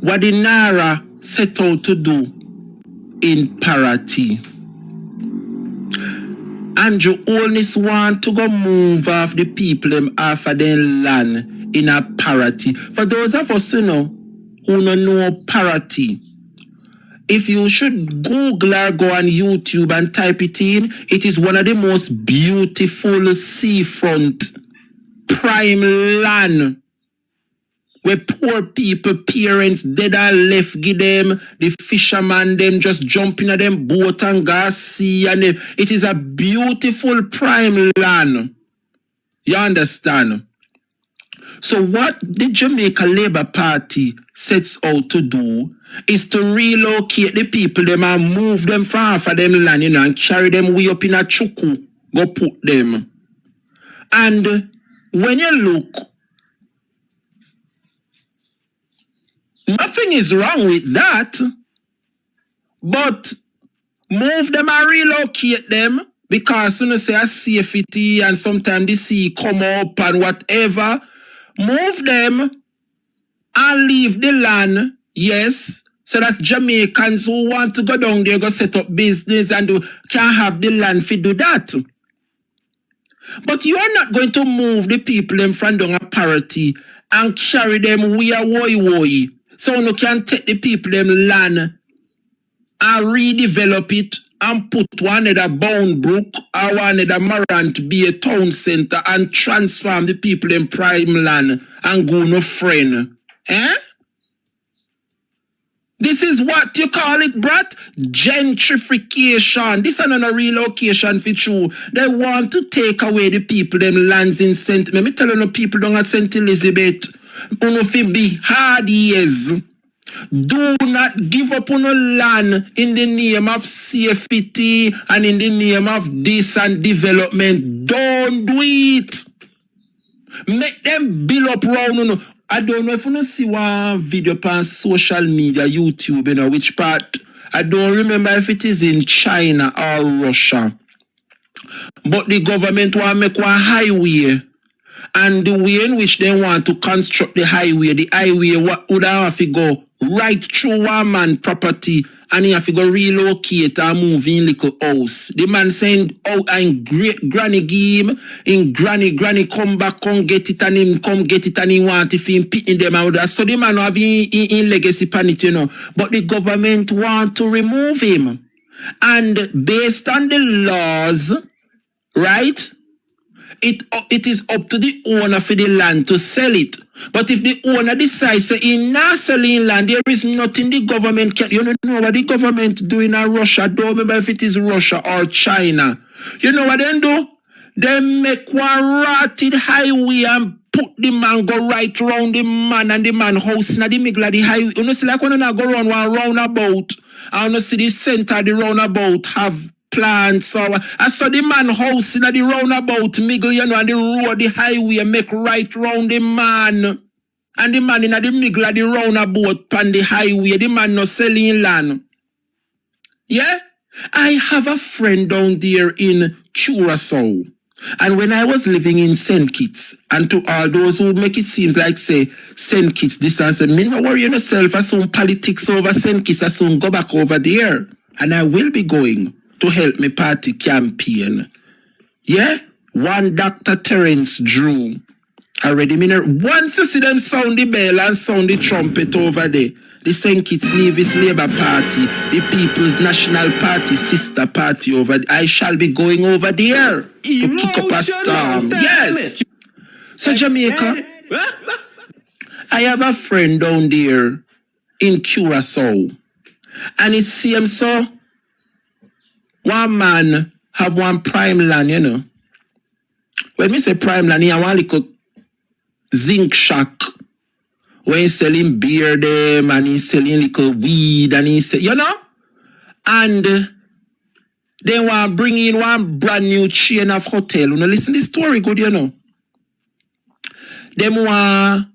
what the Nara set out to do in Parity. Andrew Holness want to go move off the people them off of their land in a Parity. For those of us who don't know Parity, if you should Google or go on YouTube and type it in, it is one of the most beautiful seafront prime land where poor people, parents dead and left, give them, the fisherman, them just jumping at them boat and go sea, and it is a beautiful prime land. You understand? So what the Jamaica Labour Party sets out to do is to relocate the people them and move them from half of them land, you know, and carry them way up in a chuku, go put them. And when you look, nothing is wrong with that, but move them and relocate them because, you know, say a safety and sometimes the sea come up and whatever. Move them and leave the land, yes. So that's Jamaicans who want to go down there, go set up business and can't have the land to do that. But you are not going to move the people in front of a parity and carry them way woy. So you can take the people them land and redevelop it and put one of the Bound Brook or one of the Marant be a town center and transform the people in prime land and go no friend. Eh? This is what you call it, brat? Gentrification. This is not a relocation for true. They want to take away the people, them lands in St. Let me tell you, no people down at St. Elizabeth, you fi be hard years. Do not give up on a land in the name of safety and in the name of this and development. Don't do it. Make them build up round. I don't know if you see one video on social media, YouTube, you know, which part. I don't remember if it is in China or Russia. But the government want to make one highway. And the way in which they want to construct the highway would have to go right through one man property and he have to go relocate and move in little house. The man saying, oh, and great granny give him, in granny come back, come get it and him come get it and he want if him picking them out there. So the man have in legacy panit, you know. But the government want to remove him. And based on the laws, right? It is up to the owner for the land to sell it. But if the owner decides that he's not selling land, there is nothing the government can. You don't know what the government do in Russia. Don't remember if it is Russia or China. You know what they do? They make one rotted highway and put the man go right around the man and the man house in the middle of the highway. You know, see like when you go around one roundabout, and you see the center of the roundabout have plants. So I saw the man house in the roundabout, middle, you know, and the road, the highway make right round the man. And the man in the middle of the roundabout on the highway, the man not selling land. Yeah? I have a friend down there in Curacao. And when I was living in St. Kitts, and to all those who make it seems like, say, St. Kitts, this and that, me not worry yourself, I soon politics over St. Kitts, I soon go back over there. And I will be going to help me party campaign. Yeah? One Dr. Terence Drew. Already, once you see them sound the bell and sound the trumpet over there, the St. Kitts Nevis Labour Party, the People's National Party, sister party over there, I shall be going over there to kick up a storm. Yes! So Jamaica, I have a friend down there in Curacao. And it seems so, one man have one prime land, you know. When we say prime land, he have one little zinc shack where he's selling beer them and he's selling little weed and he's, you know. And they want to bring in one brand new chain of hotel. You know, listen to the story good, you know. They want to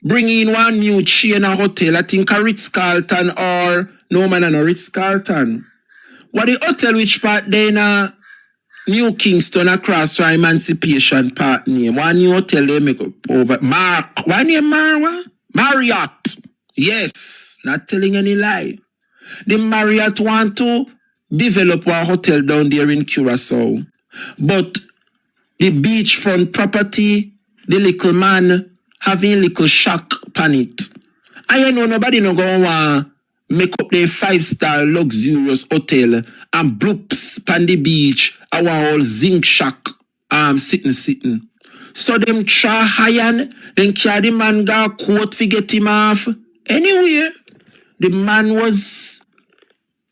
bring in one new chain of hotel. I think a Ritz-Carlton or, no man, no Ritz-Carlton. What the hotel which part they in New Kingston across from Emancipation Park name. One new hotel they make up over one name Marriott. Yes, not telling any lie. The Marriott want to develop a hotel down there in Curacao. But the beachfront property, the little man having little shack pan it. I know nobody no go want make up their 5-star luxurious hotel and bloops pan the beach, our whole zinc shack sitting. So them try iron, then carry the man got coat to get him off. Anyway, the man was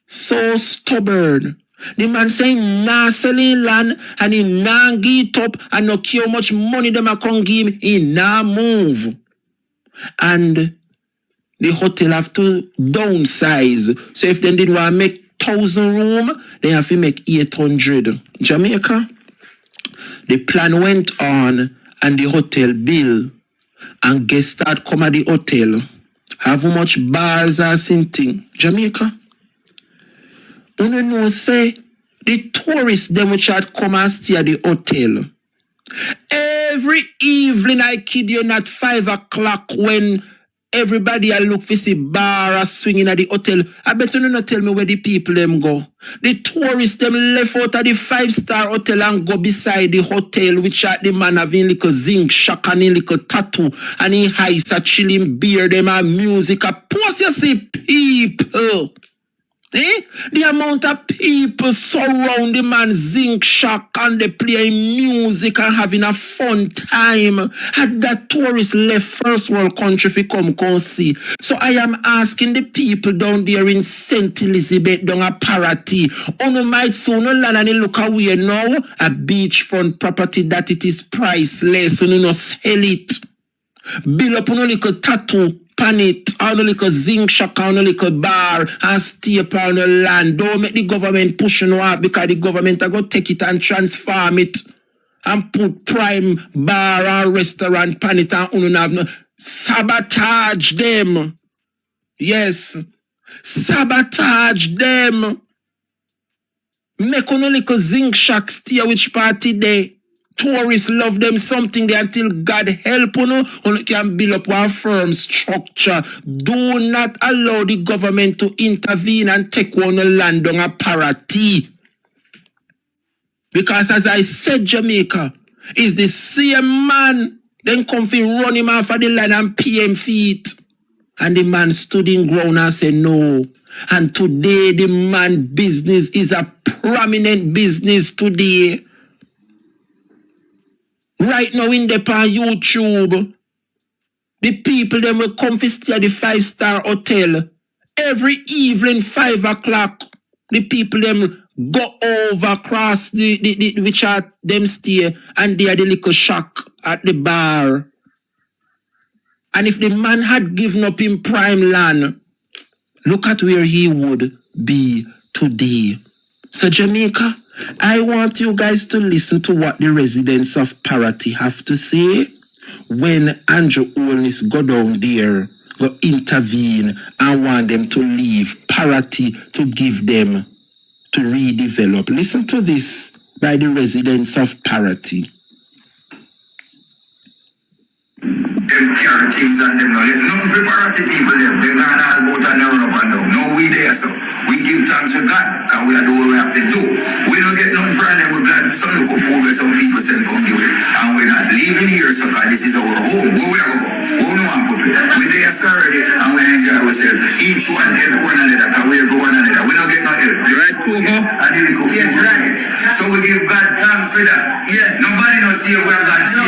so stubborn. The man saying nah selling land and he nah give it up and no care how much money them a come give him, he nah move. And the hotel have to downsize. So if they did want to make 1,000 room, they have to make 800. Jamaica, the plan went on and the hotel bill and guests start come at the hotel. Have how much bars are sinting. Jamaica. You know say the tourists them which had come and stay at the hotel. Every evening I kid you not 5 o'clock when everybody I look for see bar swinging at the hotel. I bet you not tell me where the people them go. The tourists them left out of the 5-star hotel and go beside the hotel which at the man having little zinc shock and a little tattoo and he ice a chilling beer them and music. A post you see people. The amount of people surround the man zinc shock and they playing music and having a fun time. Had that tourist left first world country if come see. So I am asking the people down there in St. Elizabeth down a Parati. On might soon land and look away now. A beachfront property that it is priceless and you know sell it. Build up on a little tattoo. Pan it, on a little zinc shock, on a little bar, and stay upon the land. Don't make the government push you off because the government are going to take it and transform it and put prime bar and restaurant pan it and have no sabotage them. Yes, sabotage them. Make on a little zinc shock stay which party day. Tourists love them something there until God help you can build up one firm structure. Do not allow the government to intervene and take one land on a parity. Because as I said, Jamaica is the same man then come fi run him off of the land and pay him feet. And the man stood in ground and said no. And today the man business is a prominent business today. Right now in the on YouTube, the people them will come to stay at the 5-star hotel. Every evening 5 o'clock, the people them go over across the which are them stay and they are the little shack at the bar. And if the man had given up in prime land, look at where he would be today. So Jamaica, I want you guys to listen to what the residents of Parati have to say when Andrew Holness go down there, go intervene and want them to leave Parati to give them to redevelop. Listen to this by the residents of Parati. Them carry things and them now. There's nothing for Parati people them. They gone all about and run up and down. No, we there, so we give thanks to God and we are doing what we have to do. We don't get nothing from them. We're glad some look for where some people send come do it. And we're not leaving here, so God, this is our home. Where we are going? Who know I'm putting? We're there already and we enjoy ourselves. Each one help one another because we help one another. We don't get no help. Right, Kuko? And here we go. Yes, right. So we give God thanks for that. Yeah. Nobody knows here where God sees.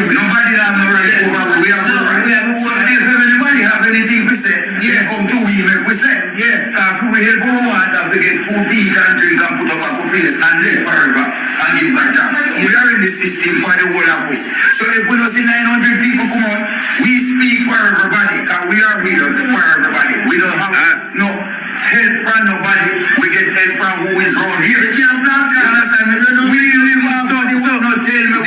Nobody have no right over. We have no right. So if anybody have anything to say, yeah, come to we make we say. Yeah. Because we help our water to get food, eat and drink and put up a couple place and live forever and give back down. We are in the system for the whole of us. So if we don't see 900 people come out, we speak for everybody because we are here for everybody. We don't have no help from nobody. We get help from who is around here. You understand me? We live out so they will not tell me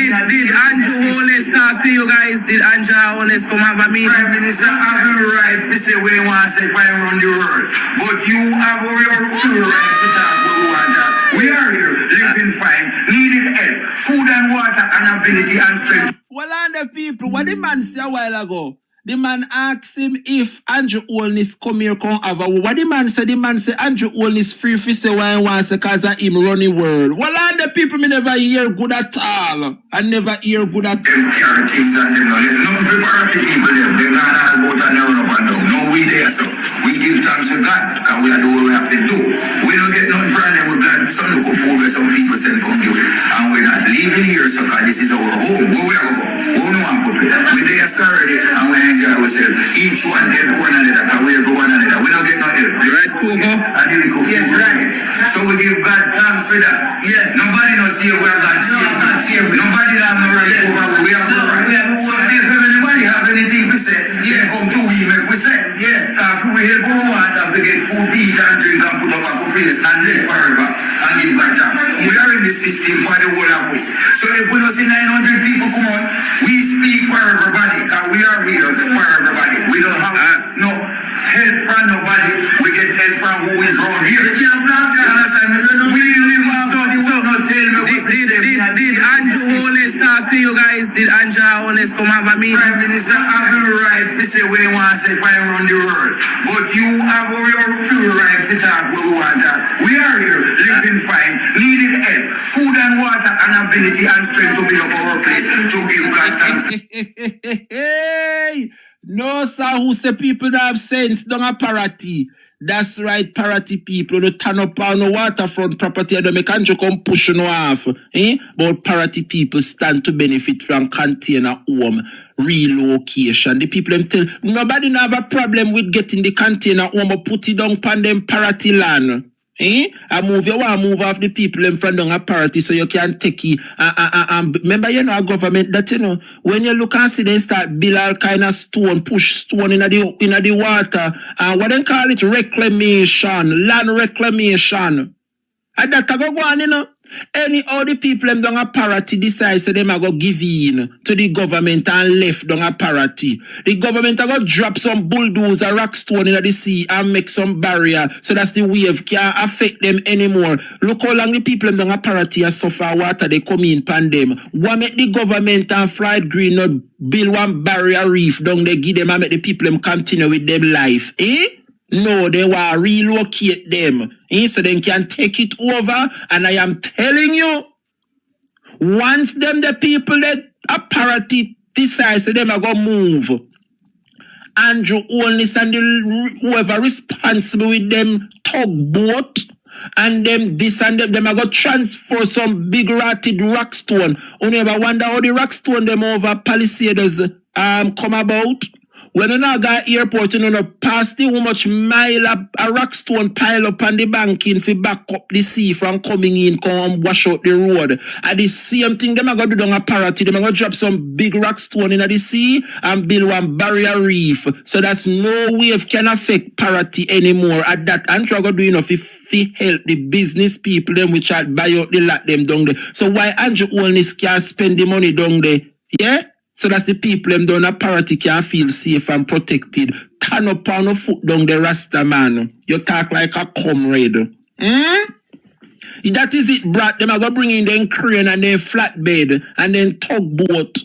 what did Andrew Holness talk to you guys? Did Andrew Holness come have a meeting? Prime Minister have the right to say we want to say fire around the world. But you have your own right to talk what we want to talk. We are here, living fine, needing help, food and water and ability and strength. Well, on the people, what the man said a while ago, the man asked him if Andrew Holness come here, come have a war. What the man said Andrew Holness free to say what he wants because of him running world. Well, on the people, me never hear good at all. I never hear good at all. Them carry things and them now. There's nothing for Parati people them. They gone all about and run up and down. No, we there, so we give thanks to God because we are doing what we have to do. We don't get nothing from them. We're glad some look for where some people send come do it. And we're not leaving here, so God, this is our home. We there already and we enjoy ourselves. Each one help one another, and we help one another. We don't get no help. Right, Coco? Yes, right. So we give God thanks for that. Yeah. Nobody knows see where God save. Nobody have no right over. We have no right. So if anybody have anything to say, yeah, come to we make we say. Yeah. After we help our water, we get food to eat and drink and put up a place and live forever and give back time. We are in the system for the whole of us. So if we don't see 900 people come out, we speak for everybody because we are here for everybody. We don't have no help from nobody. We get help from who is wrong here. We live so not tell me. Did Andrew Holness talk to you guys? Did Andrew Holness come have a meeting? Prime Minister have the right to say what he wants to say if I run the world. But you have your pure right to talk what we want to talk. We are here living fine, needing help, food and water and ability and strength to build up our place to give God thanks. Hey, no, sir, who say people that have sense don't have parity. That's right, parity people. No turn up on no waterfront property and make Andrew come push no off. But parity people stand to benefit from container home relocation. The people them tell nobody no have a problem with getting the container home or put it down on them parity land. I move you want to move off the people in front of a party so you can take it. Remember, you know, a government that, you know, when you look and see them start build all kind of stone, push stone in the water, what they call it, reclamation, land reclamation. And that go on, you know. Any other people them down a parity decide so them a go give in to the government and left down a parity. The government a go drop some bulldozer rock stone in the sea and make some barrier so that's the wave can't affect them anymore. Look how long the people them down a parity a suffer water they come in pan them. What make the government and Fried Green not build one barrier reef down they give them and make the people them continue with them life? No, they will relocate them. So they can take it over. And I am telling you, once them the people that a parity decides so them are going to move. Andrew Holness and whoever responsible with them tugboat and them this and them are going to transfer some big rotted rock stone. You never wonder how the rock stone them over Palisades come about? When you now got airport, you know, past the how much mile a rock stone pile up on the banking for back up the sea from coming in, come wash out the road. And the same thing, them are going to do down a parity. Them are going to drop some big rock stone in the sea and build one barrier reef. So that's no wave can affect parity anymore. At that, Andrew are going to do enough if help the business people, them which are buy out the lot them down there. So why Andrew Holness can't spend the money down there? Yeah? So that's the people them down a parity can feel safe and protected. Turn up on a foot down the Rasta man. You talk like a comrade. That is it, brat. Them are going to bring in them crane and then flatbed and then tugboat.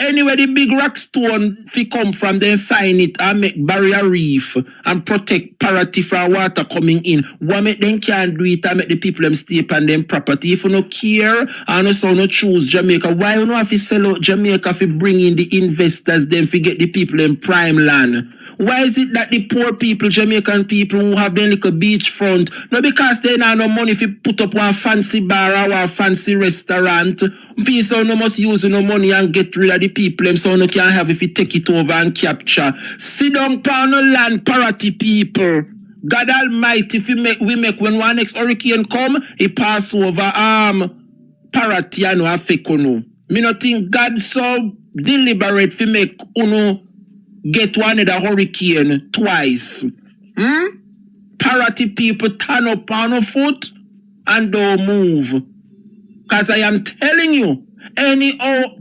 Anywhere the big rock stone fi come from, then find it and make barrier reef and protect parity from water coming in. What make them can't do it and make the people them stay on them property? If you no care and also no choose Jamaica, why you no have to sell out Jamaica fi bring in the investors then fi get the people in prime land? Why is it that the poor people, Jamaican people who have their little beachfront, no because they have no money fi put up one fancy bar or one fancy restaurant, fi so no must use no money and get rid of the people them so no can have if you take it over and capture. Sit down pound no land parity people. God Almighty, if we make when one next hurricane come, he pass over parity and no affect no. Me no think God so deliberate fi make uno get one of the hurricane twice. Parity people turn up on a foot and don't move. Because I am telling you, any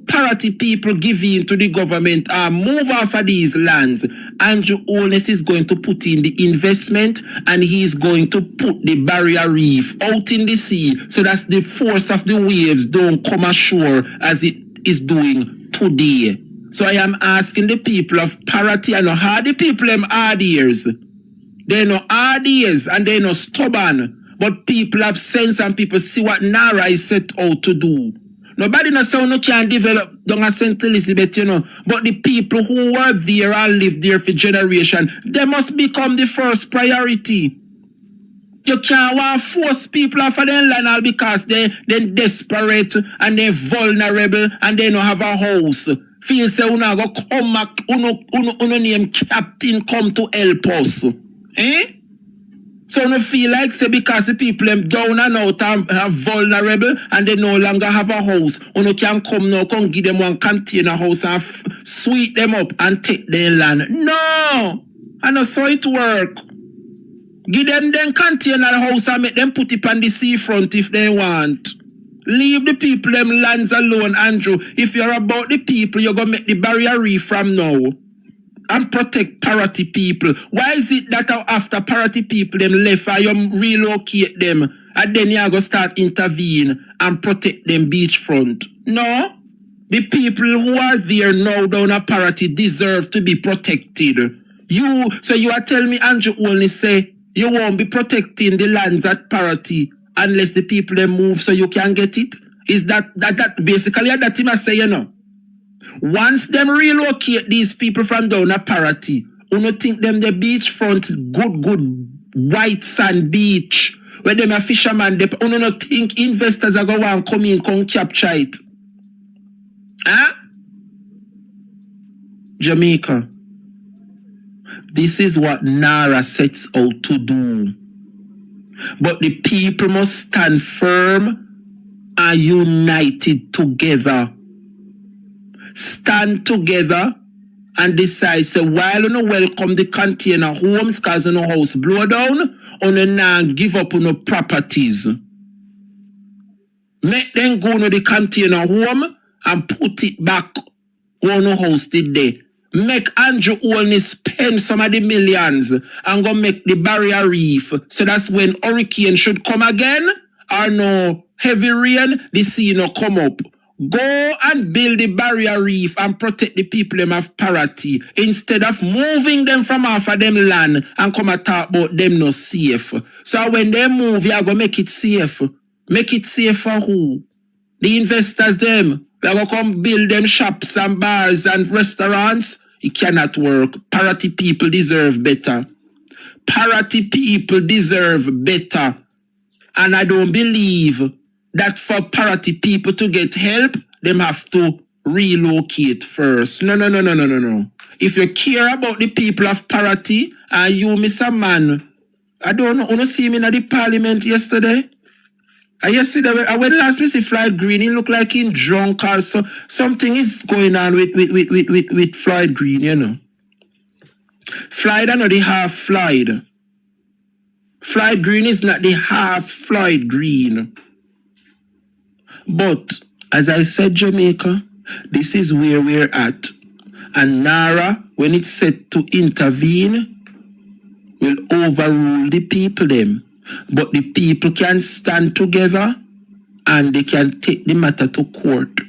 parity people give in to the government move off of these lands, Andrew Holness is going to put in the investment and he is going to put the barrier reef out in the sea so that the force of the waves don't come ashore as it is doing today. So I am asking the people of parity, I know how the people them hard ears. They know hard ears and they know stubborn. But people have sense and people see what Nara is set out to do. Nobody no say no can develop down a St. Elizabeth, you know. But the people who were there and lived there for generation, they must become the first priority. You can't want force people off of their land all because they're desperate and they're vulnerable and they don't have a house. feel say una go come back, uno name captain come to help us. Eh? So no feel like say because the people them down and out are vulnerable and they no longer have a house, uno can come now, come give them one container house and sweep them up and take their land. No! I know so it work. Give them container house and make them put it on the seafront if they want. Leave the people them lands alone, Andrew. If you're about the people, you're gonna make the barrier reef from now. And protect parity people. Why is it that after parity people them left and you relocate them and then you go start intervene and protect them beachfront? No. The people who are there now down a parity deserve to be protected. So you are telling me, Andrew, only say you won't be protecting the lands at parity unless the people them move so you can get it? Is that basically that him I say, you know? Once them relocate these people from down a parity, you don't think them the beachfront good white sand beach where them a fisherman, you don't think investors are going to come in, come capture it? Huh? Jamaica, this is what NARA sets out to do. But the people must stand firm and united together. Stand together and decide, say, while you welcome the container homes because you house blow down, you now give up on properties. Make them go to the container home and put it back on the house did they. Make Andrew only spend some of the millions and go make the barrier reef. So that's when hurricane should come again or no heavy rain, the sea no come up. Go and build the barrier reef and protect the people them of parity instead of moving them from off of them land and come and talk about them not safe. So when they move, you are going to make it safe. Make it safe for who? The investors them. We are going to come build them shops and bars and restaurants. It cannot work. Parity people deserve better. Parity people deserve better. And I don't believe that for parity people to get help, them have to relocate first. No. If you care about the people of parity, and you, Mr. Man, I don't know, you see me in the parliament yesterday? Yesterday, when last we see Floyd Green, he looked like he drunk or so. Something is going on with Floyd Green, you know. Floyd, I know the half Floyd. Floyd Green is not the half Floyd Green. But, as I said, Jamaica, this is where we're at. And NARA, when it's set to intervene, will overrule the people them. But the people can stand together and they can take the matter to court.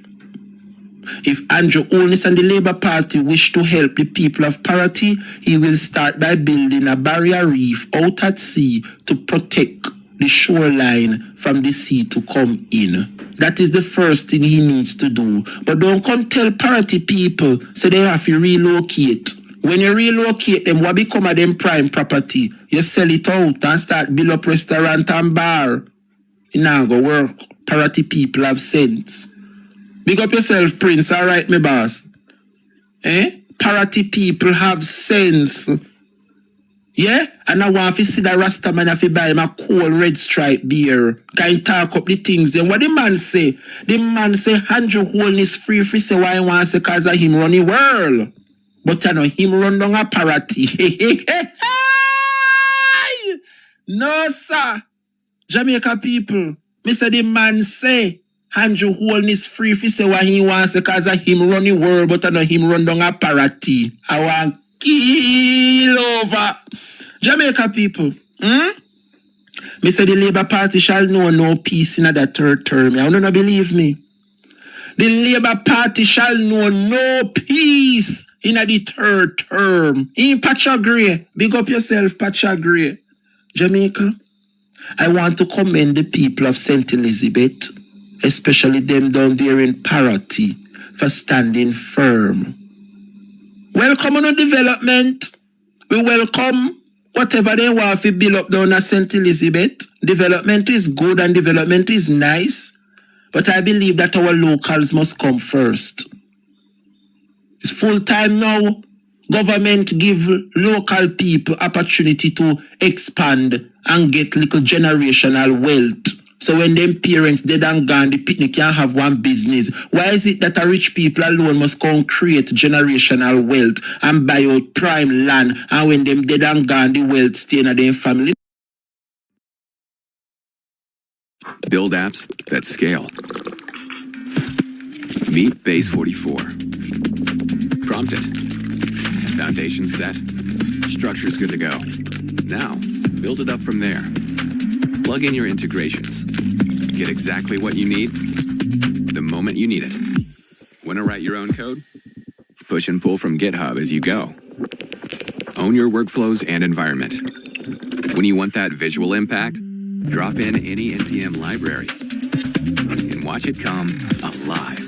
If Andrew Holness and the Labour Party wish to help the people of parity, he will start by building a barrier reef out at sea to protect the shoreline from the sea to come in. That is the first thing he needs to do. But don't come tell parity people, say they have to relocate. When you relocate them, what become of them prime property? You sell it out and start build up restaurant and bar. It now go work. Parity people have sense. Big up yourself, Prince. All right, my boss. Parity people have sense. Yeah? And I want to see the Rasta man if he buy him a cold red stripe beer. Can talk up the things. Then what the man say? The man say, Andrew Holness free say why he wants to cause of him run the world. But you know, him run down a parity. No, sir. Jamaica people. Me say the man say, Andrew Holness free say why he wants to cause of him run the world. But you know, him run down a parity. I want kill over. Jamaica people. Me say the Labour Party shall know no peace in the third term. You don't believe me? The Labour Party shall know no peace in the third term. In Patchagray. Big up yourself, Patchagray. Jamaica, I want to commend the people of St. Elizabeth, especially them down there in parity, for standing firm. Welcome on development. We welcome whatever they want to build up down at St. Elizabeth. Development is good and development is nice. But I believe that our locals must come first. full time now. Government give local people opportunity to expand and get little generational wealth. So when them parents dead and gone, the picnic can't have one business. Why is it that a rich people alone must come create generational wealth and buy out prime land, and when them dead and gone, the wealth stay in their family? Build apps that scale. Meet Base 44. Prompt it. Foundation set. Structure's good to go. Now, build it up from there. Plug in your integrations. Get exactly what you need the moment you need it. Want to write your own code? Push and pull from GitHub as you go. Own your workflows and environment. When you want that visual impact, drop in any NPM library and watch it come alive.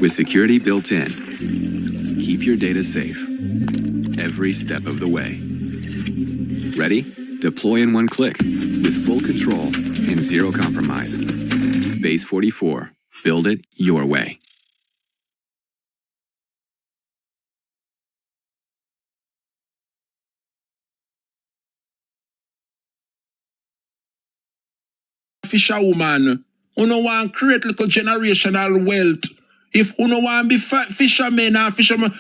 With security built in, keep your data safe every step of the way. Ready? Deploy in one click with full control and zero compromise. Base 44. Build it your way. Fisherwoman, uno want create little generational wealth. If uno want be fishermen and fishermen,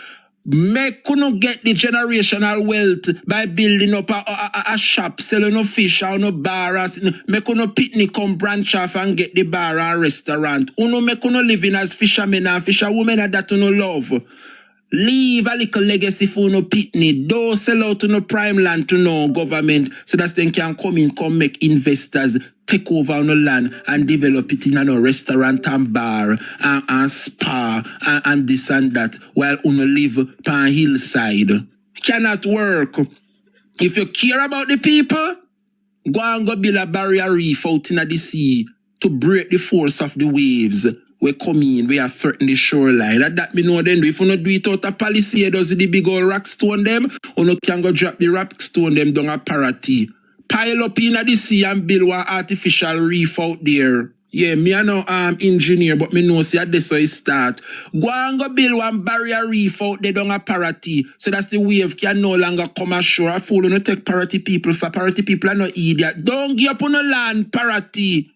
make uno get the generational wealth by building up a shop, selling no fish or no bars. Make uno picnic come branch off and get the bar and restaurant. Uno make uno living as fishermen and fisherwomen that uno love. Leave a little legacy for no pitney. Don't sell out to no prime land to no government so that they can come make investors take over on the land and develop it in a restaurant and bar and spa and this and that while uno live on hillside. Cannot work. If you care about the people, go and go build a barrier reef out in the sea to break the force of the waves. We come in, we are threatening the shoreline. That me know then. If you not do it out of policy, does the big old rock stone them, or no can go drop the rock stone them down a parity. Pile up in the sea and build one artificial reef out there. Yeah, me I know engineer, but me know see this how it start. Go and go build one barrier reef out there down a parity. So that's the wave can no longer come ashore. I fool no take parity people for parity people are no idiot. Don't give up on the land, parity.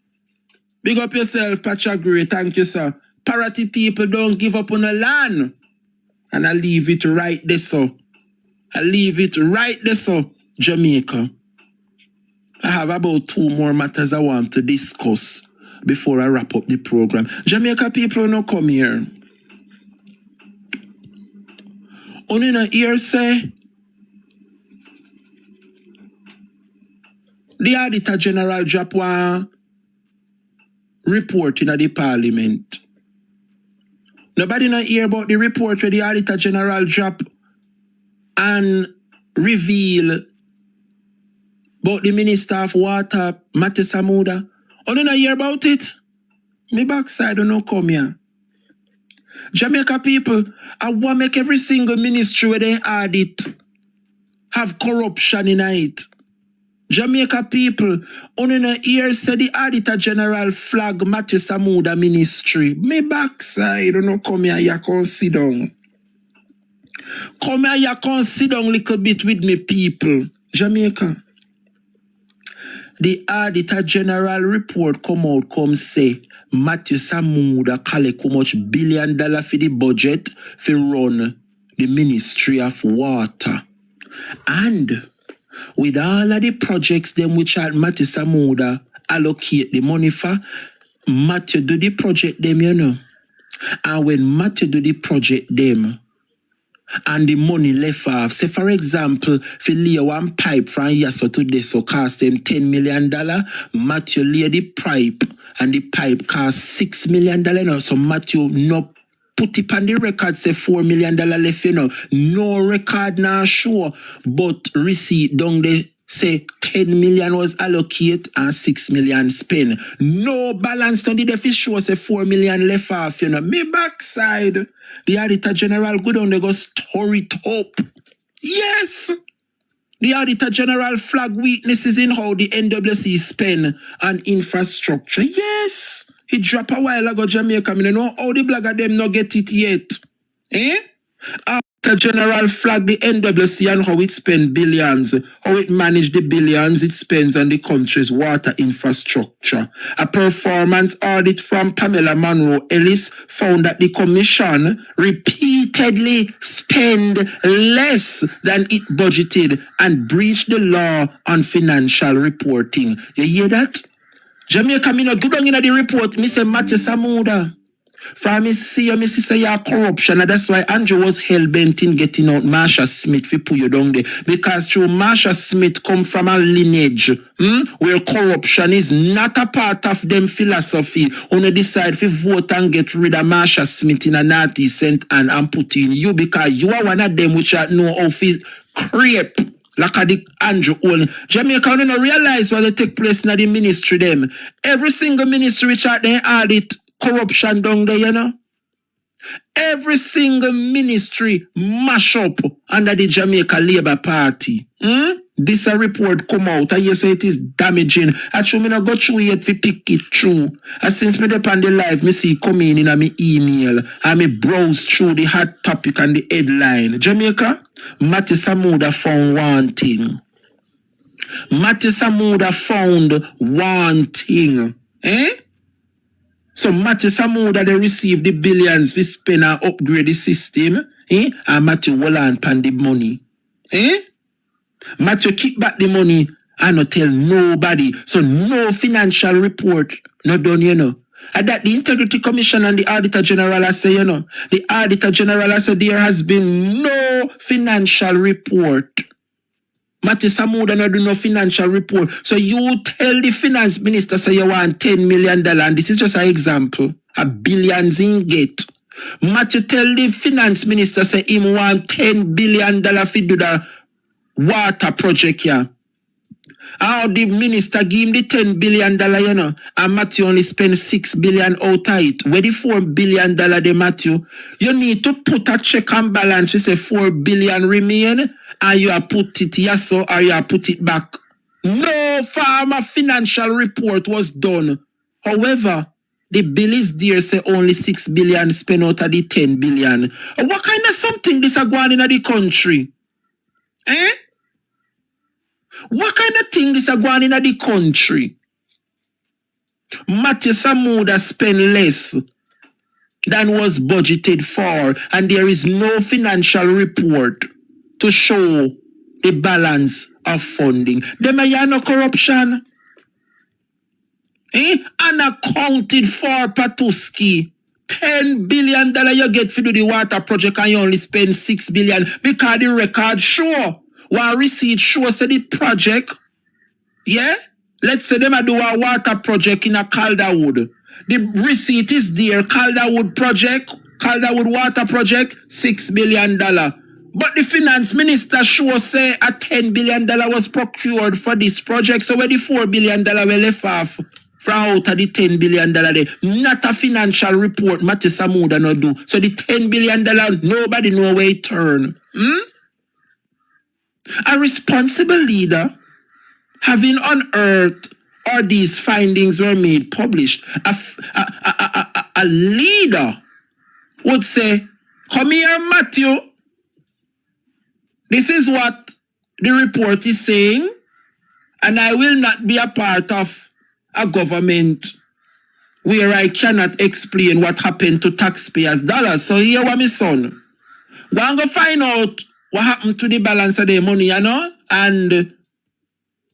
Big up yourself, Pachagre. Thank you, sir. Parity people don't give up on the land. And I leave it right there, so. I leave it right there, so. Jamaica. I have about 2 more matters I want to discuss before I wrap up the program. Jamaica people no come here. Only no ear say the Auditor General drop one report in the parliament. Nobody not hear about the report where the Auditor General drop and reveal about the Minister of Water, Matthew Samuda. Only not hear about it? Me backside don't come here. Jamaica people, I want make every single ministry where they audit have corruption in it. Jamaica people, only no ear said the Auditor General flag Matthew Samuda ministry. Me backside, don't come here, you can sit down. Come here, you can sit down little bit with me people. Jamaica. The Auditor General report come say Matthew Samuda collect how much $1 billion for the budget for run the Ministry of Water. And with all of the projects them which are Matthew Samuda allocate the money for, Matthew do the project them, you know. And when Matthew do the project them, and the money left off, say for example, if you lay one pipe from Yasso to this, so cost them $10 million, Matthew lay the pipe, and the pipe cost $6 million, you know, so Matthew no put it on the record, say $4 million left, you know. No record now sure, but receipt down there say 10 million was allocated and 6 million spent. No balance on the deficit show say 4 million left off, you know. Me backside, the Auditor General go down, they go store it up. Yes! The Auditor General flag weaknesses in how the NWC spend on infrastructure. Yes! He dropped a while ago, Jamaica. I mean, know how the blogger them not get it yet. After General flagged the NWC and how it spent billions, how it managed the billions it spends on the country's water infrastructure. A performance audit from Pamela Monroe Ellis found that the commission repeatedly spent less than it budgeted and breached the law on financial reporting. You hear that? Jamaica, me no good on in the report. Me say Matthew Samuda. From me see you, me say you corruption, and that's why Andrew was hell-bent in getting out Marsha Smith fi put you down there. Because through Marsha Smith come from a lineage where corruption is not a part of them philosophy. Only decide to vote and get rid of Marsha Smith in a naughty cent and put in you because you are one of them which know how to create. Like a the Andrew own. Jamaica don't realize what they take place in the ministry them. Every single ministry which are there audit corruption down there, you know. Every single ministry mash up under the Jamaica Labour Party. This a report come out and you say it is damaging. Actually, me not go through yet to pick it through. And since me up on the live, me see come in my email and me browse through the hot topic and the headline. Jamaica, Matthew Samuda found one thing. Matthew Samuda found one thing. So Matthew Samuda, they receive the billions we spend and upgrade the system. And Matthew Wallan pan the money. Matthew keep back the money and not tell nobody. So no financial report not done, you know. And that the Integrity Commission and the Auditor General has said, you know. The Auditor General has said there has been no financial report. Matthew Samuda not do no financial report. So you tell the finance minister say you want $10 million and this is just an example. A billions in get. Matthew tell the finance minister say him want $10 billion to do the water project here. How the minister give him the $10 billion, you know, and Matthew only spend $6 billion out of it. Where the $4 billion they Matthew? You need to put a check and balance. We say $4 billion remain, and you have put it yes or you have put it back. No farmer financial report was done. However, the bill is there, say only $6 billion spent out of the $10 billion. What kind of something this are going in the country? What kind of thing this are going in the country? Matthew Samuda spent less than was budgeted for, and there is no financial report to show the balance of funding. Them are no corruption. Unaccounted for Patuski. $10 billion you get to do the water project and you only spend $6 billion because the record show. One receipt show say the project, let's say them a do a water project in a Calderwood. The receipt is there, Calderwood water project, $6 billion. But the finance minister sure say a $10 billion was procured for this project. So where the $4 billion were left off from out of the $10 billion there. Not a financial report, Matthew Samuda no do. So the $10 billion, nobody know where it turn. A responsible leader, having unearthed all these findings were made published, a leader would say, come here, Matthew. This is what the report is saying, and I will not be a part of a government where I cannot explain what happened to taxpayers' dollars. So here was my son. Go and go find out what happened to the balance of the money, you know, and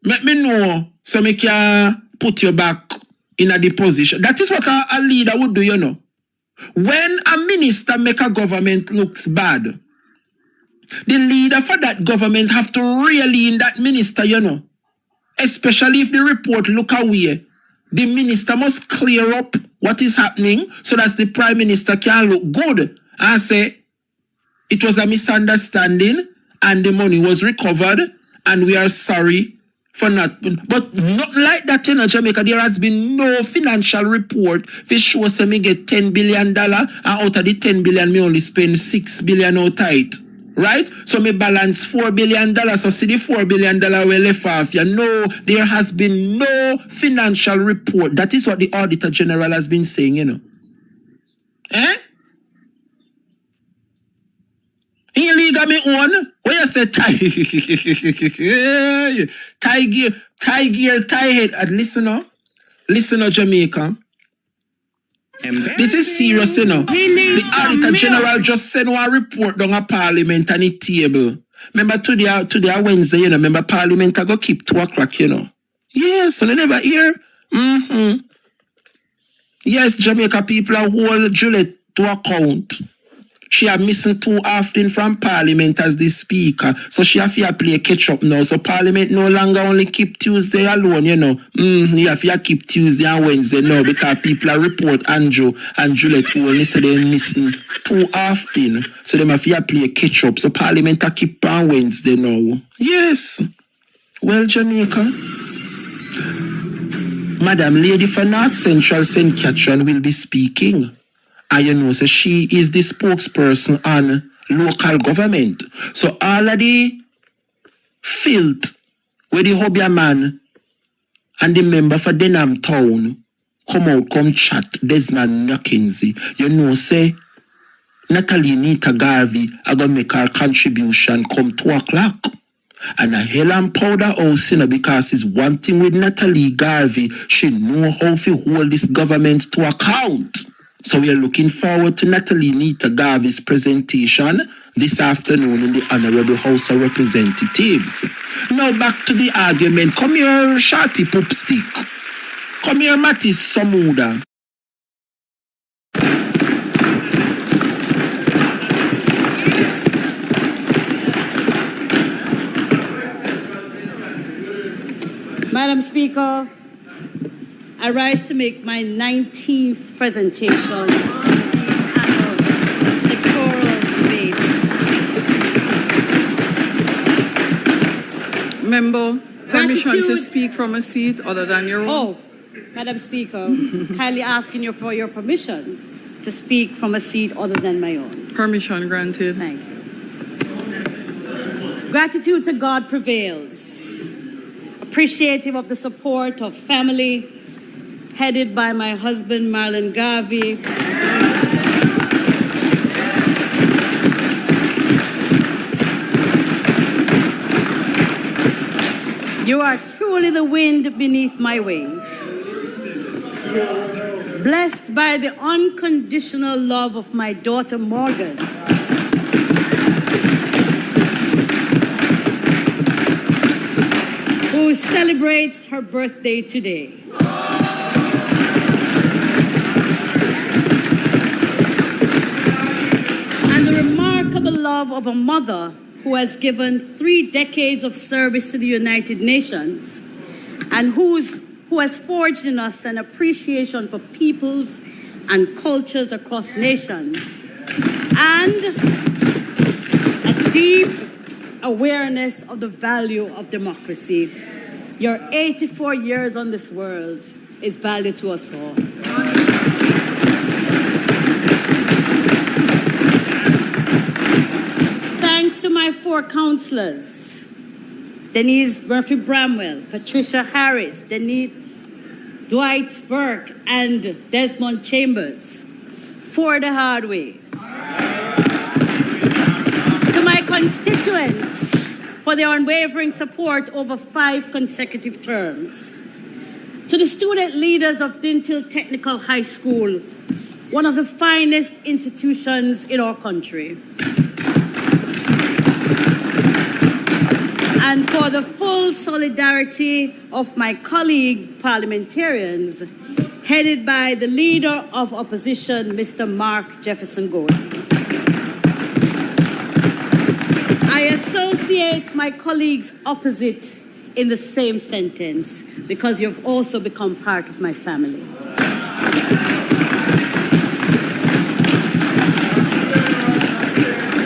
let me know so me can put you back in a position. That is what a leader would do, you know. When a minister make a government looks bad, the leader for that government have to really in that minister, you know. Especially if the report look away. The minister must clear up what is happening so that the prime minister can look good and say, it was a misunderstanding and the money was recovered and we are sorry for not. But not like that in Jamaica. There has been no financial report for sure say me get $10 billion and out of the $10 billion me only spend $6 billion out of it. Right? So me balance $4 billion. So see the $4 billion we left off. You know, there has been no financial report. That is what the Auditor General has been saying, you know. Jamaica me own. What you say, tie? Tie gear, tie head. And listen up, Jamaica. This is serious, you know. The Auditor General just sent one report down a Parliament and it table. Remember today Wednesday, you know. Remember Parliament I go keep 2 o'clock, you know. Yes, so they never hear. Yes, Jamaica people are hold Juliet to account. She are missing too often from Parliament as the speaker. So she have to play catch up now. So Parliament no longer only keep Tuesday alone, you know. You have to keep Tuesday and Wednesday now because people are report Andrew and Juliet who only say they're missing too often. So they have to play catch up. So Parliament are keep on Wednesday now. Yes. Well, Jamaica. Madam Lady for North Central St. Catherine will be speaking. And you know, so she is the spokesperson on local government. So all of the filth where the Hobia man and the member for Denham Town come chat Desmond Mackenzie. You know, say Natalie Nita Garvey are gonna make her contribution come 2 o'clock. And a hell and powder house, you know, because it's one thing with Natalie Garvey, she know how to hold this government to account. So we are looking forward to Natalie Nita Garvey's presentation this afternoon in the Honorable House of Representatives. Now back to the argument. Come here, Shorty Poopstick. Come here, Mattis Samuda. Madam Speaker, I rise to make my 19th presentation on these annual sectoral debates. Member, permission to speak from a seat other than your own? Oh, Madam Speaker, kindly asking you for your permission to speak from a seat other than my own. Permission granted. Thank you. Gratitude to God prevails. Appreciative of the support of family, headed by my husband, Marlon Garvey. You are truly the wind beneath my wings. Blessed by the unconditional love of my daughter, Morgan. Who celebrates her birthday today. Love of a mother who has given 3 decades of service to the United Nations and who has forged in us an appreciation for peoples and cultures across nations and a deep awareness of the value of democracy. Your 84 years on this world is value to us all. To my 4 councillors, Denise Murphy Bramwell, Patricia Harris, Dwight Burke, and Desmond Chambers, for the hard way. To my constituents, for their unwavering support over 5 consecutive terms. To the student leaders of Dintil Technical High School, one of the finest institutions in our country. And for the full solidarity of my colleague parliamentarians, headed by the Leader of Opposition, Mr. Mark Jefferson Gordon. I associate my colleagues opposite in the same sentence because you've also become part of my family.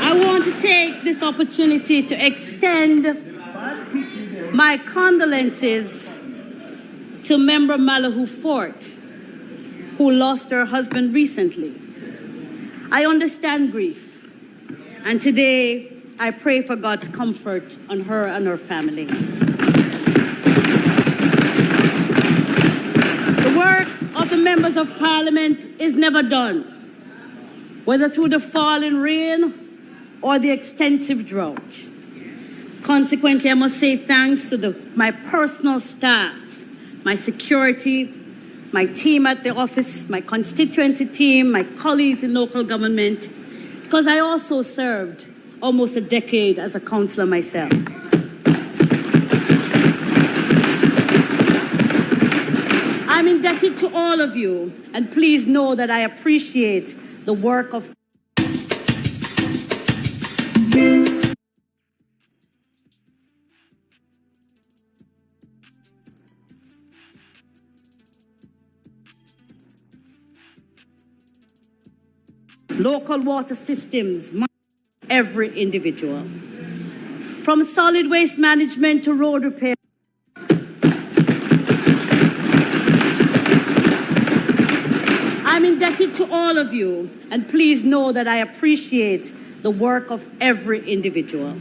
I want to take this opportunity to extend my condolences to member Malahoo Fort, who lost her husband recently. I understand grief, and today I pray for God's comfort on her and her family. The work of the members of Parliament is never done, whether through the falling rain or the extensive drought. Consequently, I must say thanks to my personal staff, my security, my team at the office, my constituency team, my colleagues in local government, because I also served almost a decade as a councillor myself. I'm indebted to all of you, and please know that I appreciate the work of local water systems, every individual. From solid waste management to road repair. I'm indebted to all of you, and please know that I appreciate the work of every individual.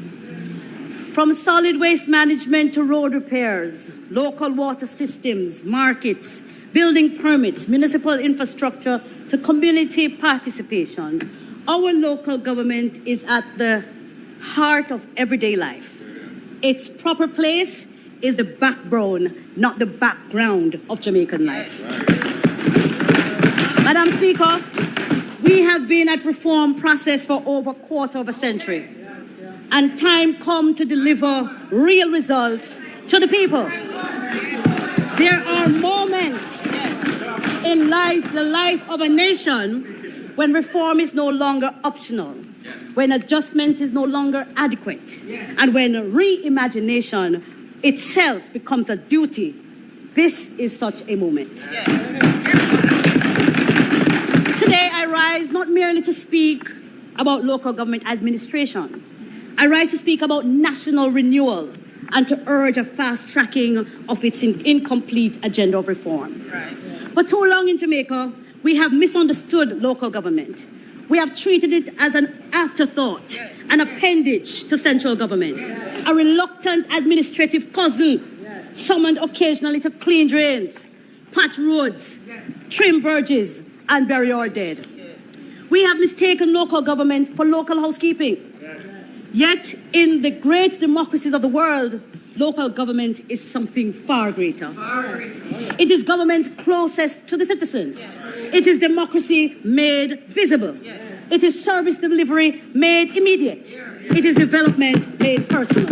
From solid waste management to road repairs, local water systems, markets, building permits, municipal infrastructure, to community participation, our local government is at the heart of everyday life. Its proper place is the backbone, not the background of Jamaican life. Madam Speaker, we have been at reform process for over a quarter of a century, and time come to deliver real results to the people. There are moments in life, the life of a nation, when reform is no longer optional, when adjustment is no longer adequate, and when reimagination itself becomes a duty. This is such a moment. Today I rise not merely to speak about local government administration. I rise to speak about national renewal and to urge a fast tracking of its incomplete agenda of reform. For too long in Jamaica, we have misunderstood local government. We have treated it as an afterthought, an appendage to central government, a reluctant administrative cousin, summoned occasionally to clean drains, patch roads, trim verges, and bury our dead. We have mistaken local government for local housekeeping. Yet, in the great democracies of the world, local government is something far greater. It is government closest to the citizens. It is democracy made visible. It is service delivery made immediate. It is development made personal.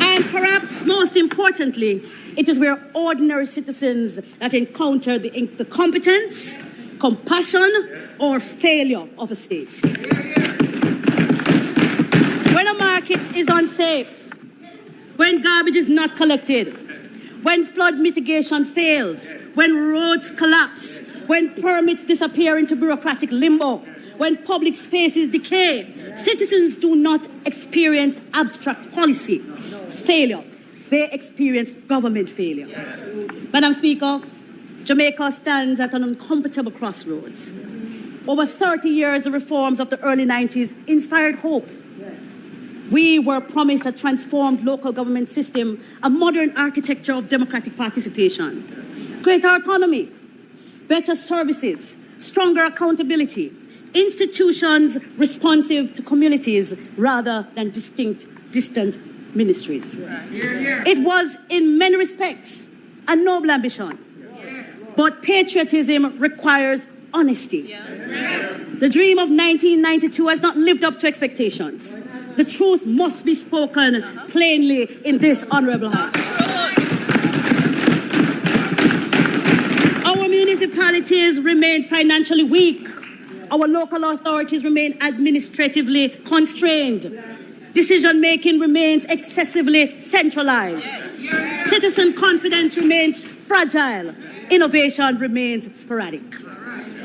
And perhaps most importantly, it is where ordinary citizens that encounter the competence, compassion, or failure of a state. When a market is unsafe, when garbage is not collected, when flood mitigation fails, when roads collapse, when permits disappear into bureaucratic limbo, when public spaces decay, citizens do not experience abstract policy failure. They experience government failure. Madam Speaker, Jamaica stands at an uncomfortable crossroads. Over 30 years, the reforms of the early 90s inspired hope. We were promised a transformed local government system, a modern architecture of democratic participation, greater autonomy, better services, stronger accountability, institutions responsive to communities rather than distant ministries. It was, in many respects, a noble ambition. But patriotism requires honesty. The dream of 1992 has not lived up to expectations. The truth must be spoken plainly in this honorable house. Our municipalities remain financially weak. Our local authorities remain administratively constrained. Decision-making remains excessively centralized. Citizen confidence remains fragile. Innovation remains sporadic.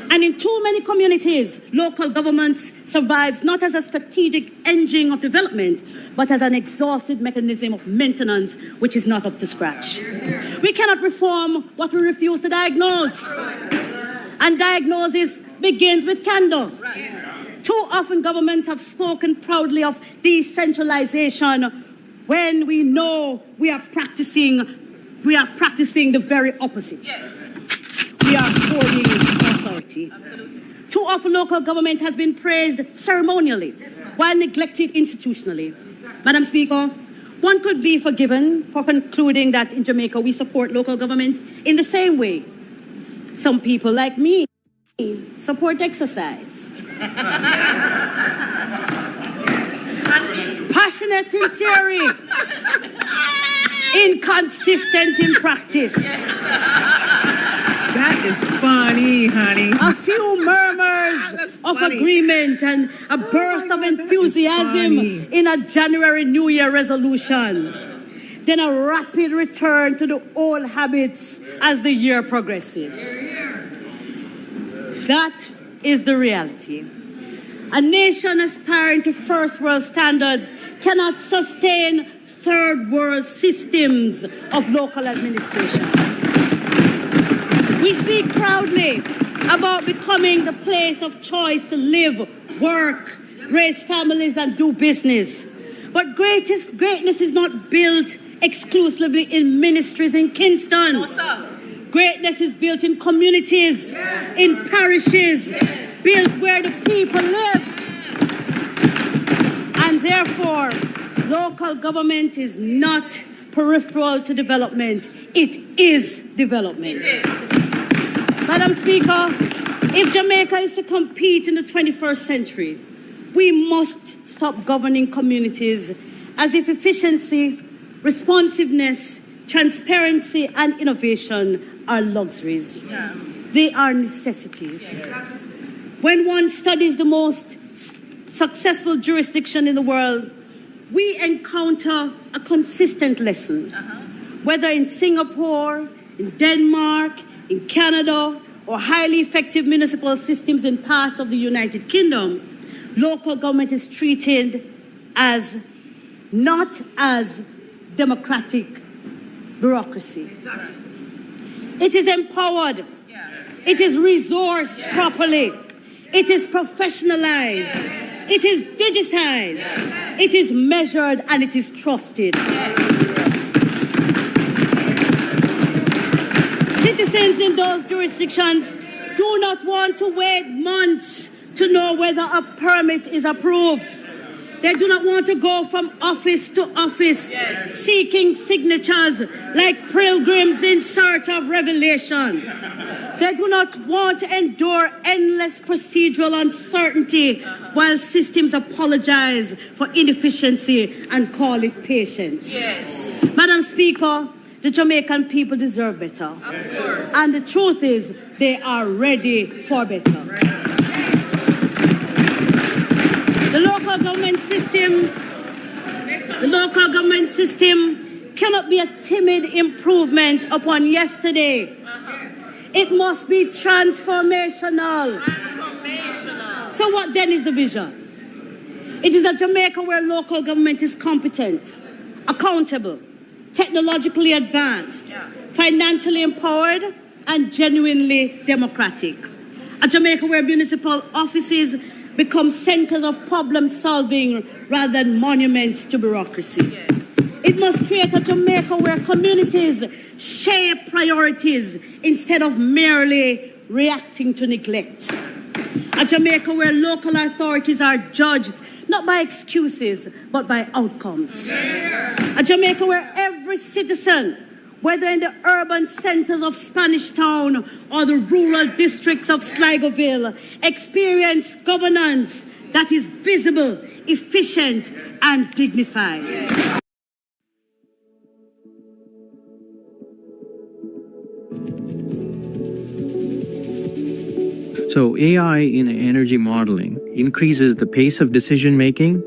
And in too many communities, local governments survives not as a strategic engine of development, but as an exhausted mechanism of maintenance which is not up to scratch. We cannot reform what we refuse to diagnose. And diagnosis begins with candor. Too often governments have spoken proudly of decentralization when we know we are practicing the very opposite. We are hoarding authority. Too often local government has been praised ceremonially while neglected institutionally. Madam Speaker, one could be forgiven for concluding that in Jamaica we support local government in the same way some people like me support exercise. Passionate in theory, inconsistent in practice. That is funny, honey. A few murmurs of agreement and a burst of enthusiasm in a January New Year resolution. Then a rapid return to the old habits as the year progresses. That is the reality. A nation aspiring to first world standards cannot sustain third world systems of local administration. We speak proudly about becoming the place of choice to live, work, raise families, and do business. But greatness is not built exclusively in ministries in Kingston. No, sir. Greatness is built in communities, in parishes, built where the people live. And therefore, local government is not peripheral to development. It is development. It is. Madam Speaker, if Jamaica is to compete in the 21st century, we must stop governing communities as if efficiency, responsiveness, transparency, and innovation are luxuries. Yeah. They are necessities. When one studies the most successful jurisdiction in the world, we encounter a consistent lesson. Whether in Singapore, in Denmark, in Canada, or highly effective municipal systems in parts of the United Kingdom, local government is treated as not as democratic bureaucracy. Exactly. It is empowered. It is resourced properly. It is professionalized. It is digitized. It is measured and it is trusted. Citizens in those jurisdictions do not want to wait months to know whether a permit is approved. They do not want to go from office to office seeking signatures like pilgrims in search of revelation. They do not want to endure endless procedural uncertainty while systems apologize for inefficiency and call it patience. Madam Speaker, the Jamaican people deserve better. Of course. And the truth is, they are ready for better. The local government system cannot be a timid improvement upon yesterday. It must be transformational. So what then is the vision? It is a Jamaica where local government is competent, accountable, technologically advanced, financially empowered, and genuinely democratic. A Jamaica where municipal offices become centers of problem solving rather than monuments to bureaucracy. It must create a Jamaica where communities shape priorities instead of merely reacting to neglect. A Jamaica where local authorities are judged not by excuses, but by outcomes. A Jamaica where every citizen, whether in the urban centers of Spanish Town or the rural districts of Sligoville, experience governance that is visible, efficient, and dignified. So AI in energy modeling increases the pace of decision making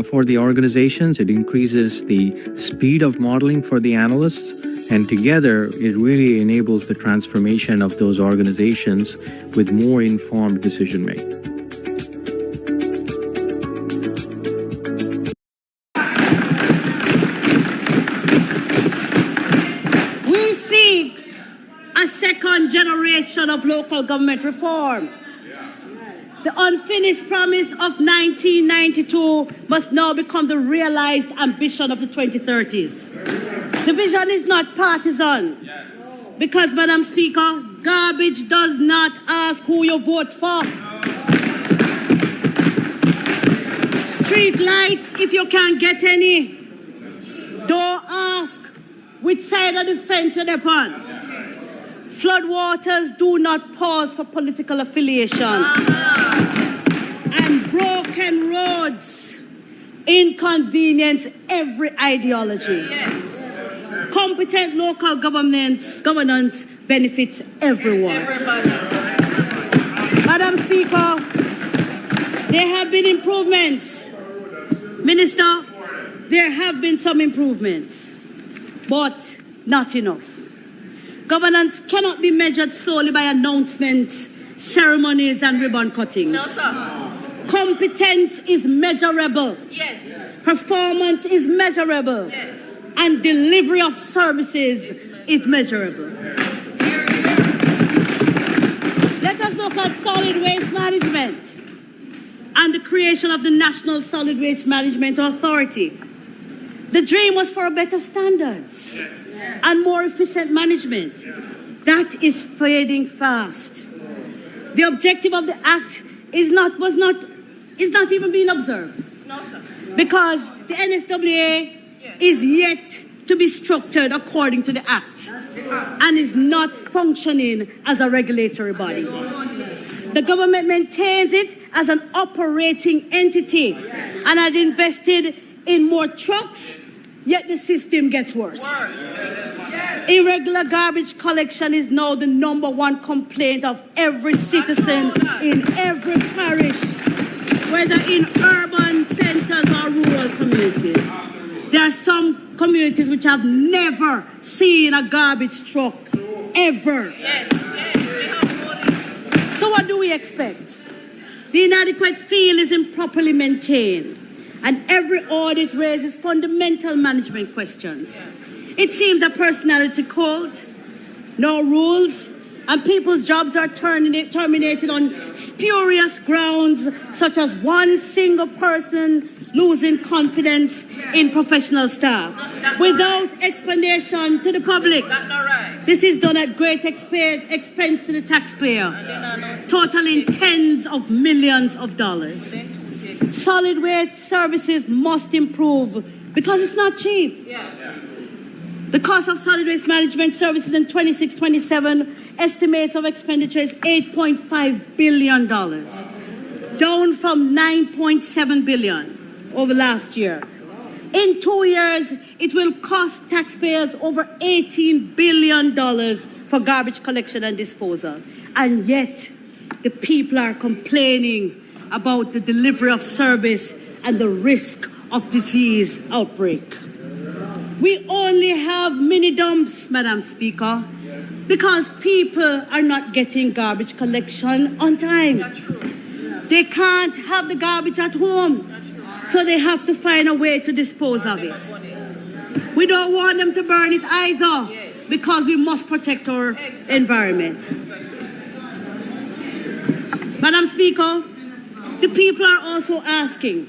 for the organizations. It increases the speed of modeling for the analysts. And together, it really enables the transformation of those organizations with more informed decision making. We seek a second generation of local government reform. The unfinished promise of 1992 must now become the realized ambition of the 2030s. The vision is not partisan because, Madam Speaker, Garbage does not ask who you vote for. Street lights, if you can't get any, don't ask which side of the fence you're upon. Floodwaters do not pause for political affiliation. And broken roads inconvenience every ideology. Competent local governance benefits everyone. Madam Speaker, there have been improvements. Minister, there have been some improvements, but not enough. Governance cannot be measured solely by announcements, ceremonies, and ribbon cutting. No, sir. Competence is measurable. Yes. Performance is measurable. Yes. And delivery of services is measurable. Let us look at solid waste management and the creation of the National Solid Waste Management Authority. The dream was for better standards and more efficient management. That is fading fast. The objective of the act is not even being observed. No, sir. Because the NSWA is yet to be structured according to the act and is not functioning as a regulatory body. The government maintains it as an operating entity and has invested in more trucks, yet the system gets worse. Irregular garbage collection is now the #1 complaint of every citizen in every parish, whether in urban centers or rural communities. There are some communities which have never seen a garbage truck, ever. So what do we expect? The inadequate field is improperly maintained, and every audit raises fundamental management questions. It seems a personality cult, no rules, and people's jobs are terminated on spurious grounds, such as one single person losing confidence in professional staff without explanation to the public. This is done at great expense to the taxpayer, totaling tens of millions of dollars. Solid waste services must improve because it's not cheap. The cost of solid waste management services in 26-27 estimates of expenditure is $8.5 billion, down from $9.7 billion over last year. In 2 years, it will cost taxpayers over $18 billion for garbage collection and disposal. And yet, the people are complaining about the delivery of service and the risk of disease outbreak. We only have mini dumps, Madam Speaker, because people are not getting garbage collection on time. They can't have the garbage at home, so they have to find a way to dispose of it. We don't want them to burn it either, because we must protect our environment. Madam Speaker, the people are also asking,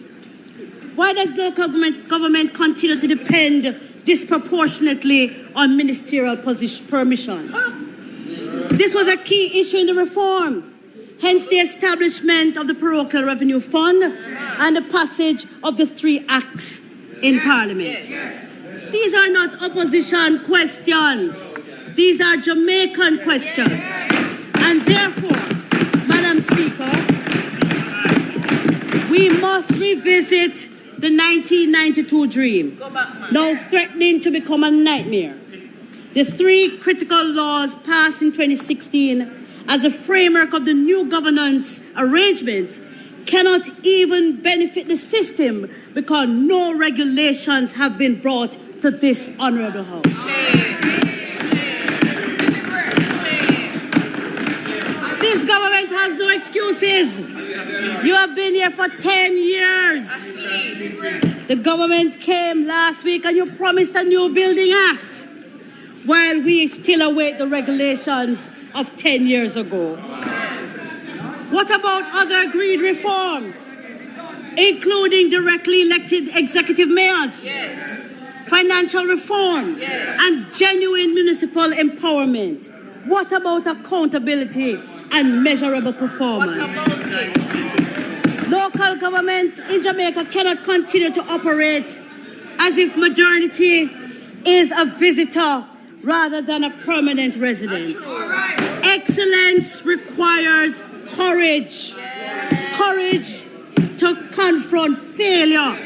why does local government continue to depend disproportionately on ministerial permission? This was a key issue in the reform, hence the establishment of the Parochial Revenue Fund and the passage of the 3 acts in Parliament. These are not opposition questions. These are Jamaican questions. And therefore, Madam Speaker, we must revisit the 1992 dream, now threatening to become a nightmare. The 3 critical laws passed in 2016 as a framework of the new governance arrangements cannot even benefit the system because no regulations have been brought to this honorable house. This government has no excuses. You have been here for 10 years. The government came last week and you promised a new building act while we still await the regulations of 10 years ago. What about other agreed reforms, including directly elected executive mayors, financial reform, and genuine municipal empowerment? What about accountability and measurable performance? Local government in Jamaica cannot continue to operate as if modernity is a visitor rather than a permanent resident. Excellence requires courage. Courage to confront failure.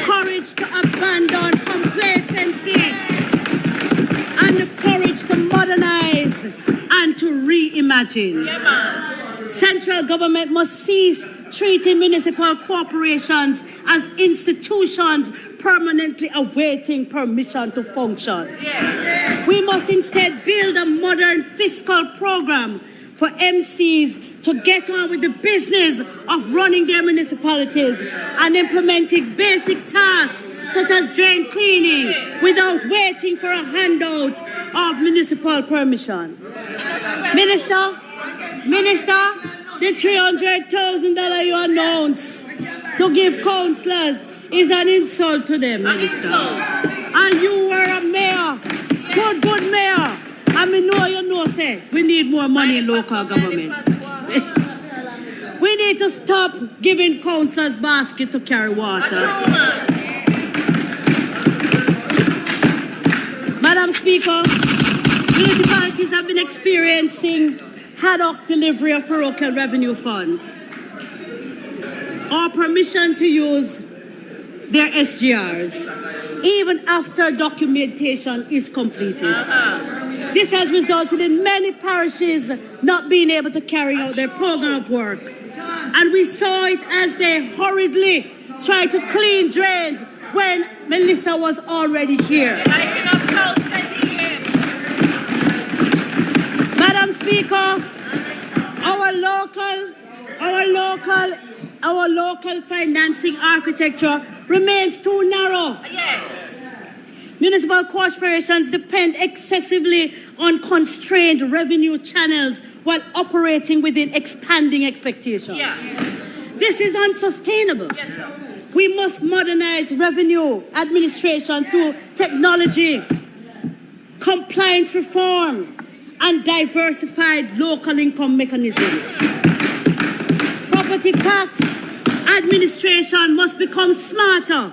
Courage to abandon complacency. And the courage to modernize and to reimagine. Central government must cease treating municipal corporations as institutions permanently awaiting permission to function. We must instead build a modern fiscal program for MCs to get on with the business of running their municipalities and implementing basic tasks such as drain cleaning without waiting for a handout of municipal permission. Minister, the $300,000 you announced to give councillors is an insult to them, Minister. And you were a mayor, good mayor. And me know you know, say, we need more money in local government. We need to stop giving councillors basket to carry water. Madam Speaker, municipalities have been experiencing ad hoc delivery of parochial revenue funds or permission to use their SGRs, even after documentation is completed. This has resulted in many parishes not being able to carry out their program of work. And we saw it as they hurriedly tried to clean drains when Melissa was already here. Madam Speaker, our local financing architecture remains too narrow. Municipal corporations depend excessively on constrained revenue channels while operating within expanding expectations. This is unsustainable. We must modernize revenue administration through technology, compliance reform, and diversified local income mechanisms. Property tax administration must become smarter,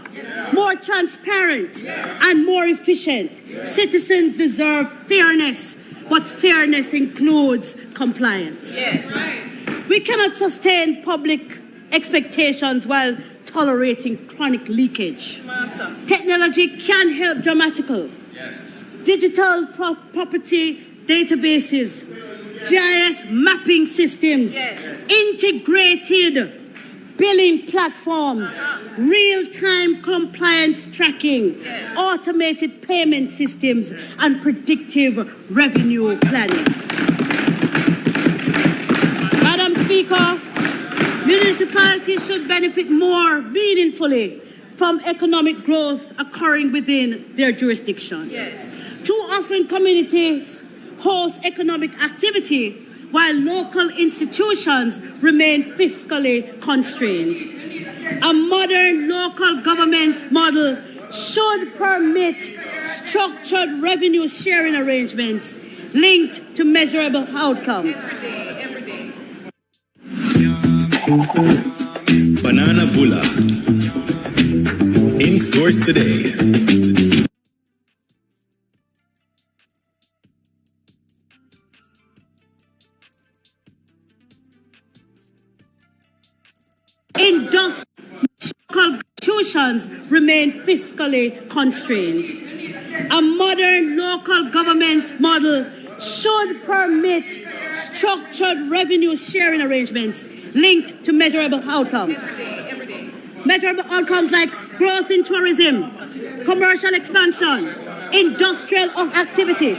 more transparent, and more efficient. Citizens deserve fairness, but fairness includes compliance. We cannot sustain public expectations while tolerating chronic leakage. Technology can help dramatically. Digital property databases, GIS mapping systems, integrated billing platforms, real-time compliance tracking, automated payment systems, and predictive revenue planning. Madam Speaker, municipalities should benefit more meaningfully from economic growth occurring within their jurisdictions. Too often communities host economic activity while local institutions remain fiscally constrained. A modern local government model should permit structured revenue sharing arrangements linked to measurable outcomes. Banana Bula. In stores today. Industrial institutions remain fiscally constrained. A modern local government model should permit structured revenue sharing arrangements linked to measurable outcomes. Measurable outcomes like growth in tourism, commercial expansion, industrial activity.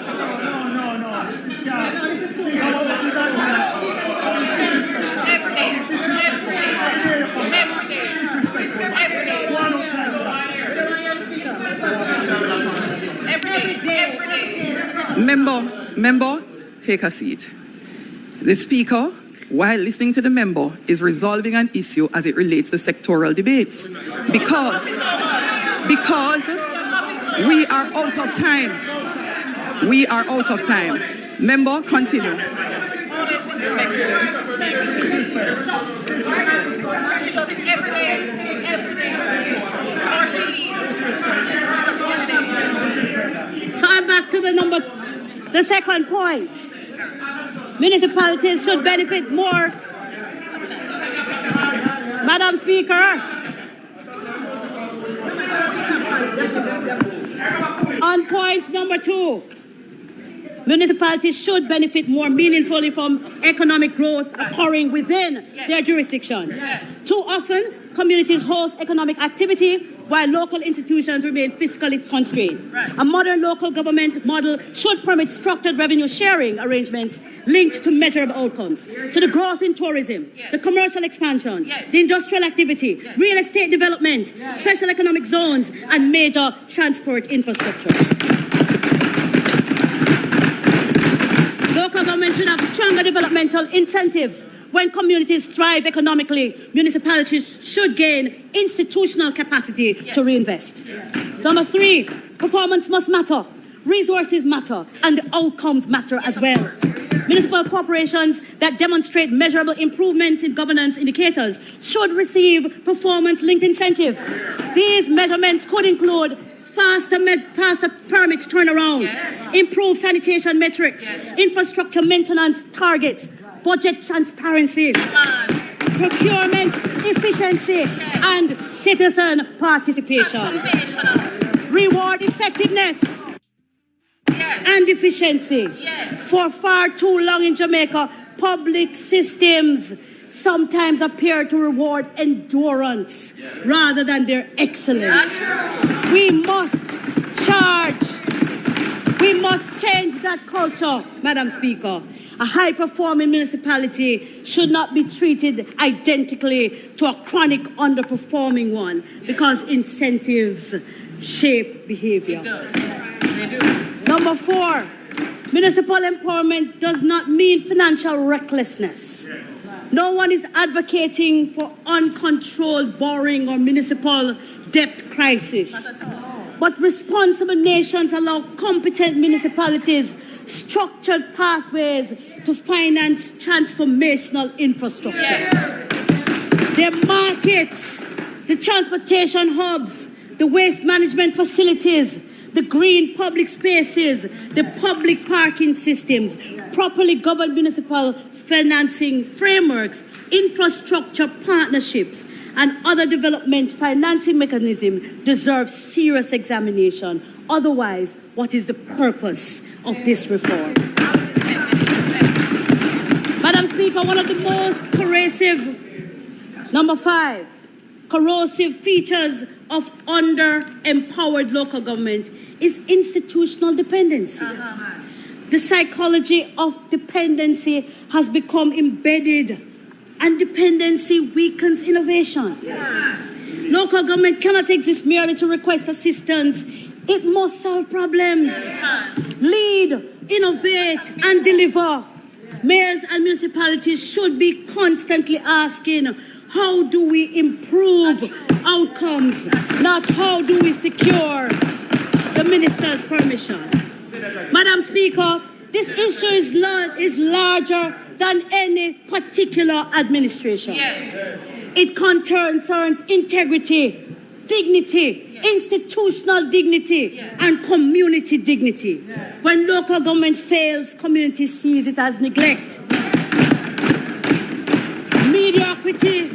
Member, take a seat. The Speaker, while listening to the member, is resolving an issue as it relates to sectoral debates. Because we are out of time. Member, continue. She does it every day. Or she leaves. She does it every day. So I'm back to the second point. Municipalities should benefit more. Madam Speaker, on point number 2, municipalities should benefit more meaningfully from economic growth occurring within their jurisdictions. Too often, communities host economic activity while local institutions remain fiscally constrained. A modern local government model should permit structured revenue sharing arrangements linked to measurable outcomes, to the growth in tourism, the commercial expansions, the industrial activity, real estate development, special economic zones, and major transport infrastructure. Local government should have stronger developmental incentives. When communities thrive economically, municipalities should gain institutional capacity to reinvest. Number 3, performance must matter, resources matter, and the outcomes matter as well. Municipal corporations that demonstrate measurable improvements in governance indicators should receive performance-linked incentives. These measurements could include faster permit turnaround, improved sanitation metrics, infrastructure maintenance targets, budget transparency, procurement efficiency, and citizen participation. Reward effectiveness and efficiency. For far too long in Jamaica, public systems sometimes appear to reward endurance rather than their excellence. We must change that culture, Madam Speaker. A high-performing municipality should not be treated identically to a chronic underperforming one because incentives shape behavior. Number 4, municipal empowerment does not mean financial recklessness. No one is advocating for uncontrolled borrowing or municipal debt crisis. But responsible nations allow competent municipalities structured pathways to finance transformational infrastructure. Their markets, the transportation hubs, the waste management facilities, the green public spaces, the public parking systems, properly governed municipal financing frameworks, infrastructure partnerships, and other development financing mechanisms deserve serious examination. Otherwise, what is the purpose of this reform? Madam Speaker, one of the most corrosive features of under-empowered local government is institutional dependency. The psychology of dependency has become embedded, and dependency weakens innovation. Local government cannot exist merely to request assistance. It must solve problems, lead, innovate, and deliver. Mayors and municipalities should be constantly asking, how do we improve outcomes, not how do we secure the minister's permission? Madam Speaker, this issue is larger than any particular administration. It concerns integrity, dignity, institutional dignity, and community dignity. When local government fails, community sees it as neglect. Mediocrity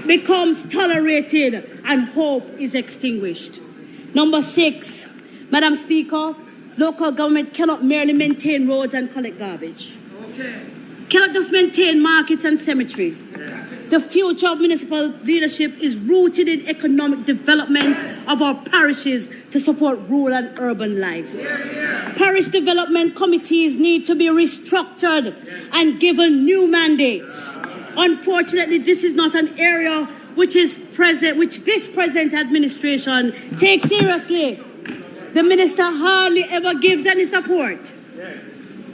becomes tolerated and hope is extinguished. Number 6, Madam Speaker, local government cannot merely maintain roads and collect garbage. Cannot just maintain markets and cemeteries. The future of municipal leadership is rooted in economic development of our parishes to support rural and urban life. Parish development committees need to be restructured and given new mandates. Unfortunately, this is not an area which this present administration takes seriously. The minister hardly ever gives any support.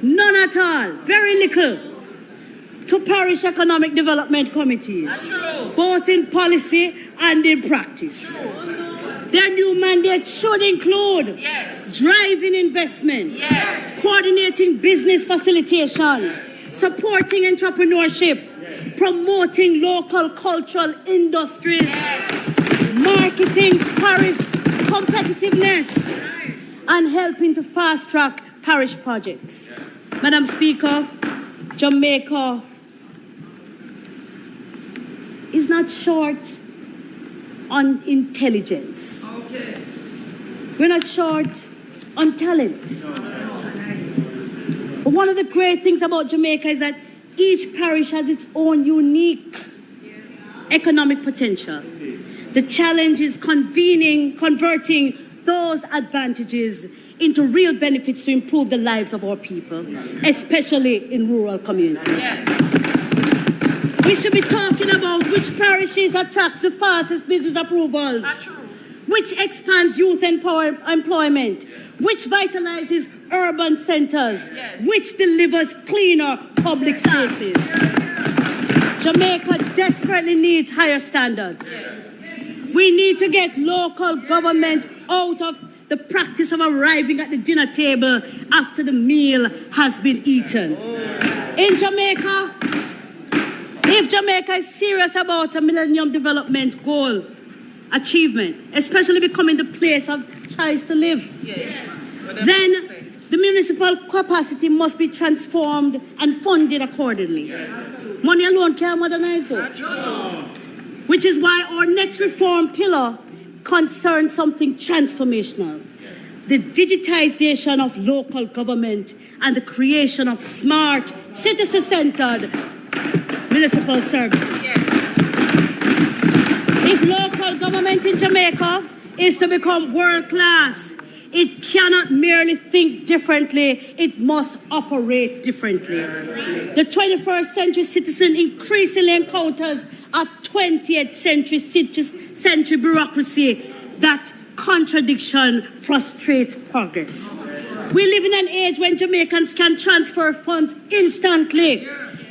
None at all, very little, to parish economic development committees, both in policy and in practice. Their new mandate should include driving investment, coordinating business facilitation, supporting entrepreneurship, promoting local cultural industries, marketing parish competitiveness, and helping to fast-track parish projects. Madam Speaker, Jamaica is not short on intelligence. We're not short on talent. But one of the great things about Jamaica is that each parish has its own unique economic potential. The challenge is converting those advantages into real benefits to improve the lives of our people, especially in rural communities. We should be talking about which parishes attract the fastest business approvals, which expands youth employment, which vitalizes urban centers, which delivers cleaner public spaces. Jamaica desperately needs higher standards. We need to get local government out of the practice of arriving at the dinner table after the meal has been eaten. In Jamaica, if Jamaica is serious about a Millennium Development Goal achievement, especially becoming the place of choice to live, then the municipal capacity must be transformed and funded accordingly. Money alone can't modernize though. Which is why our next reform pillar concerns something transformational: the digitization of local government and the creation of smart, citizen-centered municipal services. If local government in Jamaica is to become world-class, it cannot merely think differently, it must operate differently. The 21st century citizen increasingly encounters a 20th century bureaucracy. That contradiction frustrates progress. We live in an age when Jamaicans can transfer funds instantly,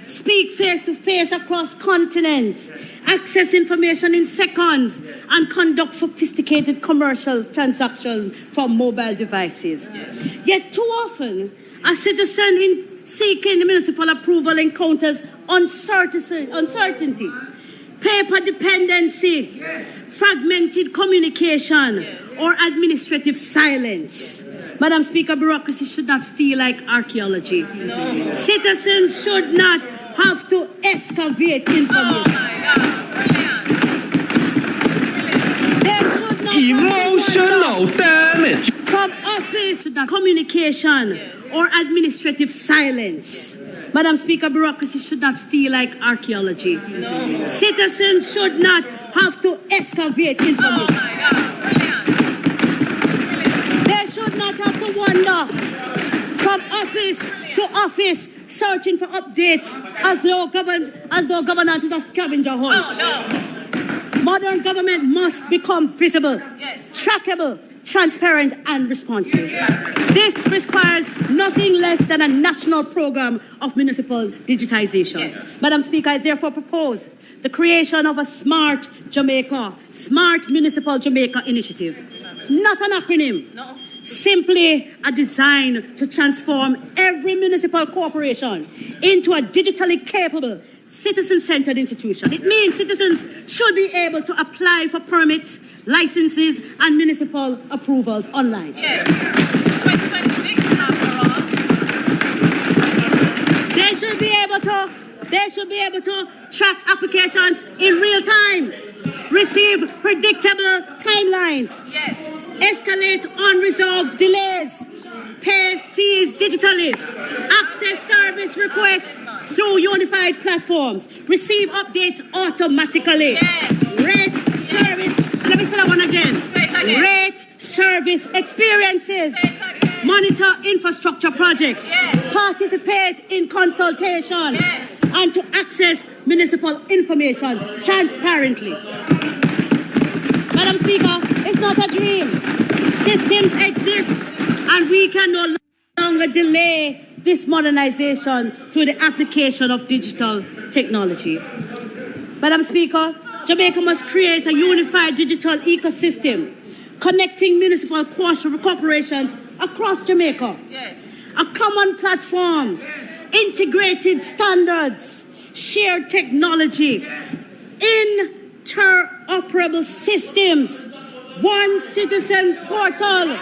speak face-to-face across continents, access information in seconds, and conduct sophisticated commercial transactions from mobile devices. Yet too often, a citizen seeking municipal approval encounters uncertainty, paper dependency, fragmented communication, or administrative silence. Madam Speaker, bureaucracy should not feel like archaeology. No. Citizens should not have to excavate information. Emotional damage from office to communication or administrative silence. Madam Speaker, bureaucracy should not feel like archaeology. No. Citizens should not have to excavate information. They should not have to wander from office to office searching for updates as though governance is a scavenger hunt. Modern government must become visible, trackable, transparent, and responsive. This requires nothing less than a national program of municipal digitization. Madam Speaker, I therefore propose the creation of a Smart Jamaica, Smart Municipal Jamaica initiative. Not an acronym. No. Simply a design to transform every municipal corporation into a digitally capable, citizen-centered institution. It means citizens should be able to apply for permits, licenses, and municipal approvals online. Yes. 2026 after all. They should be able to track applications in real time, receive predictable timelines, escalate unresolved delays, pay fees digitally, access service requests through unified platforms, receive updates automatically, rate service, let me say that one again, rate service experiences, monitor infrastructure projects, participate in consultation, and to access municipal information transparently. Madam Speaker, it's not a dream. Systems exist, and we can no longer delay this modernization through the application of digital technology. Madam Speaker, Jamaica must create a unified digital ecosystem connecting municipal corporations across Jamaica. A common platform, integrated standards, shared technology, interoperable systems, one citizen portal,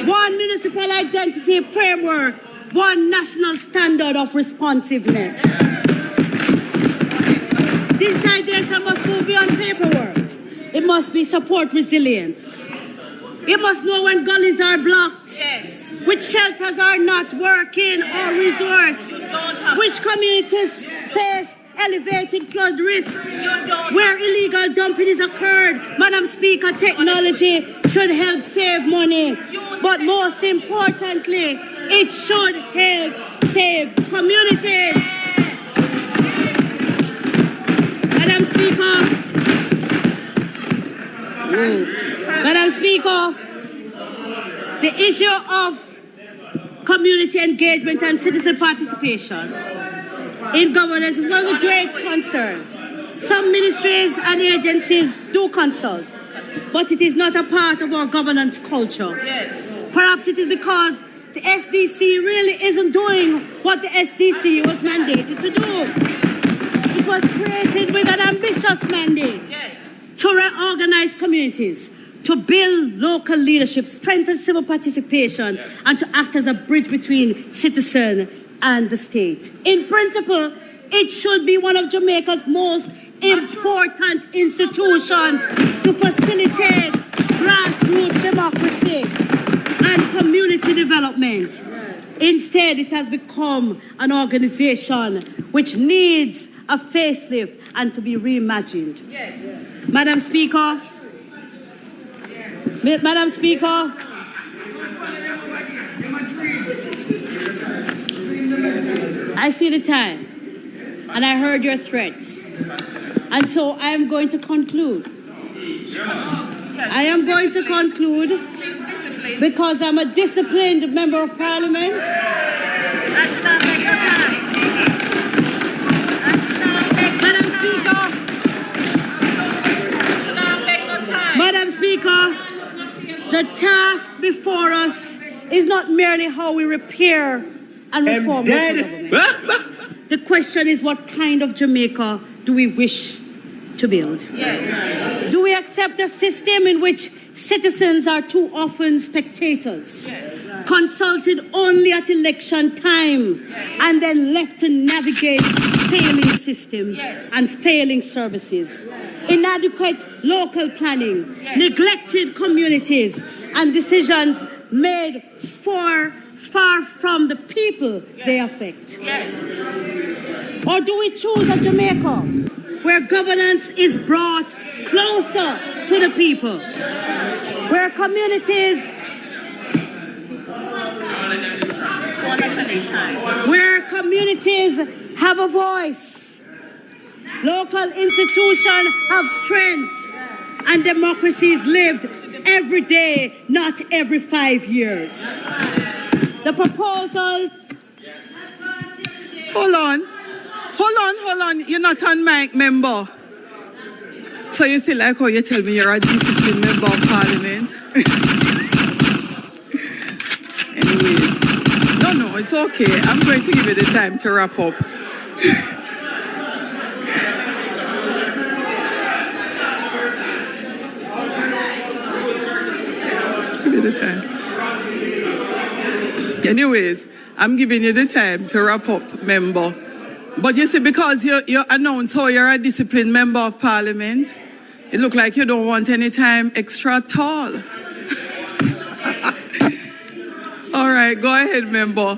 one municipal identity framework, one national standard of responsiveness. Digitization must move beyond paperwork. It must be support resilience. It must know when gullies are blocked, which shelters are not working or resourced, which communities face elevated flood risk, where illegal dumping is occurred. Madam Speaker, technology should help save money, but most importantly, it should help save communities. Madam Speaker, the issue of community engagement and citizen participation in governance is one of the great concerns. Some ministries and agencies do consult, but it is not a part of our governance culture. Perhaps it is because the SDC really isn't doing what the SDC was mandated to do. It was created with an ambitious mandate to reorganize communities, to build local leadership, strengthen civil participation, and to act as a bridge between citizen and the state. In principle, it should be one of Jamaica's most important institutions to facilitate grassroots democracy and community development. Instead, it has become an organization which needs a facelift and to be reimagined. Madam Speaker, I see the time, and I heard your threats, and so I am going to conclude. I am going to conclude because I'm a disciplined member of Parliament. Madam Speaker, the task before us is not merely how we repair and reform local government. The question is, what kind of Jamaica do we wish to build? Do we accept a system in which citizens are too often spectators, consulted only at election time, and then left to navigate failing systems and failing services? Inadequate local planning, neglected communities, and decisions made far from the people they affect? Or do we choose a Jamaica where governance is brought closer to the people, where communities have a voice, local institutions have strength, and democracy is lived every day, not every 5 years? The proposal... Hold on. You're not on mic, member. So you still like how you tell me you're a disciplined member of Parliament? Anyways, no, it's okay. I'm going to give you the time to wrap up. Give me the time. Anyways, I'm giving you the time to wrap up, member. But you see, because you announce how you're a disciplined member of Parliament, it looks like you don't want any time extra at all. All right, go ahead, member.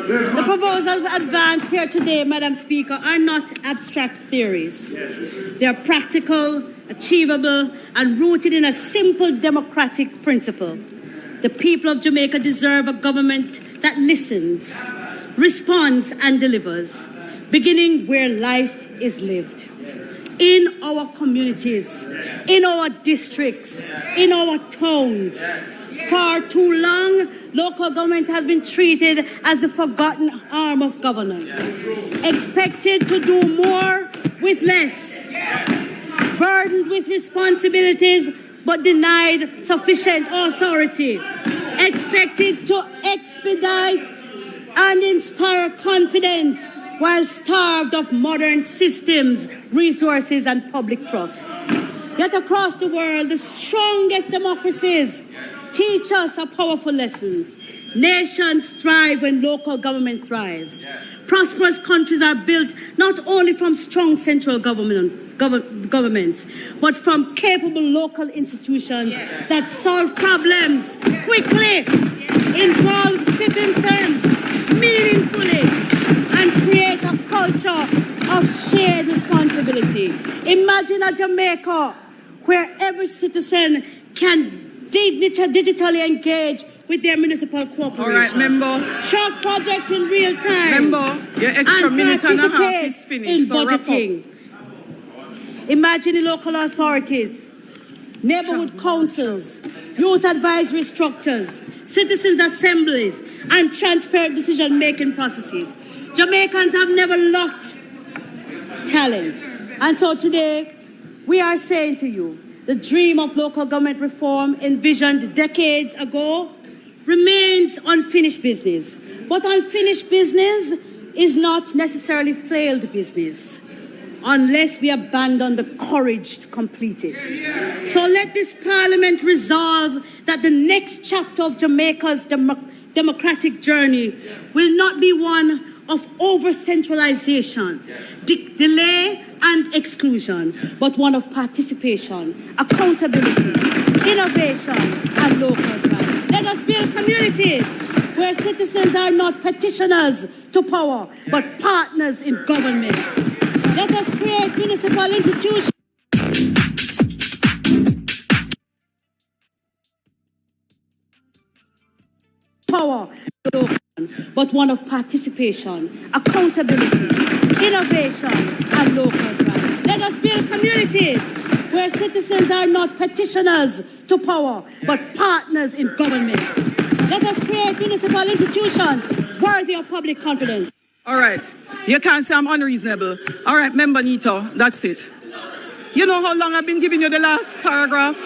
The proposals advanced here today, Madam Speaker, are not abstract theories. They are practical, achievable, and rooted in a simple democratic principle. The people of Jamaica deserve a government that listens, responds, and delivers, beginning where life is lived. In our communities, in our districts, in our towns, far too long, local government has been treated as the forgotten arm of governance, expected to do more with less, burdened with responsibilities but denied sufficient authority, expected to expedite and inspire confidence while starved of modern systems, resources, and public trust. Yet across the world, the strongest democracies teach us a powerful lessons. Nations thrive when local government thrives. Prosperous countries are built not only from strong central governments, but from capable local institutions that solve problems quickly, involve citizens meaningfully, and create a culture of shared responsibility. Imagine a Jamaica where every citizen can digitally engage with their municipal corporation. All right, member. Track projects in real time. Member, your extra minute and a half is finished, in so wrap budgeting. Imagine the local authorities, neighborhood councils, youth advisory structures, citizens' assemblies, and transparent decision-making processes. Jamaicans have never lacked talent. And so today, we are saying to you, the dream of local government reform envisioned decades ago remains unfinished business. But unfinished business is not necessarily failed business unless we abandon the courage to complete it. So let this parliament resolve that the next chapter of Jamaica's democratic journey will not be one of over-centralization, delay and exclusion, but one of participation, accountability, innovation, and local drive. Let us build communities where citizens are not petitioners to power, but partners in government. Let us create municipal institutions power, but one of participation, accountability, innovation, and local drive. Let us build communities where citizens are not petitioners to power, but partners in government. Let us create municipal institutions worthy of public confidence. All right. You can't say I'm unreasonable. All right, member Nito, that's it. You know how long I've been giving you the last paragraph?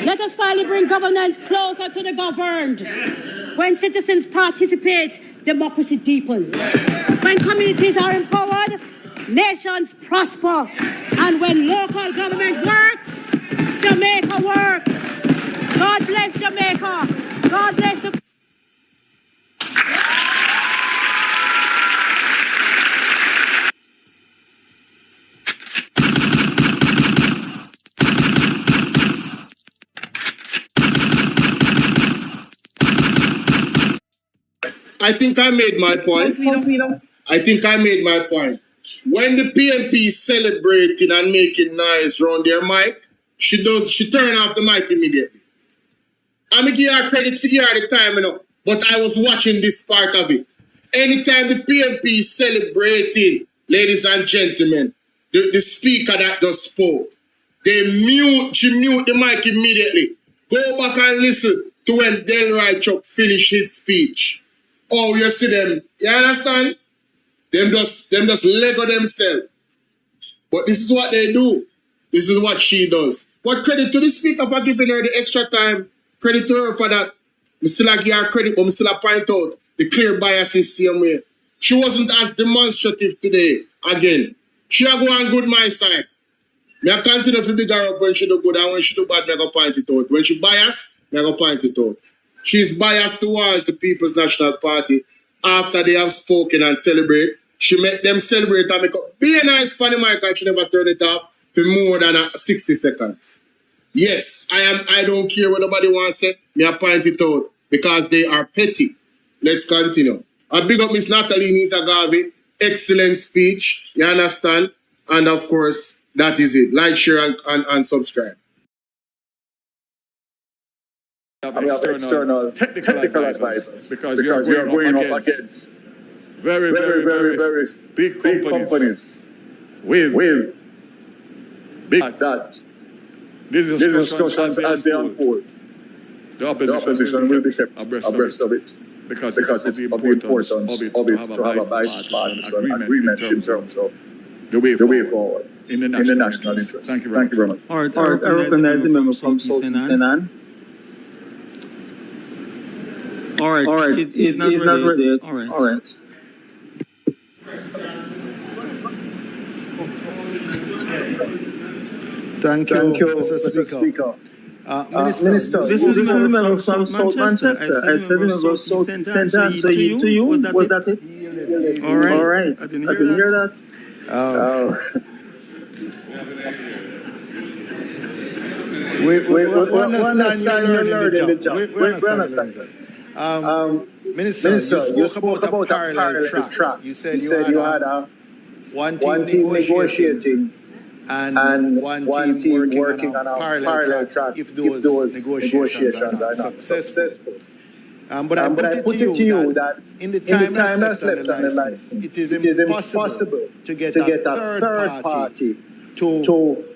Let us finally bring government closer to the governed. When citizens participate, democracy deepens. When communities are empowered, nations prosper. And when local government works, Jamaica works. God bless Jamaica. God bless the... I think I made my point. I think I made my point. When the PMP is celebrating and making noise around their mic, she turn off the mic immediately. I'm going to give her credit for her at the time, but I was watching this part of it. Anytime the PMP is celebrating, ladies and gentlemen, the speaker that just spoke, she mute the mic immediately. Go back and listen to when Delroy Chuck finished his speech. Oh, you see them, you understand? Them just Lego themselves. But this is what they do. This is what she does. But credit to the speaker for giving her the extra time. Credit to her for that. I still give her credit, but I still point out the clear biases same way. She wasn't as demonstrative today. Again, she go on good my side. I continue to big her up when she do good, and when she do bad, I go point it out. When she bias, I go point it out. She's biased towards the People's National Party. After they have spoken and celebrate, she make them celebrate and make up be a nice funny mic and she never turn it off for more than 60 seconds. Yes, I don't care what nobody wants to say, me I point it out because they are petty. Let's continue. I big up Miss Natalie Nita Garvey. Excellent speech, you understand? And of course, that is it. Like, share, and subscribe. We have external technical advisors because we are going up against very big companies with that these discussions as they unfold, the opposition will be kept abreast of it because it's of the importance of it to have a bipartisan agreement in terms of the way forward in the national interest. Thank you very much. All right, I recognize the member from South Senan. All right, he's not ready yet. All right. Thank you, Mr. Speaker. Minister, this is a member from South Manchester. I said a member of South St. Anne. So to you, was that it? All right. I didn't hear that. We understand you're learning the job. We understand. Minister, you spoke about a parallel track. You said you had one team negotiating and one team working on a parallel track if those negotiations are not successful. But I put it to you that in the time that's left on the license, it is impossible to get a third party to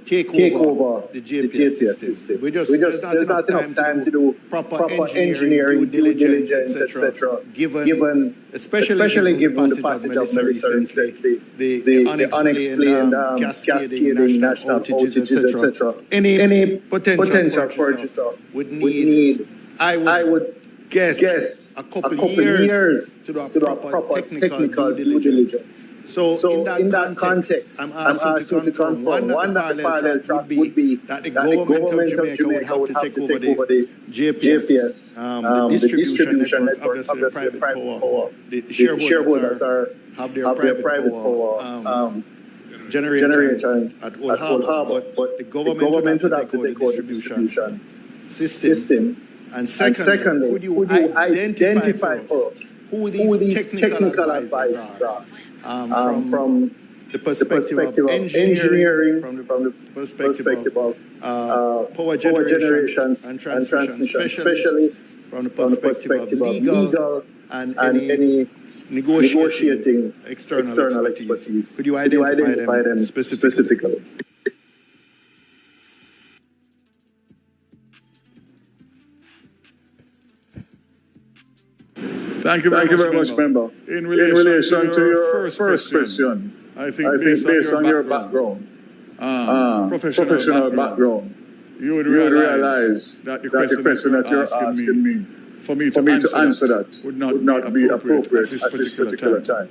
take over the GPS system. There's not enough time to do proper engineering, due diligence, etc. Given, especially given the passage of Melissa recently, the unexplained cascading national outages, etc. Any potential purchaser would need, I would guess, a couple years to do a proper technical due diligence. So in that context, I'm asking you to confirm, one, that the parallel track would be that the government of Jamaica would have to take over the GPS, the distribution network, obviously the private power. The shareholders have their private power generator at Old Harbour, but the government would have to take over the distribution system. And secondly, could you identify for us who these technical advisors are? From the perspective of engineering, from the perspective of power generations and transmission specialists, from the perspective of legal and any negotiating external expertise. Could you identify them specifically? Thank you very much, member. In relation to your first question, I think based on your background, professional background, you would realize that the question that you're asking me, for me to answer that would not be appropriate at this particular time.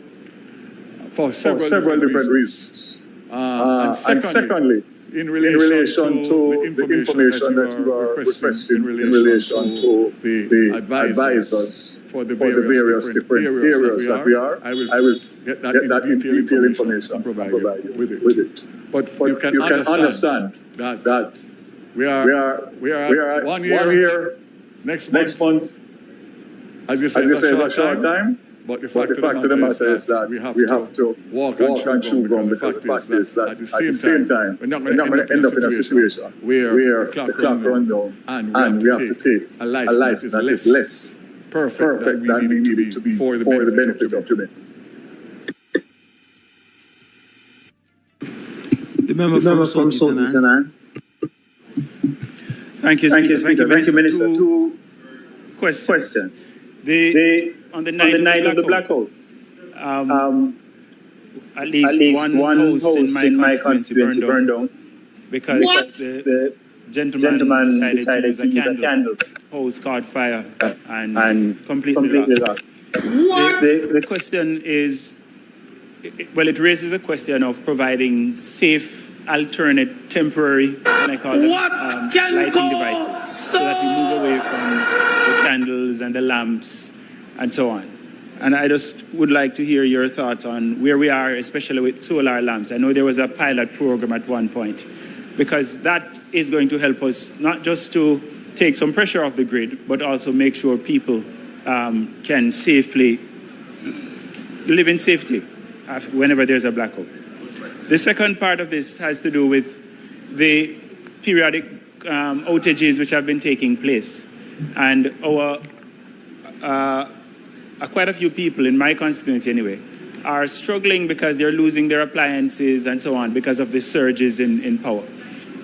For several different reasons. And secondly, in relation to the information that you are requesting in relation to the advisors for the various different areas that we are, I will get that detailed information and provide you with it. But you can understand that we are 1 year next month. As you say, it's a short time. But the fact of the matter is that we have to walk and chew gum, because the fact is that at the same time, we're not going to end up in a situation where the clock runs down and we have to take a license that is less perfect than we need it to be for the benefit of Jamaica. The member from South Senan. Thank you, Speaker. Thank you, Minister. Two questions. On the night of the blackout, at least one house in my constituency burned down because the gentleman decided to use a candle. House caught fire and completely lost. The question is, well, it raises the question of providing safe, alternate, temporary, and I call them lighting devices, so that we move away from the candles and the lamps and so on. And I just would like to hear your thoughts on where we are, especially with solar lamps. I know there was a pilot program at one point, because that is going to help us not just to take some pressure off the grid, but also make sure people can safely live in safety whenever there's a blackout. The second part of this has to do with the periodic outages which have been taking place. And quite a few people in my constituency anyway are struggling because they're losing their appliances and so on because of the surges in power.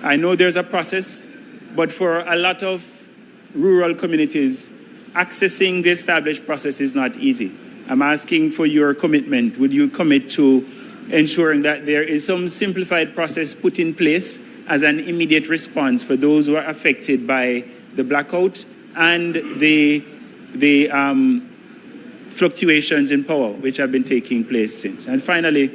I know there's a process, but for a lot of rural communities, accessing the established process is not easy. I'm asking for your commitment. Would you commit to ensuring that there is some simplified process put in place as an immediate response for those who are affected by the blackout and the fluctuations in power which have been taking place since? And finally,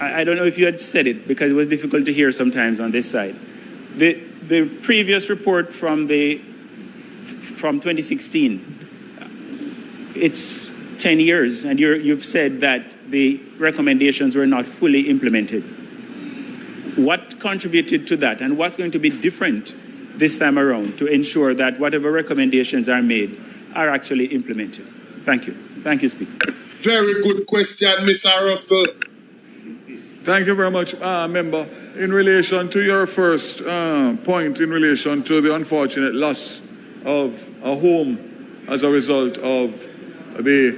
I don't know if you had said it because it was difficult to hear sometimes on this side. The previous report from 2016, it's 10 years, and you've said that the recommendations were not fully implemented. What contributed to that, and what's going to be different this time around to ensure that whatever recommendations are made are actually implemented? Thank you. Thank you, Speaker. Very good question, Mr. Russell. Thank you very much, Member. In relation to your first point in relation to the unfortunate loss of a home as a result of the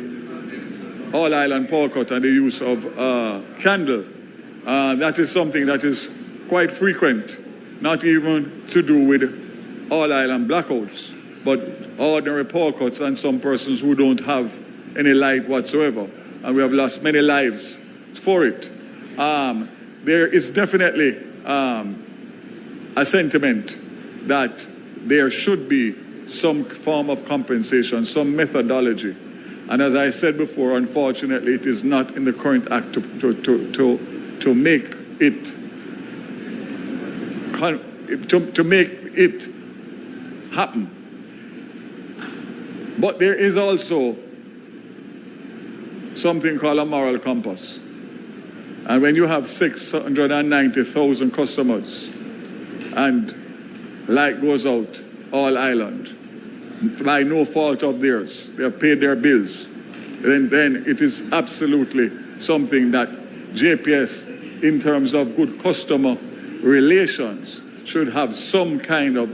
all-island power cut and the use of candle, that is something that is quite frequent, not even to do with all-island blackouts, but ordinary power cuts and some persons who don't have any light whatsoever. And we have lost many lives for it. There is definitely a sentiment that there should be some form of compensation, some methodology. And as I said before, unfortunately, it is not in the current act to make it happen. But there is also something called a moral compass. And when you have 690,000 customers and light goes out all island by no fault of theirs, they have paid their bills, then it is absolutely something that JPS, in terms of good customer relations, should have some kind of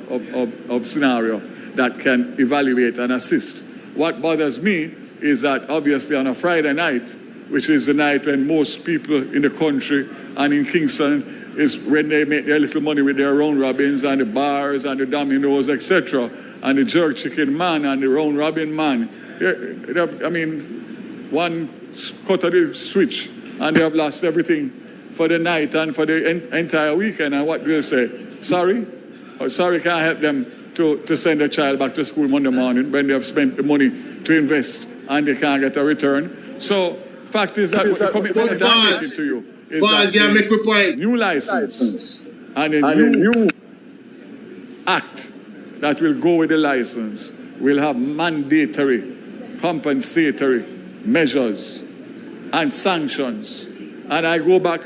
scenario that can evaluate and assist. What bothers me is that obviously on a Friday night, which is the night when most people in the country and in Kingston is when they make their little money with their round robins and the bars and the dominoes, etc., and the jerk chicken man and the round robin man. I mean, one cut of the switch and they have lost everything for the night and for the entire weekend. And what do they say? Sorry? Or sorry, can't help them to send their child back to school Monday morning when they have spent the money to invest and they can't get a return. So, fact is that the commitment that I'm making to you is that new license and a new act that will go with the license will have mandatory compensatory measures and sanctions. And I go back,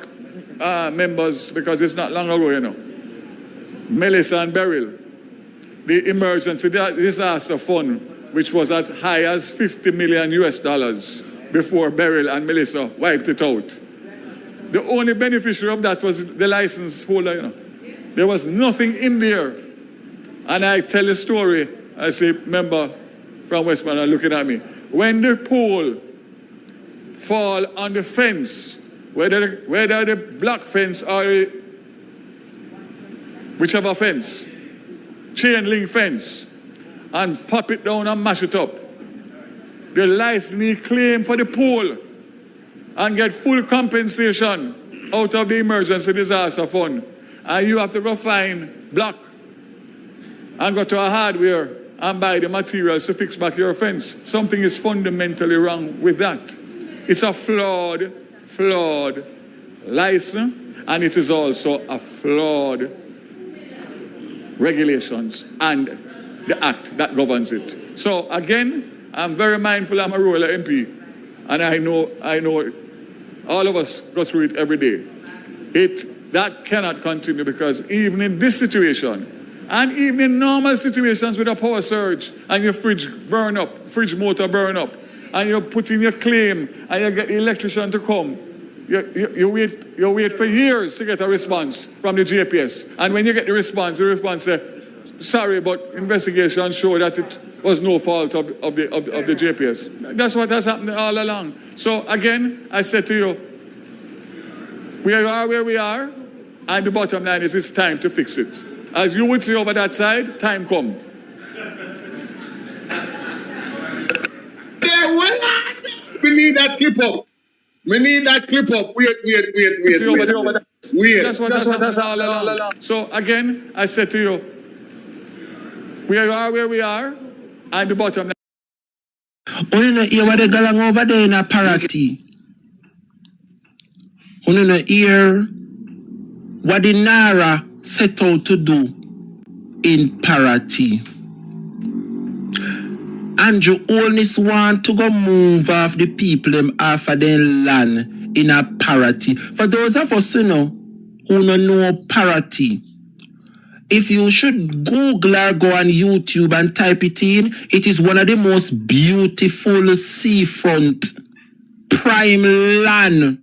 members, because it's not long ago, you know. Melissa and Beryl, the emergency disaster fund, which was as high as $50 million before Beryl and Melissa wiped it out. The only beneficiary of that was the license holder, you know. There was nothing in there. And I tell a story, I say, member from Westmoreland looking at me. When the pole fall on the fence, whether the black fence or whichever fence, chain link fence, and pop it down and mash it up, the licensee claim for the pole and get full compensation out of the emergency disaster fund. And you have to go find block and go to a hardware and buy the materials to fix back your fence. Something is fundamentally wrong with that. It's a flawed license, and it is also a flawed regulations and the act that governs it. So again, I'm very mindful I'm a rural MP, and I know all of us go through it every day. That cannot continue, because even in this situation, and even in normal situations with a power surge and your fridge motor burn up, and you put in your claim and you get the electrician to come, you wait for years to get a response from the JPS. And when you get the response says, sorry, but investigation showed that it was no fault of the JPS. That's what has happened all along. So again, I said to you, We are where we are, and the bottom line is it's time to fix it. As you would see over that side, time come. We need that clip up. We need that clip up. Wait. That's all along. So again, I said to you, we are where we are, and the bottom line. You know, hear what they going over there in a parity. You know, hear what the Nara set out to do in parity. Andrew Holness want to go move off the people them off of their land in a parity. For those of us who don't know parity, if you should Google or go on YouTube and type it in, it is one of the most beautiful seafront prime land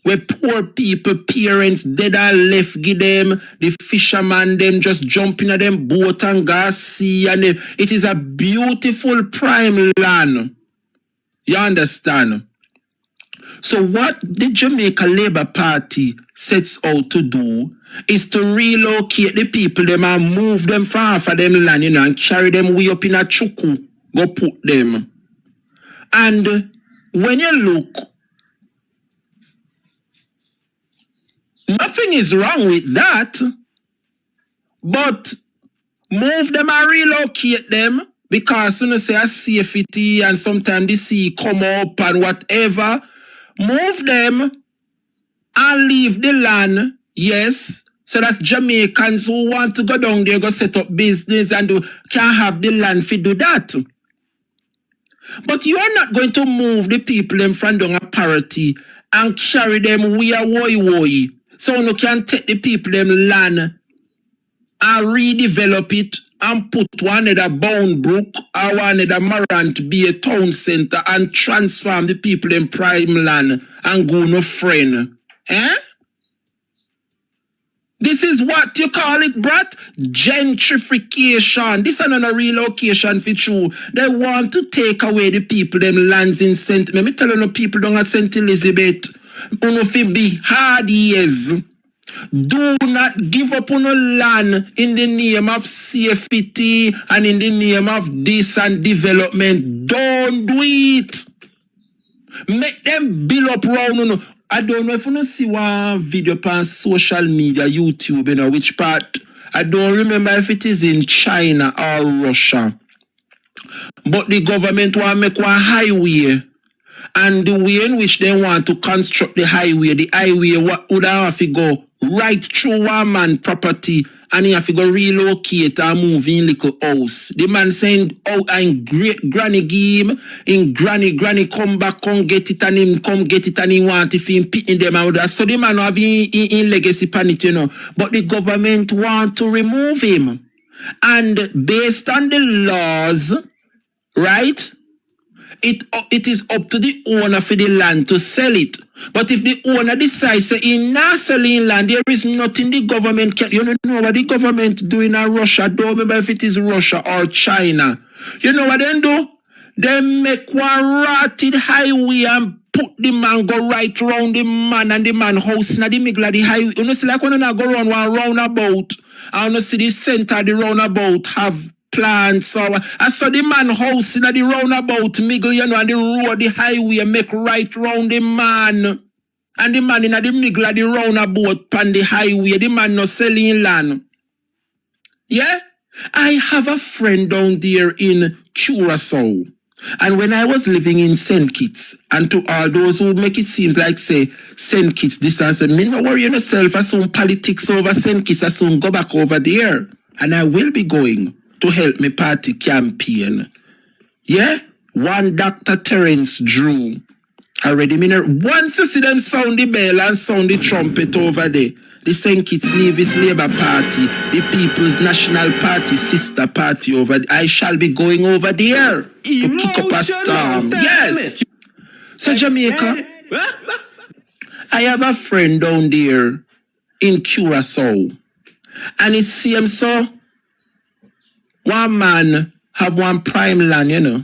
where poor people, parents dead and left, give them, the fishermen them just jumping at them boat and go sea, and them. It is a beautiful prime land. You understand? So what the Jamaica Labour Party sets out to do is to relocate the people them and move them far off of them land, you know, and carry them way up in a chuku, go put them. And when you look, nothing is wrong with that, but move them and relocate them because, you know, say a safety and sometimes the sea come up and whatever. Move them and leave the land, yes. So that's Jamaicans who want to go down there, go set up business and can't have the land to do that. But you are not going to move the people in front of a parity and carry them way woy. So you can take the people them land and redevelop it and put one of the Bound Brook or one of the Marant be a town center and transform the people in prime land and go no friend. Eh? This is what you call it, brat? Gentrification. This is not a relocation for true. They want to take away the people them lands in St. Let me tell you, no people down at St. Elizabeth. Uno fi be hard years. Do not give up on a land in the name of safety and in the name of this and development. Don't do it. Make them build up round. I don't know if you see one video on social media, YouTube, you know, which part. I don't remember if it is in China or Russia. But the government want to make one highway. And the way in which they want to construct the highway would have to go right through one man property and he have to go relocate and move in little house. The man saying, oh, and great granny give him, in granny come back, come get it and him come get it and he want if him pitting them out there. So the man have in legacy panic, you know. But the government want to remove him. And based on the laws, right? It is up to the owner for the land to sell it. But if the owner decides that he's not selling land, there is nothing the government can. You don't know what the government do in Russia. Don't remember if it is Russia or China. You know what they do? They make one rotted highway and put the man go right round the man and the man house in the middle of the highway. You know, see like when you go around one roundabout, and you see the center of the roundabout have plants. So I saw the man house in the roundabout, middle, you know, and the road, the highway make right round the man. And the man in the middle of the roundabout on the highway, the man not selling land. Yeah? I have a friend down there in Curacao. And when I was living in St. Kitts, and to all those who make it seems like, say, St. Kitts, this has a me, no worry yourself, I soon politics over St. Kitts, I soon go back over there. And I will be going to help me party campaign. Yeah? One Dr. Terence Drew. Already, once you see them sound the bell and sound the trumpet over there, the St. Kitts Nevis Labour Party, the People's National Party, sister party over there, I shall be going over there to kick up a storm. Yes! So Jamaica, I have a friend down there in Curacao. And it seems so, one man have one prime land, you know.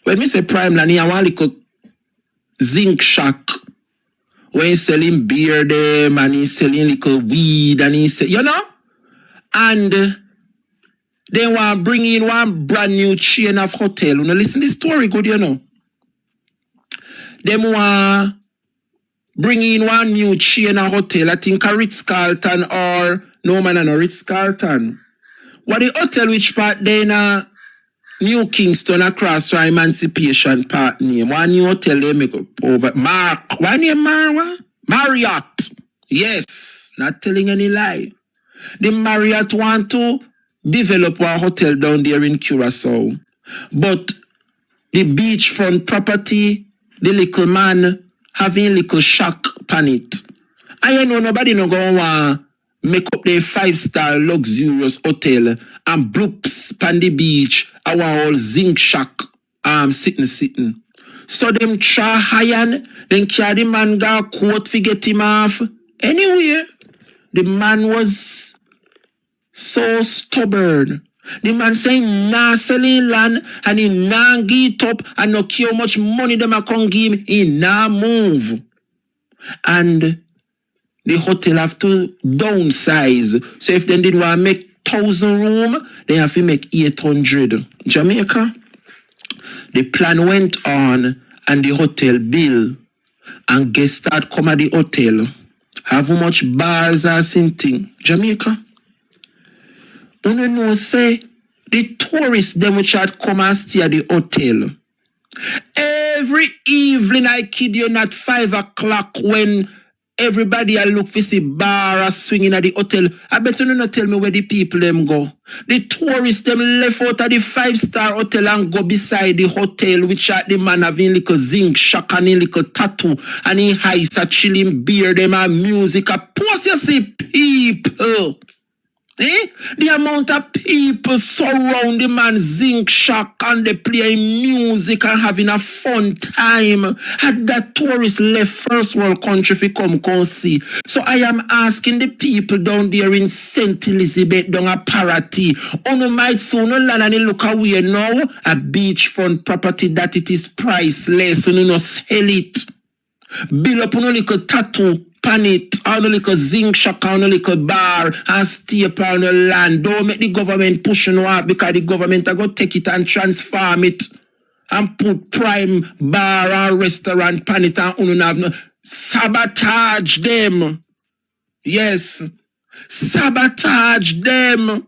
When we say prime land, he have one little zinc shack when he's selling beer them and he's selling little weed and he's, you know? And they want to bring in one brand new chain of hotel. You know, listen to the story good, you know. They want to bring in one new chain of hotel. I think a Ritz-Carlton or no man and a Ritz-Carlton. What the hotel which part they in New Kingston across from Emancipation Park name. One new hotel they make up over Mark. One name Marriott. Yes. Not telling any lie. The Marriott want to develop a hotel down there in Curacao. But the beachfront property, the little man having little shack pan it. I know nobody no go want make up the 5-star luxurious hotel and bloops pan the beach, our whole zinc shack sitting. So them try high then carry the man go quote to get him off. Anyway, the man was so stubborn. The man saying nah selling land and he nah give it up and no care how much money them a come give him, he nah move. And the hotel have to downsize. So if they did want to make 1,000 room, they have to make 800. Jamaica, the plan went on and the hotel bill and guests start come at the hotel. Have how much bars are sinting. Jamaica. You know say the tourists them which had come and stay at the hotel. Every evening I kid you not 5 o'clock when everybody I look for see bar or swinging at the hotel. I bet you not tell me where the people them go. The tourists them left out of the 5-star hotel and go beside the hotel which at the man having little zinc shack and a little tattoo and he ice a chilling beer them and music. A post you see people. The amount of people surround the man zinc shack and they play music and having a fun time. Had that tourist left first world country if come see. So I am asking the people down there in St. Elizabeth down a Parati. On might soon land and look away now. A beachfront property that it is priceless and you know sell it. Build up on a little tattoo. Pan it, on a little zinc shack, on a little bar, and stay upon the land. Don't make the government push you off because the government are going to take it and transform it and put prime bar and restaurant pan it and have no sabotage them. Yes, sabotage them.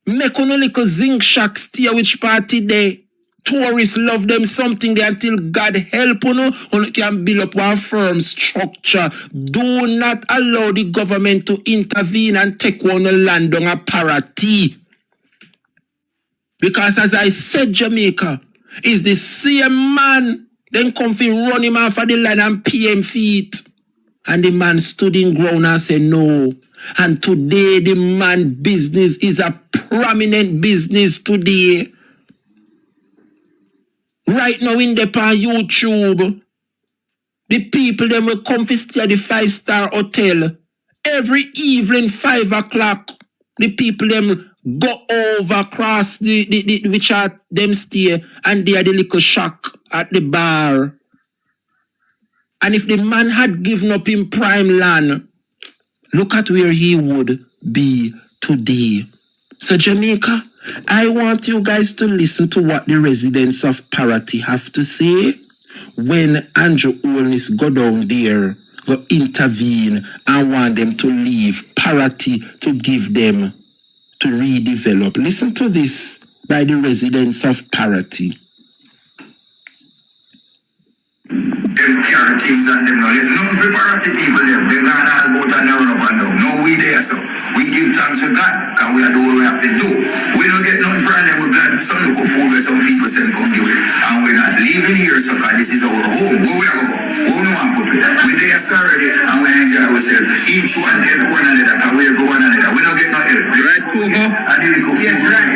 Make on a little zinc shack stay which party day. Tourists love them something there until God help you can build up one firm structure. Do not allow the government to intervene and take one land on a Parati. Because as I said, Jamaica is the same man then come fi run him off of the land and pay him feet. And the man stood in ground and said no. And today the man business is a prominent business today. Right now in the on YouTube, the people them will come to stay at the 5-star hotel. Every evening 5 o'clock, the people them go over across the which are them stay and they are the little shack at the bar. And if the man had given up in prime land, look at where he would be today. So Jamaica, I want you guys to listen to what the residents of Parati have to say when Andrew Holness go down there, go intervene and want them to leave Parati to give them to redevelop. Listen to this by the residents of Parati. Them carry things on them now. There's none for Parati people there. They gone all about and run up and down. No, we there, so we give thanks to God, because we are doing what we have to do. We don't get nothing from them. We're glad some look food where some people send come do it. And we're not leaving here, so because this is our home. Where we are going? We don't want to put it. We're there already, and we enjoy ourselves. Each one help one another, because we're going another. We don't get no help. Right, Kuko? Yes, right.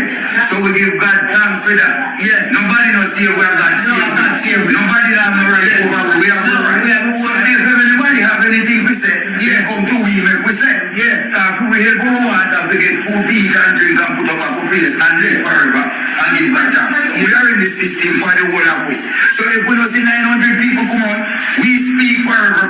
So we give God thanks for that. Yeah. Nobody knows here where God saved. Nobody have no right. We have no right. So if anybody have anything to say, yeah, come to we make we say, yeah, if we help our water, we get food, eat and drink and put up a place and live forever and give back time. We are in the system for the whole of us. So if we don't see 900 people come out, we speak forever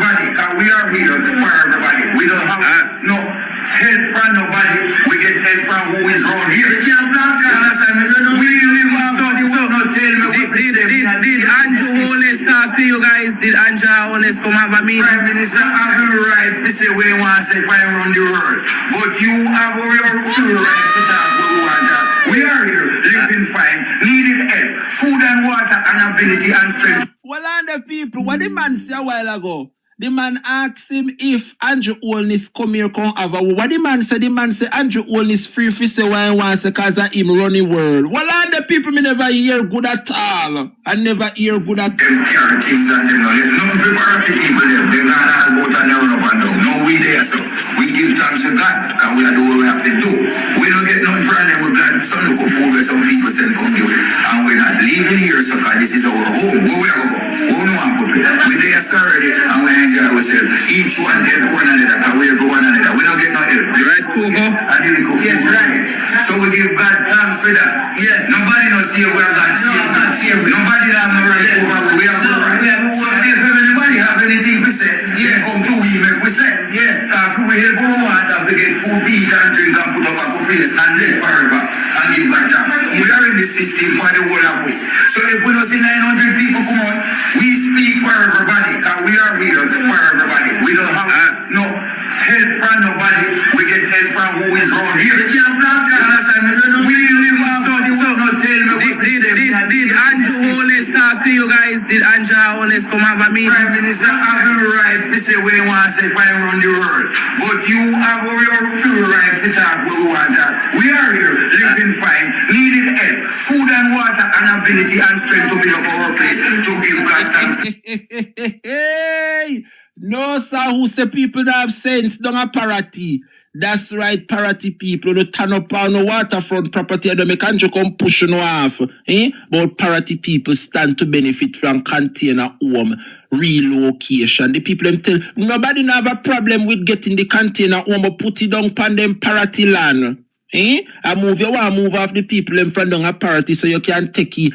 always come have a meeting. Prime Minister have the right to say we want to say fire around the world. But you have your right to talk what we want to. We are here, living fine, needing help, food and water and ability and strength. Well, on the people, what the man say a while ago? The man asked him if Andrew Holness come here, come have a. What the man say? The man say Andrew Holness free to say why he wants because of him running world. Well, on the people, me never hear good at all. I never hear good at all. Them carry things and them now. There's nothing for party people them. They gone all about and down up and down. No, we there, so we give thanks to God because we are doing what we have to do. We don't get nothing from them. We're glad some look food where some people send come do it. And we're not leaving here, so because this is our home. Where we are going? We don't want to put it. We're there, sorry, and we enjoy ourselves. Each one help one another because we help one another. We don't get no help. Right, Coco? Yes, right. So we give God thanks for that. Yeah. Nobody knows see where God see. Nobody have no right over we have no right. If anybody have anything to say, yeah, come to we make we say. Yeah. Because we help our water to get food, eat and drink and put up a place and live forever and give back time. We are in the system for the whole of us. So if we don't see 900 people come out, we speak for everybody because we are here for everybody. We don't have no help from nobody. We get help from who is around here. We live so not tell me did Andrew Holness talk to you guys? Did Andrew Holness come have a meeting? Prime Minister have the right to say we want to say fire around the world. But you have your right to talk what we want to. We are here living fine, needing help, food and water and ability and strength to build up our place to give God thanks. Hey, no, sir, who say people that have sense don't have parity. That's right, parity people. No turn up on no waterfront property and make country come push no off. But parity people stand to benefit from container home relocation. The people them tell nobody have a problem with getting the container home, but put it down on them parity land. I move you want to move off the people in front of a party so you can take it.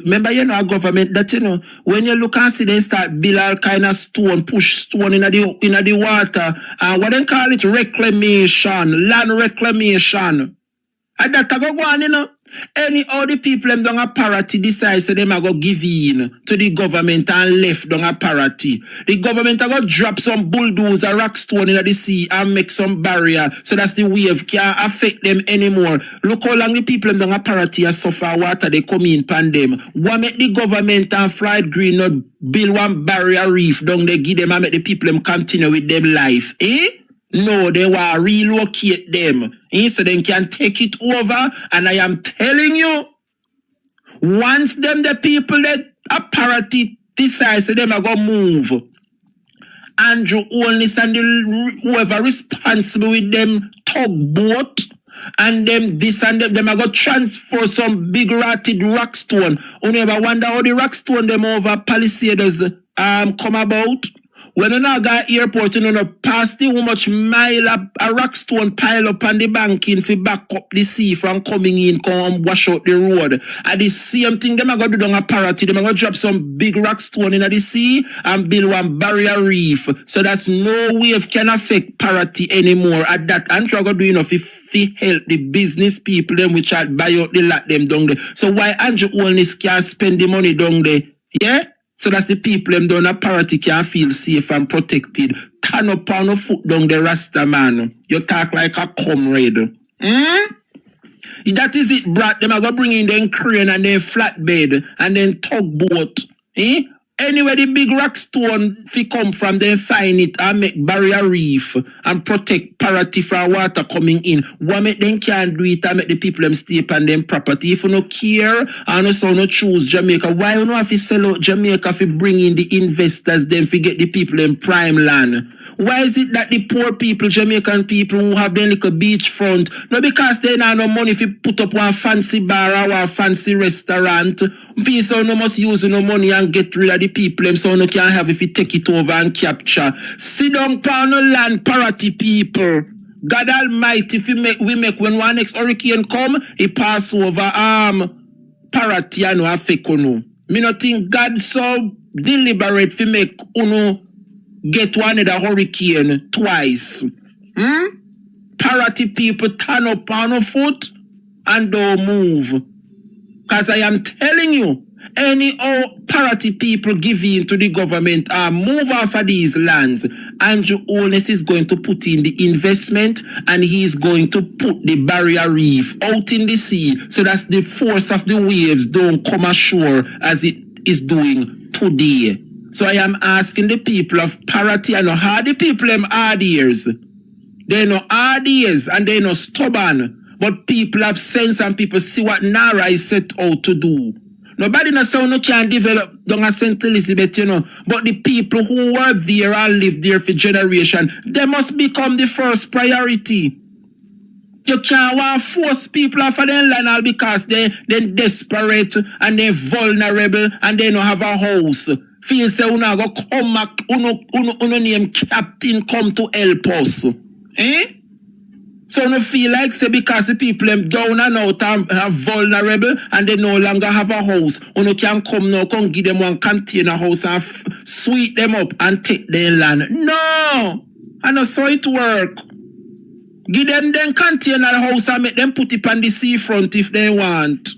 Remember, you know, a government that, you know, when you look and see them start build all kind of stone, push stone in the water, what they call it, reclamation, land reclamation. And that go on, you know. Any other people them down a parity decide so them a go give in to the government and left down a parity. The government a go drop some bulldozer rock stone in the sea and make some barrier so that's the wave can't affect them anymore. Look how long the people them down a parity a suffer water they come in pan them. What make the government and Fried Green not build one barrier reef down they give them and make the people them continue with them life? No, they will relocate them. So they can take it over. And I am telling you, once them the people that a parity decides so them are going to move. Andrew Holness and whoever responsible with them tugboat and them this and them are going to transfer some big rotted rock stone. You never wonder how the rock stone them over Palisades come about? When you now got airport, you know, past the how much mile a rock stone pile up on the banking for back up the sea from coming in, come wash out the road. And the same thing, them are going to do down a parity. Them are going to drop some big rock stone in the sea and build one barrier reef. So that's no wave can affect parity anymore. At that, Andrew are going to do enough if help the business people, them which are buy out the lot them down there. So why Andrew Holness can't spend the money down there? Yeah? So that's the people them down a parity can feel safe and protected. Turn up on a foot down the Rasta man. You talk like a comrade. That is it, brat. Them are going to bring in them crane and then flatbed and then tugboat. Anywhere the big rock stone fi come from, then find it and make barrier reef and protect parity from water coming in. What make them can't do it and make the people them stay on them property? If you no care and also no choose Jamaica, why you no have to sell out Jamaica fi bring in the investors then fi get the people in prime land? Why is it that the poor people, Jamaican people who have their little beachfront, no because they have no money fi put up one fancy bar or one fancy restaurant, fi so no must use no money and get rid of the people them so no can have if you take it over and capture. Sit down pound no land parity people. God Almighty, if we make when one next hurricane come, he pass over parity and no affect no. Me not think God so deliberate fi make uno get one of the hurricane twice. Parity people turn up on a foot and don't move. Because I am telling you, Any party people give in to the government or move off of these lands, Andrew Holness is going to put in the investment and he's going to put the barrier reef out in the sea so that the force of the waves don't come ashore as it is doing today. So I am asking the people of parity, I know how the people them hard ears. They know hard ears and they know stubborn. But people have sense and people see what Nara is set out to do. Nobody knows how no can develop down at St. Elizabeth, you know. But the people who were there and lived there for generation, they must become the first priority. You can't want force people off of their land all because they're desperate and they're vulnerable and they don't have a house. Feel say una go come back, uno name captain come to help us. Eh? So no feel like say because the people them down and out and are vulnerable and they no longer have a house. Uno can come now, come give them one container house and sweep them up and take their land. No! I know so it work. Give them container house and make them put it on the seafront if they want.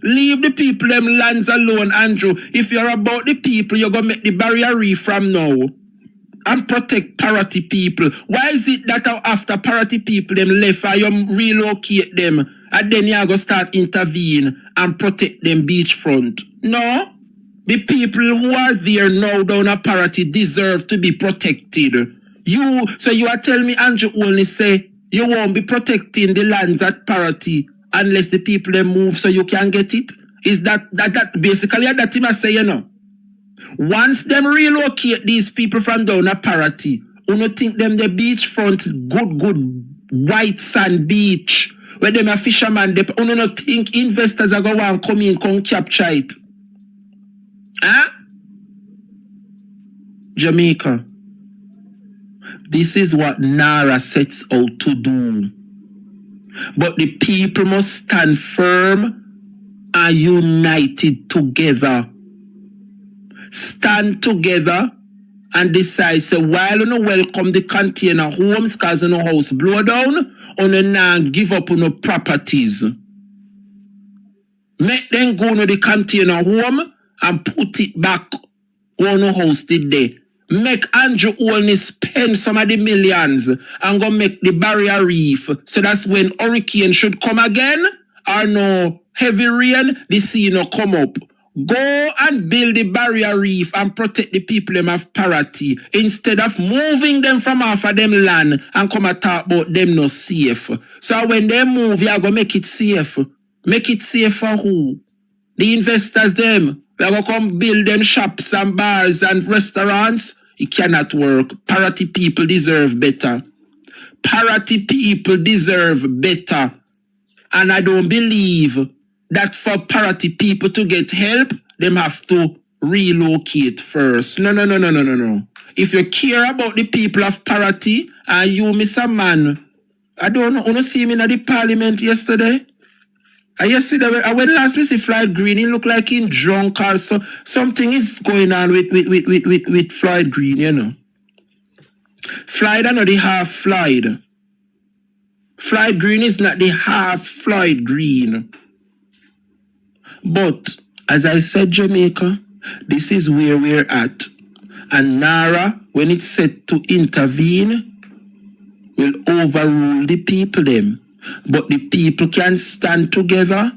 Leave the people them lands alone, Andrew. If you're about the people, you're gonna make the barrier reef from now. And protect parity people. Why is it that after parity people them left and you relocate them and then you go start intervene and protect them beachfront? No. The people who are there now down at parity deserve to be protected. So you are telling me Andrew only say you won't be protecting the lands at parity unless the people them move so you can get it? Is that basically that him I say, you know? Once them relocate these people from down at parity, you don't think them the beachfront good white sand beach where them a fisherman, you don't think investors are going to come in, come capture it? Huh? Jamaica, this is what NARA sets out to do. But the people must stand firm and united together. Stand together and decide, say, while you welcome the container homes because you house blow down, you now give up on properties. Make them go to the container home and put it back on the house did there. Make Andrew only spend some of the millions and go make the barrier reef. So that's when hurricane should come again or no heavy rain, the sea no come up. Go and build the barrier reef and protect the people them of parity instead of moving them from off of them land and come and talk about them not safe. So when they move, you are going to make it safe. Make it safe for who? The investors them. We are going to come build them shops and bars and restaurants. It cannot work. Parity people deserve better. Parity people deserve better. And I don't believe that for parity people to get help, them have to relocate first. No. If you care about the people of parity, and you, Mr. Man, I don't know, you see me in the parliament yesterday? Yesterday, when last we see Floyd Green, he looked like he drunk or so. Something is going on with Floyd Green, you know. Floyd are not the half Floyd. Floyd Green is not the half Floyd Green. But, as I said, Jamaica, this is where we're at. And NARA, when it's set to intervene, will overrule the people them. But the people can stand together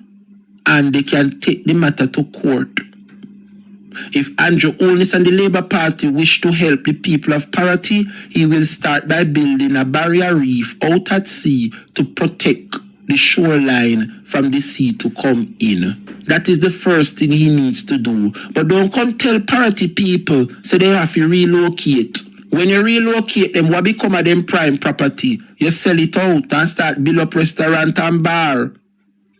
and they can take the matter to court. If Andrew Holness and the Labour Party wish to help the people of parity, he will start by building a barrier reef out at sea to protect the shoreline from the sea to come in. That is the first thing he needs to do. But don't come tell parity people, say they have to relocate. When you relocate them, what become of them prime property? You sell it out and start build up restaurant and bar.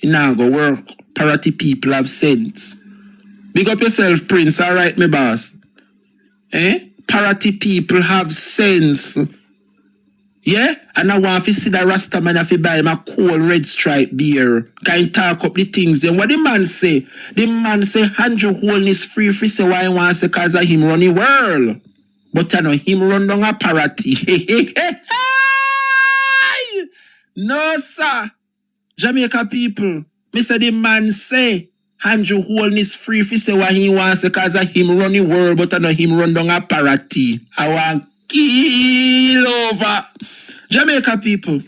It now go work. Parity people have sense. Big up yourself, Prince. All right, my boss. Parity people have sense. Yeah? And I want to see the Rasta man if he buy him a cold red stripe beer. Can talk up the things. Then what the man say? The man say Andrew Holness free say why he wants to cause of him run the world. But you know him run down a parity. No, sir. Jamaica people. Me say the man say Andrew Holness free if he say what he wants because of him run the world, but I know him run down a parity. I want kill over. Jamaica people.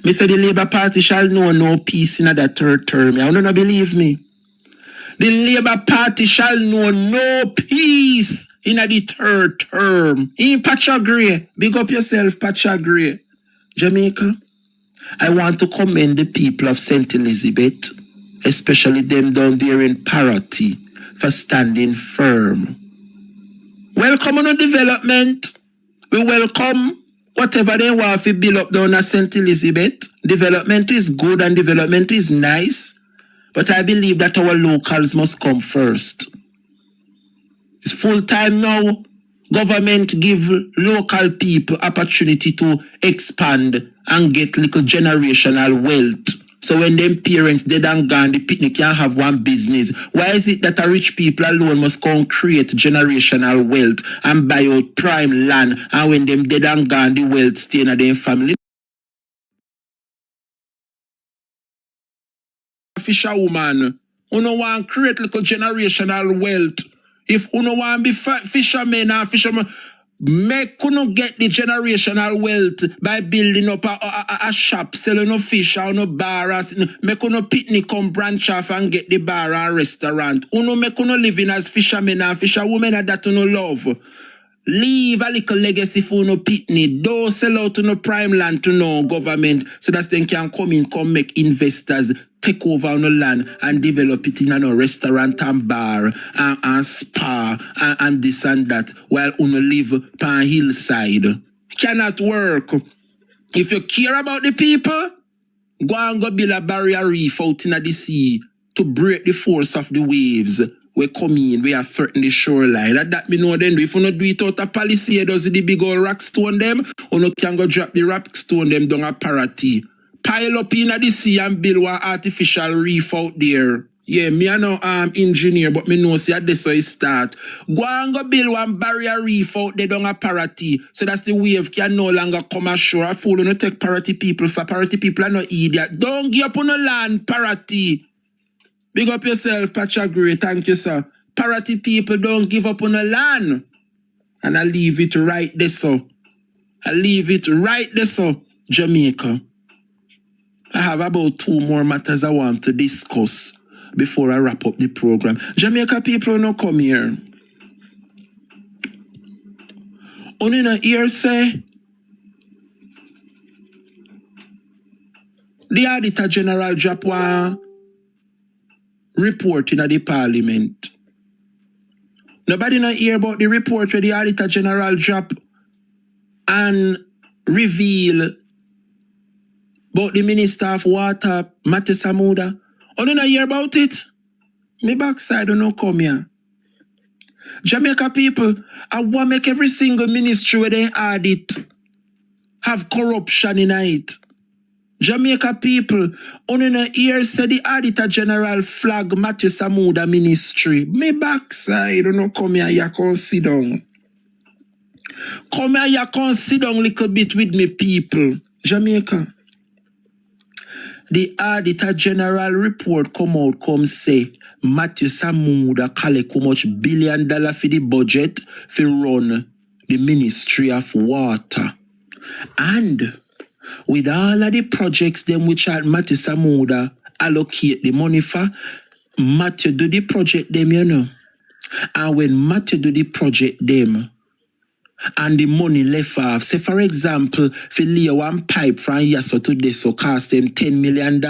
Me say the Labour Party shall know no peace in the third term. You don't believe me? The Labour Party shall know no peace in the third term. In Patchagray. Big up yourself, Patchagray. Jamaica, I want to commend the people of St. Elizabeth, especially them down there in Parity, for standing firm. Welcome on development. We welcome whatever they want to build up down at St. Elizabeth. Development is good and development is nice, but I believe that our locals must come first. It's full time now. Government give local people opportunity to expand and get little generational wealth. So when them parents dead and gone, the picnic can't have one business. Why is it that a rich people alone must come create generational wealth and buy out prime land, and when them dead and gone, the wealth stay in their family? Fisherwoman, who no want create little generational wealth. If you no want be fishermen and fishermen, make you get the generational wealth by building up a shop, selling no fish or no bar. Make you picnic come branch off and get the bar and restaurant. You make you living as fishermen and fisherwomen that you love. Leave a little legacy for no pitney. Don't sell out to no prime land to no government so that they can come make investors take over on the land and develop it in a restaurant and bar and spa and this and that while you live on hillside. Cannot work. If you care about the people, go and go build a barrier reef out in the sea to break the force of the waves. We come in, we are threaten the shoreline. That me know then. If you not do it out of Palisade, does the big old rock stone them, or no can go drop the rock stone them down a Parity. Pile up in the sea and build one artificial reef out there. Yeah, me a no engineer, but me know see this how it start. Go and go build one barrier reef out there down a Parity, so that's the wave can no longer come ashore. I fool no take Parity people for Parity people are no idiot. Don't give up on the land, Parity. Big up yourself, Patchagray. Thank you, sir. Parity people don't give up on the land. And I leave it right there, so. I leave it right there, so. Jamaica. I have about 2 more matters I want to discuss before I wrap up the program. Jamaica people no come here. Only no ear say the Auditor General drop one report in the Parliament. Nobody not hear about the report where the Auditor General drop and reveal about the Minister of Water, Matthew Samuda. Only not hear about it. Me backside don't know come here. Jamaica people, I want make every single ministry where they audit have corruption in it. Jamaica people, only no ear said the Auditor General flag Matthew Samuda ministry. Me backside, don't know come here, you can sit down. Come here, you can sit down a little bit with me people. Jamaica. The Auditor General report come say Matthew Samuda collect how much $1 billion for the budget for run the Ministry of Water. And with all of the projects them which Matthew Samuda allocate the money for, Matthew do the project them, you know. And when Matthew do the project them, and the money left off, say for example, for lay one pipe from Yaso to this, so cost them $10 million,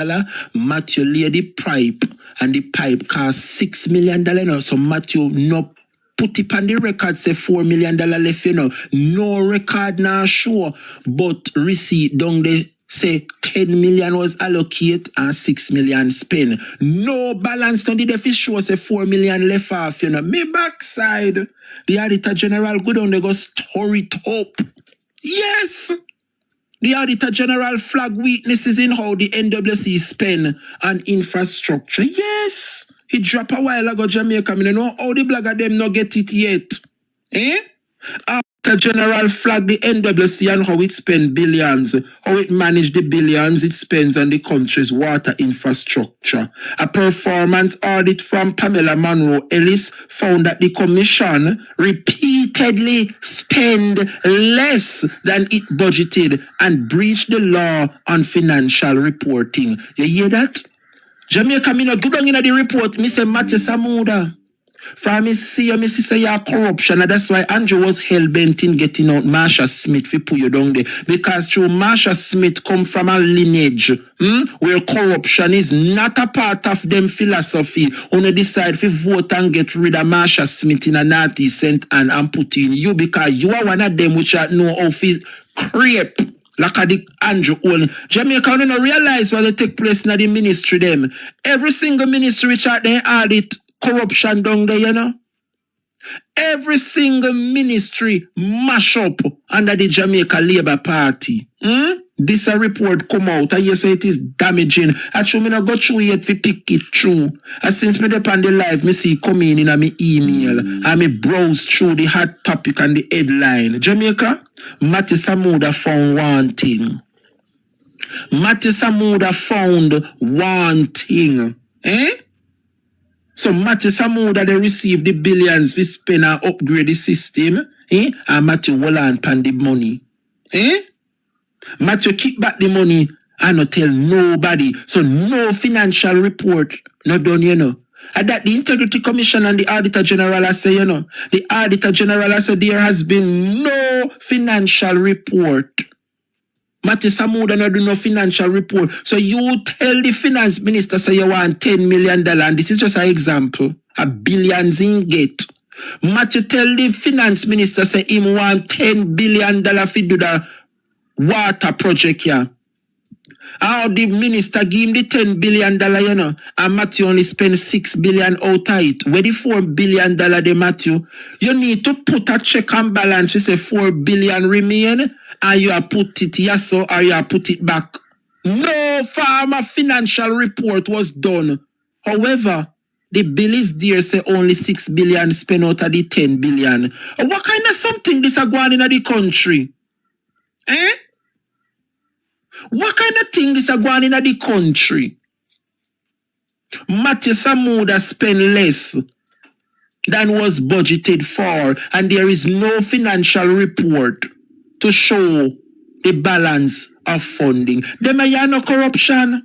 Matthew lay the pipe, and the pipe cost $6 million, you know, so Matthew no put it on the record, say $4 million left, you know. No record now sure, but receipt down there say 10 million was allocated and 6 million spent. No balance on the deficit show say 4 million left off, you know. Me backside, the Auditor General go down, they go store it up. Yes! The Auditor General flag weaknesses in how the NWC spend on infrastructure. Yes! He dropped a while ago, Jamaica. I mean, know how the blogger them not get it yet. Eh? The General flagged the NWC and how it spends billions, how it managed the billions it spends on the country's water infrastructure. A performance audit from Pamela Monroe Ellis found that the commission repeatedly spent less than it budgeted and breached the law on financial reporting. You hear that? Jamaica, me no good on in the report, me say Matthew Samuda. From me see me say you corruption, and that's why Andrew was hell-bent in getting out Marsha Smith for put you down there. Because through Marsha Smith come from a lineage where corruption is not a part of them philosophy. Only decide to vote and get rid of Marsha Smith in a naughty cent and put in you because you are one of them which know how to creep. Like a the Andrew own. Jamaica don't realize what they take place in the ministry them. Every single ministry which are they audit corruption down there, you know. Every single ministry mash up under the Jamaica Labour Party. This a report come out and you say it is damaging. Actually, me not go through yet to pick it through. And since me depend on the live, me see come in my email and me browse through the hot topic and the headline. Jamaica, Matthew Samuda found one thing. Matthew Samuda found one thing. So Matthew Samuda they received the billions we spend and upgrade the system. And Matthew Wallan pan the money. Matthew keep back the money and not tell nobody. So no financial report not done, you know. And that the Integrity Commission and the Auditor General has said, you know, the Auditor General has said there has been no financial report. Matthew Samuda not do no financial report. So you tell the finance minister say you want $10 million and this is just an example. A billions in get. Matthew tell the finance minister say him want $10 billion to do the water project here. How the minister give him the $10 billion, you know, and Matthew only spend $6 billion out of it. Where the $4 billion they Matthew? You need to put a check and balance. You say $4 billion remain, and you have put it yes or you have put it back. No farmer financial report was done. However, the bill is there, say only $6 billion spent out of the $10 billion. What kind of something this are going in the country? What kind of thing this are going in the country? Matthew Samuda spent less than was budgeted for, and there is no financial report to show the balance of funding. Them are no corruption.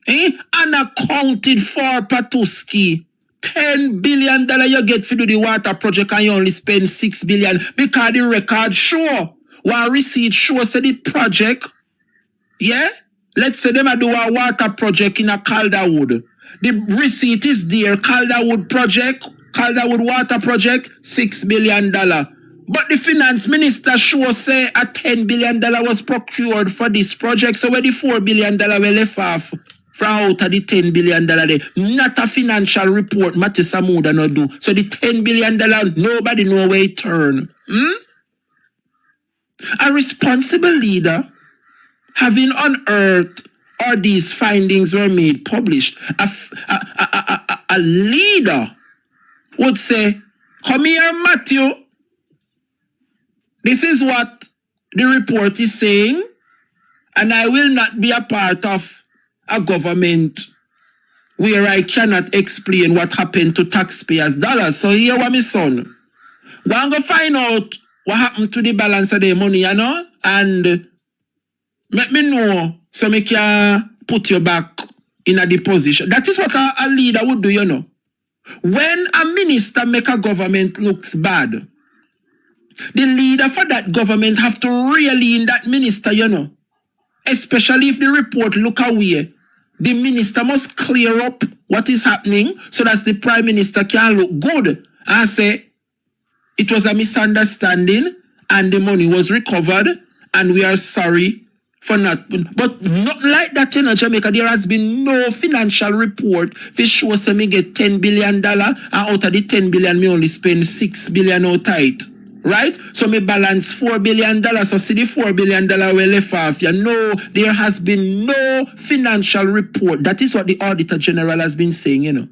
Unaccounted for Patuski. $10 billion you get to do the water project and you only spend $6 billion because the record show. One receipt shows the project, yeah? Let's say them do a water project in a Calderwood. The receipt is there, Calderwood project, Calderwood water project, $6 billion. But the finance minister shows say a $10 billion was procured for this project. So where the $4 billion were left off from out of the $10 billion there. Not a financial report, Matthew Samuda not do. So the $10 billion, nobody know where it turn. A responsible leader, having unearthed all these findings were made published, a leader would say, come here, Matthew. This is what the report is saying, and I will not be a part of a government where I cannot explain what happened to taxpayers' dollars. So here what my son. Go and go find out what happened to the balance of the money, you know? And let me know so me can put you back in a deposition. That is what a leader would do, you know. When a minister make a government looks bad, the leader for that government have to really in that minister, you know. Especially if the report look away. The minister must clear up what is happening so that the prime minister can look good and say, it was a misunderstanding and the money was recovered and we are sorry for not. But not like that in Jamaica. There has been no financial report which shows me get $10 billion and out of the $10 billion me only spend $6 billion out of it. Right? So me balance $4 billion. So see the $4 billion we left off. You know, there has been no financial report. That is what the Auditor General has been saying, you know.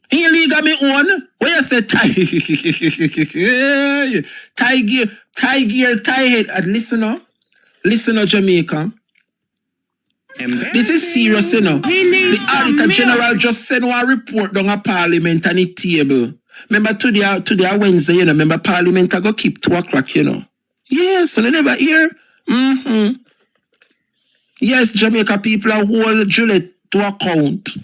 He me own. Where you say tie? Tie gear, tie head. And listen up, Jamaica. This is serious, you know. The Auditor General just sent one report down a Parliament and it table. Remember today Wednesday, you know, remember Parliament I go keep 2 o'clock, you know. Yes, so they never hear. Yes, Jamaica people are hold Juliet to account.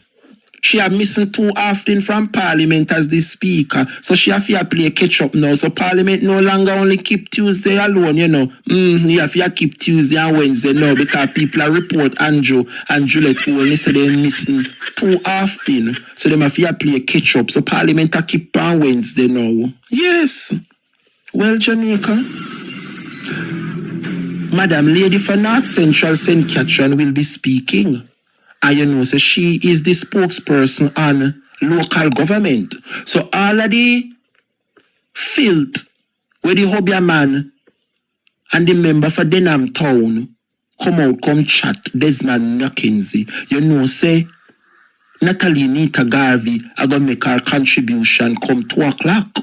She are missing too often from Parliament as the speaker. So she have to play catch up now. So Parliament no longer only keep Tuesday alone, you know. You have to keep Tuesday and Wednesday now because people are report Andrew and Juliet who only say they're missing too often. So they have to play catch up. So Parliament are keep on Wednesday now. Yes. Well, Jamaica. Madam Lady for North Central St. Catherine will be speaking. And you know, so she is the spokesperson on local government. So all of the filth where the hobby man and the member for Denham Town come chat Desmond Mackenzie. You know, say Natalie Nita Garvey are gonna make her contribution come 2 o'clock.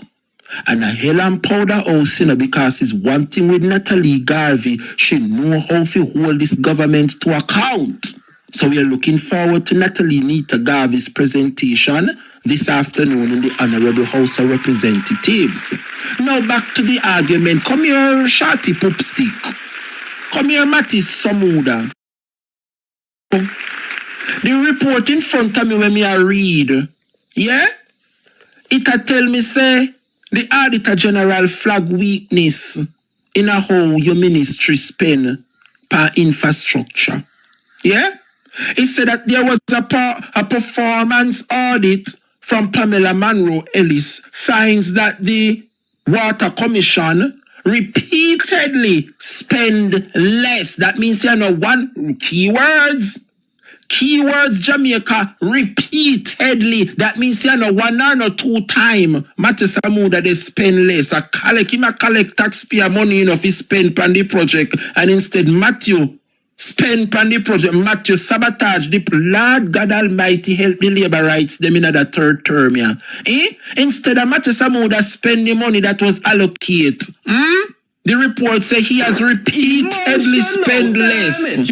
And a hell and powder house, you know, because it's one thing with Natalie Garvey, she know how to hold this government to account. So we are looking forward to Natalie Nita Garvey's presentation this afternoon in the Honorable House of Representatives. Now back to the argument. Come here, Shorty Poopstick. Come here, Mattis Samuda. The report in front of me when I read, yeah? It a tell me, say, the Auditor General flag weakness in a how your ministry spend per infrastructure. Yeah? It said that there was a performance audit from Pamela Monroe Ellis finds that the Water Commission repeatedly spend less. That means you know one keywords. Keywords Jamaica repeatedly. That means you know 1 or 2 times. Matthew Samuda they spend less. Collect taxpayer money enough he spend on the project and instead Matthew spend on the project. Matthew sabotage the Lord God Almighty help the labor rights them in the 3rd term. Yeah. Instead of Matthew Samuda spend the money that was allocated. The report say he has repeatedly spent less.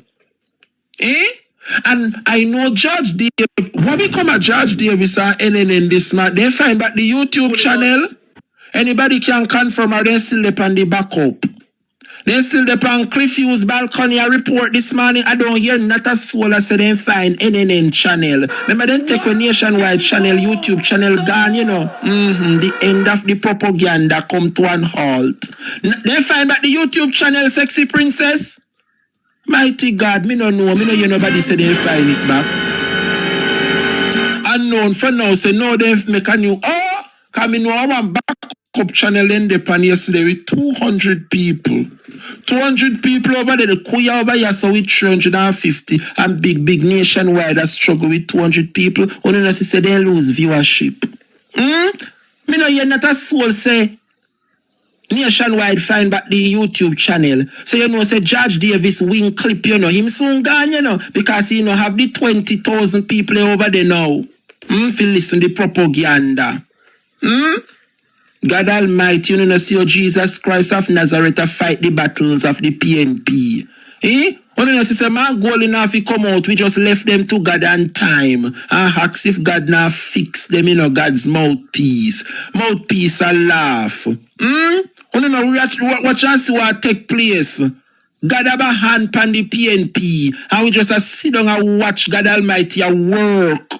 And I know Judge Davis, when we come at Judge Davis or NNN this month, they find back the YouTube channel. Anybody can confirm or they still upon the backup. They still upon Cliff Hughes balcony a report this morning. I don't hear not a soul I say they find NNN channel. Remember then take a nationwide channel, YouTube channel gone, you know. The end of the propaganda come to an halt. They find back the YouTube channel Sexy Princess. Mighty God, me no know. Me no hear nobody say they find it back. Unknown for now, say no, they make a new. Cause me know I want backup channel in the pan yesterday with 200 people. 200 people over there, the Kuya over here, so with 350. And big nationwide that struggle with 200 people. Only not say they lose viewership. Me no hear not a soul say nationwide find back the YouTube channel. So you know say Judge Davis wing clip, you know, him soon gone, you know, because he know have the 20,000 people over there now. Feel listen the propaganda. God Almighty, you know see how Jesus Christ of Nazareth fight the battles of the PNP. Only know say man goal enough he come out, we just left them to God and time. And ask if God now fix them, you know, God's mouthpiece. Mouthpiece a laugh. Only know watch and see what take place. God have a hand pan the PNP. And we just sit down and watch God Almighty a work.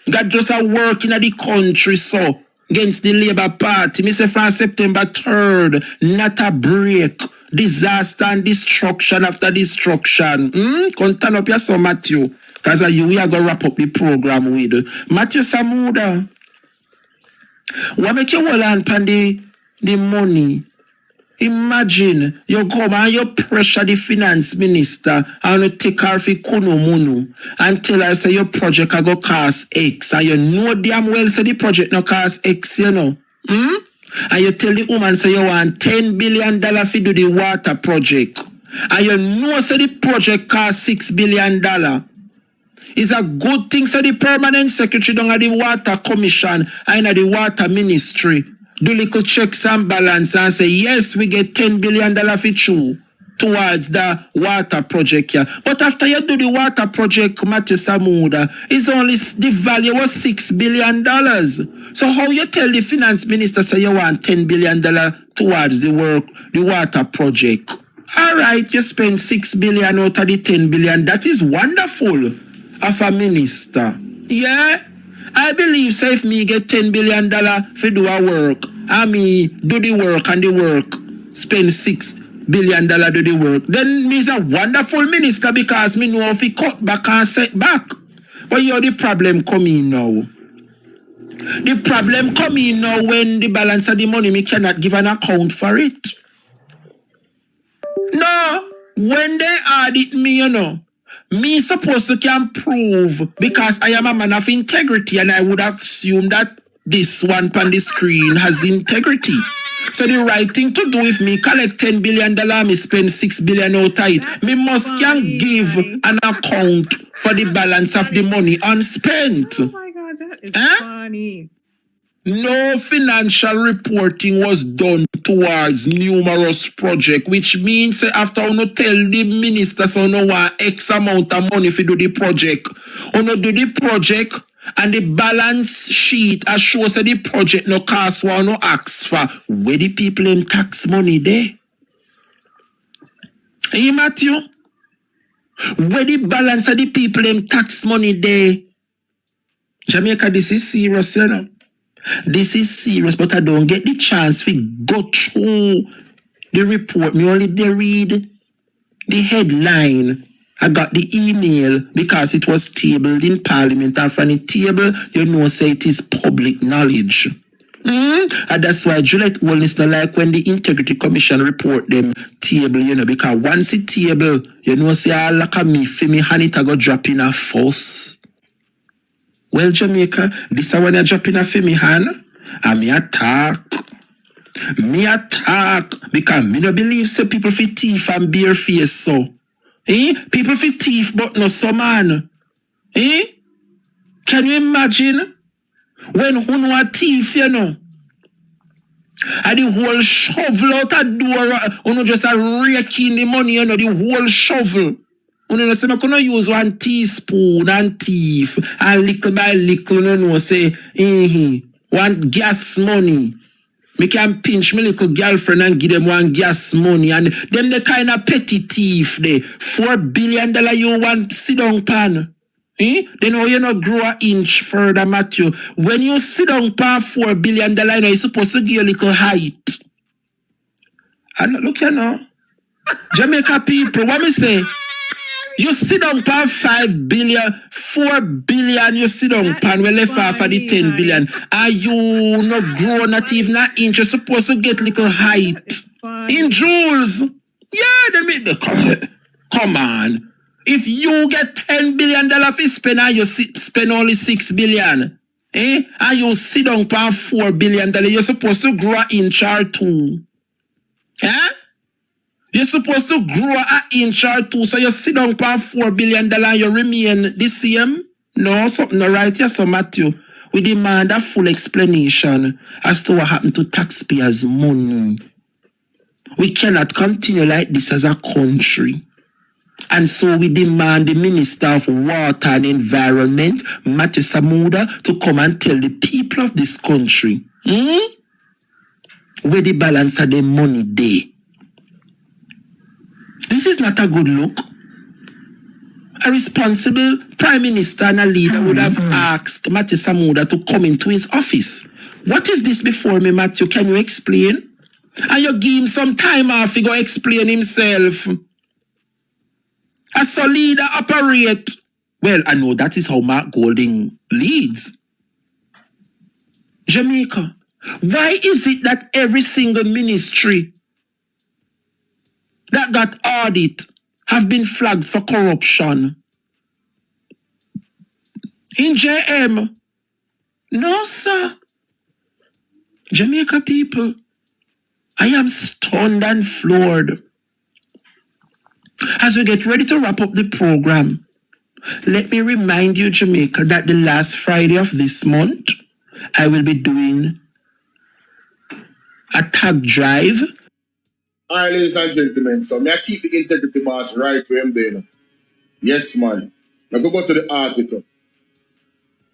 God just a work in the country so. Against the Labour Party. Me say from September 3rd, not a break. Disaster and destruction after destruction. Come turn up your son, Matthew. Because we are going to wrap up the program with. Matthew Samuda. What make you hold on pan the money? Imagine you come and you pressure the finance minister and you take her for kuno and tell her say your project go cost X and you know damn well say the project no cost X, you know. And you tell the woman say you want $10 billion to do the water project and you know say the project cost $6 billion. It's a good thing, so the permanent secretary down at the water commission and at the water ministry do little checks and balance and say, yes, we get $10 billion for true towards the water project here. But after you do the water project, Matthew Samuda, it's only the value was $6 billion. So how you tell the finance minister say you want $10 billion towards the water project? All right, you spend $6 billion out of the $10 billion. That is wonderful of a minister. Yeah, I believe so if me get $10 billion for do a work, and me do the work and the work, spend $6 billion do the work, then me is a wonderful minister because me know if he cut back and set back. But you know the problem coming now. The problem coming now when the balance of the money, me cannot give an account for it. No, when they audit me, you know, me supposed to can prove because I am a man of integrity and I would assume that this one on the screen has integrity. So the right thing to do if me collect $10 billion, me spend $6 billion out of it. Me must can give an account for the balance of the money unspent. Oh my God, that is funny. No financial reporting was done towards numerous projects, which means after you tell the minister so no want X amount of money to do the project, you do the project and the balance sheet shows that the project no cost one no ask for where the people in tax money there. Hey Matthew, where the balance of the people in tax money there? Jamaica, this is serious, you know. This is serious, but I don't get the chance to go through the report. Me only they read the headline. I got the email because it was tabled in Parliament, and from the table, you know, say it is public knowledge. And that's why Juliet Wellness not like when the Integrity Commission report them table, you know, because once it table, you know, say all like a me, for me, honey, to go drop in a force. Well, Jamaica, this is when I drop in a me hand, and me attack. Me attack because me no believe say people fit thief and bare face so. People fit thief but no so man. Can you imagine when who know a thief, you know? And the whole shovel out a door, you know, just a raking the money, you know, the whole shovel. You know, say, I cannot use one teaspoon and thief, and little by little, you know, say, one gas money. Me can pinch my little girlfriend and give them one gas money, and them the kind of petty thief, they $4 billion you want sit down pan. Then how you not grow an inch further, Matthew? When you sit down pan $4 billion, you know, you're supposed to give a little height. And look here now. Jamaica people, what me say? You sit down pan 5 billion, 4 billion, you sit down pan, we left off of the 10 billion. And you no grow not even an inch, you're supposed to get little height. In joules. Yeah, they make the come on. If you get $10 billion to spend and you spend only 6 billion, and you sit down pan $4 billion, you're supposed to grow an inch or two. You're supposed to grow an inch or two, so you sit down for $4 billion and you remain the same? No, something not right here, so Matthew. We demand a full explanation as to what happened to taxpayers' money. We cannot continue like this as a country. And so we demand the Minister of Water and Environment, Matthew Samuda, to come and tell the people of this country where the balance of the money there. This is not a good look. A responsible Prime Minister and a leader would have asked Matthew Samuda to come into his office. What is this before me, Matthew? Can you explain? And you give him some time off to go explain himself. As a leader operate. Well, I know that is how Mark Golding leads. Jamaica, why is it that every single ministry that got audit have been flagged for corruption? In JM, no sir. Jamaica people, I am stunned and floored. As we get ready to wrap up the program, Let me remind you, Jamaica, that the last Friday of this month, I will be doing a tag drive. All right, ladies and gentlemen, so may I keep the integrity mask right where I'm there. Yes, man. Now go to the article.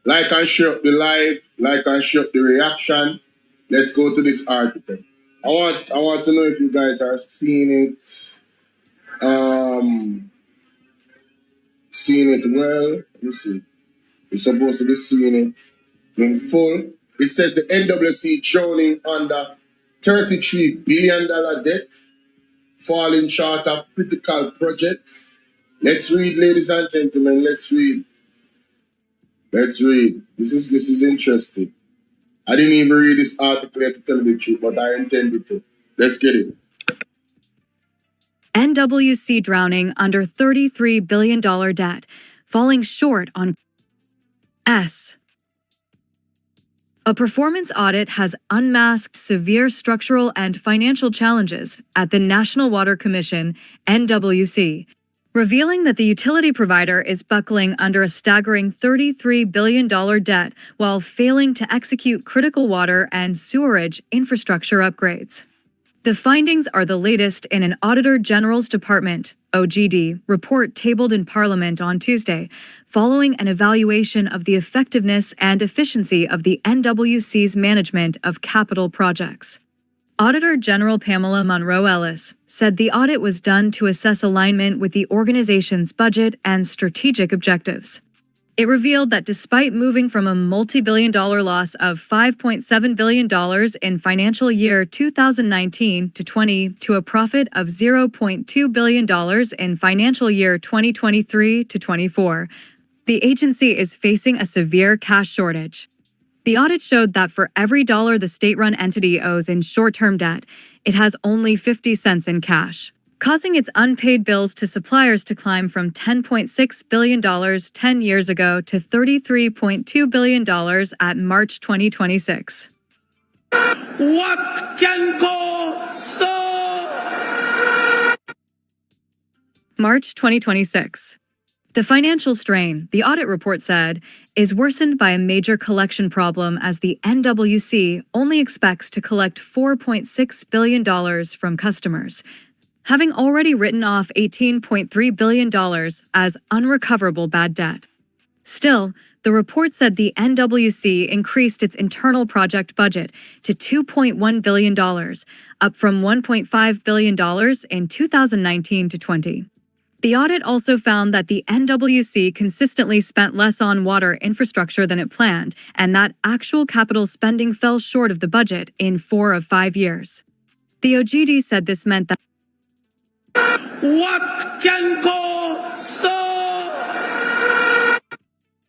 Like and share up the live, like and share up the reaction. Let's go to this article. I want to know if you guys are seeing it. Seeing it well. Let me see. You're supposed to be seeing it in full. It says the NWC drowning under $33 billion debt, falling short of critical projects. Let's read, ladies and gentlemen. Let's read. Let's read. This is interesting. I didn't even read this article to tell you the truth, but I intended to. Let's get it. NWC drowning under $33 billion debt, falling short on S. A performance audit has unmasked severe structural and financial challenges at the National Water Commission, NWC, revealing that the utility provider is buckling under a staggering $33 billion debt while failing to execute critical water and sewerage infrastructure upgrades. The findings are the latest in an Auditor General's Department, OGD, report tabled in Parliament on Tuesday, following an evaluation of the effectiveness and efficiency of the NWC's management of capital projects. Auditor General Pamela Monroe-Ellis said the audit was done to assess alignment with the organization's budget and strategic objectives. It revealed that despite moving from a multi-billion-dollar loss of $5.7 billion in financial year 2019 to 20 to a profit of $0.2 billion in financial year 2023 to 24, the agency is facing a severe cash shortage. The audit showed that for every dollar the state-run entity owes in short-term debt, it has only 50 cents in cash, causing its unpaid bills to suppliers to climb from $10.6 billion 10 years ago to $33.2 billion at March 2026. What can go so? March 2026. The financial strain, the audit report said, is worsened by a major collection problem as the NWC only expects to collect $4.6 billion from customers, having already written off $18.3 billion as unrecoverable bad debt. Still, the report said the NWC increased its internal project budget to $2.1 billion, up from $1.5 billion in 2019 to 20. The audit also found that the NWC consistently spent less on water infrastructure than it planned, and that actual capital spending fell short of the budget in 4 of 5 years. The OGD said this meant that what can go so?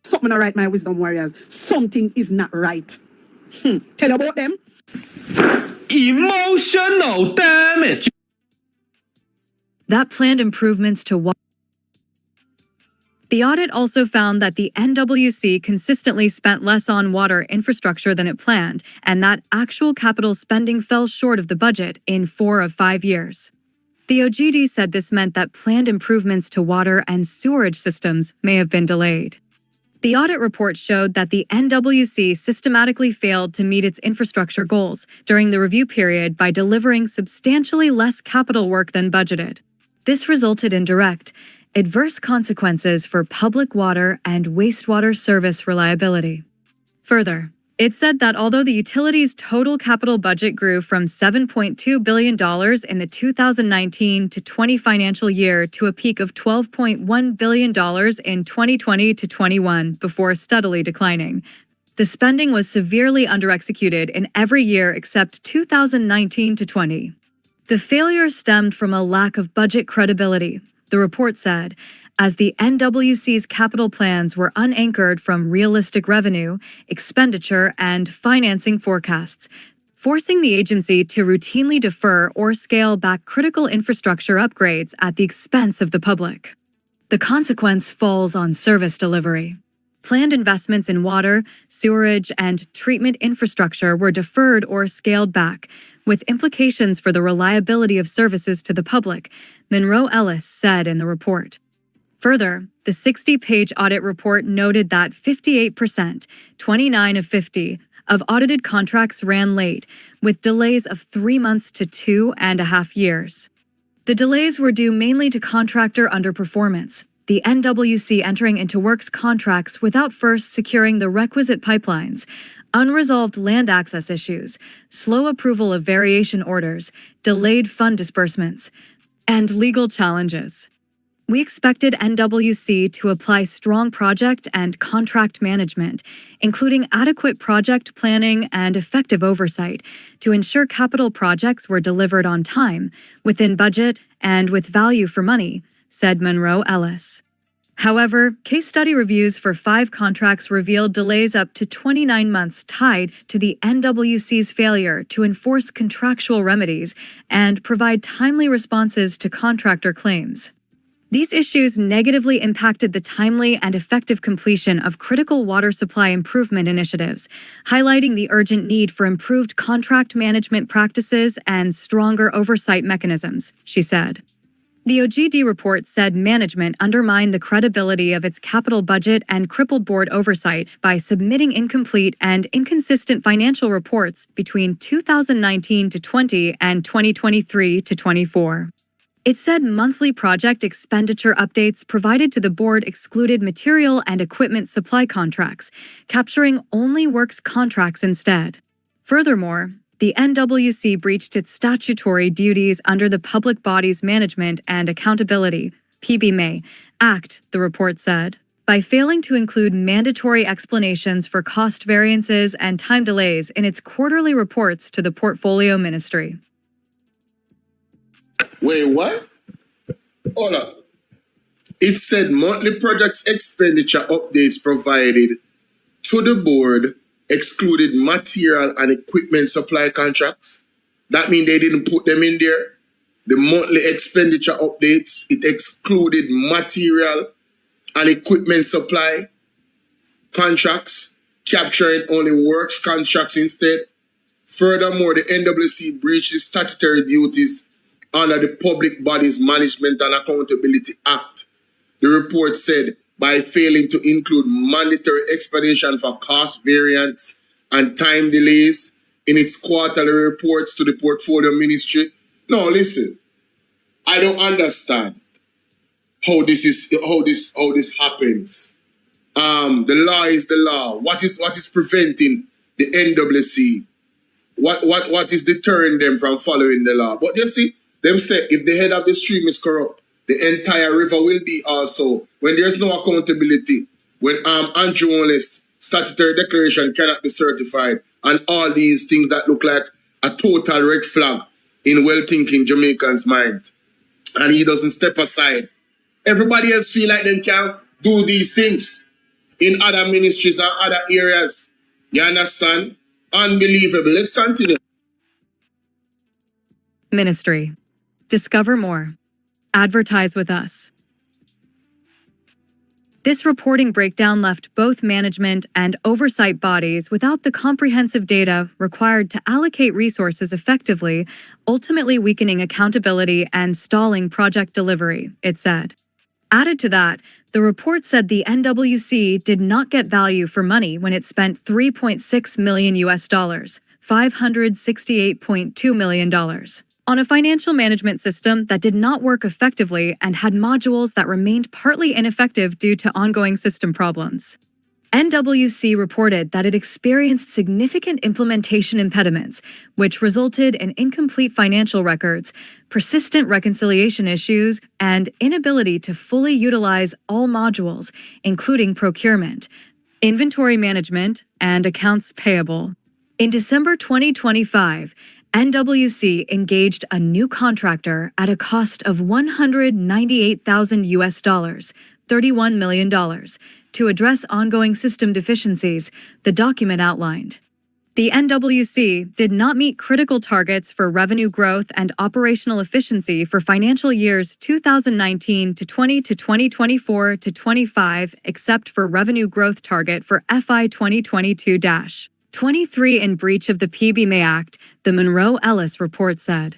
Something not right, my wisdom warriors. Something is not right. Tell about them. Emotional damage. that planned improvements to water. The audit also found that the NWC consistently spent less on water infrastructure than it planned, and that actual capital spending fell short of the budget in 4 of 5 years. The OGD said this meant that planned improvements to water and sewerage systems may have been delayed. The audit report showed that the NWC systematically failed to meet its infrastructure goals during the review period by delivering substantially less capital work than budgeted. This resulted in direct, adverse consequences for public water and wastewater service reliability. Further, it said that although the utility's total capital budget grew from $7.2 billion in the 2019 to 20 financial year to a peak of $12.1 billion in 2020 to 21 before steadily declining, the spending was severely underexecuted in every year except 2019 to 20. The failure stemmed from a lack of budget credibility, the report said, as the NWC's capital plans were unanchored from realistic revenue, expenditure, and financing forecasts, forcing the agency to routinely defer or scale back critical infrastructure upgrades at the expense of the public. The consequence falls on service delivery. Planned investments in water, sewerage, and treatment infrastructure were deferred or scaled back, with implications for the reliability of services to the public, Monroe-Ellis said in the report. Further, the 60-page audit report noted that 58%, 29 of 50, of audited contracts ran late, with delays of 3 months to 2.5 years. The delays were due mainly to contractor underperformance, the NWC entering into works contracts without first securing the requisite pipelines, unresolved land access issues, slow approval of variation orders, delayed fund disbursements, and legal challenges. We expected NWC to apply strong project and contract management, including adequate project planning and effective oversight, to ensure capital projects were delivered on time, within budget, and with value for money, said Monroe Ellis. However, case study reviews for 5 contracts revealed delays up to 29 months tied to the NWC's failure to enforce contractual remedies and provide timely responses to contractor claims. These issues negatively impacted the timely and effective completion of critical water supply improvement initiatives, highlighting the urgent need for improved contract management practices and stronger oversight mechanisms, she said. The OGD report said management undermined the credibility of its capital budget and crippled board oversight by submitting incomplete and inconsistent financial reports between 2019-20 and 2023-24. It said monthly project expenditure updates provided to the board excluded material and equipment supply contracts, capturing only works contracts instead. Furthermore, the NWC breached its statutory duties under the Public Bodies Management and Accountability (PBMA) Act, the report said, by failing to include mandatory explanations for cost variances and time delays in its quarterly reports to the Portfolio Ministry. Wait, what? Hold up. It said monthly projects expenditure updates provided to the board excluded material and equipment supply contracts. That means they didn't put them in there. The monthly expenditure updates, it excluded material and equipment supply contracts, capturing only works contracts instead. Furthermore, the NWC breaches statutory duties under the Public Bodies Management and Accountability Act. The report said by failing to include mandatory explanation for cost variance and time delays in its quarterly reports to the Portfolio Ministry. No, listen. I don't understand how this happens. The law is the law. What is preventing the NWC? What is deterring them from following the law? But you see, them say if the head of the stream is corrupt, the entire river will be also. When there's no accountability, when Andrew Wallace statutory declaration cannot be certified, and all these things that look like a total red flag in well-thinking Jamaicans' mind, and he doesn't step aside. Everybody else feel like they can do these things in other ministries or other areas. You understand? Unbelievable. Let's continue. Ministry. Discover more. Advertise with us. This reporting breakdown left both management and oversight bodies without the comprehensive data required to allocate resources effectively, ultimately weakening accountability and stalling project delivery, it said. Added to that, the report said the NWC did not get value for money when it spent $3.6 million, $568.2 million, on a financial management system that did not work effectively and had modules that remained partly ineffective due to ongoing system problems. NWC reported that it experienced significant implementation impediments, which resulted in incomplete financial records, persistent reconciliation issues, and inability to fully utilize all modules, including procurement, inventory management, and accounts payable. In December 2025, NWC engaged a new contractor at a cost of $198,000, $31 million, to address ongoing system deficiencies, the document outlined. The NWC did not meet critical targets for revenue growth and operational efficiency for financial years 2019-20 to 2024-25, except for revenue growth target for FY 2022-23 in breach of the PBMA Act, the Monroe Ellis report said.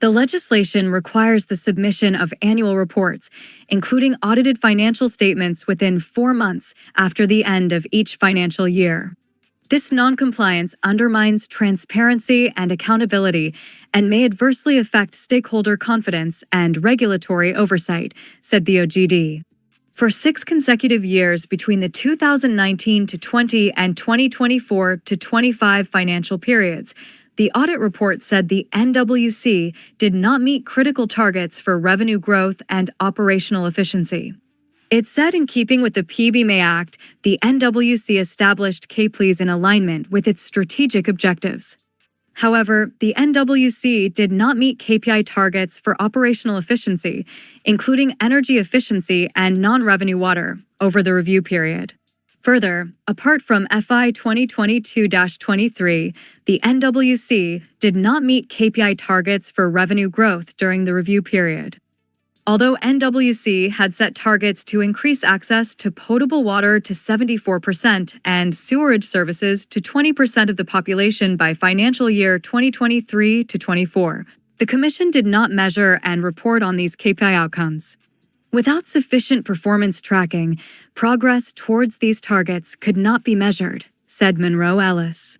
The legislation requires the submission of annual reports, including audited financial statements within 4 months after the end of each financial year. This noncompliance undermines transparency and accountability and may adversely affect stakeholder confidence and regulatory oversight, said the OGD. For 6 consecutive years between the 2019-20 and 2024-25 financial periods, the audit report said the NWC did not meet critical targets for revenue growth and operational efficiency. It said in keeping with the PBMA Act, the NWC established KPLEs in alignment with its strategic objectives. However, the NWC did not meet KPI targets for operational efficiency, including energy efficiency and non-revenue water, over the review period. Further, apart from FY 2022-23, the NWC did not meet KPI targets for revenue growth during the review period. Although NWC had set targets to increase access to potable water to 74% and sewerage services to 20% of the population by financial year 2023-24, the Commission did not measure and report on these KPI outcomes. Without sufficient performance tracking, progress towards these targets could not be measured, said Monroe Ellis.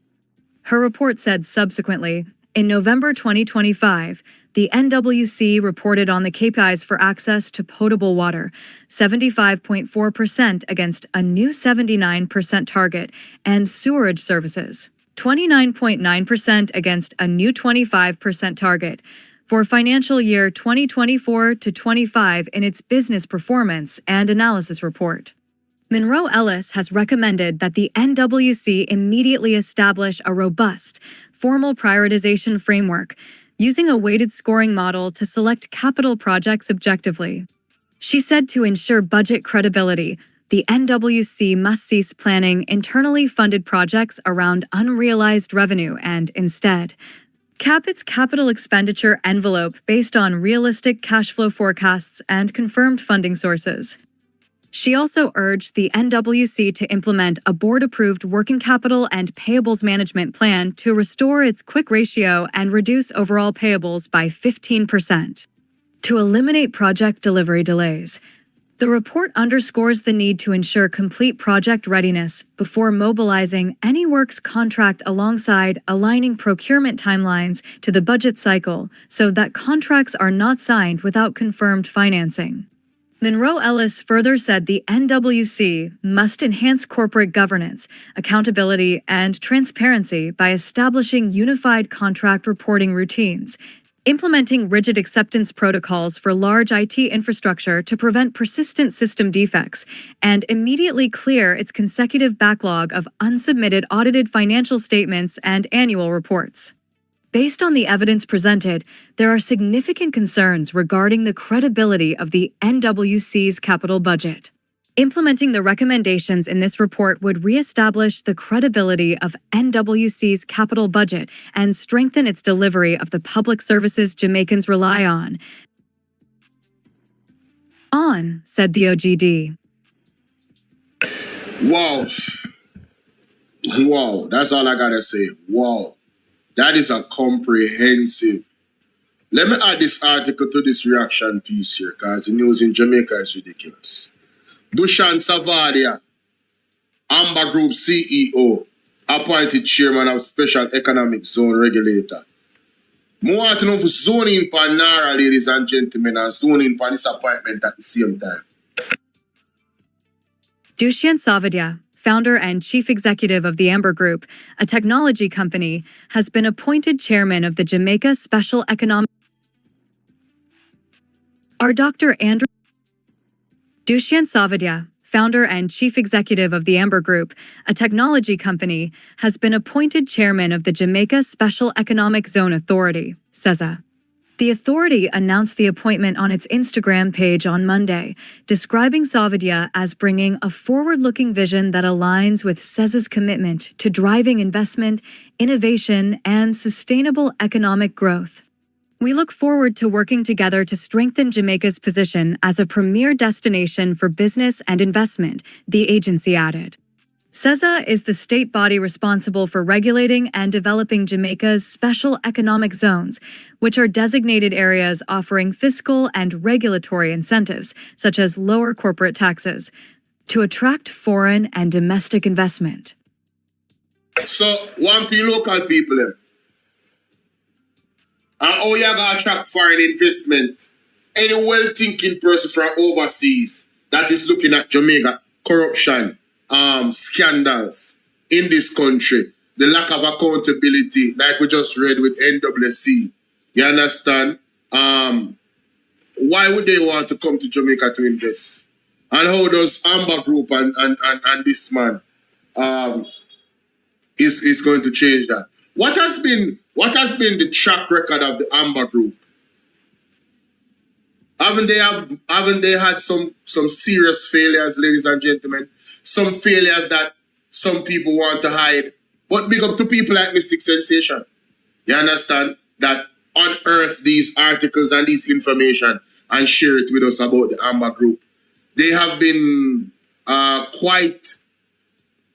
Her report said subsequently, in November 2025, the NWC reported on the KPIs for access to potable water, 75.4% against a new 79% target, and sewerage services, 29.9% against a new 25% target, for financial year 2024-25 in its business performance and analysis report. Monroe Ellis has recommended that the NWC immediately establish a robust, formal prioritization framework using a weighted scoring model to select capital projects objectively. She said to ensure budget credibility, the NWC must cease planning internally funded projects around unrealized revenue and instead cap its capital expenditure envelope based on realistic cash flow forecasts and confirmed funding sources. She also urged the NWC to implement a board-approved working capital and payables management plan to restore its quick ratio and reduce overall payables by 15%. To eliminate project delivery delays, the report underscores the need to ensure complete project readiness before mobilizing any works contract alongside aligning procurement timelines to the budget cycle so that contracts are not signed without confirmed financing. Monroe Ellis further said the NWC must enhance corporate governance, accountability, and transparency by establishing unified contract reporting routines, implementing rigid acceptance protocols for large IT infrastructure to prevent persistent system defects, and immediately clear its consecutive backlog of unsubmitted audited financial statements and annual reports. Based on the evidence presented, there are significant concerns regarding the credibility of the NWC's capital budget. Implementing the recommendations in this report would reestablish the credibility of NWC's capital budget and strengthen its delivery of the public services Jamaicans rely on. Said the OGD. Wow. Wow. That's all I gotta say. Wow. That is a comprehensive. Let me add this article to this reaction piece here, because the news in Jamaica is ridiculous. Dushan Savadia, Amber Group CEO, appointed chairman of Special Economic Zone Regulator. I want to know for zoning for Nara, ladies and gentlemen, and zoning for this appointment at the same time. Dushan Savadia, founder and chief executive of the Amber Group, a technology company, has been appointed chairman of the Jamaica Special Economic. Our Dr. Andrew Dushan Savadia, founder and chief executive of the Amber Group, a technology company, has been appointed chairman of the Jamaica Special Economic Zone Authority, SEZA. The authority announced the appointment on its Instagram page on Monday, describing Savadia as bringing a forward-looking vision that aligns with SEZA's commitment to driving investment, innovation, and sustainable economic growth. We look forward to working together to strengthen Jamaica's position as a premier destination for business and investment, the agency added. SEZA is the state body responsible for regulating and developing Jamaica's special economic zones, which are designated areas offering fiscal and regulatory incentives, such as lower corporate taxes, to attract foreign and domestic investment. So, one P local people, them. And how you gonna attract foreign investment? Any well-thinking person from overseas that is looking at Jamaica, corruption, scandals in this country, the lack of accountability, like we just read with NWC. You understand? Why would they want to come to Jamaica to invest? And how does Amber Group and this man is going to change that? What has been the track record of the Amber Group? Haven't they had some serious failures, ladies and gentlemen? Some failures that some people want to hide. But big up to people like Mystic Sensation. You understand? That unearth these articles and this information and share it with us about the Amber Group. They have been quite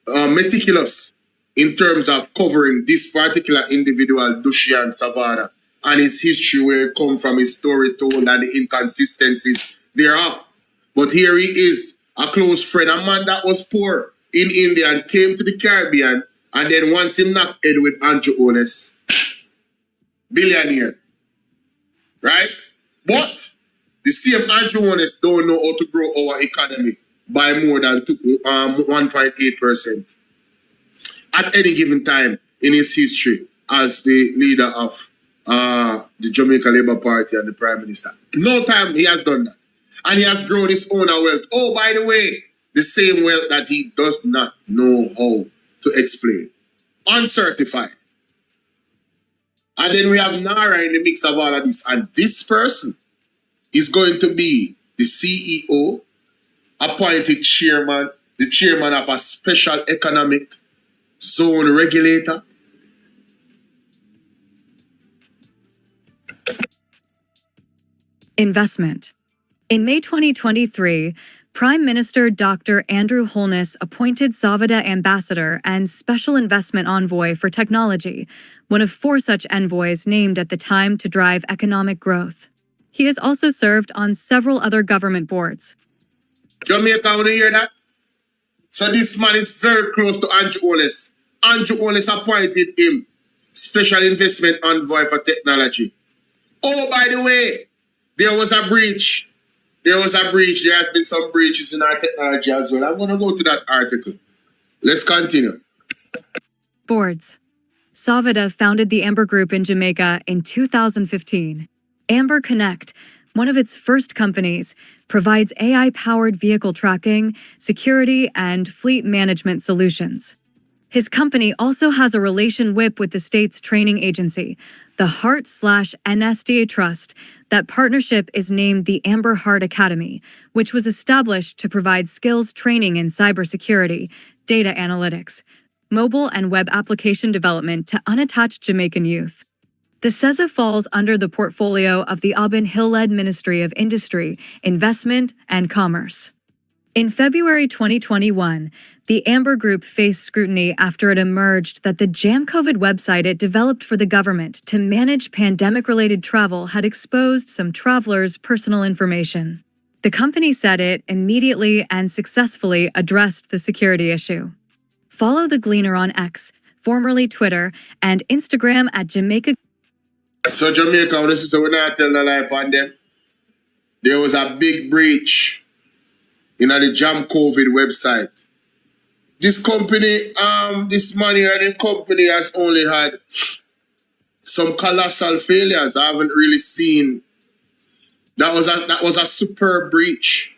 meticulous in terms of covering this particular individual, Dushian Savada, and his history, where it come from, his story told, and the inconsistencies thereof. But here he is, a close friend, a man that was poor in India and came to the Caribbean, and then once he knocked head with Andrew Ones, billionaire, right? But the same Andrew Ones don't know how to grow our economy by more than 1.8% at any given time in his history as the leader of the Jamaica Labour Party and the Prime Minister. No time he has done that. And he has grown his own wealth. Oh, by the way, the same wealth that he does not know how to explain. Uncertified. And then we have Nara in the mix of all of this. And this person is going to be the CEO, appointed chairman, the chairman of a special economic zone regulator. Investment. In May 2023, Prime Minister Dr. Andrew Holness appointed Savada Ambassador and Special Investment Envoy for Technology, one of 4 such envoys named at the time to drive economic growth. He has also served on several other government boards. Jamaica, want to hear that? So this man is very close to Andrew Holness. Andrew Holness appointed him Special Investment Envoy for Technology. Oh, by the way, there was a breach. There has been some breaches in our technology as well. I'm going to go to that article. Let's continue. Boards. Savada founded the Amber Group in Jamaica in 2015. Amber Connect, one of its first companies, provides AI-powered vehicle tracking, security, and fleet management solutions. His company also has a relation whip with the state's training agency, the Heart/NSDA Trust. That partnership is named the Amber Heart Academy, which was established to provide skills training in cybersecurity, data analytics, mobile and web application development to unattached Jamaican youth. The SEZA falls under the portfolio of the Aubin Hill-led Ministry of Industry, Investment, and Commerce. In February 2021, the Amber Group faced scrutiny after it emerged that the JamCovid website it developed for the government to manage pandemic-related travel had exposed some travelers' personal information. The company said it immediately and successfully addressed the security issue. Follow the Gleaner on X, formerly Twitter, and Instagram at Jamaica. So Jamaica, when this is we're not telling a lie upon them, there was a big breach in the JamCovid website. This company, this money and the company has only had some colossal failures. I haven't really seen. That was a superb breach.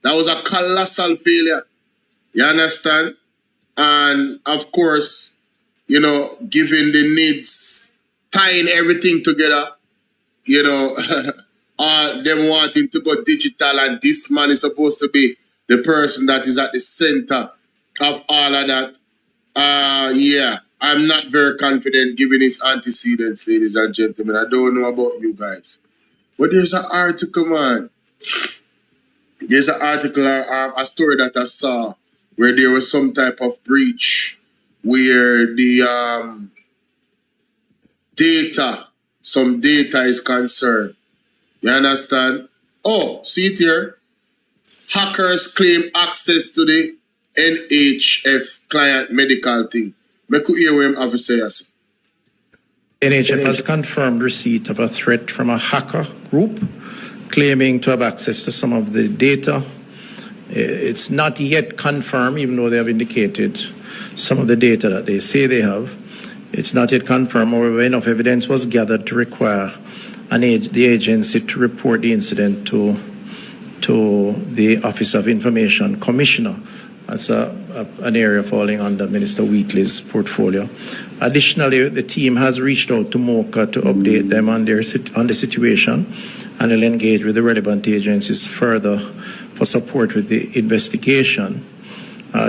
That was a colossal failure. You understand? And of course, you know, given the needs, tying everything together, you know, them wanting to go digital, and this man is supposed to be the person that is at the center of all of that. Yeah, I'm not very confident given his antecedents, ladies and gentlemen. I don't know about you guys. But there's an article, man. There's an article, a story that I saw where there was some type of breach where the some data is concerned. You understand? Oh, see it here. Hackers claim access to the NHF client medical thing. Make you hear what I'm have to say. NHF has confirmed receipt of a threat from a hacker group claiming to have access to some of the data. It's not yet confirmed, even though they have indicated some of the data that they say they have. It's not yet confirmed. However, enough evidence was gathered to require the agency to report the incident to the Office of Information Commissioner. That's an area falling under Minister Wheatley's portfolio. Additionally, the team has reached out to MOCA to update them on the situation, and will engage with the relevant agencies further for support with the investigation.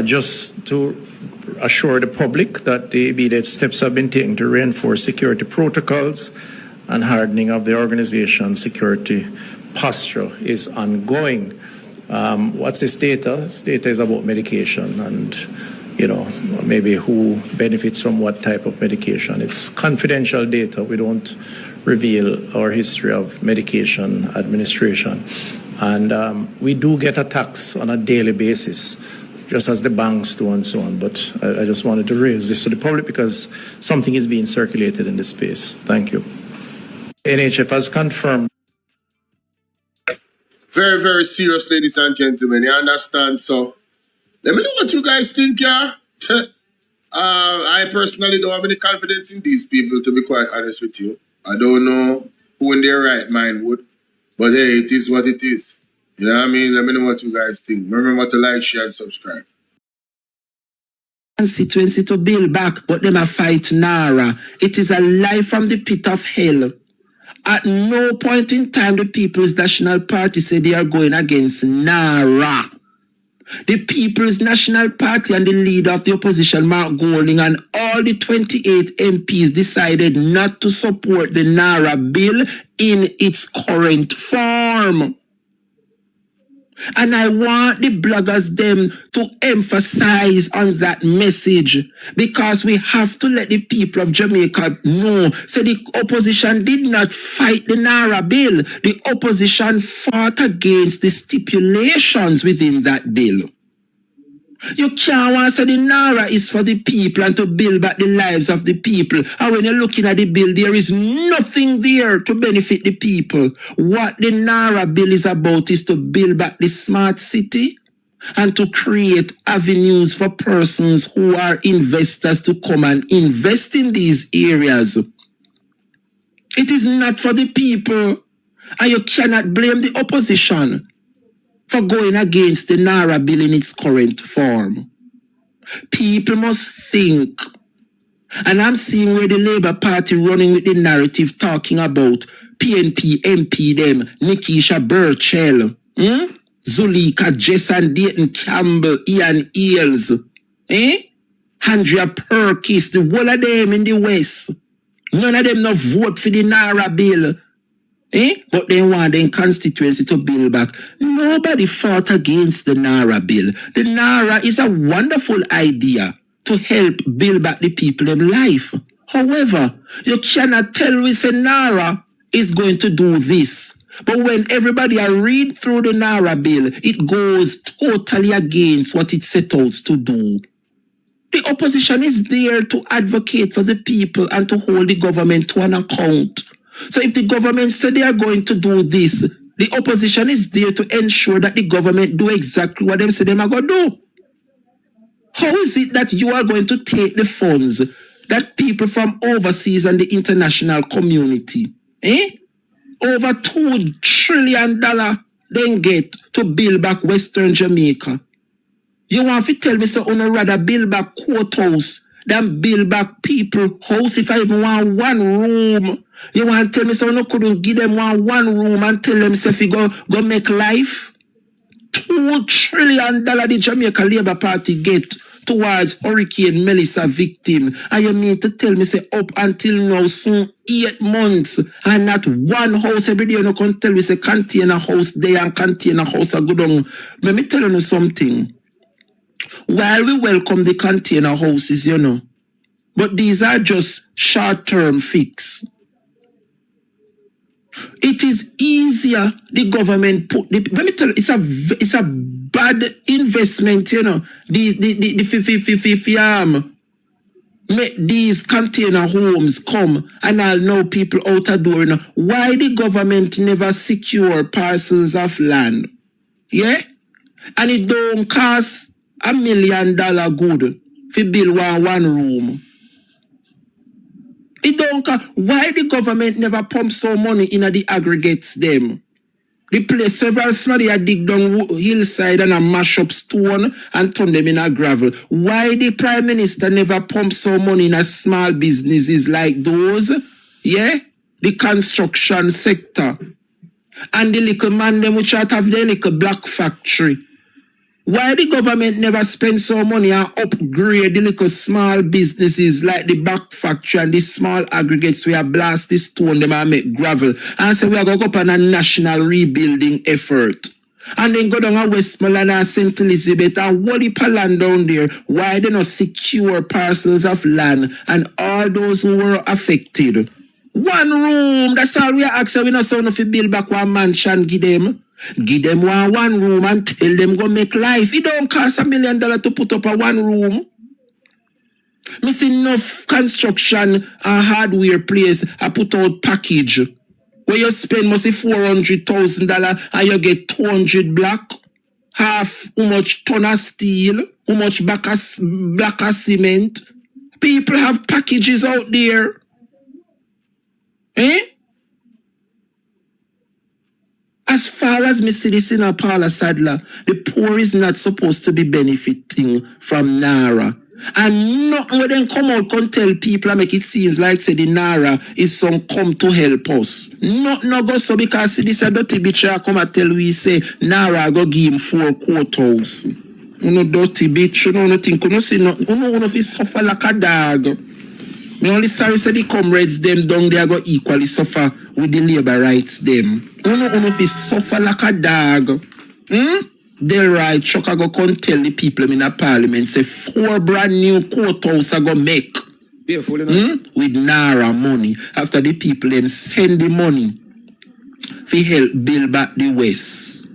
Just to assure the public that the immediate steps have been taken to reinforce security protocols and hardening of the organization's security posture is ongoing. What's this data? This data is about medication and, maybe who benefits from what type of medication. It's confidential data. We don't reveal our history of medication administration. And we do get attacks on a daily basis, just as the banks do and so on. But I just wanted to raise this to the public because something is being circulated in the space. Thank you. NHF has confirmed. Very, very serious, ladies and gentlemen. You understand? So, let me know what you guys think, yeah? I personally don't have any confidence in these people, to be quite honest with you. I don't know who in their right mind would. But hey, it is what it is. You know what I mean? Let me know what you guys think. Remember to like, share, and subscribe. Constituency to build back, but them a fight Nara. It is a lie from the pit of hell. At no point in time the People's National Party said they are going against Nara. The People's National Party and the leader of the opposition, Mark Golding, and all the 28 MPs decided not to support the Nara bill in its current form. And I want the bloggers them to emphasize on that message, because we have to let the people of Jamaica know. So the opposition did not fight the Nara bill. The opposition fought against the stipulations within that bill. You can't want to say the Nara is for the people and to build back the lives of the people. And when you're looking at the bill, there is nothing there to benefit the people. What the Nara bill is about is to build back the smart city and to create avenues for persons who are investors to come and invest in these areas. It is not for the people. And you cannot blame the opposition for going against the Nara bill in its current form. People must think. And I'm seeing where the Labour Party running with the narrative talking about PNP, MP them, Nikisha Burchell, Zulika, Jessan Dayton Campbell, Ian Eels, Andrea Perkis, the whole of them in the West. None of them no vote for the Nara bill. But they want their constituency to build back. Nobody fought against the Nara bill. The Nara is a wonderful idea to help build back the people in life. However, you cannot tell me say Nara is going to do this. But when everybody read through the Nara bill, it goes totally against what it set out to do. The opposition is there to advocate for the people and to hold the government to an account. So if the government said they are going to do this, the opposition is there to ensure that the government do exactly what they say they are going to do. How is it that you are going to take the funds that people from overseas and the international community, over $2 trillion then get to build back Western Jamaica? You want to tell me so on rather build back courthouse than build back people house if I even want one room? You want to tell me so no couldn't give them one room and tell them if you go make life? $2 trillion the Jamaica Labour Party get towards Hurricane Melissa victim. And you mean to tell me say up until now soon 8 months and not one house every day you can tell me say container house there and container house a good on. Let me tell you something. While we welcome the container houses, you know, but these are just short-term fix. It is easier the government put the, let me tell you, it's a bad investment, you know. Make these container homes come and I'll know people out the door. You know. Why the government never secure parcels of land? Yeah? And it don't cost $1 million good to build one room. It don't cost. Why the government never pump some money in the aggregates them? The place several somebody a dig down hillside and a mash up stone and turn them in a gravel. Why the Prime Minister never pump some money in a small businesses like those? Yeah? The construction sector. And the little man them which out of the little black factory. Why the government never spend some money and upgrade the little small businesses like the back factory and the small aggregates where blast the stone them and make gravel and say we are going to go up on a national rebuilding effort. And then go down to Westmoreland and St. Elizabeth and what the land down there, why they not secure parcels of land and all those who were affected. One room, that's all we are asking. We not say if you build back one mansion, give them one room and tell them go make life. It don't cost $1 million to put up a one room. Me see enough construction and hardware place I put out package where you spend must say $400,000 and you get 200 block, half how much ton of steel, how much block of cement. People have packages out there. Eh? As far as me see this in a Paula Sadler, the poor is not supposed to be benefiting from Nara. And not when they come out and tell people and make it seems like say the Nara is some come to help us. No go so because see this a dirty bitch come and tell we say Nara go give him 4 courthouse. You know dirty bitch, you know nothing, you know see no, you know if he suffer like a dog. Me only sorry say the comrades them down there go equally suffer with the labor rights them. You know if he suffer like a dog. They're right, Chuck go come tell the people in a parliament say 4 brand new courthouse I go make. With Nara money. After the people then send the money to help build back the West.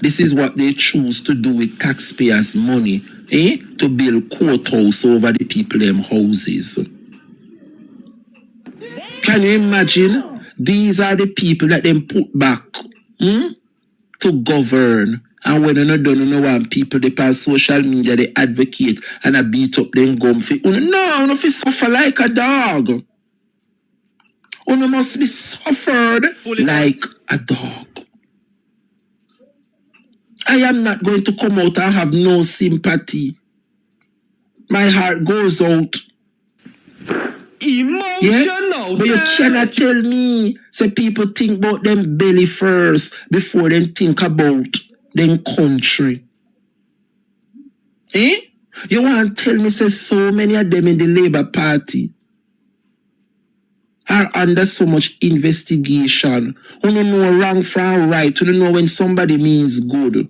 This is what they choose to do with taxpayers' money. To build courthouse over the people them houses. Can you imagine? These are the people that them put back to govern. And when you're not done, you know what people they pass social media, they advocate and I beat up them gum for no, you know, suffer like a dog. You must be suffered like a dog. I am not going to come out and have no sympathy. My heart goes out. Emotional. Yeah? But you cannot tell me, say people think about them belly first before they think about them country. You want to tell me, say so many of them in the Labour Party are under so much investigation. You don't know wrong from right. You don't know when somebody means good.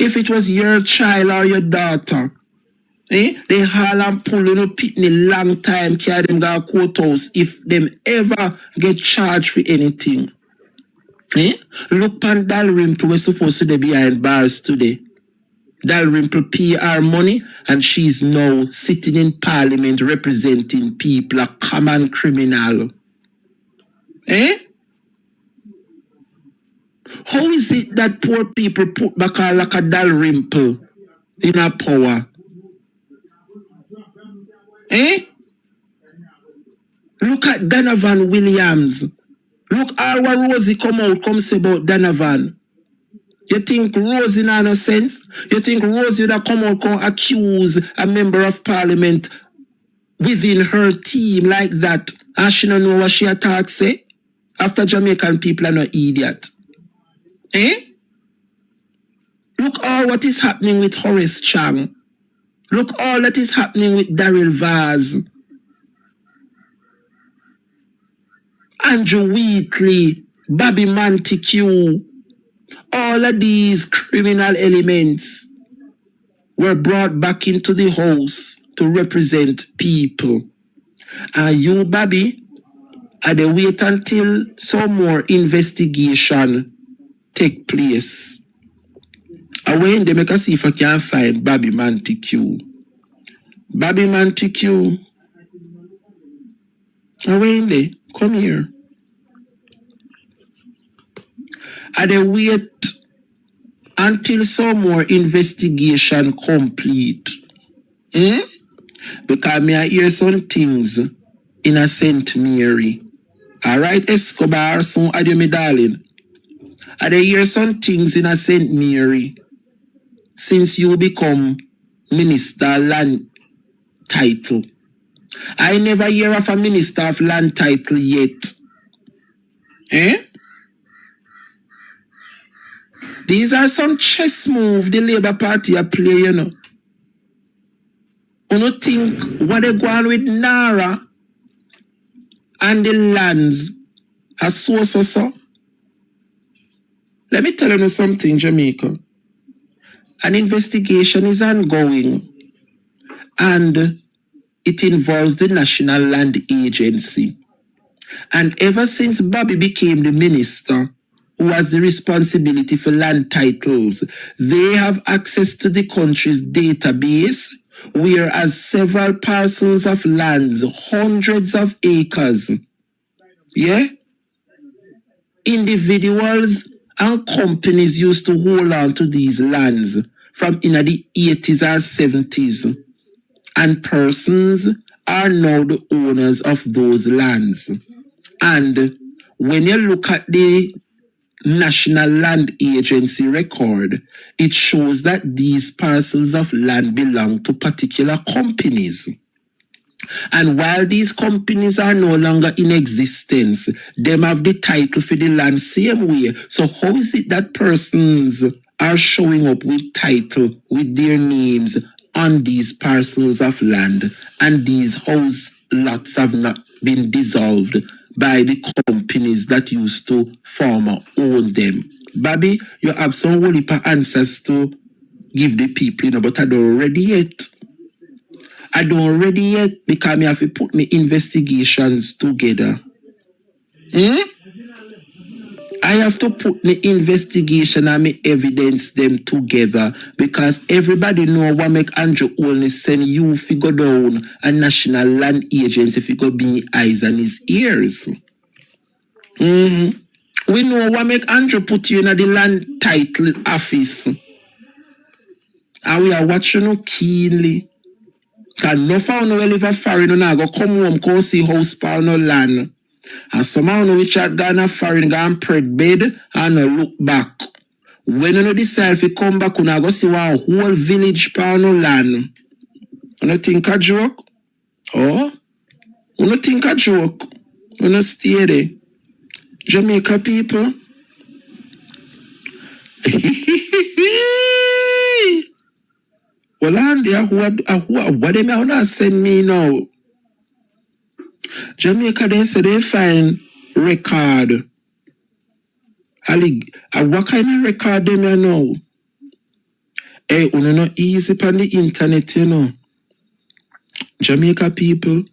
If it was your child or your daughter, they haul and pull pitney long time carry them go to courthouse if them ever get charged for anything. Look pan Dalrymple we're supposed to be behind bars today. Dalrymple pay her money and she's now sitting in parliament representing people, a common criminal. How is it that poor people put back like a Dalrymple in a power? Look at Donovan Williams. Look how Rosie come say about Donovan. You think Rosie not no sense? You think Rosie would come out and accuse a member of parliament within her team like that and she don't know what she attack say? After Jamaican people are no idiot. Look all what is happening with Horace Chang. Look all that is happening with Daryl Vaz. Andrew Wheatley, Bobby Montague. All of these criminal elements. were brought back into the house to represent people. And you, Bobby, had to wait until some more investigation take place. I went to make a see if I can find Bobby Montague. Bobby Montague. I went there. Come here. I dey wait until some more investigation complete. Because me I hear some things in a St. Mary. Alright, Escobar, so adieu me darling. I dey hear some things in a St. Mary since you become Minister Land Title. I never hear of a Minister of Land Title yet. These are some chess moves the Labour Party are playing, you know. You don't think what they go on with Nara and the lands are so. Let me tell you something, Jamaica. An investigation is ongoing and it involves the National Land Agency. And ever since Bobby became the minister who has the responsibility for land titles, they have access to the country's database, whereas several parcels of lands, hundreds of acres, individuals and companies used to hold on to these lands from in the 80s and 70s. And persons are now the owners of those lands. And when you look at the National Land Agency record, it shows that these parcels of land belong to particular companies. And while these companies are no longer in existence, them have the title for the land same way. So how is it that persons are showing up with title, with their names on these parcels of land, and these house lots have not been dissolved by the companies that used to former own them? Bobby, you have some whole heap of answers to give the people, you know, but I don't ready yet. I don't ready yet because I have to put my investigations together. I have to put my investigation and my evidence them together because everybody know what make Andrew only send you figure down a National Land Agency figure be eyes and his ears. We know what make Andrew put you in the land title office. And we are watching you keenly. Can no found no live a foreign no go come home go see house pa no land. And somehow no which had gone a foreign go and preg bed and no look back. When you know decide to come back, you go see one whole village pa no land. You no think a joke? Oh? You no think a joke? You no stay there. Jamaica people. Well, I'm there. What they may not send me now? Jamaica, they say they find record. What kind of record they may know? Hey, you know, easy on the internet, you know. Jamaica people.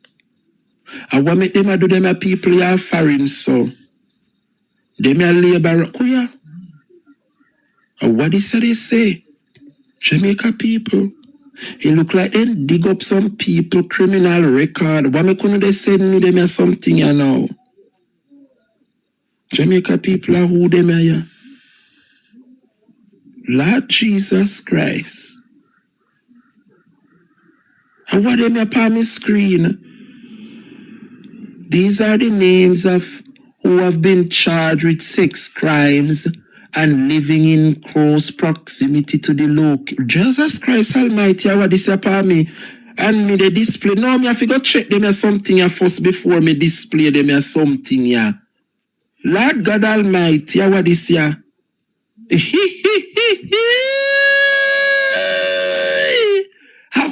And what make them do them a people are foreign, so. They may labor. Oh, yeah. And what is they say? Jamaica people. It look like they dig up some people criminal record. Why me couldn't they send me them or something, you know? Jamaica people are who them are, yeah? Lord Jesus Christ. And what them up on my screen? These are the names of who have been charged with sex crimes and living in close proximity to the local. Jesus Christ Almighty, what this upon me? And me the display. No, me have to go check them as something first before me display them as something, yeah. Lord God Almighty, what this, yeah.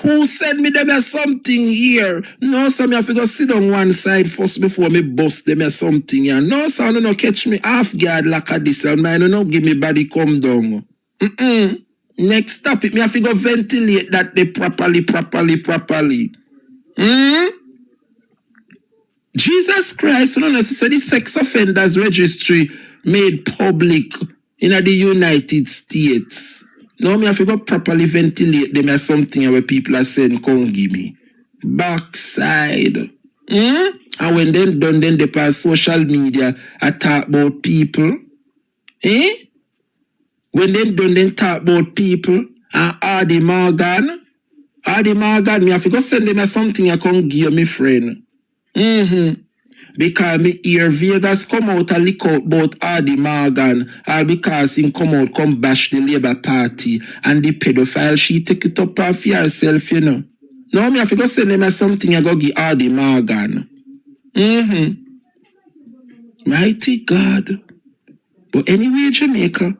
Who send me them as something here? No, sir, me have to go sit on one side first before me bust them as something here. No, sir, no catch me half guard like a this, and man, no give me body come down. Next topic, me have to go ventilate that they properly. Jesus Christ, no necessarily sex offenders registry made public in the United States. Now me have to go properly ventilate them as something where people are saying, come give me. Backside. And when they done, then they pass social media, I talk about people. When they done, then talk about people. And Hardy Morgan, me have to go send them something I can't give me friend. Because me hear Vegas come out and lick out about Hardy Morgan, or because him come bash the Labour Party, and the pedophile, she take it up off herself, you know. Now me have to go send them something I go give Hardy Morgan. Mighty God. But anyway, Jamaica,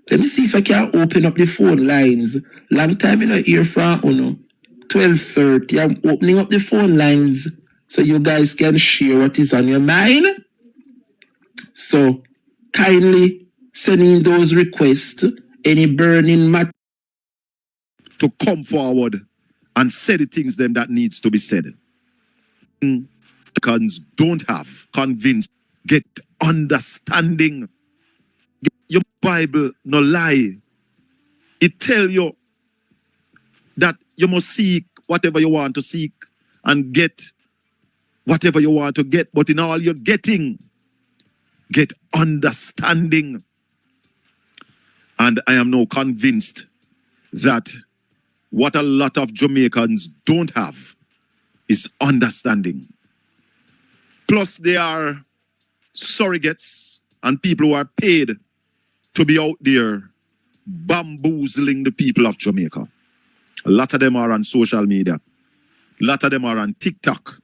let me see if I can open up the phone lines. Long time in a hear from 12:30. I'm opening up the phone lines so you guys can share what is on your mind. So kindly send in those requests, any burning matter, to come forward and say the things them that needs to be said. Don't have convinced, get understanding. Your Bible no lie. It tell you that you must seek whatever you want to seek and get whatever you want to get. But in all you're getting, get understanding. And I am now convinced that what a lot of Jamaicans don't have is understanding. Plus, they are surrogates and people who are paid to be out there bamboozling the people of Jamaica. A lot of them are on social media. A lot of them are on TikTok.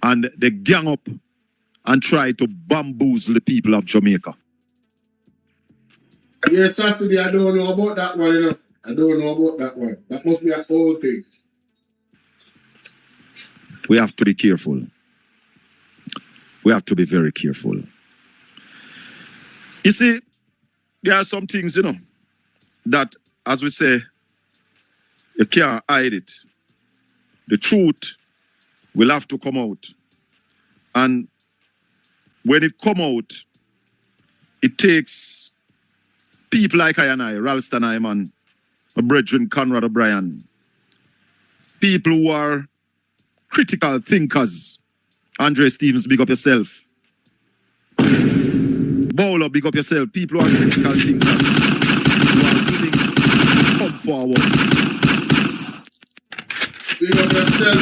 And they gang up and try to bamboozle the people of Jamaica. Yes, Saturday, I don't know about that one, you know. I don't know about that one. That must be an old thing. We have to be careful. We have to be very careful. You see, there are some things, you know, that, as we say, you can't hide it. The truth will have to come out. And when it come out, it takes people like I and I, Ralston Iman, my brethren Conrad O'Brien, people who are critical thinkers. Andre Stevens, big up yourself. Bolo, big up yourself. People who are critical thinkers, who are willing to come forward. Big up yourself,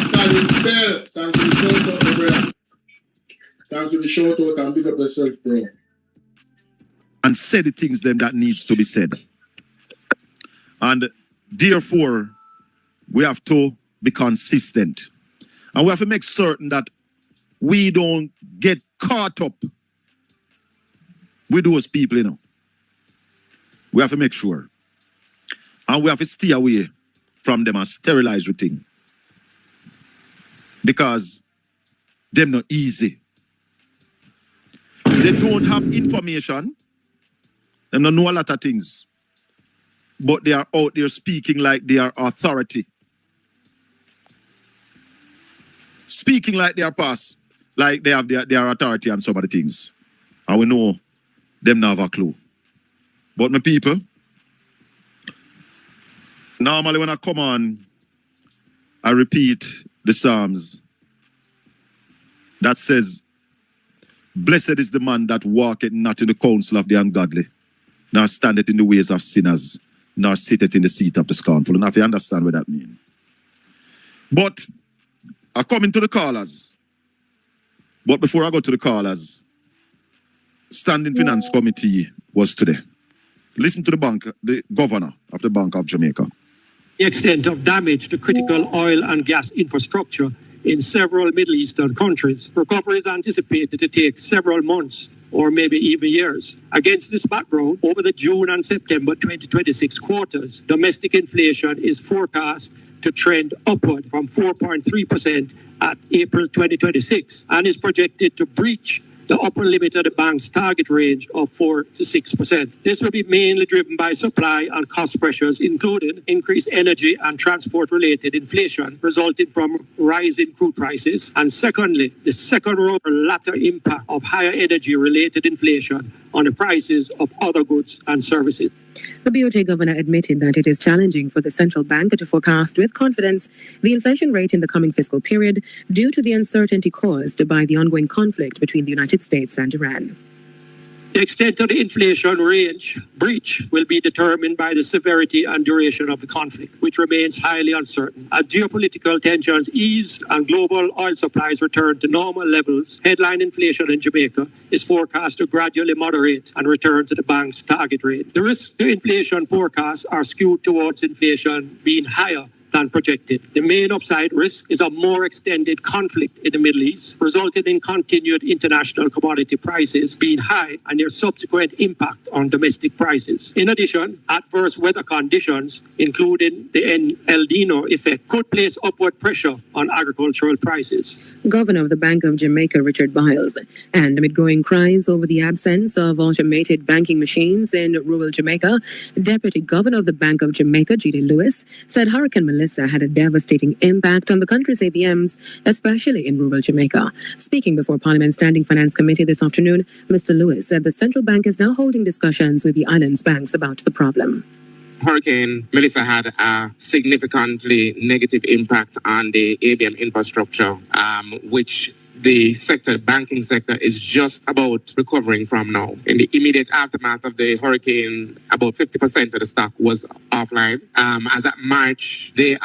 thanks for the shout out, bro. Thanks for the shout out and big up yourself, bro. And say the things them that needs to be said. And therefore, we have to be consistent. And we have to make certain that we don't get caught up with those people, you know. We have to make sure. And we have to stay away from them and sterilize everything. Because them not easy. They don't have information. They don't know a lot of things. But they are out there speaking like they are authority. Speaking like they are past, like they have their authority on some of the things. And we know them not have a clue. But my people, normally when I come on, I repeat the Psalms that says, blessed is the man that walketh not in the counsel of the ungodly, nor standeth in the ways of sinners, nor sitteth in the seat of the scornful. And if you understand what that means. But I come into the callers. But before I go to the callers, Standing Finance Committee was today. Listen to the governor of the Bank of Jamaica. The extent of damage to critical oil and gas infrastructure in several Middle Eastern countries. Recovery is anticipated to take several months or maybe even years. Against this background, over the June and September 2026 quarters, domestic inflation is forecast to trend upward from 4.3% at April 2026 and is projected to breach the upper limit of the bank's target range of 4 to 6%. This will be mainly driven by supply and cost pressures, including increased energy and transport-related inflation resulting from rising crude prices. And secondly, the second or latter impact of higher energy-related inflation on the prices of other goods and services. The BOJ governor admitted that it is challenging for the central bank to forecast with confidence the inflation rate in the coming fiscal period due to the uncertainty caused by the ongoing conflict between the United States and Iran. The extent of the inflation range breach will be determined by the severity and duration of the conflict, which remains highly uncertain. As geopolitical tensions ease and global oil supplies return to normal levels, headline inflation in Jamaica is forecast to gradually moderate and return to the bank's target rate. The risks to inflation forecasts are skewed towards inflation being higher than projected. The main upside risk is a more extended conflict in the Middle East, resulting in continued international commodity prices being high and their subsequent impact on domestic prices. In addition, adverse weather conditions, including the El Niño effect, could place upward pressure on agricultural prices. Governor of the Bank of Jamaica, Richard Biles, and amid growing cries over the absence of automated banking machines in rural Jamaica, Deputy Governor of the Bank of Jamaica, G.D. Lewis, said Hurricane Melissa had a devastating impact on the country's ABMs, especially in rural Jamaica. Speaking before Parliament's Standing Finance Committee this afternoon, Mr. Lewis said the central bank is now holding discussions with the island's banks about the problem. Hurricane Melissa had a significantly negative impact on the ABM infrastructure, which the banking sector is just about recovering from now. In the immediate aftermath of the hurricane, about 50% of the stock was offline. As at March, we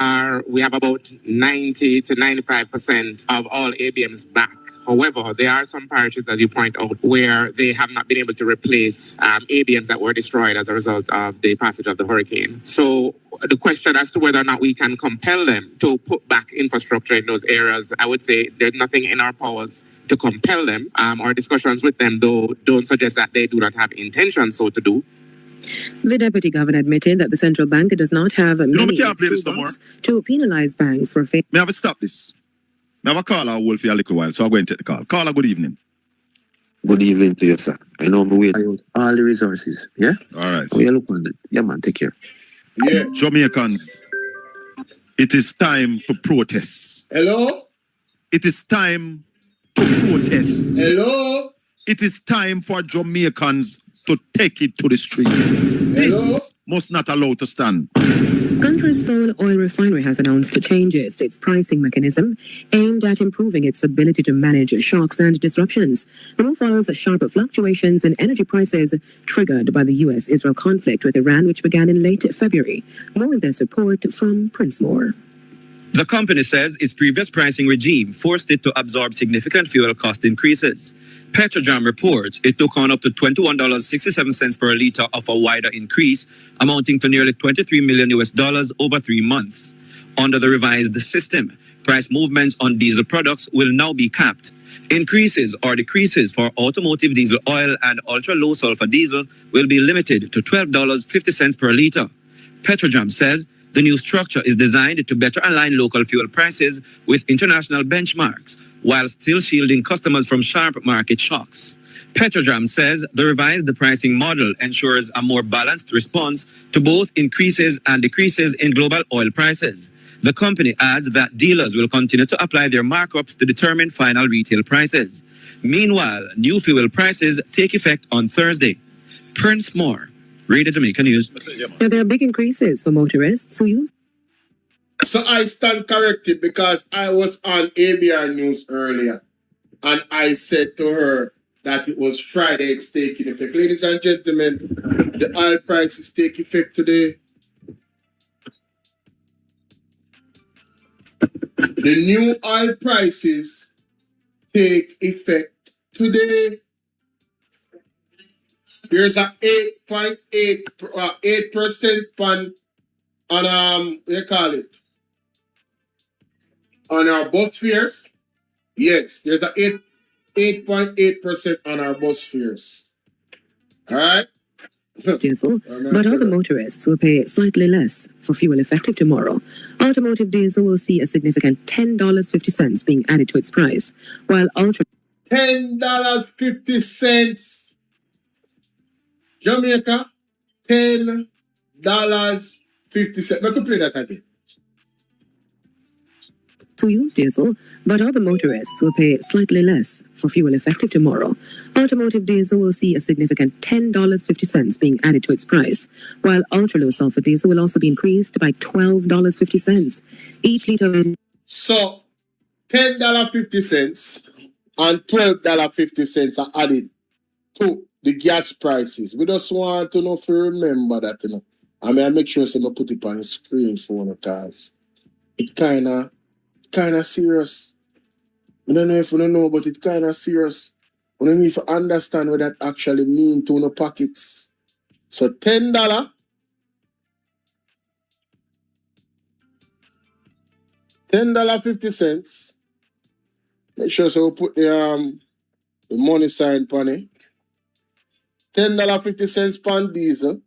have about 90 to 95% of all ABMs back. However, there are some parishes, as you point out, where they have not been able to replace ABMs that were destroyed as a result of the passage of the hurricane. So the question as to whether or not we can compel them to put back infrastructure in those areas, I would say there's nothing in our powers to compel them. Our discussions with them, though, don't suggest that they do not have intention so to do. The deputy governor admitted that the central bank does not have many tools to penalize banks for failing. May I have to stop this? May I have a call or hold for a little while, so I'm going to take the call. Caller, good evening. Good evening to you, sir. I know we will all the resources, yeah? All right. We look on it. Yeah, man, take care. Yeah. Jamaicans, it is time to protest. Hello? It is time to protest. Hello? It is time for Jamaicans to take it to the street. Hello? This must not allow to stand. Country's sole oil refinery has announced changes to its pricing mechanism aimed at improving its ability to manage shocks and disruptions. The move follows sharp fluctuations in energy prices triggered by the U.S.-Israel conflict with Iran, which began in late February. More in this report from Prince Moore. The company says its previous pricing regime forced it to absorb significant fuel cost increases. Petrojam reports it took on up to $21.67 per litre of a wider increase, amounting to nearly $23 million over 3 months. Under the revised system, price movements on diesel products will now be capped. Increases or decreases for automotive diesel oil and ultra-low sulfur diesel will be limited to $12.50 per litre. Petrojam says the new structure is designed to better align local fuel prices with international benchmarks, while still shielding customers from sharp market shocks. Petrojam says the revised pricing model ensures a more balanced response to both increases and decreases in global oil prices. The company adds that dealers will continue to apply their markups to determine final retail prices. Meanwhile, new fuel prices take effect on Thursday. Prince Moore, Radio Jamaica News. Now, there are big increases for motorists who use. So I stand corrected because I was on ABR News earlier and I said to her that it was Friday it's taking effect. Ladies and gentlemen, the oil prices take effect today. The new oil prices take effect today. There's a 8.8% on what do you call it? On our bus fares. Yes, there's a 8.8% on our bus fares. All right? Diesel, but other motorists will pay slightly less for fuel effective tomorrow. Automotive diesel will see a significant $10.50 being added to its price, while $10.50. Jamaica, $10.50. Let me play that again. To use diesel, but other motorists will pay slightly less for fuel effective tomorrow. Automotive diesel will see a significant $10.50 being added to its price, while ultra-low sulfur diesel will also be increased by $12.50. Each liter is... So, $10.50 and $12.50 are added to the gas prices. We just want to know if you remember that, you know. I mean, I make sure someone put it on the screen for you, because it kind of serious. I don't know if you don't know, but it kind of serious. We don't need to understand what that actually means to our pockets. So $10, $10.50. Make sure so we put the money sign on it. $10.50 pound diesel.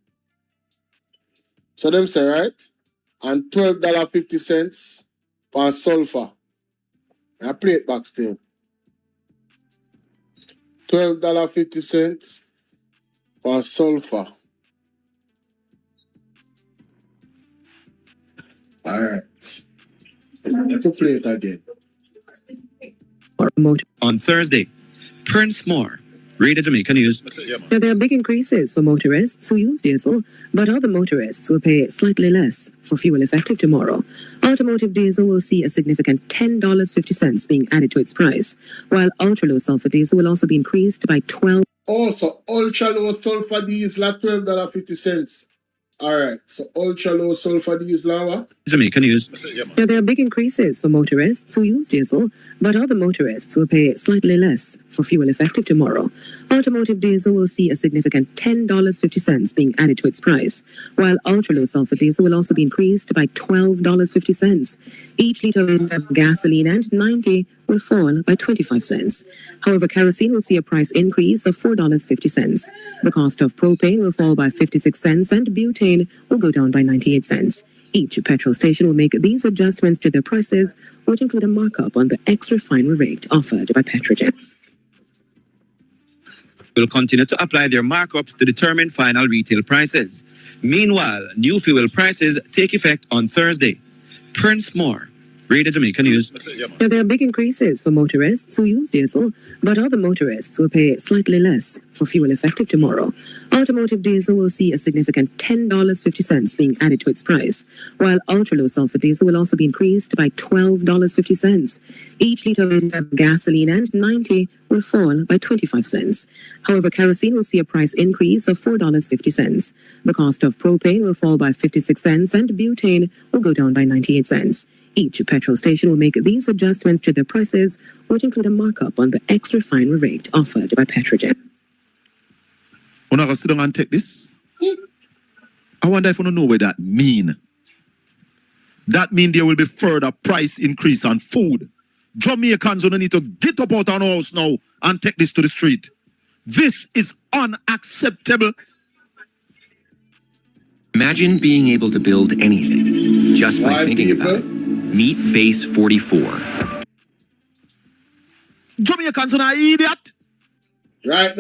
So them say, right? And $12.50 pound sulfur. I play it back still. $12.50 pound sulfur. Alright. I can play it again. On Thursday, Prince Moore, Radio Jamaica News. Now, there are big increases for motorists who use diesel, but other motorists will pay slightly less for fuel effective tomorrow. Automotive diesel will see a significant $10.50 being added to its price, while ultra-low sulfur diesel will also be increased by $12. Also, ultra-low sulfur diesel at $12.50. Alright, so ultra-low sulfur diesel what? Jamaica News. Now, there are big increases for motorists who use diesel, but other motorists will pay slightly less for fuel effective tomorrow. Automotive diesel will see a significant $10.50 being added to its price, while ultra-low sulfur diesel will also be increased by $12.50. Each liter of gasoline and 90 will fall by 25 cents. However, kerosene will see a price increase of $4.50. The cost of propane will fall by 56 cents and butane will go down by 98 cents. Each petrol station will make these adjustments to their prices, which include a markup on the ex-refinery rate offered by Petrogen. Will continue to apply their markups to determine final retail prices. Meanwhile, new fuel prices take effect on Thursday. Prince Moore, Radio Jamaica News. Now, there are big increases for motorists who use diesel, but other motorists will pay slightly less for fuel effective tomorrow. Automotive diesel will see a significant $10.50 being added to its price, while ultra-low sulfur diesel will also be increased by $12.50. Each liter of gasoline and 90 will fall by 25 cents. However, kerosene will see a price increase of $4.50. The cost of propane will fall by 56 cents and butane will go down by 98 cents. Each petrol station will make these adjustments to their prices, which include a markup on the ex-refinery rate offered by Petrogen. When I go sit down and take this, I wonder if you know what that mean. That means there will be further price increase on food. Jamaicans don't need to get up out of our house now and take this to the street. This is unacceptable. Imagine being able to build anything just by thinking about it. Meet Base 44. Jamaicans are not idiot. Right now.